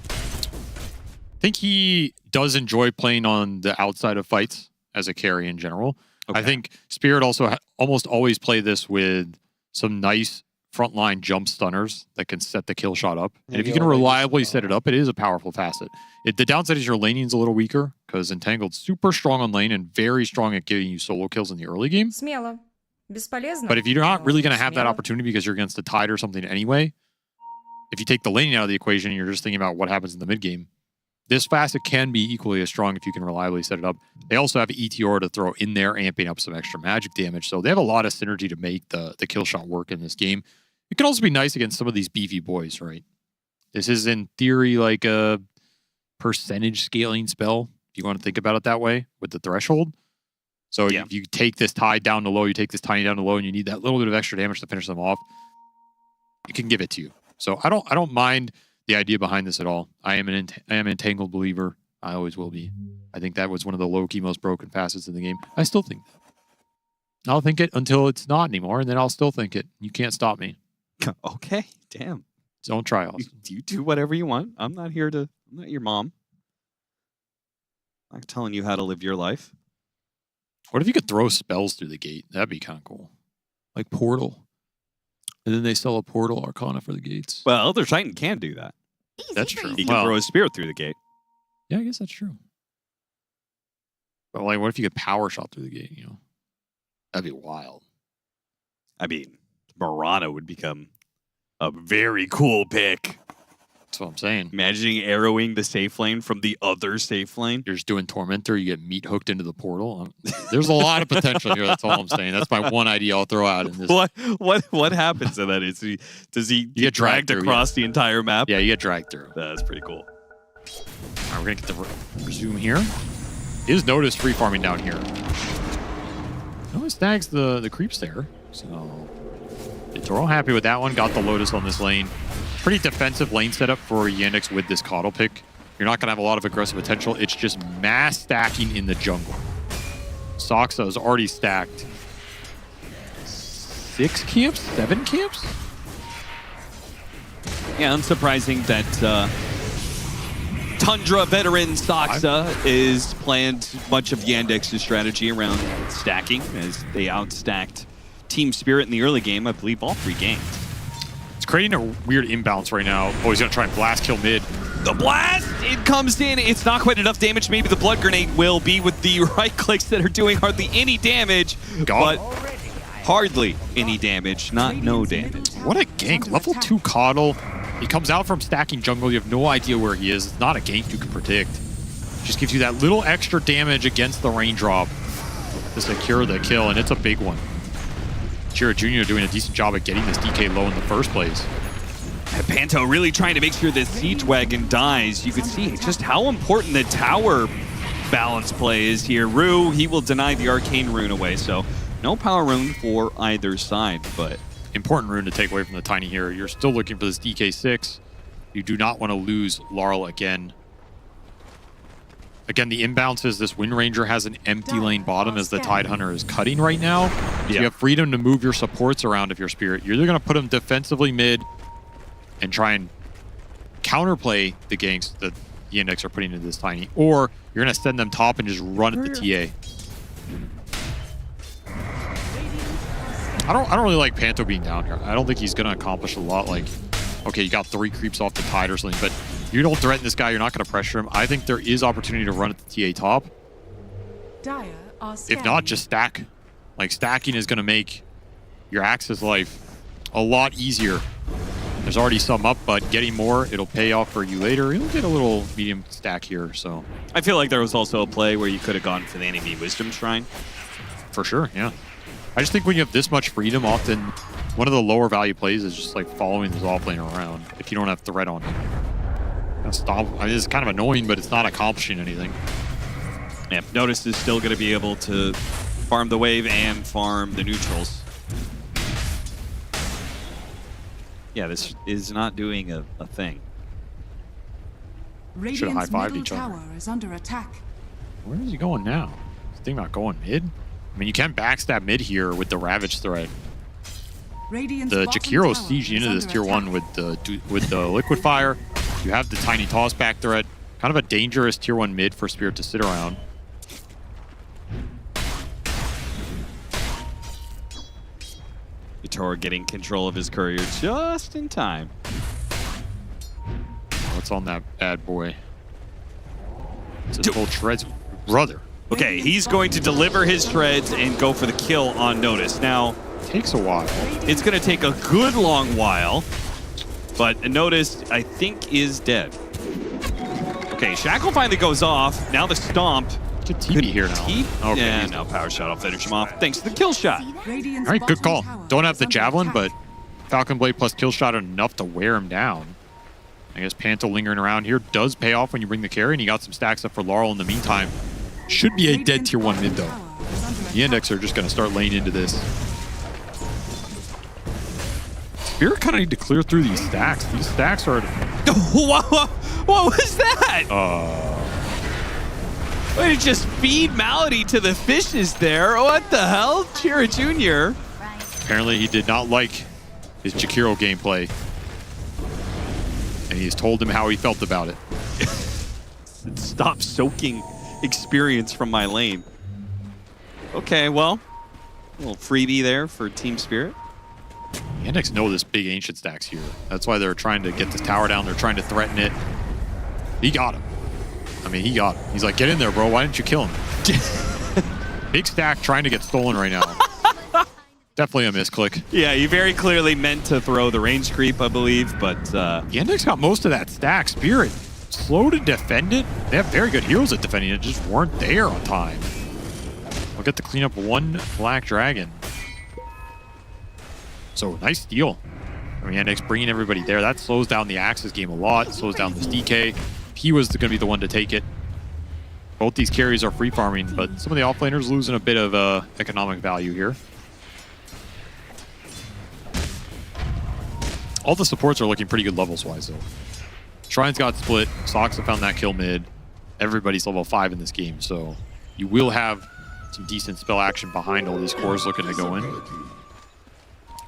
I think he does enjoy playing on the outside of fights as a carry in general.
Okay.
I think Spirit also almost always play this with some nice frontline jump stunners that can set the kill shot up. And if you can reliably set it up, it is a powerful facet. The downside is your laning's a little weaker because Entangled's super strong on lane and very strong at giving you solo kills in the early game.
Смело. Бесполезно.
But if you're not really going to have that opportunity because you're against the Tide or something anyway, if you take the laning out of the equation and you're just thinking about what happens in the mid game, this facet can be equally as strong if you can reliably set it up. They also have ETR to throw in there, amping up some extra magic damage. So they have a lot of synergy to make the kill shot work in this game. It can also be nice against some of these beefy boys, right? This is in theory like a percentage scaling spell, if you want to think about it that way, with the threshold. So if you take this Tide down to low, you take this Tiny down to low, and you need that little bit of extra damage to finish them off, it can give it to you. So I don't mind the idea behind this at all. I am an Entangled believer. I always will be. I think that was one of the low-key most broken facets in the game. I still think that. I'll think it until it's not anymore, and then I'll still think it. You can't stop me.
Okay, damn.
Don't try, Austin.
You do whatever you want. I'm not here to... I'm not your mom. I'm not telling you how to live your life.
What if you could throw spells through the gate? That'd be kind of cool. Like Portal. And then they sell a Portal Arcana for the gates.
Well, Elder Titan can do that.
That's true.
He can throw his spirit through the gate.
Yeah, I guess that's true. But like, what if you could power shot through the gate, you know? That'd be wild.
I mean, Mirana would become a very cool pick.
That's what I'm saying.
Imagining arrowing the safe lane from the other safe lane.
You're just doing Tormentor, you get meat hooked into the portal. There's a lot of potential here, that's all I'm saying. That's my one idea I'll throw out in this.
What happens in that? Does he get dragged across the entire map?
Yeah, you get dragged through.
That's pretty cool.
All right, we're going to get the resume here. Is noticed free farming down here. No, it snags the creeps there. So, Toro happy with that one. Got the Lotus on this lane. Pretty defensive lane setup for Yandex with this Coddle pick. You're not going to have a lot of aggressive potential. It's just mass stacking in the jungle. Soxa is already stacked 6 camps? 7 camps?
Yeah, unsurprising that Tundra veteran Soxa is planned much of Yandex's strategy around stacking as they outstacked Team Spirit in the early game, I believe all 3 games.
It's creating a weird imbalance right now. Oh, he's going to try and blast kill mid.
The blast! It comes in. It's not quite enough damage. Maybe the blood grenade will be with the right clicks that are doing hardly any damage. But hardly any damage, not no damage.
What a gank. Level 2 Coddle. He comes out from stacking jungle. You have no idea where he is. It's not a gank you can predict. Just gives you that little extra damage against the raindrop to secure the kill, and it's a big one. Chira Jr. doing a decent job at getting this DK low in the first place.
And Panto really trying to make sure that Siege Wagon dies. You can see just how important the tower balance play is here. Rue, he will deny the Arcane Rune away, so no power rune for either side, but...
Important rune to take away from the Tiny here. You're still looking for this DK6. You do not want to lose Larl again. Again, the imbalance is this Wind Ranger has an empty lane bottom as the Tidehunter is cutting right now. So you have freedom to move your supports around if you're Spirit. You're either going to put them defensively mid and try and counterplay the ganks that the Index are putting into this Tiny, or you're going to send them top and just run at the TA. I don't really like Panto being down here. I don't think he's going to accomplish a lot. Like, okay, you got 3 creeps off the Tide or something, but you don't threaten this guy, you're not going to pressure him. I think there is opportunity to run at the TA top. If not, just stack. Like, stacking is going to make your Axe's life a lot easier. There's already some up, but getting more, it'll pay off for you later. You'll get a little medium stack here, so.
I feel like there was also a play where you could have gone for the enemy Wisdom Shrine.
For sure, yeah. I just think when you have this much freedom, often one of the lower value plays is just like following this offlane around if you don't have threat on him. Stop. I mean, it's kind of annoying, but it's not accomplishing anything.
Yeah, Notice is still going to be able to farm the wave and farm the neutrals. Yeah, this is not doing a thing.
Should have
Radiant's
high-fived
middle
each other.
tower is under attack.
Where is he going now? Is he thinking about going mid? I mean, you can backstab mid here with the Ravage threat.
Radiant's
The
bottom
Jakiro
tower
siege
is
into this
under
tier
attack.
1 with the Liquid Fire. You have the tiny toss back threat. Kind of a dangerous tier 1 mid for Spirit to sit around.
Vitor getting control of his courier just in time.
What's on that bad boy? It's a full treads, brother.
Okay, he's going to deliver his treads and go for the kill on notice. Now,
takes a while.
It's going to take a good long while, but notice I think is dead. Okay, Shackle finally goes off. Now the stomp.
Could TP here now.
Okay, yeah, now power shot will finish him off thanks to the kill shot.
All right, good call. Don't have the javelin, but Falcon Blade plus kill shot enough to wear him down. I guess Panto lingering around here does pay off when you bring the carry, and you got some stacks up for Laurel in the meantime. Should be a dead tier 1 mid, though. The Yandex are just going to start laying into this. Spirit kind of need to clear through these stacks. These stacks are...
What was that? Way to just feed Malady to the fishes there. What the hell? Chira Jr.
Apparently he did not like his Jakiro gameplay. And he's told him how he felt about it.
Stop soaking experience from my lane. Okay, well, a little freebie there for Team Spirit.
Yandex know this big ancient stacks here. That's why they're trying to get this tower down. They're trying to threaten it. He got him. I mean, he got him. He's like, get in there, bro. Why didn't you kill him? Big stack trying to get stolen right now. Definitely a misclick.
Yeah, he very clearly meant to throw the range creep, I believe, but...
Yandex got most of that stack. Spirit, slow to defend it. They have very good heroes at defending it, just weren't there on time. We'll get to clean up one Black Dragon. So, nice steal. I mean, Yandex bringing everybody there. That slows down the Axis game a lot. Slows down this DK. He was going to be the one to take it. Both these carries are free farming, but some of the offlaners losing a bit of economic value here. All the supports are looking pretty good levels-wise, though. Shrines got split. Soxa found that kill mid. Everybody's level 5 in this game, so you will have some decent spell action behind all these cores looking to go in.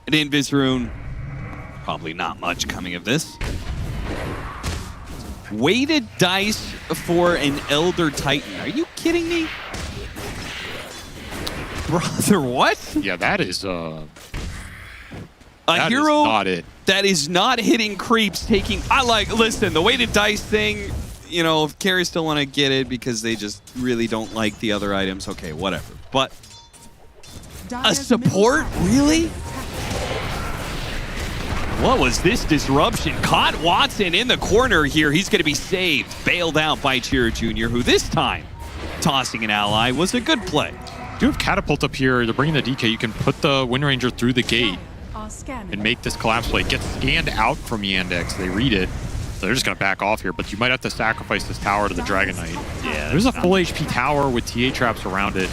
And in Visrune, probably not much coming of this. Weighted dice for an Elder Titan. Are you kidding me? Brother, what?
Yeah, that is...
a
that
hero
is not it.
that is not hitting creeps, taking... listen, the weighted dice thing, you know, if carries still want to get it because they just really don't like the other items, okay, whatever. But a support? Really? What was this disruption? Caught Watson in the corner here. He's going to be saved, bailed out by Chira Jr., who this time, tossing an ally, was a good play.
You have Catapult up here. They're bringing the DK. You can put the Wind Ranger through the gate and make this collapse play. Get scanned out from Yandex. They read it. So they're just going to back off here, but you might have to sacrifice this tower to the Dragon Knight.
Yeah,
there's a full HP tower with TA traps around it.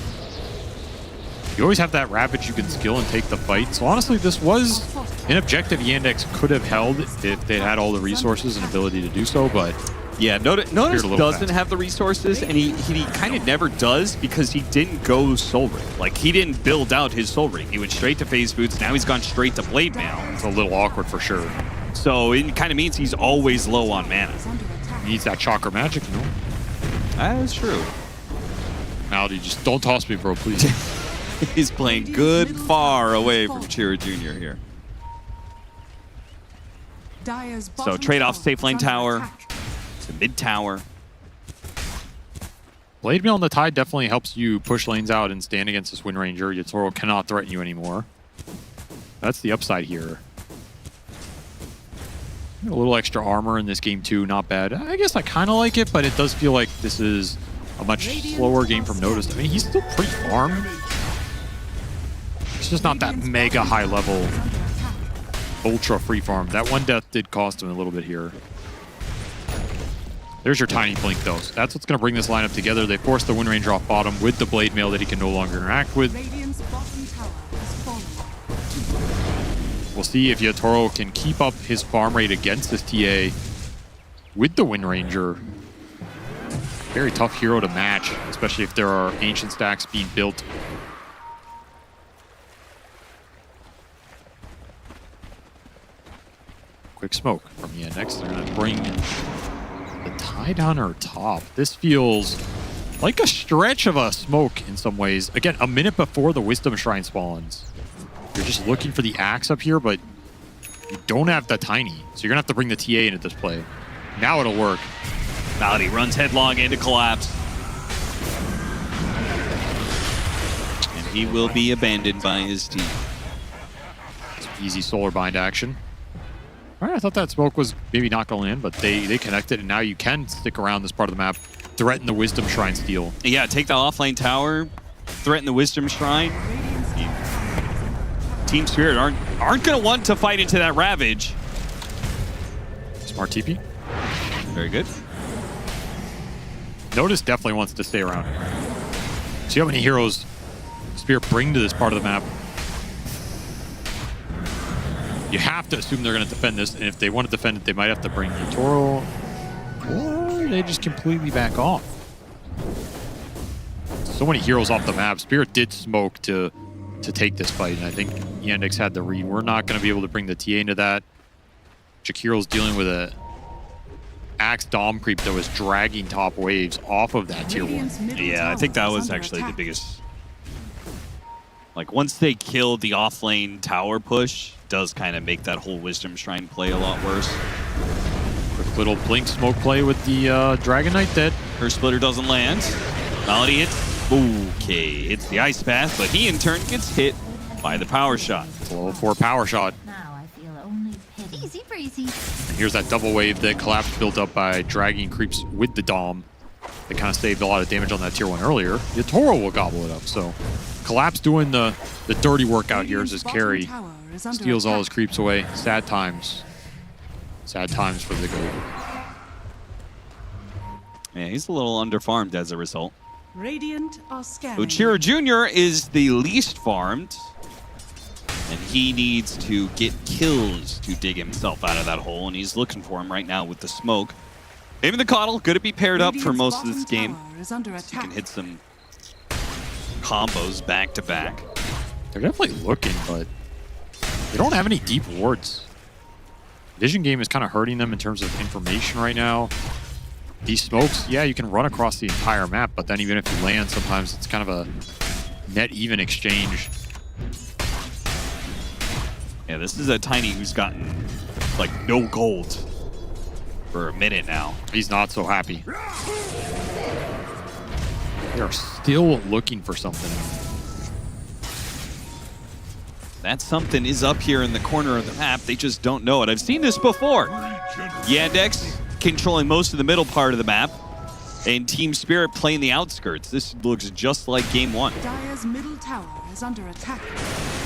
You always have that Ravage you can skill and take the fight. So honestly, this was an objective Yandex could have held if they had all the resources and ability to do so, but...
Yeah, Notice doesn't have the resources, and he kind of never does because he didn't go Soul Ring. Like, he didn't build out his Soul Ring. He went straight to Phase Boots. Now he's gone straight to Blade Mail.
It's a little awkward for sure.
So it kind of means he's always low on mana.
He needs that Chakra Magic, you know?
That's true.
Malady, just don't toss me, bro, please.
He's playing good far away from Chira Jr. here. So trade off safe lane tower to mid tower.
Blade Mail on the Tide definitely helps you push lanes out and stand against this Wind Ranger. Yatoro cannot threaten you anymore. That's the upside here. A little extra armor in this game too, not bad. I guess I kind of like it, but it does feel like this is a much slower game from Notice. I mean, he's still pretty farmed. It's just not that mega high level, ultra free farm. That one death did cost him a little bit here. There's your tiny blink though. So that's what's going to bring this lineup together. They force the Wind Ranger off bottom with the Blade Mail that he can no longer interact with. We'll see if Yatoro can keep up his farm rate against this TA with the Wind Ranger. Very tough hero to match, especially if there are ancient stacks being built. Quick smoke from Yandex. They're going to bring the tie down her top. This feels like a stretch of a smoke in some ways. Again, a minute before the Wisdom Shrine spawns. You're just looking for the axe up here, but you don't have the tiny. So you're going to have to bring the TA into this play. Now it'll work.
Malady runs headlong into Collapse. And he will be abandoned by his team.
Easy solar bind action. All right, I thought that smoke was maybe not going in, but they connected, and now you can stick around this part of the map, threaten the Wisdom Shrine steal.
Yeah, take the offlane tower, threaten the Wisdom Shrine. Team Spirit aren't going to want to fight into that Ravage.
Smart TP.
Very good.
Notice definitely wants to stay around. See how many heroes Spirit bring to this part of the map. You have to assume they're going to defend this, and if they want to defend it, they might have to bring Yatoro, or they just completely back off. So many heroes off the map. Spirit did smoke to take this fight, and I think Yandex had the read. We're not going to be able to bring the TA into that. Jakiro's dealing with a Axe Dom creep that was dragging top waves off of that tier 1.
Yeah, I think that was actually the biggest. Like, once they killed the offlane tower push, does kind of make that whole Wisdom Shrine play a lot worse.
Quick little blink smoke play with the Dragon Knight dead.
Her splitter doesn't land. Malady hits. Okay, hits the ice path, but he in turn gets hit by the power shot.
It's a level 4 power shot.
Now I feel only pity. Easy breezy.
And here's that double wave that Collapse built up by dragging creeps with the Dom. They kind of saved a lot of damage on that tier 1 earlier. Yatoro will gobble it up, so Collapse doing the dirty work out here as his carry. Steals all his creeps away. Sad times. Sad times for the goat.
Yeah, he's a little underfarmed as a result.
Radiant are scanning.
Uchiro Jr. is the least farmed, and he needs to get kills to dig himself out of that hole, and he's looking for him right now with the smoke. Maybe the Coddle, good to be paired up for most of this game.
Is under
So you can hit some combos back to back.
They're definitely looking, but they don't have any deep wards. Vision game is kind of hurting them in terms of information right now. These smokes, yeah, you can run across the entire map, but then even if you land, sometimes it's kind of a net even exchange.
Yeah, this is a Tiny who's gotten, like, no gold for a minute now.
He's not so happy. They are still looking for something.
That something is up here in the corner of the map. They just don't know it. I've seen this before. Yandex controlling most of the middle part of the map, and Team Spirit playing the outskirts. This looks just like game 1.
Dire's middle tower is under attack.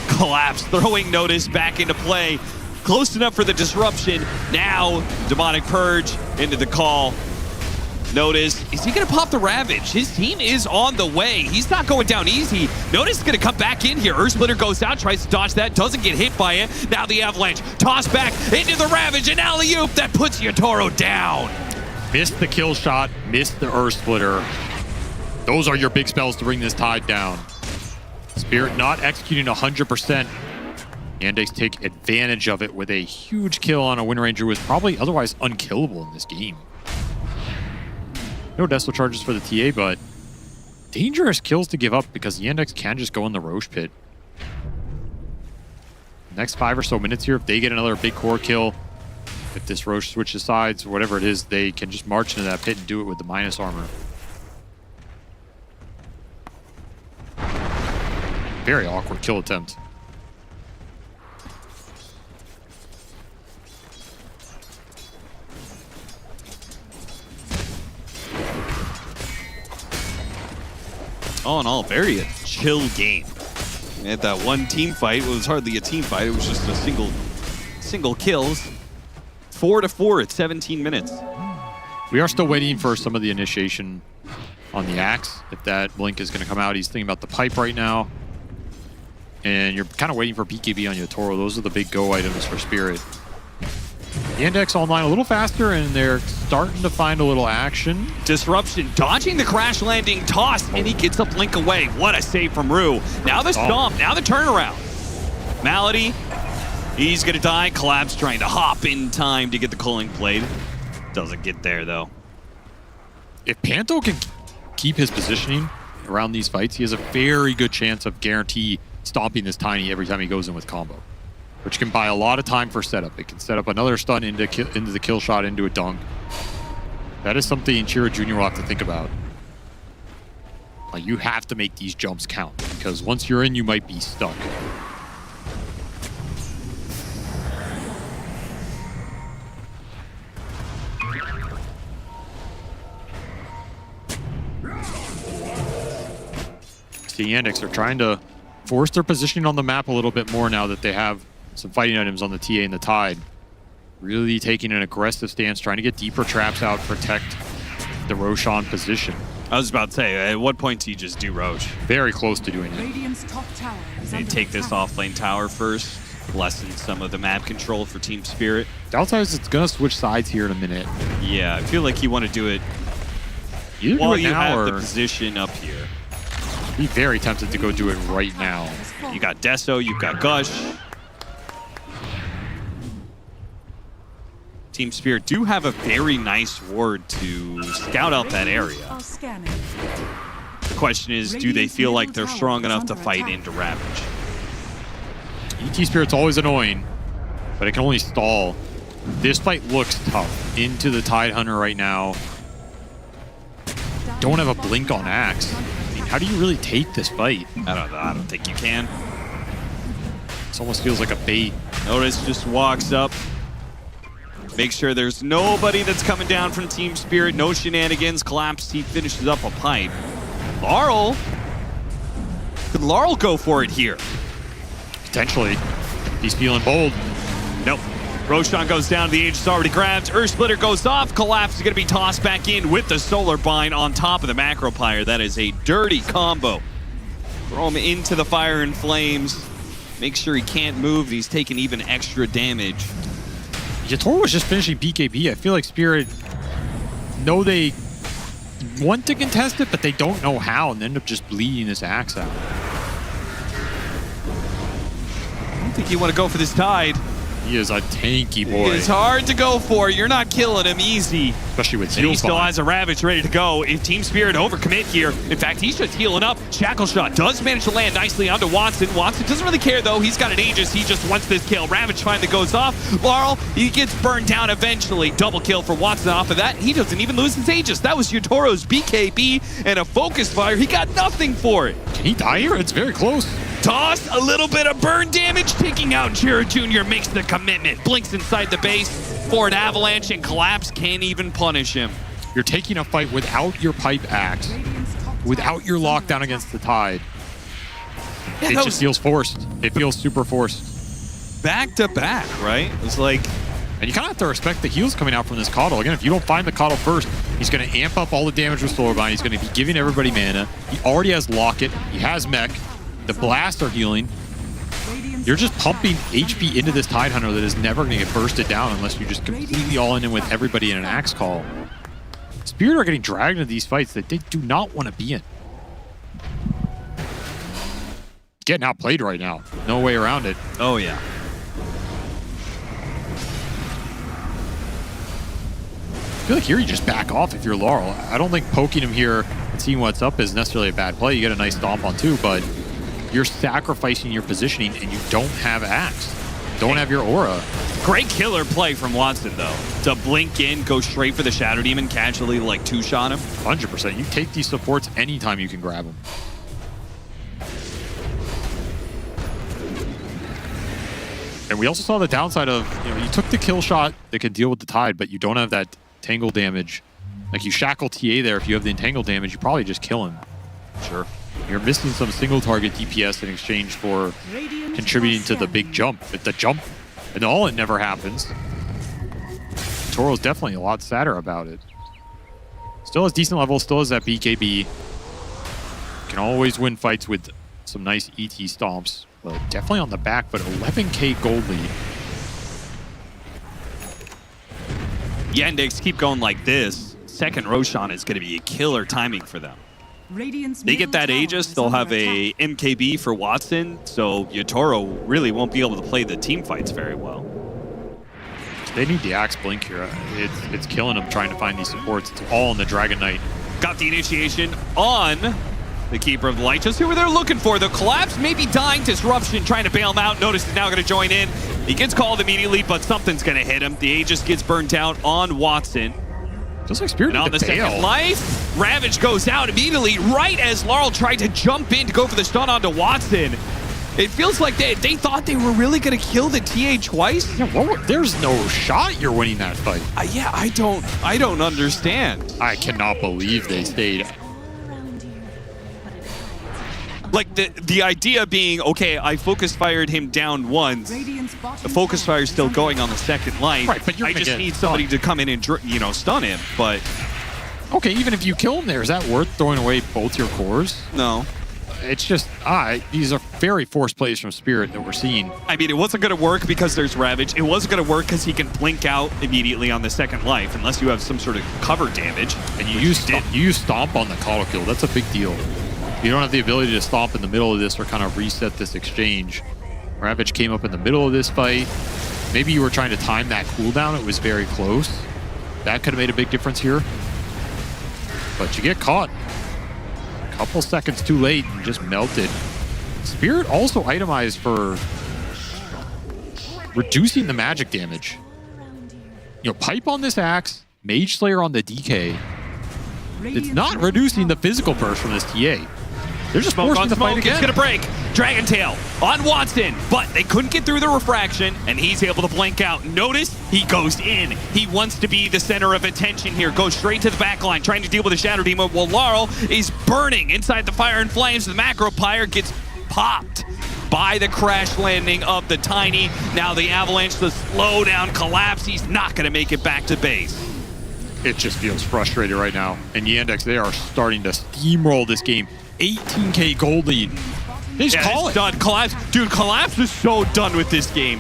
Collapse, throwing Notice back into play. Close enough for the disruption. Now, Demonic Purge into the call. Notice, is he going to pop the Ravage? His team is on the way. He's not going down easy. Notice is going to come back in here. Earthsplitter goes out, tries to dodge that, doesn't get hit by it. Now the Avalanche, toss back into the Ravage, and alley-oop that puts Yatoro down.
Missed the kill shot, missed the Earthsplitter. Those are your big spells to bring this tide down. Spirit not executing 100%. Yandex take advantage of it with a huge kill on a Wind Ranger who was probably otherwise unkillable in this game. No Deso charges for the TA, but dangerous kills to give up because Yandex can just go in the Roche pit. Next 5 or so minutes here, if they get another big core kill, if this Roche switches sides, whatever it is, they can just march into that pit and do it with the minus armor. Very awkward kill attempt.
All in all, very a chill game. We had that one team fight. It was hardly a team fight. It was just a single kills. 4-4 at 17 minutes.
We are still waiting for some of the initiation on the Axe. If that blink is going to come out, he's thinking about the pipe right now. and you're kind of waiting for BKB on Yotoro. Those are the big go items for Spirit. Yandex online a little faster, and they're starting to find a little action.
Disruption, dodging the crash landing toss, and he gets a blink away. What a save from Rue. Now the stomp, now the turnaround. Malady, he's gonna die. Collapse trying to hop in time to get the Culling Blade. Doesn't get there though.
If Panto can keep his positioning around these fights, he has a very good chance of guarantee stomping this Tiny every time he goes in with combo, which can buy a lot of time for setup. It can set up another stun into the kill shot, into a dunk. That is something Chiro Jr. will have to think about. Like, you have to make these jumps count, because once you're in, you might be stuck. The Yandex are trying to force their positioning on the map a little bit more now that they have some fighting items on the TA and the Tide. Really taking an aggressive stance, trying to get deeper traps out, protect the Roshan position.
I was about to say, at what point do you just do Roche?
Very close to doing it.
Radiant's top tower is
They
under
take this
attack.
off lane tower first, lessen some of the map control for Team Spirit.
Downside is it's going to switch sides here in a minute.
Yeah, I feel like you want to do it
Either
while
do it
you
now
have
or
the position up here.
Be very tempted to go do it right now.
You got Deso, you've got Gush. Team Spirit do have a very nice ward to scout out that area.
Are scanning.
The question is, do they feel like they're strong enough to fight into Ravage?
ET Spirit's always annoying, but it can only stall. This fight looks tough. Into the Tide Hunter right now. Don't have a blink on Axe. I mean, how do you really take this fight?
I don't think you can.
This almost feels like a bait.
Notice just walks up. Make sure there's nobody that's coming down from Team Spirit. No shenanigans. Collapse. He finishes up a pipe. Laurel. Could Laurel go for it here?
Potentially. He's feeling bold.
Nope. Roshan goes down. The Aegis already grabbed. Earth Splitter goes off. Collapse is going to be tossed back in with the Solar Bind on top of the Macro Pyre. That is a dirty combo. Throw him into the fire and flames. Make sure he can't move. He's taking even extra damage.
Yotoro was just finishing BKB. I feel like Spirit know they want to contest it, but they don't know how, and end up just bleeding this Axe out.
I don't think you want to go for this Tide.
He is a tanky boy.
It's hard to go for. You're not killing him easy.
Especially with
And he
heals
still
behind.
has a Ravage ready to go. If Team Spirit overcommit here, in fact, he's just healing up. Shackle Shot does manage to land nicely onto Watson. Watson doesn't really care, though. He's got an Aegis. He just wants this kill. Ravage finally goes off. Laurel, he gets burned down eventually. Double kill for Watson off of that. He doesn't even lose his Aegis. That was Yotoro's BKB and a Focus Fire. He got nothing for it.
Can he die here? It's very close.
Toss, a little bit of burn damage, taking out Chiro Jr. makes the commitment. Blinks inside the base for an avalanche, and Collapse can't even punish him.
You're taking a fight without your pipe axe, without your lockdown against the Tide.
Yeah,
it
that
just feels forced. It feels super forced.
Back to back, right? It's like...
And you kind of have to respect the heals coming out from this Coddle. Again, if you don't find the Coddle first, he's going to amp up all the damage with Solar Bind. He's going to be giving everybody mana. He already has Locket. He has Mech. The blasts are healing. You're just pumping HP into this Tide Hunter that is never going to get bursted down unless you just completely all in with everybody in an Axe Call. Spirit are getting dragged into these fights that they do not want to be in. Getting outplayed right now. No way around it.
Oh, yeah.
I feel like here you just back off if you're Laurel. I don't think poking him here and seeing what's up is necessarily a bad play. You get a nice stomp on too, but you're sacrificing your positioning and you don't have Axe. Don't have your aura.
Great killer play from Watson, though. To blink in, go straight for the Shadow Demon, casually like two-shot him.
100%. You take these supports anytime you can grab them. And we also saw the downside of, you took the kill shot that could deal with the Tide, but you don't have that Tangle damage. Like, you shackle TA there. If you have the Entangle damage, you probably just kill him.
Sure.
You're missing some single target DPS in exchange for contributing to the big jump. If the jump and all, it never happens. Toro's definitely a lot sadder about it. Still has decent level, still has that BKB. Can always win fights with some nice ET stomps. but definitely on the back, but 11K gold lead.
Yandex keep going like this. Second Roshan is going to be a killer timing for them. They get that Aegis, they'll have a MKB for Watson, so Yotaro really won't be able to play the team fights very well.
They need the Axe Blink here. It's killing them trying to find these supports. It's all in the Dragon Knight.
Got the initiation on the Keeper of the Light. Just who they're looking for. The collapse may be dying. Disruption trying to bail him out. Notice is now going to join in. He gets called immediately, but something's going to hit him. The Aegis gets burnt out on Watson.
Just like Spirit
and on the
bail.
second life, Ravage goes out immediately right as Laurel tried to jump in to go for the stun onto Watson. It feels like they thought they were really going to kill the TA twice.
Yeah, there's no shot you're winning that fight.
Yeah, I don't understand.
I cannot believe they stayed.
Like the idea being, okay, I focus fired him down once. The focus fire is still going on the second life.
Right, but I just
need somebody to come in and stun him. But
okay, even if you kill him there, is that worth throwing away both your cores?
No.
It's just, these are very forced plays from Spirit that we're seeing.
I mean, it wasn't going to work because there's Ravage. It wasn't going to work because he can blink out immediately on the second life, unless you have some sort of cover damage.
And you use Stomp on the Caudal Kill. That's a big deal. You don't have the ability to stomp in the middle of this or kind of reset this exchange. Ravage came up in the middle of this fight. Maybe you were trying to time that cooldown. It was very close. That could have made a big difference here. But you get caught. A couple seconds too late and just melted. Spirit also itemized for reducing the magic damage. You know, Pipe on this Axe, Mage Slayer on the DK. It's not reducing the physical burst from this TA. They're just forcing the fight again.
It's going to break. Dragon Tail on Watson, but they couldn't get through the refraction, and he's able to blink out. Notice he goes in. He wants to be the center of attention here. Goes straight to the back line, trying to deal with the Shadow Demon, while Laurel is burning inside the Fire and Flames. The Macro Pyre gets popped by the crash landing of the Tiny. Now the Avalanche, the slow down collapse. He's not going to make it back to base.
It just feels frustrated right now. And Yandex, they are starting to steamroll this game. 18K gold lead. They just call it.
Done. Collapse. Dude, Collapse is so done with this game.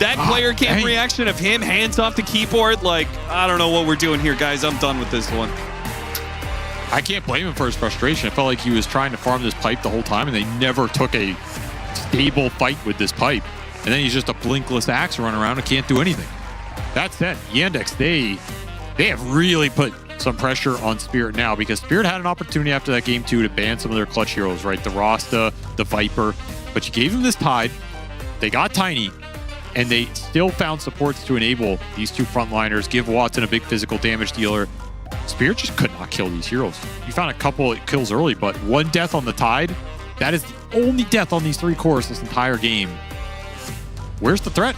That player cam reaction of him, hands off the keyboard, like, I don't know what we're doing here, guys. I'm done with this one.
I can't blame him for his frustration. I felt like he was trying to farm this pipe the whole time, and they never took a stable fight with this pipe. And then he's just a blinkless Axe running around and can't do anything. That said, Yandex, they have really put some pressure on Spirit now, because Spirit had an opportunity after that game 2 to ban some of their clutch heroes, right? The Rasta, the Viper, but you gave them this Tide. They got Tiny, and they still found supports to enable these two frontliners, give Watson a big physical damage dealer. Spirit just could not kill these heroes. You found a couple of kills early, but one death on the Tide, that is the only death on these 3 cores this entire game. Where's the threat?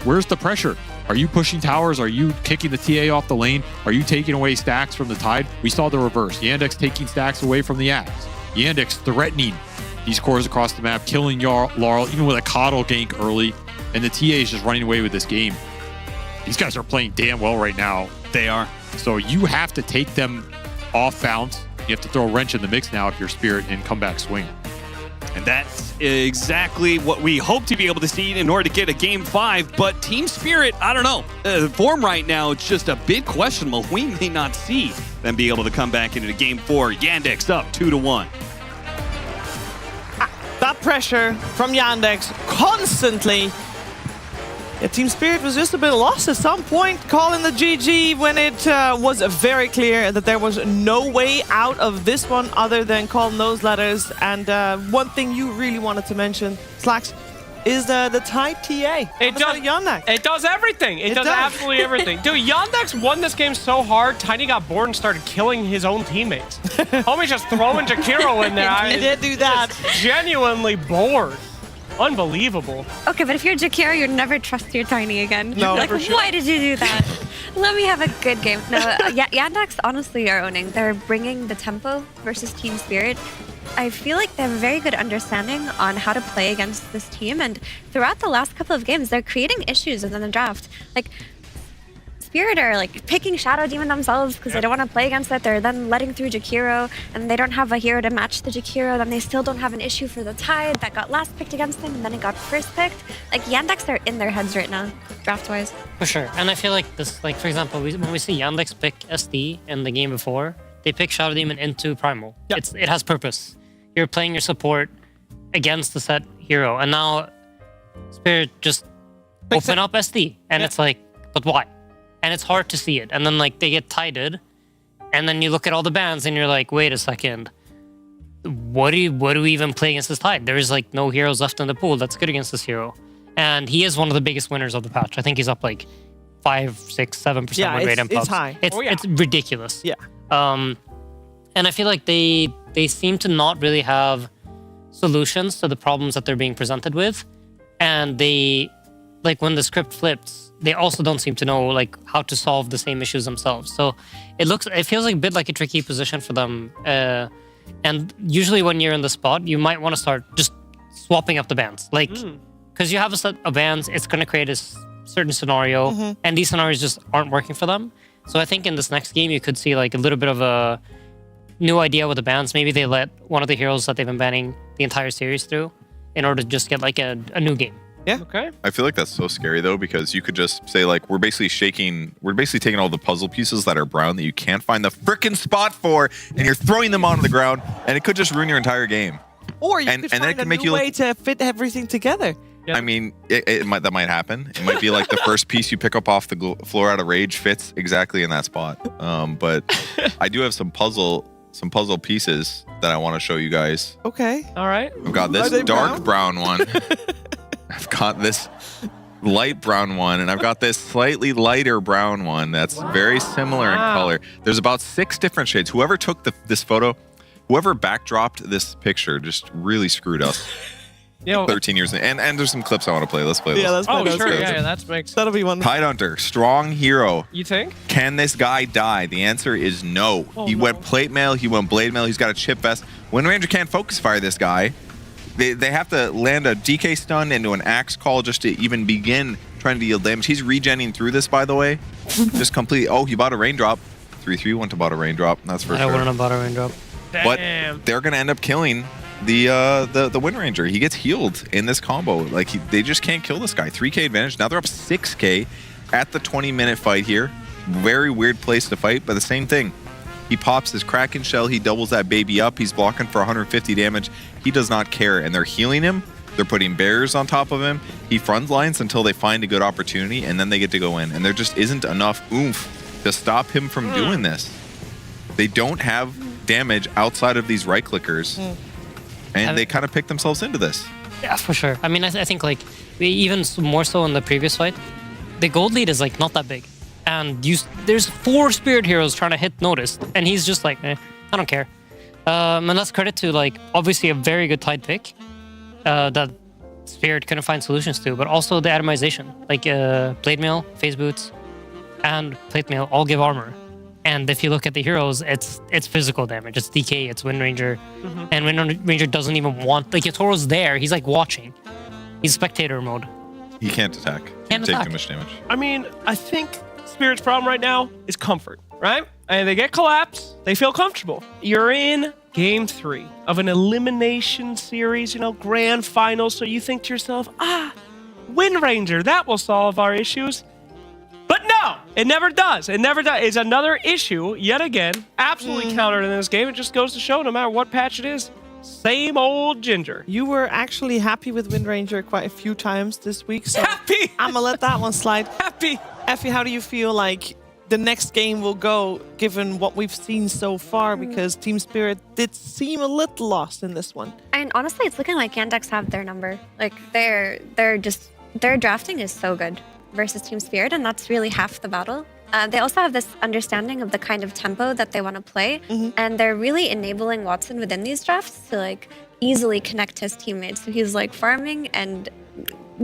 Where's the pressure? Are you pushing towers? Are you kicking the TA off the lane? Are you taking away stacks from the Tide? We saw the reverse. Yandex taking stacks away from the Axe. Yandex threatening these cores across the map, killing Laurel, even with a Caudal gank early. And the TA is just running away with this game. These guys are playing damn well right now.
They are.
So you have to take them off bounce. You have to throw a wrench in the mix now if you're Spirit and come back swing.
And that's exactly what we hope to be able to see in order to get a Game 5. But Team Spirit, I don't know. The form right now, it's just a bit questionable. We may not see them be able to come back into Game 4. Yandex up 2-1.
That pressure from Yandex constantly. Yeah, Team Spirit was just a bit lost at some point, calling the GG when it was very clear that there was no way out of this one other than calling those letters. And one thing you really wanted to mention, Slacks, is the Tide TA.
It does
Yandex.
It does everything. It does absolutely everything. Dude, Yandex won this game so hard, Tiny got bored and started killing his own teammates. Homie's just throwing Jakiro in there.
He did do that.
Genuinely bored. Unbelievable.
Okay, but if you're Jakiro, you'd never trust your Tiny again.
No,
like,
for sure.
Why did you do that? Let me have a good game. No, Yandex honestly are owning. They're bringing the tempo versus Team Spirit. I feel like they have a very good understanding on how to play against this team, and throughout the last couple of games, they're creating issues in the draft. Like, Spirit are like picking Shadow Demon themselves because they don't want to play against it. They're then letting through Jakiro, and they don't have a hero to match the Jakiro. Then they still don't have an issue for the Tide that got last picked against them, and then it got first picked. Like Yandex are in their heads right now, draft-wise.
For sure. And I feel like this, like for example, when we see Yandex pick SD in the game before, they pick Shadow Demon into Primal. Yep. It has purpose. You're playing your support against the set hero, and now Spirit just open up SD, and it's like, but why? And it's hard to see it. And then like they get tided, and then you look at all the bans, and you're like, wait a second, what do we even play against this Tide? There is like no heroes left in the pool that's good against this hero, and he is one of the biggest winners of the patch. I think he's up like 5, 6, 7% win rate in pubs.
It's high.
It's ridiculous.
Yeah.
And I feel like they seem to not really have solutions to the problems that they're being presented with, and they, like when the script flips, they also don't seem to know like how to solve the same issues themselves. So it feels like a bit like a tricky position for them. And usually when you're in the spot, you might want to start just swapping up the bans, like because you have a set of bans, it's going to create a certain scenario, and these scenarios just aren't working for them. So I think in this next game, you could see like a little bit of a new idea with the bans. Maybe they let one of the heroes that they've been banning the entire series through in order to just get like a new game.
Yeah.
Okay.
I feel like that's so scary though, because you could just say like, we're basically taking all the puzzle pieces that are brown that you can't find the frickin' spot for, and you're throwing them onto the ground, and it could just ruin your entire game.
Or you could find a new way to fit everything together.
I mean, that might happen. It might be like the first piece you pick up off the floor out of Rage fits exactly in that spot. But I do have some puzzle pieces that I want to show you guys.
Okay.
All right.
I've got this dark brown one. I've got this light brown one, and I've got this slightly lighter brown one that's very similar in color. There's about 6 different shades. Whoever took this photo, whoever backdropped this picture just really screwed us. 13 years and there's some clips I want to play. Let's play this.
Yeah, let's play
those. Sure. Yeah, that'll be one.
Tide Hunter, strong hero.
You think?
Can this guy die? The answer is no. He went plate mail, he went blade mail, he's got a chip vest. Wind Ranger can't focus fire this guy. They have to land a DK stun into an axe call just to even begin trying to deal damage. He's regenning through this, by the way. Just completely. Oh, he bought a raindrop. 3-3 went to bought a raindrop. That's for sure.
I wouldn't have bought a raindrop.
But they're gonna end up killing the Wind Ranger. He gets healed in this combo. Like they just can't kill this guy. 3K advantage. Now they're up 6K at the 20-minute fight here. Very weird place to fight, but the same thing. He pops his Kraken shell. He doubles that baby up. He's blocking for 150 damage. He does not care, and they're healing him. They're putting barriers on top of him. He front lines until they find a good opportunity, and then they get to go in. And there just isn't enough oomph to stop him from doing this. They don't have damage outside of these right clickers, and they kind of pick themselves into this.
Yeah, for sure. I mean, I think like even more so in the previous fight, the gold lead is like not that big, and there's 4 spirit heroes trying to hit Notice, and he's just like, I don't care. And that's credit to like obviously a very good Tide pick that Spirit couldn't find solutions to, but also the atomization, like blade mail, phase boots, and plate mail all give armor. And if you look at the heroes, it's physical damage. It's DK, it's Wind Ranger. And Wind Ranger doesn't even want... Like, Yatoro's there. He's, like, watching. He's spectator mode.
He can't attack.
Can't
take
attack.
too much damage.
I mean, I think Spirit's problem right now is comfort, right? And they get collapsed. They feel comfortable. You're in game 3 of an elimination series, grand final. So you think to yourself, Wind Ranger, that will solve our issues. But no, it never does. It never does. It's another issue, yet again, absolutely countered in this game. It just goes to show, no matter what patch it is, same old ginger.
You were actually happy with Wind Ranger quite a few times this week. So
happy!
I'm going to let that one slide.
Happy!
Effie, how do you feel like the next game will go, given what we've seen so far? Because Team Spirit did seem a little lost in this one.
And honestly, it's looking like Yandex have their number. Like, their drafting is so good versus Team Spirit, and that's really half the battle. They also have this understanding of the kind of tempo that they want to play, and they're really enabling Watson within these drafts to like easily connect his teammates. So he's like farming and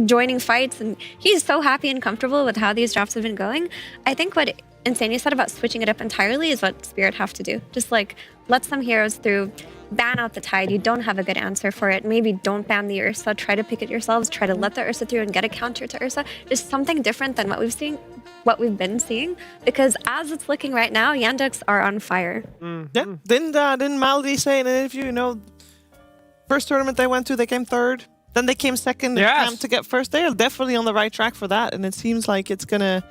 joining fights, and he's so happy and comfortable with how these drafts have been going. I think what Insania said about switching it up entirely is what Spirit have to do. Just like let some heroes through, ban out the Tide. You don't have a good answer for it. Maybe don't ban the Ursa. Try to pick it yourselves. Try to let the Ursa through and get a counter to Ursa. Just something different than what we've been seeing. Because as it's looking right now, Yandex are on fire.
Yeah. Didn't Maldi say in an interview, first tournament they went to, they came third. Then they came second.
Yes.
Time to get first. They are definitely on the right track for that. And it seems like it's gonna,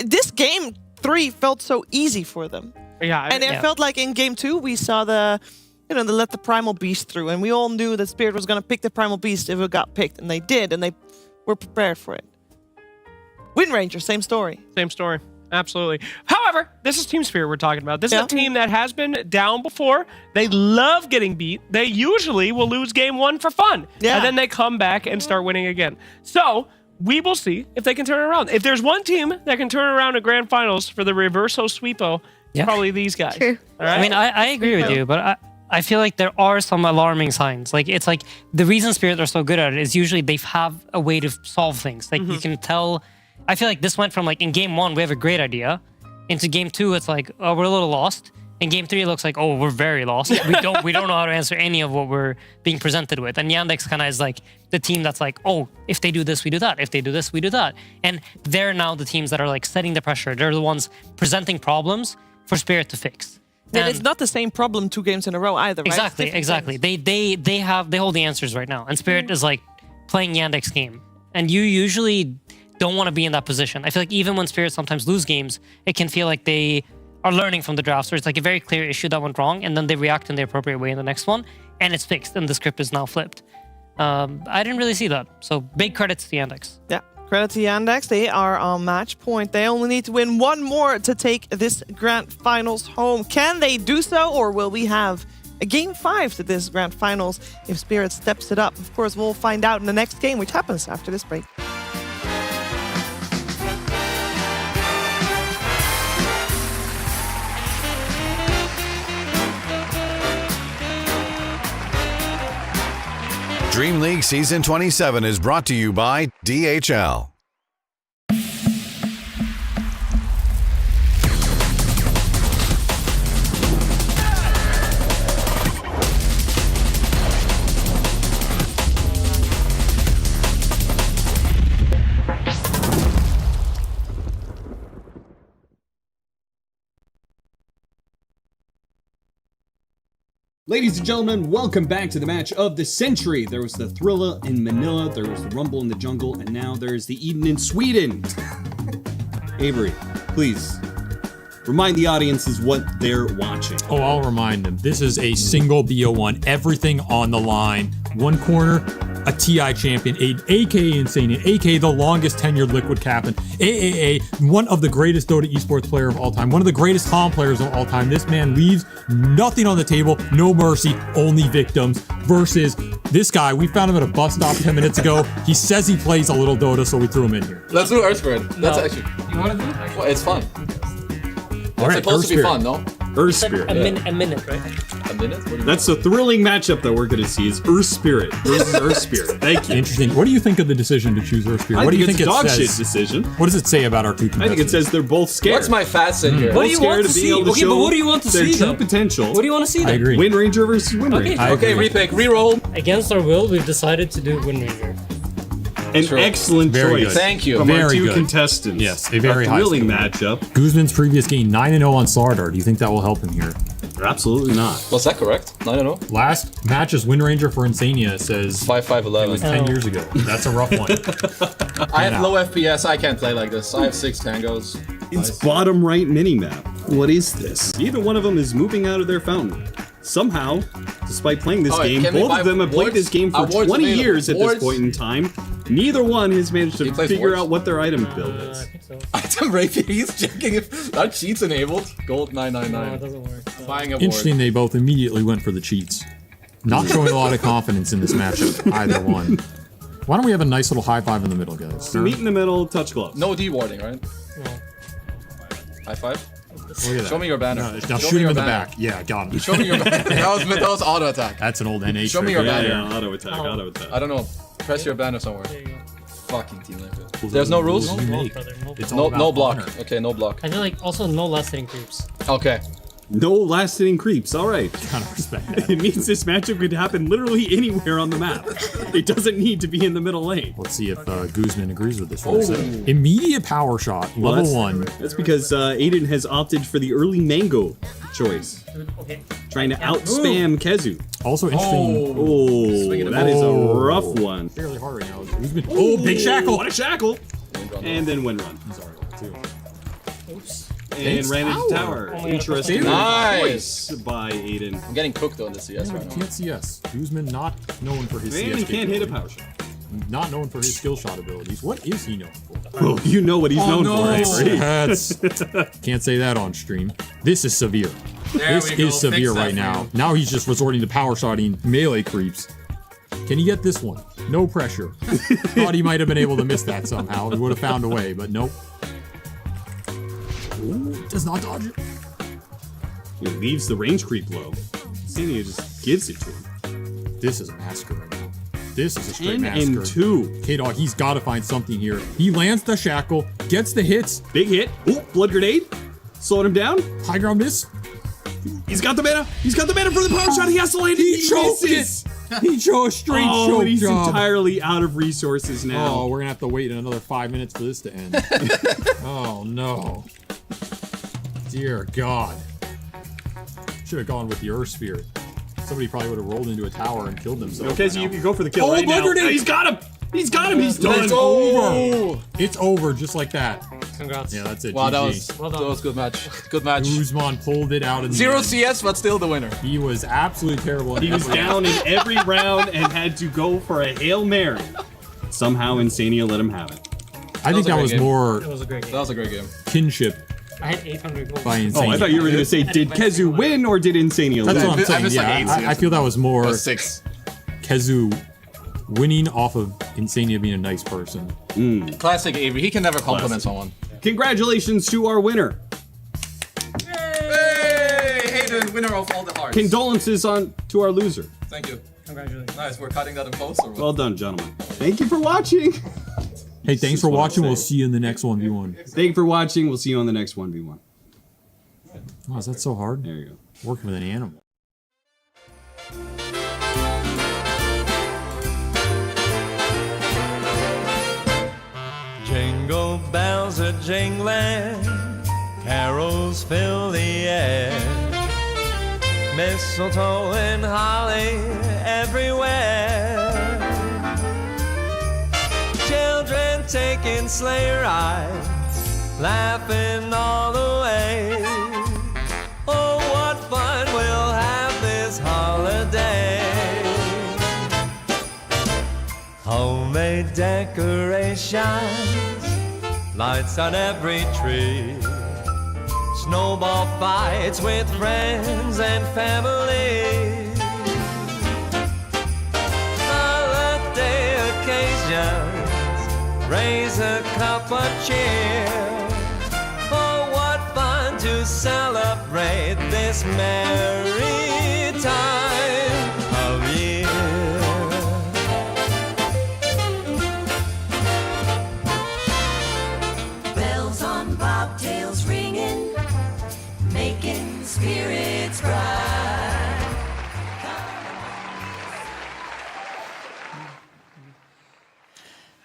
this game 3 felt so easy for them.
Yeah,
and it felt like in game 2 we saw they let the Primal Beast through, and we all knew that Spirit was gonna pick the Primal Beast if it got picked, and they did, and they were prepared for it. Wind Ranger, same story.
Same story. Absolutely. However, this is Team Spirit we're talking about. This is a team that has been down before. They love getting beat. They usually will lose game 1 for fun.
Yeah.
And then they come back and start winning again. So we will see if they can turn it around. If there's one team that can turn around a grand finals for the Reverso Sweepo, it's probably these guys.
True.
All right?
I mean, I agree with you, but I feel like there are some alarming signs. Like, it's like the reason Spirit are so good at it is usually they have a way to solve things. Like, you can tell. I feel like this went from, like, in game 1, we have a great idea, into game 2, it's like, oh, we're a little lost. In game 3, it looks like, oh, we're very lost. We don't know how to answer any of what we're being presented with. And Yandex kind of is like the team that's like, oh, if they do this, we do that. If they do this, we do that. And they're now the teams that are like setting the pressure. They're the ones presenting problems for Spirit to fix.
And it's not the same problem 2 games in a row either, right?
Exactly. They hold the answers right now. And Spirit is like playing Yandex game. And you usually don't want to be in that position. I feel like even when Spirit sometimes lose games, it can feel like they are learning from the draft. So it's like a very clear issue that went wrong, and then they react in the appropriate way in the next one, and it's fixed, and the script is now flipped. I didn't really see that. So big credits to Yandex.
Yeah, credit to Yandex. They are on match point. They only need to win 1 more to take this grand finals home. Can they do so, or will we have a game 5 to this grand finals if Spirit steps it up? Of course, we'll find out in the next game, which happens after this break.
Dream League Season 27 is brought to you by DHL.
Ladies and gentlemen, welcome back to the match of the century. There was the Thrilla in Manila, there was the Rumble in the Jungle, and now there's the Eden in Sweden. Avery, please, remind the audiences what they're watching.
Oh, I'll remind them. This is a single BO1, everything on the line. One corner, a TI champion, an AKA Insane, AKA the longest tenured Liquid captain, AAA, one of the greatest Dota esports player of all time, one of the greatest Tom players of all time. This man leaves nothing on the table, no mercy, only victims, versus this guy. We found him at a bus stop 10 minutes ago. He says he plays a little Dota, so we threw him in here.
Let's do Earth Spirit. That's actually.
You want to do it?
Well, it's fun.
All right,
It's supposed to be fun, no?
Earth Spirit.
A minute, right?
A minute?
That's the thrilling matchup that we're going to see is Earth Spirit versus Earth Spirit. Thank you.
Interesting. What do you think of the decision to choose Earth Spirit?
I
What do
think
you
it's
think
a dog
it says?
shit decision.
What does it say about our two
I
contestants?
think it says they're both scared.
What's my fast in here?
What do you want to see? Okay, but what do you want to see? Their true potential.
What do you want to see?
I agree.
Wind Ranger versus Wind Ranger.
Okay, repick, reroll.
Against our will, we've decided to do Wind Ranger.
An excellent
Very
choice.
good.
Thank you.
From our
Very
two
good.
contestants.
Yes, a very high
thrilling
score.
matchup.
Guzman's previous game 9-0 on Slardar. Do you think that will help him here?
Absolutely not.
Was that correct? I don't know.
Last match is Wind Ranger for Insania says
5-5-11.
it was 10 years ago. That's a rough one.
I have low FPS. I can't play like this. I have 6 tangos.
It's bottom right minimap. What is this? Neither one of them is moving out of their fountain. Somehow, despite playing this game,
can we
both
buy
of them have played
wards?
this game for
Wards
20
available.
years at this
Wards?
point in time. Neither one has managed to
plays
figure
wards?
out what their item build is.
Item rapier. He's checking if that cheat's enabled. Gold 999.
No, it doesn't work.
Buying a board.
Interesting, they both immediately went for the cheats. Not showing a lot of confidence in this matchup, either one. Why don't we have a nice little high five in the middle, guys?
Meet in the middle, touch gloves.
No dewarding, right?
No.
High five.
Look at that.
Show me your banner.
Now
Show
shoot
me
him
your
in the
banner.
back. Yeah, got him.
Show me your banner. that was auto attack.
That's an old NA
Show me
trick.
your banner.
Yeah, auto attack, auto attack.
I don't know. Press your banner somewhere.
There you go.
Fucking Team Liquid. There's no rules?
It's
no block. Okay, no block.
I feel like also no last hitting creeps.
Okay.
No last-hitting creeps. All right.
Kind of respect that.
It means this matchup could happen literally anywhere on the map. It doesn't need to be in the middle lane.
Let's see if Guzman agrees with this. Immediate power shot, level 1.
That's because Aiden has opted for the early mango choice. Trying to out-spam Kezu.
Also interesting.
Oh, that is a rough one.
Fairly hard right now. Guzman. Oh, big shackle.
What a shackle. And then wind run. And ran into tower. Interesting.
Nice.
Choice by Aiden.
I'm getting cooked on the CS right now.
Can't CS. Guzman not known for his CS.
He can't hit a power shot.
Not known for his skill shot abilities. What is he known for?
Oh, you know what he's known for, Avery.
Can't say that on stream. This is severe. This is severe right now. Now he's just resorting to power shotting melee creeps. Can he get this one? No pressure. Thought he might have been able to miss that somehow. He would have found a way, but nope. Ooh, does not dodge it.
He leaves the range creep low. Sania just gives it to him.
This is a massacre right now. This is a straight
10
massacre.
and 2.
K-Dog, he's got to find something here. He lands the shackle, gets the hits.
Big hit. Oh, blood grenade. Slowing him down.
High ground miss.
He's got the mana. He's got the mana for the power shot. He has to land.
He choked
misses.
it. He chose straight choke
he's
job.
entirely out of resources now.
Oh, we're going to have to wait another 5 minutes for this to end. Oh, no. Dear God. Should have gone with the Earth Spirit. Somebody probably would have rolled into a tower and killed themselves.
Okay, so you can go for the kill right now. He's got him. He's got him. He's done.
It's over. It's over just like that.
Congrats.
Yeah, that's it.
Wow,
GG.
that was good match. Good match.
Guzman pulled it out in the
Zero
end.
CS, but still the winner.
He was absolutely terrible.
He was down in every round and had to go for a Hail Mary. Somehow Insania let him have it.
I think that was more
It was a great game.
That was a great game.
kinship
I had 800 gold.
by Insania.
Oh, I thought you were going to say, did Kezu win or did Insania
That's
win?
what I'm saying.
missed like
Yeah,
8
I feel that was more
6.
Kezu winning off of Insania being a nice person.
Classic Avery. He can never compliment someone.
Congratulations to our winner.
Hey, Hayden, winner of all the hearts.
Condolences to our loser.
Thank you.
Congratulations.
Nice. We're cutting that in post or what?
Well done, gentlemen. Thank you for watching.
Hey, thanks for watching. We'll see you in the next 1v1.
Thank you for watching. We'll see you on the next 1v1.
Oh, is that so hard?
There you go.
Working with an animal.
Jingle bells are jingling, carols fill the air. Mistletoe and holly everywhere. Children taking sleigh rides, laughing all the way. Oh, what fun we'll have this holiday. Homemade decorations, lights on every tree. Snowball fights with friends and family. Holiday occasions, raise a cup of cheer. Oh, what fun to celebrate this merry time of year.
Bells on bobtails ringing, making spirits bright.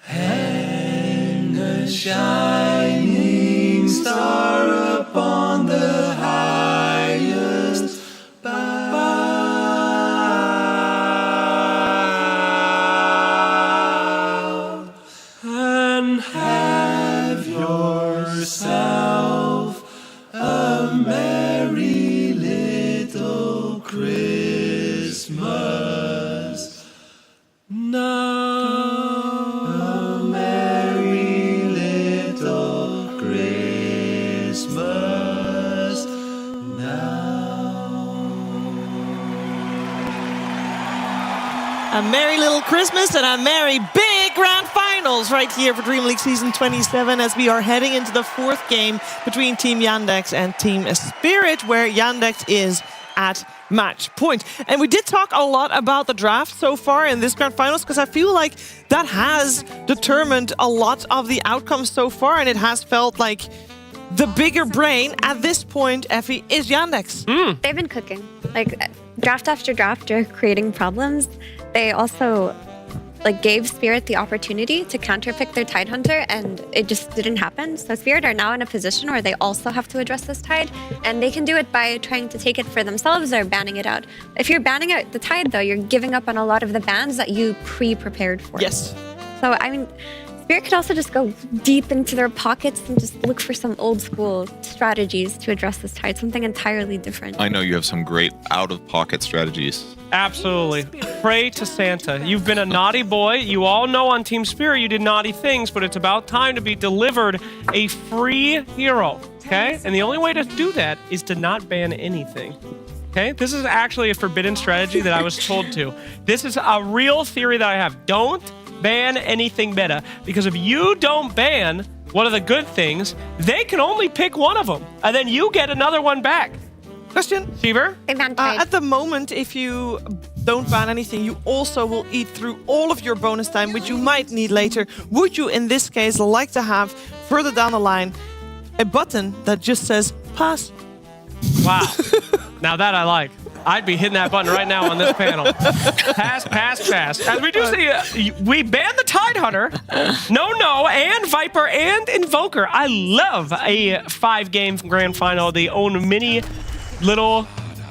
Hang a shining star upon the highest bough, and have yourself a merry little Christmas now. A merry little Christmas now.
A merry little Christmas and a merry big grand finals right here for Dream League Season 27 as we are heading into the fourth game between Team Yandex and Team Spirit, where Yandex is at match point. And we did talk a lot about the draft so far in this grand finals because I feel like that has determined a lot of the outcomes so far, and it has felt like the bigger brain at this point, Effie, is Yandex.
They've been cooking. Like, draft after draft, they're creating problems. They also gave Spirit the opportunity to counterpick their Tidehunter, and it just didn't happen. So Spirit are now in a position where they also have to address this Tide, and they can do it by trying to take it for themselves or banning it out. If you're banning out the Tide, though, you're giving up on a lot of the bans that you pre-prepared for.
Yes.
So, I mean, Spirit could also just go deep into their pockets and just look for some old school strategies to address this Tide, something entirely different.
I know you have some great out-of-pocket strategies.
Absolutely. Pray to Santa. You've been a naughty boy. You all know on Team Spirit you did naughty things, but it's about time to be delivered a free hero, okay? And the only way to do that is to not ban anything. Okay, this is actually a forbidden strategy that I was told to. This is a real theory that I have. Don't ban anything meta, because if you don't ban one of the good things, they can only pick one of them, and then you get another one back.
Question,
Fever?
At the moment, if you don't ban anything, you also will eat through all of your bonus time, which you might need later. Would you, in this case, like to have, further down the line, a button that just says, pass?
Wow. Now that I like. I'd be hitting that button right now on this panel. Pass, pass, pass. As we do see, we banned the Tidehunter, No, and Viper, and Invoker. I love a 5-game grand final. The own mini little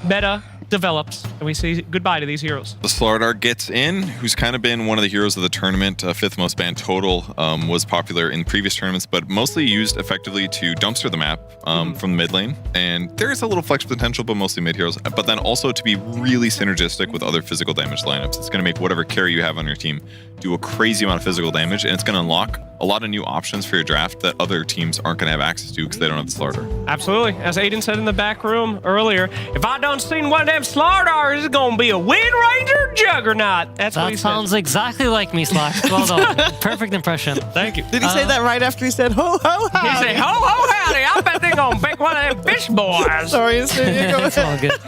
meta develops, and we say goodbye to these heroes.
The Slardar gets in, who's kind of been one of the heroes of the tournament. 5th most banned total, was popular in previous tournaments, but mostly used effectively to dumpster the map from the mid lane. And there is a little flex potential, but mostly mid heroes. But then also to be really synergistic with other physical damage lineups. It's going to make whatever carry you have on your team do a crazy amount of physical damage, and it's going to unlock a lot of new options for your draft that other teams aren't going to have access to because they don't have the Slardar.
Absolutely. As Aiden said in the back room earlier, if I don't see one of them Slardars, it's going to be a Wind Ranger juggernaut. That's what he
That
said.
sounds exactly like me, Slash. Well done. Perfect impression.
Thank you.
Did he say that right after he said, ho, ho, howdy?
He said, ho, ho, howdy. I bet they're going to pick one of them fish boys.
Sorry, go
It's all good.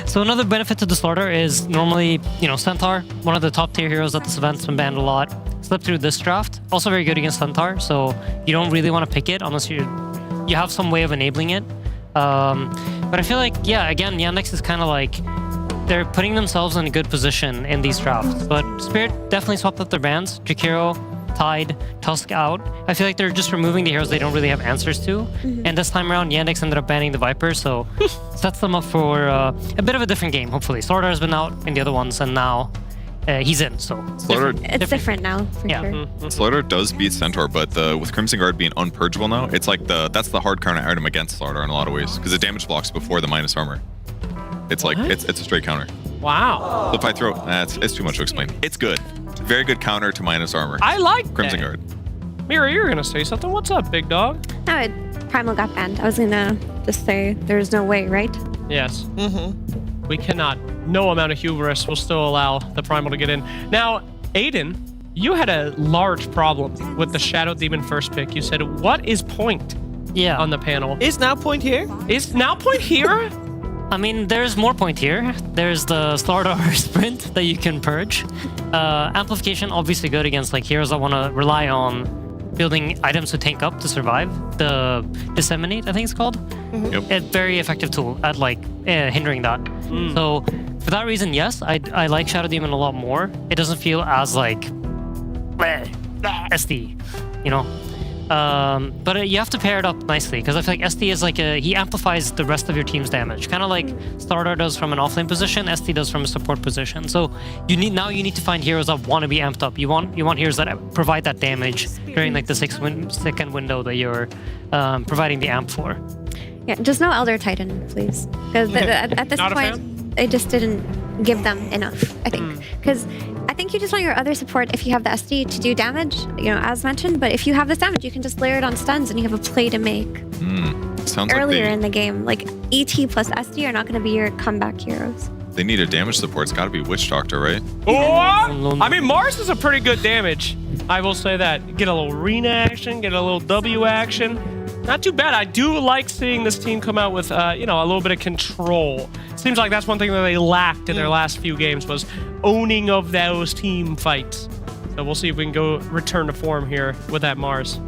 So another benefit to the Slardar is normally, Centaur, one of the top tier heroes at this event's been banned a lot. Slipped through this draft. Also very good against Centaur, so you don't really want to pick it unless you have some way of enabling it. But I feel like, again, Yandex is kind of like, they're putting themselves in a good position in these drafts. But Spirit definitely swapped up their bans. Jakiro, Tide, Tusk out. I feel like they're just removing the heroes they don't really have answers to. And this time around, Yandex ended up banning the Viper, so sets them up for a bit of a different game, hopefully. Slardar has been out in the other ones, and now he's in, so
It's different now, for sure.
Slardar does beat Centaur, but with Crimson Guard being unpurgeable now, it's like that's the hard counter item against Slardar in a lot of ways, because it damage blocks before the minus armor. It's like, it's a straight counter.
Wow.
So if I throw, it's too much to explain. It's good. Very good counter to minus armor.
I like
Crimson
that.
Guard.
Mira, you're going to say something. What's up, big dog?
No, Primal got banned. I was going to just say there's no way, right?
Yes. We cannot. No amount of hubris will still allow the Primal to get in. Now, Aiden, you had a large problem with the Shadow Demon first pick. You said, what is point on the panel?
Is now point here?
Is now point here?
I mean, there's more point here. There's the Slardar sprint that you can purge. Amplification, obviously good against heroes that want to rely on building items to tank up to survive. The Disseminate, I think it's called. A very effective tool at hindering that. So for that reason, yes, I like Shadow Demon a lot more. It doesn't feel as SD, but you have to pair it up nicely, because I feel like SD is he amplifies the rest of your team's damage, kind of like Slardar does from an offlane position, SD does from a support position. So you need to find heroes that want to be amped up. You want heroes that provide that damage during the 6-second window that you're providing the amp for.
Yeah, just no Elder Titan, please. Because at this point, it just didn't give them enough, I think. Because I think you just want your other support, if you have the SD, to do damage, as mentioned. But if you have this damage, you can just layer it on stuns and you have a play to make
Sounds
earlier
like
in the game. ET plus SD are not going to be your comeback heroes.
they need a damage support. It's got to be Witch Doctor, right?
Oh, I mean, Mars is a pretty good damage. I will say that. Get a little Rena action, get a little W action. Not too bad. I do like seeing this team come out with, you know, a little bit of control. Seems like that's one thing that they lacked in their last few games was owning of those team fights. So we'll see if we can go return to form here with that Mars.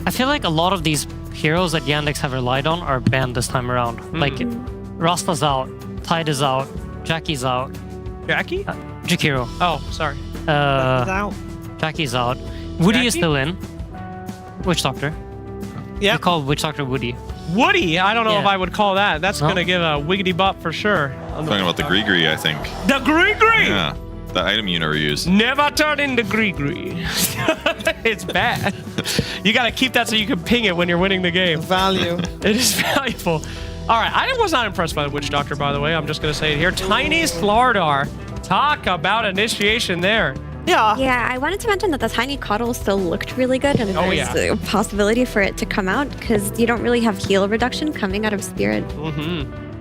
I feel like a lot of these heroes that Yandex have relied on are banned this time around. Like Rasta's out, Tide is out, Jackie's out.
Jackie?
Jakiro.
Oh, sorry.
out.
Jackie's out. Woody is
Jackie?
still in. Witch Doctor.
Yeah.
We call Witch Doctor Woody.
Woody? I don't know
Yeah.
if I would call that. That's
No?
going to give a wiggity bop for sure.
Talking about the Gree, I think.
The Gree!
Yeah, the item you never use.
Never turn into Gree. It's bad. You got to keep that so you can ping it when you're winning the game.
Value.
It is valuable. All right, I was not impressed by the Witch Doctor, by the way. I'm just going to say it here. Tiny Slardar. Talk about initiation there.
Yeah.
Yeah, I wanted to mention that the Tiny Coddle still looked really good, and
Oh,
there's
yeah.
a possibility for it to come out because you don't really have heal reduction coming out of Spirit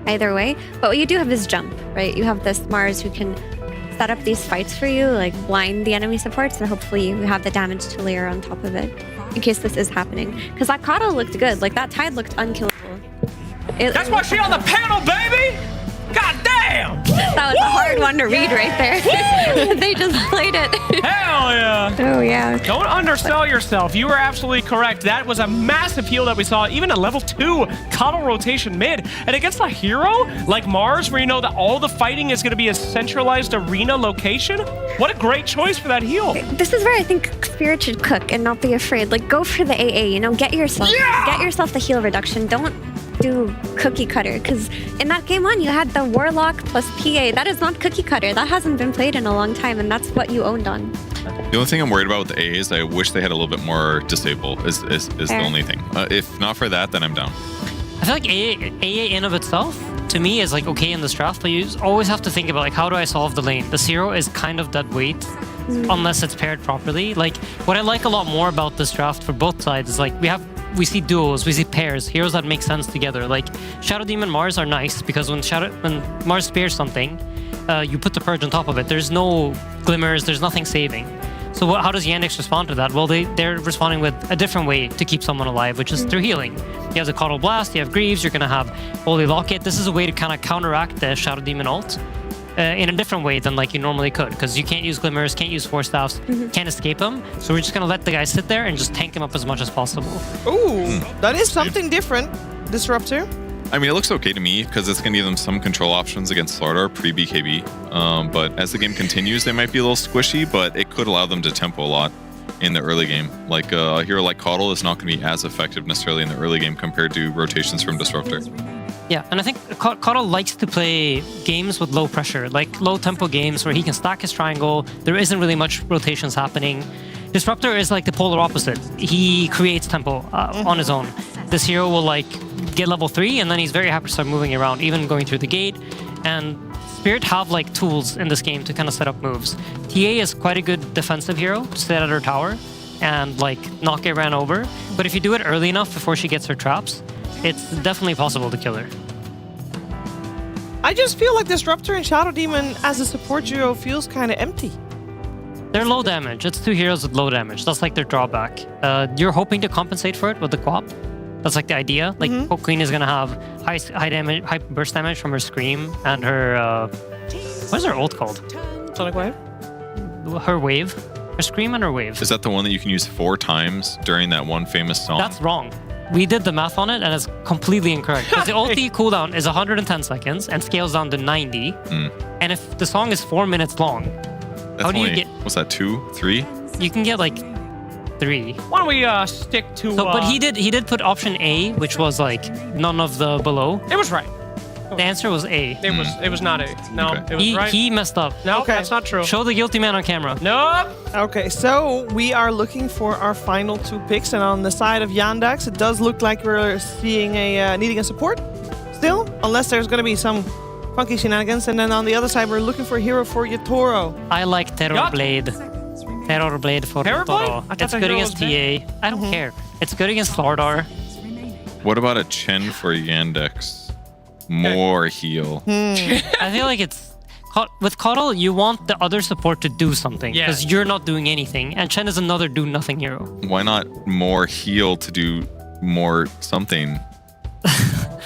either way. But what you do have is jump, right? You have this Mars who can set up these fights for you, like blind the enemy supports, and hopefully you have the damage to layer on top of it in case this is happening. Because that Coddle looked good, like that Tide looked unkillable.
That's why she on the panel, baby! God damn!
That was a hard one to read right there. They just played it.
Hell yeah!
Oh yeah.
Don't undersell yourself. You were absolutely correct. That was a massive heal that we saw, even a level 2 Coddle rotation mid. And against a hero like Mars, where you know that all the fighting is going to be a centralized arena location, what a great choice for that heal.
This is where I think Spirit should cook and not be afraid. Like, go for the AA, you know, get yourself the heal reduction. Don't do cookie cutter, because in that game 1 you had the Warlock plus PA. That is not cookie cutter. That hasn't been played in a long time, and that's what you owned on.
The only thing I'm worried about with the AA is I wish they had a little bit more disable is the only thing. If not for that, then I'm down.
I feel like AA in of itself, to me, is like okay in this draft, but you always have to think about like, how do I solve the lane? The Zero is kind of dead weight unless it's paired properly. Like, what I like a lot more about this draft for both sides is like we see duos, we see pairs, heroes that make sense together. Like Shadow Demon Mars are nice because when Mars spears something, you put the Purge on top of it. There's no glimmers, there's nothing saving. So how does Yandex respond to that? Well, they're responding with a different way to keep someone alive, which is through healing. You have the Coddle Blast, you have Greaves, you're going to have Holy Locket. This is a way to kind of counteract the Shadow Demon ult in a different way than like you normally could, because you can't use Glimmers, can't use Force Staffs, can't escape them. So we're just going to let the guy sit there and just tank him up as much as possible.
Ooh, that is something different. Disruptor.
I mean, it looks okay to me because it's going to give them some control options against Slardar pre-BKB. But as the game continues, they might be a little squishy, but it could allow them to tempo a lot in the early game. Like a hero like Coddle is not going to be as effective necessarily in the early game compared to rotations from Disruptor.
Yeah, and I think Coddle likes to play games with low pressure, like low tempo games where he can stack his triangle. There isn't really much rotations happening. Disruptor is like the polar opposite. He creates tempo on his own. This hero will like get level 3 and then he's very happy to start moving around, even going through the gate. And Spirit have like tools in this game to kind of set up moves. TA is quite a good defensive hero to sit at her tower and like not get ran over. But if you do it early enough before she gets her traps, it's definitely possible to kill her.
I just feel like Disruptor and Shadow Demon as a support duo feels kind of empty.
They're low damage. It's 2 heroes with low damage. That's like their drawback. You're hoping to compensate for it with the Quap. That's like the idea. Like Queen is gonna have high damage, high burst damage from her Scream and her what is her ult called?
Sonic Wave.
Her wave. Her Scream and her wave.
Is that the one that you can use 4 times during that one famous song?
That's wrong. We did the math on it and it's completely incorrect. Because the ulti cooldown is 110 seconds and scales down to 90. And if the song is 4 minutes long, how do you get?
What's that? 2, 3?
You can get like 3.
Why don't we stick to?
But he did put option A, which was like none of the below.
It was right.
The answer was A.
It was not A. No, it was right.
He messed up.
No, that's not true.
Show the guilty man on camera.
Nope.
Okay, so we are looking for our final 2 picks, and on the side of Yandex, it does look like we're seeing needing a support still, unless there's going to be some funky shenanigans. And then on the other side, we're looking for a hero for Yatoro.
I like Terror Blade. Terror Blade for Yatoro. It's good against TA. I don't care. It's good against Slardar.
What about a Chen for Yandex? More heal.
I feel like it's with Coddle, you want the other support to do something because you're not doing anything, and Chen is another do nothing hero.
Why not more heal to do more something.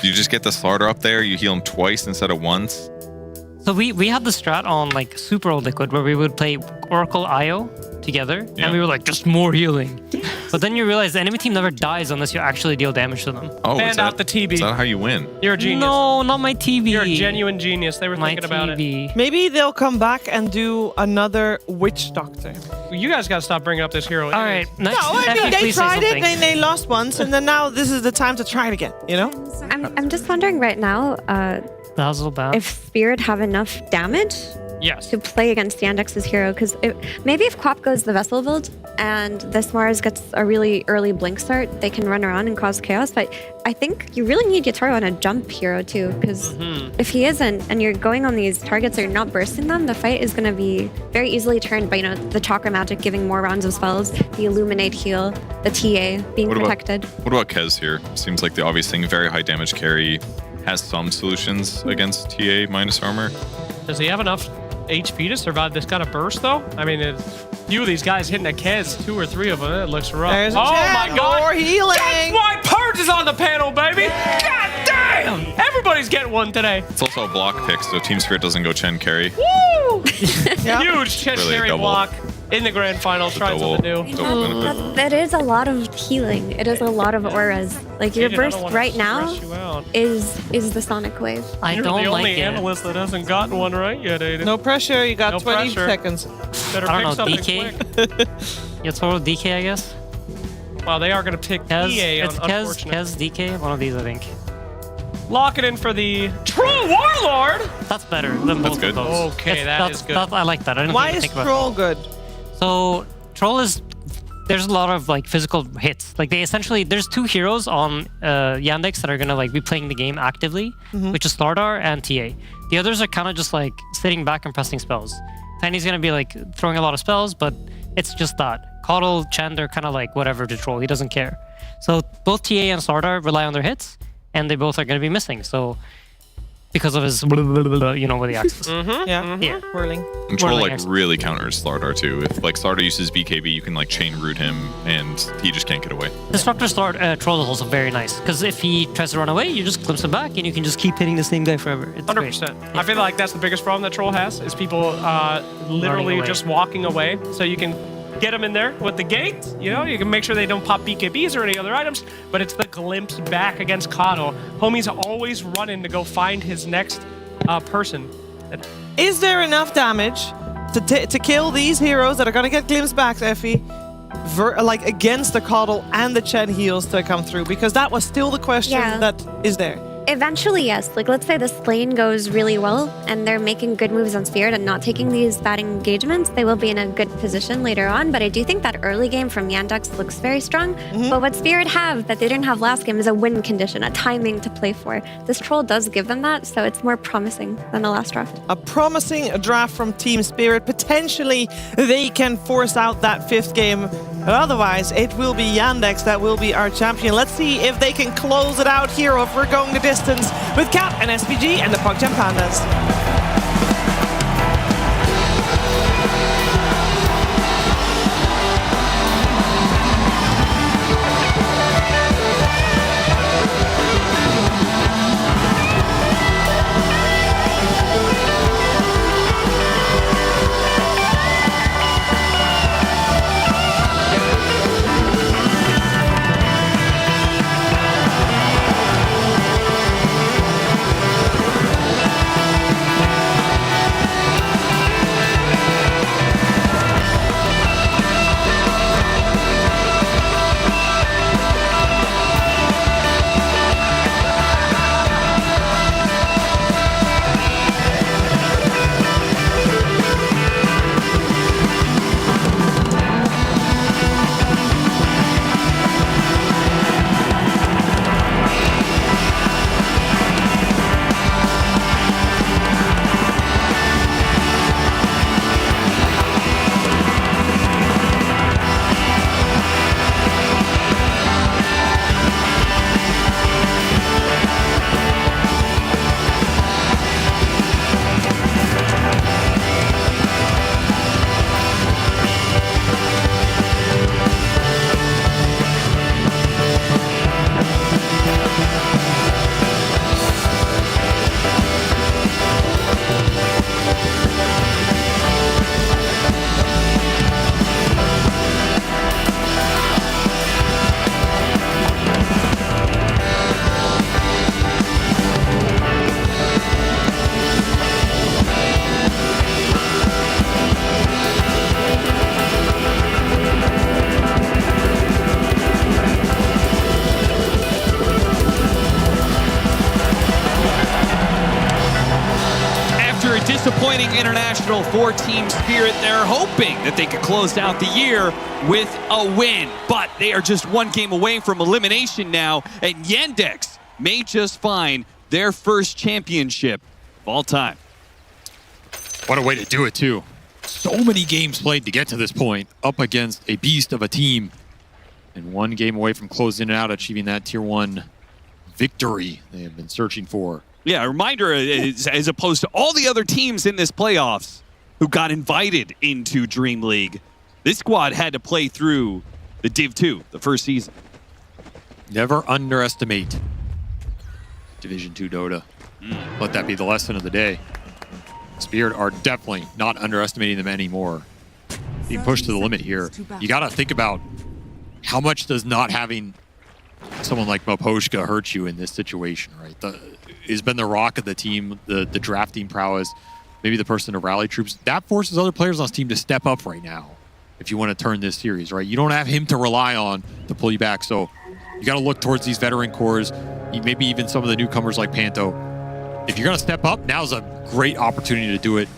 You just get the starter up there, you heal him twice instead of once.
So we had the strat on like Super Old Liquid where we would play Oracle IO together, and we were like, just more healing. But then you realize the enemy team never dies unless you actually deal damage to them.
Oh,
Band out the TB.
Is that how you win?
You're a genius.
No, not my TV.
You're a genuine genius. They were thinking about it.
Maybe they'll come back and do another Witch Doctor.
You guys gotta stop bringing up this hero.
All right,
No, I mean, they tried it, they lost once, and then now this is the time to try it again, you know?
I'm just wondering right now if Spirit have enough damage to play against Yandex's hero. Because maybe if Quap goes the Vessel build and this Mars gets a really early blink start, they can run around and cause chaos. But I think you really need Yatoro on a jump hero too. Because if he isn't, and you're going on these targets or you're not bursting them, the fight is going to be very easily turned by, the Chakra Magic giving more rounds of spells, the Illuminate heal, the TA being protected.
What about Kez here? Seems like the obvious thing, very high damage carry, has some solutions against TA minus armor.
Does he have enough HP to survive this kind of burst, though? I mean, a few of these guys hitting a Kez, 2 or 3 of them, it looks rough.
There's a
my God!
More healing.
That's why Purge is on the panel, baby! God damn! Everybody's getting one today.
It's also a block pick, so Team Spirit doesn't go Chen carry.
Woo! Huge Chen
Really
carry
double.
block in the grand final. Trying something new.
That is a lot of healing. It is a lot of auras. Like your
Aiden, I don't
burst
wanna
right now
stress you out.
is the Sonic Wave.
You're the only analyst that hasn't gotten one right yet, Aiden.
No pressure, you got
No
20
pressure.
seconds.
Better
I
pick
don't know,
something
DK?
quick.
Yatoro DK, I guess.
Wow, they are going to pick
Kez,
EA,
it's
unfortunately.
Kez, DK, one of these, I think.
Lock it in for the Troll Warlord.
That's better than both of those.
Okay, that's good.
I like that. I didn't
Why
even
is
think about
Troll good?
So Troll is, there's a lot of like physical hits. Like they essentially, there's 2 heroes on Yandex that are gonna like be playing the game actively, which is Slardar and TA. The others are kind of just like sitting back and pressing spells. Tiny's gonna be like throwing a lot of spells, but it's just that. Coddle, Chen, they're kind of like whatever to Troll. He doesn't care. So both TA and Slardar rely on their hits, and they both are gonna be missing. So because of his, with the axis.
Yeah, whirling.
And Troll
Whirling
like
axis.
really counters Slardar too. If like Slardar uses BKB, you can like chain root him, and he just can't get away.
Disruptor Troll is also very nice, because if he tries to run away, you just glimpse him back, and you can just keep hitting the same guy forever. It's
100%. I feel like that's the biggest problem that Troll has, is people literally
away.
just walking away. So you can get them in there with the gate, you can make sure they don't pop BKBs or any other items, but it's the glimpse back against Coddle. Homie's always running to go find his next person.
Is there enough damage to kill these heroes that are going to get glimpse backs, Effie, like against the Coddle and the Chen heals to come through? Because that was still the question that is there.
Eventually, yes. Like, let's say this lane goes really well and they're making good moves on Spirit and not taking these bad engagements, they will be in a good position later on. But I do think that early game from Yandex looks very strong. But what Spirit have that they didn't have last game is a win condition, a timing to play for. This Troll does give them that, so it's more promising than the last draft.
A promising draft from Team Spirit. Potentially, they can force out that 5th game. But otherwise, it will be Yandex that will be our champion. Let's see if they can close it out here, or if we're going the distance with Cap and SPG and the PogChamp Pandas.
After a disappointing international for Team Spirit, they're hoping that they could close out the year with a win. But they are just one game away from elimination now, and Yandex may just find their first championship of all time.
What a way to do it, too. So many games played to get to this point, up against a beast of a team. And one game away from closing it out, achieving that Tier 1 victory they have been searching for.
Yeah, a reminder, as opposed to all the other teams in this playoffs who got invited into DreamLeague, this squad had to play through the Div 2, the first season.
Never underestimate Division 2 Dota. Let that be the lesson of the day. Spirit are definitely not underestimating them anymore. Being pushed to the limit here. You got to think about how much does not having someone like Moposhka hurt you in this situation, right? Has been the rock of the team, the drafting prowess, maybe the person to rally troops. That forces other players on this team to step up right now if you want to turn this series, right? You don't have him to rely on to pull you back, so you got to look towards these veteran cores, maybe even some of the newcomers like Panto. If you're going to step up, now's a great opportunity to do it.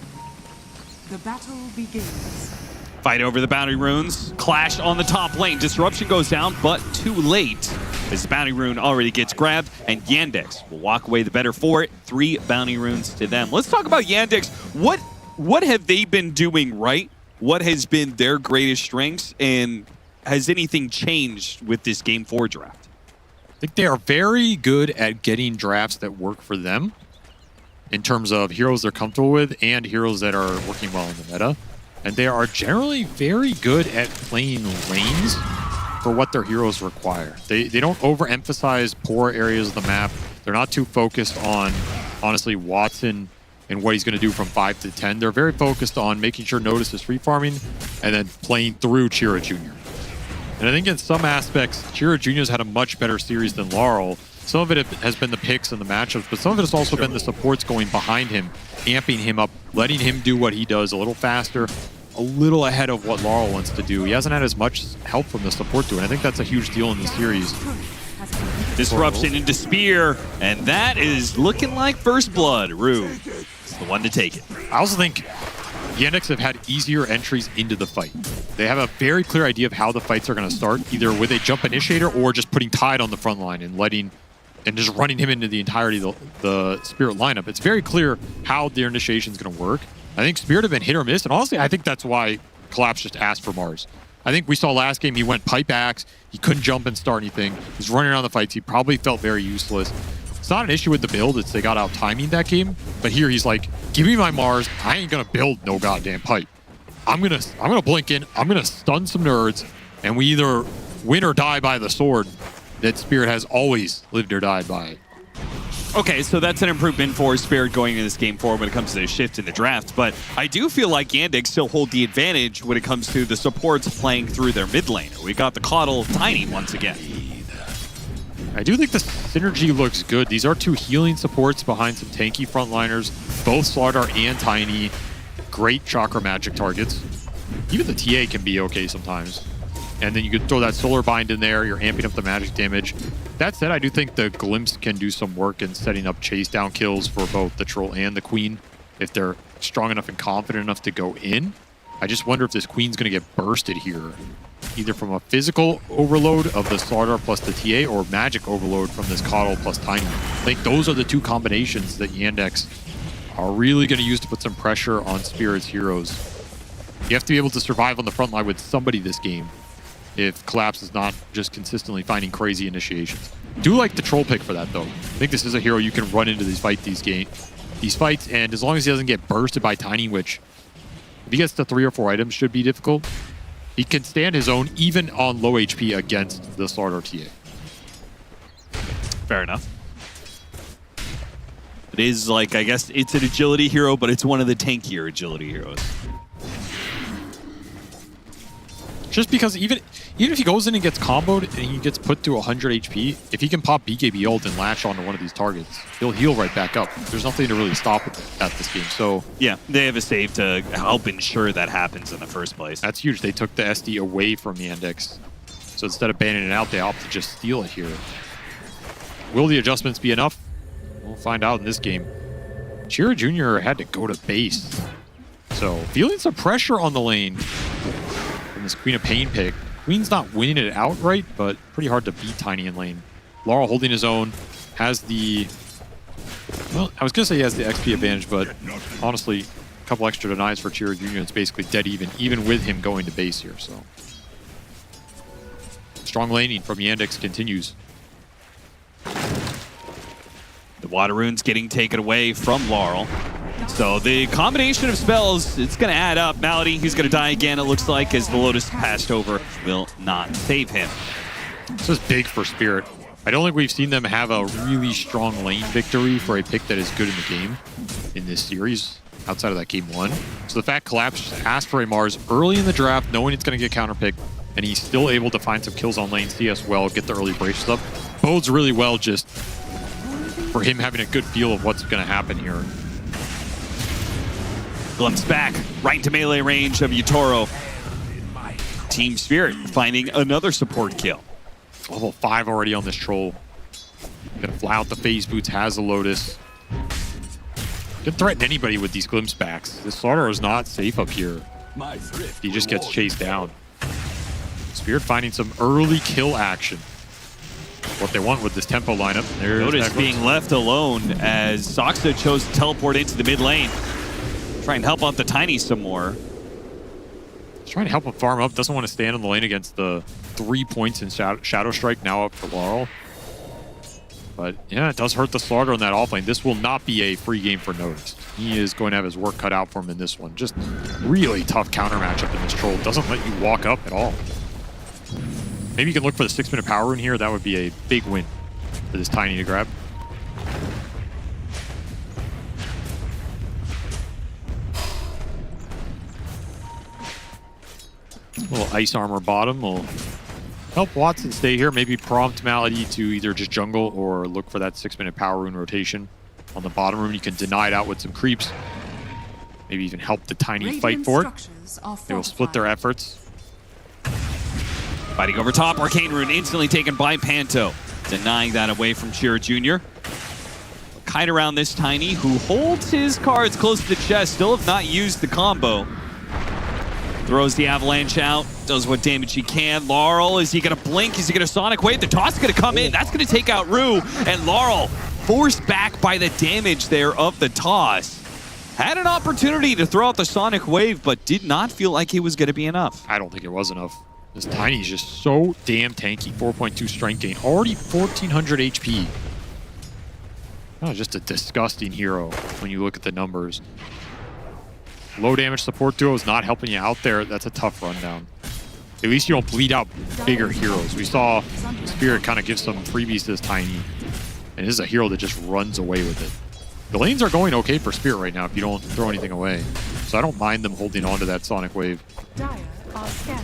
The battle begins.
Fight over the bounty runes. Clash on the top lane. Disruption goes down, but too late, as the bounty rune already gets grabbed, and Yandex will walk away the better for it. 3 bounty runes to them. Let's talk about Yandex. What have they been doing right? What has been their greatest strengths? And has anything changed with this Game 4 draft?
I think they are very good at getting drafts that work for them in terms of heroes they're comfortable with and heroes that are working well in the meta. And they are generally very good at playing lanes for what their heroes require. They don't overemphasize poor areas of the map. They're not too focused on, honestly, Watson and what he's going to do from 5 to 10. They're very focused on making sure Notice is free farming and then playing through Chira Jr. And I think in some aspects, Chira Jr. has had a much better series than Laurel. Some of it has been the picks and the matchups, but some of it has also been the supports going behind him, amping him up, letting him do what he does a little faster, a little ahead of what Laurel wants to do. He hasn't had as much help from the support to it. I think that's a huge deal in the series.
Disruption into Spear, and that is looking like first blood. Rue is the one to take it.
I also think Yandex have had easier entries into the fight. They have a very clear idea of how the fights are going to start, either with a jump initiator or just putting Tide on the front line and just running him into the entirety of the Spirit lineup. It's very clear how their initiation is going to work. I think Spirit have been hit or miss, and honestly, I think that's why Collapse just asked for Mars. I think we saw last game he went pipe axe, he couldn't jump and start anything. He's running around the fights, he probably felt very useless. It's not an issue with the build, it's they got out timing that game, but here he's like, give me my Mars, I ain't gonna build no goddamn pipe. I'm gonna blink in, I'm gonna stun some nerds, and we either win or die by the sword that Spirit has always lived or died by.
Okay, so that's an improvement for Spirit going into this Game 4 when it comes to the shift in the draft, but I do feel like Yandex still hold the advantage when it comes to the supports playing through their mid lane. We got the Coddle Tiny once again.
I do think the synergy looks good. These are 2 healing supports behind some tanky frontliners, both Slardar and Tiny. Great Chakra Magic targets. Even the TA can be okay sometimes. And then you could throw that Solar Bind in there, you're amping up the magic damage. That said, I do think the Glimpse can do some work in setting up chase down kills for both the Troll and the Queen if they're strong enough and confident enough to go in. I just wonder if this Queen's going to get bursted here, either from a physical overload of the Slardar plus the TA or magic overload from this Coddle plus Tiny. I think those are the 2 combinations that Yandex are really going to use to put some pressure on Spirit's heroes. You have to be able to survive on the front line with somebody this game if Collapse is not just consistently finding crazy initiations. Do like the Troll pick for that, though. I think this is a hero you can run into these fights, and as long as he doesn't get bursted by Tiny, which if he gets to 3 or 4 items should be difficult, he can stand his own even on low HP against the Slardar TA.
Fair enough. It is like, I guess it's an agility hero, but it's one of the tankier agility heroes.
Just because even if he goes in and gets comboed and he gets put to 100 HP, if he can pop BKB ult and latch onto one of these targets, he'll heal right back up. There's nothing to really stop it at this game. So
yeah, they have a save to help ensure that happens in the first place.
That's huge. They took the SD away from Yandex. So instead of banning it out, they opt to just steal it here. Will the adjustments be enough? We'll find out in this game.
Chira Jr. had to go to base. So feeling some pressure on the lane from this Queen of Pain pick. Queen's not winning it outright, but pretty hard to beat Tiny in lane. Laurel holding his own, has the... Well, I was going to say he has the XP advantage, but honestly, a couple extra denies for Chira Jr. It's basically dead even with him going to base here, so... Strong laning from Yandex continues.
The Water Rune's getting taken away from Laurel. So the combination of spells, it's going to add up. Malady, who's going to die again, it looks like, as the Lotus passed over, will not save him.
This is big for Spirit. I don't think we've seen them have a really strong lane victory for a pick that is good in the game in this series, outside of that game 1. So the fact Collapse just asked for a Mars early in the draft, knowing it's going to get counterpicked, and he's still able to find some kills on lane CS well, get the early braces up, bodes really well just for him having a good feel of what's going to happen here.
Glimpse back, right into melee range of Yatoro. Team Spirit finding another support kill.
Level 5 already on this troll. Gonna fly out the phase boots, has the Lotus. Can threaten anybody with these glimpse backs. This Slaughter is not safe up here. He just gets chased down. Spirit finding some early kill action. What they want with this tempo lineup.
Lotus being left alone as Soxa chose to teleport into the mid lane. Try and help out the Tiny some more.
Trying to help him farm up. Doesn't want to stand on the lane against the 3 points in Shadow Strike now up for Laurel. But yeah, it does hurt the Slaughter on that offlane. This will not be a free game for Notice. He is going to have his work cut out for him in this one. Just really tough counter matchup in this troll. Doesn't let you walk up at all. Maybe you can look for the 6-minute power rune here. That would be a big win for this Tiny to grab. A little ice armor bottom will help Watson stay here. Maybe prompt Malady to either just jungle or look for that 6-minute power rune rotation. On the bottom rune, you can deny it out with some creeps. Maybe even help the Tiny fight for it. They will split their efforts.
Fighting over top, Arcane Rune instantly taken by Panto. Denying that away from Chira Jr. Kite around this Tiny, who holds his cards close to the chest. Still have not used the combo. Throws the Avalanche out, does what damage he can. Laurel, is he going to blink? Is he going to Sonic Wave? The toss is going to come in. That's going to take out Rue. And Laurel, forced back by the damage there of the toss. Had an opportunity to throw out the Sonic Wave, but did not feel like it was going to be enough.
I don't think it was enough. This Tiny is just so damn tanky. 4.2 strength gain. Already 1,400 HP. Oh, just a disgusting hero when you look at the numbers. Low damage support duo is not helping you out there. That's a tough rundown. At least you don't bleed out bigger heroes. We saw Spirit kind of give some freebies to this Tiny. And this is a hero that just runs away with it. The lanes are going okay for Spirit right now if you don't throw anything away. So I don't mind them holding on to that Sonic Wave.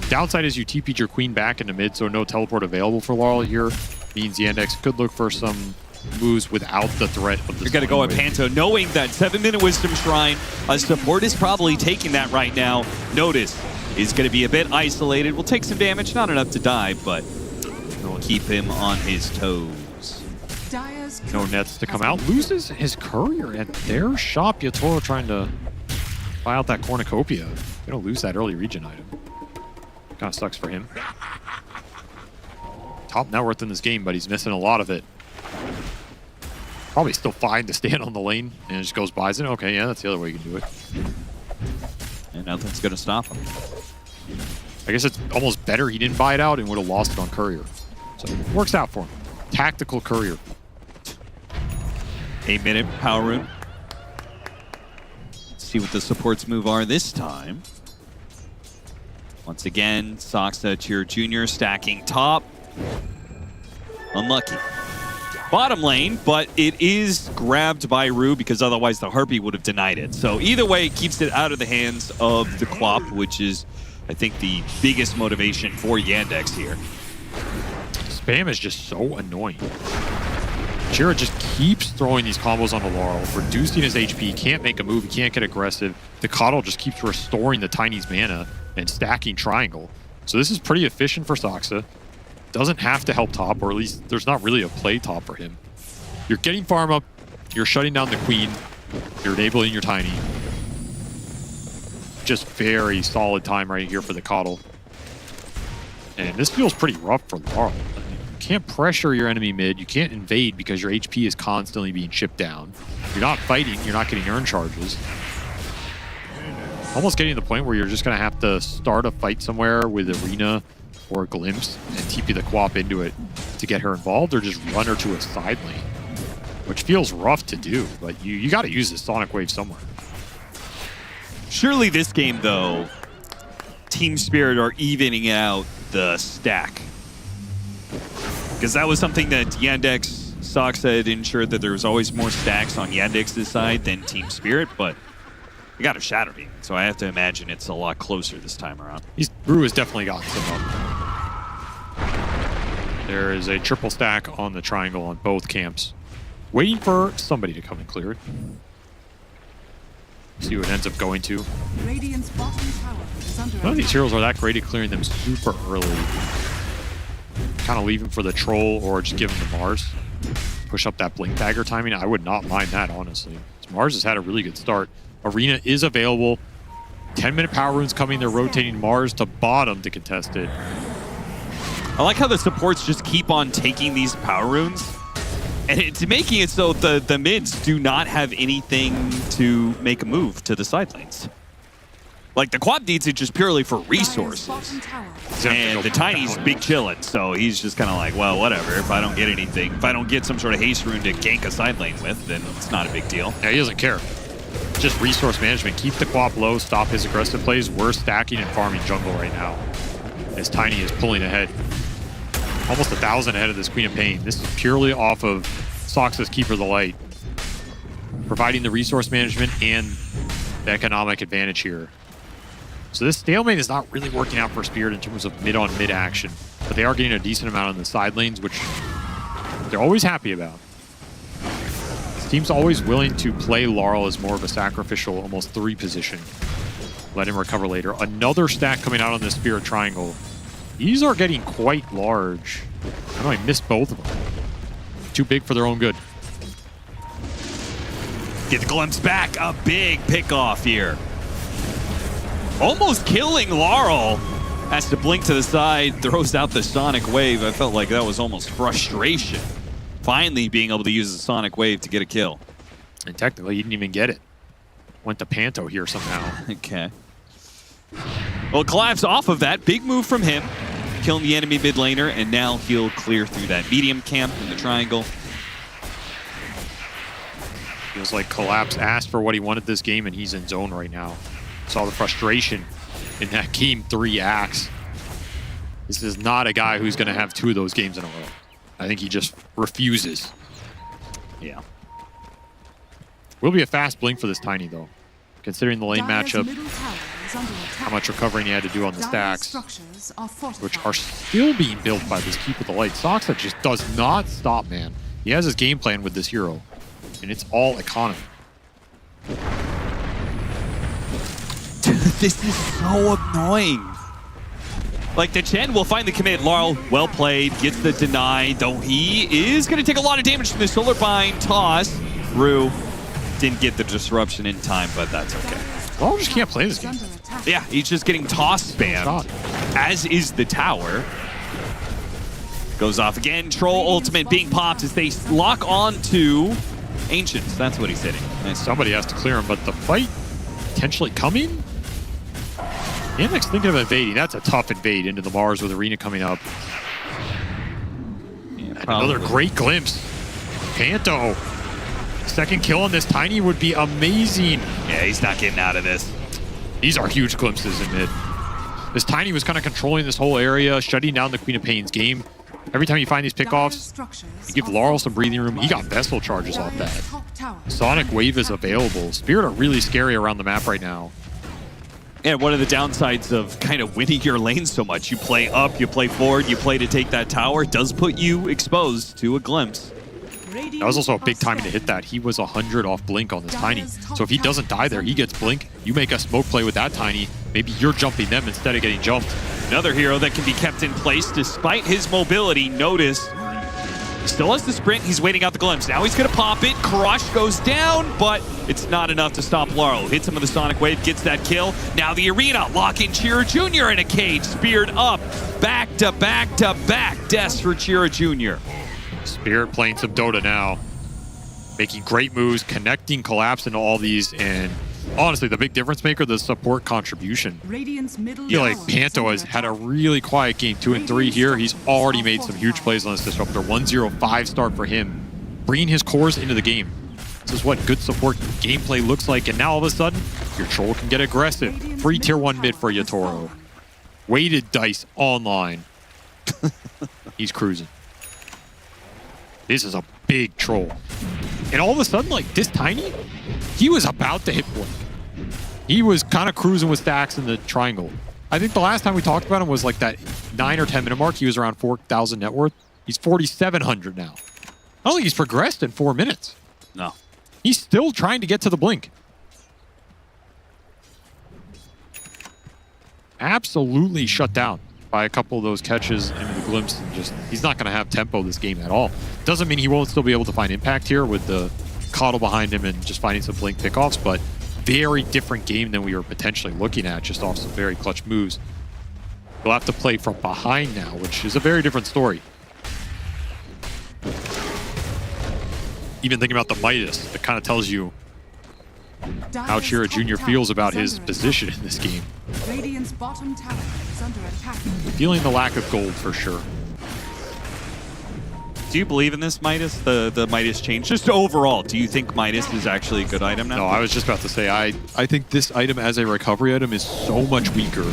Downside is you TP'd your Queen back into mid, so no teleport available for Laurel here. Means Yandex could look for some moves without the threat of the
You're going to go at Panto, knowing that 7-minute Wisdom Shrine, a support is probably taking that right now. Notice is going to be a bit isolated. Will take some damage, not enough to die, but will keep him on his toes.
No nets to come out. Loses his courier at their shop. Yatoro trying to buy out that cornucopia. They don't lose that early regen item. Kind of sucks for him. Top net worth in this game, but he's missing a lot of it. Probably still fine to stand on the lane, and it just goes by. Okay, yeah, that's the other way you can do it.
And nothing's going to stop him.
I guess it's almost better he didn't buy it out and would have lost it on courier. So it works out for him. Tactical courier.
8-minute power rune. Let's see what the supports move are this time. Once again, Soxa, Chira Jr. stacking top. Unlucky. Bottom lane, but it is grabbed by Rue because otherwise the Harpy would have denied it. So either way, it keeps it out of the hands of the Quap, which is, I think, the biggest motivation for Yandex here.
Spam is just so annoying. Chira just keeps throwing these combos on the Laurel, reducing his HP, can't make a move, he can't get aggressive. The Coddle just keeps restoring the Tiny's mana and stacking triangle. So this is pretty efficient for Soxa. Doesn't have to help top, or at least there's not really a play top for him. You're getting farm up, you're shutting down the Queen, You're enabling your Tiny. Just very solid time right here for the Coddle. And this feels pretty rough for Laurel. You can't pressure your enemy mid. You can't invade because your HP is constantly being chipped down. You're not fighting. You're not getting earn charges. Almost getting to the point where you're just going to have to start a fight somewhere with Arena or Glimpse and TP the Quap into it to get her involved, or just run her to a side lane, which feels rough to do, but you got to use this Sonic Wave somewhere.
Surely this game, though, Team Spirit are evening out the stack. Because that was something that Yandex Sox had ensured that there was always more stacks on Yandex's side than Team Spirit, but we got a Shadow Demon, so I have to imagine it's a lot closer this time around.
Brew has definitely gotten some up. There is a triple stack on the triangle on both camps, waiting for somebody to come and clear it. See what it ends up going to.
Radiant's bottom tower is under
None of these heroes are that great at clearing them super early. Kind of leave them for the troll or just give them to Mars. Push up that blink dagger timing. I would not mind that, honestly. Mars has had a really good start. Arena is available. 10-minute power runes coming. They're rotating Mars to bottom to contest it.
I like how the supports just keep on taking these power runes. And it's making it so the mids do not have anything to make a move to the side lanes. Like, the Quap needs it just purely for resources. And the Tiny's big chillin', so he's just kind of like, well, whatever. If I don't get anything, if I don't get some sort of haste rune to gank a side lane with, then it's not a big deal.
Yeah, he doesn't care. Just resource management. Keep the Quap low, stop his aggressive plays. We're stacking and farming jungle right now, as Tiny is pulling ahead. Almost 1,000 ahead of this Queen of Pain. This is purely off of Sox's Keeper of the Light, providing the resource management and the economic advantage here. So this stalemate is not really working out for Spirit in terms of mid-on-mid action, but they are getting a decent amount on the side lanes, which they're always happy about. This team's always willing to play Laurel as more of a sacrificial, almost 3 position. Let him recover later. Another stack coming out on this Spirit triangle. These are getting quite large. I know I missed both of them. Too big for their own good.
Get the glimpse back. A big pick-off here. Almost killing Laurel. Has to blink to the side, throws out the Sonic Wave. I felt like that was almost frustration. Finally being able to use the Sonic Wave to get a kill.
And technically, he didn't even get it. Went to Panto here somehow.
Okay. Well, collapse off of that. Big move from him. Killing the enemy mid laner, and now he'll clear through that medium camp in the triangle.
Feels like Collapse asked for what he wanted this game, and he's in zone right now. Saw the frustration in that game 3 Axe. This is not a guy who's going to have 2 of those games in a row. I think he just refuses.
Yeah.
Will be a fast blink for this Tiny, though, considering the lane matchup. How much recovering he had to do on the stacks, which are still being built by this Keep with the Light. Sox that just does not stop, man. He has his game plan with this hero, and it's all economy.
This is so annoying. Like, the Chen will find the commit. Laurel, well played, gets the deny, though he is going to take a lot of damage from the Solar Bind toss. Rue didn't get the disruption in time, but that's okay.
Laurel just can't play this game.
Yeah, he's just getting toss spammed, as is the tower. Goes off again. Troll ultimate being popped as they lock on to Ancients. That's what he's hitting.
Nice. Somebody has to clear him, but the fight potentially coming? Yandex thinking of invading. That's a tough invade into the Mars with Arena coming up. Yeah, another great glimpse. Panto. Second kill on this Tiny would be amazing.
Yeah, he's not getting out of this.
These are huge glimpses in mid. This Tiny was kind of controlling this whole area, shutting down the Queen of Pain's game. Every time you find these pickoffs, you give Laurel some breathing room. He got Vessel charges off that. Sonic Wave is available. Spirit are really scary around the map right now.
Yeah, one of the downsides of kind of winning your lane so much. You play up, you play forward, you play to take that tower. It does put you exposed to a glimpse.
That was also a big timing to hit that. He was 100 off Blink on this Tiny. So if he doesn't die there, he gets Blink. You make a smoke play with that Tiny. Maybe you're jumping them instead of getting jumped.
Another hero that can be kept in place despite his mobility. Notice Still has the sprint. He's waiting out the glimpse. Now he's going to pop it. Crush goes down, but it's not enough to stop Laurel. Hits him with a Sonic Wave, gets that kill. Now the arena. Locking Chira Jr. in a cage. Speared up. Back to back to back. Deaths for Chira Jr.
Spirit playing some Dota now. Making great moves, connecting Collapse into all these, and honestly, the big difference maker, the support contribution.
Radiant's middle
I feel like Panto has had a really quiet game 2 and 3 here. He's already made some huge plays on this disruptor. 1-0-5 start for him, bringing his cores into the game. This is what good support gameplay looks like, and now all of a sudden, your troll can get aggressive. Free tier 1 mid for Yatoro. Weighted dice online. He's cruising. This is a big troll. And all of a sudden, like this tiny, he was about to hit Blink. He was kind of cruising with stacks in the triangle. I think the last time we talked about him was like that 9 or 10 minute mark. He was around 4,000 net worth. He's 4,700 now. I don't think he's progressed in 4 minutes.
No.
He's still trying to get to the Blink. Absolutely shut down by a couple of those catches into the glimpse, and just he's not going to have tempo this game at all. Doesn't mean he won't still be able to find impact here with the coddle behind him and just finding some Blink pickoffs, but very different game than we were potentially looking at just off some very clutch moves. He'll have to play from behind now, which is a very different story. Even thinking about the Midas, it kind of tells you how Chira Jr. feels about his position in this game.
Radiant's bottom tower is under attack.
Feeling the lack of gold for sure.
Do you believe in this Midas, the Midas change? Just overall, do you think Midas is actually a good item now?
No, I was just about to say, I think this item as a recovery item is so much weaker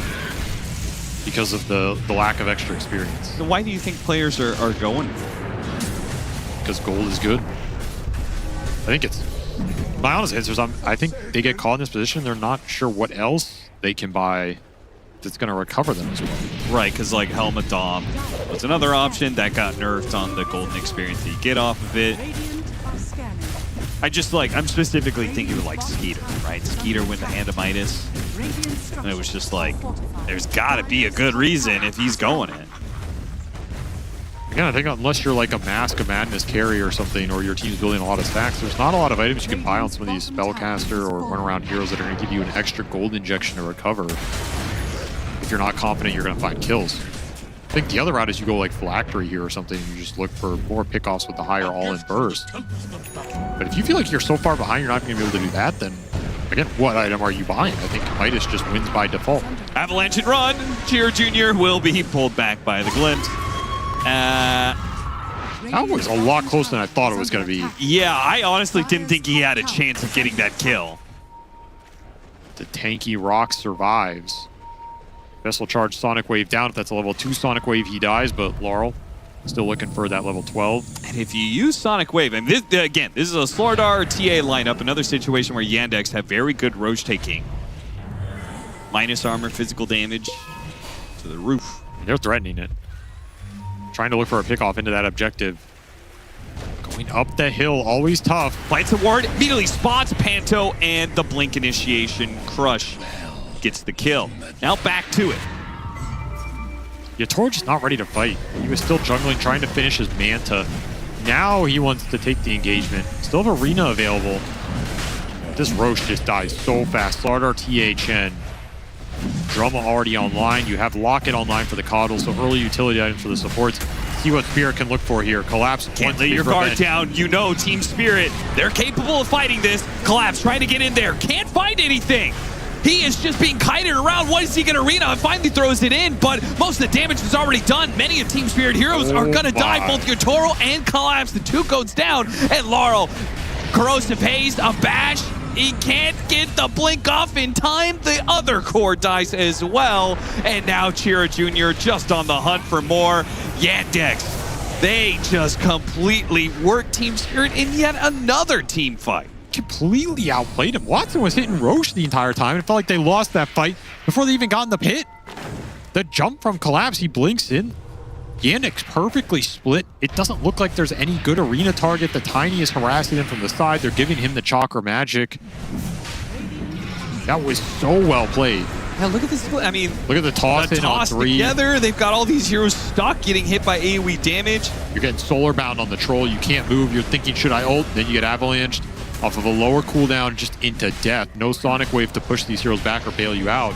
because of the lack of extra experience.
So why do you think players are going?
Because gold is good. I think it's... My honest answer is I think they get caught in this position. They're not sure what else they can buy that's going to recover them as well.
Right, because like Helmet Dom was another option that got nerfed on the golden experience that you get off of it. I'm specifically thinking of like Skeeter, right? Skeeter with the Hand of Midas. And it was just like, there's got to be a good reason if he's going it.
Again, I think unless you're like a Mask of Madness carry or something, or your team's building a lot of stacks, there's not a lot of items you can buy on some of these Spellcaster or run-around heroes that are going to give you an extra gold injection to recover if you're not confident you're going to find kills. I think the other route is you go like Phylactery here or something, and you just look for more pickoffs with the higher all-in burst. But if you feel like you're so far behind you're not going to be able to do that, then again, what item are you buying? I think Midas just wins by default.
Avalanche and run! Chira Jr. will be pulled back by the Glint.
That was a lot closer than I thought it was going to be.
Yeah, I honestly didn't think he had a chance of getting that kill.
The tanky Rock survives. Vessel charge Sonic Wave down. If that's a level 2 Sonic Wave, he dies, but Laurel still looking for that level 12.
And if you use Sonic Wave, and this is a Sloardar TA lineup, another situation where Yandex have very good Roche taking. Minus armor, physical damage to the roof.
They're threatening it. Trying to look for a pickoff into that objective. Going up the hill, always tough.
Fights a ward, immediately spots Panto, and the Blink initiation. Crush gets the kill. Now back to it.
Yatoro just not ready to fight. He was still jungling, trying to finish his Manta. Now he wants to take the engagement. Still have Arena available. This Roche just dies so fast. Slardar THN. Drama already online. You have Locket online for the Coddle, so early utility items for the supports. See what Spirit can look for here. Collapse.
Can't lay your guard down. You know, Team Spirit, they're capable of fighting this. Collapse trying to get in there. Can't find anything. He is just being kited around. What is he going to arena? Finally throws it in, but most of the damage is already done. Many of Team Spirit heroes are going to die. Both Yatoro and Collapse. The two goes down. And Laurel, corrosive haze, a bash. He can't get the blink off in time. The other core dies as well. And now Chira Jr. just on the hunt for more. Yandex, they just completely worked Team Spirit in yet another team fight.
Completely outplayed him. Watson was hitting Roche the entire time. It felt like they lost that fight before they even got in the pit. The jump from Collapse, he blinks in. Yandex perfectly split. It doesn't look like there's any good arena target. The Tiny is harassing him from the side. They're giving him the Chakra Magic. That was so well played.
Yeah, look at this. I mean,
look at the toss in on 3.
Together, they've got all these heroes stuck, getting hit by AoE damage.
You're getting solar bound on the troll. You can't move. You're thinking, should I ult? Then you get avalanched off of a lower cooldown just into death. No sonic wave to push these heroes back or bail you out.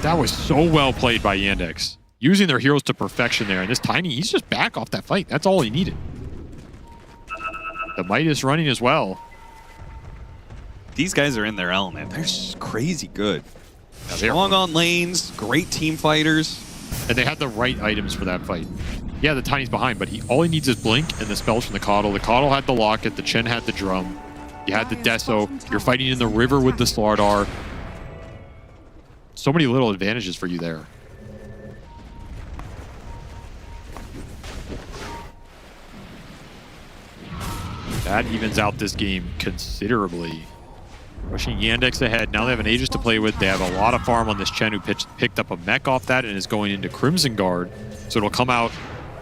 That was so well played by Yandex. Using their heroes to perfection there. And this Tiny, he's just back off that fight. That's all he needed. The Midas running as well.
These guys are in their element. They're crazy good. Strong on lanes, great team fighters.
And they had the right items for that fight. Yeah, the Tiny's behind, but all he needs is Blink and the spells from the Coddle. The Coddle had the Locket, the Chen had the Drum. You had the Deso. You're fighting in the river with the Slardar. So many little advantages for you there. That evens out this game considerably. Pushing Yandex ahead. Now they have an Aegis to play with. They have a lot of farm on this Chen who picked up a mech off that and is going into Crimson Guard. So it'll come out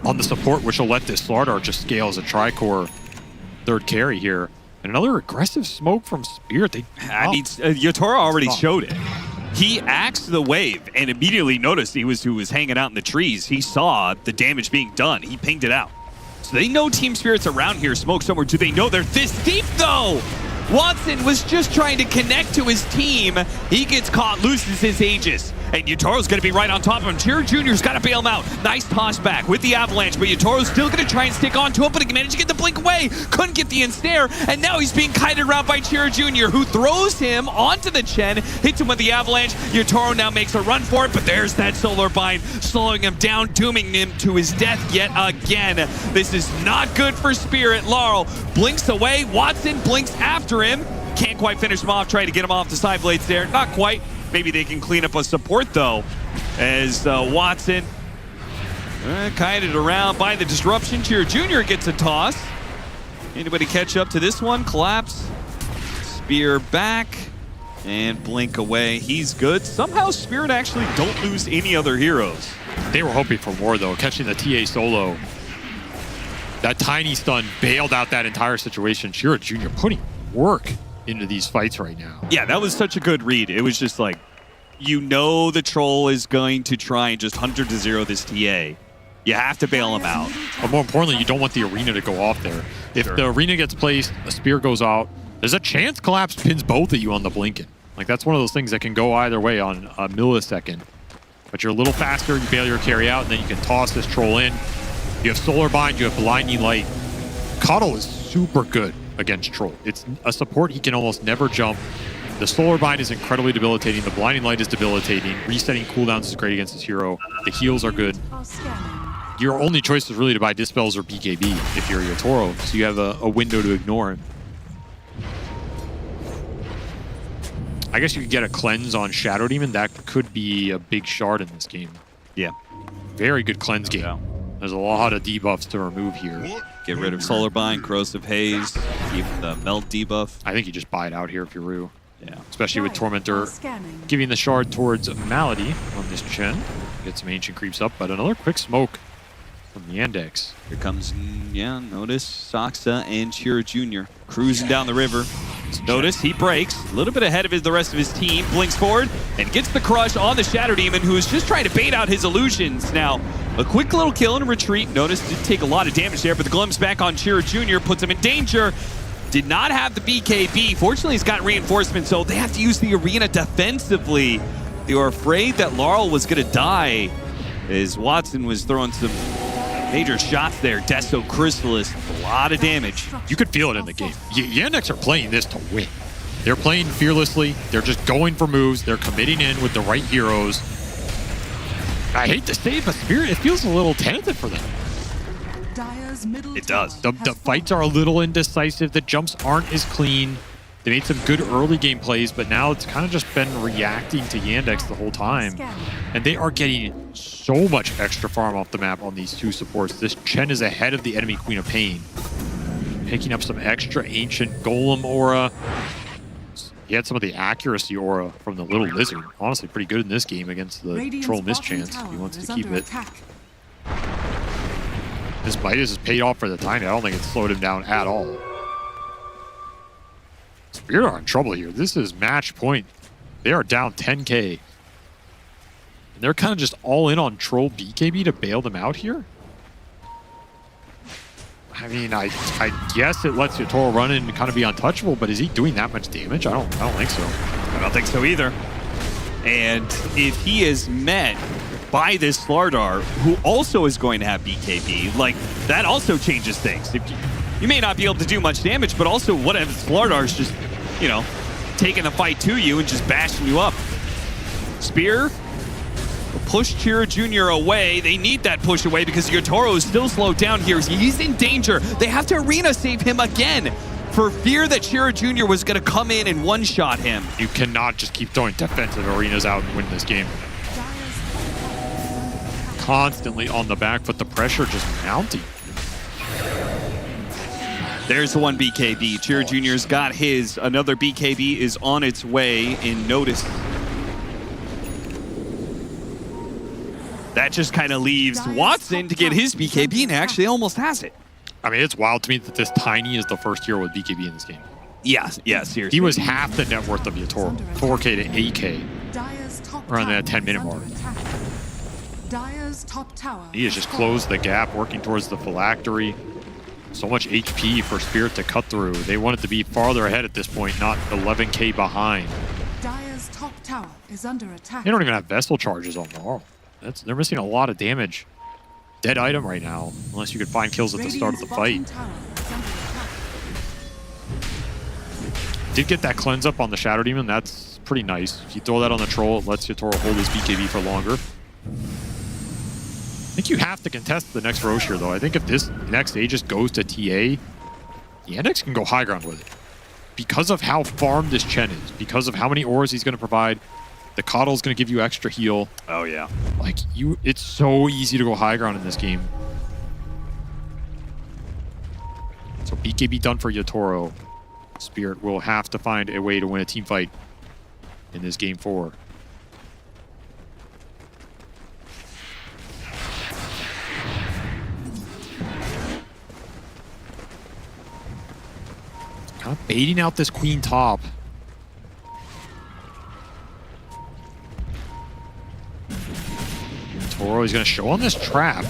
on the support, which will let this Slardar just scale as a tri-core third carry here. And another aggressive smoke from Spirit.
Yotaro already showed it. He axed the wave and immediately noticed who was hanging out in the trees. He saw the damage being done. He pinged it out. So they know Team Spirit's around here. Smoke somewhere. Do they know they're this deep, though? Watson was just trying to connect to his team. He gets caught, loses his Aegis. And Yotoro's going to be right on top of him. Chiro Jr.'s got to bail him out. Nice toss back with the avalanche, but Yotoro's still going to try and stick onto him, but he managed to get the blink away. Couldn't get the ensnare, and now he's being kited around by Chiro Jr., who throws him onto the Chen, hits him with the avalanche. Yotoro now makes a run for it, but there's that solar bind, slowing him down, dooming him to his death yet again. This is not good for Spirit. Laurel blinks away. Watson blinks after him. Can't quite finish him off, trying to get him off the side blades there. Not quite. Maybe they can clean up a support, though, as Watson kited around by the disruption. Chiro Jr. gets a toss. Anybody catch up to this one? Collapse. Spear back. And blink away. He's good. Somehow Spirit actually don't lose any other heroes.
They were hoping for more, though. Catching the TA solo. That tiny stun bailed out that entire situation. Chiro Jr. putting work into these fights right now.
Yeah, that was such a good read. It was just like, you know the troll is going to try and just 100-0 this TA. You have to bail him out.
But more importantly, you don't want the arena to go off there. If the arena gets placed, a spear goes out, there's a chance Collapse pins both of you on the Blinken. Like, that's one of those things that can go either way on a millisecond. But you're a little faster, you bail your carry out, and then you can toss this troll in. You have Solar Bind, you have Blinding Light. Coddle is super good against Troll. It's a support he can almost never jump. The Solar Bind is incredibly debilitating. The Blinding Light is debilitating. Resetting cooldowns is great against this hero. The heals are good. Your only choice is really to buy Dispels or BKB if you're Yotaro, so you have a window to ignore him. I guess you could get a cleanse on Shadow Demon. That could be a big shard in this game.
Yeah.
Very good cleanse game. There's a lot of debuffs to remove here.
Get rid of Solar Bind, Corrosive Haze, keep the Melt debuff.
I think you just buy it out here if you're Rue.
Yeah.
Especially with Tormentor giving the shard towards Malady on this Chen. Get some Ancient Creeps up, but another quick smoke from the Yandex.
Here comes, notice Saksa and Chiro Jr. cruising down the river. Notice he breaks a little bit ahead of the rest of his team, blinks forward, and gets the crush on the Shadow Demon, who is just trying to bait out his illusions. Now, a quick little kill and retreat. Notice did take a lot of damage there, but the glimpse back on Chiro Jr. puts him in danger. Did not have the BKB. Fortunately, he's got reinforcement, so they have to use the arena defensively. They were afraid that Laurel was going to die as Watson was throwing some major shots there. Deso, Chrysalis, a lot of damage.
You could feel it in the game. Yandex are playing this to win. They're playing fearlessly. They're just going for moves. They're committing in with the right heroes. I hate to say it, but Spirit, it feels a little tentative for them.
It does.
The fights are a little indecisive. The jumps aren't as clean. They made some good early game plays, but now it's kind of just been reacting to Yandex the whole time. And they are getting so much extra farm off the map on these two supports. This Chen is ahead of the enemy Queen of Pain. Picking up some extra Ancient Golem aura. He had some of the accuracy aura from the Little Lizard. Honestly, pretty good in this game against the Troll Mischance. He wants to keep it. This Midas has paid off for the time. I don't think it's slowed him down at all. Spirit are in trouble here. This is match point. They are down 10k. And they're kind of just all in on Troll BKB to bail them out here. I mean, I guess it lets Yatoro run in and kind of be untouchable, but is he doing that much damage? I don't think so.
I don't think so either. And if he is met by this Slardar, who also is going to have BKB, like, that also changes things. You may not be able to do much damage, but also what if Slardar's just, you know, taking the fight to you and just bashing you up. Spear will push Chira Jr. away. They need that push away because Yatoro is still slowed down here. He's in danger. They have to arena save him again for fear that Chira Jr. was going to come in and one-shot him.
You cannot just keep throwing defensive arenas out and win this game. Constantly on the back foot, the pressure just mounting.
There's the one BKB. Chira Jr.'s got his. Another BKB is on its way in Notice. That just kind of leaves Watson to get his BKB and actually almost has it.
I mean, it's wild to me that this Tiny is the first hero with BKB in this game.
Yeah, seriously.
He was half the net worth of Yatoro, 4K to 8K, around that 10-minute mark.
Dire's top tower.
He has just closed the gap, working towards the phylactery. So much HP for Spirit to cut through. They want it to be farther ahead at this point, not 11K behind.
Dire's top tower is under attack.
They don't even have Vessel charges on Laurel. They're missing a lot of damage. Dead item right now, unless you could find kills at the start of the fight. Did get that cleanse up on the Shadow Demon. That's pretty nice. If you throw that on the Troll, it lets Yatoro hold his BKB for longer. I think you have to contest the next Roche here, though. I think if this next Aegis goes to TA, Yandex can go high ground with it. Because of how farmed this Chen is, because of how many auras he's going to provide, the Coddle's going to give you extra heal.
Oh, yeah.
Like, it's so easy to go high ground in this game. So BKB done for Yatoro. Spirit will have to find a way to win a team fight in this game 4. Kind of baiting out this Queen top. Toro is going to show on this trap.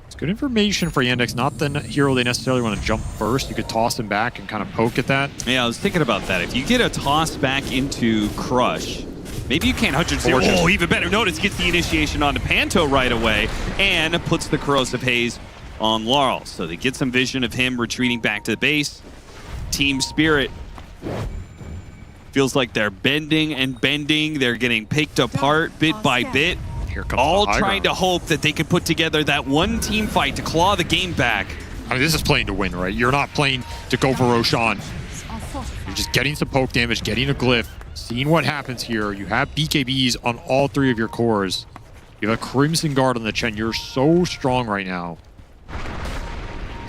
It's good information for Yandex, not the hero they necessarily want to jump first. You could toss him back and kind of poke at that.
Yeah, I was thinking about that. If you get a toss back into Crush, maybe you can't 100-0. Oh, even better. Notice gets the initiation onto Panto right away and puts the Corrosive Haze on Laurel. So they get some vision of him retreating back to the base. Team Spirit feels like they're bending and bending. They're getting picked apart bit by bit.
Here comes
all
the high
trying
ground.
to hope that they can put together that one team fight to claw the game back.
I mean, this is playing to win, right? You're not playing to go for Roshan. You're just getting some poke damage, getting a glyph, seeing what happens here. You have BKBs on all 3 of your cores. You have a Crimson Guard on the Chen. You're so strong right now.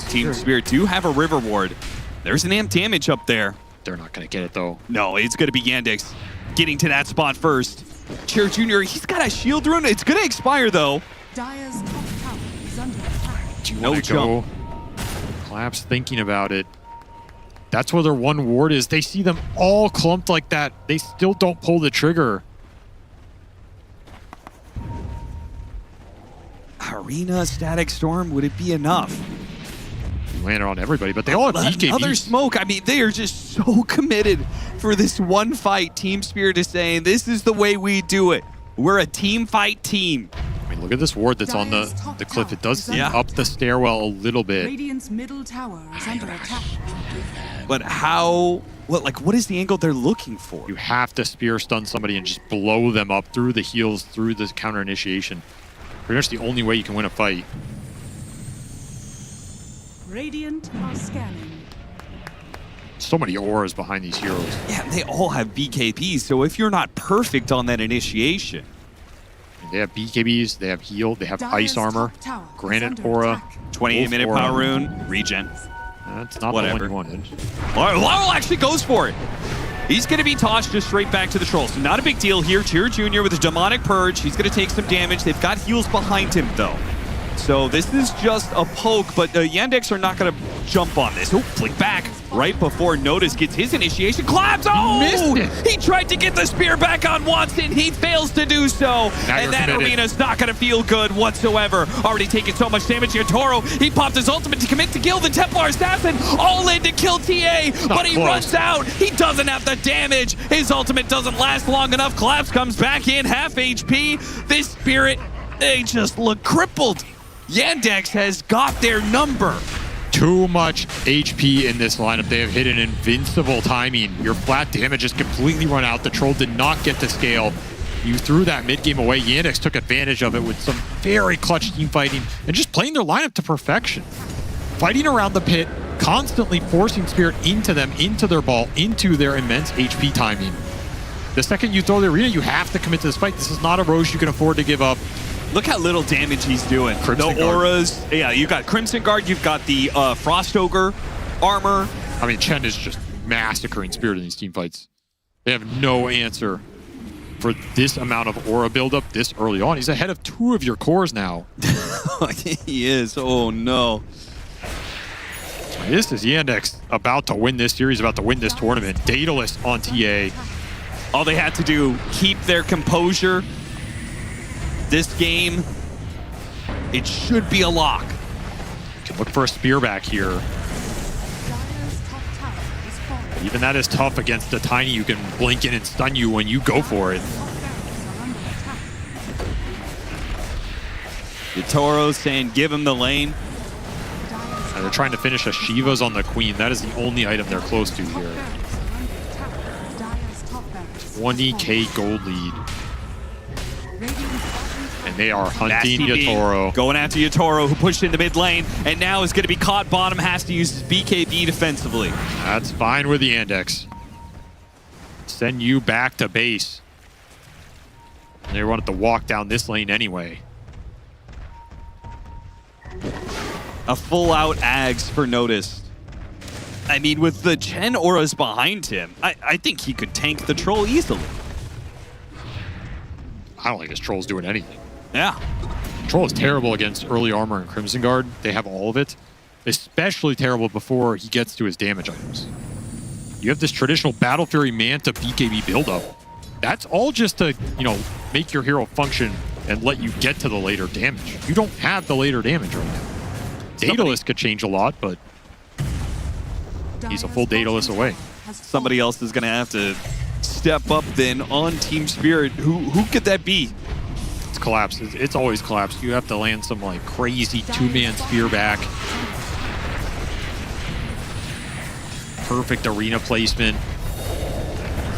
Team Spirit do have a River Ward. There's an amp damage up there.
They're not going to get it, though.
No, it's going to be Yandex getting to that spot first. Chira Jr., he's got a shield rune. It's going to expire, though.
Dire's top tower is under attack.
Do you want to go? Collapse thinking about it. That's where their one ward is. They see them all clumped like that. They still don't pull the trigger.
Arena Static Storm, would it be enough?
Landed on everybody, but they all have BKBs.
Another smoke. I mean, they are just so committed for this one fight. Team Spirit is saying, this is the way we do it. We're a team fight team.
I mean, look at this ward that's on the cliff. It does seem up the stairwell a little bit.
Radiant's middle tower is under attack.
But how... What is the angle they're looking for?
You have to spear stun somebody and just blow them up through the heals, through the counter initiation. Pretty much the only way you can win a fight.
Radiant are scanning.
So many auras behind these heroes.
Yeah, they all have BKBs, so if you're not perfect on that initiation...
They have BKBs, they have heal, they have ice armor, granite aura,
28-minute power rune, regen.
That's not
whatever
the one you wanted.
Laurel actually goes for it. He's going to be tossed just straight back to the troll. So not a big deal here. Chira Jr. with a demonic purge. He's going to take some damage. They've got heals behind him, though. So this is just a poke, but the Yandex are not going to jump on this. Oh, flick back right before Notice gets his initiation. Collapse! Oh!
Missed it.
He tried to get the spear back on Watson. He fails to do so. And that arena's not going to feel good whatsoever. Already taking so much damage here. Toro, he popped his ultimate to commit to kill the Templar Assassin. All in to kill TA, but he runs out. He doesn't have the damage. His ultimate doesn't last long enough. Collapse comes back in, half HP. This Spirit, they just look crippled. Yandex has got their number.
Too much HP in this lineup. They have hit an invincible timing. Your flat damage is completely run out. The Troll did not get to scale. You threw that mid-game away. Yandex took advantage of it with some very clutch team fighting and just playing their lineup to perfection. Fighting around the pit, constantly forcing Spirit into them, into their ball, into their immense HP timing. The second you throw the arena, you have to commit to this fight. This is not a Roche you can afford to give up.
Look how little damage he's doing.
Crimson
the auras. Guard. Yeah, you got Crimson Guard. You've got the Frost Ogre armor.
I mean, Chen is just massacring Spirit in these team fights. They have no answer for this amount of aura buildup this early on. He's ahead of 2 of your cores now.
He is. Oh, no.
This is Yandex about to win this series, about to win this tournament. Daedalus on TA.
All they had to do, keep their composure. This game, it should be a lock.
You can look for a spear back here. Even that is tough against the Tiny. You can blink in and stun you when you go for it.
Yatoro saying give him the lane.
And they're trying to finish a Shiva's on the Queen. That is the only item they're close to here. 20k gold lead. And they are hunting Yatoro.
Going after Yatoro, who pushed into mid lane, and now is going to be caught bottom, has to use his BKB defensively.
That's fine with the Yandex. Send you back to base. They wanted to walk down this lane anyway.
A full-out Ags for Notice. I mean, with the Chen auras behind him, I think he could tank the Troll easily.
I don't think this Troll's doing anything.
Yeah.
Troll is terrible against early armor and Crimson Guard. They have all of it. Especially terrible before he gets to his damage items. You have this traditional Battle Fury Manta BKB buildup. That's all just to, make your hero function and let you get to the later damage. You don't have the later damage right now. Daedalus could change a lot, but he's a full Daedalus away.
Somebody else is going to have to step up then on Team Spirit. Who could that be?
It's Collapse. It's always Collapse. You have to land some crazy 2-man spear back. Perfect arena placement.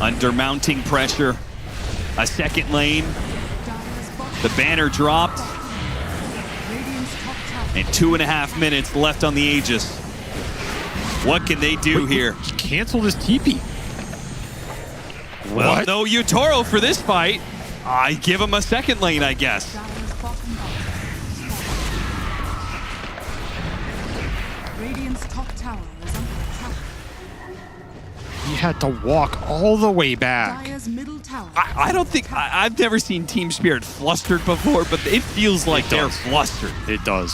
Under mounting pressure. A second lane. The banner dropped. And 2.5 minutes left on the Aegis. What can they do here?
Cancel this TP.
Well, no Yatoro for this fight. I give him a second lane, I guess.
Radiant's top tower is under attack.
He had to walk all the way back.
Dire's middle tower.
I don't think I've never seen Team Spirit flustered before, but it feels like they're flustered.
It does.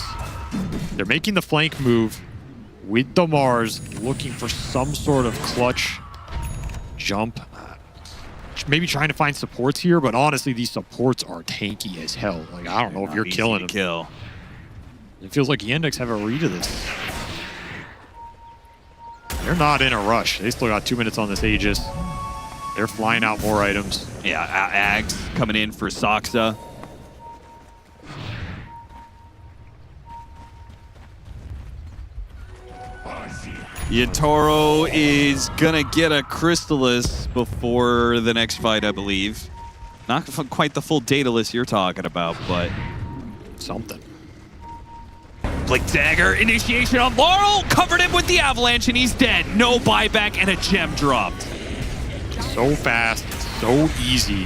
They're making the flank move with the Mars, looking for some sort of clutch jump. Maybe trying to find supports here, but honestly, these supports are tanky as hell. I don't know if you're killing them. It feels like Yandex have a read of this. They're not in a rush. They still got 2 minutes on this Aegis. They're flying out more items.
Yeah, Ags coming in for Soxa. Yatoro is gonna get a Crystallis before the next fight, I believe. Not quite the full Daedalus you're talking about, but
something.
Blink Dagger, initiation on Laurel, covered him with the Avalanche, and he's dead. No buyback, and a gem dropped.
So fast, so easy.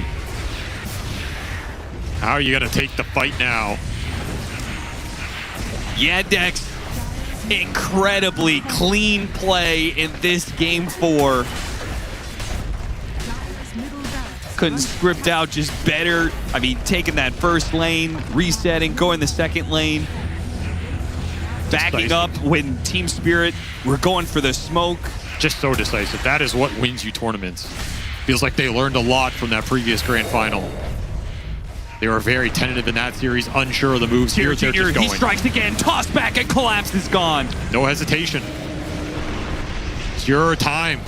How are you gonna take the fight now?
Yandex, incredibly clean play in this game 4. Couldn't script out, just better. I mean, taking that first lane, resetting, going the second lane. Backing up when Team Spirit were going for the smoke.
Just so decisive. That is what wins you tournaments. Feels like they learned a lot from that previous grand final. They were very tentative in that series, unsure of the moves. Here, they're just going.
He strikes again, toss back, and Collapse is gone.
No hesitation. It's your time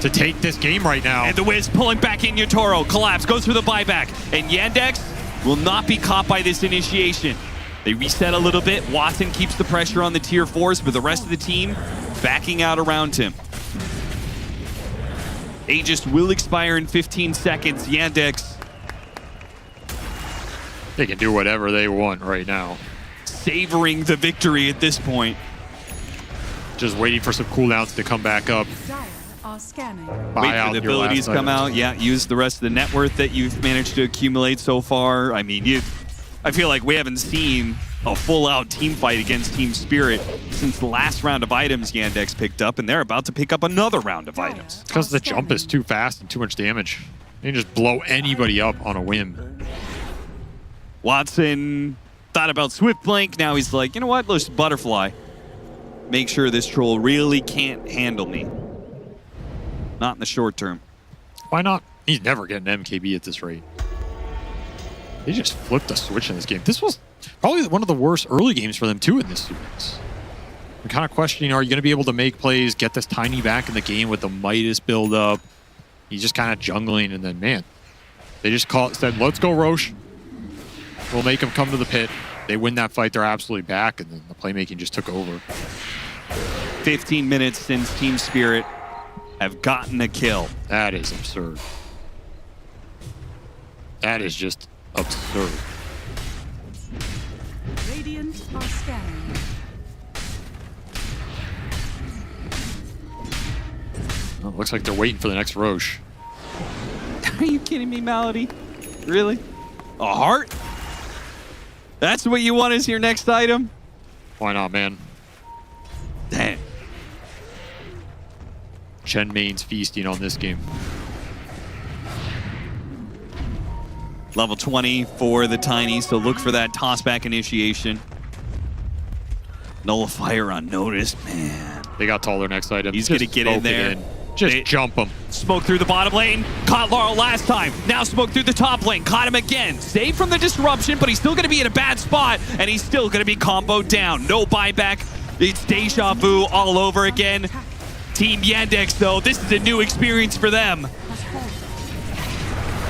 to take this game right now.
And the Wiz pulling back in Yotaro. Collapse goes for the buyback. And Yandex will not be caught by this initiation. They reset a little bit. Watson keeps the pressure on the tier 4s, but the rest of the team backing out around him. Aegis will expire in 15 seconds. Yandex,
they can do whatever they want right now.
savoring the victory at this point.
Just waiting for some cooldowns to come back up.
Dire are scanning.
Wait for the abilities to come out. Yeah, use the rest of the net worth that you've managed to accumulate so far. I mean, I feel like we haven't seen a full-out team fight against Team Spirit since the last round of items Yandex picked up, and they're about to pick up another round of items.
Because the jump is too fast and too much damage. They can just blow anybody up on a whim.
Watson thought about Swift Blink. Now he's like, you know what? Let's Butterfly. Make sure this troll really can't handle me. Not in the short term.
Why not? He's never getting MKB at this rate. They just flipped a switch in this game. This was probably one of the worst early games for them, too, in this series. I'm kind of questioning, are you going to be able to make plays, get this Tiny back in the game with the Midas build-up? He's just kind of jungling, and then, man, they just said, let's go, Roche. We'll make him come to the pit. They win that fight, they're absolutely back, and then the playmaking just took over.
15 minutes since Team Spirit have gotten a kill.
That is absurd. That is just absurd.
Radiant are scanning.
Well, it looks like they're waiting for the next Roche.
Are you kidding me, Malady? Really? A heart? That's what you want as your next item?
Why not, man?
Damn.
Chen Main's feasting on this game.
Level 20 for the Tiny, so look for that toss-back initiation. Nullifier unnoticed, man.
They got taller next item.
He's going to get in there.
Just jump him.
Smoke through the bottom lane. Caught Laurel last time. Now smoke through the top lane. Caught him again. Saved from the disruption, but he's still going to be in a bad spot, and he's still going to be comboed down. No buyback. It's deja vu all over again. Team Yandex, though, this is a new experience for them.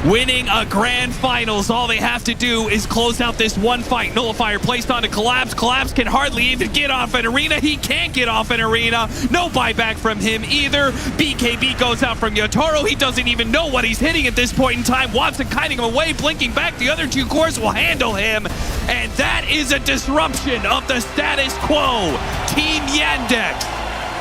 Winning a grand finals, all they have to do is close out this one fight. Nullifier placed onto Collapse. Collapse can hardly even get off an arena. He can't get off an arena. No buyback from him either. BKB goes out from Yotaro. He doesn't even know what he's hitting at this point in time. Watson kiting him away, blinking back. The other two cores will handle him. And that is a disruption of the status quo. Team Yandex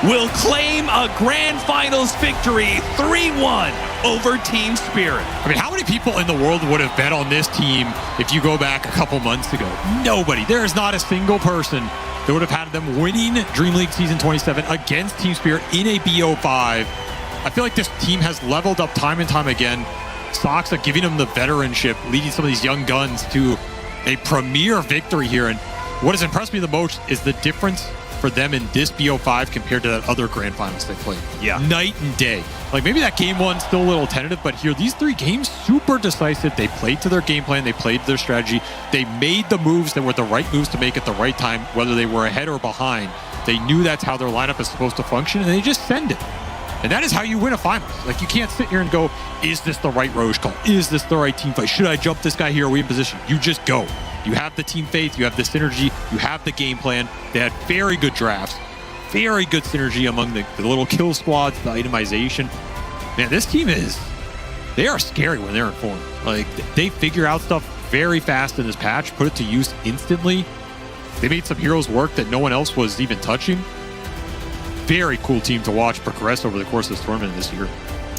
will claim a grand finals victory 3-1 over Team Spirit.
I mean, how many people in the world would have bet on this team if you go back a couple months ago? Nobody. There is not a single person that would have had them winning DreamLeague Season 27 against Team Spirit in a BO5. I feel like this team has leveled up time and time again. Soxa giving them the veteranship, leading some of these young guns to a premier victory here. And what has impressed me the most is the difference for them in this BO5 compared to that other grand finals they played.
Yeah.
Night and day. Like maybe that game one still a little tentative, but here, these three games, super decisive. They played to their game plan. They played to their strategy. They made the moves that were the right moves to make at the right time, whether they were ahead or behind. They knew that's how their lineup is supposed to function, and they just send it. And that is how you win a final. Like, you can't sit here and go, is this the right Roche call? Is this the right team fight? Should I jump this guy here? Are we in position? You just go. You have the team faith, you have the synergy, you have the game plan. They had very good drafts, very good synergy among the little kill squads, the itemization. Man, this team they are scary when they're in form. Like, they figure out stuff very fast in this patch, put it to use instantly. They made some heroes work that no one else was even touching. Very cool team to watch progress over the course of this tournament this year.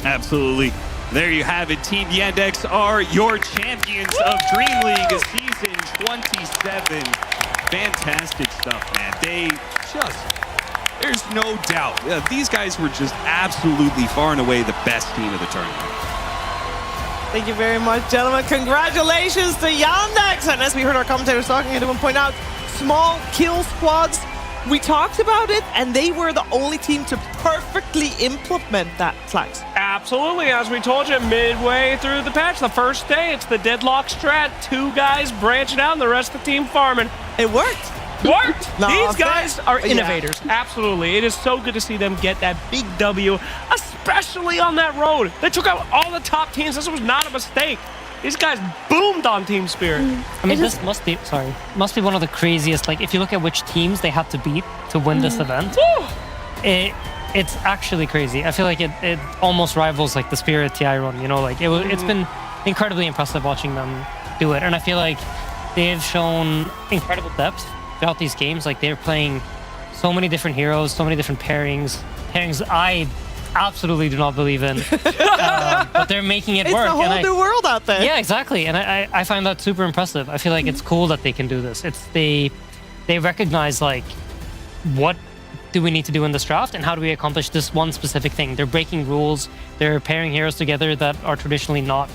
Absolutely. There you have it. Team Yandex are your champions of DreamLeague Season 27. Fantastic stuff, man. There's no doubt. These guys were just absolutely far and away the best team of the tournament.
Thank you very much, gentlemen. Congratulations to Yandex. And as we heard our commentators talking, I want to point out, small kill squads. We talked about it, and they were the only team to perfectly implement that, Flax.
Absolutely, as we told you, midway through the patch, the first day, it's the deadlock strat. 2 guys branching out and the rest of the team farming.
It worked. No,
These guys are innovators. Absolutely. It is so good to see them get that big W, especially on that road. They took out all the top teams. This was not a mistake. These guys boomed on Team Spirit.
I mean, this must be one of the craziest. Like, if you look at which teams they had to beat to win this event, it's actually crazy. I feel like it almost rivals like the Spirit TI run. You know, like it's been incredibly impressive watching them do it, and I feel like they've shown incredible depth throughout these games. Like, they're playing so many different heroes, so many different pairings I absolutely do not believe in, but they're making it work.
It's a whole new world out there.
Yeah, exactly, and I find that super impressive. I feel like it's cool that they can do this. They recognize, like, what do we need to do in this draft and how do we accomplish this one specific thing. They're breaking rules, they're pairing heroes together that are traditionally not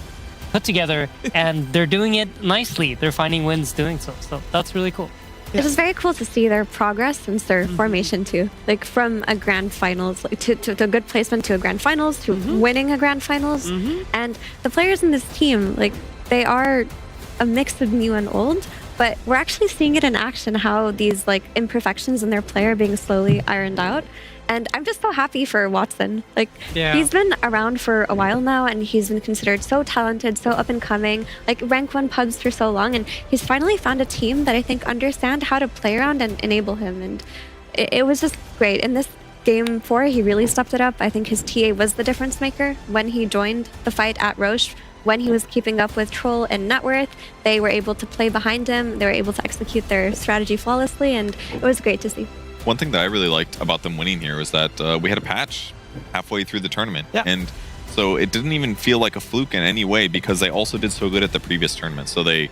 put together, and they're doing it nicely. They're finding wins doing so that's really cool.
It is very cool to see their progress since their formation too. Like, from a grand finals, like, to a good placement to a grand finals, to winning a grand finals. And the players in this team, like, they are a mix of new and old, but we're actually seeing it in action, how these, like, imperfections in their play are being slowly ironed out. And I'm just so happy for Watson. Like, he's been around for a while now, and he's been considered so talented, so up and coming, like rank 1 pubs for so long, and he's finally found a team that I think understand how to play around and enable him. And it was just great. In this game 4, he really stepped it up. I think his TA was the difference maker when he joined the fight at Roche. When he was keeping up with Troll and Networth, they were able to play behind him. They were able to execute their strategy flawlessly, and it was great to see.
One thing that I really liked about them winning here was that we had a patch halfway through the tournament. And so it didn't even feel like a fluke in any way, because they also did so good at the previous tournament. So they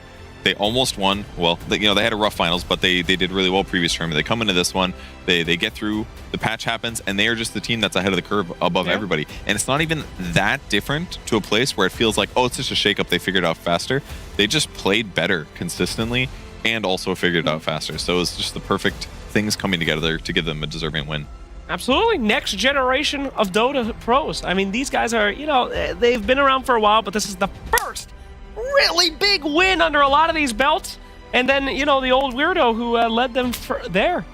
almost won. Well, they had a rough finals, but they did really well previous tournament. They come into this one, they get through, the patch happens, and they are just the team that's ahead of the curve above everybody. And it's not even that different to a place where it feels like, oh, it's just a shakeup, they figured it out faster. They just played better consistently and also figured it out faster. So it's just the perfect things coming together to give them a deserving win.
Absolutely. Next generation of Dota pros. I mean, these guys are, they've been around for a while, but this is the first really big win under a lot of these belts. And then, the old weirdo who led them there.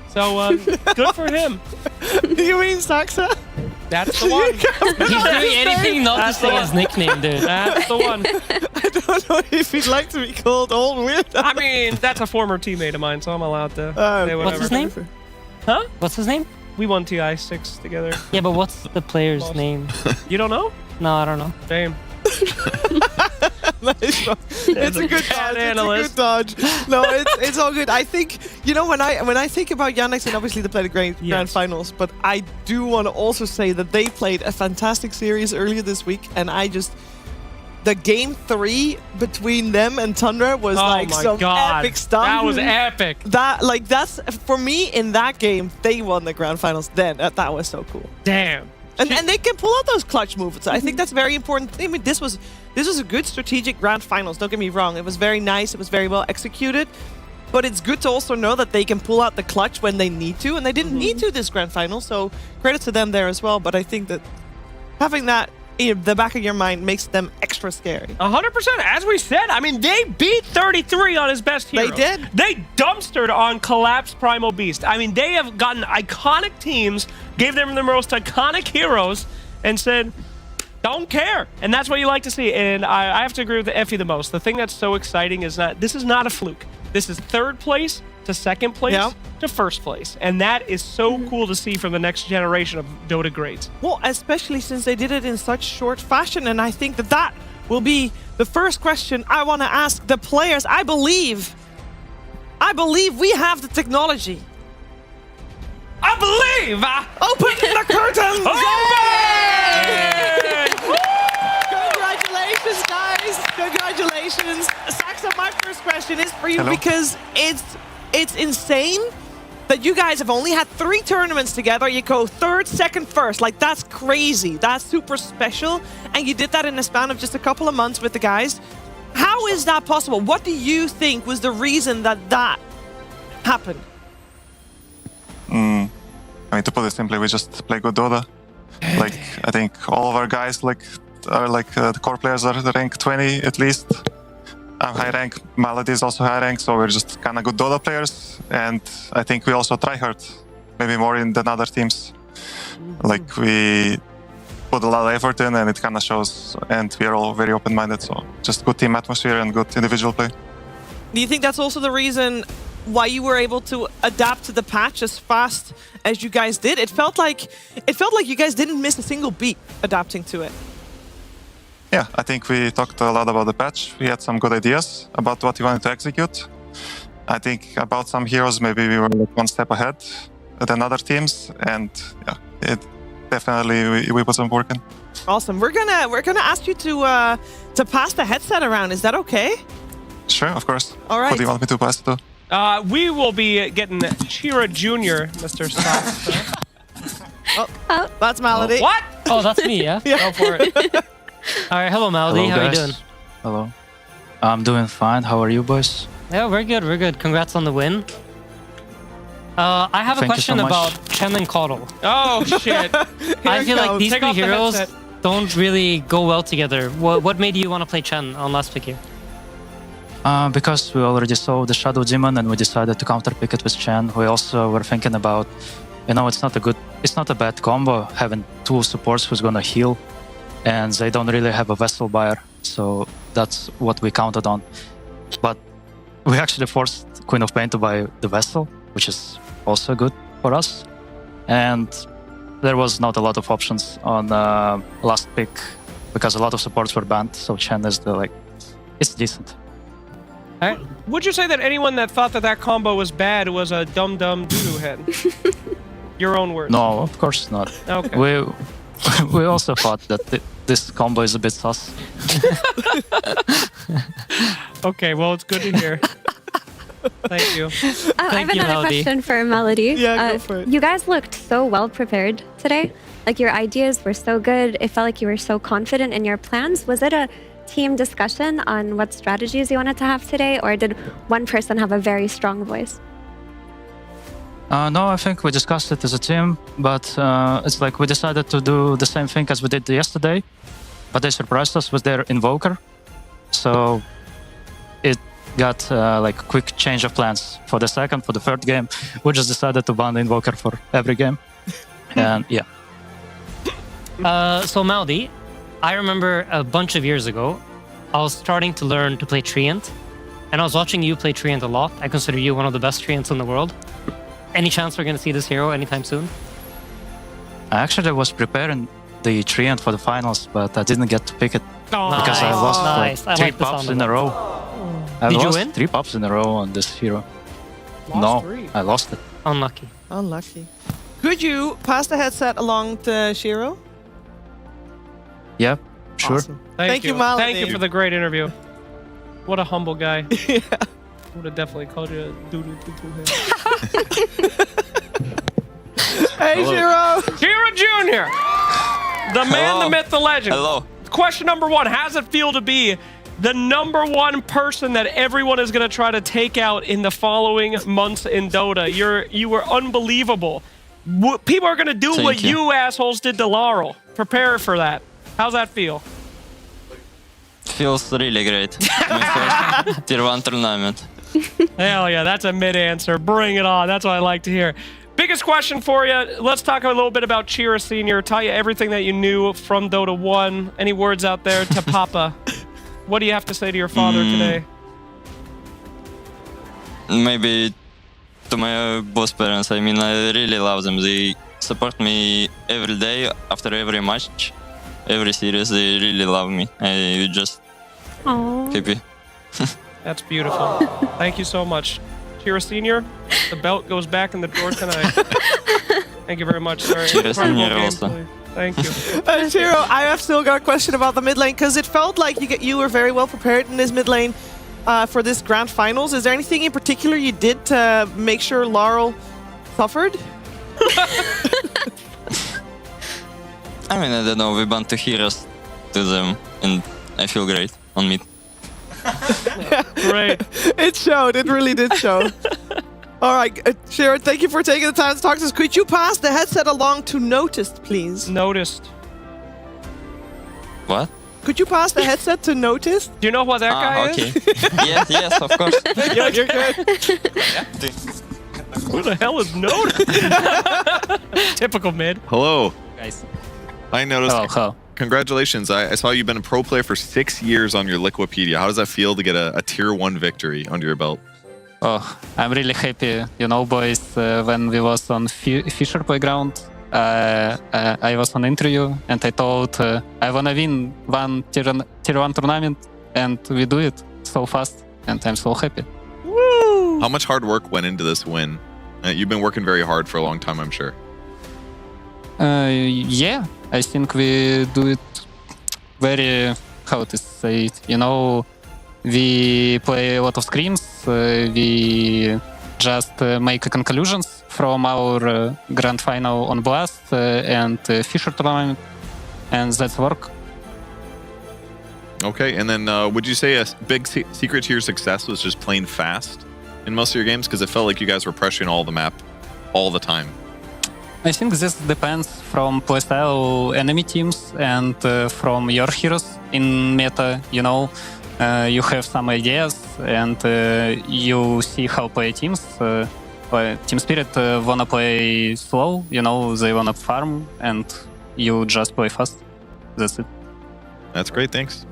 So, good for him.
You mean Saxa?
That's the one.
He's doing anything not to say his nickname, dude.
That's the one.
I don't know if he'd like to be called old weirdo.
I mean, that's a former teammate of mine, so I'm allowed to say whatever.
What's his name?
Huh?
What's his name?
We won TI6 together.
Yeah, but what's the player's name?
You don't know?
No, I don't know.
Damn.
Nice one. It's a good dodge. It's a good dodge. No, it's all good. I think, when I think about Yandex, and obviously they played the grand finals, but I do want to also say that they played a fantastic series earlier this week, and the game 3 between them and Tundra was epic stuff.
That was epic.
That's for me, in that game, they won the grand finals. Then that was so cool.
Damn.
And they can pull out those clutch moves. I think that's very important. I mean, this was a good strategic grand finals. Don't get me wrong. It was very nice. It was very well executed. But it's good to also know that they can pull out the clutch when they need to, and they didn't need to this grand final. So credit to them there as well. But I think that having that in the back of your mind makes them extra scary.
100%. As we said, I mean, they beat 33 on his best hero.
They did.
They dumpstered on Collapse Primal Beast. I mean, they have gotten iconic teams, gave them their most iconic heroes, and said, don't care. And that's what you like to see. And I have to agree with Effie the most. The thing that's so exciting is this is not a fluke. This is 3rd place to 2nd place to 1st place. And that is so cool to see from the next generation of Dota greats.
Well, especially since they did it in such short fashion. And I think that will be the first question I want to ask the players. I believe we have the technology.
I believe!
Open the curtains! Congratulations, guys! Congratulations. Saxa, my first question is for you because it's insane that you guys have only had 3 tournaments together. You go 3rd, 2nd, 1st. Like, that's crazy. That's super special. And you did that in a span of just a couple of months with the guys. How is that possible? What do you think was the reason that happened?
I mean, to put it simply, we just play good Dota. Like I think all of our guys are the core players are rank 20 at least. I'm high rank. Malady is also high rank, so we're just kind of good Dota players. And I think we also try hard, maybe more than other teams. Like we put a lot of effort in, and it kind of shows. And we are all very open-minded, so just good team atmosphere and good individual play.
Do you think that's also the reason why you were able to adapt to the patch as fast as you guys did? It felt like you guys didn't miss a single beat adapting to it.
Yeah, I think we talked a lot about the patch. We had some good ideas about what we wanted to execute. I think about some heroes, maybe we were like one step ahead than other teams, and yeah, it definitely we put some work in.
Awesome. We're gonna ask you to pass the headset around. Is that okay?
Sure, of course.
All right.
What do you want me to pass it to?
We will be getting Chira Jr., Mr. Stock.
Oh, that's Malady.
What?
Oh, that's me, yeah?
Yeah.
Go for it. All right, hello, Malady. How are you doing?
Hello. I'm doing fine. How are you, boys?
Yeah, we're good. We're good. Congrats on the win. I have a question about Chen and Coddle.
Oh, shit.
I feel like these two heroes don't really go well together. What made you want to play Chen on last pick here?
Because we already saw the Shadow Demon and we decided to counter pick it with Chen. We also were thinking about, it's not a bad combo having two supports who's gonna heal, and they don't really have a vessel buyer, so that's what we counted on. But we actually forced Queen of Pain to buy the vessel, which is also good for us. And there was not a lot of options on last pick because a lot of supports were banned, so Chen is it's decent.
Right. Would you say that anyone that thought that combo was bad was a dumb doo-doo head? Your own words.
No, of course not.
Okay.
We also thought that this combo is a bit sus.
Okay, well, it's good to hear. Thank you.
I have another question for Melody.
Yeah, go for it.
You guys looked so well prepared today. Like, your ideas were so good. It felt like you were so confident in your plans. Was it a team discussion on what strategies you wanted to have today, or did one person have a very strong voice?
No, I think we discussed it as a team, but it's like we decided to do the same thing as we did yesterday, but they surprised us with their Invoker. So it got like quick change of plans for the second, for the third game. We just decided to ban the Invoker for every game. And yeah.
So Maldy, I remember a bunch of years ago, I was starting to learn to play Treant, and I was watching you play Treant a lot. I consider you one of the best Treants in the world. Any chance we're going to see this hero anytime soon?
I actually was preparing the Treant for the finals, but I didn't get to pick it because I lost like 3 pops in a row.
Did you win?
3 pops in a row on this hero.
Lost 3.
I lost it.
Unlucky.
Unlucky. Could you pass the headset along to Shiro?
Yeah, sure.
Awesome.
Thank you,
Malady.
Thank you for the great interview. What a humble guy. Yeah. Would have definitely called you a doo-doo head.
Hey, Shiro!
Shiro Jr. The man, the myth, the legend.
Hello.
Question number 1. How does it feel to be the number 1 person that everyone is going to try to take out in the following months in Dota? You were unbelievable. People are going to do what you assholes did to Laurel. Prepare for that. How's that feel?
Feels really great. My first Tier 1 tournament.
Hell yeah, that's a mid-answer. Bring it on. That's what I like to hear. Biggest question for you. Let's talk a little bit about Chira Sr. Tell you everything that you knew from Dota 1. Any words out there to Papa? What do you have to say to your father today?
Maybe to my both parents. I mean, I really love them. They support me every day after every match. Every series, they really love me. I just happy.
That's beautiful. Thank you so much. Chira Sr., the belt goes back in the door tonight. Thank you very much, sir.
Chira Sr. also.
Thank you.
Shiro, I have still got a question about the mid lane, because it felt like you were very well prepared in this mid lane for this grand finals. Is there anything in particular you did to make sure Laurel suffered?
I mean, I don't know. We banned 2 heroes to them, and I feel great on mid.
Great.
It showed. It really did show. All right, Sharon, thank you for taking the time to talk to us. Could you pass the headset along to Noticed, please?
Noticed.
What?
Could you pass the headset to Noticed?
Do you know what that guy
okay.
is?
Yes, of course.
Yeah, you're good. Who the hell is Noticed? Typical mid.
Hello.
Guys.
I noticed.
Hello.
Congratulations. I saw you've been a pro player for 6 years on your Liquipedia. How does that feel to get a tier 1 victory under your belt?
Oh, I'm really happy. You know, boys, when we was on Fisher Playground, I was on interview and I told I wanna win one tier 1 tournament, and we do it so fast, and I'm so happy.
Woo!
How much hard work went into this win? You've been working very hard for a long time, I'm sure.
Yeah, I think we do it very, how to say it, you know, we play a lot of scrims, we just make conclusions from our grand final on Blast and Fisher tournament, and that's work.
Okay, and then would you say a big secret to your success was just playing fast in most of your games? Because it felt like you guys were pressuring all the map all the time.
I think this depends from playstyle enemy teams and from your heroes in meta, you know. You have some ideas and you see how play teams. Team Spirit wanna play slow, you know, they wanna farm, and you just play fast. That's it.
That's great, thanks.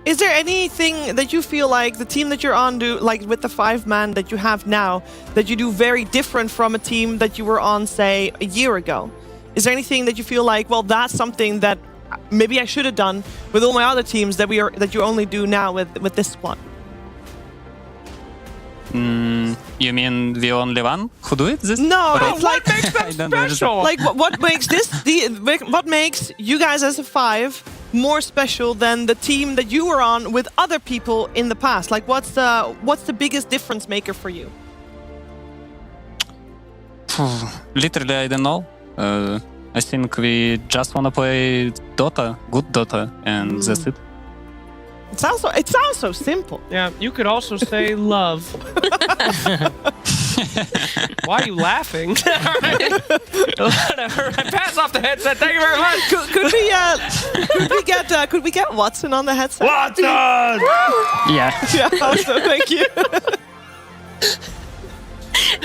Is there anything that you feel like the team that you're on do, like with the 5-man that you have now, that you do very different from a team that you were on, say, a year ago? Is there anything that you feel like, well, that's something that maybe I should have done with all my other teams that you only do now with this squad?
You mean the only one who do it? This?
No,
Or
it's like
makes them special?
Like what makes what makes you guys as a 5 more special than the team that you were on with other people in the past? Like what's the biggest difference maker for you?
Literally, I don't know. I think we just wanna play Dota, good Dota, and that's it.
It sounds so simple.
Yeah, you could also say love. Why are you laughing? Whatever. Pass off the headset. Thank you very much.
Could we get Watson on the headset?
Watson!
Yeah.
Yeah. Also, thank you.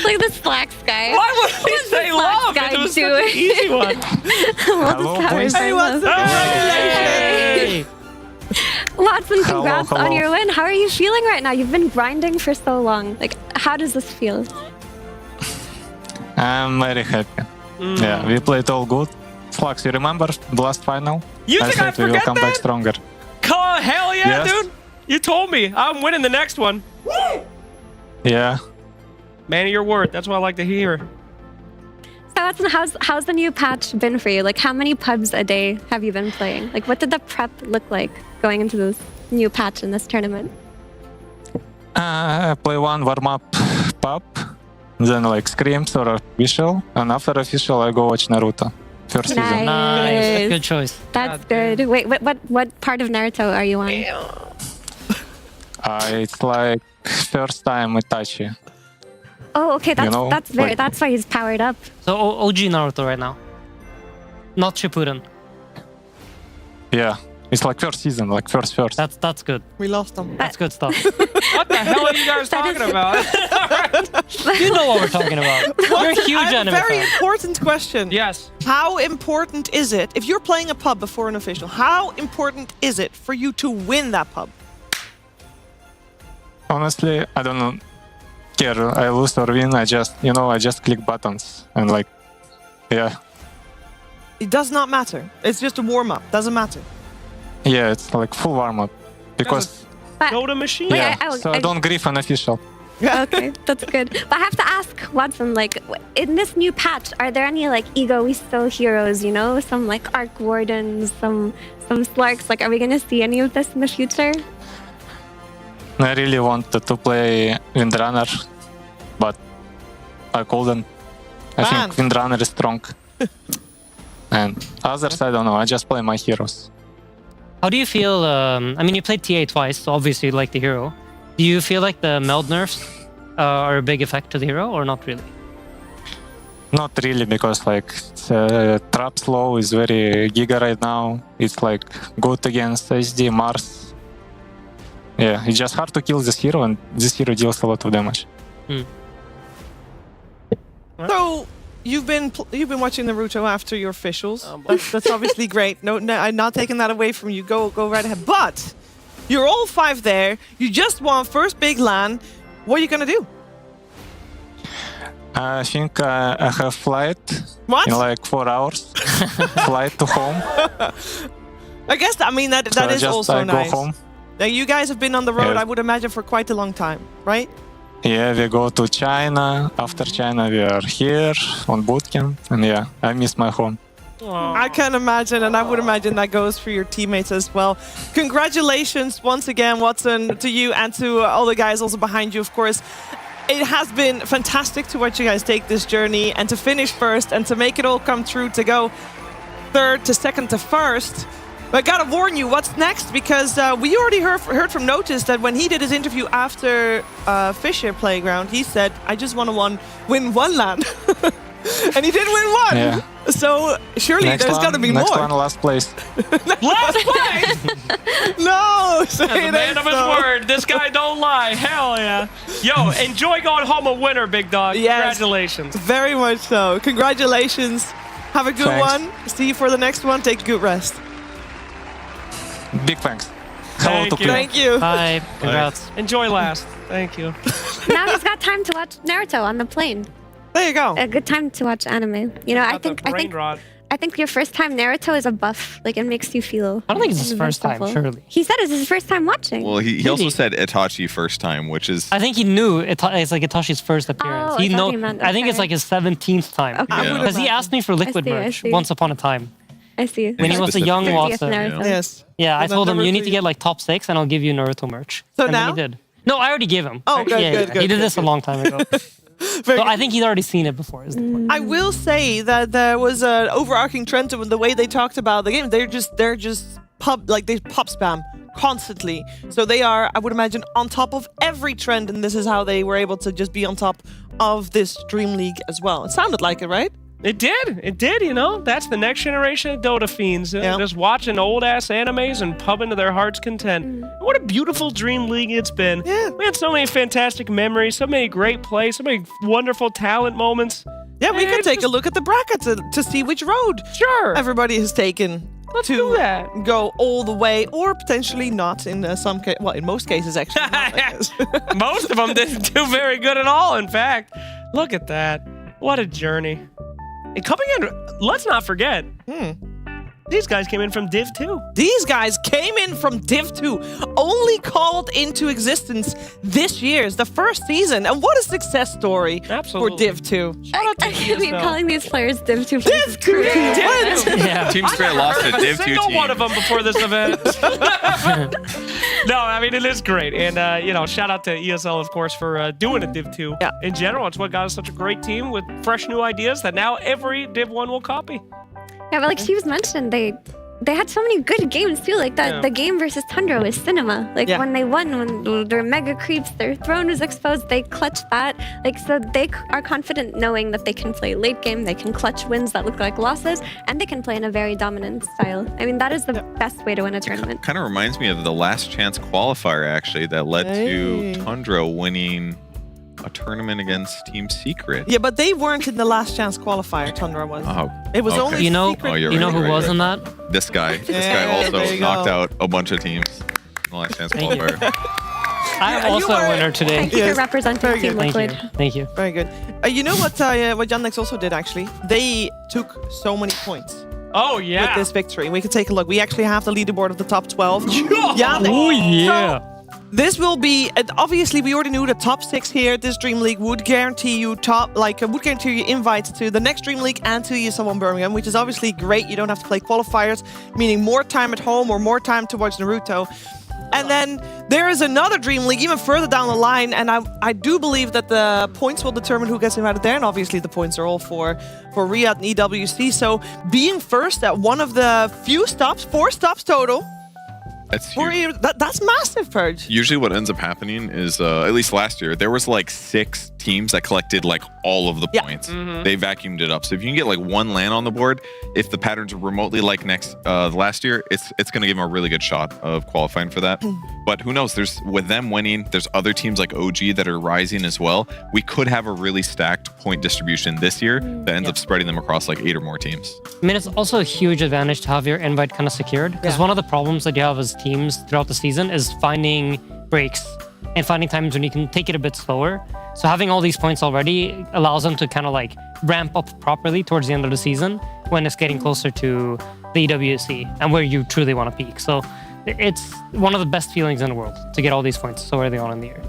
Like the Slacks guy.
Why would we say love?
Guy
It was such
doing?
an easy one.
Hello, boys.
Hey, Watson.
Hey.
Watson, congrats
Hello.
on your win. How are you feeling right now? You've been grinding for so long. Like, how does this feel?
I'm very happy. Yeah, we played all good. Flux, you remember the last final?
You think I
said we will
forget
come
that?
back stronger.
Hell yeah,
Yes.
dude. You told me. I'm winning the next one.
Yeah.
Man
of your word. That's what I like to hear.
So Watson, how's the new patch been for you? Like, how many pubs a day have you been playing? Like, what did the prep look like going into this new patch in this tournament?
I play one warm-up pub, then like scrims or official, and after official I go watch Naruto. First season.
Nice. Good choice.
That's good. Wait, what part of Naruto are you on?
It's like first time Itachi.
Oh, okay. That's
You know, like-
that's why he's powered up.
So OG Naruto right now. Not Shippuden.
Yeah, it's like first season, like first.
That's good.
We lost them.
That's good stuff.
What the hell are you guys talking about?
You know what we're talking about. You're a huge
I have a
anime
very
fan.
important question.
Yes.
How important is it, if you're playing a pub before an official, how important is it for you to win that pub?
Honestly, I don't care. I lose or win. I just click buttons and like, yeah.
It does not matter. It's just a warm-up. Doesn't matter.
Yeah, it's like full warm-up. Because,
Dota machine.
yeah, so I don't grief an official.
Okay, that's good. But I have to ask Watson, like, in this new patch, are there any like egoisto heroes? You know, some like Arc Wardens, some Slarks. Like, are we gonna see any of this in the future?
I really wanted to play Windrunner, but I couldn't. I think Windrunner is strong. And others, I don't know. I just play my heroes.
How do you feel? I mean, you played TA twice, so obviously you like the hero. Do you feel like the meld nerfs are a big effect to the hero, or not really?
Not really, because like trap slow is very giga right now. It's like good against SD, Mars. Yeah, it's just hard to kill this hero, and this hero deals a lot of damage.
So you've been watching Naruto after your officials. That's obviously great. No, I'm not taking that away from you. Go right ahead. But you're all 5 there. You just won first big LAN. What are you gonna do?
I think I have flight in like 4 hours. Flight to home.
I guess that
So
is also
I
nice.
go home.
Now you guys have been on the road,
Yeah.
I would imagine, for quite a long time, right?
Yeah, we go to China. After China, we are here on bootcamp, and yeah, I miss my home.
I can imagine, and I would imagine that goes for your teammates as well. Congratulations once again, Watson, to you and to all the guys also behind you, of course. It has been fantastic to watch you guys take this journey and to finish first and to make it all come true, to go third to second to first. But I gotta warn you, what's next? Because we already heard from Notice that when he did his interview after Fisher Playground, he said, I just want to win one LAN. And he did win one.
Yeah.
So surely there's got to be
next
more.
one, last place.
Last place!
No!
As a man of his word, this guy don't lie. Hell yeah. Yo, enjoy going home a winner, big dog.
Yes.
Congratulations.
Very much so. Congratulations. Have a good
Thanks.
one. See you for the next one. Take a good rest.
Big thanks. Hello to
Thank you.
Clear.
Thank you.
Bye. Congrats.
Enjoy last. Thank you.
Now he's got time to watch Naruto on the plane.
There you go.
A good time to watch anime. You know, I
Got the
think
brain rot.
I think your first time Naruto is a buff. Like, it makes you feel.
I don't think it's his first time, surely.
He said it's his first time watching.
Well, he also said Itachi first time, which is
I think he knew it's like Itachi's first appearance.
Oh,
he
I thought
know.
he meant-
I think it's
okay.
like his 17th time.
Okay. I would
Because he
imagine.
asked me for liquid
I
merch
see.
once upon a time.
I see.
When he was a young Watson.
Naruto.
Yes.
Yeah, I
And
told him
then
you
Naruto
need to get like top 6 and I'll give you Naruto merch.
So
And then
now?
he did. No, I already gave him.
Oh, good,
Yeah,
good,
yeah.
good,
He did
good,
this a long time ago. So I think he'd already seen it before. Is the point.
I will say that there was an overarching trend to the way they talked about the game. They're just they pop spam constantly. So they are, I would imagine, on top of every trend, and this is how they were able to just be on top of this DreamLeague as well. It sounded like it, right?
It did, you know? That's the next generation of Dota fiends. Just watching old-ass animes and pubbing to their heart's content. What a beautiful Dream League it's been.
Yeah.
We had so many fantastic memories, so many great plays, so many wonderful talent moments.
Yeah, we
And
can
it's
take a
just-
look at the bracket to see which road
Sure.
everybody has taken
Let's
to
do that.
go all the way, or potentially not in some case. Well, in most cases, actually. Not, I guess.
Most of them didn't do very good at all, in fact. Look at that. What a journey. And coming in, let's not forget, these guys came in from Div 2.
These guys came in from Div 2, only called into existence this year. It's the first season. And what a success story
Absolutely.
for Div 2.
Shout out to
I keep
ESL.
calling these players Div 2
Div 2!
Yeah.
Team
I
Spirit
never
lost
heard
to
of a
Div 2
single
team.
one of them before this event. No, I mean, it is great. And, shout out to ESL, of course, for doing a Div 2.
Yeah.
In general, it's what got us such a great team with fresh new ideas that now every Div 1 will copy.
Yeah, but like Steve's mentioned, they had so many good games too. Like that,
Yeah.
the game versus Tundra was cinema. Like
Yeah.
when they won, when their mega creeps, their throne was exposed, they clutched that. Like so, they are confident knowing that they can play late game, they can clutch wins that look like losses, and they can play in a very dominant style. I mean, that is the best way to win a tournament.
Kind of reminds me of the last chance qualifier, actually, that led
Hey.
to Tundra winning a tournament against Team Secret.
Yeah, but they weren't in the last chance qualifier, Tundra was.
Oh,
It was
okay.
only
You know,
Secret.
Oh, you're
you know
right,
who
right,
was
right.
in that?
This guy. This
Yeah,
guy
there
also
you
knocked
go.
out a bunch of teams in the last chance
Thank you.
qualifier.
I am
you
also
were-
a winner today.
Thank you
Yes.
for representing
Very
Team
good.
Thank
Liquid.
you. Thank you.
Very good. You know what Yandex also did, actually? They took so many points
Oh, yeah.
with this victory. We can take a look. We actually have the leaderboard of the top 12.
Oh, yeah.
This will be, and obviously we already knew the top 6 here at this Dream League would guarantee you invites to the next Dream League and to ESL One Birmingham, which is obviously great. You don't have to play qualifiers, meaning more time at home or more time to watch Naruto. And then there is another Dream League even further down the line, and I do believe that the points will determine who gets invited there, and obviously the points are all for Riyadh and EWC. So being first at one of the few stops, 4 stops total,
That's
Or
huge.
that's massive, Purge.
Usually what ends up happening is, at least last year, there was like 6 teams that collected like all of the points. They vacuumed it up. So if you can get like 1 LAN on the board, if the patterns are remotely like last year, it's going to give them a really good shot of qualifying for that. But who knows? With them winning, there's other teams like OG that are rising as well. We could have a really stacked point distribution this year that ends up spreading them across like 8 or more teams.
I mean, it's also a huge advantage to have your invite kind of secured, because one of the problems that you have as teams throughout the season is finding breaks and finding times when you can take it a bit slower. So having all these points already allows them to kind of like ramp up properly towards the end of the season when it's getting closer to the EWC and where you truly want to peak. So it's one of the best feelings in the world to get all these points so early on in the year.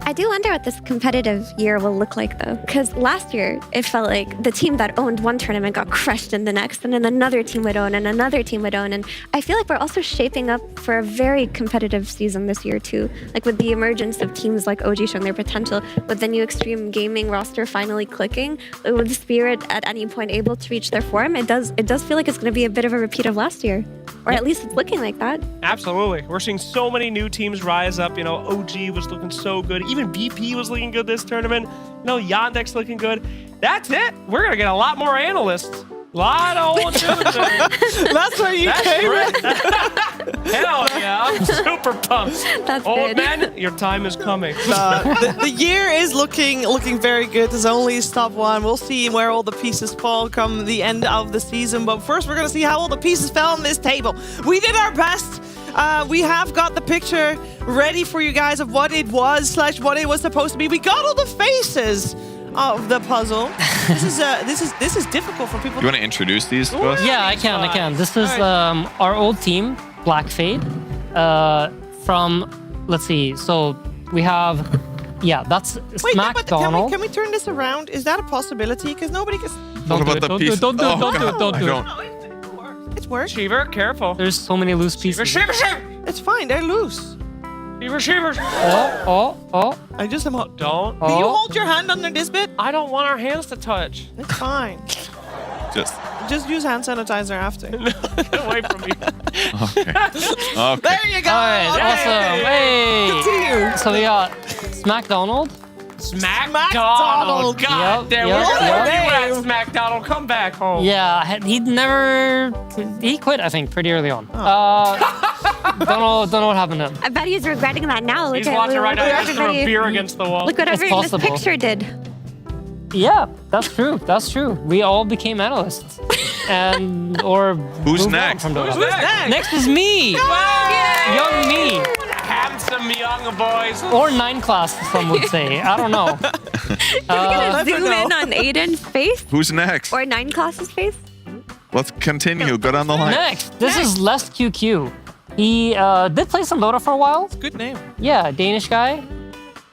I do wonder what this competitive year will look like, though, because last year it felt like the team that owned one tournament got crushed in the next, and then another team would own, and another team would own. And I feel like we're also shaping up for a very competitive season this year, too. Like with the emergence of teams like OG showing their potential, with the new Extreme Gaming roster finally clicking, with Spirit at any point able to reach their form, it does feel like it's going to be a bit of a repeat of last year. Or at least it's looking like that.
Absolutely. We're seeing so many new teams rise up. You know, OG was looking so good. Even BP was looking good this tournament. You know, Yandex looking good. That's it. We're going to get a lot more analysts. A lot of old dudes.
That's where you came in.
Hell yeah. I'm super pumped.
That's
Old
good.
man, your time is coming.
The year is looking very good. There's only stop 1. We'll see where all the pieces fall come the end of the season. But first, we're going to see how all the pieces fell on this table. We did our best. We have got the picture ready for you guys of what it was / what it was supposed to be. We got all the faces of the puzzle. This is difficult for people.
Do you want to introduce these to us?
Yeah, I can. This is our old team, Black Fade, from, let's see, so we have, that's McDonald.
Can we turn this around? Is that a possibility? Because nobody can...
Don't do it, don't do it, don't do it, don't do it.
It's worse.
Shiver, careful.
There's so many loose pieces.
Shiver.
It's fine, they're loose.
Shiver.
Oh.
I just don't.
Can
you hold your hand under this bit?
I don't want our hands to touch.
It's fine.
Just
use hand sanitizer after.
Get away from me.
Okay.
There you go.
All right, awesome. Hey.
Continue.
So we got McDonald.
McDonald. God damn. Where are you at, McDonald? Come back home.
Yeah, he quit, I think, pretty early on. Don't know what happened to him.
I bet he's regretting that now.
He's watching right now. He just threw a beer against the wall.
Look what everyone in this
possible.
picture did.
Yeah, that's true. We all became analysts.
Who's next?
From Dota.
Who's next?
Next is me. Young me.
Handsome young boys.
Or 9 class, some would say. I don't know.
Can we get a zoom in on Aiden's face?
Who's next?
Or 9 class's face?
Let's continue. Go down the line.
Next, this is Les QQ. He did play some Dota for a while.
Good name.
Yeah, Danish guy.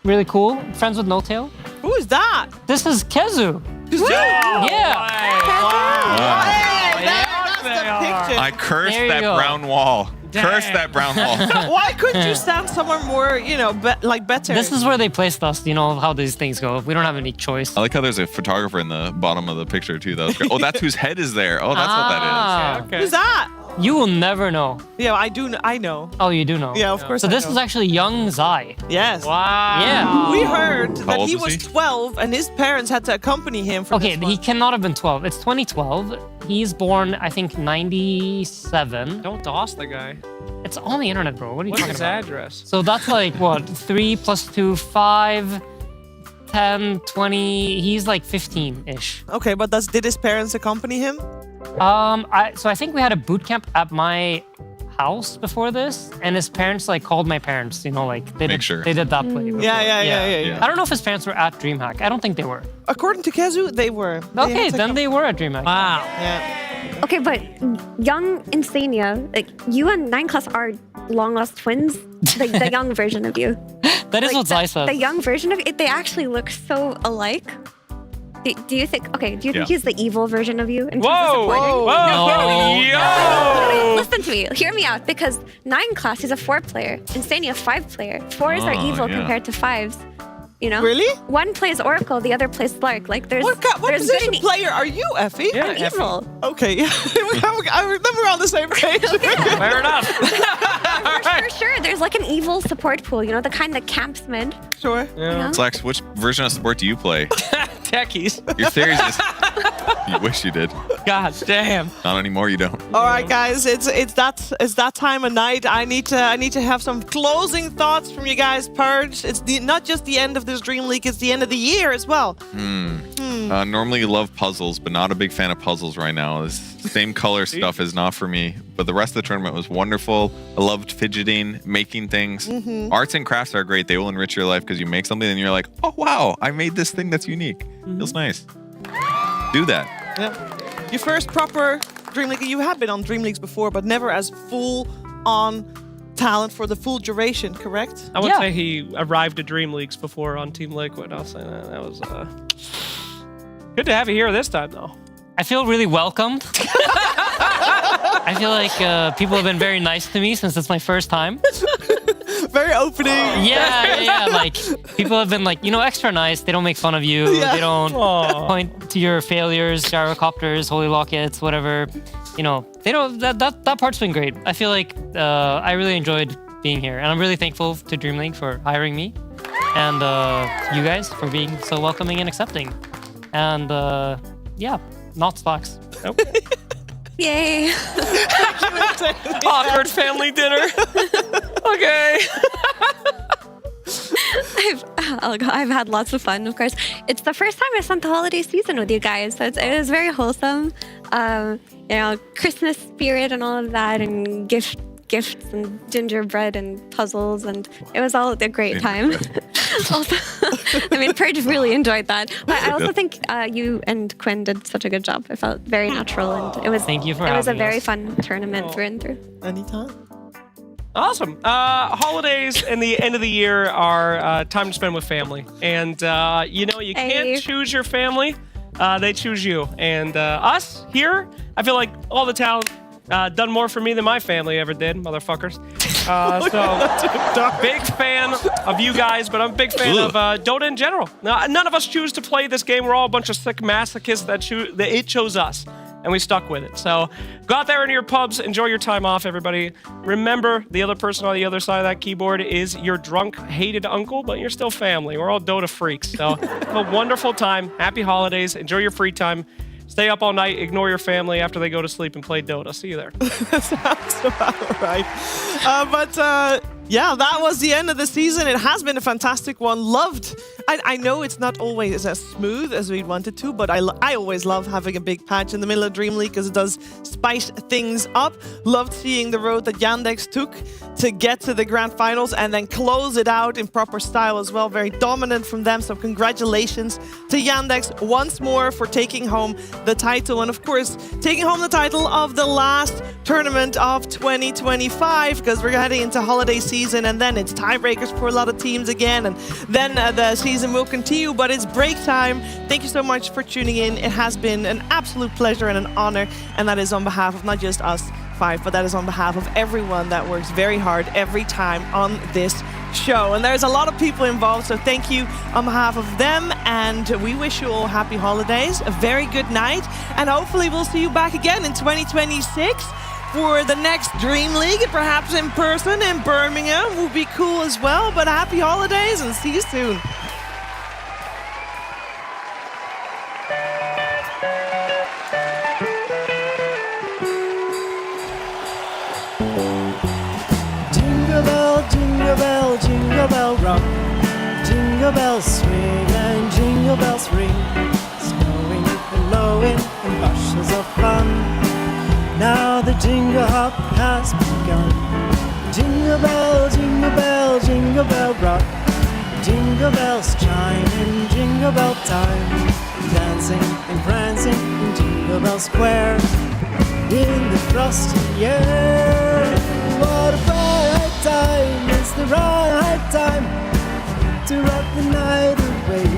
Really cool. Friends with No Tail.
Who is that?
This is Kezu. Yeah.
That's the picture.
I cursed
There you
that
go.
brown wall. Curse that brown wall.
Why couldn't you stand somewhere more, better?
This is where they placed us. You know how these things go. We don't have any choice.
I like how there's a photographer in the bottom of the picture too. That was great. Oh, that's whose head is there. Oh, that's what that is.
Okay.
Who's that?
You will never know.
Yeah, I know.
Oh, you do know.
Yeah, of course
So
I
this
know.
is actually young Zai.
Yes.
Wow.
Yeah.
We heard
How
that
old
he
was
was
he?
12 and his parents had to accompany him for
Okay,
this one.
he cannot have been 12. It's 2012. He's born, I think, 97.
Don't DOS the guy.
It's on the internet, bro. What are you
What's
talking
his
about?
address?
So that's like, what, 3 + 2, 5, 10, 20. He's like 15-ish.
Okay, but did his parents accompany him?
So I think we had a boot camp at my house before this, and his parents like called my parents. You know, like they did that play. before.
Yeah.
I don't know if his parents were at DreamHack. I don't think they were.
According to Kezu, they were.
Okay, then they were at DreamHack.
Wow.
Yeah.
Okay, but young Insania, like you and 9 class are long lost twins. Like the young version of you.
That is what Zai says.
The young version of it, they actually look so alike. Do you think? Okay, do you think he's the evil version of you? In terms of supporting? No. Listen to me. Hear me out. Because 9 class is a 4 player. Insania 5 player. 4s are evil compared to 5s. You know?
Really?
One plays Oracle, the other plays Slark. Like there's
What
there's
position
good
player are you, Effie?
Yeah,
I'm evil.
Okay, I remember we're on the same page.
Fair enough.
For sure, there's like an evil support pool. You know, the kind that camps mid.
Sure.
Yeah.
Slacks, which version of sport do you play?
Techies.
You're serious? You wish you did.
God damn.
Not anymore. You don't.
All right, guys, it's that time of night. I need to have some closing thoughts from you guys. Purge. It's not just the end of this Dream League. It's the end of the year as well.
Normally you love puzzles, but not a big fan of puzzles right now. This same color stuff is not for me. But the rest of the tournament was wonderful. I loved fidgeting, making things. Arts and crafts are great. They will enrich your life because you make something and you're like, oh wow, I made this thing that's unique. Feels nice. Do that.
Yeah. Your first proper Dream League. You have been on Dream Leagues before, but never as full on talent for the full duration, correct?
I would say he arrived at Dream Leagues before on Team Liquid. I'll say that was good to have you here this time, though.
I feel really welcomed. I feel like people have been very nice to me since it's my first time.
Very opening.
Yeah. Like people have been like, extra nice. They don't make fun of you.
Yeah.
They don't point to your failures, gyrocopters, holy lockets, whatever. They don't. That part's been great. I feel like I really enjoyed being here, and I'm really thankful to Dream League for hiring me, and you guys for being so welcoming and accepting. And not Slacks. Nope.
Yay.
Awkward family dinner. Okay.
I've had lots of fun, of course. It's the first time I spent the holiday season with you guys, so it was very wholesome. Christmas spirit and all of that, and gifts and gingerbread and puzzles, and it was all a great time. Also, Purge really enjoyed that. But I also think you and Quinn did such a good job. It felt very natural, and it was.
Thank you for
It was a
having
very
us.
fun tournament through and through.
Anytime.
Awesome. Holidays and the end of the year are time to spend with family. And, you can't choose your family. They choose you. And us here, I feel like all the talent done more for me than my family ever did, motherfuckers. So, big fan of you guys, but I'm a big fan of Dota in general. Now, none of us choose to play this game. We're all a bunch of sick masochists that it chose us. And we stuck with it. So go out there into your pubs, enjoy your time off, everybody. Remember, the other person on the other side of that keyboard is your drunk, hated uncle, but you're still family. We're all Dota freaks. So have a wonderful time. Happy holidays. Enjoy your free time. Stay up all night. Ignore your family after they go to sleep and play Dota. See you there.
That sounds about right. That was the end of the season. It has been a fantastic one. Loved. I know it's not always as smooth as we wanted to, but I always love having a big patch in the middle of Dream League because it does spice things up. Loved seeing the road that Yandex took to get to the grand finals and then close it out in proper style as well. Very dominant from them. So congratulations to Yandex once more for taking home the title. And of course, taking home the title of the last tournament of 2025 because we're heading into holiday season and then it's tiebreakers for a lot of teams again. And then the season will continue, but it's break time. Thank you so much for tuning in. It has been an absolute pleasure and an honor. And that is on behalf of not just us five, but that is on behalf of everyone that works very hard every time on this show. And there's a lot of people involved, so thank you on behalf of them. And we wish you all happy holidays, a very good night, and hopefully we'll see you back again in 2026 for the next Dream League, perhaps in person in Birmingham will be cool as well. But happy holidays and see you soon.
Jingle bell rock, jingle bells swing and jingle bells ring, snowing and blowing and bushes of fun. Now the jingle hop has begun. Jingle bell, jingle bell, jingle bell rock, jingle bells chime in jingle bell time, dancing and prancing in Jingle Bell Square in the frosty air. What a bright time! It's the right time to rock the night away.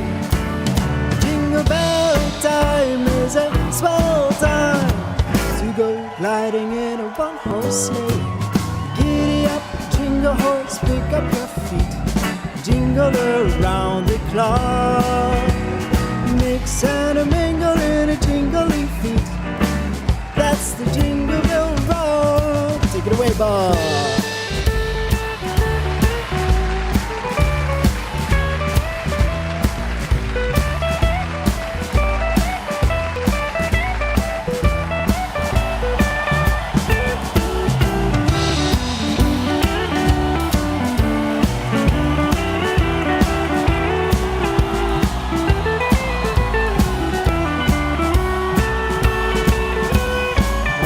Jingle bell time is a swell time to go gliding in a one-horse sleigh. Giddy up, jingle horse, pick up your feet, jingle around the clock. clock. Mix and a mingle in a jingly feet. That's the Jingle Bell Rock. Take it away, Bob.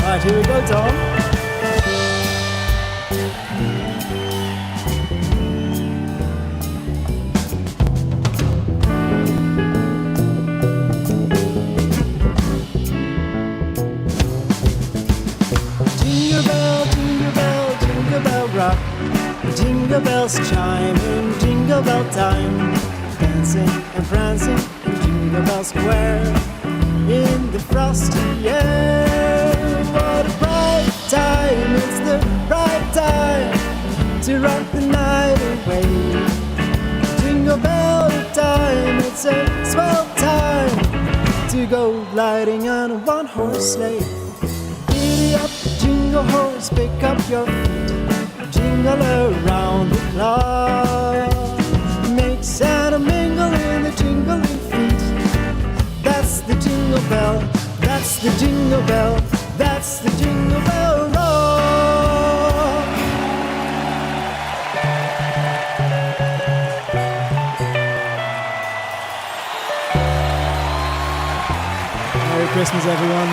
Alright, here we go, Tom. Jingle bell, jingle bell, jingle bell rock. Jingle bells chiming, jingle bell time. Dancing and prancing in Jingle Bell Square. In the frosty air. What a bright time, it's the right time to rock the night away. Jingle bell time, it's a swell time to go gliding on a one-horse sleigh. Giddy up, jingle horse, pick up your feet, jingle around the clock. Mix and a mingle in the jingling feet. That's the jingle bell, that's the jingle bell, that's the Jingle Bell Rock. Merry Christmas, everyone.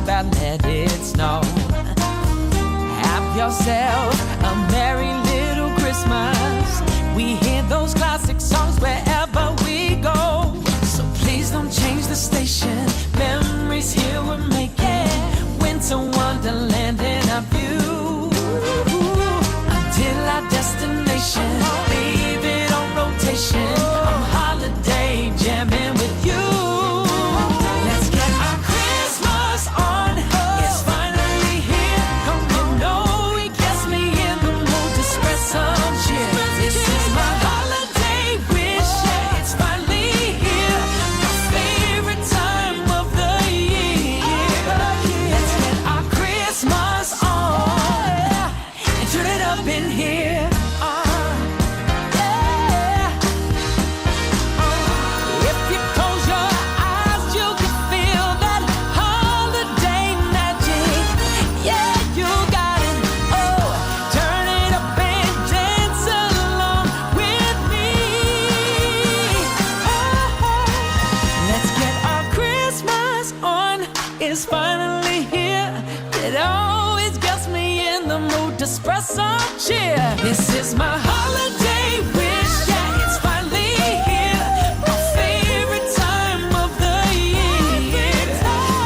Let it snow. Have yourself a merry little Christmas. We hear those classic songs wherever we go. So please don't change the station. Memories here we're making. Winter wonderland in our view. Until our destination. Leave it on rotation. On holiday jamming with you. This is my holiday wish, yeah, it's finally here. My favorite time of the year.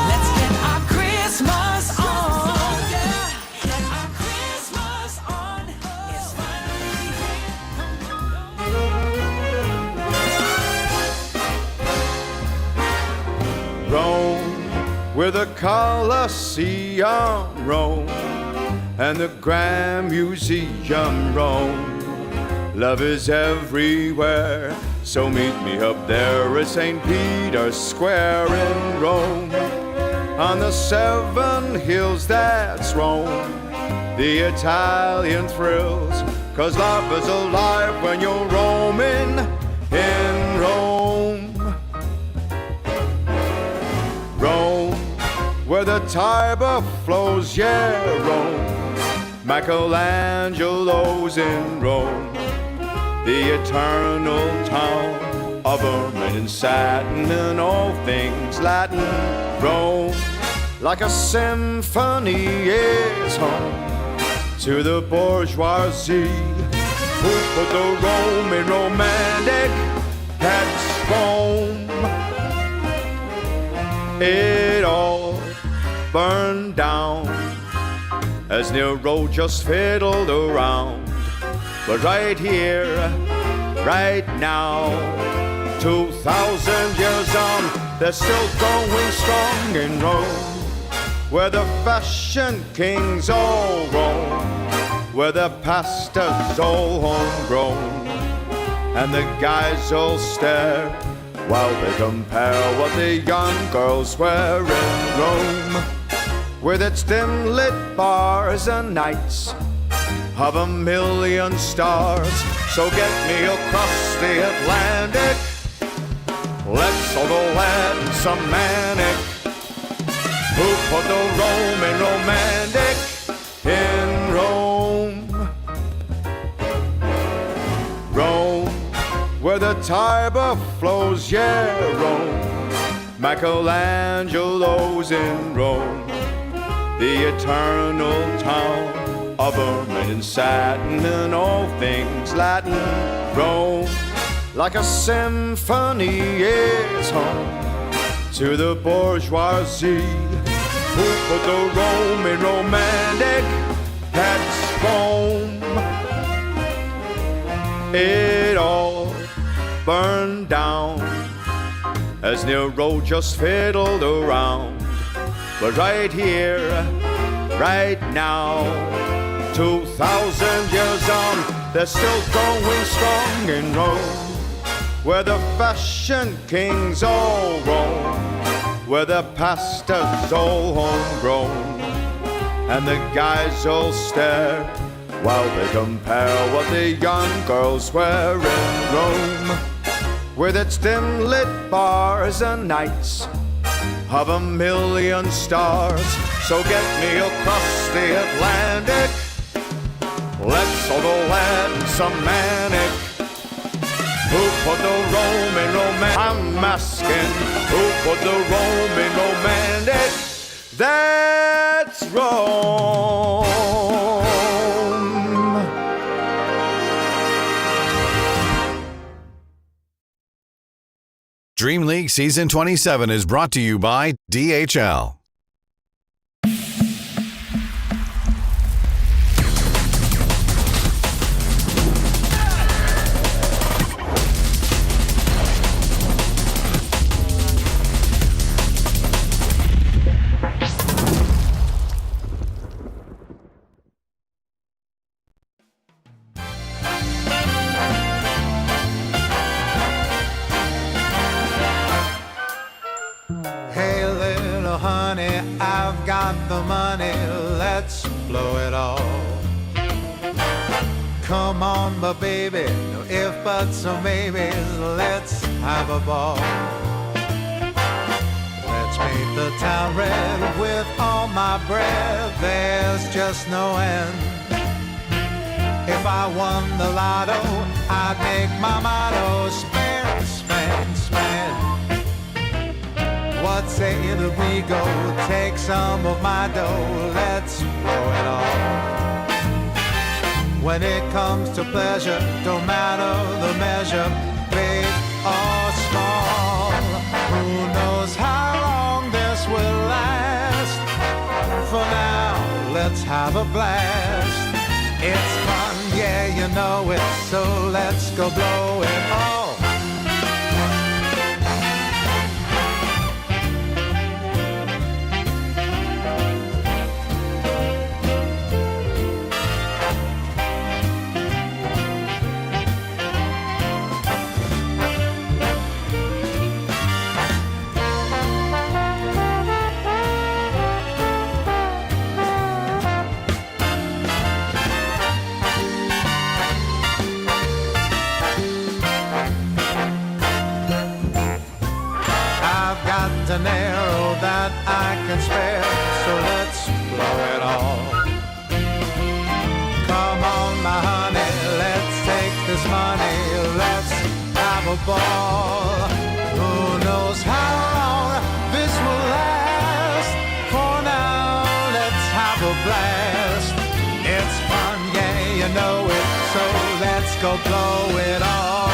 Let's get our Christmas on. Yeah, get our Christmas on. It's finally
here. Rome, where the Colosseum roam, and the Grand Museum roam. Love is everywhere, so meet me up there at St. Peter's Square in Rome. On the 7 hills that's Rome, the Italian thrills, 'cause love is alive when you're roaming in Rome. Rome, where the Tiber flows, yeah, Rome. Michelangelo's in Rome. the eternal town of ermine and satin and all things Latin. Rome, like a symphony, is home to the bourgeoisie who put the Roman romantic headstrong. It all burned down as Nero just fiddled around. But right here, right now, 2,000 years on, they're still going strong in Rome, where the fashion kings all roam, where the pasta's all homegrown, and the guys all stare while they compare what the young girls wear in Rome, with its dim-lit bars and nights of a million stars. So get me across the Atlantic, let's all go land some manic who put the Roman romantic in Rome. Rome, where the Tiber flows, yeah, Rome. Michelangelo's in Rome, the eternal town of ermine and satin and all things Latin. Rome, like a symphony, is home to the bourgeoisie who put the Roman romantic headstrong. It all burned down as Nero just fiddled around. But right here, right now, 2,000 years on, they're still going strong in Rome, where the fashion kings all roam, where the pasta's all homegrown, and the guys all stare while they compare what the young girls wear in Rome, with its dim-lit bars and nights of a million stars. So get me across the Atlantic, let's all go land some manic who put the Roman romantic. I'm asking, who put the Roman romantic? That's Rome.
DreamLeague Season 27 is brought to you by DHL.
Hey little honey, I've got the money, let's blow it all. Come on, but baby, no if, buts, or maybes, let's have a ball. Let's paint the town red with all my bread, there's just no end. If I won the lotto, I'd make my motto, spend, spend, spend. What say that we go take some of my dough, let's blow it all. When it comes to pleasure, don't matter the measure, big or small. Who knows how long this will last? For now, let's have a blast. It's fun, yeah, you know it, so let's go blow it all. ball. Who knows how long this will last? For now, let's have a blast. It's fun, yeah, you know it, so let's go blow it all.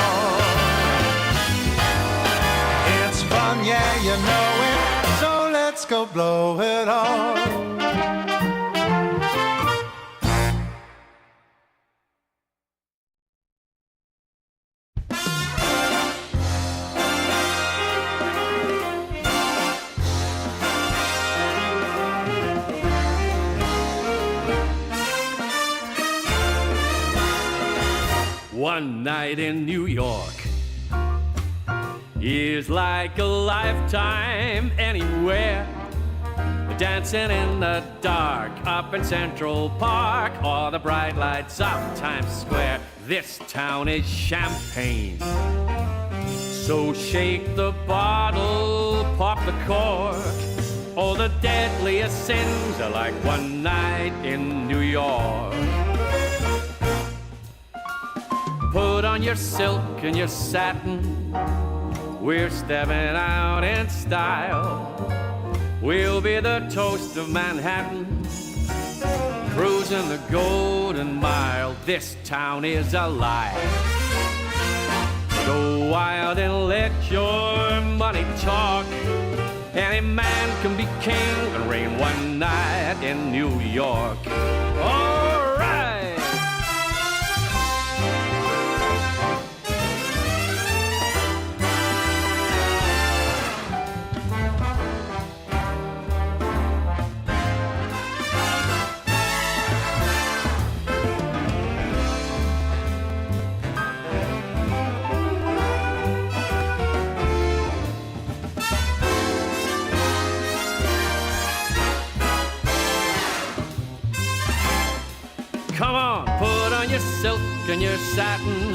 It's fun, yeah, you know it, so let's go blow it all.
One night in New York is like a lifetime anywhere. Dancing in the dark up in Central Park, or the bright lights of Times Square. This town is champagne, so shake the bottle, pop the cork. All the deadliest sins are like one night in New York. Put on your silk and your satin, we're stepping out in style. We'll be the toast of Manhattan, cruising the Golden Mile. This town is alive. Go wild and let your money talk. Any man can be king and reign one night in New York. All right. Come on, put on your silk and your satin.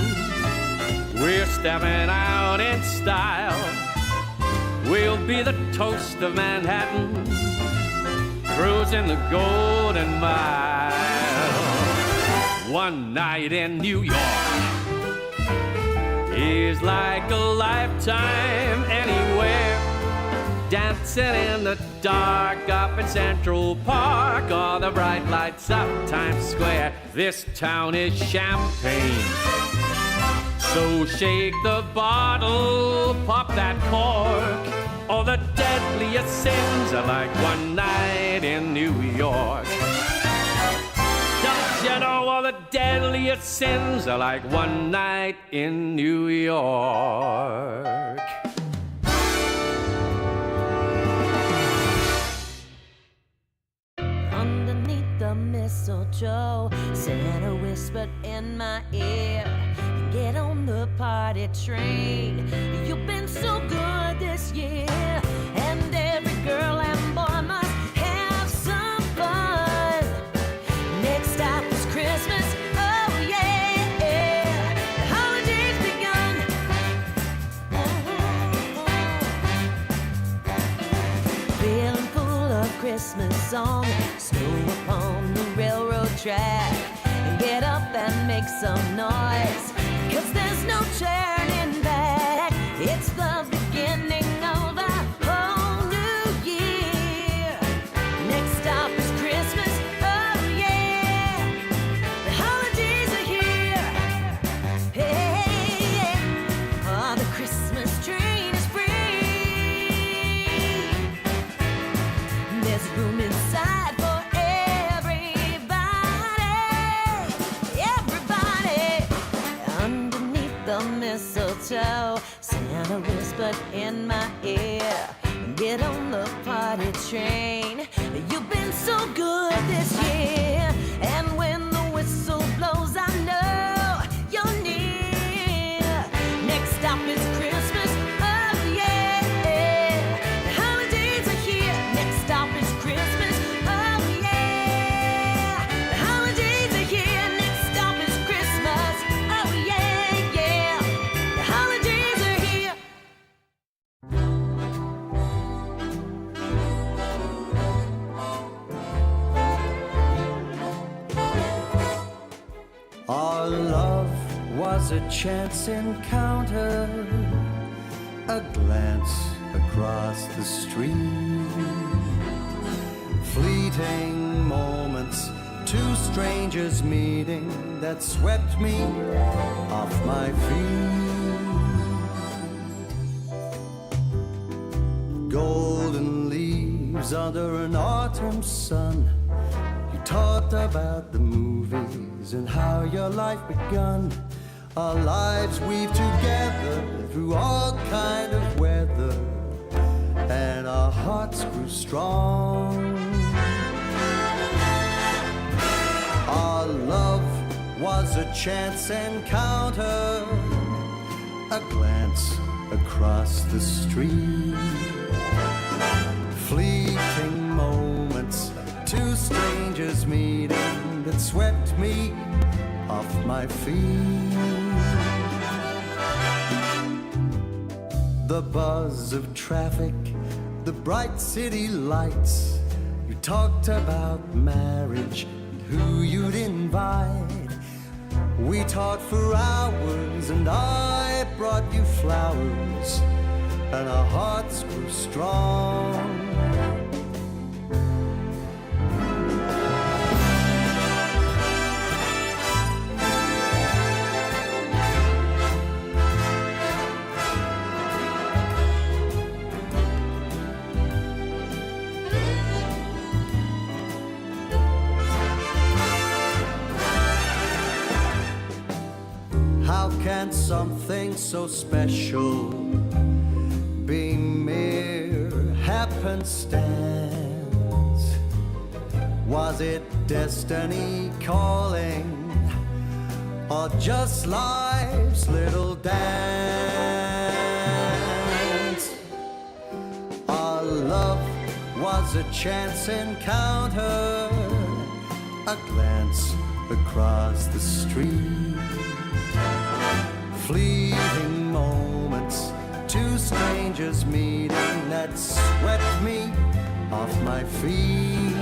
We're stepping out in style. We'll be the toast of Manhattan, cruising the Golden Mile. One night in New York is like a lifetime anywhere. Dancing in the dark up in Central Park, or the bright lights of Times Square. This town is champagne, so shake the bottle, pop that cork. All the deadliest sins are like one night in New York. Don't you know all the deadliest sins are like one night in New York?
Underneath the mistletoe, Santa whispered in my ear, get on the party train. You've been so good this year, and every girl and boy must have some fun. Next stop is Christmas, oh yeah, the holidays begun. Feeling full of Christmas song, snow upon the railroad track, and get up and make some noise, 'cause there's no turning back. It's the beginning of a whole new year. Next stop is Christmas, oh yeah, the holidays are here. Hey, oh, the Christmas train is free. There's room inside for mistletoe, Santa whispered in my ear, get on the party train. You've been so good this year, and when the whistle blows, I know you're near. Next stop is Christmas, oh yeah, the holidays are here. Next stop is Christmas, oh yeah, the holidays are here. Next stop is Christmas, oh yeah.
Our love was a chance encounter, a glance across the street, fleeting moments, two strangers meeting that swept me off my feet. Golden leaves under an autumn sun, you talked about the movies and how your life begun. Our lives weave together through all kind of weather, and our hearts grew strong. Our love was a chance encounter, a glance across the street, fleeting moments, two strangers meeting that swept me off my feet. The buzz of traffic, the bright city lights, you talked about marriage and who you'd invite. We talked for hours and I brought you flowers, and our hearts grew strong. How can something so special be mere happenstance? Was it destiny calling, or just life's little dance? Our love was a chance encounter, a glance across the street, fleeting moments, two strangers meeting that swept me off my feet,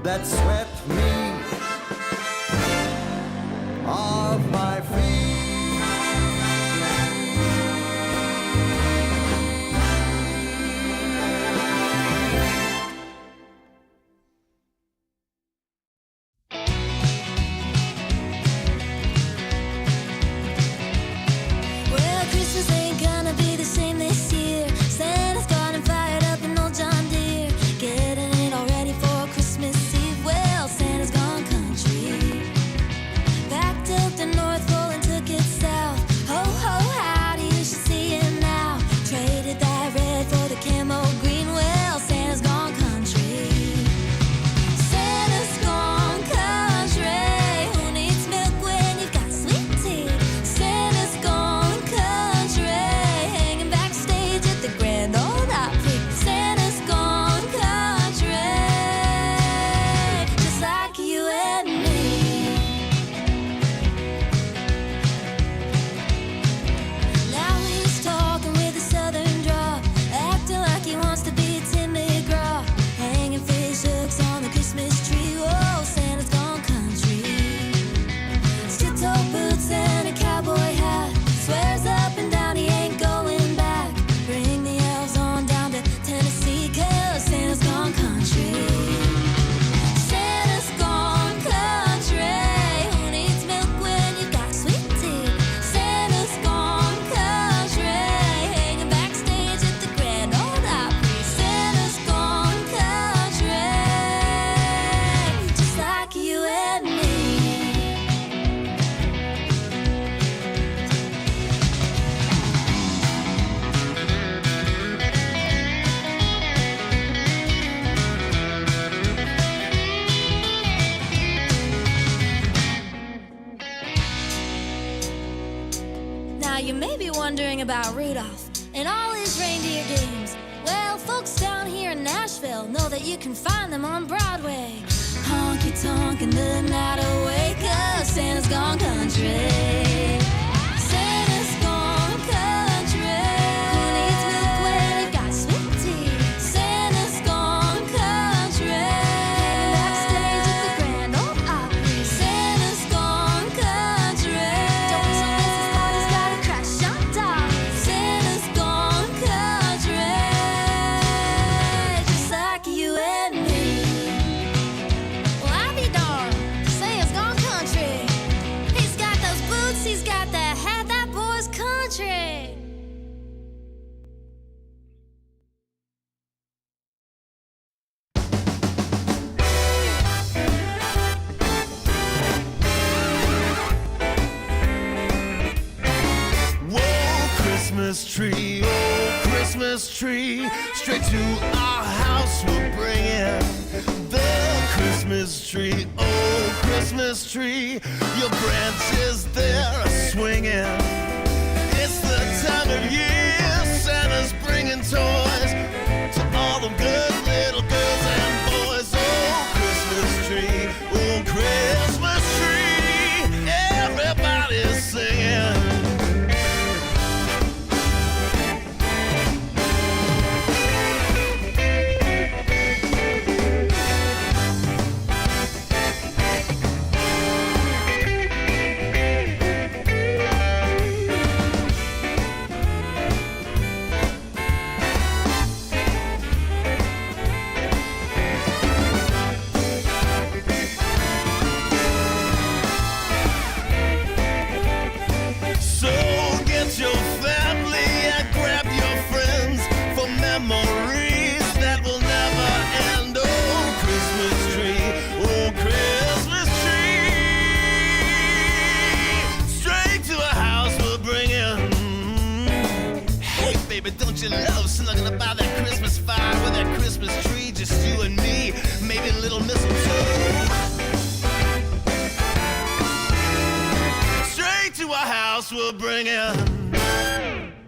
that swept me off my feet.
Well, Christmas ain't gonna be the same this year. Santa's got him fired up in old John Deere, getting it all ready for Christmas Eve. Well, Santa's gone country, backed up the North Pole and took it south. Ho, ho, howdy, you should see him now. Traded that red for the camo green. Well, Santa's gone country. Santa's gone country. Who needs milk when you've got sweet tea? Santa's gone country, hanging backstage at the Grand Ole Opry. Santa's gone country, just like you and me. Now he's talking with a southern draw, acting like he wants to be Tim McGraw, hanging fish hooks on the Christmas tree. Whoa, Santa's gone country. Steel-toe boots and a cowboy hat, swears up and down he ain't going back. Bring the elves on down to Tennessee, 'cause Santa's gone country. Santa's gone country. Who needs milk when you've got sweet tea? Santa's gone country, hanging backstage at the Grand Ole Opry. Santa's gone country, just like you and me. Now you may be wondering about Rudolph and all his reindeer games. Well, folks down here in Nashville know that you can find them on Broadway. Honky tonk and the night away, 'cause Santa's gone country. Santa's gone country. Who needs milk when you've got sweet tea? Santa's gone country, hanging backstage at the Grand Ole Opry. Santa's gone country,
Christmas tree, oh Christmas tree, straight to our house we'll bring it. The Christmas tree, oh Christmas tree, your branches there are swinging. It's the time of year Santa's bringing toys to all them good little girls and boys. Oh Christmas tree, oh Christmas tree, everybody's singing. Don't you love snuggling about that Christmas fire with that Christmas tree, just you and me, maybe a little mistletoe. Straight to our house we'll bring it.